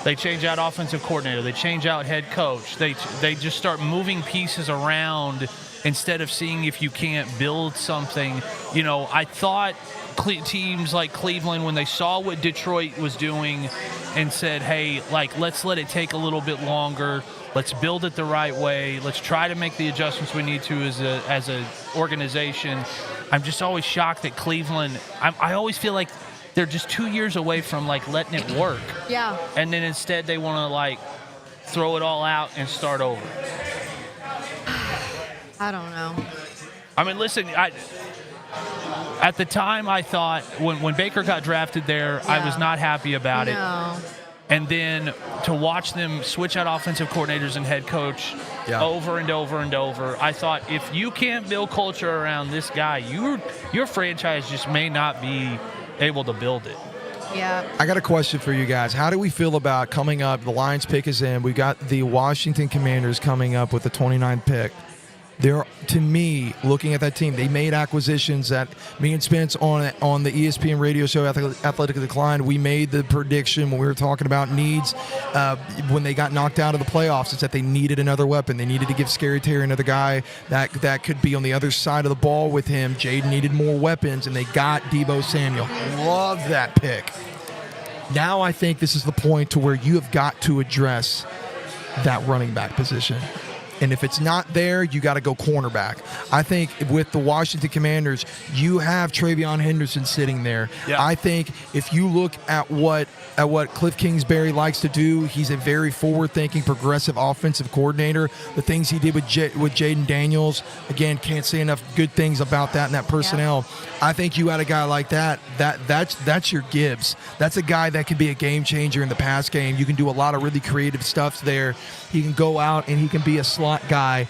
They change out offensive coordinator. They change out head coach. They just start moving pieces around instead of seeing if you can't build something. I thought teams like Cleveland, when they saw what Detroit was doing and said, hey, let's let it take a little bit longer. Let's build it the right way. Let's try to make the adjustments we need to as a organization. I'm just always shocked that Cleveland, I always feel like they're just 2 years away from letting it work. Yeah. And then instead they want to throw it all out and start over. I don't know. I mean, listen, at the time I thought when Baker got drafted there, I was not happy about it. And then to watch them switch out offensive coordinators and head coach over and over and over, I thought if you can't build culture around this guy, your franchise just may not be able to build it. Yeah. I got a question for you guys. How do we feel about coming up? The Lions pick is in. We got the Washington Commanders coming up with the 29th pick. To me, looking at that team, they made acquisitions that me and Spence on the ESPN radio show Athletically Declined, we made the prediction when we were talking about needs when they got knocked out of the playoffs. It's that they needed another weapon. They needed to give Scary Terry another guy that could be on the other side of the ball with him. Jaden needed more weapons, and they got Deebo Samuel. Love that pick. Now I think this is the point to where you have got to address that running back position. And if it's not there, you got to go cornerback. I think with the Washington Commanders, you have Travion Henderson sitting there. Yeah. I think if you look at what Cliff Kingsbury likes to do, he's a very forward-thinking, progressive offensive coordinator. The things he did with Jaden Daniels, again, can't say enough good things about that and that personnel. I think you had a guy like that's your Gibbs. That's a guy that can be a game changer in the pass game. You can do a lot of really creative stuff there. He can go out and he can be a slot guy.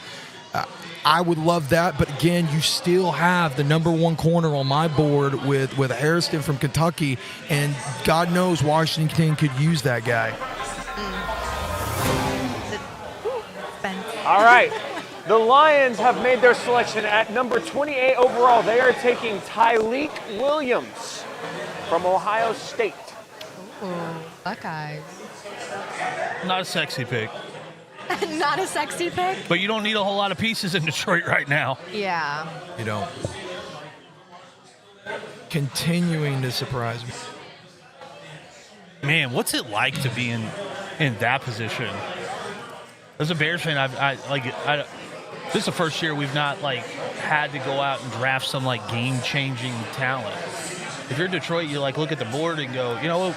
I would love that, but again, you still have the number one corner on my board with Harrison from Kentucky, and God knows Washington could use that guy. All right. The Lions have made their selection at number 28 overall. They are taking Tyleik Williams from Ohio State. Ooh, Buckeyes. Not a sexy pick. Not a sexy pick? But you don't need a whole lot of pieces in Detroit right now. Yeah. You don't. Continuing to surprise me. Man, what's it like to be in that position? As a Bears fan, this is the first year we've not had to go out and draft some game-changing talent. If you're Detroit, you look at the board and go, you know,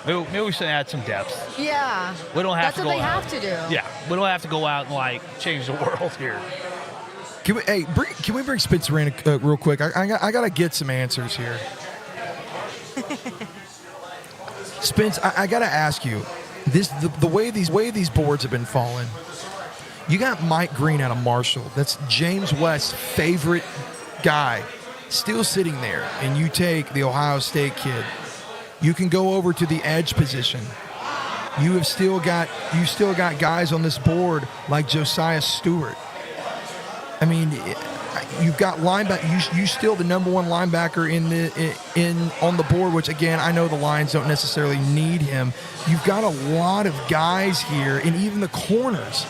maybe we should add some depth. Yeah. We don't have That's to what go they out. have to do. Yeah, we don't have to go out and change the world here. Can we bring Spencer in real quick? I got to get some answers here. Spence, I got to ask you, the way these boards have been falling. You got Mike Green out of Marshall. That's James West's favorite guy, still sitting there, and you take the Ohio State kid. You can go over to the edge position. You still got guys on this board like Josiah Stewart. I mean, you've got linebacker. You still the number one linebacker on the board. Which again, I know the Lions don't necessarily need him. You've got a lot of guys here, and even the corners.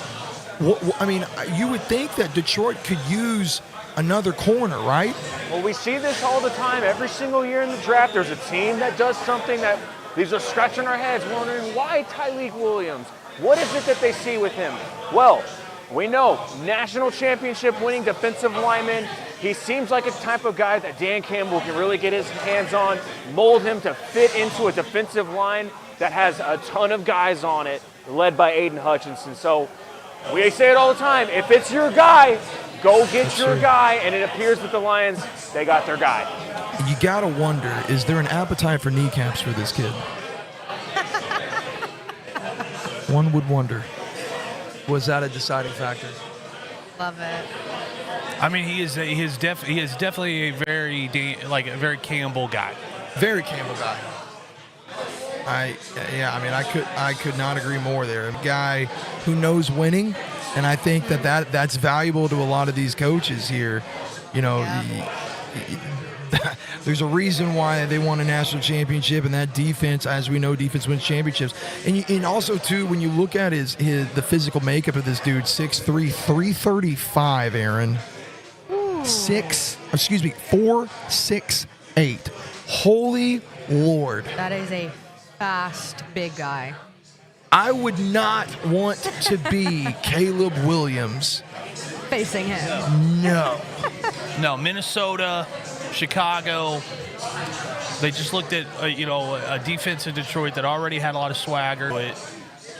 I mean, you would think that Detroit could use another corner, right? Well, we see this all the time. Every single year in the draft, there's a team that does something that these are scratching our heads, wondering why Tyleik Williams? What is it that they see with him? Well, we know national championship winning defensive lineman. He seems like a type of guy that Dan Campbell can really get his hands on, mold him to fit into a defensive line that has a ton of guys on it, led by Aiden Hutchinson. So we say it all the time. If it's your guy, go get your guy, and it appears that the Lions, they got their guy. You got to wonder, is there an appetite for kneecaps for this kid? One would wonder. Was that a deciding factor? Love it. I mean, he is definitely a very Campbell guy. Very Campbell guy. I could not agree more there. A guy who knows winning, and I think that's valuable to a lot of these coaches here. You know, there's a reason why they won a national championship, and that defense, as we know, defense wins championships. And also too, when you look at the physical makeup of this dude, 6'3", 335, Aaron. 4'6'8". Holy Lord. That is a fast, big guy. I would not want to be Caleb Williams. Facing him. No. No, Minnesota, Chicago. They just looked at a defense in Detroit that already had a lot of swagger.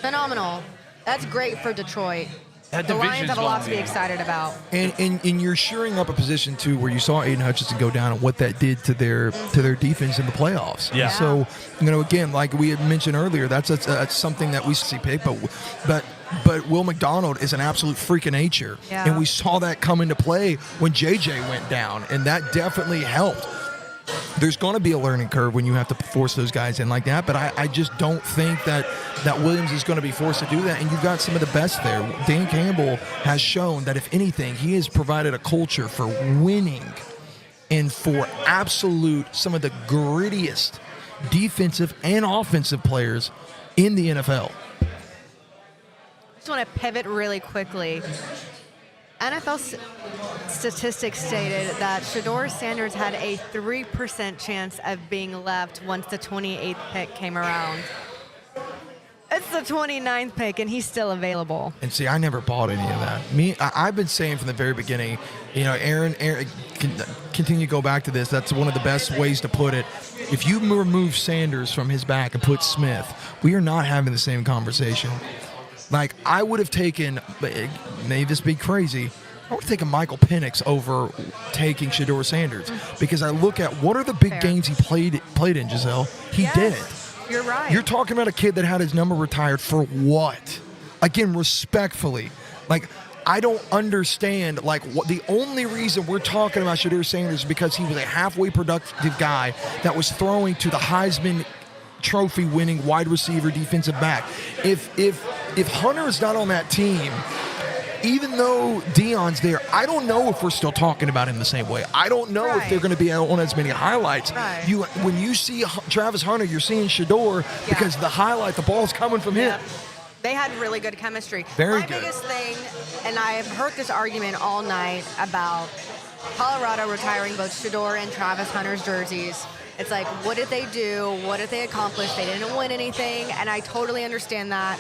Phenomenal. That's great for Detroit. That the Lions have a lot to be division's excited about. And you're shoring up a position too where you saw Aiden Hutchinson go down and what that did to their defense in the playoffs. Yeah. So again, like we had mentioned earlier, that's something that we see pick, but Will McDonald is an absolute freak of nature, and we saw that come into play when JJ went down, and that definitely helped. There's going to be a learning curve when you have to force those guys in like that, but I just don't think that Williams is going to be forced to do that, and you've got some of the best there. Dan Campbell has shown that, if anything, he has provided a culture for winning and for some of the grittiest defensive and offensive players in the NFL. I just want to pivot really quickly. NFL statistics stated that Shadur Sanders had a 3% chance of being left once the 28th pick came around. It's the 29th pick, and he's still available. And see, I never bought any of that. I've been saying from the very beginning, Aaron continue to go back to this. That's one of the best ways to put it. If you remove Sanders from his back and put Smith, we are not having the same conversation. Like, I would have taken, may this be crazy, I would have taken Michael Penix over taking Shadur Sanders, because I look at what are the big games he played in, Giselle. He did. You're right. You're talking about a kid that had his number retired for what? Again, respectfully. Like, I don't understand, like, what the only reason we're talking about Shadur Sanders is because he was a halfway productive guy that was throwing to the Heisman Trophy winning wide receiver defensive back. If Hunter is not on that team, even though Deion's there, I don't know if we're still talking about him the same way. I don't know if they're going to be on as many highlights. When you see Travis Hunter, you're seeing Shadur because the ball's coming from him. They had really good chemistry. Very My good. biggest thing, and I've heard this argument all night about Colorado retiring both Shadur and Travis Hunter's jerseys. It's like, what did they do? What did they accomplish? They didn't win anything, and I totally understand that.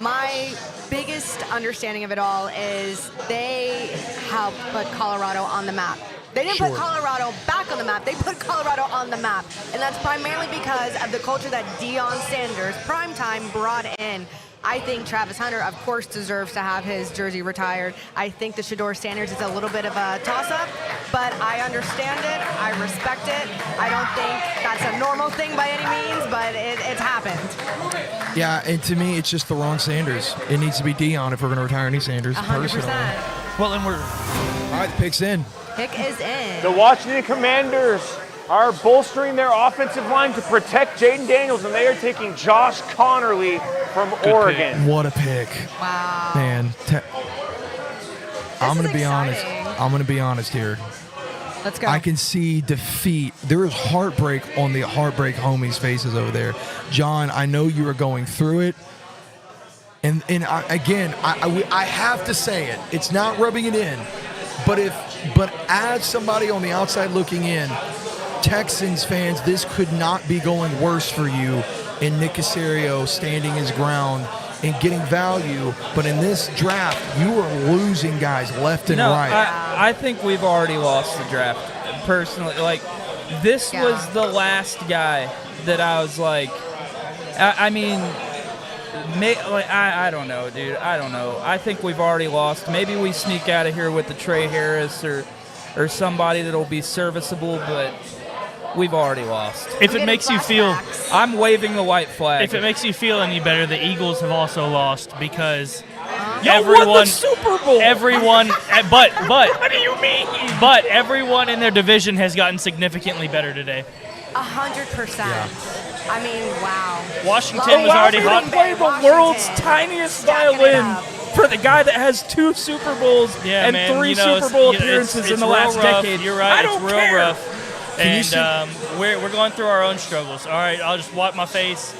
My biggest understanding of it all is they helped put Colorado on the map. They didn't put Colorado back on the map. They put Colorado on the map. And that's primarily because of the culture that Deion Sanders, primetime, brought in. I think Travis Hunter, of course, deserves to have his jersey retired. I think the Shadur Sanders is a little bit of a toss-up, but I understand it. I respect it. I don't think that's a normal thing by any means, but it's happened. Yeah, and to me, it's just the wrong Sanders. It needs to be Deion if we're going to retire any Sanders, 100%. personally. Well, and we're... All right, the pick's in. Pick is in. The Washington Commanders are bolstering their offensive line to protect Jaden Daniels, and they are taking Josh Connerly from Oregon. Pick. What a pick. Wow. Man, I'm going to be honest. I'm going to be honest here. Let's go. I can see defeat. There is heartbreak on the Heartbreak homies' faces over there. John, I know you are going through it. And I have to say it. It's not rubbing it in. But as somebody on the outside looking in, Texans fans, this could not be going worse for you in Nick Caserio standing his ground and getting value. But in this draft, you are losing guys left and right. I think we've already lost the draft, personally. Like, this was the last guy that I was like, I don't know, dude. I don't know. I think we've already lost. Maybe we sneak out of here with the Trey Harris or somebody that'll be serviceable, but we've already lost. If it makes you feel, I'm waving the white flag. If it makes you feel any better, the Eagles have also lost because won the Super Bowl. Everyone, but what do you mean? But everyone in their division has gotten significantly better today. 100%. I mean, wow. Washington was already hot. Play the world's tiniest violin for the guy that has 2 Super Bowls and 3 Super Bowl appearances in the last decade. You're right. I don't it's real care. rough. And we're going through our own struggles. All right, I'll just wipe my face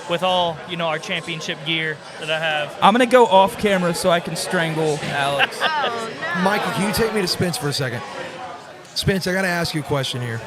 with all our championship gear that I have. I'm gonna go off camera so I can strangle Alex. Mikey, can you take me to Spence for a second? Spence, I got to ask you a question here.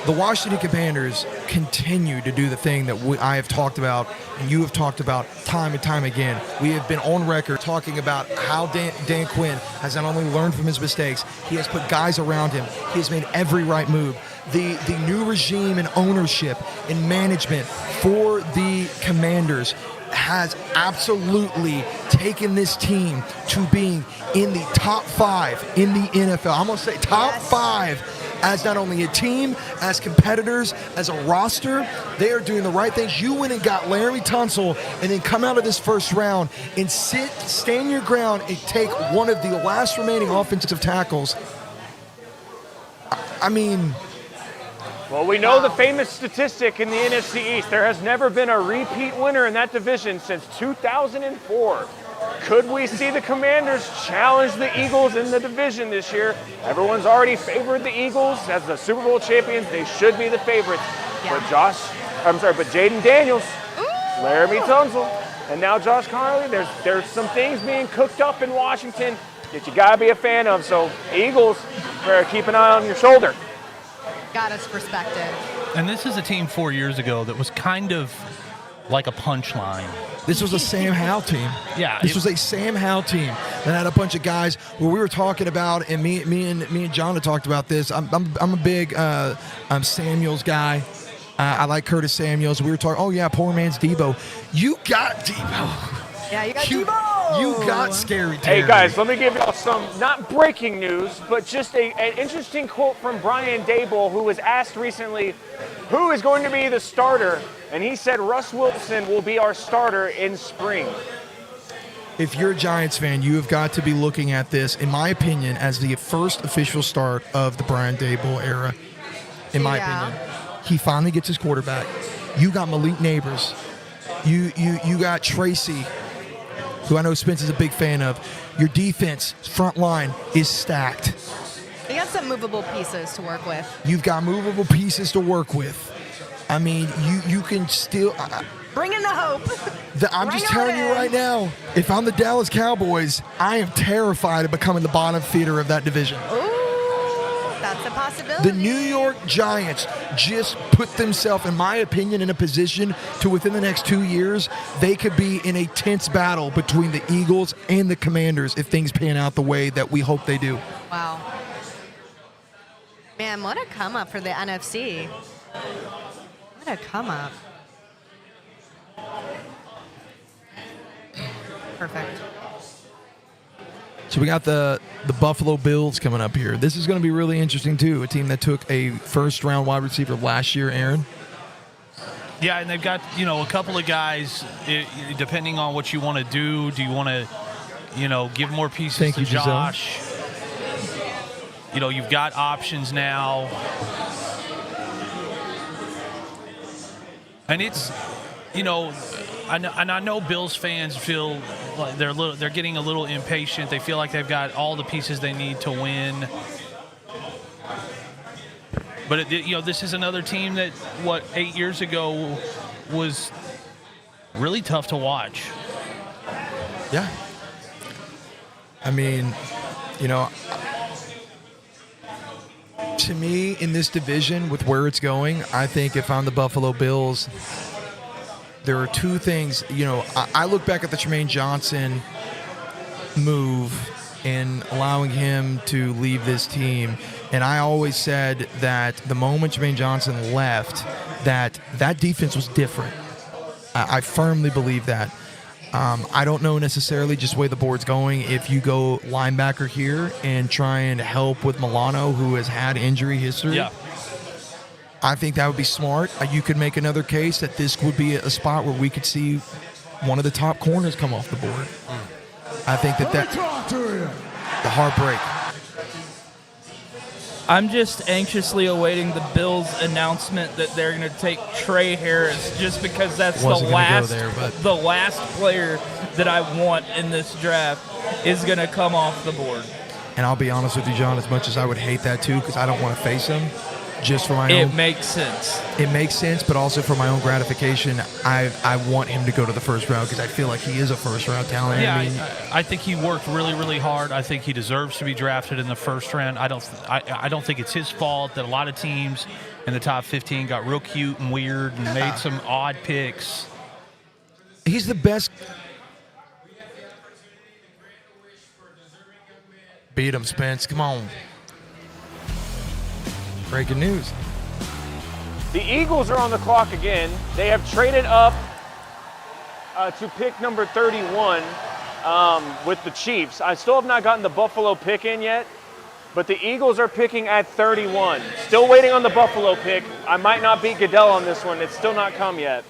The Washington Commanders continue to do the thing that I have talked about and you have talked about time and time again. We have been on record talking about how Dan Quinn has not only learned from his mistakes, he has put guys around him. He has made every right move. The new regime and ownership and management for the Commanders has absolutely taken this team to being in the top 5 in the NFL. I'm going to say top 5. As not only a team, as competitors, as a roster, they are doing the right things. You went and got Laramie Tunsil and then come out of this first round and stand your ground and take one of the last remaining offensive tackles. I mean... Well, we know the famous statistic in the NFC East. There has never been a repeat winner in that division since 2004. Could we see the Commanders challenge the Eagles in the division this year? Everyone's already favored the Eagles as the Super Bowl champions. They should be the favorites. Yeah. But Jaden Daniels, Laramie Tunsil, and now Josh Connerly, there's some things being cooked up in Washington that you gotta be a fan of. So Eagles, better keep an eye on your shoulder. Got us perspective. And this is a team 4 years ago that was kind of like a punchline. This was a Sam Howell team. Yeah, this was a Sam Howell team that had a bunch of guys where we were talking about, and me and John had talked about this. I'm a big Samuels guy. I like Curtis Samuels. We were talking. Oh yeah, poor man's Debo. You got Debo. Yeah, you got Debo. You got Scary Terry. Hey guys, let me give y'all some not breaking news, but just an interesting quote from Brian Dable, who was asked recently, who is going to be the starter? And he said Russ Wilson will be our starter in spring. If you're a Giants fan, you have got to be looking at this, in my opinion, as the first official start of the Brian Dable era. In my opinion, he finally gets his quarterback. You got Malik Neighbors. You got Tracy, who I know Spence is a big fan of. Your defense front line is stacked. You got some movable pieces to work with. You've got movable pieces to work with. I mean, you can still. Bring in the hope. I'm just telling you right now, if I'm the Dallas Cowboys, I am terrified of becoming the bottom feeder of that division. Ooh, that's a possibility. The New York Giants just put themselves, in my opinion, in a position to within the next 2 years, they could be in a tense battle between the Eagles and the Commanders if things pan out the way that we hope they do. Wow. Man, what a come up for the NFC. What a come up. Perfect. So we got the Buffalo Bills coming up here. This is going to be really interesting, too. A team that took a first-round wide receiver last year, Aaron. Yeah, and they've got, a couple of guys, depending on what you want to do. Do you want to, give more pieces to Josh? You've got options now. And it's, I know Bills fans feel like they're getting a little impatient. They feel like they've got all the pieces they need to win. But this is another team that 8 years ago was really tough to watch. Yeah. I mean, to me, in this division, with where it's going, I think if I'm the Buffalo Bills, there are two things. I look back at the Tremaine Johnson move and allowing him to leave this team, and I always said that the moment Tremaine Johnson left, that defense was different. I firmly believe that. I don't know necessarily just the way the board's going. If you go linebacker here and try and help with Milano, who has had injury history, I think that would be smart. You could make another case that this would be a spot where we could see one of the top corners come off the board. I think that the heartbreak. I'm just anxiously awaiting the Bills' announcement that they're going to take Trey Harris, just because that's the last player that I want in this draft is going to come off the board. And I'll be honest with you, John, as much as I would hate that too, because I don't want to face him, just for my own. It makes sense. It makes sense, but also for my own gratification, I want him to go to the first round because I feel like he is a first-round talent. Yeah, I think he worked really, really hard. I think he deserves to be drafted in the first round. I don't think it's his fault that a lot of teams in the top 15 got real cute and weird and made some odd picks. He's the best. Beat him, Spence. Come on. Breaking news. The Eagles are on the clock again. They have traded up to pick number 31 with the Chiefs. I still have not gotten the Buffalo pick in yet, but the Eagles are picking at 31. Still waiting on the Buffalo pick. I might not beat Goodell on this one. It's still not come yet.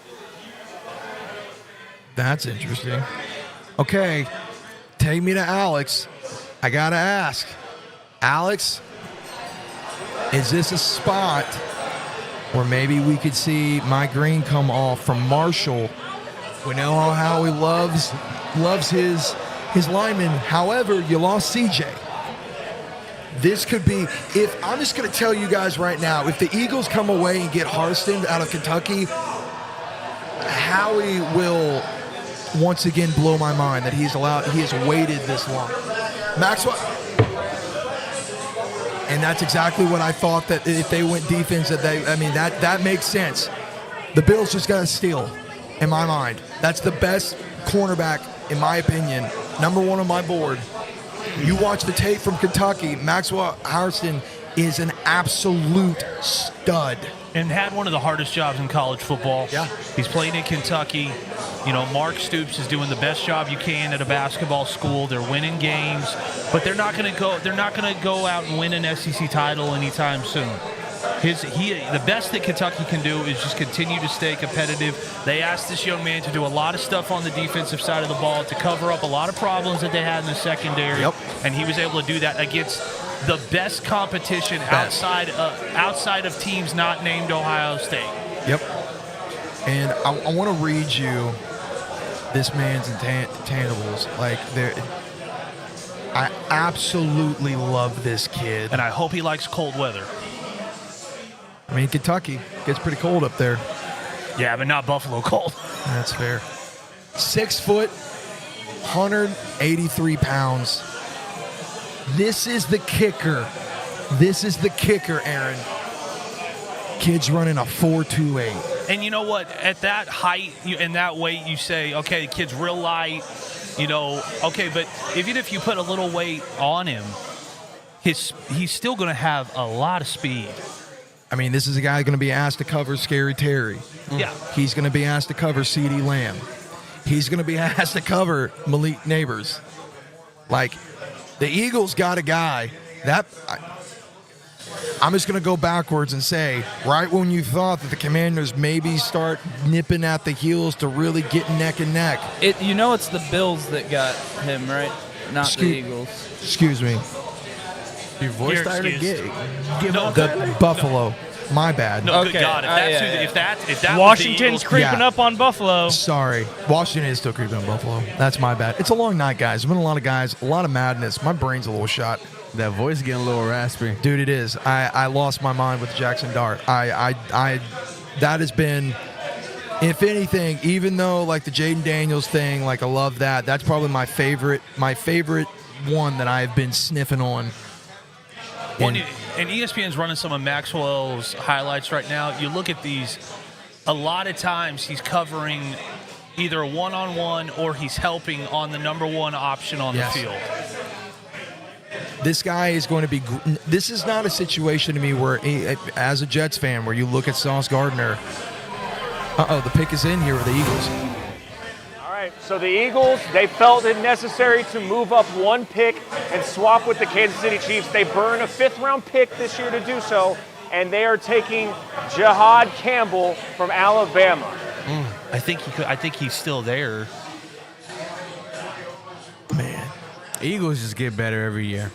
That's interesting. Okay, take me to Alex. I got to ask. Alex, is this a spot where maybe we could see Mike Green come off from Marshall? We know how he loves his linemen. However, you lost CJ. This could be, if I'm just going to tell you guys right now, if the Eagles come away and get Harston out of Kentucky, Howie will once again blow my mind that he has waited this long. Maxwell. And that's exactly what I thought, that if they went defense, that makes sense. The Bills just got to steal, in my mind. That's the best cornerback, in my opinion. Number one on my board. You watch the tape from Kentucky, Maxwell Hairston is an absolute stud. And had one of the hardest jobs in college football. Yeah. He's playing in Kentucky. You know, Mark Stoops is doing the best job you can at a basketball school. They're winning games, but they're not going to go out and win an SEC title anytime soon. The best that Kentucky can do is just continue to stay competitive. They asked this young man to do a lot of stuff on the defensive side of the ball to cover up a lot of problems that they had in the secondary. Yep. And he was able to do that against the best competition outside of teams not named Ohio State. Yep. And I want to read you this man's intangibles. I absolutely love this kid. And I hope he likes cold weather. I mean, Kentucky gets pretty cold up there. Yeah, but not Buffalo cold. That's fair. 6 foot, 183 pounds. This is the kicker. Aaron. Kid's running a 4.28. And you know what? At that height and that weight, you say, okay, the kid's real light. You know, okay, but even if you put a little weight on him, he's still going to have a lot of speed. I mean, this is a guy going to be asked to cover Scary Terry. Yeah. He's going to be asked to cover CeeDee Lamb. He's going to be asked to cover Malik Neighbors. The Eagles got a guy that I'm just going to go backwards and say, right when you thought that the Commanders maybe start nipping at the heels to really get neck and neck. It's the Bills that got him, right? Not the Eagles. Excuse me. Your voice started to The Buffalo. My bad. No, good God. If that Washington's creeping up on Buffalo. Sorry. Washington is still creeping on Buffalo. That's my bad. It's a long night, guys. There's been a lot of guys, a lot of madness. My brain's a little shot. That voice getting a little raspy. Dude, it is. I lost my mind with Jackson Dart. That has been, if anything, even though the Jaden Daniels thing, I love that. That's probably my favorite one that I've been sniffing on. And ESPN's running some of Maxwell's highlights right now. You look at these, a lot of times he's covering either a one-on-one or he's helping on the number one option on the field. This guy is going to be – this is not a situation to me where, as a Jets fan, where you look at Sauce Gardner. The pick is in here with the Eagles. All right, so the Eagles, they felt it necessary to move up one pick and swap with the Kansas City Chiefs. They burn a 5th-round pick this year to do so, and they are taking Jahad Campbell from Alabama. I think he's still there. Man. Eagles just get better every year.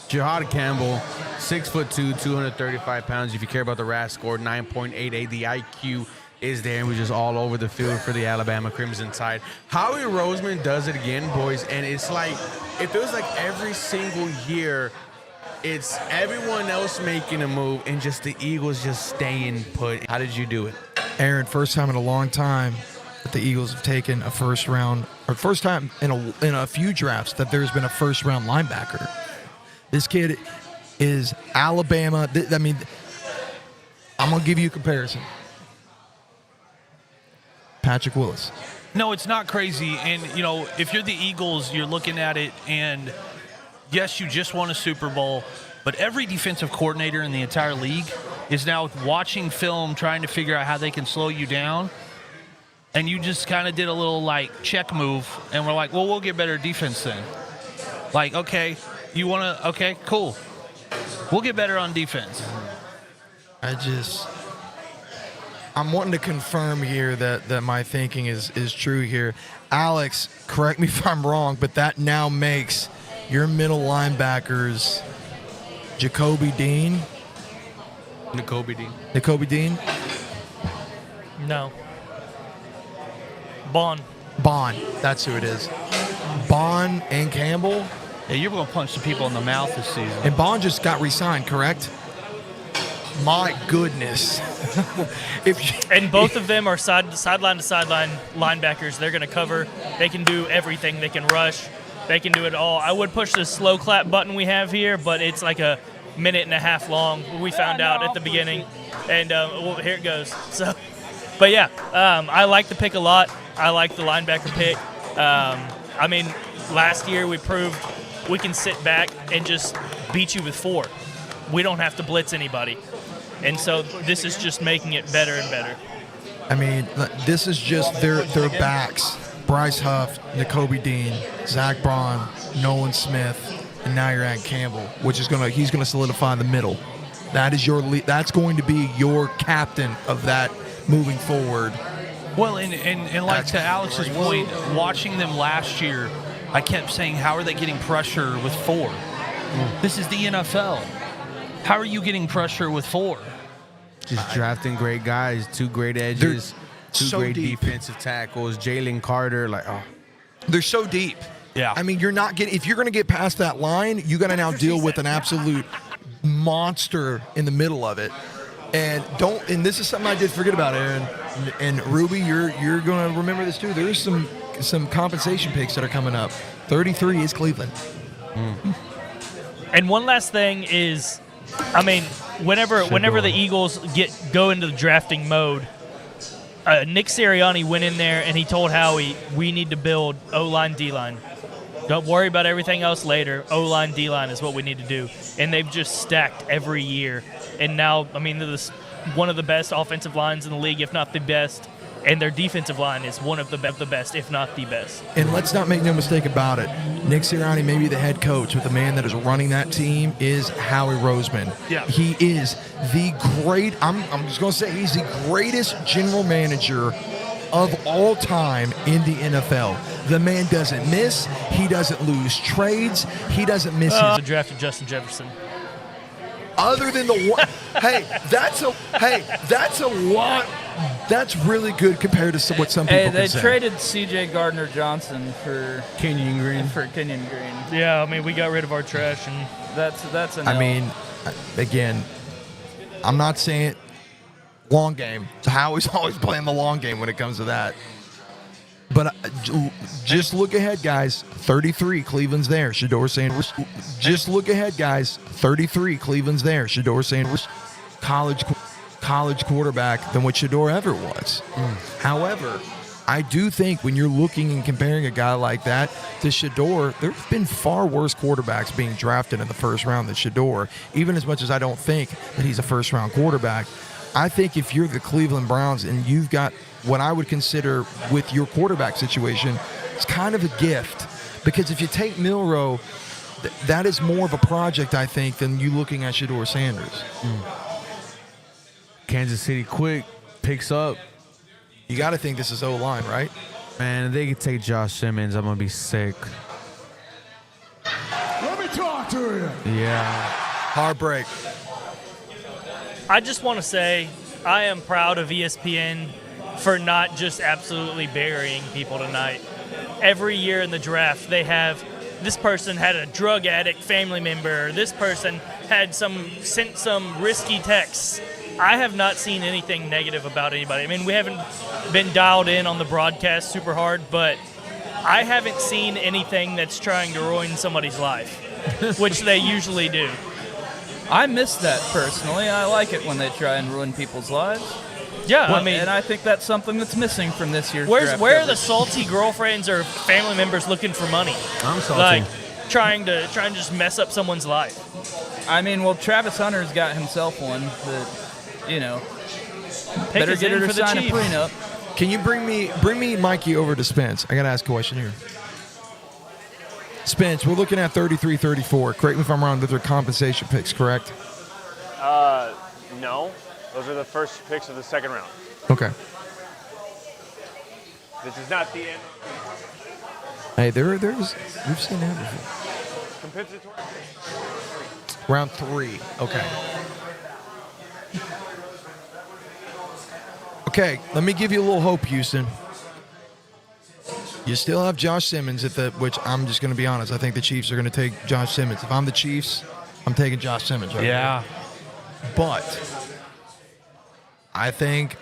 Jahad Campbell, 6'2", 235 pounds. If you care about the RAS score, 9.88. The IQ is there, and we're just all over the field for the Alabama Crimson Tide. Howie Roseman does it again, boys, and it's it feels like every single year it's everyone else making a move and just the Eagles just staying put. How did you do it? Aaron, first time in a long time that the Eagles have taken a first round, or first time in a few drafts that there's been a first round linebacker. This kid is Alabama. I'm going to give you a comparison. Patrick Willis. No, it's not crazy. And, if you're the Eagles, you're looking at it, and yes, you just won a Super Bowl, but every defensive coordinator in the entire league is now watching film, trying to figure out how they can slow you down. And you just kind of did a little, check move, and we're like, well, we'll get better defense then. Okay, you want to – okay, cool. We'll get better on defense. I'm wanting to confirm here that my thinking is true here. Alex, correct me if I'm wrong, but that now makes your middle linebackers Jacoby Dean. Nakobe Dean? No. Bond. That's who it is. Bond and Campbell. Yeah, you're going to punch some people in the mouth this season. And Bond just got re-signed, correct? My goodness. And both of them are sideline to sideline linebackers. They're going to cover. They can do everything. They can rush. They can do it all. I would push the slow clap button we have here, but it's like a minute and a half long. We found out at the beginning, and well, here it goes. So, but yeah, I like the pick a lot. I like the linebacker pick. I mean, last year we proved we can sit back and just beat you with 4. We don't have to blitz anybody, and so this is just making it better and better. I mean, this is just their backs. Bryce Huff, N'Kobe Dean, Zach Braun, Nolan Smith, and now you're at Campbell, which is he's gonna solidify the middle. That is that's going to be your captain of that moving forward. Well, and like to Alex's point, watching them last year, I kept saying, how are they getting pressure with 4? This is the NFL. How are you getting pressure with 4? Just drafting great guys, 2 great edges, 2 so great deep. defensive tackles, Jalen Carter, They're so deep. Yeah. I mean, if you're going to get past that line, you got to now deal with an absolute monster in the middle of it. And this is something I did forget about, Aaron. And Ruby, you're going to remember this too. There's some compensation picks that are coming up. 33 is Cleveland. And one last thing is, I mean, whenever the Eagles go into the drafting mode, Nick Sirianni went in there and he told Howie, we need to build O-line, D-line. Don't worry about everything else later. O-line, D-line is what we need to do. And they've just stacked every year. And now, I mean, they're one of the best offensive lines in the league, if not the best. And their defensive line is one of the best, if not the best. And let's not make no mistake about it. Nick Sirianni may be the head coach, but the man that is running that team is Howie Roseman. Yeah. He is I'm just going to say he's the greatest general manager of all time in the NFL. The man doesn't miss. He doesn't lose trades. He doesn't miss his drafted Justin Jefferson. Other than the one, that's a lot. That's really good compared to what some people they can say. traded C.J. Gardner-Johnson for Kenyon Green. Yeah, I mean, we got rid of our trash, and that's an I mean, again, I'm not saying long game. Howie's always playing the long game when it comes to that. But just look ahead, guys. 33, Cleveland's there. Shadur Sanders. Just look ahead, guys. 33, Cleveland's there. Shadur Sanders, college quarterback than what Shadur ever was. However, I do think when you're looking and comparing a guy like that to Shadur, there have been far worse quarterbacks being drafted in the first round than Shadur, even as much as I don't think that he's a first-round quarterback. I think if you're the Cleveland Browns and you've got what I would consider with your quarterback situation, it's kind of a gift. Because if you take Milroe, that is more of a project, I think, than you looking at Shadur Sanders. Kansas City quick picks up. You got to think this is O-line, right? Man, if they could take Josh Simmons, I'm going to be sick. Let me talk to you. Yeah. Heartbreak. I just want to say I am proud of ESPN for not just absolutely burying people tonight. Every year in the draft, they have this person had a drug addict family member. This person had sent some risky texts. I have not seen anything negative about anybody. I mean, we haven't been dialed in on the broadcast super hard, but I haven't seen anything that's trying to ruin somebody's life, which they usually do. I miss that personally. I like it when they try and ruin people's lives. Yeah, Well, I mean, and I think that's something that's missing from this year's where draft are the coverage. salty girlfriends or family members looking for money? I'm salty. Like trying to just mess up someone's life. I mean, well, Travis Hunter's got himself one that, Pick better us get in her for to the sign a Chiefs. prenup. Can you bring me Mikey over to Spence? I got to ask a question here. Spence, we're looking at 33-34. Correct me if I'm wrong, those are compensation picks, correct? No. Those are the first picks of the second round. Okay. This is not the end. Hey, there's we've seen that before. Compensatory. Round 3. Okay. Okay, let me give you a little hope, Houston. You still have Josh Simmons which I'm just going to be honest. I think the Chiefs are going to take Josh Simmons. If I'm the Chiefs, I'm taking Josh Simmons. Right Yeah. here. But I think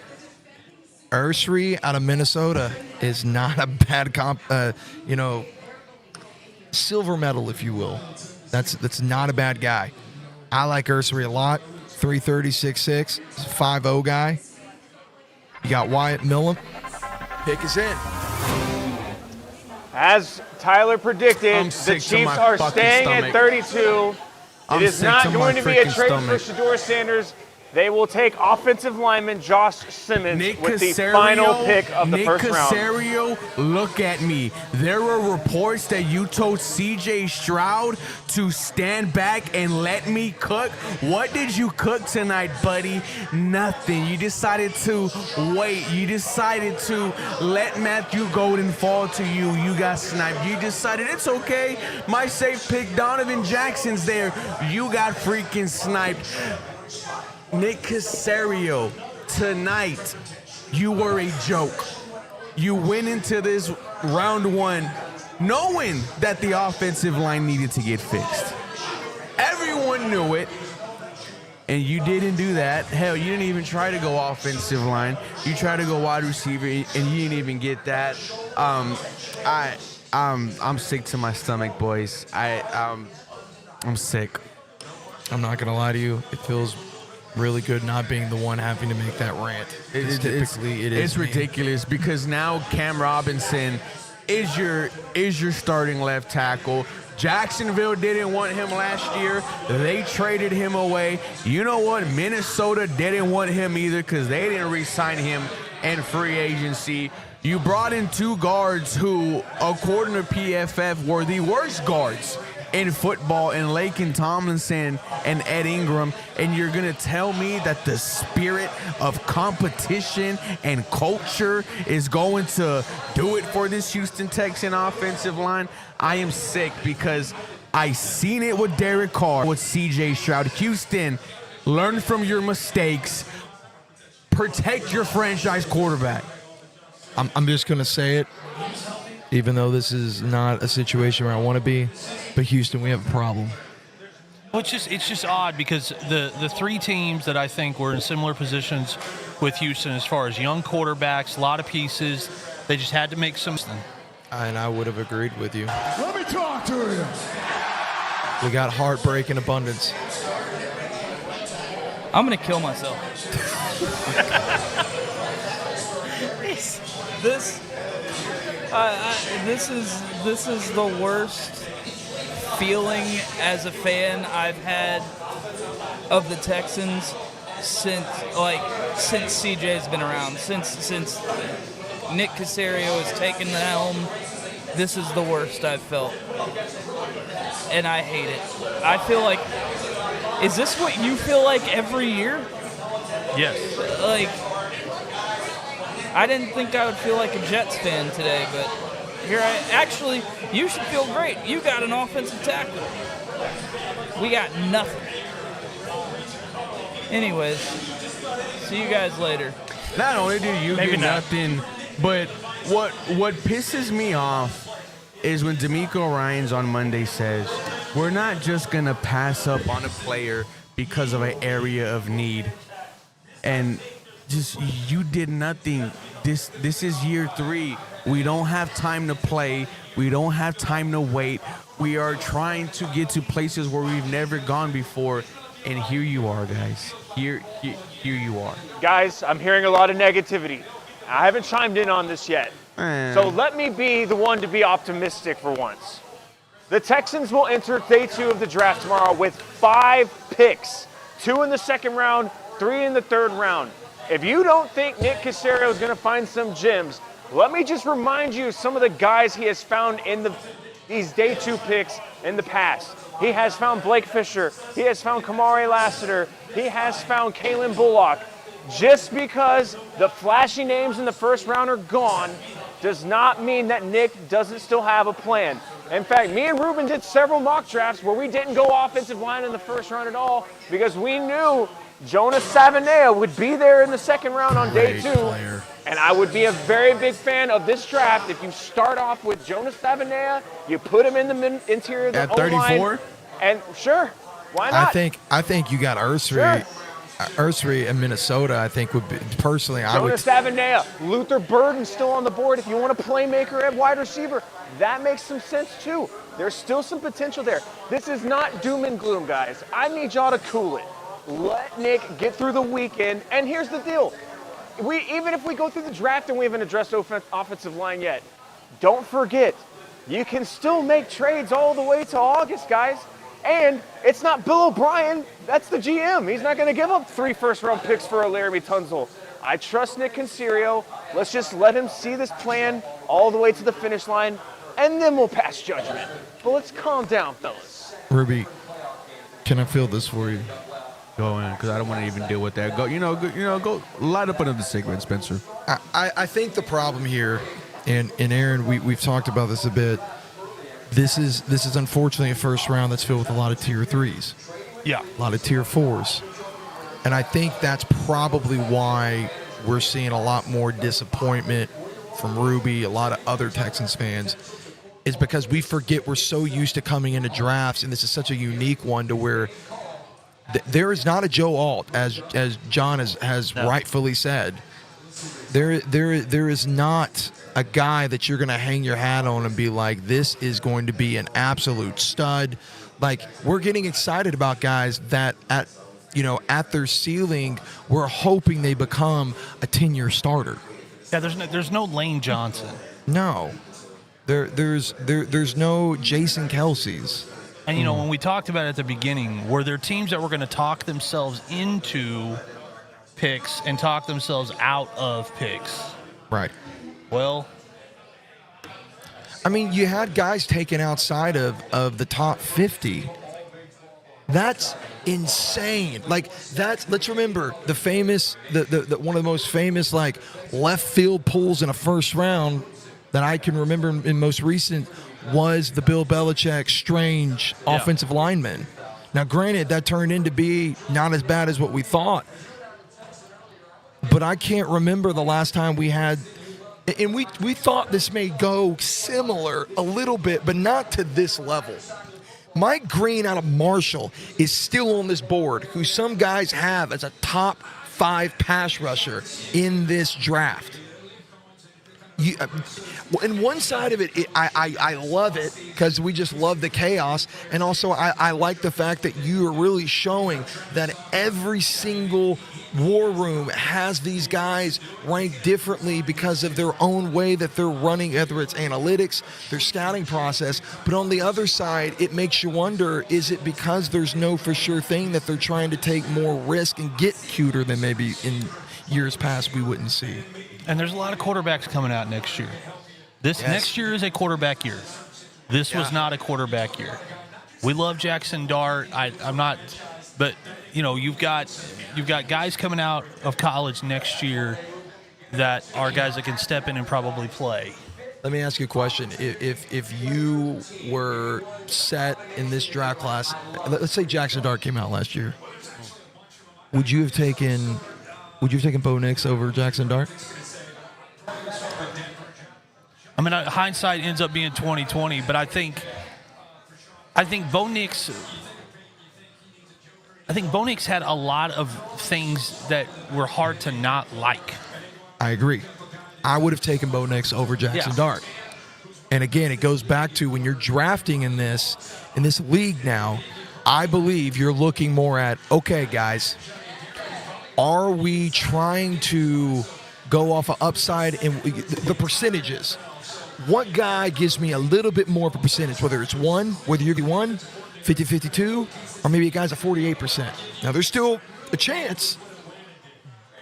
Ursary out of Minnesota is not a bad silver medal, if you will. That's not a bad guy. I like Ursary a lot. 330, 6'6", 5'0" guy. You got Wyatt Millum. Pick is in. As Tyler predicted, the Chiefs are staying at 32. It is not going to be a trade for Shadur Sanders. They will take offensive lineman Josh Simmons with the final pick of the first round. Caserio, look at me. There were reports that you told CJ Stroud to stand back and let me cook. What did you cook tonight, buddy? Nothing. You decided to wait. You decided to let Matthew Golden fall to you. You got sniped. You decided it's okay. My safe pick, Donovan Jackson's there. You got freaking sniped. Nick Caserio, tonight, you were a joke. You went into this round one knowing that the offensive line needed to get fixed. Everyone knew it, and you didn't do that. Hell, you didn't even try to go offensive line. You tried to go wide receiver, and you didn't even get that. I'm sick to my stomach, boys. I'm sick. I'm not gonna lie to you. It feels really good not being the one having to make that rant. It's ridiculous because now Cam Robinson is your starting left tackle. Jacksonville didn't want him last year. They traded him away. You know what? Minnesota didn't want him either because they didn't re-sign him in free agency. You brought in two guards who, according to PFF, were the worst guards in football, in Laken Tomlinson and Ed Ingram, and you're gonna tell me that the spirit of competition and culture is going to do it for this Houston Texan offensive line? I am sick because I seen it with Derek Carr, with CJ Stroud. Houston, learn from your mistakes. Protect your franchise quarterback. I'm just gonna say it, even though this is not a situation where I want to be, but Houston, we have a problem. Well, it's just odd because the three teams that I think were in similar positions with Houston as far as young quarterbacks, a lot of pieces, they just had to make some. And I would have agreed with you. Let me talk to you. We got heartbreak in abundance. I'm gonna kill myself. This is the worst feeling as a fan I've had of the Texans since CJ's been around, since Nick Caserio has taken the helm. This is the worst I've felt, and I hate it. I feel like, is this what you feel like every year? Yes. Like, I didn't think I would feel like a Jets fan today, but actually, you should feel great. You got an offensive tackle. We got nothing. Anyways, see you guys later. Not only do you get nothing, but what pisses me off is when D'Amico Ryans on Monday says, we're not just going to pass up on a player because of an area of need. And just, you did nothing. This is year 3. We don't have time to play. We don't have time to wait. We are trying to get to places where we've never gone before. And here you are, guys. Here you are. Guys, I'm hearing a lot of negativity. I haven't chimed in on this yet. So let me be the one to be optimistic for once. The Texans will enter day 2 of the draft tomorrow with 5 picks. 2 in the second round, 3 in the third round. If you don't think Nick Caserio is going to find some gems, let me just remind you of some of the guys he has found in these day 2 picks in the past. He has found Blake Fisher. He has found Kamari Lassiter. He has found Kalen Bullock. Just because the flashy names in the first round are gone does not mean that Nick doesn't still have a plan. In fact, me and Ruben did several mock drafts where we didn't go offensive line in the first round at all because we knew Jonas Savaiinaea would be there in the second round on day 2. And I would be a very big fan of this draft if you start off with Jonas Savaiinaea, you put him in the interior of the O-line. At 34? And sure, why not? I think you got Ursary. Sure. Ursary and Minnesota, I think would be personally. I would. Jonas Avenea, Luther Burden still on the board. If you want a playmaker at wide receiver, that makes some sense too. There's still some potential there. This is not doom and gloom, guys. I need y'all to cool it. Let Nick get through the weekend. And here's the deal. Even if we go through the draft and we haven't addressed offensive line yet, don't forget, you can still make trades all the way to August, guys. And it's not Bill O'Brien, that's the GM. He's not going to give up 3 first-round picks for a Laramie Tunzel. I trust Nick Consiglio. Let's just let him see this plan all the way to the finish line, and then we'll pass judgment. But let's calm down, fellas. Ruby, can I fill this for you? Go in, because I don't want to even deal with that. Go light up another cigarette, Spencer. I think the problem here, and Aaron, we've talked about this a bit. This is unfortunately a first round that's filled with a lot of tier 3s. Yeah. A lot of tier 4s. And I think that's probably why we're seeing a lot more disappointment from Ruby, a lot of other Texans fans, is because we forget we're so used to coming into drafts, and this is such a unique one to where there is not a Joe Alt, as John has rightfully said. There is not a guy that you're going to hang your hat on and be like, this is going to be an absolute stud. Like, we're getting excited about guys that at their ceiling, we're hoping they become a 10-year starter. Yeah, there's no Lane Johnson. No. There's no Jason Kelsey's. And, when we talked about it at the beginning, were there teams that were going to talk themselves into picks and talk themselves out of picks? Right. Well, I mean, you had guys taken outside of the top 50. That's insane. Like, let's remember the famous, the one of the most famous, like, left field pulls in a first round that I can remember in most recent was the Bill Belichick strange offensive lineman. Now, granted, that turned into be not as bad as what we thought, but I can't remember the last time we had. And we thought this may go similar a little bit, but not to this level. Mike Green out of Marshall is still on this board, who some guys have as a top 5 pass rusher in this draft. And one side of it, I love it because we just love the chaos. And also I like the fact that you are really showing that every single war room has these guys ranked differently because of their own way that they're running, whether it's analytics, their scouting process. But on the other side, it makes you wonder, is it because there's no for sure thing that they're trying to take more risk and get cuter than maybe in years past we wouldn't see? And there's a lot of quarterbacks coming out next year. Next year is a quarterback year. This was not a quarterback year. We love Jackson Dart. I'm not, but you've got guys coming out of college next year that are guys that can step in and probably play. Let me ask you a question. If you were set in this draft class, let's say Jackson Dart came out last year, would you have taken Bo Nix over Jackson Dart? I mean, hindsight ends up being 20/20, but I think Bo Nix had a lot of things that were hard to not like. I agree. I would have taken Bo Nix over Jackson Dart. And again, it goes back to when you're drafting in this league now, I believe you're looking more at, okay, guys, are we trying to go off of upside and the percentages? What guy gives me a little bit more of a percentage, whether it's whether you're 50-52, or maybe a guy's at 48%. Now, there's still a chance,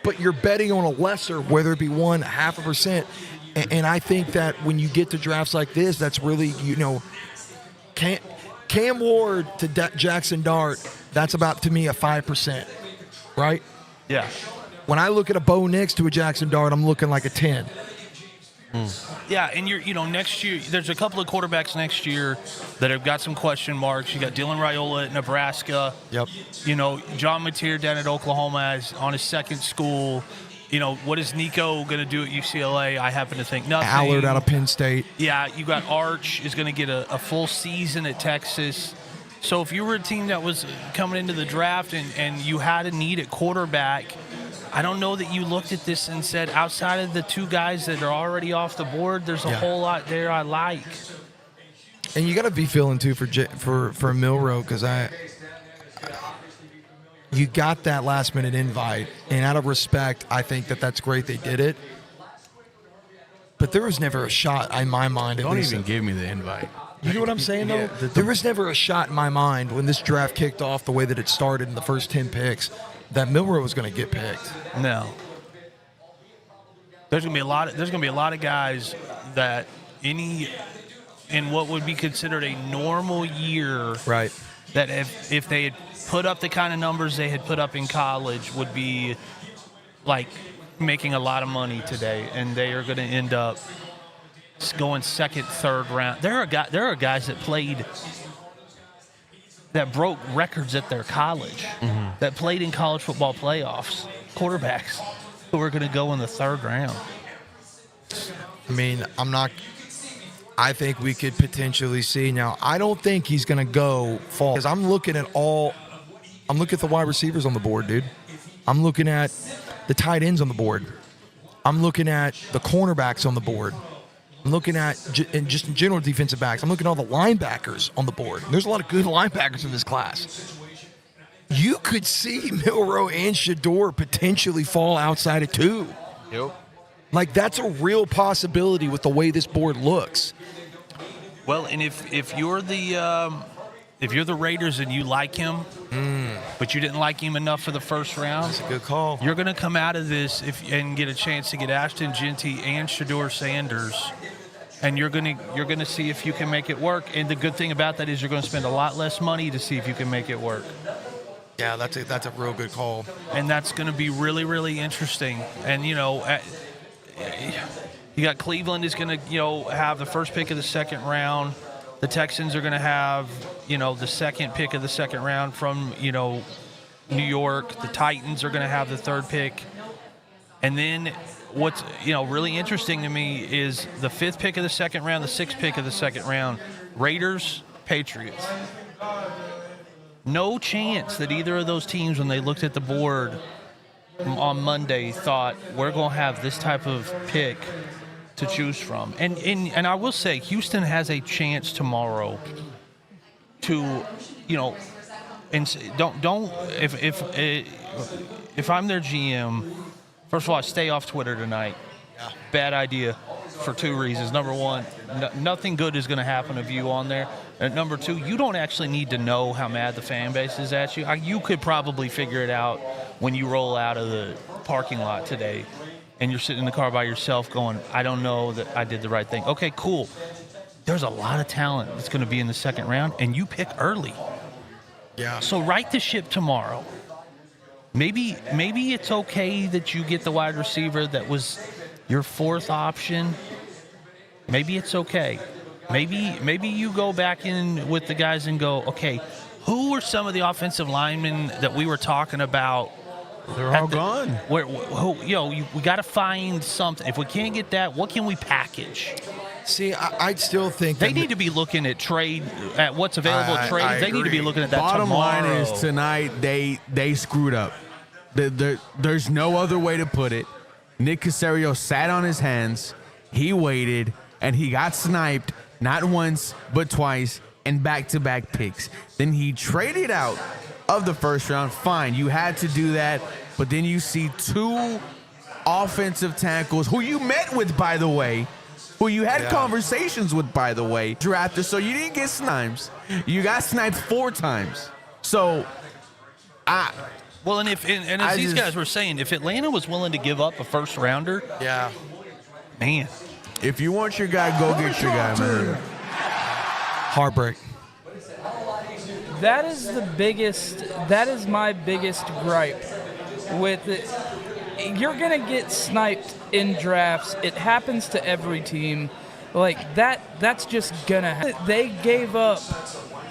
but you're betting on a lesser, whether it be 0.5%. And I think that when you get to drafts like this, that's really, Cam Ward to Jackson Dart, that's about, to me, a 5%, right? Yeah. When I look at a Bo Nix to a Jackson Dart, I'm looking like a 10. Yeah, and next year, there's a couple of quarterbacks next year that have got some question marks. You got Dylan Raiola at Nebraska. Yep. John Mateer down at Oklahoma on his second school. What is Nico going to do at UCLA? I happen to think nothing. Allard out of Penn State. Yeah, you got Arch is going to get a full season at Texas. So if you were a team that was coming into the draft and you had a need at quarterback, I don't know that you looked at this and said, outside of the two guys that are already off the board, there's a whole lot there I like. And you got to be feeling too for Milroe, because you got that last minute invite, and out of respect, I think that's great they did it. But there was never a shot in my mind. Don't even give me the invite. You know what I'm saying, though? There was never a shot in my mind when this draft kicked off the way that it started in the first 10 picks that Milroe was going to get picked. No. There's going to be a lot of guys that in what would be considered a normal year, right? That if they had put up the kind of numbers they had put up in college, would be like making a lot of money today, and they are going to end up going second, third round. There are guys that played that broke records at their college, that played in college football playoffs, quarterbacks who are going to go in the third round. I mean, I think we could potentially see. Now, I don't think he's going to go fall, because I'm looking at the wide receivers on the board, dude. I'm looking at the tight ends on the board. I'm looking at the cornerbacks on the board. I'm looking at just in general defensive backs. I'm looking at all the linebackers on the board. There's a lot of good linebackers in this class. You could see Milroe and Shadur potentially fall outside of 2. Yep. Like, that's a real possibility with the way this board looks. Well, and if you're the Raiders and you like him, but you didn't like him enough for the first round, that's a good call. You're going to come out of this and get a chance to get Ashton Genty and Shadur Sanders, and you're going to see if you can make it work. And the good thing about that is you're going to spend a lot less money to see if you can make it work. Yeah, that's a real good call. And that's going to be really, really interesting. And you got Cleveland is going to have the first pick of the second round. The Texans are going to have the second pick of the second round from New York. The Titans are going to have the third pick. And then what's really interesting to me is the 5th pick of the second round, the 6th pick of the second round, Raiders, Patriots. No chance that either of those teams, when they looked at the board on Monday, thought we're going to have this type of pick to choose from. And I will say, Houston has a chance tomorrow to, and don't if I'm their GM, first of all, I stay off Twitter tonight. Yeah. Bad idea for 2 reasons. Number one, nothing good is going to happen of you on there. And number 2, you don't actually need to know how mad the fan base is at you. You could probably figure it out when you roll out of the parking lot today and you're sitting in the car by yourself going, I don't know that I did the right thing. Okay, cool. There's a lot of talent that's going to be in the second round, and you pick early. Yeah. So right the ship tomorrow. Maybe it's okay that you get the wide receiver that was your 4th option. Maybe it's okay. Maybe you go back in with the guys and go, okay, who are some of the offensive linemen that we were talking about? They're all gone. We got to find something. If we can't get that, what can we package? See, I'd still think they need to be looking at what's available at trade. They need to be looking at that Bottom tomorrow. line is tonight they screwed up. There's no other way to put it. Nick Caserio sat on his hands. He waited, and he got sniped not once but twice in back-to-back picks. Then he traded out of the first round. Fine, you had to do that, but then you see 2 offensive tackles who you met with, by the way, who you had conversations with, by the way, drafted. So you didn't get snipes. You got sniped 4 times. So well, and as these guys were saying, if Atlanta was willing to give up a first rounder, man, if you want your guy, go get your guy, man. Heartbreak. That is my biggest gripe with it. You're going to get sniped in drafts. It happens to every team. Like that's just going to happen. They gave up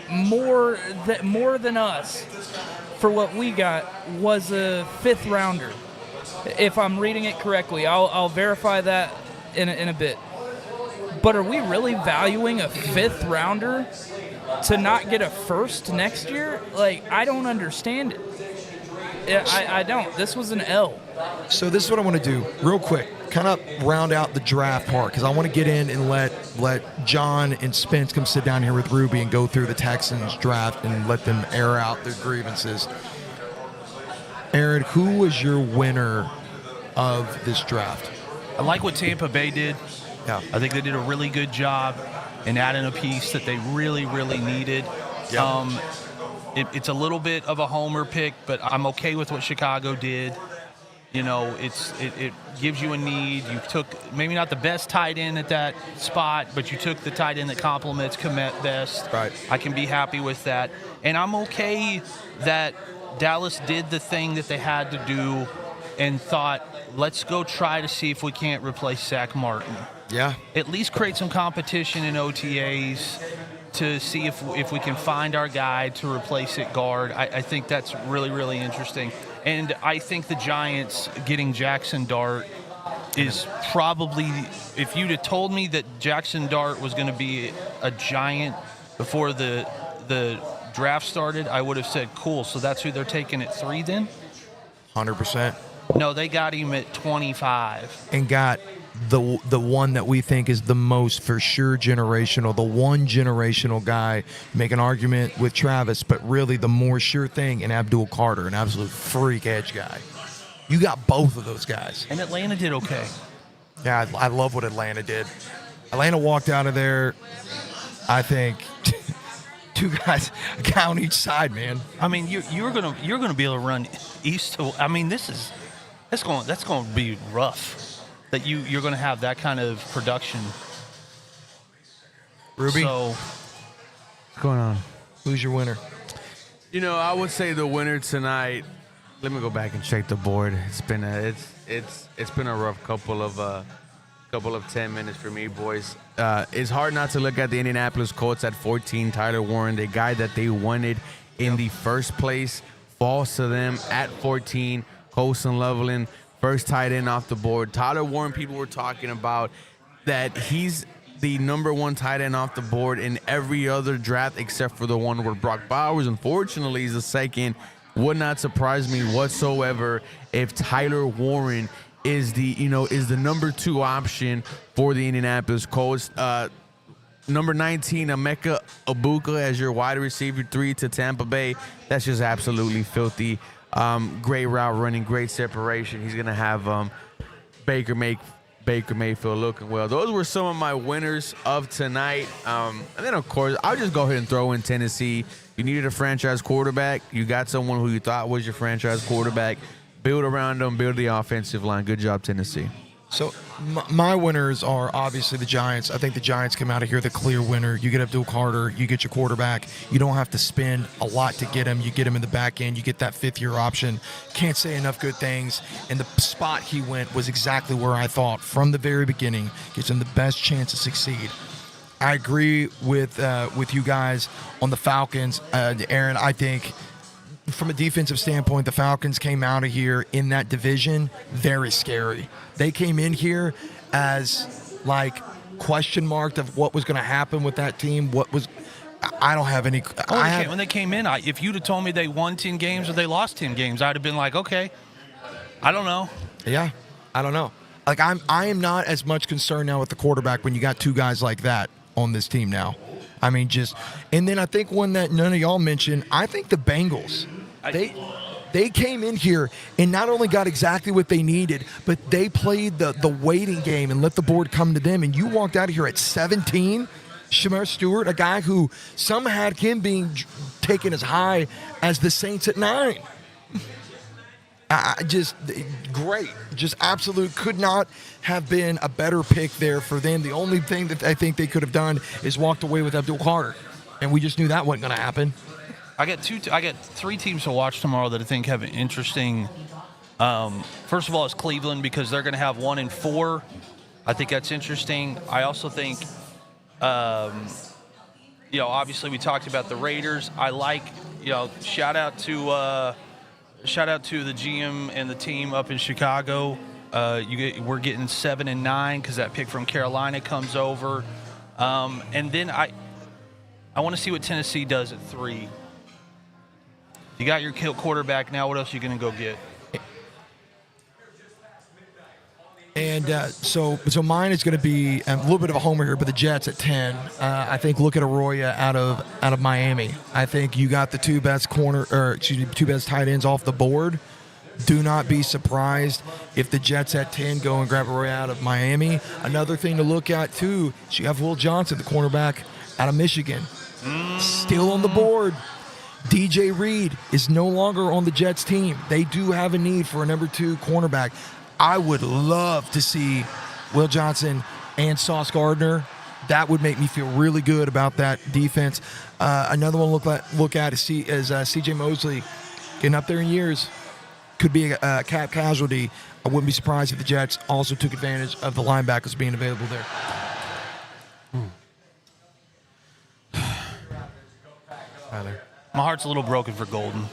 more than us for what we got was a 5th rounder. If I'm reading it correctly, I'll verify that in a bit. But are we really valuing a 5th rounder to not get a first next year, like, I don't understand it. I don't. This was an L. So this is what I want to do real quick. Kind of round out the draft part because I want to get in and let John and Spence come sit down here with Ruby and go through the Texans draft and let them air out their grievances. Aaron, who was your winner of this draft? I like what Tampa Bay did. Yeah. I think they did a really good job in adding a piece that they really, really needed. Yep. It's a little bit of a homer pick, but I'm okay with what Chicago did. You know, it gives you a need. You took maybe not the best tight end at that spot, but you took the tight end that complements Kmet best. Right. I can be happy with that. And I'm okay that Dallas did the thing that they had to do and thought, let's go try to see if we can't replace Zach Martin. Yeah. At least create some competition in OTAs to see if we can find our guy to replace at guard. I think that's really, really interesting. And I think the Giants getting Jackson Dart is probably, if you'd have told me that Jackson Dart was going to be a Giant before the draft started, I would have said, cool, so that's who they're taking at 3 then? 100%. No, they got him at 25. And got the one that we think is the most for sure generational, the one generational guy. Make an argument with Travis, but really the more sure thing in Abdul Carter, an absolute freak edge guy. You got both of those guys. And Atlanta did okay. Yeah, I love what Atlanta did. Atlanta walked out of there, I think, 2 guys, a guy on each side, man. I mean, you're gonna be able to run east to. I mean, that's going to be rough. That you're going to have that kind of production. Ruby, so, What's going on? Who's your winner? You know, I would say the winner tonight. Let me go back and check the board. It's been a rough couple of 10 minutes for me, boys. It's hard not to look at the Indianapolis Colts at 14. Tyler Warren, the guy that they wanted in the first place, falls to them at 14. Colson Loveland, first tight end off the board. Tyler Warren, people were talking about that he's the number 1 tight end off the board in every other draft except for the one where Brock Bowers, unfortunately, is the second. Would not surprise me whatsoever if Tyler Warren is the number 2 option for the Indianapolis Colts. Number 19, Emeka Egbuka as your wide receiver 3 to Tampa Bay. That's just absolutely filthy. Great route running, great separation. He's gonna have Baker Mayfield looking well. Those were some of my winners of tonight. And then, of course, I'll just go ahead and throw in Tennessee. You needed a franchise quarterback. You got someone who you thought was your franchise quarterback. Build around them, build the offensive line. Good job, Tennessee. So my winners are obviously the Giants. I think the Giants come out of here the clear winner. You get Abdul Carter, you get your quarterback. You don't have to spend a lot to get him. You get him in the back end. You get that 5th-year option. Can't say enough good things. And the spot he went was exactly where I thought from the very beginning. Gives him the best chance to succeed. I agree with you guys on the Falcons. Aaron, I think from a defensive standpoint, the Falcons came out of here in that division very scary. They came in here as like question mark of what was going to happen with that team. I don't have any. When they came in, if you'd have told me they won 10 games or they lost 10 games, I'd have been like, okay, I don't know. Yeah, I don't know. Like I am not as much concerned now with the quarterback when you got 2 guys like that on this team now. I mean, and then I think one that none of y'all mentioned, I think the Bengals, they came in here and not only got exactly what they needed, but they played the waiting game and let the board come to them. And you walked out of here at 17, Shamar Stewart, a guy who some had him being taken as high as the Saints at 9. Just great. Just absolute. Could not have been a better pick there for them. The only thing that I think they could have done is walked away with Abdul Carter. And we just knew that wasn't going to happen. I got 3 teams to watch tomorrow that I think have an interesting. First of all, it's Cleveland because they're going to have 1-4. I think that's interesting. I also think, obviously we talked about the Raiders. I like, shout out to the GM and the team up in Chicago. We're getting 7-9 because that pick from Carolina comes over. And then I I want to see what Tennessee does at 3. You got your quarterback now. What else are you going to go get? And so mine is going to be a little bit of a homer here, but the Jets at 10. I think look at Arroyo out of Miami. I think you got the two best tight ends off the board. Do not be surprised if the Jets at 10 go and grab Arroyo out of Miami. Another thing to look at too is you have Will Johnson, the cornerback out of Michigan, still on the board. DJ Reed is no longer on the Jets team. They do have a need for a number 2 cornerback. I would love to see Will Johnson and Sauce Gardner. That would make me feel really good about that defense. Another one look at is C.J. Mosley, getting up there in years, could be a cap casualty. I wouldn't be surprised if the Jets also took advantage of the linebackers being available there. Tyler. My heart's a little broken for Golden.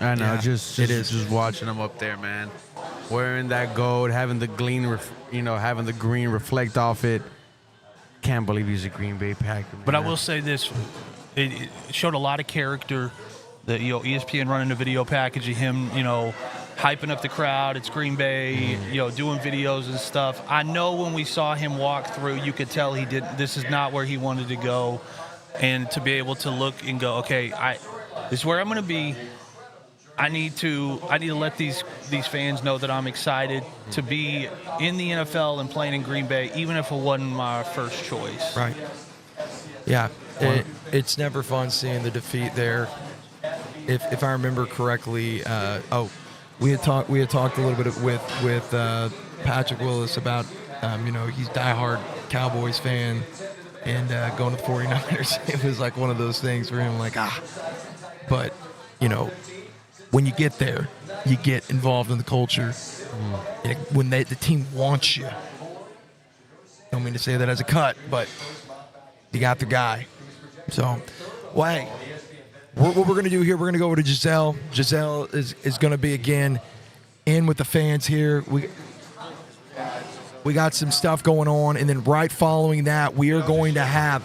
I know, Yeah, just watching him up there, man. Wearing that gold, having the having the green reflect off it. Can't believe he's a Green Bay Packer. But I will say this: it showed a lot of character. That ESPN running a video package of him, hyping up the crowd. It's Green Bay, doing videos and stuff. I know when we saw him walk through, you could tell he did. This is not where he wanted to go, and to be able to look and go, okay, this is where I'm going to be. I need to let these fans know that I'm excited to be in the NFL and playing in Green Bay, even if it wasn't my first choice. Right. Yeah. It's never fun seeing the defeat there. If I remember correctly, we had talked a little bit with Patrick Willis about he's a diehard Cowboys fan and going to the 49ers. It was like one of those things for him, but when you get there, you get involved in the culture. When the team wants you. Don't mean to say that as a cut, but you got the guy. So, hey, what we're going to do here, we're going to go over to Giselle. Giselle is going to be, again, in with the fans here. We got some stuff going on, and then right following that, we are going to have,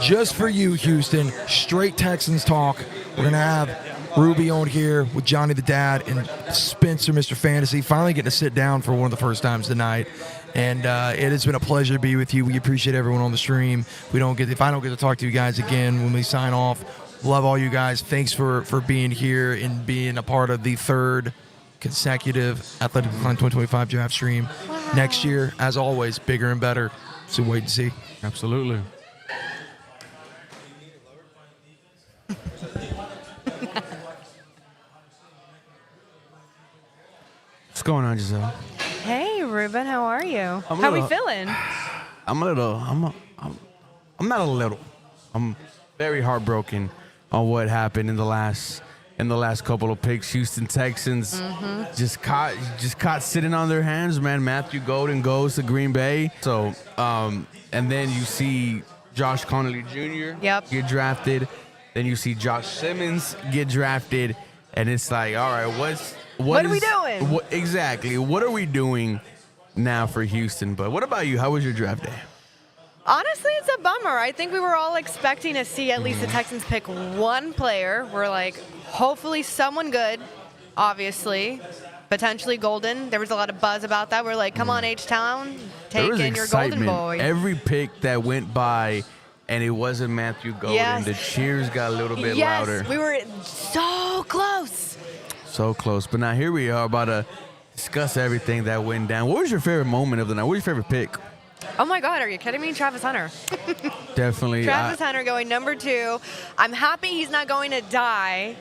just for you, Houston, straight Texans talk. We're going to have Ruby on here with Johnny the Dad and Spencer, Mr. Fantasy, finally getting to sit down for one of the first times tonight. And it has been a pleasure to be with you. We appreciate everyone on the stream. If I don't get to talk to you guys again when we sign off, love all you guys. Thanks for being here and being a part of the 3rd consecutive Athletically 2025 draft stream. Wow. Next year, as always, bigger and better. So wait and see. Absolutely. What's going on, Giselle? Hey, Ruben, how are you? How we feeling? I'm very heartbroken on what happened in the last couple of picks. Houston Texans just caught sitting on their hands, man. Matthew Golden goes to Green Bay. So, and then you see Josh Connolly Jr. Get drafted. Then you see Josh Simmons get drafted, and it's like, all right, what are we doing? Exactly. What are we doing now for Houston? But what about you? How was your draft day? Honestly, it's a bummer. I think we were all expecting to see at least the Texans pick one player. We're like, hopefully someone good, obviously. Potentially Golden. There was a lot of buzz about that. We're like, come on, H-Town, take in your Golden boy. Every pick that went by and it wasn't Matthew Golden, the cheers got a little bit louder. We were so close. So close. But now here we are about to discuss everything that went down. What was your favorite moment of the night? What was your favorite pick? Oh, my God. Are you kidding me? Travis Hunter. Definitely. Travis Hunter going number 2. I'm happy he's not going to die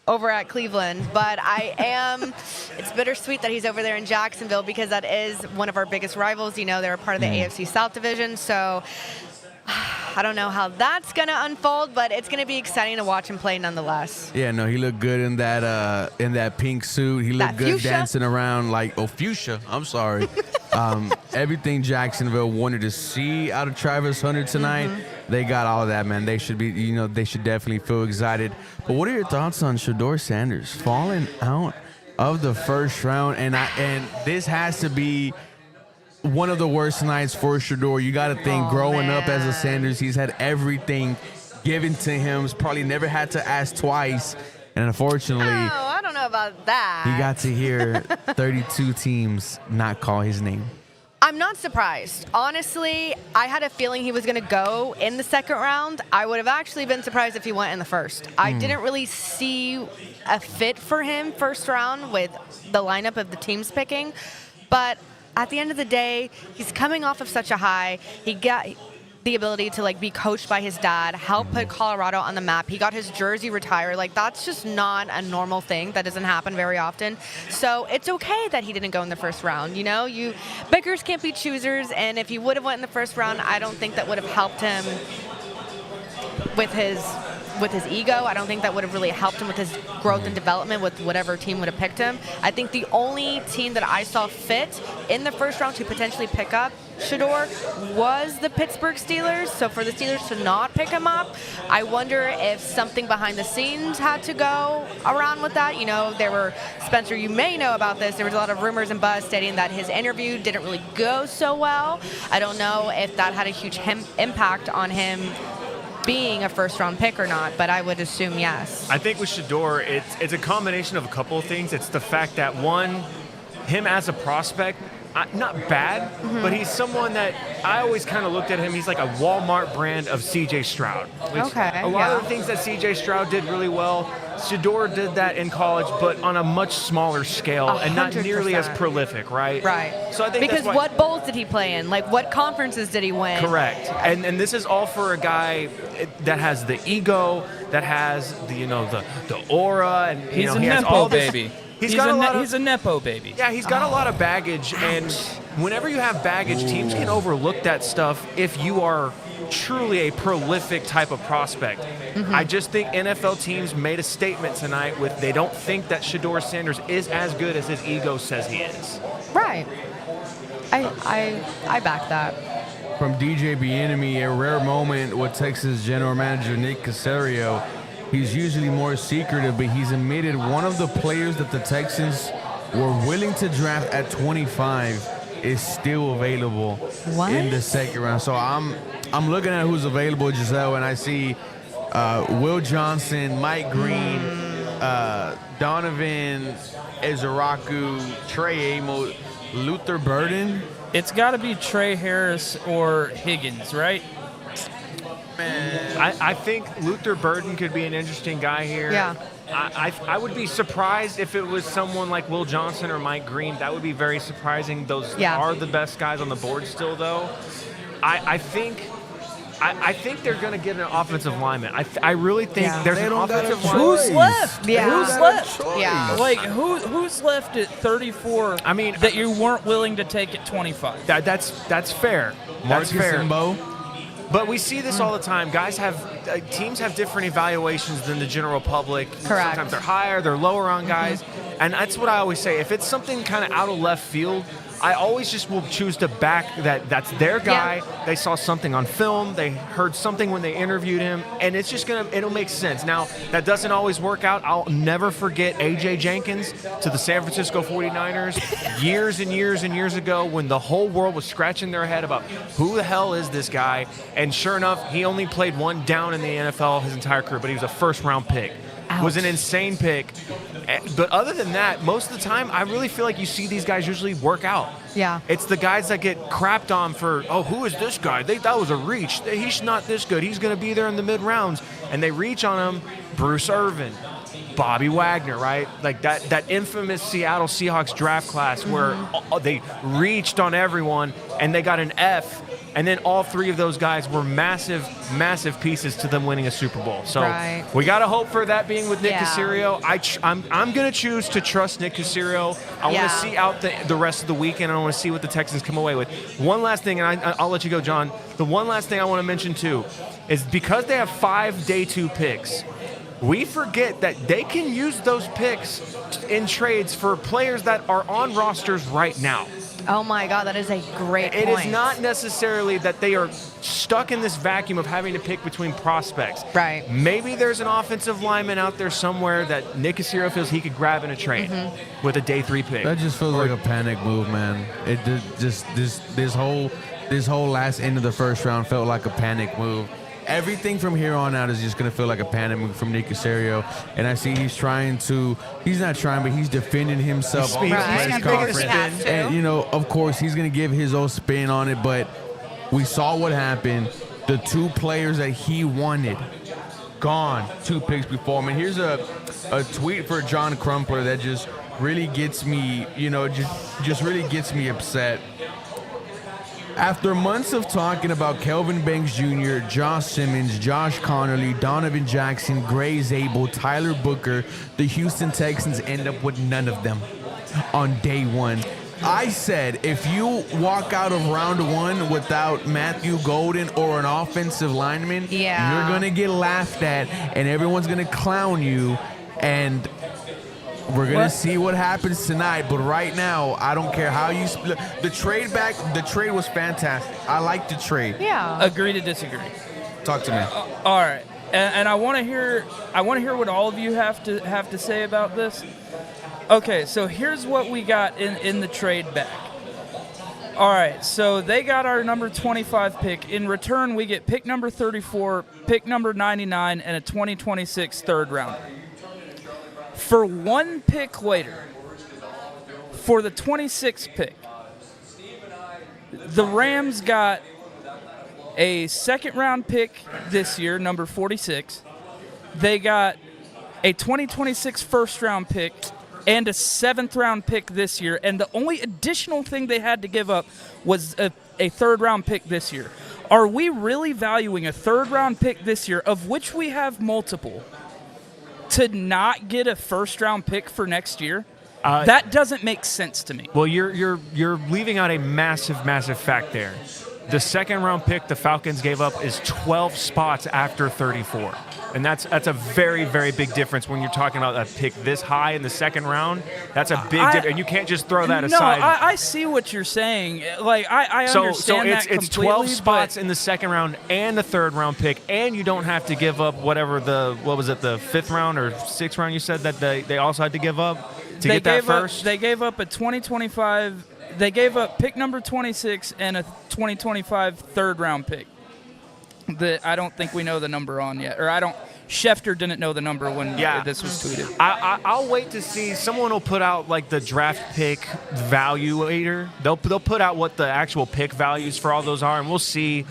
over at Cleveland, but it's bittersweet that he's over there in Jacksonville because that is one of our biggest rivals. They're a part of the AFC South Division, so I don't know how that's going to unfold, but it's going to be exciting to watch him play nonetheless. Yeah, no, he looked good in that pink suit. He looked good fuchsia. Dancing around fuchsia. I'm sorry. Everything Jacksonville wanted to see out of Travis Hunter tonight, they got all of that, man. They should be, they should definitely feel excited. But what are your thoughts on Shadur Sanders falling out of the first round? And this has to be one of the worst nights for Shadur. You got to think, growing up as a Sanders, he's had everything given to him. He's probably never had to ask twice. And unfortunately, I don't know about that. he got to hear 32 teams not call his name. I'm not surprised. Honestly, I had a feeling he was going to go in the second round. I would have actually been surprised if he went in the first. I didn't really see a fit for him first round with the lineup of the teams picking. But at the end of the day, he's coming off of such a high. He got the ability to be coached by his dad, help put Colorado on the map. He got his jersey retired. That's just not a normal thing. That doesn't happen very often. So it's okay that he didn't go in the first round. You beggars can't be choosers, and if he would have went in the first round, I don't think that would have helped him with his ego. I don't think that would have really helped him with his growth and development with whatever team would have picked him. I think the only team that I saw fit in the first round to potentially pick up Shadur was the Pittsburgh Steelers. So for the Steelers to not pick him up, I wonder if something behind the scenes had to go around with that. There were, Spencer, you may know about this, there was a lot of rumors and buzz stating that his interview didn't really go so well. I don't know if that had a huge impact on him being a first-round pick or not, but I would assume yes. I think with Shadur, it's a combination of a couple of things. It's the fact that, one, him as a prospect, not bad, but he's someone that I always kind of looked at him. He's like a Walmart brand of C.J. Stroud. Okay. A lot of the things that C.J. Stroud did really well, Shadur did that in college, but on a much smaller scale and not nearly as prolific, right? Right. So I think because that's why, what bowls did he play in? What conferences did he win? correct. And this is all for a guy that has the ego, that has the aura, and He's a he has Nepo all this. baby. He's a Nepo baby. Yeah, he's got a lot of baggage, and whenever you have baggage, teams can overlook that stuff if you are truly a prolific type of prospect. I just think NFL teams made a statement tonight with they don't think that Shadur Sanders is as good as his ego says he is. Right. I back that. From DJ Bieniemy, a rare moment with Texas general manager Nick Caserio. He's usually more secretive, but he's admitted one of the players that the Texans were willing to draft at 25 is still available in the second round. So I'm looking at who's available, Giselle, and I see Will Johnson, Mike Green, Donovan Ezeraku, Trey Amos, Luther Burden. It's got to be Trey Harris or Higgins, right? I think Luther Burden could be an interesting guy here. Yeah. I would be surprised if it was someone like Will Johnson or Mike Green. That would be very surprising. Those are the best guys on the board still, though. I think they're going to get an offensive lineman. I really think there's an offensive lineman. Who's left? Yeah. Who's left? Yeah. Who's left at 34? I mean, that you weren't willing to take at 25. That's fair. Marcus and Bo. But we see this all the time. Teams have different evaluations than the general public. Correct. Sometimes they're higher, they're lower on guys. And that's what I always say. If it's something kind of out of left field, I always just will choose to back that's their guy. Yeah. They saw something on film. They heard something when they interviewed him. And it's just it'll make sense. Now, that doesn't always work out. I'll never forget A.J. Jenkins to the San Francisco 49ers years and years and years ago when the whole world was scratching their head about who the hell is this guy. And sure enough, he only played one down in the NFL his entire career, but he was a first-round pick. Ouch. Was an insane pick. But other than that, most of the time, I really feel like you see these guys usually work out. Yeah. It's the guys that get crapped on for, who is this guy? That was a reach. He's not this good. He's going to be there in the mid-rounds. And they reach on him. Bruce Irvin, Bobby Wagner, right? Like that infamous Seattle Seahawks draft class where they reached on everyone and they got an F. And then all three of those guys were massive, massive pieces to them winning a Super Bowl. So we got to hope for that being with Nick Caserio. I'm going to choose to trust Nick Caserio. I want to see out the rest of the weekend, and I want to see what the Texans come away with. One last thing, and I'll let you go, John. The one last thing I want to mention, too, is because they have 5 day 2 picks, we forget that they can use those picks in trades for players that are on rosters right now. Oh my God, that is a great point. It is not necessarily that they are stuck in this vacuum of having to pick between prospects. Right. Maybe there's an offensive lineman out there somewhere that Nick Caserio feels he could grab in a trade with a day 3 pick. That just feels like a panic move, man. It just this whole last end of the first round felt like a panic move. everything from here on out is just going to feel like a panic move from Nick Caserio. And I see he's not trying, but he's defending himself on the press conference. And, you know, of course, he's going to give his own spin on it, but we saw what happened. The 2 players that he wanted, gone 2 picks before him. And here's a tweet for John Crumpler that just really gets me, you know, just really gets me upset. After months of talking about Kelvin Banks Jr., Josh Simmons, Josh Connerly, Donovan Jackson, Gray Zabel, Tyler Booker, the Houston Texans end up with none of them on day 1. I said, if you walk out of round 1 without Matthew Golden or an offensive lineman, you're going to get laughed at, and everyone's going to clown you, and we're going to see what happens tonight. But right now, I don't care how you split. The trade was fantastic. I like the trade. Yeah. Agree to disagree. Talk to me. All right. And I want to hear what all of you have to say about this. Okay, so here's what we got in the trade back. All right, so they got our number 25 pick. In return, we get pick number 34, pick number 99, and a 2026 third rounder. For 1 pick later, for the 26th pick, the Rams got a second-round pick this year, number 46. They got a 2026 first-round pick and a 7th-round pick this year. And the only additional thing they had to give up was a third-round pick this year. Are we really valuing a third-round pick this year, of which we have multiple, to not get a first-round pick for next year? That doesn't make sense to me. Well, you're leaving out a massive fact there. The second-round pick the Falcons gave up is 12 spots after 34. And that's a very, very big difference when you're talking about a pick this high in the second round. That's a big difference, and you can't just throw that aside. No, I see what you're saying. Like, I understand that completely. So it's 12 spots in the second round and the third round pick, and you don't have to give up whatever the 5th round or 6th round you said that they also had to give up to get that first? They gave up a 2025. They gave up pick number 26 and a 2025 third round pick that I don't think we know the number on yet. Schefter didn't know the number when this was tweeted. I'll wait to see. Someone will put out like the draft pick valuator. They'll put out what the actual pick values for all those are, and we'll see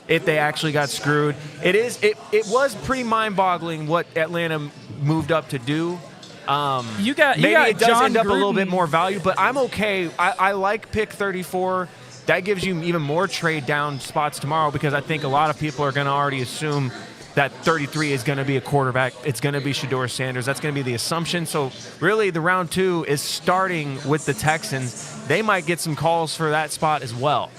if they actually got screwed. It was pretty mind-boggling what Atlanta moved up to do. You got it does John end up Gruden. a little bit more value, but I'm okay. I like pick 34. That gives you even more trade down spots tomorrow, because I think a lot of people are going to already assume that 33 is going to be a quarterback. It's going to be Shadur Sanders. That's going to be the assumption. So really the round 2 is starting with the Texans. They might get some calls for that spot as well.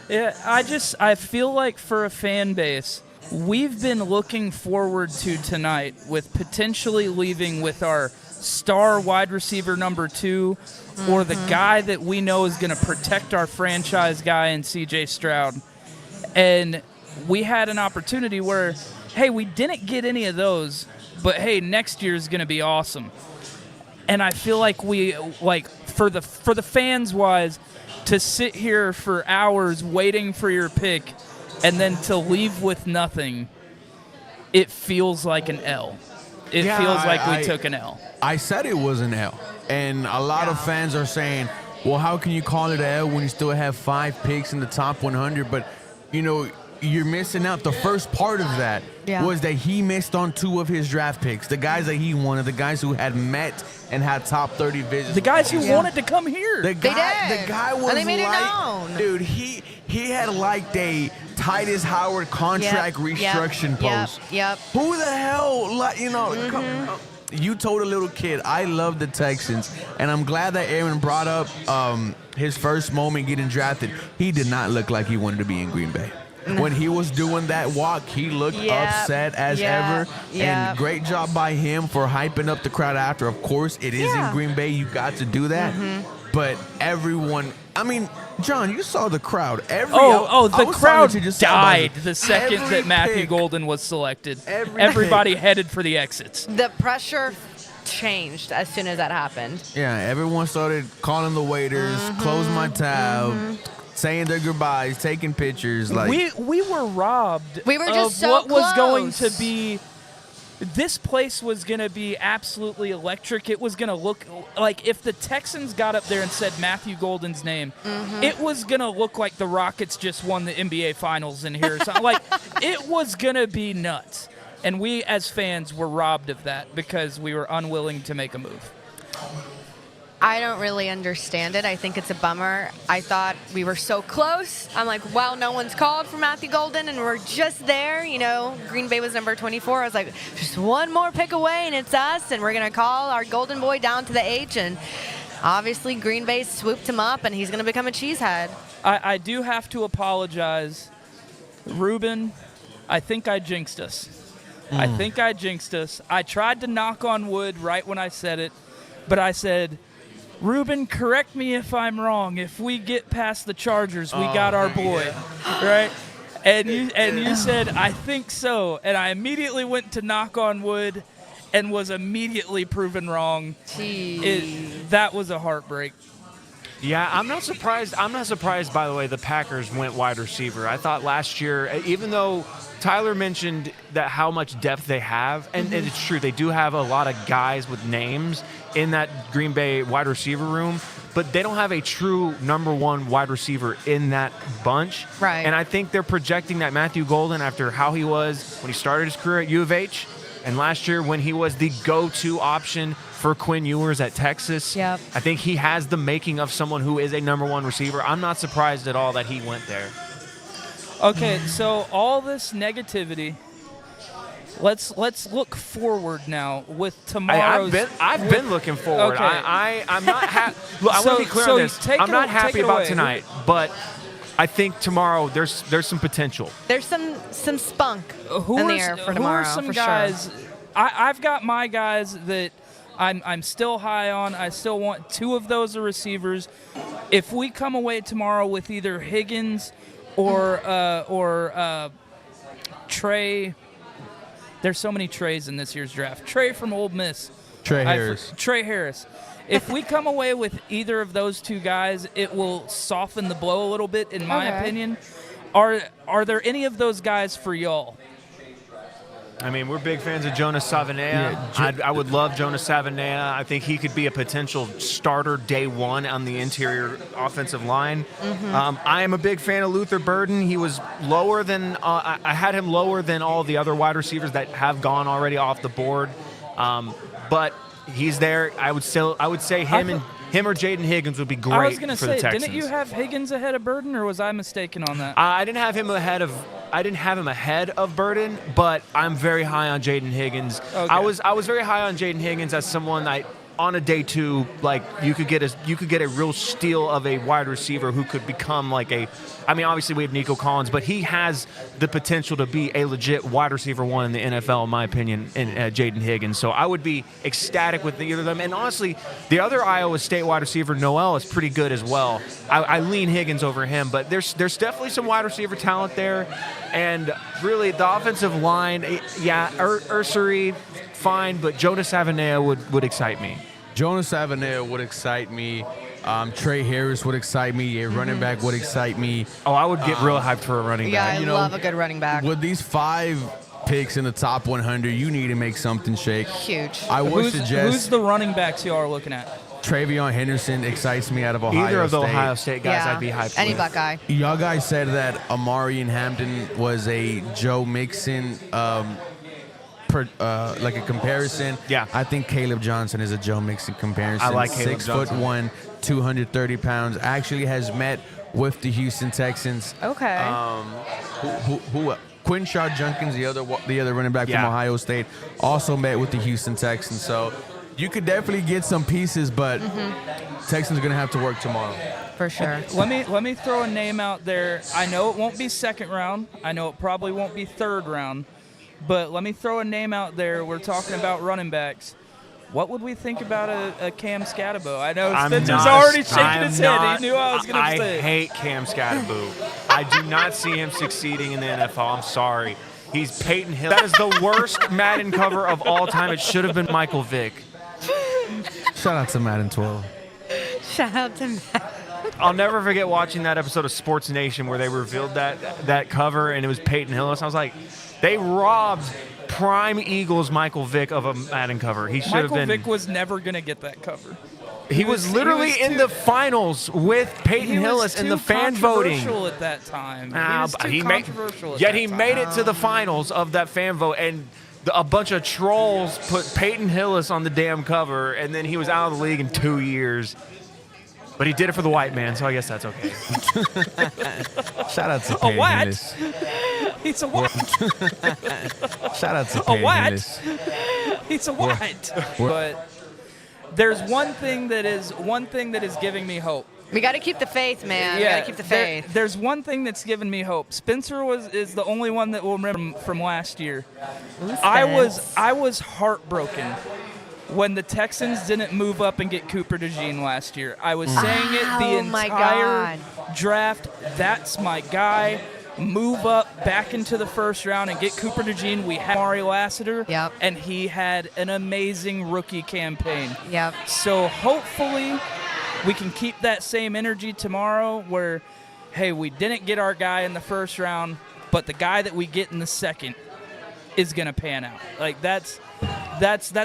Yeah, I feel like for a fan base, we've been looking forward to tonight with potentially leaving with our star wide receiver number 2 or the guy that we know is going to protect our franchise guy in C.J. Stroud. And we had an opportunity where, hey, we didn't get any of those, but, hey, next year is going to be awesome. And I feel like for the fans-wise, to sit here for hours waiting for your pick and then to leave with nothing, it feels like an L. It feels like we took an L. I said it was an L. And a lot of fans are saying, well, how can you call it an L when you still have 5 picks in the top 100? But, you know, you're missing out. The first part of that was that he missed on 2 of his draft picks. The guys that he wanted, the guys who had met and had top 30 visions. The guys who wanted to come here. The guy was and they made it known. Dude, he had liked a Titus Howard contract restructuring post. Yep. Who the hell, you told a little kid, I love the Texans, and I'm glad that Aaron brought up his first moment getting drafted. He did not look like he wanted to be in Green Bay. When he was doing that walk, he looked upset as ever. And great job by him for hyping up the crowd after. Of course, it is in Green Bay. You got to do that. But everyone, I mean, John, you saw the crowd. The crowd died the second that Matthew Golden was selected. Everybody headed for the exits. The pressure changed as soon as that happened. Yeah, everyone started calling the waiters, close my tab. saying their goodbyes, taking pictures. Like we were robbed. We were just of so what was going close. to be. This place was going to be absolutely electric. It was going to look like if the Texans got up there and said Matthew Golden's name, it was going to look like the Rockets just won the NBA Finals in here. So, like, it was going to be nuts. And we, as fans, were robbed of that because we were unwilling to make a move. I don't really understand it. I think it's a bummer. I thought we were so close. I'm like, well, no one's called for Matthew Golden, and we're just there. You know, Green Bay was number 24. I was like, just one more pick away, and it's us, and we're going to call our Golden Boy down to the H. And obviously, Green Bay swooped him up, and he's going to become a cheesehead. I do have to apologize. Ruben, I think I jinxed us. I think I jinxed us. I tried to knock on wood right when I said it, but I said, Ruben, correct me if I'm wrong. If we get past the Chargers, we got our boy, right? And you said, I think so. And I immediately went to knock on wood and was immediately proven wrong. That was a heartbreak. Yeah, I'm not surprised. I'm not surprised, by the way, the Packers went wide receiver. I thought last year, even though Tyler mentioned that how much depth they have, and it's true, they do have a lot of guys with names in that Green Bay wide receiver room, but they don't have a true number one wide receiver in that bunch. Right. And I think they're projecting that Matthew Golden, after how he was when he started his career at U of H, and last year when he was the go-to option for Quinn Ewers at Texas, Yep. I think he has the making of someone who is a number one receiver. I'm not surprised at all that he went there. Okay, so all this negativity. Let's look forward now with tomorrow's. I've been looking forward. Okay. I'm not happy. I want to be clear on this. I'm not happy about away. tonight, but I think tomorrow there's some potential. There's some spunk in the air for tomorrow. Who are some for guys? Sure. I've got my guys that I'm still high on. I still want two of those are receivers. If we come away tomorrow with either Higgins or Trey. There's so many Treys in this year's draft. Trey from Ole Miss. Trey Harris. Trey Harris. If we come away with either of those two guys, it will soften the blow a little bit, in my opinion. Are there any of those guys for y'all? I mean, we're big fans of Jonas Savaiinaea. I would love Jonas Savaiinaea. I think he could be a potential starter day one on the interior offensive line. I am a big fan of Luther Burden. He was lower than I had him lower than all the other wide receivers that have gone already off the board. But he's there. I would say him or Jaden Higgins would be great. I was going to for the say, Texans. didn't you have Higgins ahead of Burden, or was I mistaken on that? I didn't have him ahead of Burden, but I'm very high on Jaden Higgins. Okay. I was very high on Jaden Higgins as someone that on a day two, like you could get a real steal of a wide receiver who could become like a. I mean, obviously we have Nico Collins, but he has the potential to be a legit wide receiver one in the NFL, in my opinion, in Jaden Higgins. So I would be ecstatic with either of them. And honestly, the other Iowa State wide receiver, Noel, is pretty good as well. I lean Higgins over him, but there's definitely some wide receiver talent there. And really, the offensive line, Ursary, fine, but Jonas Savaiinaea would excite me. Jonas Savaiinaea would excite me. Trey Harris would excite me. A running back would excite me. Oh, I would get real hyped for a running back. Yeah, I love a good running back. With these 5 picks in the top 100, you need to make something shake. Huge. I would suggest Who's the running backs you are looking at? Travion Henderson excites me out of Ohio State. Either of the Ohio State guys, I'd be hyped Any with. Buckeye. Y'all guys said that Amari and Hampton was a Joe Mixon like a comparison. Yeah. I think Caleb Johnson is a Joe Mixon comparison. I like Caleb Johnson. 6'1", 230 pounds. Actually has met with the Houston Texans. Okay. Who Quinshaw Junkins, the other running back from Ohio State, also met with the Houston Texans. So you could definitely get some pieces, but Texans are going to have to work tomorrow. For sure. Let me throw a name out there. I know it won't be second round. I know it probably won't be third round. But let me throw a name out there. We're talking about running backs. What would we think about a Cam Scatterbo? I know Spencer's already shaking his head. He knew I was going to say. I hate Cam Scatterbo. I do not see him succeeding in the NFL. I'm sorry. He's Peyton Hill. That is the worst Madden cover of all time. It should have been Michael Vick. Shout out to Madden 12. Shout out to Matt. I'll never forget watching that episode of Sports Nation where they revealed that cover, and it was Peyton Hillis. I was like, they robbed prime Eagles Michael Vick of a Madden cover. He should have been. Michael Vick was never going to get that cover. He was literally in the finals with Peyton Hillis in the fan voting. He was too controversial at that time. He was too controversial at that Yet he time. made it to the finals of that fan vote, and a bunch of trolls put Peyton Hillis on the damn cover, and then he was out of the league in 2 years. But he did it for the white man, so I guess that's okay. Shout out to A Peyton what? Hillis. He's a what? Shout out to A Peyton what? Hillis. He's a what? But there's one thing that is giving me hope. We got to keep the faith, man. We got to keep the faith. There's one thing that's given me hope. Spencer is the only one that will remember from last year. I was heartbroken when the Texans didn't move up and get Cooper DeJean last year. I was saying it the entire draft. That's my guy. Move up back into the first round and get Cooper DeJean. We had Amari Lassiter, and he had an amazing rookie campaign. So hopefully we can keep that same energy tomorrow where, hey, we didn't get our guy in the first round, but the guy that we get in the second is going to pan out. Like that's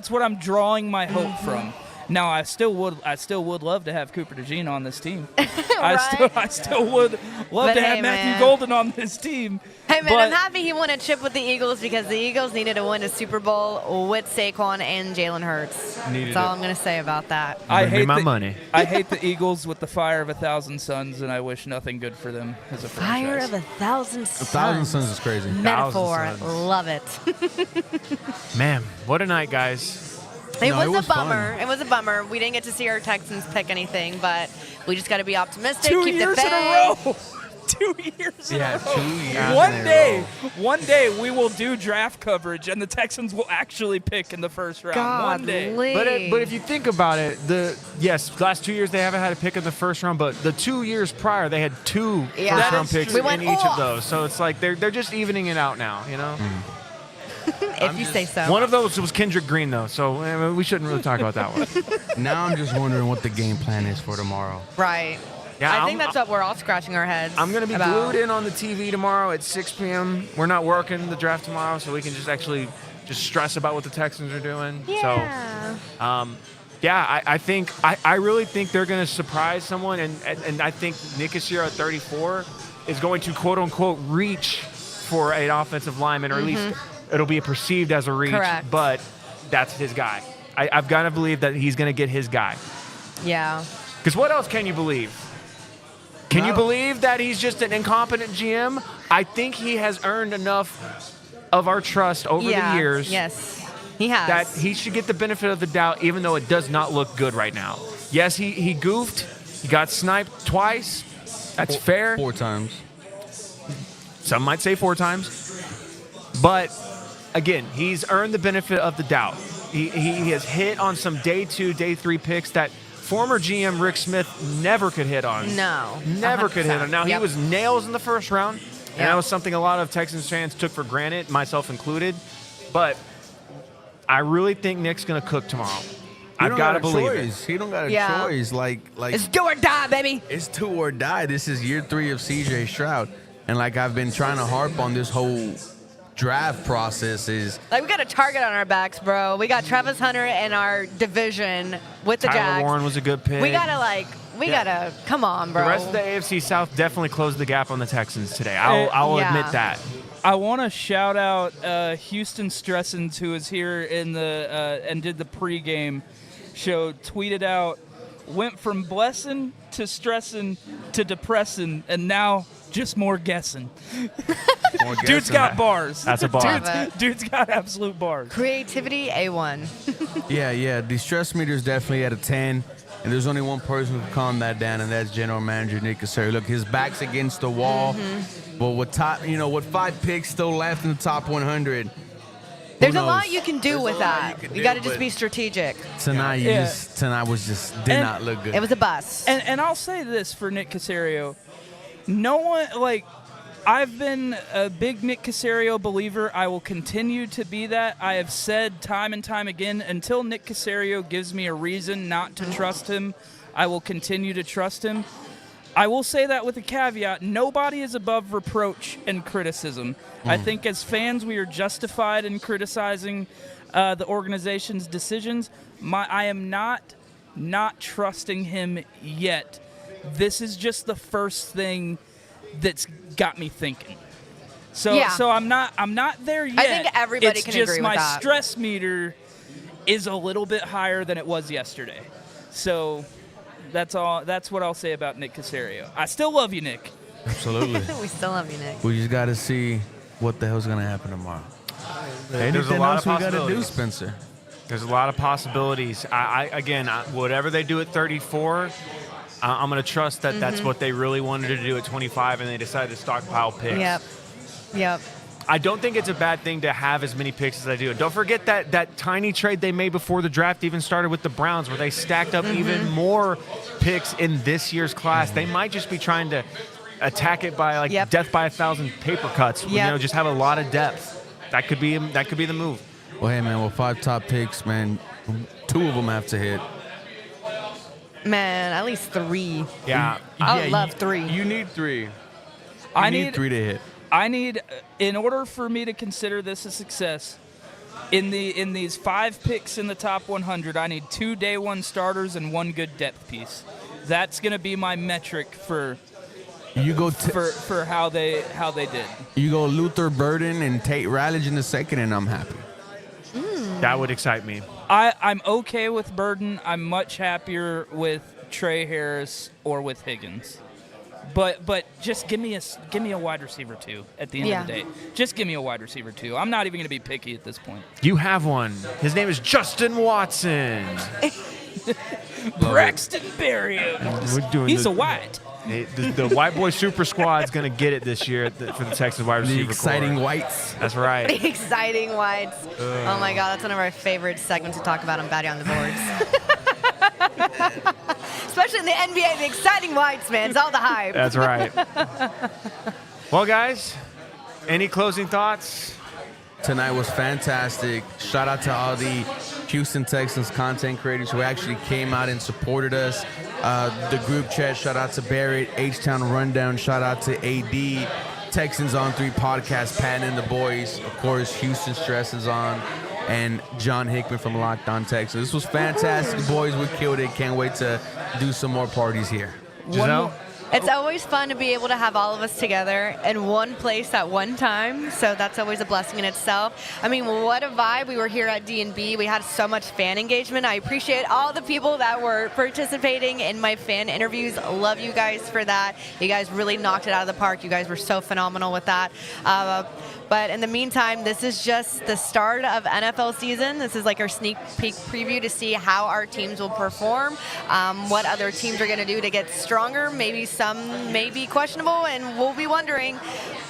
what I'm drawing my hope from. Now I still would love to have Cooper DeJean on this team. I still would love to have Matthew Golden on this team. Hey, man, I'm happy he won a chip with the Eagles because the Eagles needed to win a Super Bowl with Saquon and Jalen Hurts. That's all I'm going to say about that. I hate my money. I hate the Eagles with the fire of 1,000 suns, and I wish nothing good for them as a franchise. Fire of 1,000 suns. 1,000 suns is crazy. Metaphor. Love it. Man, what a night, guys. It was a bummer. It was a bummer. We didn't get to see our Texans pick anything, but we just got to be optimistic. 2 keep years the in a faith. row. 2 years in a row. 2 years. One day we will do draft coverage, and the Texans will actually pick in the first round. One day. But if you think about it, last 2 years they haven't had a pick in the first round, but the 2 years prior they had two first round picks in each of those. So it's like they're just evening it out now, you know. If you say so. One of those was Kendrick Green, though, so we shouldn't really talk about that one. Now I'm just wondering what the game plan is for tomorrow. Right. Yeah, I think that's what we're all scratching our heads I'm going to be about. glued in on the TV tomorrow at 6 p.m. We're not working the draft tomorrow, so we can just stress about what the Texans are doing. Yeah. So, I really think they're going to surprise someone, and I think Nick Caserio at 34 is going to, quote-unquote, reach for an offensive lineman, or at least it'll be perceived as a reach. Correct. But that's his guy. I've got to believe that he's going to get his guy. Yeah. Because what else can you believe? Can you believe that he's just an incompetent GM? I think he has earned enough of our trust over the years. Yes, he has. That he should get the benefit of the doubt, even though it does not look good right now. Yes, he goofed. He got sniped twice. That's fair. 4 times. Some might say 4 times. But, again, he's earned the benefit of the doubt. He has hit on some day 2, day 3 picks that former GM Rick Smith never could hit on. No. Never could hit on. Now, he Yep. was nails in the first round, and that was something a lot of Texans fans took for granted, myself included. But I really think Nick's going to cook tomorrow. I've got to believe it. He don't got a choice. Like it's do or die, baby. It's do or die. This is year 3 of CJ Stroud. And like I've been trying to harp on this whole draft process is Like, we got a target on our backs, bro. We got Travis Hunter in our division with the Tyler Jags. Warren was a good pick. We gotta, come on, bro. The rest of the AFC South definitely closed the gap on the Texans today. I'll admit that. I want to shout out Houston Stressens, who was here in the and did the pregame show. Tweeted out, went from blessing to stressing to depressing, and now just more guessing. Dude's got bars. That's a bar. Dude's got absolute bars. Creativity A1. Yeah. The stress meter is definitely at a 10, and there's only one person who can calm that down, and that's General Manager Nick Caserio. Look, his back's against the wall, but with 5 picks still left in the top 100. There's a lot you can do with that. You got to just be strategic. Tonight, tonight did not look good. It was a bust. And I'll say this for Nick Caserio. No one, I've been a big Nick Caserio believer. I will continue to be that. I have said time and time again, until Nick Caserio gives me a reason not to trust him, I will continue to trust him. I will say that with a caveat, nobody is above reproach and criticism. I think as fans, we are justified in criticizing the organization's decisions. I am not trusting him yet. This is just the first thing that's got me thinking. So I'm not there yet. I think everybody can agree with that. It's just my stress meter is a little bit higher than it was yesterday. So that's all. That's what I'll say about Nick Caserio. I still love you, Nick. Absolutely. We still love you, Nick. We just got to see what the hell's going to happen tomorrow. There's a lot of we got to do, possibilities. Spencer? There's a lot of possibilities. Again, whatever they do at 34, I'm going to trust that that's what they really wanted to do at 25, and they decided to stockpile picks. Yep. I don't think it's a bad thing to have as many picks as I do. And don't forget that tiny trade they made before the draft even started with the Browns, where they stacked up even more picks in this year's class. They might just be trying to attack it by death by 1,000 paper cuts. Just have a lot of depth. That could be the move. Well, hey, man, 5 top picks, man, 2 of them have to hit. Man, at least 3. Yeah. I would love 3. You need 3. I need 3 to hit. I need, in order for me to consider this a success, in these 5 picks in the top 100, I need 2 day 1 starters and 1 good depth piece. That's going to be my metric for for how they did. You go Luther Burden and Tate Rallage in the second, and I'm happy. That would excite me. I'm okay with Burden. I'm much happier with Trey Harris or with Higgins. But just give me a wide receiver 2 at the end of the day. Just give me a wide receiver 2. I'm not even going to be picky at this point. You have one. His name is Justin Watson. Braxton Berrios. He's a white. The white boy super squad is going to get it this year for the Texans wide receiver. The exciting core. whites. That's right. The exciting whites. Oh my God, that's one of our favorite segments to talk about on Batty on the Boards. Especially in the NBA, the exciting whites, man. It's all the hype. That's right. Well, guys, any closing thoughts? Tonight was fantastic. Shout out to all the Houston Texans content creators who actually came out and supported us. The group chat, shout out to Barrett, H-Town Rundown, shout out to AD, Texans on 3 podcast, Pat and the boys. Of course, Houston Stress is on, and John Hickman from Locked On Texas. This was fantastic, boys. We killed it. Can't wait to do some more parties here. Giselle? It's always fun to be able to have all of us together in one place at one time, so that's always a blessing in itself. I mean, what a vibe. We were here at D&B. We had so much fan engagement. I appreciate all the people that were participating in my fan interviews. Love you guys for that. You guys really knocked it out of the park. You guys were so phenomenal with that. But in the meantime, this is just the start of NFL season. This is like our sneak peek preview to see how our teams will perform, what other teams are going to do to get stronger. Maybe some may be questionable, and we'll be wondering,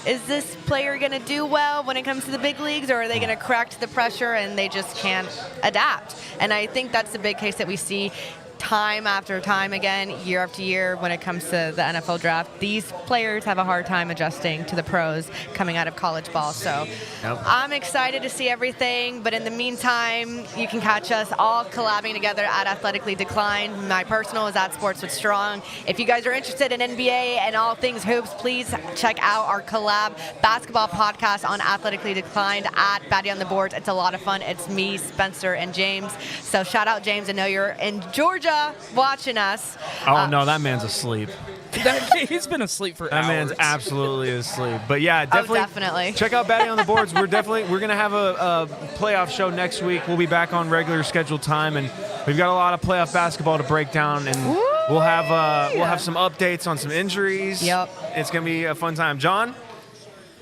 is this player going to do well when it comes to the big leagues, or are they going to crack to the pressure and they just can't adapt? And I think that's the big case that we see time after time again, year after year, when it comes to the NFL draft. These players have a hard time adjusting to the pros coming out of college ball. So I'm excited to see everything, but in the meantime, you can catch us all collabing together at Athletically Declined. My personal is at Sports with Strong. If you guys are interested in NBA and all things hoops, please check out our collab basketball podcast on Athletically Declined at Batty on the Boards. It's a lot of fun. It's me, Spencer, and James. So shout out James. I know you're in Georgia watching us. Oh, no, that man's asleep. He's been asleep for that hours. Man's absolutely asleep. But yeah, definitely. Check out Batty on the Boards. We're gonna have a playoff show next week. We'll be back on regular scheduled time, and we've got a lot of playoff basketball to break down, and we'll have some updates on some injuries. Yep. It's gonna be a fun time. John?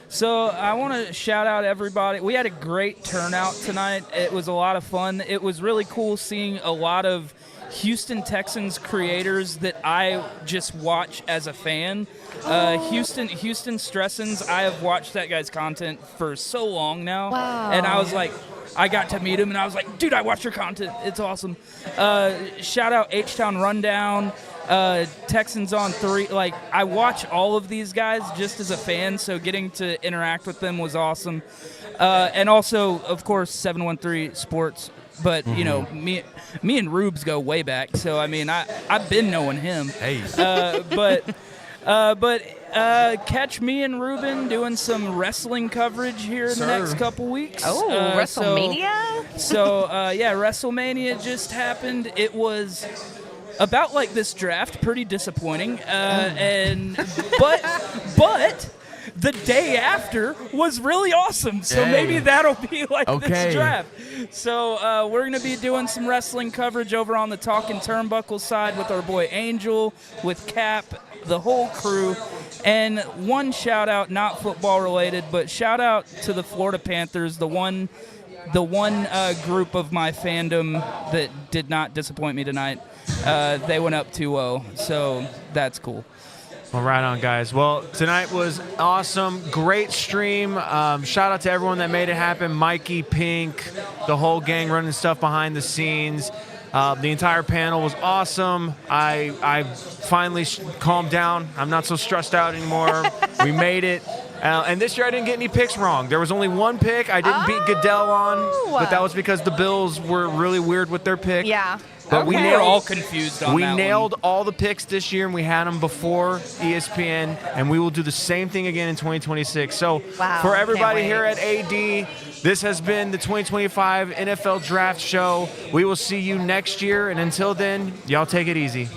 So I want to shout out everybody. We had a great turnout tonight. It was a lot of fun. It was really cool seeing a lot of Houston Texans creators that I just watch as a fan. Houston Stressens, I have watched that guy's content for so long now. Wow. And I was like, I got to meet him, and I was like, dude, I watch your content. It's awesome. Shout out H-Town Rundown, Texans on 3. Like, I watch all of these guys just as a fan, so getting to interact with them was awesome. And also, of course, 713 Sports. But, you know, me and Rubes go way back. So, I mean, I've been knowing him. Hey. But But catch me and Ruben doing some wrestling coverage here in the next couple weeks. Oh, WrestleMania? Yeah, WrestleMania just happened. It was about like this draft, pretty disappointing. But the day after was really awesome. So maybe that'll be like this draft. So we're going to be doing some wrestling coverage over on the Talking Turnbuckle side with our boy Angel, with Cap, the whole crew. And one shout out, not football related, but shout out to the Florida Panthers, the one group of my fandom that did not disappoint me tonight. They went up 2-0, so that's cool. Well, right on, guys. Well, tonight was awesome. Great stream. Shout out to everyone that made it happen. Mikey, Pink, the whole gang running stuff behind the scenes. The entire panel was awesome. I finally calmed down. I'm not so stressed out anymore. We made it. And this year I didn't get any picks wrong. There was only one pick I didn't beat Goodell on, but that was because the Bills were really weird with their pick. Yeah. But we were all confused on that. We nailed all the picks this year, and we had them before ESPN, and we will do the same thing again in 2026. So for everybody here at AD, this has been the 2025 NFL Draft Show. We will see you next year, and until then, y'all take it easy.